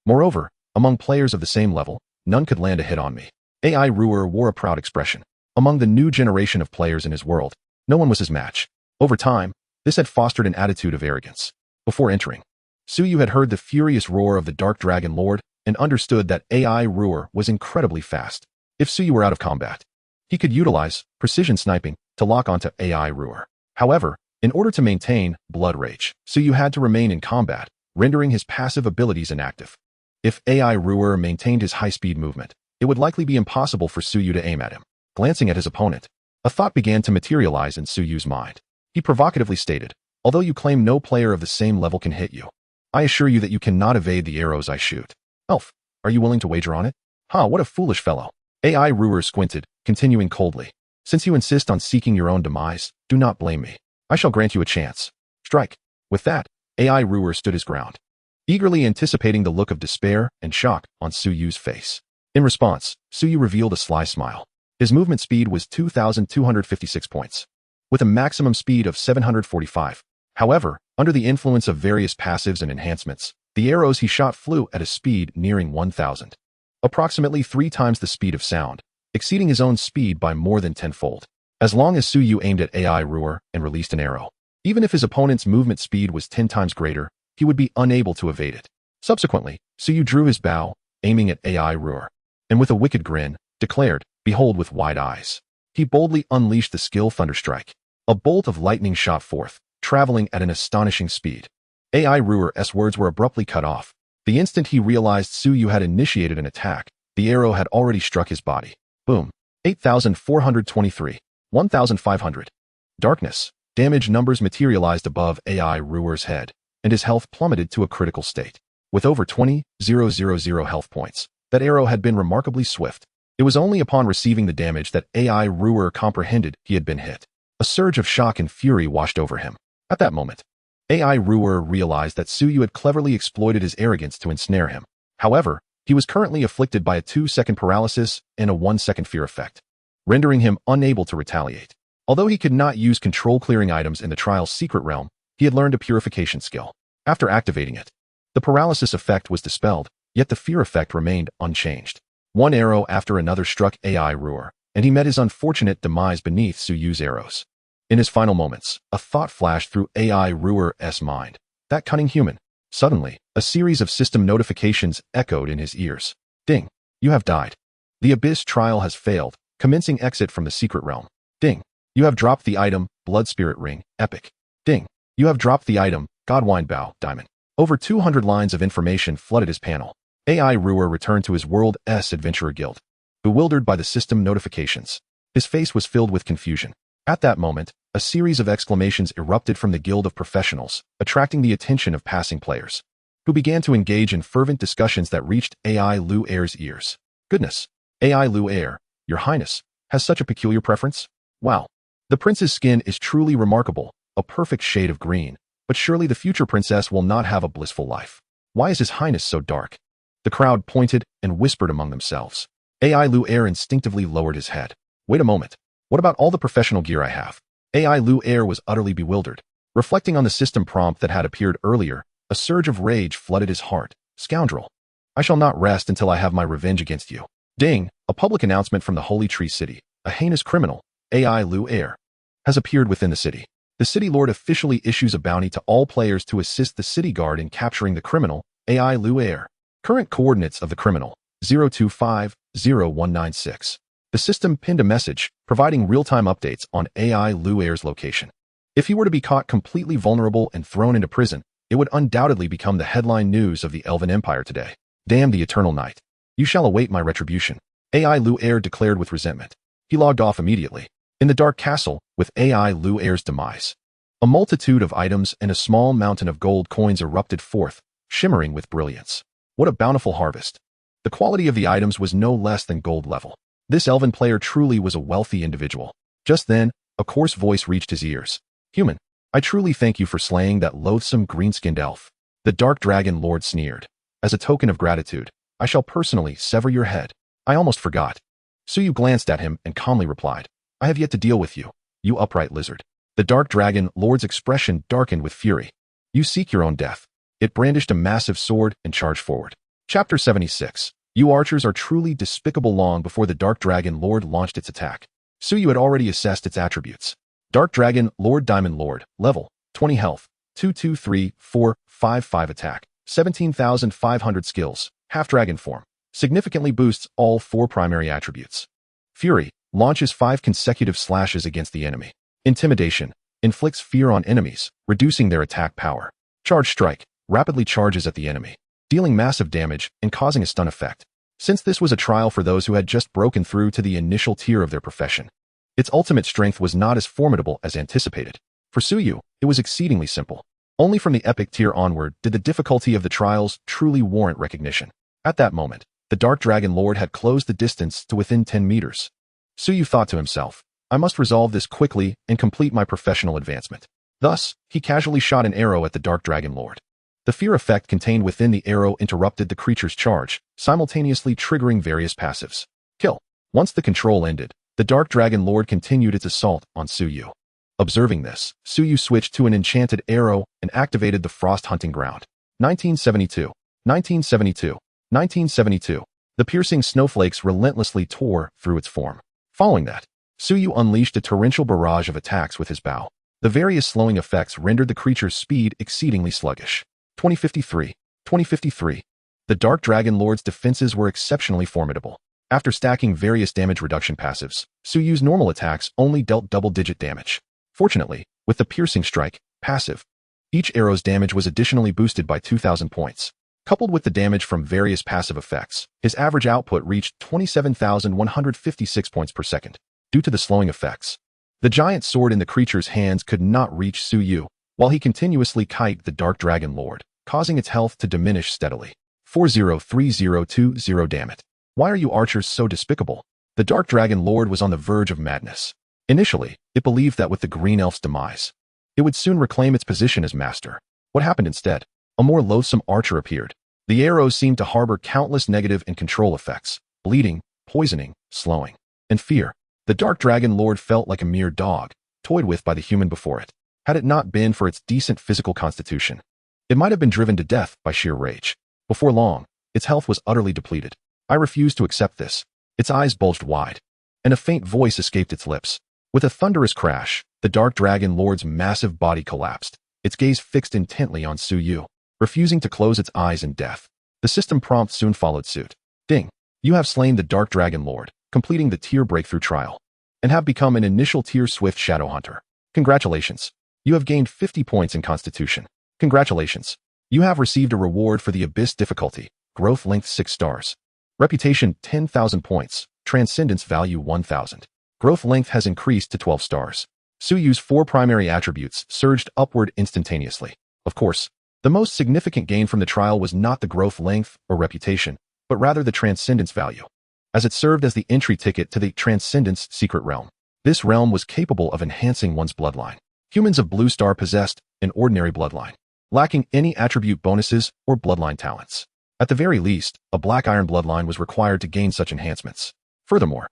Moreover, among players of the same level, none could land a hit on me. AI Ruhr wore a proud expression. Among the new generation of players in his world, no one was his match. Over time, this had fostered an attitude of arrogance. Before entering, Suyu had heard the furious roar of the Dark Dragon Lord and understood that AI Ruhr was incredibly fast. If Suyu were out of combat, he could utilize precision sniping to lock onto AI Ruhr. However, in order to maintain Blood Rage, Suyu had to remain in combat, rendering his passive abilities inactive. If AI Ruhr maintained his high-speed movement, it would likely be impossible for Suyu to aim at him. Glancing at his opponent, a thought began to materialize in Suyu's mind. He provocatively stated, "Although you claim no player of the same level can hit you, I assure you that you cannot evade the arrows I shoot. Elf, are you willing to wager on it?" What a foolish fellow. AI Ruhr squinted, continuing coldly, "Since you insist on seeking your own demise, do not blame me. I shall grant you a chance. Strike." With that, AI Ruhr stood his ground, eagerly anticipating the look of despair and shock on Suyu's face. In response, Suyu revealed a sly smile. His movement speed was 2,256 points, with a maximum speed of 745. However, under the influence of various passives and enhancements, the arrows he shot flew at a speed nearing 1,000. Approximately 3 times the speed of sound, exceeding his own speed by more than tenfold. As long as Suyu aimed at AI Ruhr and released an arrow, even if his opponent's movement speed was 10 times greater, he would be unable to evade it. Subsequently, Suyu drew his bow, aiming at AI Ruhr, and with a wicked grin, declared, "Behold with wide eyes." He boldly unleashed the skill Thunderstrike. A bolt of lightning shot forth, traveling at an astonishing speed. AI Ruhr's words were abruptly cut off. The instant he realized Suyu had initiated an attack, the arrow had already struck his body. Boom. 8,423. 1,500. Darkness. Damage numbers materialized above AI Ruhr's head, and his health plummeted to a critical state. With over 20,000 health points, that arrow had been remarkably swift. It was only upon receiving the damage that AI Ruhr comprehended he had been hit. A surge of shock and fury washed over him. At that moment, AI Ruhr realized that Suyu had cleverly exploited his arrogance to ensnare him. However, He was currently afflicted by a 2-second paralysis and a 1-second fear effect, rendering him unable to retaliate. Although he could not use control-clearing items in the trial's secret realm, he had learned a purification skill. After activating it, the paralysis effect was dispelled, yet the fear effect remained unchanged. One arrow after another struck AI Ruer, and he met his unfortunate demise beneath Su Yu's arrows. In his final moments, a thought flashed through AI Ruer's mind. That cunning human. Suddenly, a series of system notifications echoed in his ears. Ding. You have died. The Abyss trial has failed, commencing exit from the secret realm. Ding. You have dropped the item, Blood Spirit Ring, Epic. Ding. You have dropped the item, Godwine Bow, Diamond. Over 200 lines of information flooded his panel. AI Ruer returned to his World's Adventurer Guild. Bewildered by the system notifications, his face was filled with confusion. At that moment, a series of exclamations erupted from the Guild of Professionals, attracting the attention of passing players, who began to engage in fervent discussions that reached AI Luer's ears. Goodness! AI Luer, Your Highness, has such a peculiar preference? Wow! The prince's skin is truly remarkable, a perfect shade of green, but surely the future princess will not have a blissful life. Why is His Highness so dark? The crowd pointed and whispered among themselves. AI Luer instinctively lowered his head. Wait a moment. What about all the professional gear I have? AI Luer was utterly bewildered. Reflecting on the system prompt that had appeared earlier, a surge of rage flooded his heart. Scoundrel. I shall not rest until I have my revenge against you. Ding! A public announcement from the Holy Tree City. A heinous criminal, AI Luer, has appeared within the city. The city lord officially issues a bounty to all players to assist the city guard in capturing the criminal, AI Luer. Current coordinates of the criminal, 025-0196. The system pinned a message, providing real-time updates on AI Luer's location. If he were to be caught completely vulnerable and thrown into prison, it would undoubtedly become the headline news of the Elven Empire today. Damn the Eternal Night. You shall await my retribution. AI Luer declared with resentment. He logged off immediately. In the Dark Castle, with AI Luer's demise, a multitude of items and a small mountain of gold coins erupted forth, shimmering with brilliance. What a bountiful harvest. The quality of the items was no less than gold level. This elven player truly was a wealthy individual. Just then, a coarse voice reached his ears. Human, I truly thank you for slaying that loathsome green-skinned elf. The Dark Dragon Lord sneered. As a token of gratitude, I shall personally sever your head. I almost forgot. Su Yu glanced at him and calmly replied. I have yet to deal with you, you upright lizard. The Dark Dragon Lord's expression darkened with fury. You seek your own death. It brandished a massive sword and charged forward. Chapter 76. You archers are truly despicable. Long before the Dark Dragon Lord launched its attack, Su Yu had already assessed its attributes. Dark Dragon Lord Diamond Lord, level, 20 health, 2-2-3-4-5-5 attack, 17,500 skills, half dragon form. Significantly boosts all 4 primary attributes. Fury, launches 5 consecutive slashes against the enemy. Intimidation, inflicts fear on enemies, reducing their attack power. Charge Strike, rapidly charges at the enemy, dealing massive damage and causing a stun effect. Since this was a trial for those who had just broken through to the initial tier of their profession, its ultimate strength was not as formidable as anticipated. For Su Yu, it was exceedingly simple. Only from the epic tier onward did the difficulty of the trials truly warrant recognition. At that moment, the Dark Dragon Lord had closed the distance to within 10 meters. Su Yu thought to himself, I must resolve this quickly and complete my professional advancement. Thus, he casually shot an arrow at the Dark Dragon Lord. The fear effect contained within the arrow interrupted the creature's charge, simultaneously triggering various passives. Kill. Once the control ended, the Dark Dragon Lord continued its assault on Su Yu. Observing this, Su Yu switched to an enchanted arrow and activated the Frost Hunting Ground. 1972. 1972. 1972. The piercing snowflakes relentlessly tore through its form. Following that, Su Yu unleashed a torrential barrage of attacks with his bow. The various slowing effects rendered the creature's speed exceedingly sluggish. 2053. 2053. The Dark Dragon Lord's defenses were exceptionally formidable. After stacking various damage reduction passives, Su Yu's normal attacks only dealt double-digit damage. Fortunately, with the Piercing Strike passive, each arrow's damage was additionally boosted by 2,000 points. Coupled with the damage from various passive effects, his average output reached 27,156 points per second. Due to the slowing effects, the giant sword in the creature's hands could not reach Su Yu, while he continuously kited the Dark Dragon Lord, causing its health to diminish steadily. 403020. Damn it. Why are you archers so despicable? The Dark Dragon Lord was on the verge of madness. Initially, it believed that with the Green Elf's demise, it would soon reclaim its position as master. What happened instead? A more loathsome archer appeared. The arrows seemed to harbor countless negative and control effects: bleeding, poisoning, slowing, and fear. The Dark Dragon Lord felt like a mere dog, toyed with by the human before it. Had it not been for its decent physical constitution, it might have been driven to death by sheer rage. Before long, its health was utterly depleted. I refused to accept this. Its eyes bulged wide, and a faint voice escaped its lips. With a thunderous crash, the Dark Dragon Lord's massive body collapsed, its gaze fixed intently on Su Yu, refusing to close its eyes in death. The system prompt soon followed suit. Ding. You have slain the Dark Dragon Lord, completing the tier breakthrough trial, and have become an initial tier Swift Shadow Hunter. Congratulations. You have gained 50 points in Constitution. Congratulations. You have received a reward for the Abyss difficulty. Growth length 6 stars. Reputation 10,000 points. Transcendence value 1,000. Growth length has increased to 12 stars. Su Yu's 4 primary attributes surged upward instantaneously. Of course, the most significant gain from the trial was not the growth length or reputation, but rather the transcendence value, as it served as the entry ticket to the Transcendence Secret Realm. This realm was capable of enhancing one's bloodline. Humans of Blue Star possessed an ordinary bloodline, lacking any attribute bonuses or bloodline talents. At the very least, a Black Iron bloodline was required to gain such enhancements. Furthermore,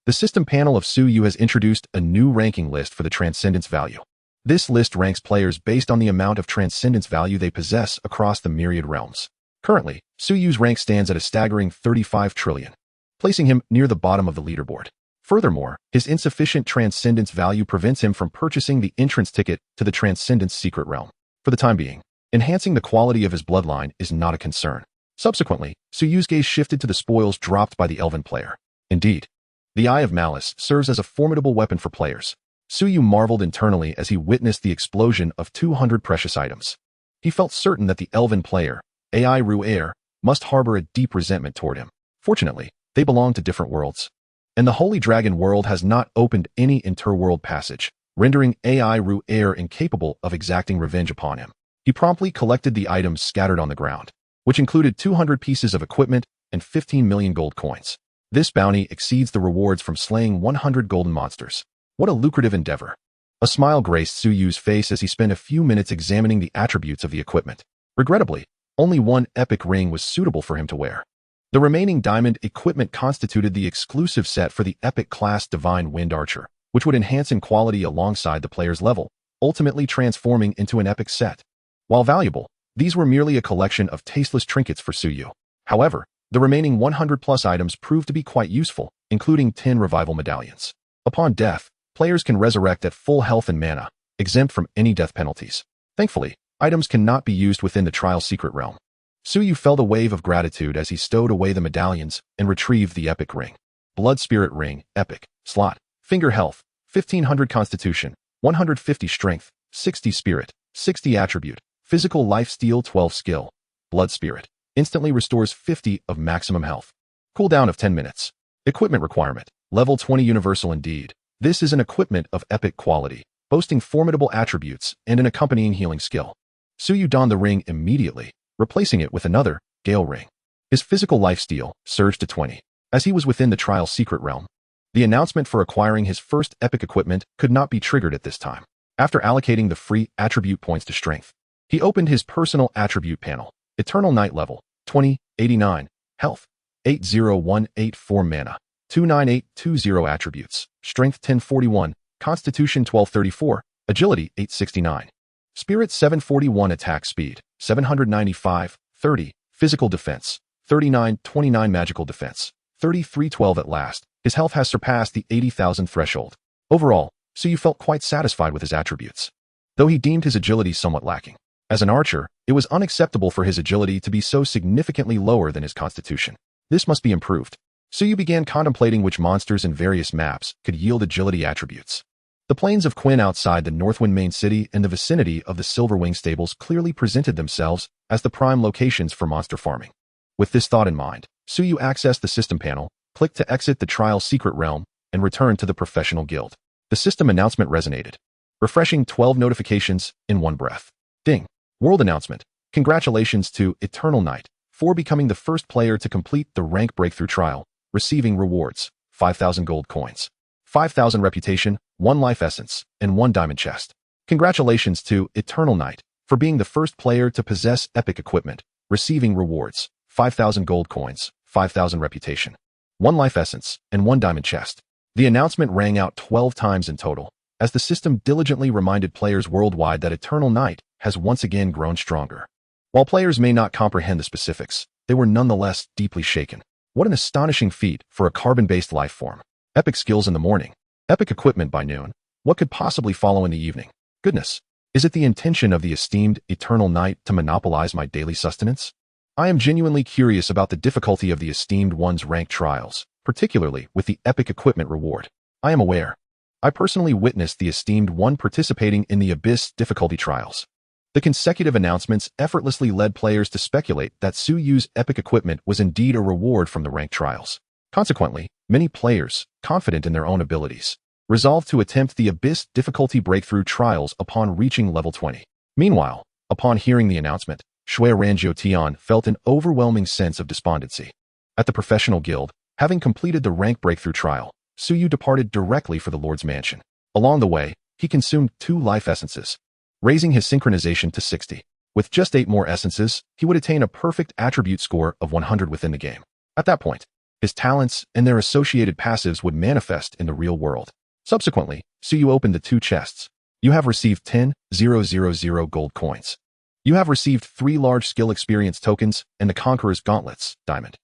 the system panel of Su Yu has introduced a new ranking list for the Transcendence value. This list ranks players based on the amount of Transcendence value they possess across the myriad realms. Currently, Su Yu's rank stands at a staggering 35 trillion, placing him near the bottom of the leaderboard. Furthermore, his insufficient Transcendence value prevents him from purchasing the entrance ticket to the Transcendence Secret Realm. For the time being, enhancing the quality of his bloodline is not a concern. Subsequently, Su Yu's gaze shifted to the spoils dropped by the Elven player. Indeed, the Eye of Malice serves as a formidable weapon for players. Su Yu marveled internally as he witnessed the explosion of 200 precious items. He felt certain that the Elven player, AI Ru'er, must harbor a deep resentment toward him. Fortunately, they belong to different worlds, and the Holy Dragon world has not opened any interworld passage, rendering AI Ru'er incapable of exacting revenge upon him. He promptly collected the items scattered on the ground, which included 200 pieces of equipment and 15 million gold coins. This bounty exceeds the rewards from slaying 100 golden monsters. What a lucrative endeavor. A smile graced Su Yu's face as he spent a few minutes examining the attributes of the equipment. Regrettably, only one epic ring was suitable for him to wear. The remaining diamond equipment constituted the exclusive set for the epic class Divine Wind Archer, which would enhance in quality alongside the player's level, ultimately transforming into an epic set. While valuable, these were merely a collection of tasteless trinkets for Su Yu. However, the remaining 100+ items proved to be quite useful, including 10 revival medallions. Upon death, players can resurrect at full health and mana, exempt from any death penalties. Thankfully, items cannot be used within the trial secret realm. Su Yu felt a wave of gratitude as he stowed away the medallions and retrieved the epic ring. Blood Spirit Ring, Epic, Slot, Finger Health, 1500 Constitution, 150 Strength, 60 Spirit, 60 Attribute, Physical Life Steal 12 Skill. Blood Spirit, instantly restores 50 of maximum health. Cooldown of 10 minutes. Equipment requirement, Level 20 Universal Indeed. This is an equipment of epic quality, boasting formidable attributes and an accompanying healing skill. Su Yu donned the ring immediately, replacing it with another, Gale Ring. His physical life steal surged to 20, as he was within the trial secret realm. The announcement for acquiring his first epic equipment could not be triggered at this time. After allocating the free attribute points to strength, he opened his personal attribute panel. Eternal Night level, 20, 89, health, 80184 mana, 29820 attributes, strength 1041, constitution 1234, agility 869, spirit 741, attack speed 795, 30, physical defense 3929, magical defense 3312. At last, his health has surpassed the 80,000 threshold. Overall, Su Yu felt quite satisfied with his attributes, though he deemed his agility somewhat lacking. As an archer, it was unacceptable for his agility to be so significantly lower than his constitution. This must be improved. Su Yu began contemplating which monsters in various maps could yield agility attributes. The plains of Quinn outside the Northwind main city and the vicinity of the Silverwing stables clearly presented themselves as the prime locations for monster farming. With this thought in mind, Su Yu accessed the system panel, clicked to exit the trial secret realm, and returned to the professional guild. The system announcement resonated, refreshing 12 notifications in one breath. Ding. World announcement. Congratulations to Eternal Night for becoming the first player to complete the rank breakthrough trial, receiving rewards, 5,000 gold coins, 5,000 reputation, 1 life essence, and 1 diamond chest. Congratulations to Eternal Night for being the first player to possess epic equipment, receiving rewards: 5,000 gold coins, 5,000 reputation, 1 life essence, and 1 diamond chest. The announcement rang out 12 times in total, as the system diligently reminded players worldwide that Eternal Night has once again grown stronger. While players may not comprehend the specifics, they were nonetheless deeply shaken. What an astonishing feat for a carbon-based life form. Epic skills in the morning, epic equipment by noon. What could possibly follow in the evening? Goodness, is it the intention of the esteemed Eternal Night to monopolize my daily sustenance? I am genuinely curious about the difficulty of the esteemed one's ranked trials, particularly with the epic equipment reward. I am aware. I personally witnessed the esteemed one participating in the Abyss difficulty trials. The consecutive announcements effortlessly led players to speculate that Suyu's epic equipment was indeed a reward from the ranked trials. Consequently, many players, confident in their own abilities, resolved to attempt the Abyss difficulty breakthrough trials upon reaching level 20. Meanwhile, upon hearing the announcement, Shui Ranjiotian felt an overwhelming sense of despondency. At the professional guild, having completed the rank breakthrough trial, Suyu departed directly for the Lord's mansion. Along the way, he consumed 2 life essences, raising his synchronization to 60. With just 8 more essences, he would attain a perfect attribute score of 100 within the game. At that point, his talents and their associated passives would manifest in the real world. Subsequently, Suyu opened the 2 chests. You have received 10,000 gold coins. You have received 3 large skill experience tokens and the Conqueror's Gauntlets, Diamond.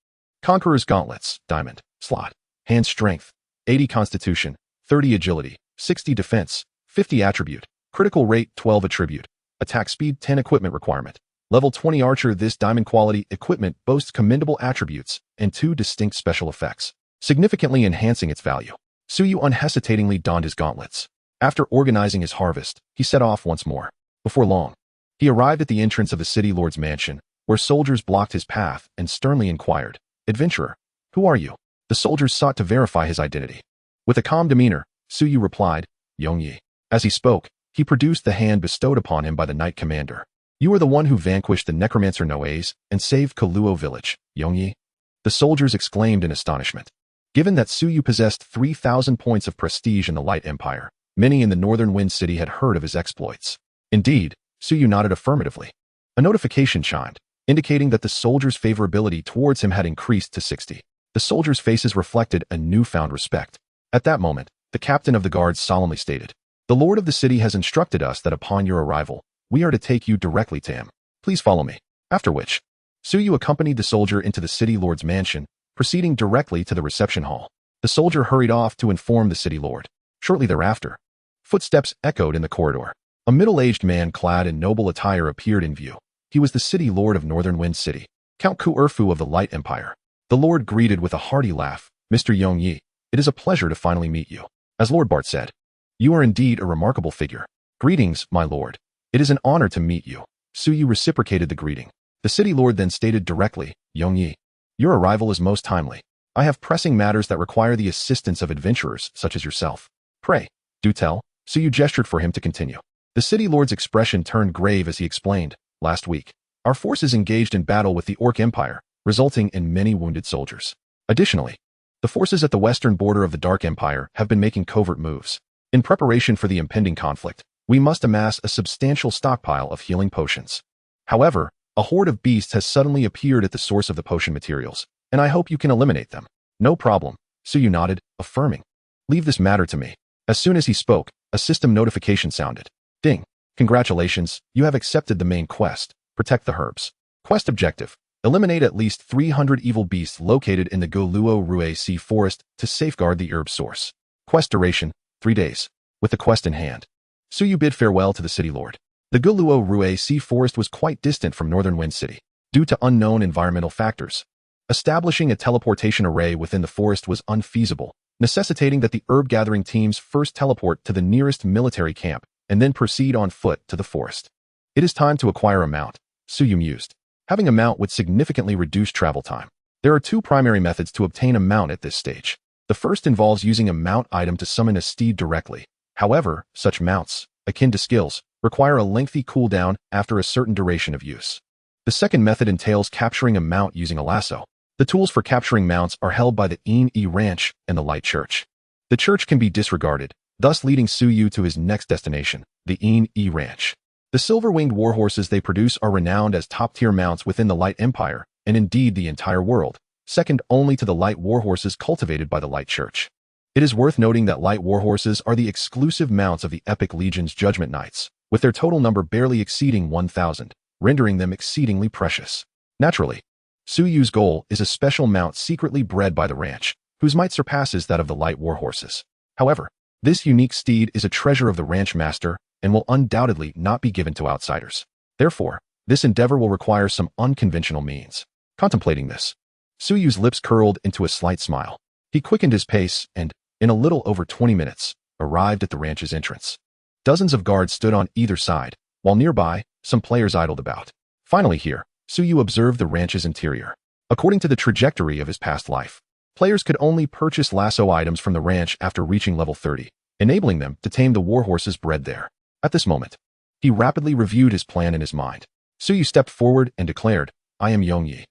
Conqueror's Gauntlets, Diamond, slot. Hand strength, 80 constitution, 30 agility, 60 defense, 50 attribute, critical rate 12 attribute, attack speed 10 equipment requirement. Level 20 archer. This diamond quality equipment boasts commendable attributes and 2 distinct special effects, significantly enhancing its value. Suyu unhesitatingly donned his gauntlets. After organizing his harvest, he set off once more. Before long, he arrived at the entrance of the city lord's mansion, where soldiers blocked his path and sternly inquired, "Adventurer, who are you?" The soldiers sought to verify his identity. With a calm demeanor, Suyu replied, "Yongyi." As he spoke, he produced the hand bestowed upon him by the Knight Commander. "You are the one who vanquished the necromancer Noes and saved Kaluo village, Yongyi?" The soldiers exclaimed in astonishment. Given that Suyu possessed 3,000 points of prestige in the Light Empire, many in the Northern Wind City had heard of his exploits. Indeed, Suyu nodded affirmatively. A notification chimed, indicating that the soldiers' favorability towards him had increased to 60. The soldiers' faces reflected a newfound respect. At that moment, the captain of the guards solemnly stated, "The lord of the city has instructed us that upon your arrival, we are to take you directly to him. Please follow me." After which, Suyu accompanied the soldier into the city lord's mansion, proceeding directly to the reception hall. The soldier hurried off to inform the city lord. Shortly thereafter, footsteps echoed in the corridor. A middle-aged man clad in noble attire appeared in view. He was the city lord of Northern Wind City, Count Ku'erfu of the Light Empire. The lord greeted with a hearty laugh, "Mr. Yongyi, it is a pleasure to finally meet you." As Lord Bart said, "You are indeed a remarkable figure." "Greetings, my lord. It is an honor to meet you." Suyu reciprocated the greeting. The city lord then stated directly, "Yongyi, your arrival is most timely. I have pressing matters that require the assistance of adventurers such as yourself. Pray, do tell." Suyu gestured for him to continue. The city lord's expression turned grave as he explained, "Last week, our forces engaged in battle with the Orc Empire, resulting in many wounded soldiers. Additionally, the forces at the western border of the Dark Empire have been making covert moves. In preparation for the impending conflict, we must amass a substantial stockpile of healing potions. However, a horde of beasts has suddenly appeared at the source of the potion materials, and I hope you can eliminate them." "No problem," Suyu nodded, affirming, "Leave this matter to me." As soon as he spoke, a system notification sounded. "Ding. Congratulations, you have accepted the main quest, Protect the Herbs. Quest objective: eliminate at least 300 evil beasts located in the Goluo Rue Sea Forest to safeguard the herb source. Quest duration: 3 days." With the quest in hand, Suyu bid farewell to the city lord. The Goluo Rue Sea Forest was quite distant from Northern Wind City, due to unknown environmental factors. Establishing a teleportation array within the forest was unfeasible, necessitating that the herb-gathering teams first teleport to the nearest military camp and then proceed on foot to the forest. "It is time to acquire a mount," Suyu mused. Having a mount would significantly reduce travel time. There are 2 primary methods to obtain a mount at this stage. The first involves using a mount item to summon a steed directly. However, such mounts, akin to skills, require a lengthy cooldown after a certain duration of use. The second method entails capturing a mount using a lasso. The tools for capturing mounts are held by the Een-E Ranch and the Light Church. The church can be disregarded, thus leading Suyu to his next destination, the Een-E Ranch. The silver-winged warhorses they produce are renowned as top-tier mounts within the Light Empire, and indeed the entire world, second only to the light warhorses cultivated by the Light Church. It is worth noting that light warhorses are the exclusive mounts of the Epic Legion's Judgment Knights, with their total number barely exceeding 1,000, rendering them exceedingly precious. Naturally, Suyu's goal is a special mount secretly bred by the ranch, whose might surpasses that of the light warhorses. However, this unique steed is a treasure of the ranch master and will undoubtedly not be given to outsiders. Therefore, this endeavor will require some unconventional means. Contemplating this, Suyu's lips curled into a slight smile. He quickened his pace and, in a little over 20 minutes, arrived at the ranch's entrance. Dozens of guards stood on either side, while nearby, some players idled about. Finally here, Suyu observed the ranch's interior. According to the trajectory of his past life, players could only purchase lasso items from the ranch after reaching level 30, enabling them to tame the warhorses bred there. At this moment, he rapidly reviewed his plan in his mind. Suyu stepped forward and declared, "I am Yongyi.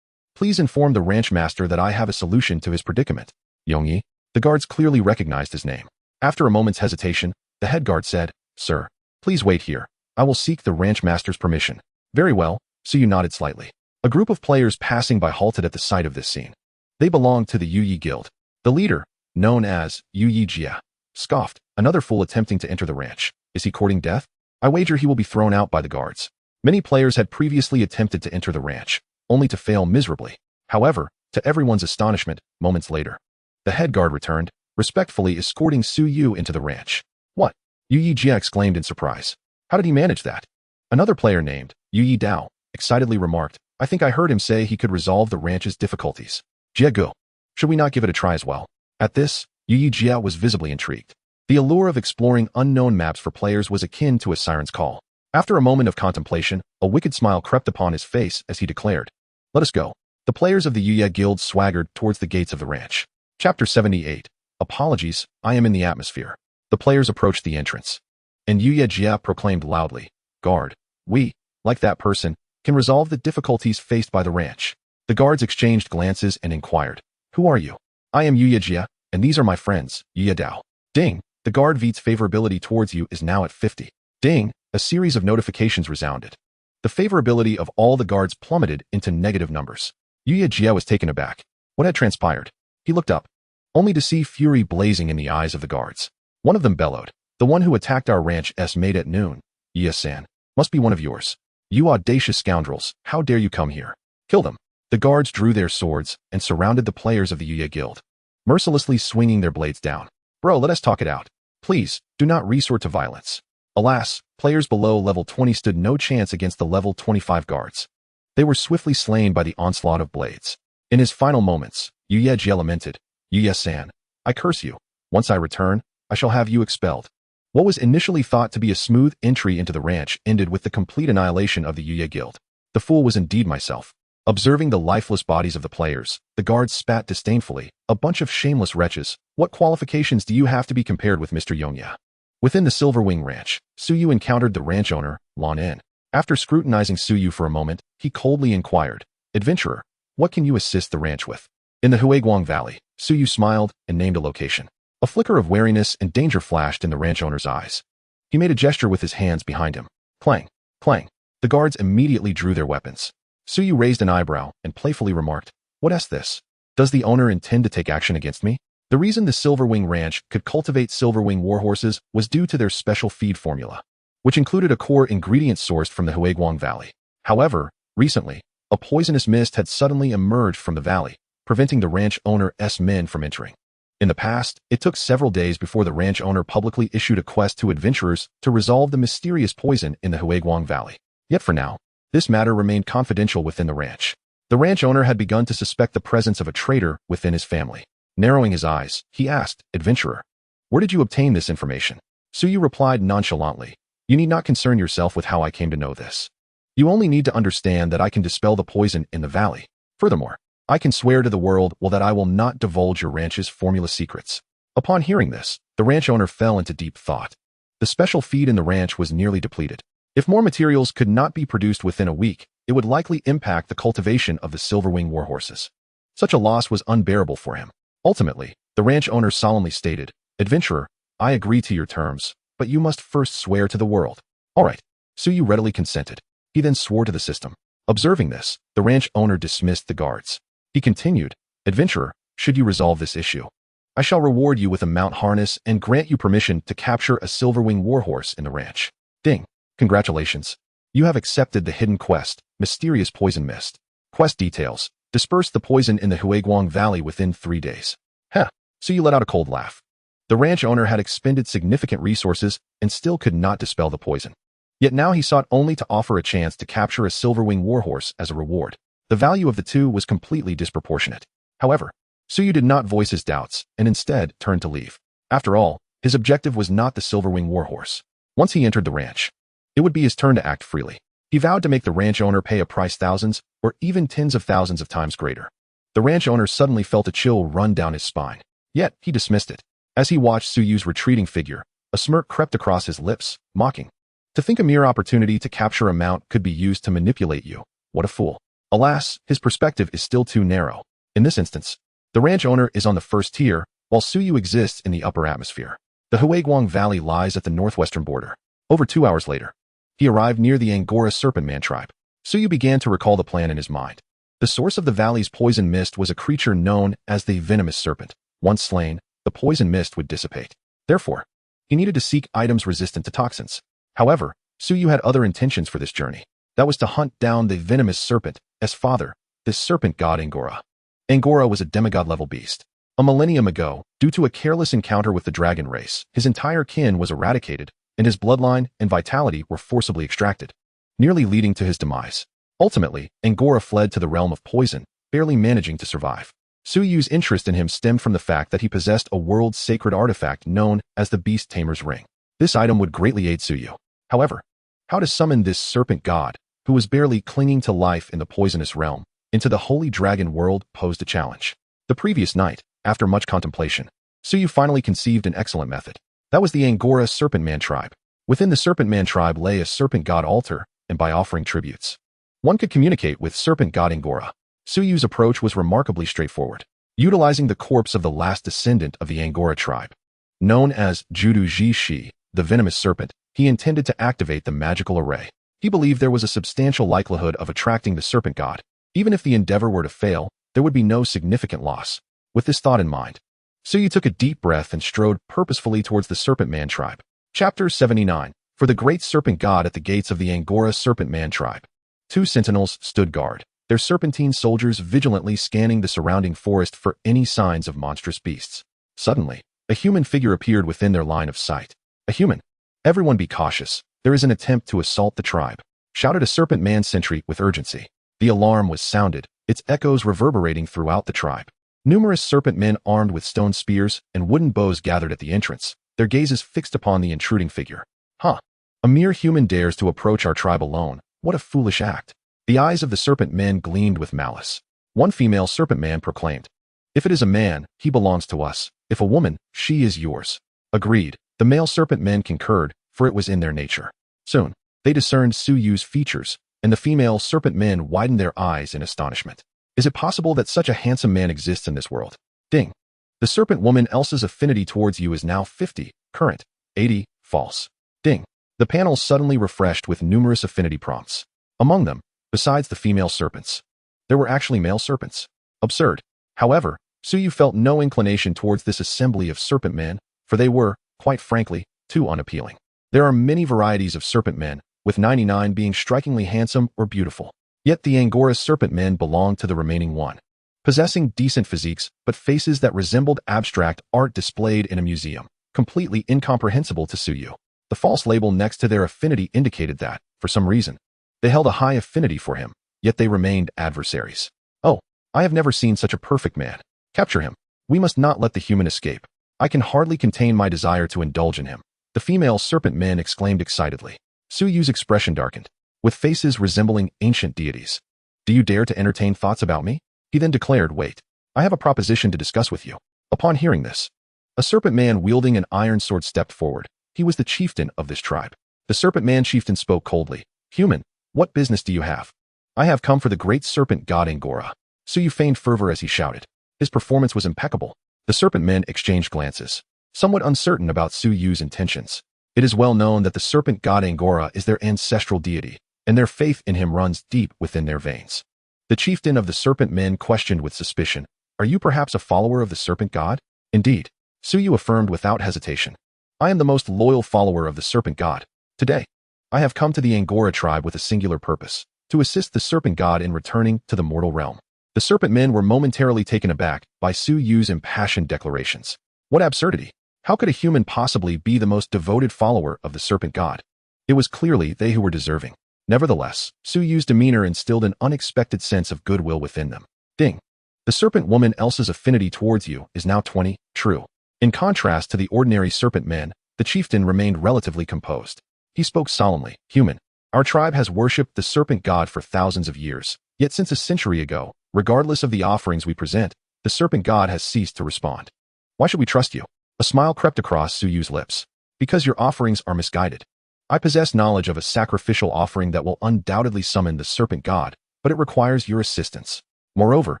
Please inform the ranch master that I have a solution to his predicament." Yongyi, the guards clearly recognized his name. After a moment's hesitation, the head guard said, "Sir, please wait here. I will seek the ranch master's permission." "Very well," Suyu nodded slightly. A group of players passing by halted at the sight of this scene. They belonged to the Yuyi Guild. The leader, known as Yuyi Jia, scoffed, "Another fool attempting to enter the ranch. Is he courting death? I wager he will be thrown out by the guards." Many players had previously attempted to enter the ranch, only to fail miserably. However, to everyone's astonishment, moments later, the head guard returned, respectfully escorting Suyu into the ranch. "What?" Yuyi Jia exclaimed in surprise. "How did he manage that?" Another player named Yuyi Dao excitedly remarked, "I think I heard him say he could resolve the ranch's difficulties. Jia Gu, should we not give it a try as well?" At this, Yuyi Jia was visibly intrigued. The allure of exploring unknown maps for players was akin to a siren's call. After a moment of contemplation, a wicked smile crept upon his face as he declared, "Let us go." The players of the Yuya Guild swaggered towards the gates of the ranch. Chapter 78. Apologies, I am in the atmosphere. The players approached the entrance, and Yuya Jia proclaimed loudly, "Guard, we, like that person, can resolve the difficulties faced by the ranch." The guards exchanged glances and inquired, "Who are you?" "I am Yuya Jia, and these are my friends, Yuya Dao." Ding, the guard V's favorability towards you is now at 50. Ding, a series of notifications resounded. The favorability of all the guards plummeted into negative numbers. Yuya Jia was taken aback. What had transpired? He looked up, only to see fury blazing in the eyes of the guards. One of them bellowed, "The one who attacked our ranch's mate at noon, Yuya-san, must be one of yours. You audacious scoundrels, how dare you come here? Kill them." The guards drew their swords and surrounded the players of the Yuya Guild, mercilessly swinging their blades down. "Bro, let us talk it out. Please, do not resort to violence." Alas, players below level 20 stood no chance against the level 25 guards. They were swiftly slain by the onslaught of blades. In his final moments, Yuya Jia lamented, "Yuya-san, I curse you. Once I return, I shall have you expelled." What was initially thought to be a smooth entry into the ranch ended with the complete annihilation of the Yuya Guild. The fool was indeed myself. Observing the lifeless bodies of the players, the guards spat disdainfully, "A bunch of shameless wretches. What qualifications do you have to be compared with Mr. Yongya?" Within the Silverwing Ranch, Suyu encountered the ranch owner, Lan En. After scrutinizing Suyu for a moment, he coldly inquired, "Adventurer, what can you assist the ranch with?" In the Huiguang Valley, Suyu smiled and named a location. A flicker of wariness and danger flashed in the ranch owner's eyes. He made a gesture with his hands behind him. Clang, clang. The guards immediately drew their weapons. Suyu raised an eyebrow and playfully remarked, "What is this? Does the owner intend to take action against me?" The reason the Silverwing Ranch could cultivate Silverwing warhorses was due to their special feed formula, which included a core ingredient sourced from the Huiguang Valley. However, recently, a poisonous mist had suddenly emerged from the valley, preventing the ranch owner's men from entering. In the past, it took several days before the ranch owner publicly issued a quest to adventurers to resolve the mysterious poison in the Huiguang Valley. Yet for now, this matter remained confidential within the ranch. The ranch owner had begun to suspect the presence of a traitor within his family. Narrowing his eyes, he asked, "Adventurer, where did you obtain this information?" Suyu replied nonchalantly, "You need not concern yourself with how I came to know this. You only need to understand that I can dispel the poison in the valley. Furthermore, I can swear to the world that I will not divulge your ranch's formula secrets." Upon hearing this, the ranch owner fell into deep thought. The special feed in the ranch was nearly depleted. If more materials could not be produced within a week, it would likely impact the cultivation of the Silverwing warhorses. Such a loss was unbearable for him. Ultimately, the ranch owner solemnly stated, "Adventurer, I agree to your terms, but you must first swear to the world." "All right." Suyu readily consented. He then swore to the system. Observing this, the ranch owner dismissed the guards. He continued, "Adventurer, should you resolve this issue, I shall reward you with a mount harness and grant you permission to capture a silverwing warhorse in the ranch." Ding. Congratulations. You have accepted the hidden quest, Mysterious Poison Mist. Quest details. Disperse the poison in the Huaguang Valley within 3 days. Heh. So you let out a cold laugh. The ranch owner had expended significant resources and still could not dispel the poison. Yet now he sought only to offer a chance to capture a silverwing warhorse as a reward. The value of the two was completely disproportionate. However, Suyu did not voice his doubts and instead turned to leave. After all, his objective was not the silverwing warhorse. Once he entered the ranch, it would be his turn to act freely. He vowed to make the ranch owner pay a price thousands or even tens of thousands of times greater. The ranch owner suddenly felt a chill run down his spine. Yet, he dismissed it. As he watched Suyu's retreating figure, a smirk crept across his lips, mocking. To think a mere opportunity to capture a mount could be used to manipulate you. What a fool. Alas, his perspective is still too narrow. In this instance, the ranch owner is on the first tier, while Suyu exists in the upper atmosphere. The Huaguang Valley lies at the northwestern border. Over 2 hours later, he arrived near the Angora Serpent Man tribe. Suyu began to recall the plan in his mind. The source of the valley's poison mist was a creature known as the venomous serpent. Once slain, the poison mist would dissipate. Therefore, he needed to seek items resistant to toxins. However, Suyu had other intentions for this journey. That was to hunt down the venomous serpent as father, this serpent god Angora. Angora was a demigod-level beast. A millennium ago, due to a careless encounter with the dragon race, his entire kin was eradicated, and his bloodline and vitality were forcibly extracted, nearly leading to his demise. Ultimately, Angora fled to the realm of poison, barely managing to survive. Suyu's interest in him stemmed from the fact that he possessed a world's sacred artifact known as the Beast Tamer's Ring. This item would greatly aid Suyu. However, how to summon this serpent god, who was barely clinging to life in the poisonous realm, into the holy dragon world posed a challenge. The previous night, after much contemplation, Suyu finally conceived an excellent method. That was the Angora Serpent Man tribe. Within the Serpent Man tribe lay a serpent god altar, and by offering tributes, one could communicate with serpent god Angora. Suyu's approach was remarkably straightforward. Utilizing the corpse of the last descendant of the Angora tribe, known as Judu Ji-Shi, the venomous serpent, he intended to activate the magical array. He believed there was a substantial likelihood of attracting the serpent god. Even if the endeavor were to fail, there would be no significant loss. With this thought in mind, Suyu took a deep breath and strode purposefully towards the Serpent Man tribe. Chapter 79. For the great serpent god at the gates of the Angora Serpent Man tribe. 2 sentinels stood guard, their serpentine soldiers vigilantly scanning the surrounding forest for any signs of monstrous beasts. Suddenly, a human figure appeared within their line of sight. A human. "Everyone be cautious. There is an attempt to assault the tribe," shouted a Serpent Man sentry with urgency. The alarm was sounded, its echoes reverberating throughout the tribe. Numerous serpent men armed with stone spears and wooden bows gathered at the entrance, their gazes fixed upon the intruding figure. Huh. A mere human dares to approach our tribe alone. What a foolish act. The eyes of the serpent men gleamed with malice. One female serpent man proclaimed, "If it is a man, he belongs to us. If a woman, she is yours." Agreed. The male serpent men concurred, for it was in their nature. Soon, they discerned Suyu's features, and the female serpent men widened their eyes in astonishment. Is it possible that such a handsome man exists in this world? Ding. The serpent woman Elsa's affinity towards you is now 50, current, 80, false. Ding. The panel suddenly refreshed with numerous affinity prompts. Among them, besides the female serpents, there were actually male serpents. Absurd. However, Suyu felt no inclination towards this assembly of serpent men, for they were, quite frankly, too unappealing. There are many varieties of serpent men, with 99 being strikingly handsome or beautiful. Yet the Angora serpent men belonged to the remaining one, possessing decent physiques but faces that resembled abstract art displayed in a museum, completely incomprehensible to Suyu. The false label next to their affinity indicated that, for some reason, they held a high affinity for him, yet they remained adversaries. Oh, I have never seen such a perfect man. Capture him. We must not let the human escape. I can hardly contain my desire to indulge in him. The female serpent men exclaimed excitedly. Suyu's expression darkened, with faces resembling ancient deities. "Do you dare to entertain thoughts about me?" He then declared, "Wait, I have a proposition to discuss with you." Upon hearing this, a serpent man wielding an iron sword stepped forward. He was the chieftain of this tribe. The serpent man chieftain spoke coldly. "Human, what business do you have?" "I have come for the great serpent god Angora." Suyu feigned fervor as he shouted. His performance was impeccable. The serpent men exchanged glances, somewhat uncertain about Suyu's intentions. It is well known that the serpent god Angora is their ancestral deity, and their faith in him runs deep within their veins. The chieftain of the serpent men questioned with suspicion, "Are you perhaps a follower of the serpent god?" "Indeed," Suyu affirmed without hesitation. "I am the most loyal follower of the serpent god. Today, I have come to the Angora tribe with a singular purpose, to assist the serpent god in returning to the mortal realm." The serpent men were momentarily taken aback by Suyu's impassioned declarations. What absurdity! How could a human possibly be the most devoted follower of the serpent god? It was clearly they who were deserving. Nevertheless, Suyu's demeanor instilled an unexpected sense of goodwill within them. Ding! The serpent woman Elsa's affinity towards you is now 20, true. In contrast to the ordinary serpent men, the chieftain remained relatively composed. He spoke solemnly, "Human, our tribe has worshipped the serpent god for thousands of years, yet since a century ago, regardless of the offerings we present, the serpent god has ceased to respond. Why should we trust you?" A smile crept across Suyu's lips. "Because your offerings are misguided. I possess knowledge of a sacrificial offering that will undoubtedly summon the serpent god, but it requires your assistance. Moreover,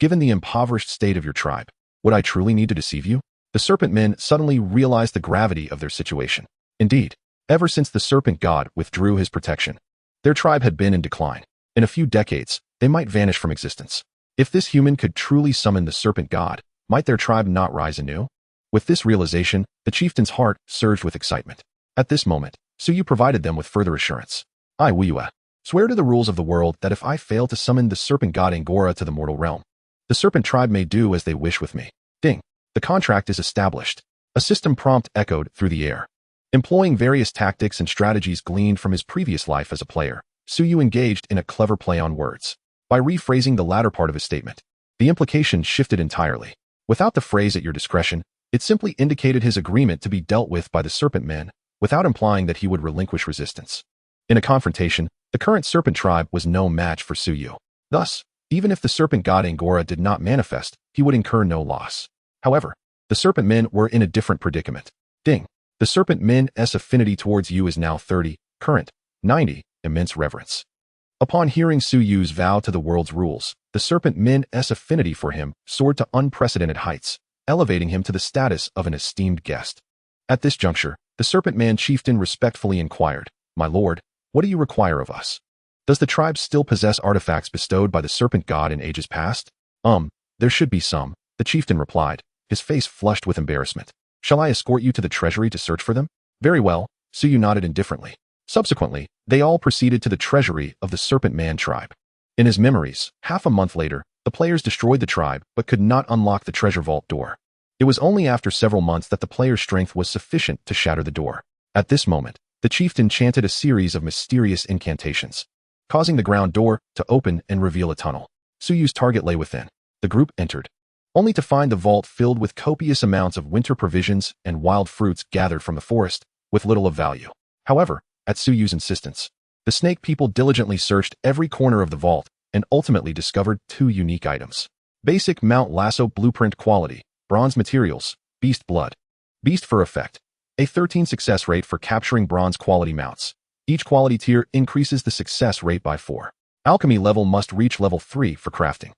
given the impoverished state of your tribe, would I truly need to deceive you?" The serpent men suddenly realized the gravity of their situation. Indeed, ever since the serpent god withdrew his protection, their tribe had been in decline. In a few decades, they might vanish from existence. If this human could truly summon the serpent god, might their tribe not rise anew? With this realization, the chieftain's heart surged with excitement. At this moment, Suyu provided them with further assurance. "I, Wuyue, swear to the rules of the world that if I fail to summon the serpent god Angora to the mortal realm, the serpent tribe may do as they wish with me." Ding! The contract is established. A system prompt echoed through the air. Employing various tactics and strategies gleaned from his previous life as a player, Suyu engaged in a clever play on words. By rephrasing the latter part of his statement, the implication shifted entirely. Without the phrase "at your discretion," it simply indicated his agreement to be dealt with by the serpent men, without implying that he would relinquish resistance. In a confrontation, the current serpent tribe was no match for Suyu. Thus, even if the serpent god Angora did not manifest, he would incur no loss. However, the serpent men were in a different predicament. Ding! The serpent men's affinity towards you is now 30, current, 90, immense reverence. Upon hearing Suyu's vow to the world's rules, the serpent men's affinity for him soared to unprecedented heights, elevating him to the status of an esteemed guest. At this juncture, the serpent man chieftain respectfully inquired, "My lord, what do you require of us? Does the tribe still possess artifacts bestowed by the serpent god in ages past?" There should be some," the chieftain replied, his face flushed with embarrassment. "Shall I escort you to the treasury to search for them?" "Very well," Suyu nodded indifferently. Subsequently, they all proceeded to the treasury of the serpent man tribe. In his memories, half a month later, the players destroyed the tribe but could not unlock the treasure vault door. It was only after several months that the player's strength was sufficient to shatter the door. At this moment, the chieftain chanted a series of mysterious incantations, causing the ground door to open and reveal a tunnel. Suyu's target lay within. The group entered, only to find the vault filled with copious amounts of winter provisions and wild fruits gathered from the forest, with little of value. However, at Suyu's insistence, the snake people diligently searched every corner of the vault and ultimately discovered 2 unique items. Basic Mount Lasso Blueprint Quality, Bronze Materials, Beast Blood. Beast Fur Effect. A 13 success rate for capturing bronze quality mounts. Each quality tier increases the success rate by 4. Alchemy level must reach level 3 for crafting.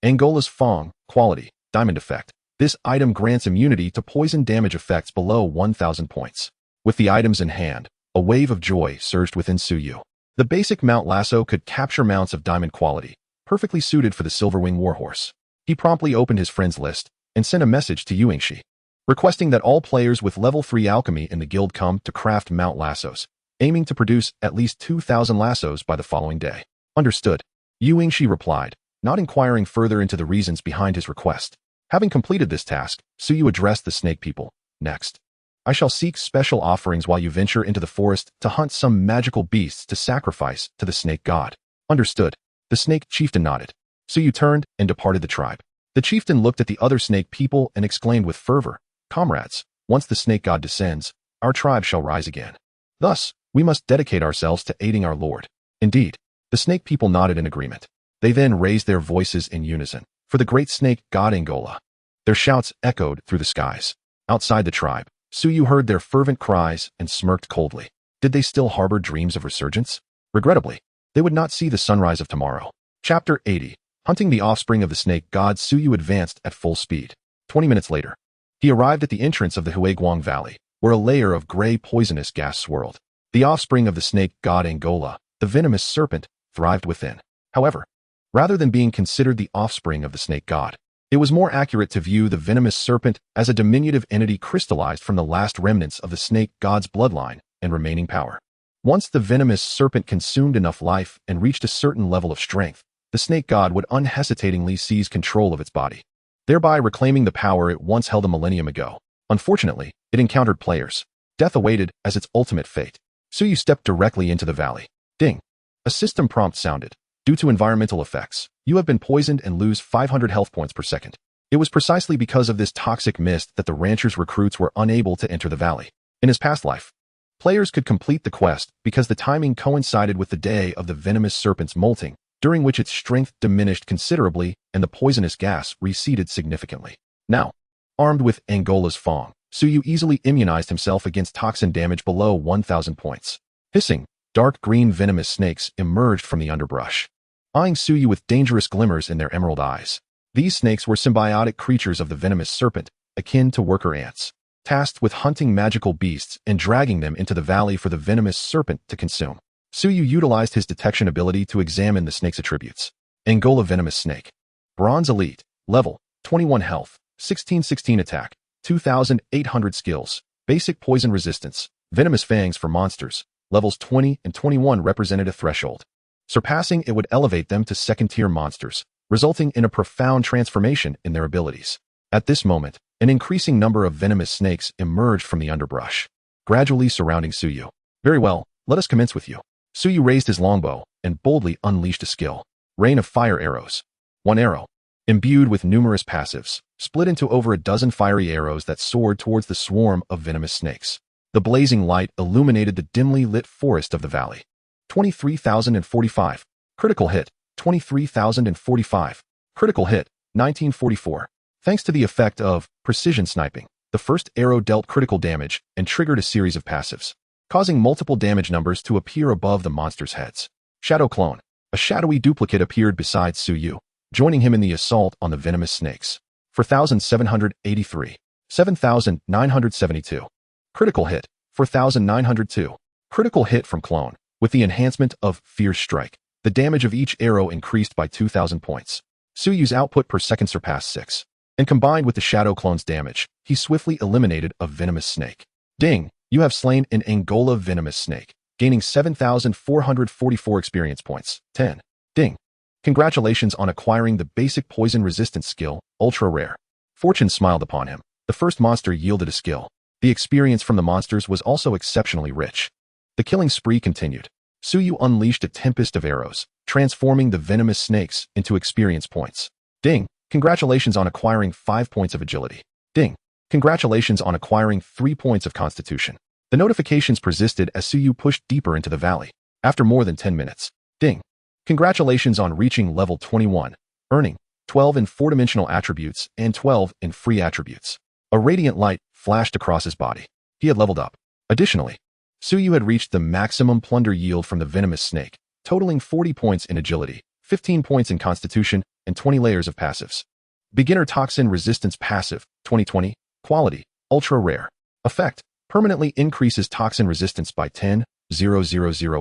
Angola's Fong, Quality, Diamond Effect. This item grants immunity to poison damage effects below 1,000 points. With the items in hand, a wave of joy surged within Suyu. The basic Mount Lasso could capture mounts of diamond quality, perfectly suited for the Silverwing Warhorse. He promptly opened his friends list and sent a message to Yuingshi, requesting that all players with level 3 alchemy in the guild come to craft Mount Lassos, aiming to produce at least 2,000 lassos by the following day. Understood, Yuingshi replied, not inquiring further into the reasons behind his request. Having completed this task, Suyu addressed the snake people. "Next, I shall seek special offerings while you venture into the forest to hunt some magical beasts to sacrifice to the snake god." Understood. The snake chieftain nodded. Suyu turned and departed the tribe. The chieftain looked at the other snake people and exclaimed with fervor, "Comrades, once the snake god descends, our tribe shall rise again. Thus, we must dedicate ourselves to aiding our lord." Indeed, the snake people nodded in agreement. They then raised their voices in unison, for the great snake god Angola. Their shouts echoed through the skies. Outside the tribe, Suyu heard their fervent cries and smirked coldly. Did they still harbor dreams of resurgence? Regrettably, they would not see the sunrise of tomorrow. Chapter 80. Hunting the offspring of the snake god. Suyu advanced at full speed. 20 minutes later, he arrived at the entrance of the Huiguang Valley, where a layer of gray poisonous gas swirled. The offspring of the snake god Angola, the venomous serpent, thrived within. However, rather than being considered the offspring of the snake god, it was more accurate to view the venomous serpent as a diminutive entity crystallized from the last remnants of the snake god's bloodline and remaining power. Once the venomous serpent consumed enough life and reached a certain level of strength, the snake god would unhesitatingly seize control of its body, thereby reclaiming the power it once held a millennium ago. Unfortunately, it encountered players. Death awaited as its ultimate fate. Suyu stepped directly into the valley. Ding! A system prompt sounded. Due to environmental effects, you have been poisoned and lose 500 health points per second. It was precisely because of this toxic mist that the rancher's recruits were unable to enter the valley. In his past life, players could complete the quest because the timing coincided with the day of the venomous serpent's molting, during which its strength diminished considerably and the poisonous gas receded significantly. Now, armed with Angola's Fong, Suyu easily immunized himself against toxin damage below 1,000 points. Hissing, dark green venomous snakes emerged from the underbrush, eyeing Suyu with dangerous glimmers in their emerald eyes. These snakes were symbiotic creatures of the venomous serpent, akin to worker ants, tasked with hunting magical beasts and dragging them into the valley for the venomous serpent to consume. Suyu utilized his detection ability to examine the snake's attributes. Angola Venomous Snake. Bronze Elite. Level, 21 health, 1616 attack, 2,800 skills. Basic poison resistance. Venomous fangs for monsters. Levels 20 and 21 represented a threshold. Surpassing it would elevate them to second-tier monsters, resulting in a profound transformation in their abilities. At this moment, an increasing number of venomous snakes emerged from the underbrush, gradually surrounding Suyu. Very well, let us commence with you. Suyu raised his longbow and boldly unleashed a skill. Rain of Fire Arrows. One arrow, imbued with numerous passives, split into over a dozen fiery arrows that soared towards the swarm of venomous snakes. The blazing light illuminated the dimly lit forest of the valley. 23,045. Critical hit. 23,045. Critical hit. 1944. Thanks to the effect of precision sniping, the first arrow dealt critical damage and triggered a series of passives, causing multiple damage numbers to appear above the monsters' heads. Shadow Clone. A shadowy duplicate appeared beside Suyu, joining him in the assault on the venomous snakes. 4,783. 7,972. Critical hit. 4,902. Critical hit from Clone. With the enhancement of Fierce Strike, the damage of each arrow increased by 2,000 points. Suyu's output per second surpassed 6. And combined with the Shadow Clone's damage, he swiftly eliminated a venomous snake. Ding! You have slain an Angola venomous snake, gaining 7,444 experience points. 10. Ding! Congratulations on acquiring the basic poison resistance skill, Ultra Rare. Fortune smiled upon him. The first monster yielded a skill. The experience from the monsters was also exceptionally rich. The killing spree continued. Suyu unleashed a tempest of arrows, transforming the venomous snakes into experience points. Ding! Congratulations on acquiring 5 points of agility. Ding! Congratulations on acquiring 3 points of constitution. The notifications persisted as Suyu pushed deeper into the valley. After more than 10 minutes. Ding! Congratulations on reaching level 21, earning 12 in 4-dimensional attributes and 12 in free attributes. A radiant light flashed across his body. He had leveled up. Additionally, Suyu had reached the maximum plunder yield from the venomous snake, totaling 40 points in agility, 15 points in constitution, and 20 layers of passives. Beginner Toxin Resistance Passive, 2020, Quality, Ultra Rare. Effect, permanently increases toxin resistance by 10,000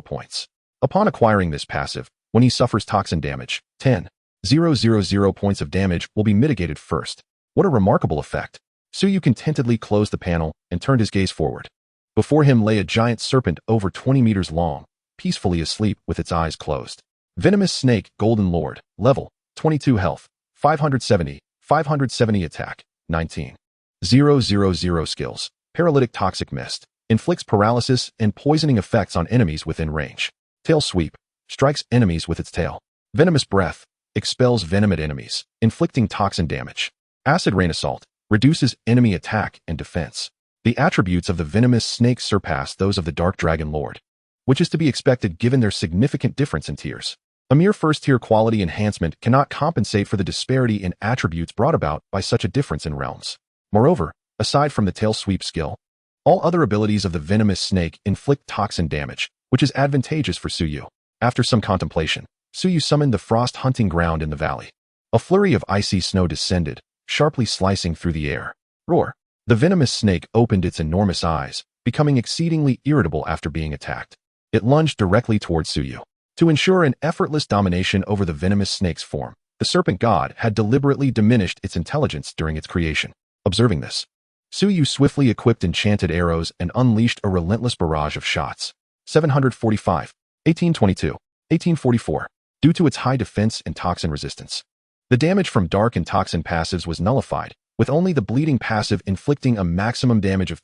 points. Upon acquiring this passive, when he suffers toxin damage, 10,000 points of damage will be mitigated first. What a remarkable effect. Suyu contentedly closed the panel and turned his gaze forward. Before him lay a giant serpent over 20 meters long, peacefully asleep with its eyes closed. Venomous Snake Golden Lord, level, 22 health, 570 attack, 19,000 skills. Paralytic Toxic Mist, inflicts paralysis and poisoning effects on enemies within range. Tail Sweep, strikes enemies with its tail. Venomous Breath, expels venom at enemies, inflicting toxin damage. Acid Rain Assault, reduces enemy attack and defense. The attributes of the venomous snake surpass those of the Dark Dragon Lord, which is to be expected given their significant difference in tiers. A mere first-tier quality enhancement cannot compensate for the disparity in attributes brought about by such a difference in realms. Moreover, aside from the Tail Sweep skill, all other abilities of the venomous snake inflict toxin damage, which is advantageous for Suyu. After some contemplation, Suyu summoned the Frost Hunting Ground in the valley. A flurry of icy snow descended, sharply slicing through the air. Roar! The venomous snake opened its enormous eyes, becoming exceedingly irritable after being attacked. It lunged directly towards Suyu. To ensure an effortless domination over the venomous snake's form, the serpent god had deliberately diminished its intelligence during its creation. Observing this, Suyu swiftly equipped enchanted arrows and unleashed a relentless barrage of shots. 745, 1822, 1844. Due to its high defense and toxin resistance, the damage from dark and toxin passives was nullified, with only the bleeding passive inflicting a maximum damage of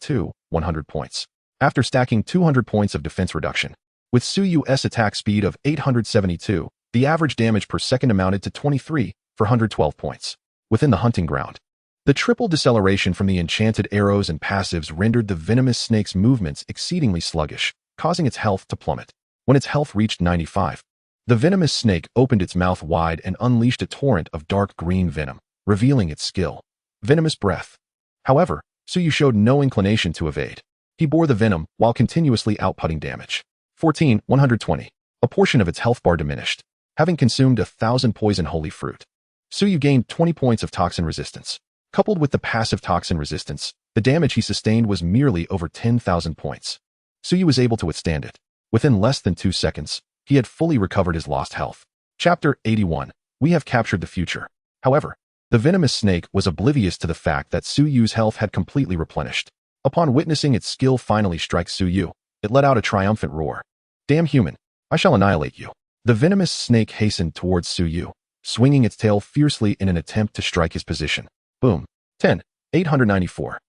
100 points. After stacking 200 points of defense reduction, with Suyu's attack speed of 872, the average damage per second amounted to 23 for 112 points. Within the hunting ground, the triple deceleration from the enchanted arrows and passives rendered the venomous snake's movements exceedingly sluggish, causing its health to plummet. When its health reached 95, the venomous snake opened its mouth wide and unleashed a torrent of dark green venom, revealing its skill. Venomous breath. However, Suyu showed no inclination to evade. He bore the venom while continuously outputting damage. 120. A portion of its health bar diminished. Having consumed 1,000 poison holy fruit, Suyu gained 20 points of toxin resistance. Coupled with the passive toxin resistance, the damage he sustained was merely over 10,000 points. Suyu was able to withstand it. Within less than 2 seconds, he had fully recovered his lost health. Chapter 81. We have captured the future. However, the venomous snake was oblivious to the fact that Suyu's health had completely replenished. Upon witnessing its skill finally strike Suyu, it let out a triumphant roar. Damn human, I shall annihilate you. The venomous snake hastened towards Suyu, swinging its tail fiercely in an attempt to strike his position. Boom. 894.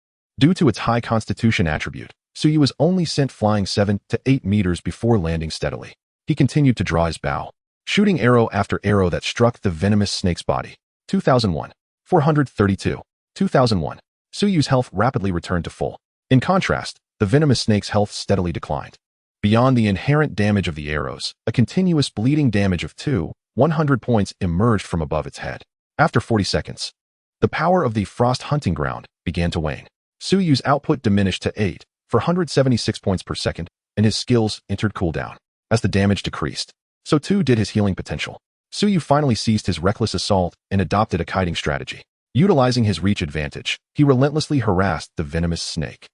Due to its high constitution attribute, Suyu was only sent flying 7 to 8 meters before landing steadily. He continued to draw his bow, shooting arrow after arrow that struck the venomous snake's body. 2001. 432. 2001. Suyu's health rapidly returned to full. In contrast, the venomous snake's health steadily declined. Beyond the inherent damage of the arrows, a continuous bleeding damage of 100 points emerged from above its head. After 40 seconds, the power of the frost hunting ground began to wane. Suyu's output diminished to 8 for 176 points per second, and his skills entered cooldown. As the damage decreased, so too did his healing potential. Suyu finally ceased his reckless assault and adopted a kiting strategy. Utilizing his reach advantage, he relentlessly harassed the venomous snake.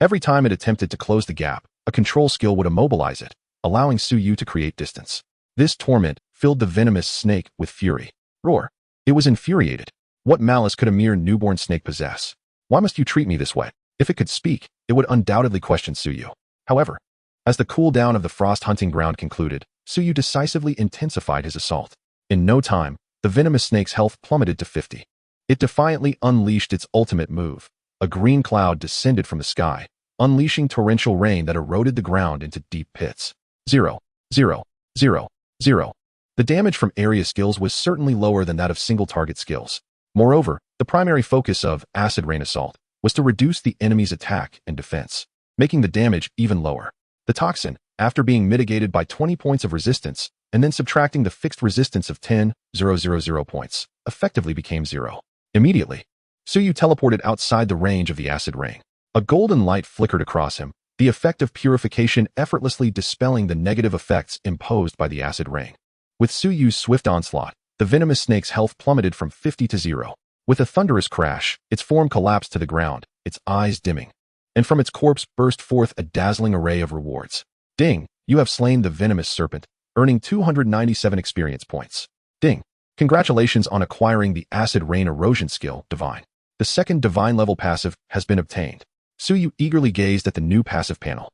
Every time it attempted to close the gap, a control skill would immobilize it, allowing Suyu to create distance. This torment filled the venomous snake with fury. Roar. It was infuriated. What malice could a mere newborn snake possess? Why must you treat me this way? If it could speak, it would undoubtedly question Suyu. However, as the cooldown of the frost hunting ground concluded, Suyu decisively intensified his assault. In no time, the venomous snake's health plummeted to 50. It defiantly unleashed its ultimate move. A green cloud descended from the sky, unleashing torrential rain that eroded the ground into deep pits. 0, 0, 0, 0. The damage from area skills was certainly lower than that of single-target skills. Moreover, the primary focus of Acid Rain Assault was to reduce the enemy's attack and defense, making the damage even lower. The toxin, after being mitigated by 20 points of resistance, and then subtracting the fixed resistance of 10,000 points, effectively became 0. Immediately, Suyu teleported outside the range of the acid rain. A golden light flickered across him, the effect of purification effortlessly dispelling the negative effects imposed by the acid rain. With Suyu's swift onslaught, the venomous snake's health plummeted from 50 to 0. With a thunderous crash, its form collapsed to the ground, its eyes dimming. And from its corpse burst forth a dazzling array of rewards. Ding! You have slain the venomous serpent, earning 297 experience points. Ding! Congratulations on acquiring the Acid Rain Erosion skill, Divine. The second Divine level passive has been obtained. Suyu eagerly gazed at the new passive panel.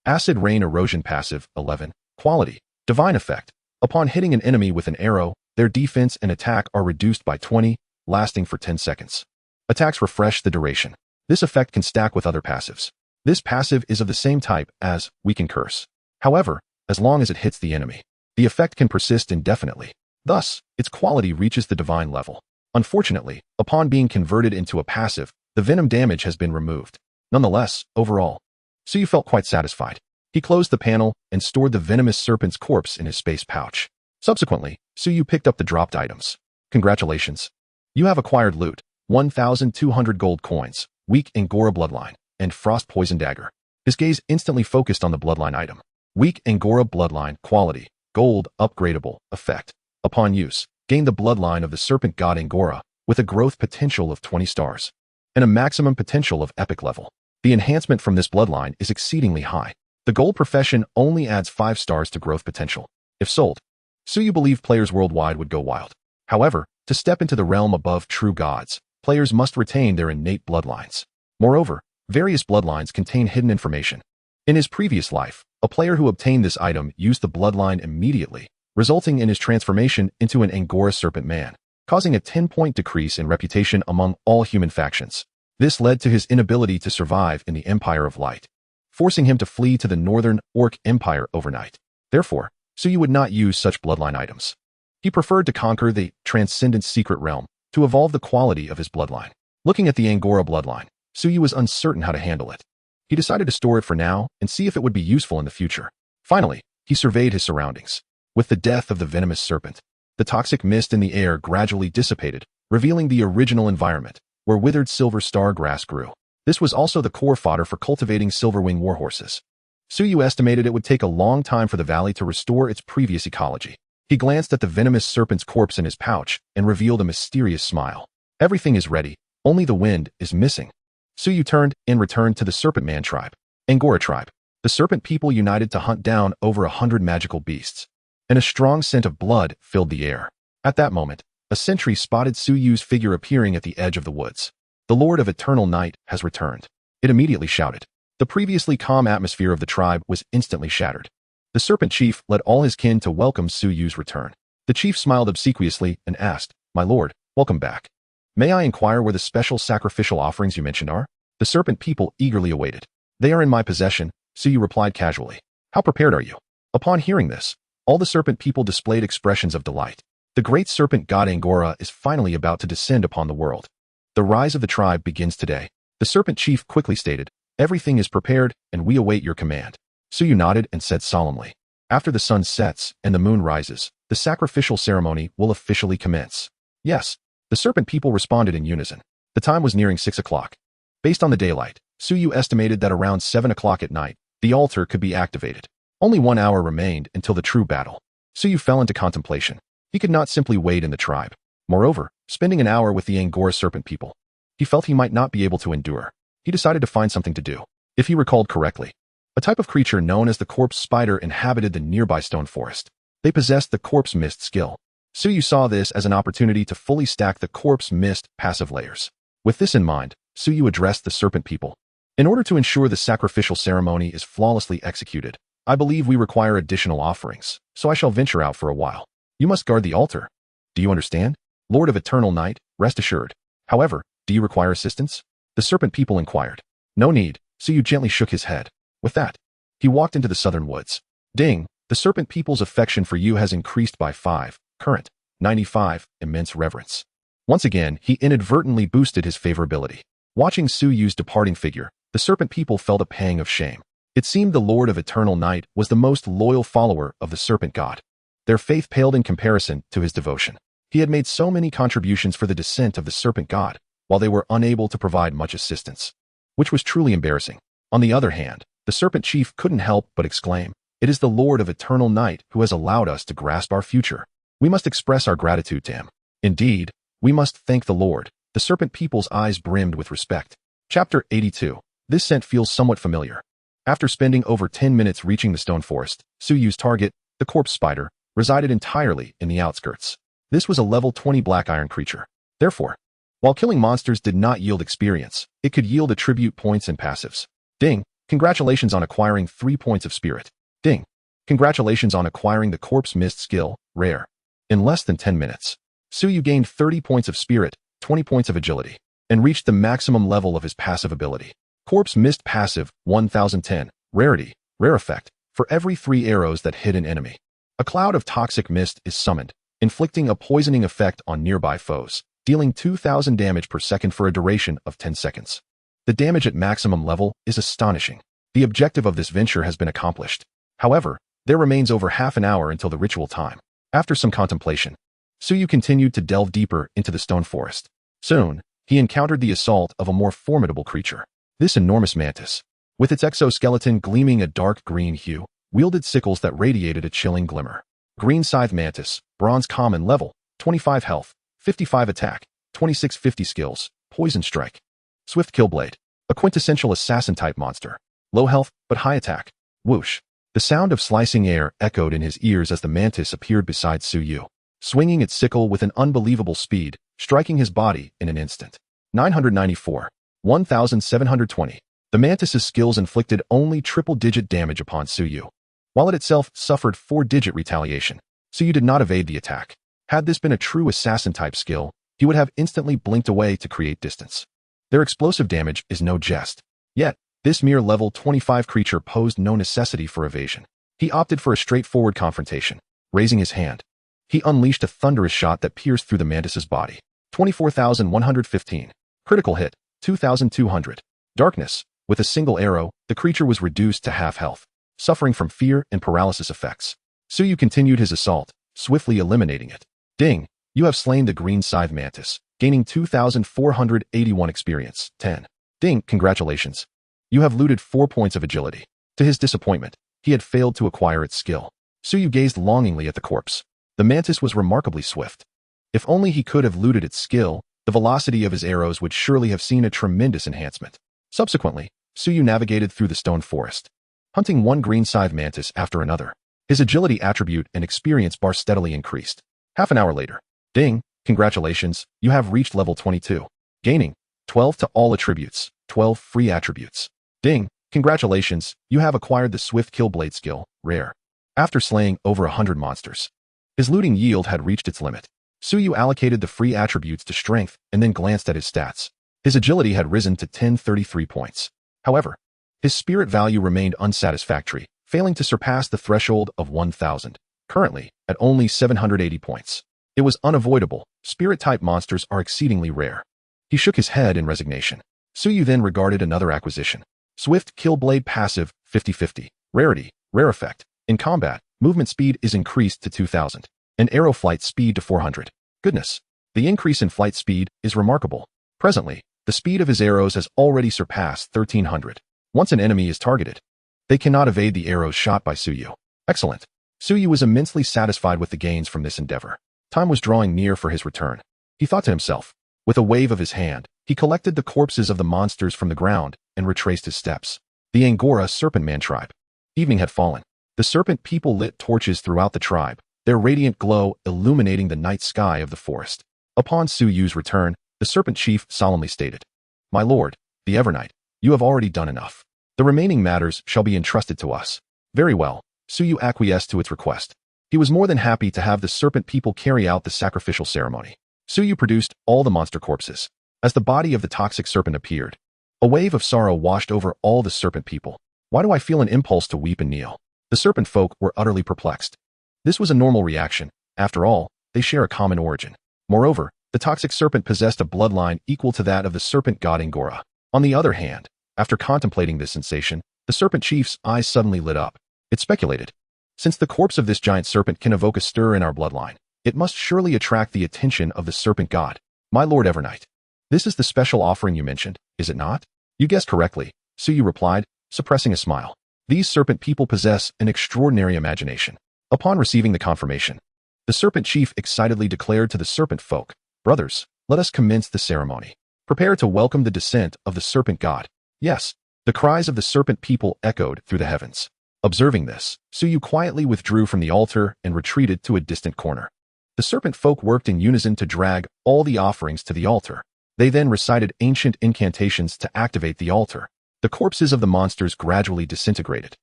Acid Rain Erosion passive, 11. Quality. Divine effect. Upon hitting an enemy with an arrow, their defense and attack are reduced by 20, lasting for 10 seconds. Attacks refresh the duration. This effect can stack with other passives. This passive is of the same type as Weaken Curse. However, as long as it hits the enemy, the effect can persist indefinitely. Thus, its quality reaches the divine level. Unfortunately, upon being converted into a passive, the venom damage has been removed. Nonetheless, overall, Suyu felt quite satisfied. He closed the panel and stored the venomous serpent's corpse in his space pouch. Subsequently, Suyu picked up the dropped items. Congratulations. You have acquired loot, 1,200 gold coins, Weak Angora Bloodline, and Frost Poison Dagger. His gaze instantly focused on the bloodline item. Weak Angora Bloodline, quality, gold, upgradable, effect. Upon use, gain the bloodline of the serpent god Angora, with a growth potential of 20 stars. and a maximum potential of epic level. The enhancement from this bloodline is exceedingly high. The gold profession only adds 5 stars to growth potential. If sold, Suyu believe players worldwide would go wild. However, to step into the realm above true gods, players must retain their innate bloodlines. Moreover, various bloodlines contain hidden information. In his previous life, a player who obtained this item used the bloodline immediately, resulting in his transformation into an Angora serpent man, causing a 10-point decrease in reputation among all human factions. This led to his inability to survive in the Empire of Light, forcing him to flee to the Northern Orc Empire overnight. Therefore, Suyu would not use such bloodline items. He preferred to conquer the transcendent secret realm to evolve the quality of his bloodline. Looking at the Angora bloodline, Suyu was uncertain how to handle it. He decided to store it for now and see if it would be useful in the future. Finally, he surveyed his surroundings. With the death of the venomous serpent, the toxic mist in the air gradually dissipated, revealing the original environment, where withered silver star grass grew. This was also the core fodder for cultivating silverwing warhorses. Suyu estimated it would take a long time for the valley to restore its previous ecology. He glanced at the venomous serpent's corpse in his pouch and revealed a mysterious smile. Everything is ready, only the wind is missing. Suyu turned and returned to the Serpent Man tribe, Angora tribe. The serpent people united to hunt down over 100 magical beasts, and a strong scent of blood filled the air. At that moment, a sentry spotted Suyu's figure appearing at the edge of the woods. The Lord of Eternal Night has returned. It immediately shouted. The previously calm atmosphere of the tribe was instantly shattered. The serpent chief led all his kin to welcome Suyu's return. The chief smiled obsequiously and asked, "My lord, welcome back. May I inquire where the special sacrificial offerings you mentioned are?" The serpent people eagerly awaited. "They are in my possession," Suyu replied casually. "How prepared are you?" Upon hearing this, all the serpent people displayed expressions of delight. The great serpent god Angora is finally about to descend upon the world. The rise of the tribe begins today. The serpent chief quickly stated, "Everything is prepared, and we await your command." Suyu nodded and said solemnly, "After the sun sets and the moon rises, the sacrificial ceremony will officially commence." "Yes." The serpent people responded in unison. The time was nearing 6 o'clock. Based on the daylight, Suyu estimated that around 7 o'clock at night, the altar could be activated. Only 1 hour remained until the true battle. Suyu fell into contemplation. He could not simply wait in the tribe. Moreover, spending an hour with the Angora serpent people, he felt he might not be able to endure. He decided to find something to do. If he recalled correctly, a type of creature known as the corpse spider inhabited the nearby stone forest. They possessed the corpse mist skill. Suyu saw this as an opportunity to fully stack the corpse mist passive layers. With this in mind, Suyu addressed the serpent people. "In order to ensure the sacrificial ceremony is flawlessly executed, I believe we require additional offerings, so I shall venture out for a while. You must guard the altar. Do you understand? Lord of Eternal Night, rest assured. However, do you require assistance?" The serpent people inquired. "No need," Suyu gently shook his head. With that, he walked into the southern woods. "Ding, the serpent people's affection for you has increased by 5, current, 95, immense reverence." Once again, he inadvertently boosted his favorability. Watching Suyu's departing figure, the serpent people felt a pang of shame. It seemed the Lord of Eternal Night was the most loyal follower of the serpent god. Their faith paled in comparison to his devotion. He had made so many contributions for the descent of the serpent god, while they were unable to provide much assistance, which was truly embarrassing. On the other hand, the serpent chief couldn't help but exclaim, "It is the Lord of Eternal Night who has allowed us to grasp our future. We must express our gratitude to him. Indeed, we must thank the Lord." The serpent people's eyes brimmed with respect. Chapter 82. This scent feels somewhat familiar. After spending over 10 minutes reaching the stone forest, Suyu's target, the corpse spider, resided entirely in the outskirts. This was a level 20 black iron creature. Therefore, while killing monsters did not yield experience, it could yield attribute points and passives. Ding, congratulations on acquiring 3 points of spirit. Ding, congratulations on acquiring the corpse mist skill, rare. In less than 10 minutes, Suyu gained 30 points of spirit, 20 points of agility, and reached the maximum level of his passive ability. Corpse Mist Passive, 1010, Rarity, Rare Effect, for every 3 arrows that hit an enemy. A cloud of toxic mist is summoned, inflicting a poisoning effect on nearby foes, dealing 2000 damage per second for a duration of 10 seconds. The damage at maximum level is astonishing. The objective of this venture has been accomplished. However, there remains over half an hour until the ritual time. After some contemplation, Suyu continued to delve deeper into the stone forest. Soon, he encountered the assault of a more formidable creature. This enormous mantis, with its exoskeleton gleaming a dark green hue, wielded sickles that radiated a chilling glimmer. Green Scythe Mantis, Bronze Common level, 25 health, 55 attack, 2650 skills, Poison Strike. Swift Killblade. A quintessential assassin-type monster. Low health, but high attack. Whoosh. The sound of slicing air echoed in his ears as the mantis appeared beside Su Yu, swinging its sickle with an unbelievable speed, striking his body in an instant. 994. 1720. The mantis's skills inflicted only triple-digit damage upon Su Yu, while it itself suffered 4-digit retaliation. Su Yu did not evade the attack. Had this been a true assassin-type skill, he would have instantly blinked away to create distance. Their explosive damage is no jest. Yet, this mere level 25 creature posed no necessity for evasion. He opted for a straightforward confrontation. Raising his hand, he unleashed a thunderous shot that pierced through the mantis's body. 24,115. Critical hit, 2,200. Darkness. With a single arrow, the creature was reduced to half health, suffering from fear and paralysis effects. Su Yu continued his assault, swiftly eliminating it. Ding! You have slain the green scythe mantis, gaining 2,481 experience. 10. Ding! Congratulations. You have looted 4 points of agility. To his disappointment, he had failed to acquire its skill. Su Yu gazed longingly at the corpse. The mantis was remarkably swift. If only he could have looted its skill, the velocity of his arrows would surely have seen a tremendous enhancement. Subsequently, Su Yu navigated through the stone forest, hunting one green scythe mantis after another. His agility attribute and experience bar steadily increased. Half an hour later, ding, congratulations, you have reached level 22, gaining 12 to all attributes, 12 free attributes. Ding, congratulations, you have acquired the Swift Killblade skill, rare. After slaying over 100 monsters, his looting yield had reached its limit. Su Yu allocated the free attributes to strength and then glanced at his stats. His agility had risen to 1033 points. However, his spirit value remained unsatisfactory, failing to surpass the threshold of 1,000, currently at only 780 points. It was unavoidable. Spirit-type monsters are exceedingly rare. He shook his head in resignation. Su Yu then regarded another acquisition. Swift Killblade passive, 50-50. Rarity, rare effect. In combat, movement speed is increased to 2,000, and arrow flight speed to 400. Goodness, the increase in flight speed is remarkable. Presently, the speed of his arrows has already surpassed 1,300. Once an enemy is targeted, they cannot evade the arrows shot by Su Yu. Excellent. Su Yu was immensely satisfied with the gains from this endeavor. Time was drawing near for his return. He thought to himself. With a wave of his hand, he collected the corpses of the monsters from the ground and retraced his steps. The Angora Serpent Man tribe. Evening had fallen. The serpent people lit torches throughout the tribe, their radiant glow illuminating the night sky of the forest. Upon Su Yu's return, the serpent chief solemnly stated, "My lord, the Evernight, you have already done enough. The remaining matters shall be entrusted to us." Very well, Su Yu acquiesced to its request. He was more than happy to have the serpent people carry out the sacrificial ceremony. Su Yu produced all the monster corpses. As the body of the toxic serpent appeared, a wave of sorrow washed over all the serpent people. Why do I feel an impulse to weep and kneel? The serpent folk were utterly perplexed. This was a normal reaction. After all, they share a common origin. Moreover, the toxic serpent possessed a bloodline equal to that of the serpent god Angora. On the other hand, after contemplating this sensation, the serpent chief's eyes suddenly lit up. It speculated, since the corpse of this giant serpent can evoke a stir in our bloodline, it must surely attract the attention of the serpent god. My lord Evernight, this is the special offering you mentioned, is it not? You guessed correctly, Su Yu replied, suppressing a smile. These serpent people possess an extraordinary imagination. Upon receiving the confirmation, the serpent chief excitedly declared to the serpent folk, "Brothers, let us commence the ceremony. Prepare to welcome the descent of the serpent god." Yes, the cries of the serpent people echoed through the heavens. Observing this, Su Yu quietly withdrew from the altar and retreated to a distant corner. The serpent folk worked in unison to drag all the offerings to the altar. They then recited ancient incantations to activate the altar. The corpses of the monsters gradually disintegrated,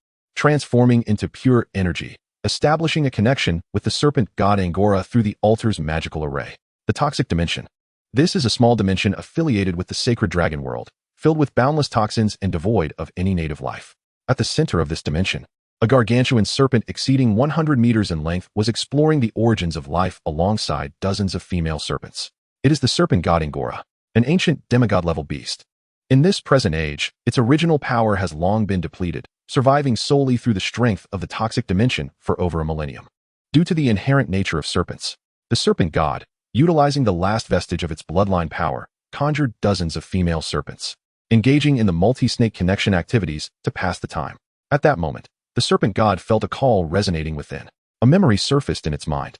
transforming into pure energy, establishing a connection with the serpent god Angora through the altar's magical array. The toxic dimension. This is a small dimension affiliated with the sacred dragon world, filled with boundless toxins and devoid of any native life. At the center of this dimension, a gargantuan serpent exceeding 100 meters in length was exploring the origins of life alongside dozens of female serpents. It is the serpent god Angora, an ancient demigod-level beast. In this present age, its original power has long been depleted, surviving solely through the strength of the toxic dimension for over a millennium. Due to the inherent nature of serpents, the serpent god, utilizing the last vestige of its bloodline power, conjured dozens of female serpents, engaging in the multi-snake connection activities to pass the time. At that moment, the serpent god felt a call resonating within. A memory surfaced in its mind.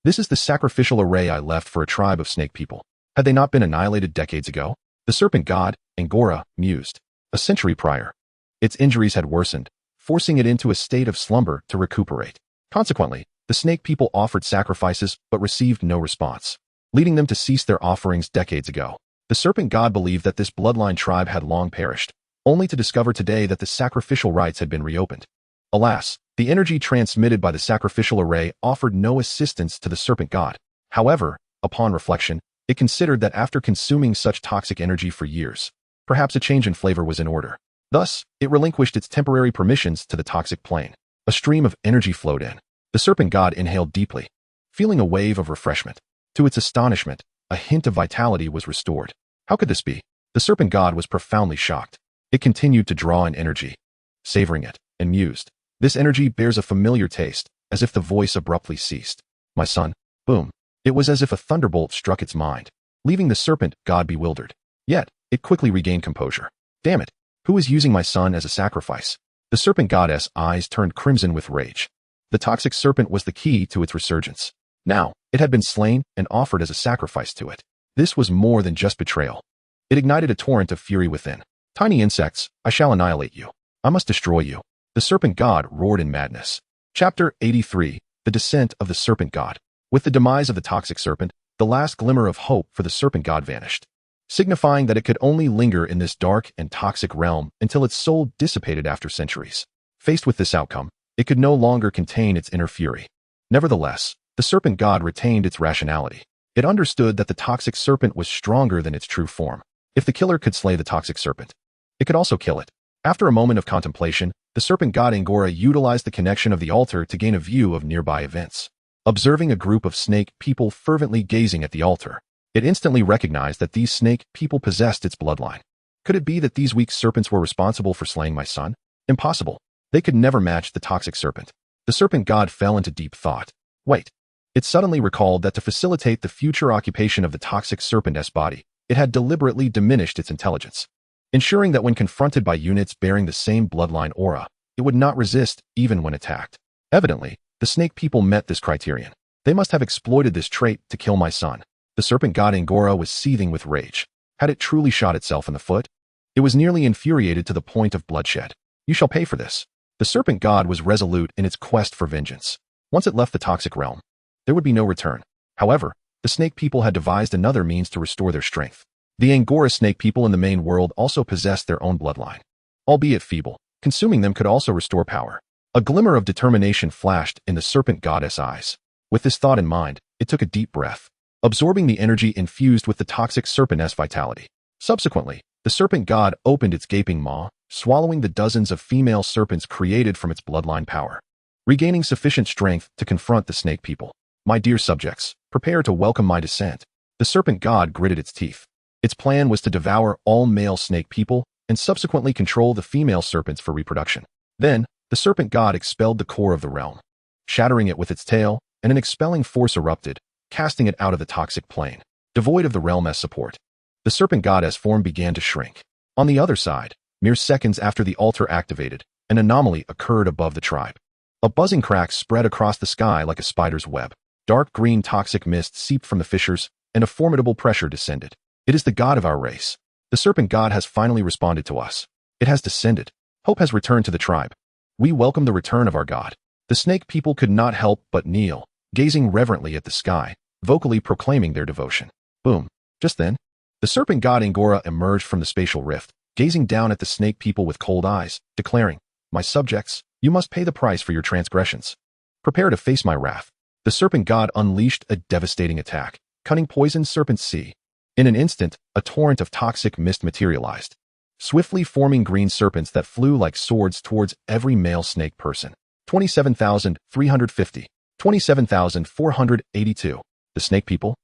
This is the sacrificial array I left for a tribe of snake people. Had they not been annihilated decades ago? The serpent god, Angora, mused. A century prior, its injuries had worsened, forcing it into a state of slumber to recuperate. Consequently, the snake people offered sacrifices but received no response, leading them to cease their offerings decades ago. The serpent god believed that this bloodline tribe had long perished, only to discover today that the sacrificial rites had been reopened. Alas, the energy transmitted by the sacrificial array offered no assistance to the serpent god. However, upon reflection, it considered that after consuming such toxic energy for years, perhaps a change in flavor was in order. Thus, it relinquished its temporary permissions to the toxic plane. A stream of energy flowed in. The serpent god inhaled deeply, feeling a wave of refreshment. To its astonishment, a hint of vitality was restored. How could this be? The serpent god was profoundly shocked. It continued to draw in energy, savoring it, and mused. This energy bears a familiar taste, as if the voice abruptly ceased. My son. Boom. It was as if a thunderbolt struck its mind, leaving the serpent god bewildered. Yet, it quickly regained composure. Damn it. Who is using my son as a sacrifice? The serpent goddess' eyes turned crimson with rage. The toxic serpent was the key to its resurgence. Now, it had been slain and offered as a sacrifice to it. This was more than just betrayal. It ignited a torrent of fury within. Tiny insects, I shall annihilate you. I must destroy you. The serpent god roared in madness. Chapter 83, The Descent of the Serpent God. With the demise of the toxic serpent, the last glimmer of hope for the serpent god vanished, signifying that it could only linger in this dark and toxic realm until its soul dissipated after centuries. Faced with this outcome, it could no longer contain its inner fury. Nevertheless, the serpent god retained its rationality. It understood that the toxic serpent was stronger than its true form. If the killer could slay the toxic serpent, it could also kill it. After a moment of contemplation, the serpent god Angora utilized the connection of the altar to gain a view of nearby events. Observing a group of snake people fervently gazing at the altar, it instantly recognized that these snake people possessed its bloodline. Could it be that these weak serpents were responsible for slaying my son? Impossible. They could never match the toxic serpent. The serpent god fell into deep thought. Wait. It suddenly recalled that to facilitate the future occupation of the toxic serpent's body, it had deliberately diminished its intelligence, ensuring that when confronted by units bearing the same bloodline aura, it would not resist even when attacked. Evidently, the snake people met this criterion. They must have exploited this trait to kill my son. The serpent god Angora was seething with rage. Had it truly shot itself in the foot? It was nearly infuriated to the point of bloodshed. You shall pay for this. The serpent god was resolute in its quest for vengeance. Once it left the toxic realm, there would be no return. However, the snake people had devised another means to restore their strength. The Angora snake people in the main world also possessed their own bloodline. Albeit feeble, consuming them could also restore power. A glimmer of determination flashed in the serpent goddess' eyes. With this thought in mind, it took a deep breath, absorbing the energy infused with the toxic serpent's vitality. Subsequently, the serpent god opened its gaping maw, swallowing the dozens of female serpents created from its bloodline power. Regaining sufficient strength to confront the snake people. My dear subjects, prepare to welcome my descent. The serpent god gritted its teeth. Its plan was to devour all male snake people and subsequently control the female serpents for reproduction. Then, the serpent god expelled the core of the realm, shattering it with its tail, and an expelling force erupted, casting it out of the toxic plane, devoid of the realm's support. The serpent goddess form began to shrink. On the other side, mere seconds after the altar activated, an anomaly occurred above the tribe. A buzzing crack spread across the sky like a spider's web. Dark green toxic mist seeped from the fissures, and a formidable pressure descended. It is the god of our race. The serpent god has finally responded to us. It has descended. Hope has returned to the tribe. We welcome the return of our god. The snake people could not help but kneel, gazing reverently at the sky, vocally proclaiming their devotion. Boom. Just then, the serpent god Angora emerged from the spatial rift, gazing down at the snake people with cold eyes, declaring, My subjects, you must pay the price for your transgressions. Prepare to face my wrath. The serpent god unleashed a devastating attack, cunning poison serpent sea. In an instant, a torrent of toxic mist materialized, swiftly forming green serpents that flew like swords towards every male snake person. 27,350. 27,482. The snake people?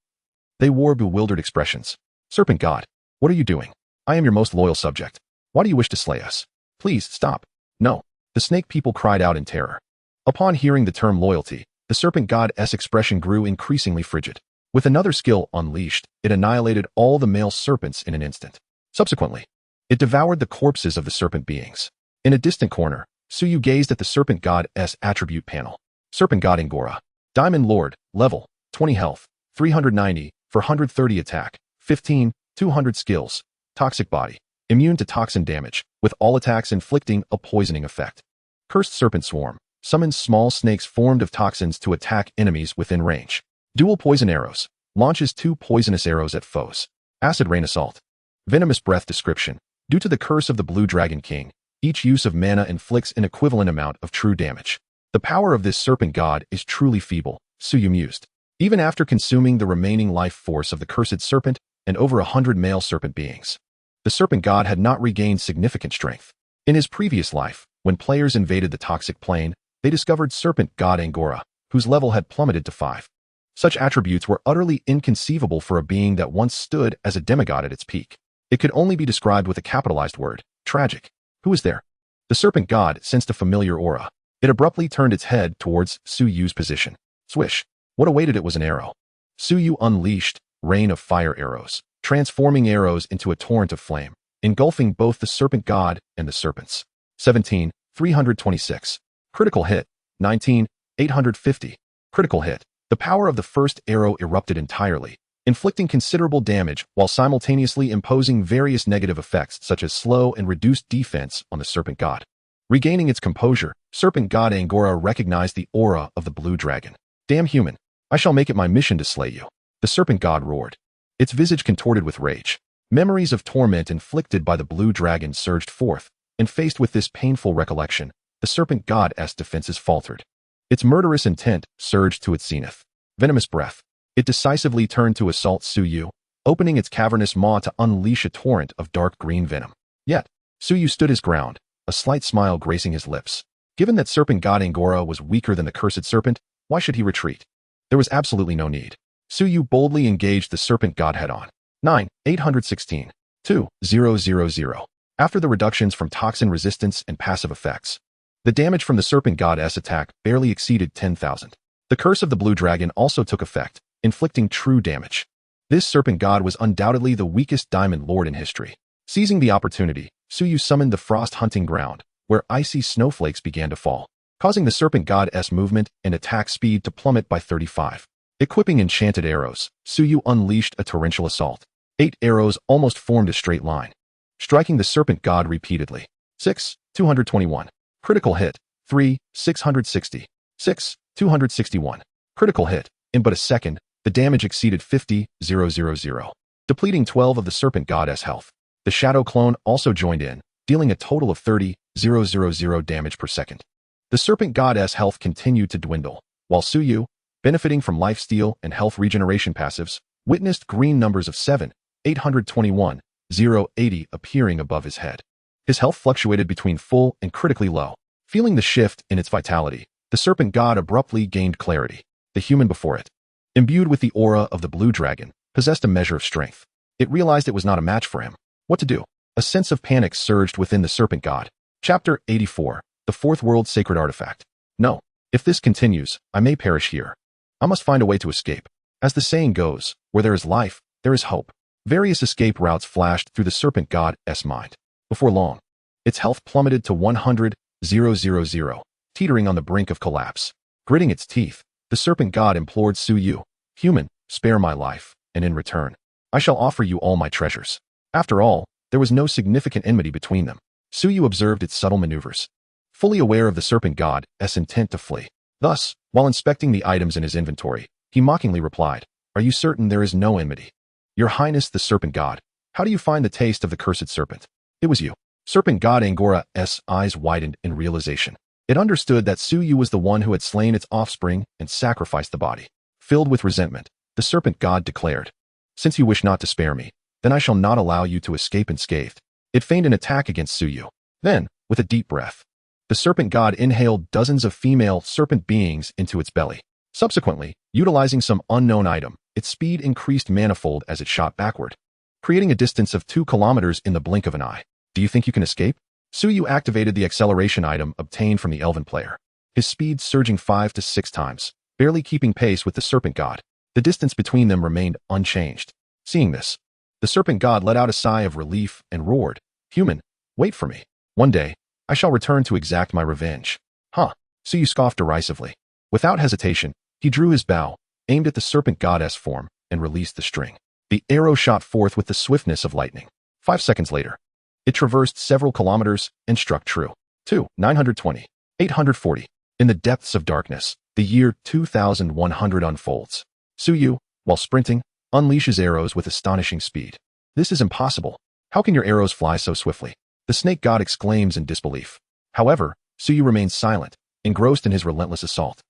They wore bewildered expressions. Serpent god, what are you doing? I am your most loyal subject. Why do you wish to slay us? Please, stop. No. The snake people cried out in terror. Upon hearing the term loyalty, the serpent god's expression grew increasingly frigid. With another skill unleashed, it annihilated all the male serpents in an instant. Subsequently, it devoured the corpses of the serpent beings. In a distant corner, Suyu gazed at the serpent god's attribute panel. Serpent god Angora. Diamond Lord, level, 20 health, 390, 430 attack, 15, 200 skills, Toxic body. Immune to toxin damage, with all attacks inflicting a poisoning effect. Cursed serpent swarm. Summons small snakes formed of toxins to attack enemies within range. Dual poison arrows. Launches 2 poisonous arrows at foes. Acid rain assault. Venomous breath description. Due to the curse of the Blue Dragon King, each use of mana inflicts an equivalent amount of true damage. The power of this serpent god is truly feeble, Tsuyu mused. Even after consuming the remaining life force of the cursed serpent and over 100 male serpent beings, the serpent god had not regained significant strength. In his previous life, when players invaded the toxic plane, they discovered serpent god Angora, whose level had plummeted to 5. Such attributes were utterly inconceivable for a being that once stood as a demigod at its peak. It could only be described with a capitalized word, tragic. Who is there? The serpent god sensed a familiar aura. It abruptly turned its head towards Tsuyu's position. Swish. What awaited it was an arrow. Tsuyu unleashed rain of fire arrows, transforming arrows into a torrent of flame, engulfing both the serpent god and the serpents. 17, 326. Critical hit. 19, 850. Critical hit. The power of the first arrow erupted entirely, inflicting considerable damage while simultaneously imposing various negative effects such as slow and reduced defense on the serpent god. Regaining its composure, serpent god Angora recognized the aura of the blue dragon. Damn human! I shall make it my mission to slay you. The serpent god roared. Its visage contorted with rage. Memories of torment inflicted by the blue dragon surged forth, and faced with this painful recollection, the serpent god's defenses faltered. Its murderous intent surged to its zenith. Venomous breath. It decisively turned to assault Tsuyu, opening its cavernous maw to unleash a torrent of dark green venom. Yet, Tsuyu stood his ground, a slight smile gracing his lips. Given that serpent god Angora was weaker than the cursed serpent, why should he retreat? There was absolutely no need. Tsuyu boldly engaged the serpent god head-on. 9, 816. 2, 000. After the reductions from toxin resistance and passive effects, the damage from the serpent god's attack barely exceeded 10,000. The curse of the blue dragon also took effect, inflicting true damage. This serpent god was undoubtedly the weakest diamond lord in history. Seizing the opportunity, Tsuyu summoned the frost hunting ground, where icy snowflakes began to fall, causing the serpent god's movement and attack speed to plummet by 35. Equipping enchanted arrows, Tsuyu unleashed a torrential assault. 8 arrows almost formed a straight line, striking the serpent god repeatedly. 6, 221. Critical hit. 3, 660. 6, 261. Critical hit. In but a second, the damage exceeded 50,000, depleting 12 of the serpent god's health. The shadow clone also joined in, dealing a total of 30,000 damage per second. The serpent god's health continued to dwindle, while Tsuyu, benefiting from lifesteal and health regeneration passives, witnessed green numbers of 7, 821, 080 appearing above his head. His health fluctuated between full and critically low. Feeling the shift in its vitality, the serpent god abruptly gained clarity. The human before it, imbued with the aura of the blue dragon, possessed a measure of strength. It realized it was not a match for him. What to do? A sense of panic surged within the serpent god. Chapter 84. The Fourth World Sacred Artifact. No. If this continues, I may perish here. I must find a way to escape. As the saying goes, where there is life, there is hope. Various escape routes flashed through the serpent god's mind. Before long, its health plummeted to 100,000, teetering on the brink of collapse. Gritting its teeth, the serpent god implored Tsuyu, "Human, spare my life, and in return, I shall offer you all my treasures." After all, there was no significant enmity between them. Tsuyu observed its subtle maneuvers, fully aware of the serpent god's intent to flee. Thus, while inspecting the items in his inventory, he mockingly replied, "Are you certain there is no enmity? Your Highness the serpent god, how do you find the taste of the cursed serpent?" It was you. Serpent god Angora's eyes widened in realization. It understood that Tsuyu was the one who had slain its offspring and sacrificed the body. Filled with resentment, the serpent god declared, "Since you wish not to spare me, then I shall not allow you to escape unscathed." It feigned an attack against Tsuyu. Then, with a deep breath, the serpent god inhaled dozens of female serpent beings into its belly. Subsequently, utilizing some unknown item, its speed increased manifold as it shot backward, creating a distance of 2 kilometers in the blink of an eye. Do you think you can escape? Tsuyu activated the acceleration item obtained from the elven player, his speed surging 5 to 6 times, barely keeping pace with the serpent god. The distance between them remained unchanged. Seeing this, the serpent god let out a sigh of relief and roared, "Human, wait for me. One day, I shall return to exact my revenge." Huh? Tsuyu scoffed derisively. Without hesitation, he drew his bow, aimed at the serpent god's form, and released the string. The arrow shot forth with the swiftness of lightning. 5 seconds later, it traversed several kilometers and struck true. 920. 840. In the depths of darkness, the year 2100 unfolds. Suyu, while sprinting, unleashes arrows with astonishing speed. This is impossible. How can your arrows fly so swiftly? The snake god exclaims in disbelief. However, Suyu remains silent, engrossed in his relentless assault.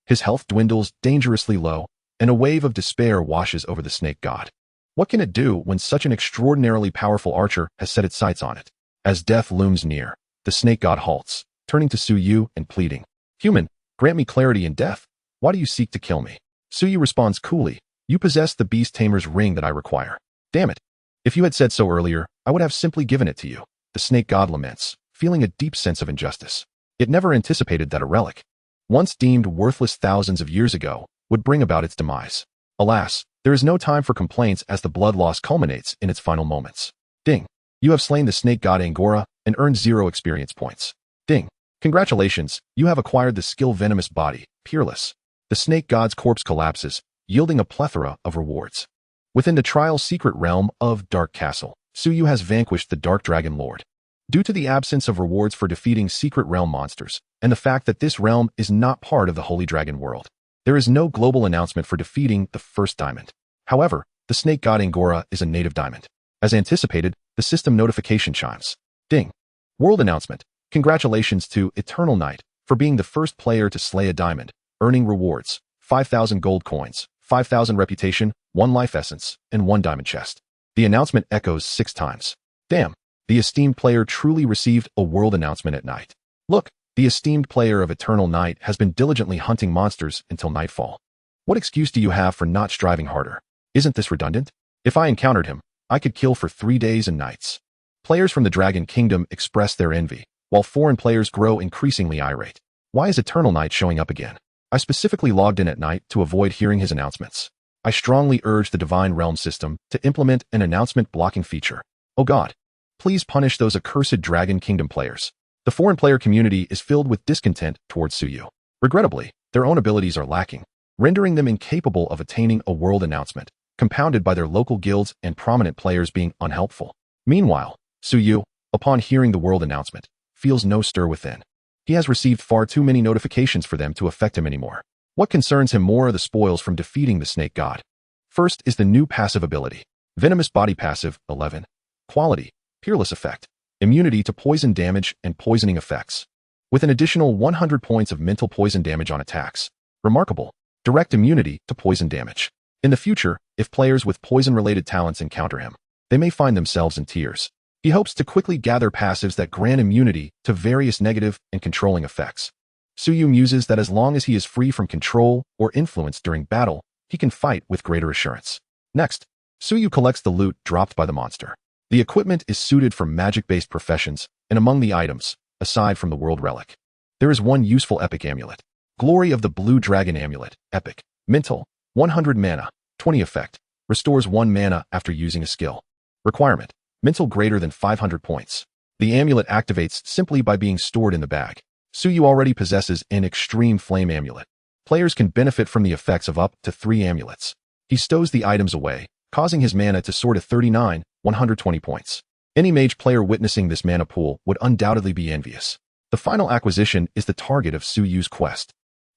His health dwindles dangerously low, and a wave of despair washes over the snake god. What can it do when such an extraordinarily powerful archer has set its sights on it? As death looms near, the snake god halts, turning to Suyu and pleading. Human, grant me clarity in death. Why do you seek to kill me? Suyu responds coolly. You possess the beast tamer's ring that I require. Damn it. If you had said so earlier, I would have simply given it to you. The snake god laments, feeling a deep sense of injustice. It never anticipated that a relic, once deemed worthless thousands of years ago, would bring about its demise. Alas, there is no time for complaints as the blood loss culminates in its final moments. Ding. You have slain the snake god Angora and earned 0 experience points. Ding. Congratulations, you have acquired the skill Venomous Body, Peerless. The snake god's corpse collapses, yielding a plethora of rewards. Within the trial secret realm of Dark Castle, Suyu has vanquished the Dark Dragon Lord. Due to the absence of rewards for defeating secret realm monsters, and the fact that this realm is not part of the Holy Dragon world, there is no global announcement for defeating the first diamond. However, the snake god Angora is a native diamond. As anticipated, the system notification chimes. Ding. World announcement. Congratulations to Eternal Knight for being the first player to slay a diamond, earning rewards, 5,000 gold coins, 5,000 reputation, 1 life essence, and 1 diamond chest. The announcement echoes 6 times. Damn, the esteemed player truly received a world announcement at night. Look, the esteemed player of Eternal Night has been diligently hunting monsters until nightfall. What excuse do you have for not striving harder? Isn't this redundant? If I encountered him, I could kill for 3 days and nights. Players from the Dragon Kingdom express their envy, while foreign players grow increasingly irate. Why is Eternal Night showing up again? I specifically logged in at night to avoid hearing his announcements. I strongly urge the Divine Realm system to implement an announcement blocking feature. Oh God, please punish those accursed Dragon Kingdom players. The foreign player community is filled with discontent towards Suyu. Regrettably, their own abilities are lacking, rendering them incapable of attaining a world announcement, compounded by their local guilds and prominent players being unhelpful. Meanwhile, Suyu, upon hearing the world announcement, feels no stir within. He has received far too many notifications for them to affect him anymore. What concerns him more are the spoils from defeating the snake god. First is the new passive ability. Venomous Body Passive, 11. Quality, Peerless Effect. Immunity to poison damage and poisoning effects. With an additional 100 points of mental poison damage on attacks. Remarkable. Direct immunity to poison damage. In the future, if players with poison-related talents encounter him, they may find themselves in tears. He hopes to quickly gather passives that grant immunity to various negative and controlling effects. Suyu muses that as long as he is free from control or influence during battle, he can fight with greater assurance. Next, Suyu collects the loot dropped by the monster. The equipment is suited for magic-based professions, and among the items, aside from the world relic, there is one useful epic amulet. Glory of the Blue Dragon Amulet, Epic. Mental, 100 mana, 20 effect. Restores 1 mana after using a skill. Requirement. Mental greater than 500 points. The amulet activates simply by being stored in the bag. Suyu already possesses an Extreme Flame Amulet. Players can benefit from the effects of up to 3 amulets. He stows the items away, causing his mana to soar to 39, 120 points. Any mage player witnessing this mana pool would undoubtedly be envious. The final acquisition is the target of Suyu's quest.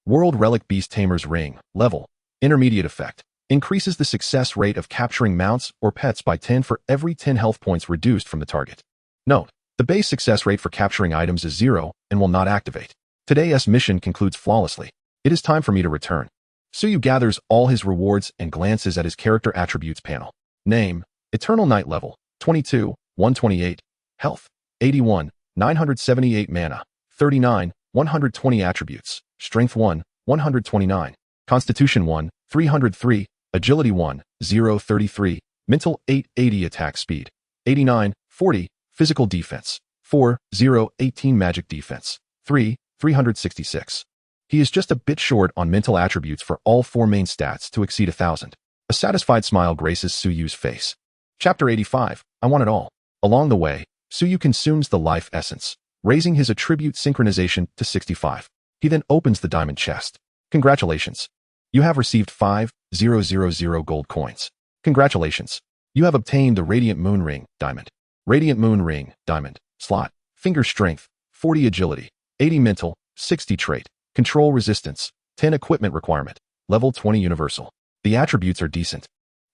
World Relic Beast Tamer's Ring, Level, Intermediate Effect. Increases the success rate of capturing mounts or pets by 10 for every 10 health points reduced from the target. Note, the base success rate for capturing items is 0 and will not activate. Today's mission concludes flawlessly. It is time for me to return. Suyu gathers all his rewards and glances at his character attributes panel. Name, Eternal Night Level, 22, 128. Health, 81, 978 mana, 39, 120 attributes. Strength 1, 129. Constitution 1, 303. Agility 1, 033, Mental 880 Attack Speed, 89, 40, Physical Defense, 4, 0, 18 Magic Defense, 3, 366. He is just a bit short on mental attributes for all 4 main stats to exceed 1,000. A satisfied smile graces Suyu's face. Chapter 85, I Want It All. Along the way, Suyu consumes the life essence, raising his attribute synchronization to 65. He then opens the diamond chest. Congratulations. You have received 5,000 gold coins. Congratulations. You have obtained the Radiant Moon Ring, Diamond. Radiant Moon Ring, Diamond, Slot, Finger Strength, 40 Agility, 80 Mental, 60 Trait, Control Resistance, 10 Equipment Requirement, Level 20 Universal. The attributes are decent,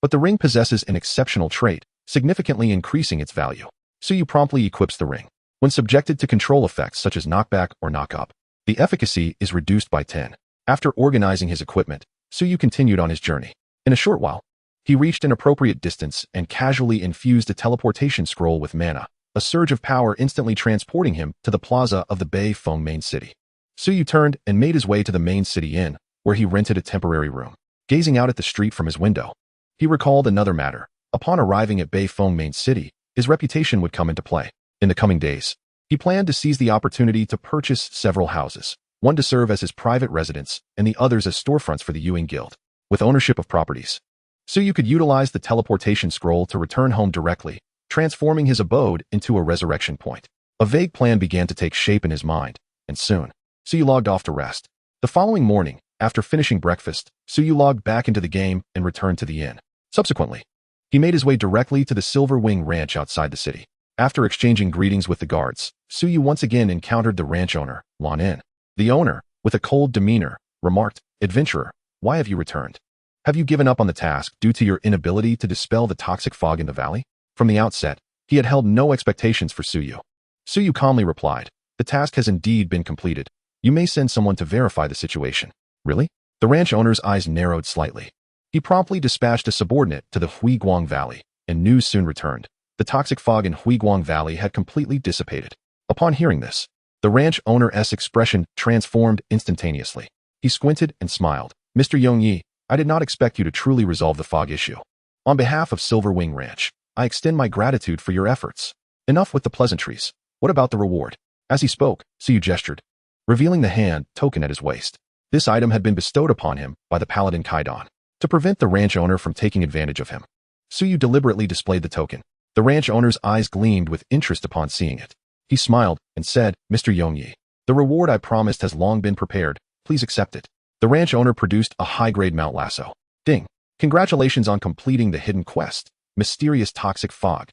but the ring possesses an exceptional trait, significantly increasing its value. Suyu promptly equips the ring. When subjected to control effects such as knockback or knock-up, the efficacy is reduced by 10. After organizing his equipment, Suyu continued on his journey. In a short while, he reached an appropriate distance and casually infused a teleportation scroll with mana, a surge of power instantly transporting him to the plaza of the Bei Feng main city. Suyu turned and made his way to the main city inn, where he rented a temporary room. Gazing out at the street from his window, he recalled another matter. Upon arriving at Bei Feng main city, his reputation would come into play. In the coming days, he planned to seize the opportunity to purchase several houses, one to serve as his private residence and the others as storefronts for the Yuan Guild. With ownership of properties, Suyu could utilize the teleportation scroll to return home directly, transforming his abode into a resurrection point. A vague plan began to take shape in his mind, and soon, Suyu logged off to rest. The following morning, after finishing breakfast, Suyu logged back into the game and returned to the inn. Subsequently, he made his way directly to the Silver Wing Ranch outside the city. After exchanging greetings with the guards, Suyu once again encountered the ranch owner, Lan In. The owner, with a cold demeanor, remarked, "Adventurer, why have you returned? Have you given up on the task due to your inability to dispel the toxic fog in the valley?" From the outset, he had held no expectations for Suyu. Suyu calmly replied, "The task has indeed been completed. You may send someone to verify the situation." "Really?" The ranch owner's eyes narrowed slightly. He promptly dispatched a subordinate to the Huiguang Valley, and news soon returned. The toxic fog in Huiguang Valley had completely dissipated. Upon hearing this, the ranch owner's expression transformed instantaneously. He squinted and smiled. "Mr. Yongyi, I did not expect you to truly resolve the fog issue. On behalf of Silver Wing Ranch, I extend my gratitude for your efforts. Enough with the pleasantries. What about the reward?" As he spoke, Suyu gestured, revealing the hand token at his waist. This item had been bestowed upon him by the Paladin Kaidan. To prevent the ranch owner from taking advantage of him, Suyu deliberately displayed the token. The ranch owner's eyes gleamed with interest upon seeing it. He smiled and said, "Mr. Yongyi, the reward I promised has long been prepared. Please accept it." The ranch owner produced a high-grade mount lasso. Ding! Congratulations on completing the hidden quest, Mysterious Toxic Fog.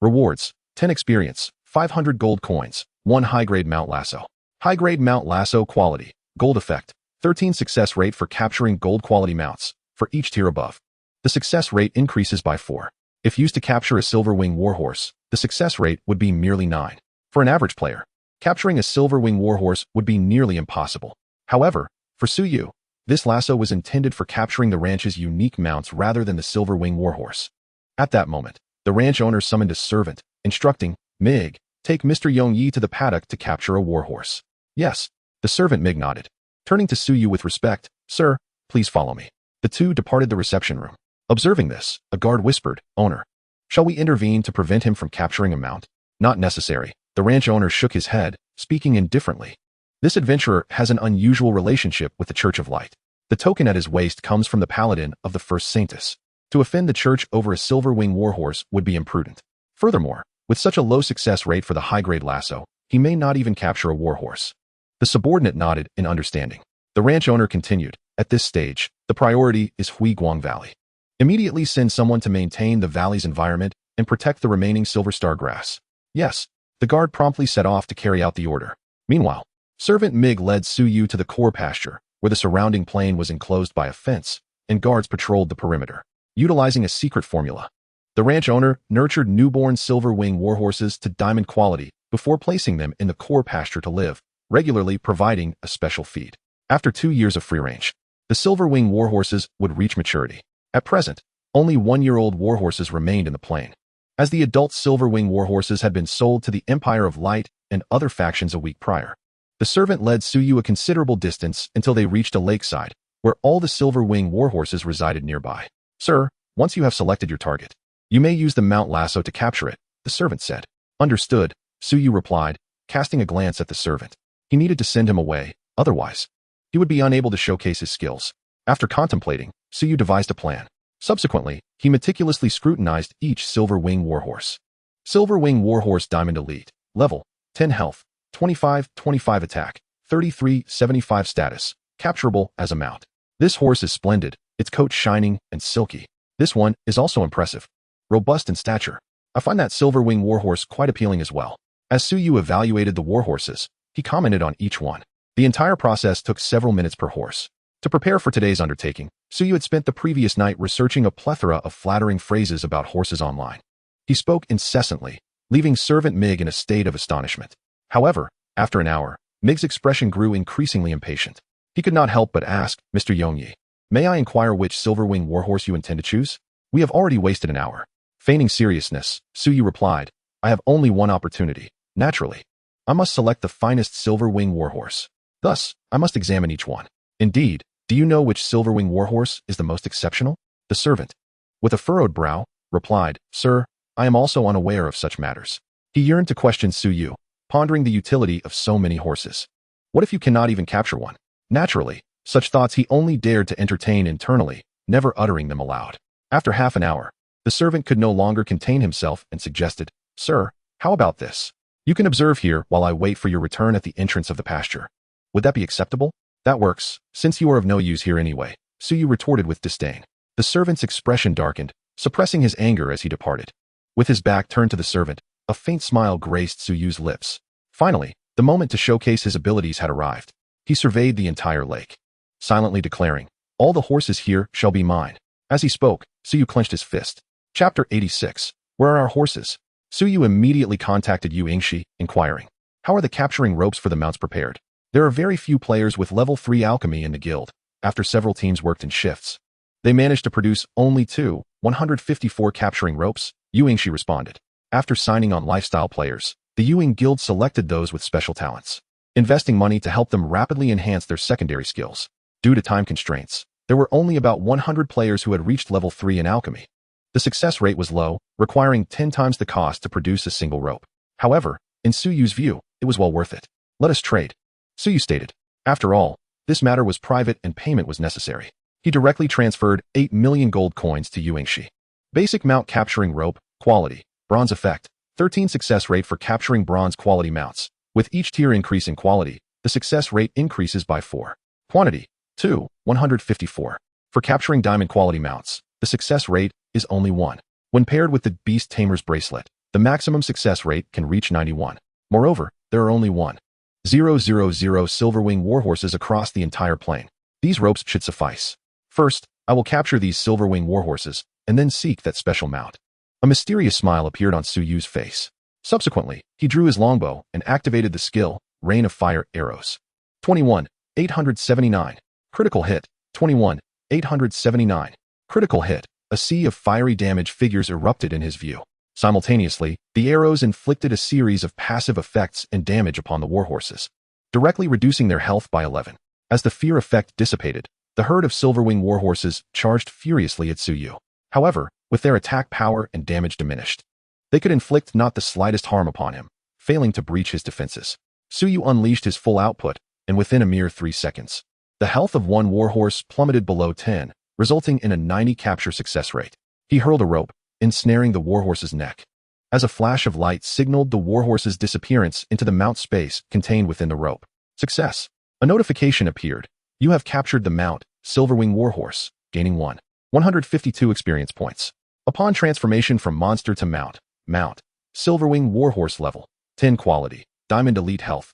Rewards: 10 experience, 500 gold coins, 1 high-grade mount lasso. High-grade mount lasso quality, gold effect, 13 success rate for capturing gold quality mounts, for each tier above. The success rate increases by 4. If used to capture a Silver Wing Warhorse, the success rate would be merely 9. For an average player, capturing a Silver Wing Warhorse would be nearly impossible. However, for Suyu, this lasso was intended for capturing the ranch's unique mounts rather than the Silver Wing Warhorse. At that moment, the ranch owner summoned a servant, instructing, "Mig, take Mr. Yongyi to the paddock to capture a warhorse." "Yes." The servant Mig nodded. Turning to Suyu with respect, "Sir, please follow me." The two departed the reception room. Observing this, a guard whispered, "Owner, shall we intervene to prevent him from capturing a mount?" "Not necessary." The ranch owner shook his head, speaking indifferently. "This adventurer has an unusual relationship with the Church of Light. The token at his waist comes from the paladin of the First Saintess. To offend the church over a Silver Wing Warhorse would be imprudent. Furthermore, with such a low success rate for the high-grade lasso, he may not even capture a warhorse." The subordinate nodded in understanding. The ranch owner continued, "At this stage, the priority is Huiguang Valley. Immediately send someone to maintain the valley's environment and protect the remaining Silver Star grass." "Yes." The guard promptly set off to carry out the order. Meanwhile, servant Mig led Suyu to the core pasture, where the surrounding plain was enclosed by a fence, and guards patrolled the perimeter. Utilizing a secret formula, the ranch owner nurtured newborn Silver Wing Warhorses to diamond quality before placing them in the core pasture to live, regularly providing a special feed. After 2 years of free range, the Silver Wing Warhorses would reach maturity. At present, only 1-year-old warhorses remained in the plain, as the adult Silver Wing Warhorses had been sold to the Empire of Light and other factions a week prior. The servant led Suyu a considerable distance until they reached a lakeside, where all the Silver Wing Warhorses resided nearby. "Sir, once you have selected your target, you may use the mount lasso to capture it," the servant said. "Understood," Suyu replied, casting a glance at the servant. He needed to send him away, otherwise, he would be unable to showcase his skills. After contemplating, Suyu devised a plan. Subsequently, he meticulously scrutinized each Silver Wing Warhorse. Silver Wing Warhorse Diamond Elite. Level: 10 health, 25 attack, 75 status. Capturable as a mount. This horse is splendid, its coat shining and silky. This one is also impressive. Robust in stature. I find that Silverwing Warhorse quite appealing as well. As Su Yu evaluated the warhorses, he commented on each one. The entire process took several minutes per horse. To prepare for today's undertaking, Su Yu had spent the previous night researching a plethora of flattering phrases about horses online. He spoke incessantly, leaving Servant Mig in a state of astonishment. However, after an hour, Mig's expression grew increasingly impatient. He could not help but ask, "Mr. Yongyi, may I inquire which Silverwing Warhorse you intend to choose? We have already wasted an hour." Feigning seriousness, Su Yu replied, "I have only one opportunity. Naturally, I must select the finest Silverwing Warhorse. Thus, I must examine each one. Indeed, do you know which Silverwing Warhorse is the most exceptional?" The servant, with a furrowed brow, replied, "Sir, I am also unaware of such matters." He yearned to question Su Yu, pondering the utility of so many horses. What if you cannot even capture one? Naturally, such thoughts he only dared to entertain internally, never uttering them aloud. After half an hour, the servant could no longer contain himself and suggested, "Sir, how about this? You can observe here while I wait for your return at the entrance of the pasture. Would that be acceptable?" "That works, since you are of no use here anyway," Su Yu retorted with disdain. The servant's expression darkened, suppressing his anger as he departed. With his back turned to the servant, a faint smile graced Su Yu's lips. Finally, the moment to showcase his abilities had arrived. He surveyed the entire lake, silently declaring, "All the horses here shall be mine." As he spoke, Su Yu clenched his fist. Chapter 86. Where are our horses? Su Yu immediately contacted Yu Yingxi, inquiring, "How are the capturing ropes for the mounts prepared?" There are very few players with level 3 alchemy in the guild. After several teams worked in shifts, they managed to produce only 154 capturing ropes, Yu Yingxi responded. After signing on lifestyle players, the Yuing Guild selected those with special talents, investing money to help them rapidly enhance their secondary skills. Due to time constraints, there were only about 100 players who had reached level 3 in alchemy. The success rate was low, requiring 10 times the cost to produce a single rope. However, in Su Yu's view, it was well worth it. "Let us trade," Su Yu stated. After all, this matter was private and payment was necessary. He directly transferred 8 million gold coins to Yu Yingxi. Basic mount capturing rope, quality, bronze effect, 13 success rate for capturing bronze quality mounts. With each tier increase in quality, the success rate increases by 4. Quantity, 154. For capturing diamond quality mounts, the success rate is only 1. When paired with the Beast Tamer's bracelet, the maximum success rate can reach 91. Moreover, there are only 1,000 Silverwing Warhorses across the entire plain. These ropes should suffice. First, I will capture these Silverwing Warhorses, and then seek that special mount. A mysterious smile appeared on Su Yu's face. Subsequently, he drew his longbow and activated the skill, Rain of Fire Arrows. 21,879. Critical hit. 21,879. Critical hit. A sea of fiery damage figures erupted in his view. Simultaneously, the arrows inflicted a series of passive effects and damage upon the warhorses, directly reducing their health by 11. As the fear effect dissipated, the herd of Silverwing Warhorses charged furiously at Su Yu. However, with their attack power and damage diminished, they could inflict not the slightest harm upon him, failing to breach his defenses. Su Yu unleashed his full output, and within a mere 3 seconds, the health of one warhorse plummeted below 10, resulting in a 90 capture success rate. He hurled a rope, ensnaring the warhorse's neck. As a flash of light signaled the warhorse's disappearance into the mount space contained within the rope. Success. A notification appeared. You have captured the mount, Silverwing Warhorse, gaining 152 experience points. Upon transformation from monster to mount, Silverwing Warhorse level, 10 quality, Diamond Elite Health,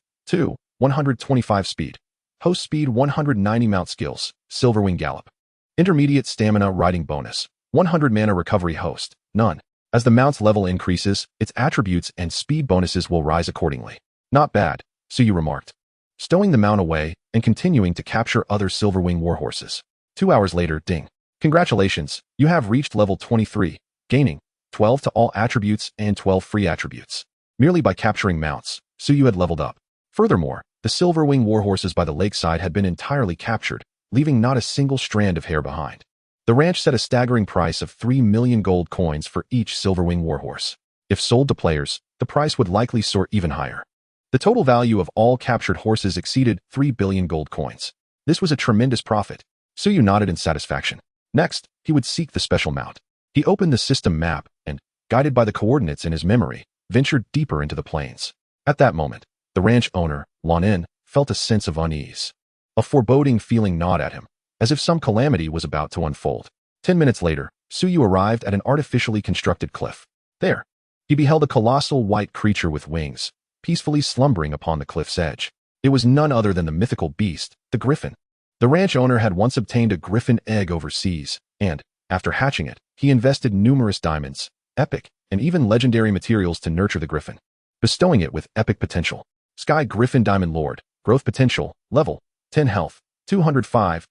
125 speed, Host Speed 190 Mount Skills, Silverwing Gallop. Intermediate Stamina Riding Bonus, 100 Mana Recovery Host, none. As the mount's level increases, its attributes and speed bonuses will rise accordingly. Not bad, Su Yu remarked, stowing the mount away and continuing to capture other Silverwing Warhorses. 2 hours later, ding. Congratulations, you have reached level 23, gaining 12 to all attributes and 12 free attributes. Merely by capturing mounts, Su Yu had leveled up. Furthermore, the Silverwing Warhorses by the lakeside had been entirely captured, leaving not a single strand of hair behind. The ranch set a staggering price of 3 million gold coins for each Silverwing Warhorse. If sold to players, the price would likely soar even higher. The total value of all captured horses exceeded 3 billion gold coins. This was a tremendous profit. Su Yu nodded in satisfaction. Next, he would seek the special mount. He opened the system map and, guided by the coordinates in his memory, ventured deeper into the plains. At that moment, the ranch owner, Lonin, felt a sense of unease. A foreboding feeling gnawed at him, as if some calamity was about to unfold. 10 minutes later, Su Yu arrived at an artificially constructed cliff. There, he beheld a colossal white creature with wings, peacefully slumbering upon the cliff's edge. It was none other than the mythical beast, the griffin. The ranch owner had once obtained a griffin egg overseas, and, after hatching it, he invested numerous diamonds, epic, and even legendary materials to nurture the griffin, bestowing it with epic potential. Sky Griffin Diamond Lord, growth potential, level, 10 health, 205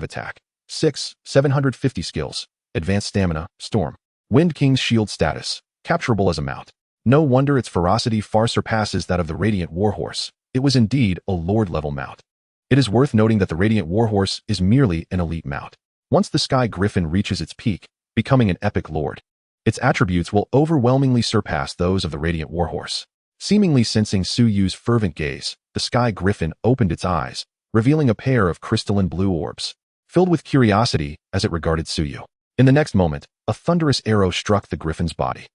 attack, 750 skills, advanced stamina, storm. Wind King's shield status, capturable as a mount. No wonder its ferocity far surpasses that of the Radiant Warhorse. It was indeed a Lord-level mount. It is worth noting that the Radiant Warhorse is merely an elite mount. Once the Sky Griffin reaches its peak, becoming an epic lord, its attributes will overwhelmingly surpass those of the Radiant Warhorse. Seemingly sensing Su Yu's fervent gaze, the Sky Griffin opened its eyes, revealing a pair of crystalline blue orbs, filled with curiosity as it regarded Su Yu. In the next moment, a thunderous arrow struck the griffin's body.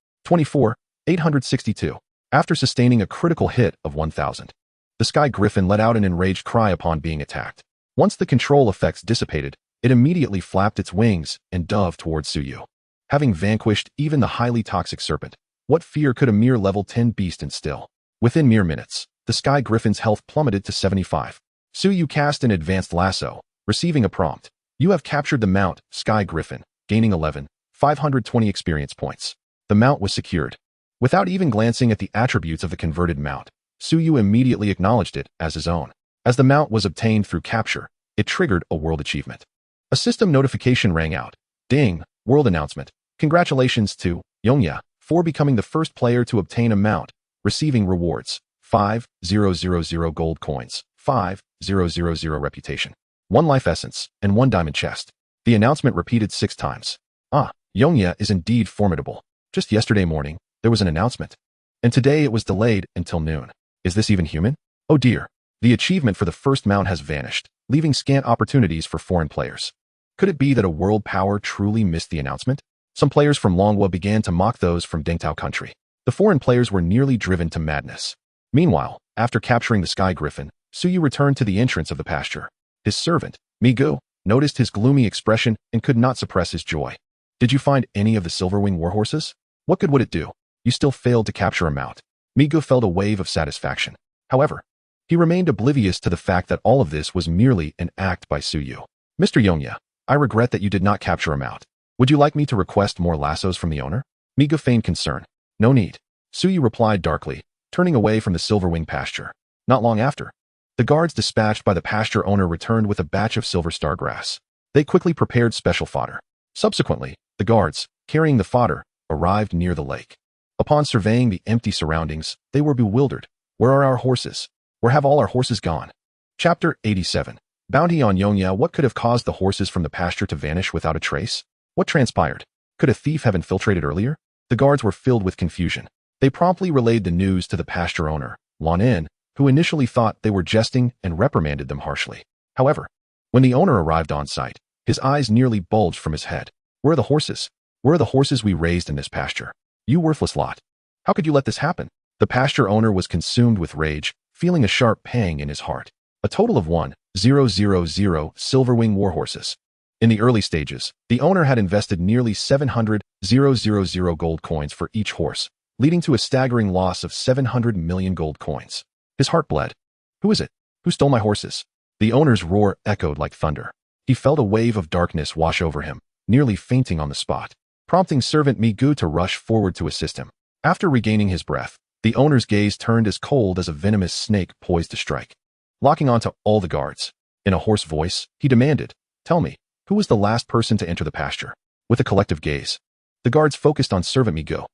862. After sustaining a critical hit of 1,000. The Sky Griffin let out an enraged cry upon being attacked. Once the control effects dissipated, it immediately flapped its wings and dove towards Su Yu. Having vanquished even the highly toxic serpent, what fear could a mere level 10 beast instill? Within mere minutes, the Sky Griffin's health plummeted to 75. Su Yu cast an advanced lasso, receiving a prompt. You have captured the mount, Sky Griffin, gaining 520 experience points. The mount was secured. Without even glancing at the attributes of the converted mount, Su Yu immediately acknowledged it as his own. As the mount was obtained through capture, it triggered a world achievement. A system notification rang out. Ding, world announcement. Congratulations to Yongya for becoming the first player to obtain a mount, receiving rewards. 5,000 gold coins, 5,000 reputation, 1 life essence, and 1 diamond chest. The announcement repeated 6 times. Ah, Yongya is indeed formidable. Just yesterday morning, there was an announcement. And today it was delayed until noon. Is this even human? Oh dear. The achievement for the first mount has vanished, leaving scant opportunities for foreign players. Could it be that a world power truly missed the announcement? Some players from Longhua began to mock those from Dengtao country. The foreign players were nearly driven to madness. Meanwhile, after capturing the Sky Griffin, Su Yu returned to the entrance of the pasture. His servant, Migu, noticed his gloomy expression and could not suppress his joy. Did you find any of the Silverwing warhorses? What good would it do? You still failed to capture a mount. Migu felt a wave of satisfaction. However, he remained oblivious to the fact that all of this was merely an act by Su Yu. Mr. Yongya, I regret that you did not capture a mount. Would you like me to request more lassos from the owner? Migu feigned concern. No need. Su Yu replied darkly, turning away from the Silverwing pasture. Not long after, the guards dispatched by the pasture owner returned with a batch of silver star grass. They quickly prepared special fodder. Subsequently, the guards, carrying the fodder, arrived near the lake. Upon surveying the empty surroundings, they were bewildered. Where are our horses? Where have all our horses gone? Chapter 87. Bounty on Yongya. What could have caused the horses from the pasture to vanish without a trace? What transpired? Could a thief have infiltrated earlier? The guards were filled with confusion. They promptly relayed the news to the pasture owner, Lan In, who initially thought they were jesting and reprimanded them harshly. However, when the owner arrived on site, his eyes nearly bulged from his head. Where are the horses? Where are the horses we raised in this pasture? You worthless lot. How could you let this happen? The pasture owner was consumed with rage, feeling a sharp pang in his heart. A total of 1,000 Silverwing warhorses. In the early stages, the owner had invested nearly 700,000 gold coins for each horse, leading to a staggering loss of 700 million gold coins. His heart bled. Who is it? Who stole my horses? The owner's roar echoed like thunder. He felt a wave of darkness wash over him, nearly fainting on the spot, prompting servant Migu to rush forward to assist him. After regaining his breath, the owner's gaze turned as cold as a venomous snake poised to strike. Locking onto all the guards, in a hoarse voice, he demanded, "Tell me, who was the last person to enter the pasture?" With a collective gaze, the guards focused on servant Migu.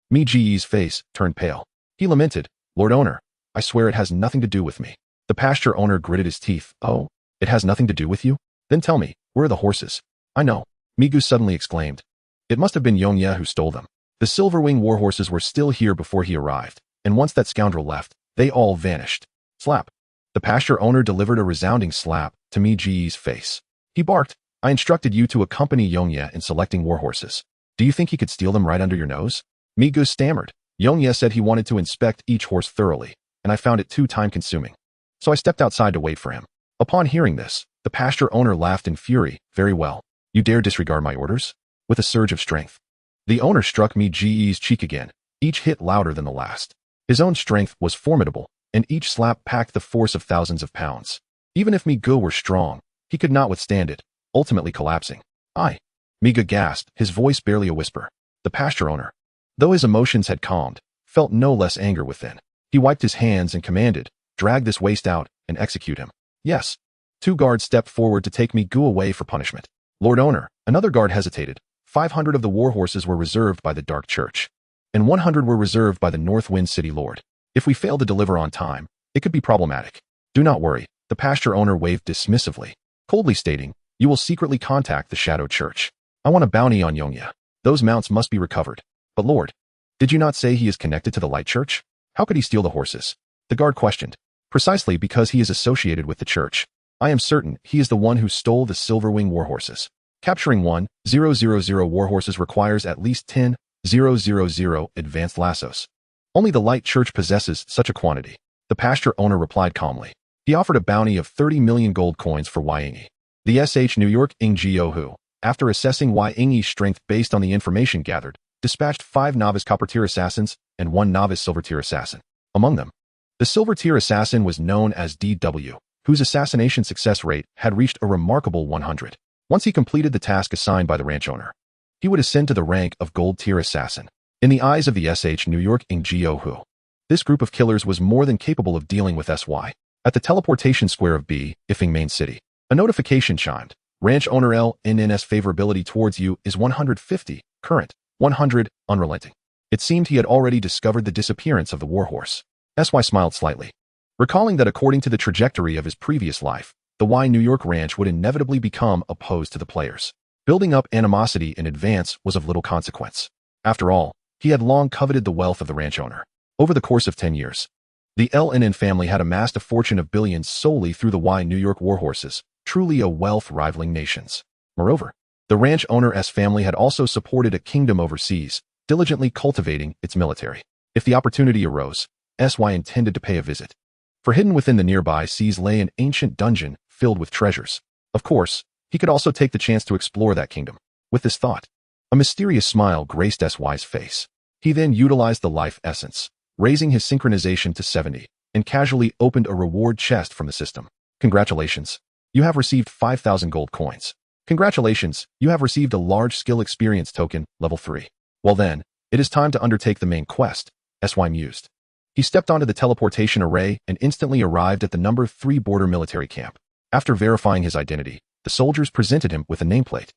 Miji's face turned pale. He lamented, "Lord Owner, I swear it has nothing to do with me." The pasture owner gritted his teeth. "Oh, it has nothing to do with you? Then tell me, where are the horses?" "I know," Migu suddenly exclaimed. "It must have been Yongya who stole them." The Silverwing warhorses were still here before he arrived, and once that scoundrel left, they all vanished. Slap. The pasture owner delivered a resounding slap to Miji's face. He barked, "I instructed you to accompany Yongya in selecting warhorses. Do you think he could steal them right under your nose?" Migu stammered. Yongya said he wanted to inspect each horse thoroughly, and I found it too time-consuming. So I stepped outside to wait for him. Upon hearing this, the pasture owner laughed in fury. "Very well. You dare disregard my orders?" With a surge of strength, The owner struck Mi's cheek again, each hit louder than the last. His own strength was formidable, and each slap packed the force of thousands of pounds. Even if Miga were strong, he could not withstand it, ultimately collapsing. Miga gasped, his voice barely a whisper. The pasture owner, though his emotions had calmed, felt no less anger within. He wiped his hands and commanded, "Drag this waste out and execute him." Yes. 2 guards stepped forward to take Migu away for punishment. Lord Owner, another guard hesitated. 500 of the warhorses were reserved by the Dark Church, and 100 were reserved by the North Wind City Lord. If we fail to deliver on time, it could be problematic. Do not worry, the pasture owner waved dismissively, coldly stating, "You will secretly contact the Shadow Church. I want a bounty on Yongya. Those mounts must be recovered." "But Lord, did you not say he is connected to the Light Church? How could he steal the horses?" The guard questioned. "Precisely because he is associated with the church. I am certain he is the one who stole the Silverwing warhorses. Capturing 1,000 warhorses requires at least 10,000 advanced lassos. Only the Light Church possesses such a quantity." The pasture owner replied calmly. He offered a bounty of 30 million gold coins for Yingi. The SH New York Ingyo, after assessing Yingi's strength based on the information gathered, dispatched 5 novice copper-tier assassins and 1 novice silver-tier assassin. Among them, the silver-tier assassin was known as DW, whose assassination success rate had reached a remarkable 100. Once he completed the task assigned by the ranch owner, he would ascend to the rank of gold-tier assassin. In the eyes of the SH New York Ingyo, this group of killers was more than capable of dealing with SY. At the teleportation square of B, Ifing Main City, a notification chimed. Ranch owner LNN's favorability towards you is 150, current, 100, unrelenting. It seemed he had already discovered the disappearance of the warhorse. SY smiled slightly, recalling that according to the trajectory of his previous life, the Y New York ranch would inevitably become opposed to the players. Building up animosity in advance was of little consequence. After all, he had long coveted the wealth of the ranch owner. Over the course of 10 years, the LNN family had amassed a fortune of billions solely through the Y New York warhorses, truly a wealth rivaling nations. Moreover, the ranch owner's family had also supported a kingdom overseas, diligently cultivating its military. If the opportunity arose, SY intended to pay a visit. For hidden within the nearby seas lay an ancient dungeon filled with treasures. Of course, he could also take the chance to explore that kingdom. With this thought, a mysterious smile graced SY's face. He then utilized the life essence, raising his synchronization to 70, and casually opened a reward chest from the system. "Congratulations. You have received 5,000 gold coins. Congratulations, you have received a large skill experience token, level 3. Well then, it is time to undertake the main quest," SY mused. He stepped onto the teleportation array and instantly arrived at the number 3 border military camp. After verifying his identity, the soldiers presented him with a nameplate.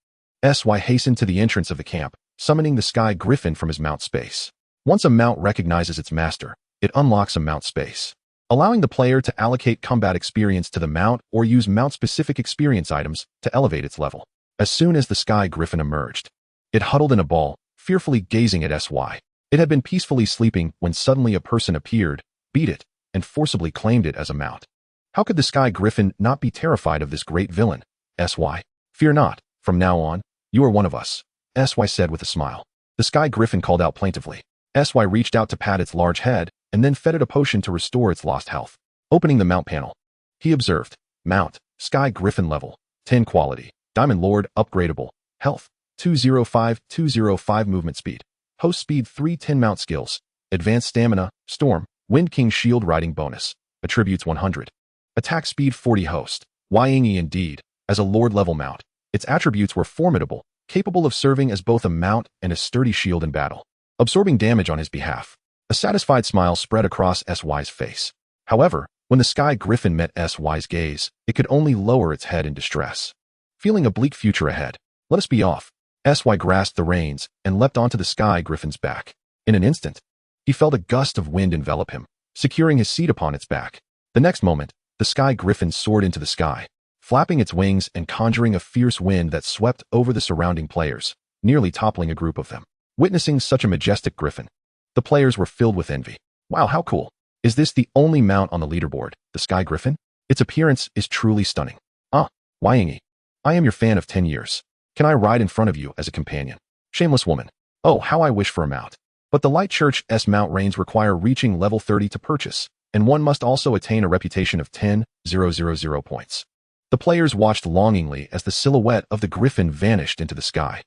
SY hastened to the entrance of the camp, summoning the Sky Griffin from his mount space. Once a mount recognizes its master, it unlocks a mount space, allowing the player to allocate combat experience to the mount or use mount-specific experience items to elevate its level. As soon as the Sky Griffin emerged, it huddled in a ball, fearfully gazing at SY. It had been peacefully sleeping when suddenly a person appeared, beat it, and forcibly claimed it as a mount. How could the Sky Griffin not be terrified of this great villain? SY. "Fear not, from now on, you are one of us," SY said with a smile. The Sky Griffin called out plaintively. SY reached out to pat its large head, and then fed it a potion to restore its lost health. Opening the mount panel, he observed, "Mount, Sky Griffin level, 10 quality, Diamond Lord upgradable, health, 205 movement speed, host speed 310 mount skills, advanced stamina, storm, Wind King shield riding bonus, attributes 100, attack speed 40 host, Yingi indeed, as a Lord level mount, its attributes were formidable, capable of serving as both a mount and a sturdy shield in battle, absorbing damage on his behalf." A satisfied smile spread across SY's face. However, when the Sky Griffin met SY's gaze, it could only lower its head in distress. Feeling a bleak future ahead, "Let us be off." SY grasped the reins and leapt onto the Sky Griffin's back. In an instant, he felt a gust of wind envelop him, securing his seat upon its back. The next moment, the Sky Griffin soared into the sky, flapping its wings and conjuring a fierce wind that swept over the surrounding players, nearly toppling a group of them. Witnessing such a majestic griffin, the players were filled with envy. "Wow, how cool. Is this the only mount on the leaderboard, the Sky Griffin? Its appearance is truly stunning. Yingi, I am your fan of 10 years. Can I ride in front of you as a companion? Shameless woman. Oh, how I wish for a mount. But the Light Church's mount reigns require reaching level 30 to purchase, and one must also attain a reputation of 10,000 points." The players watched longingly as the silhouette of the griffin vanished into the sky.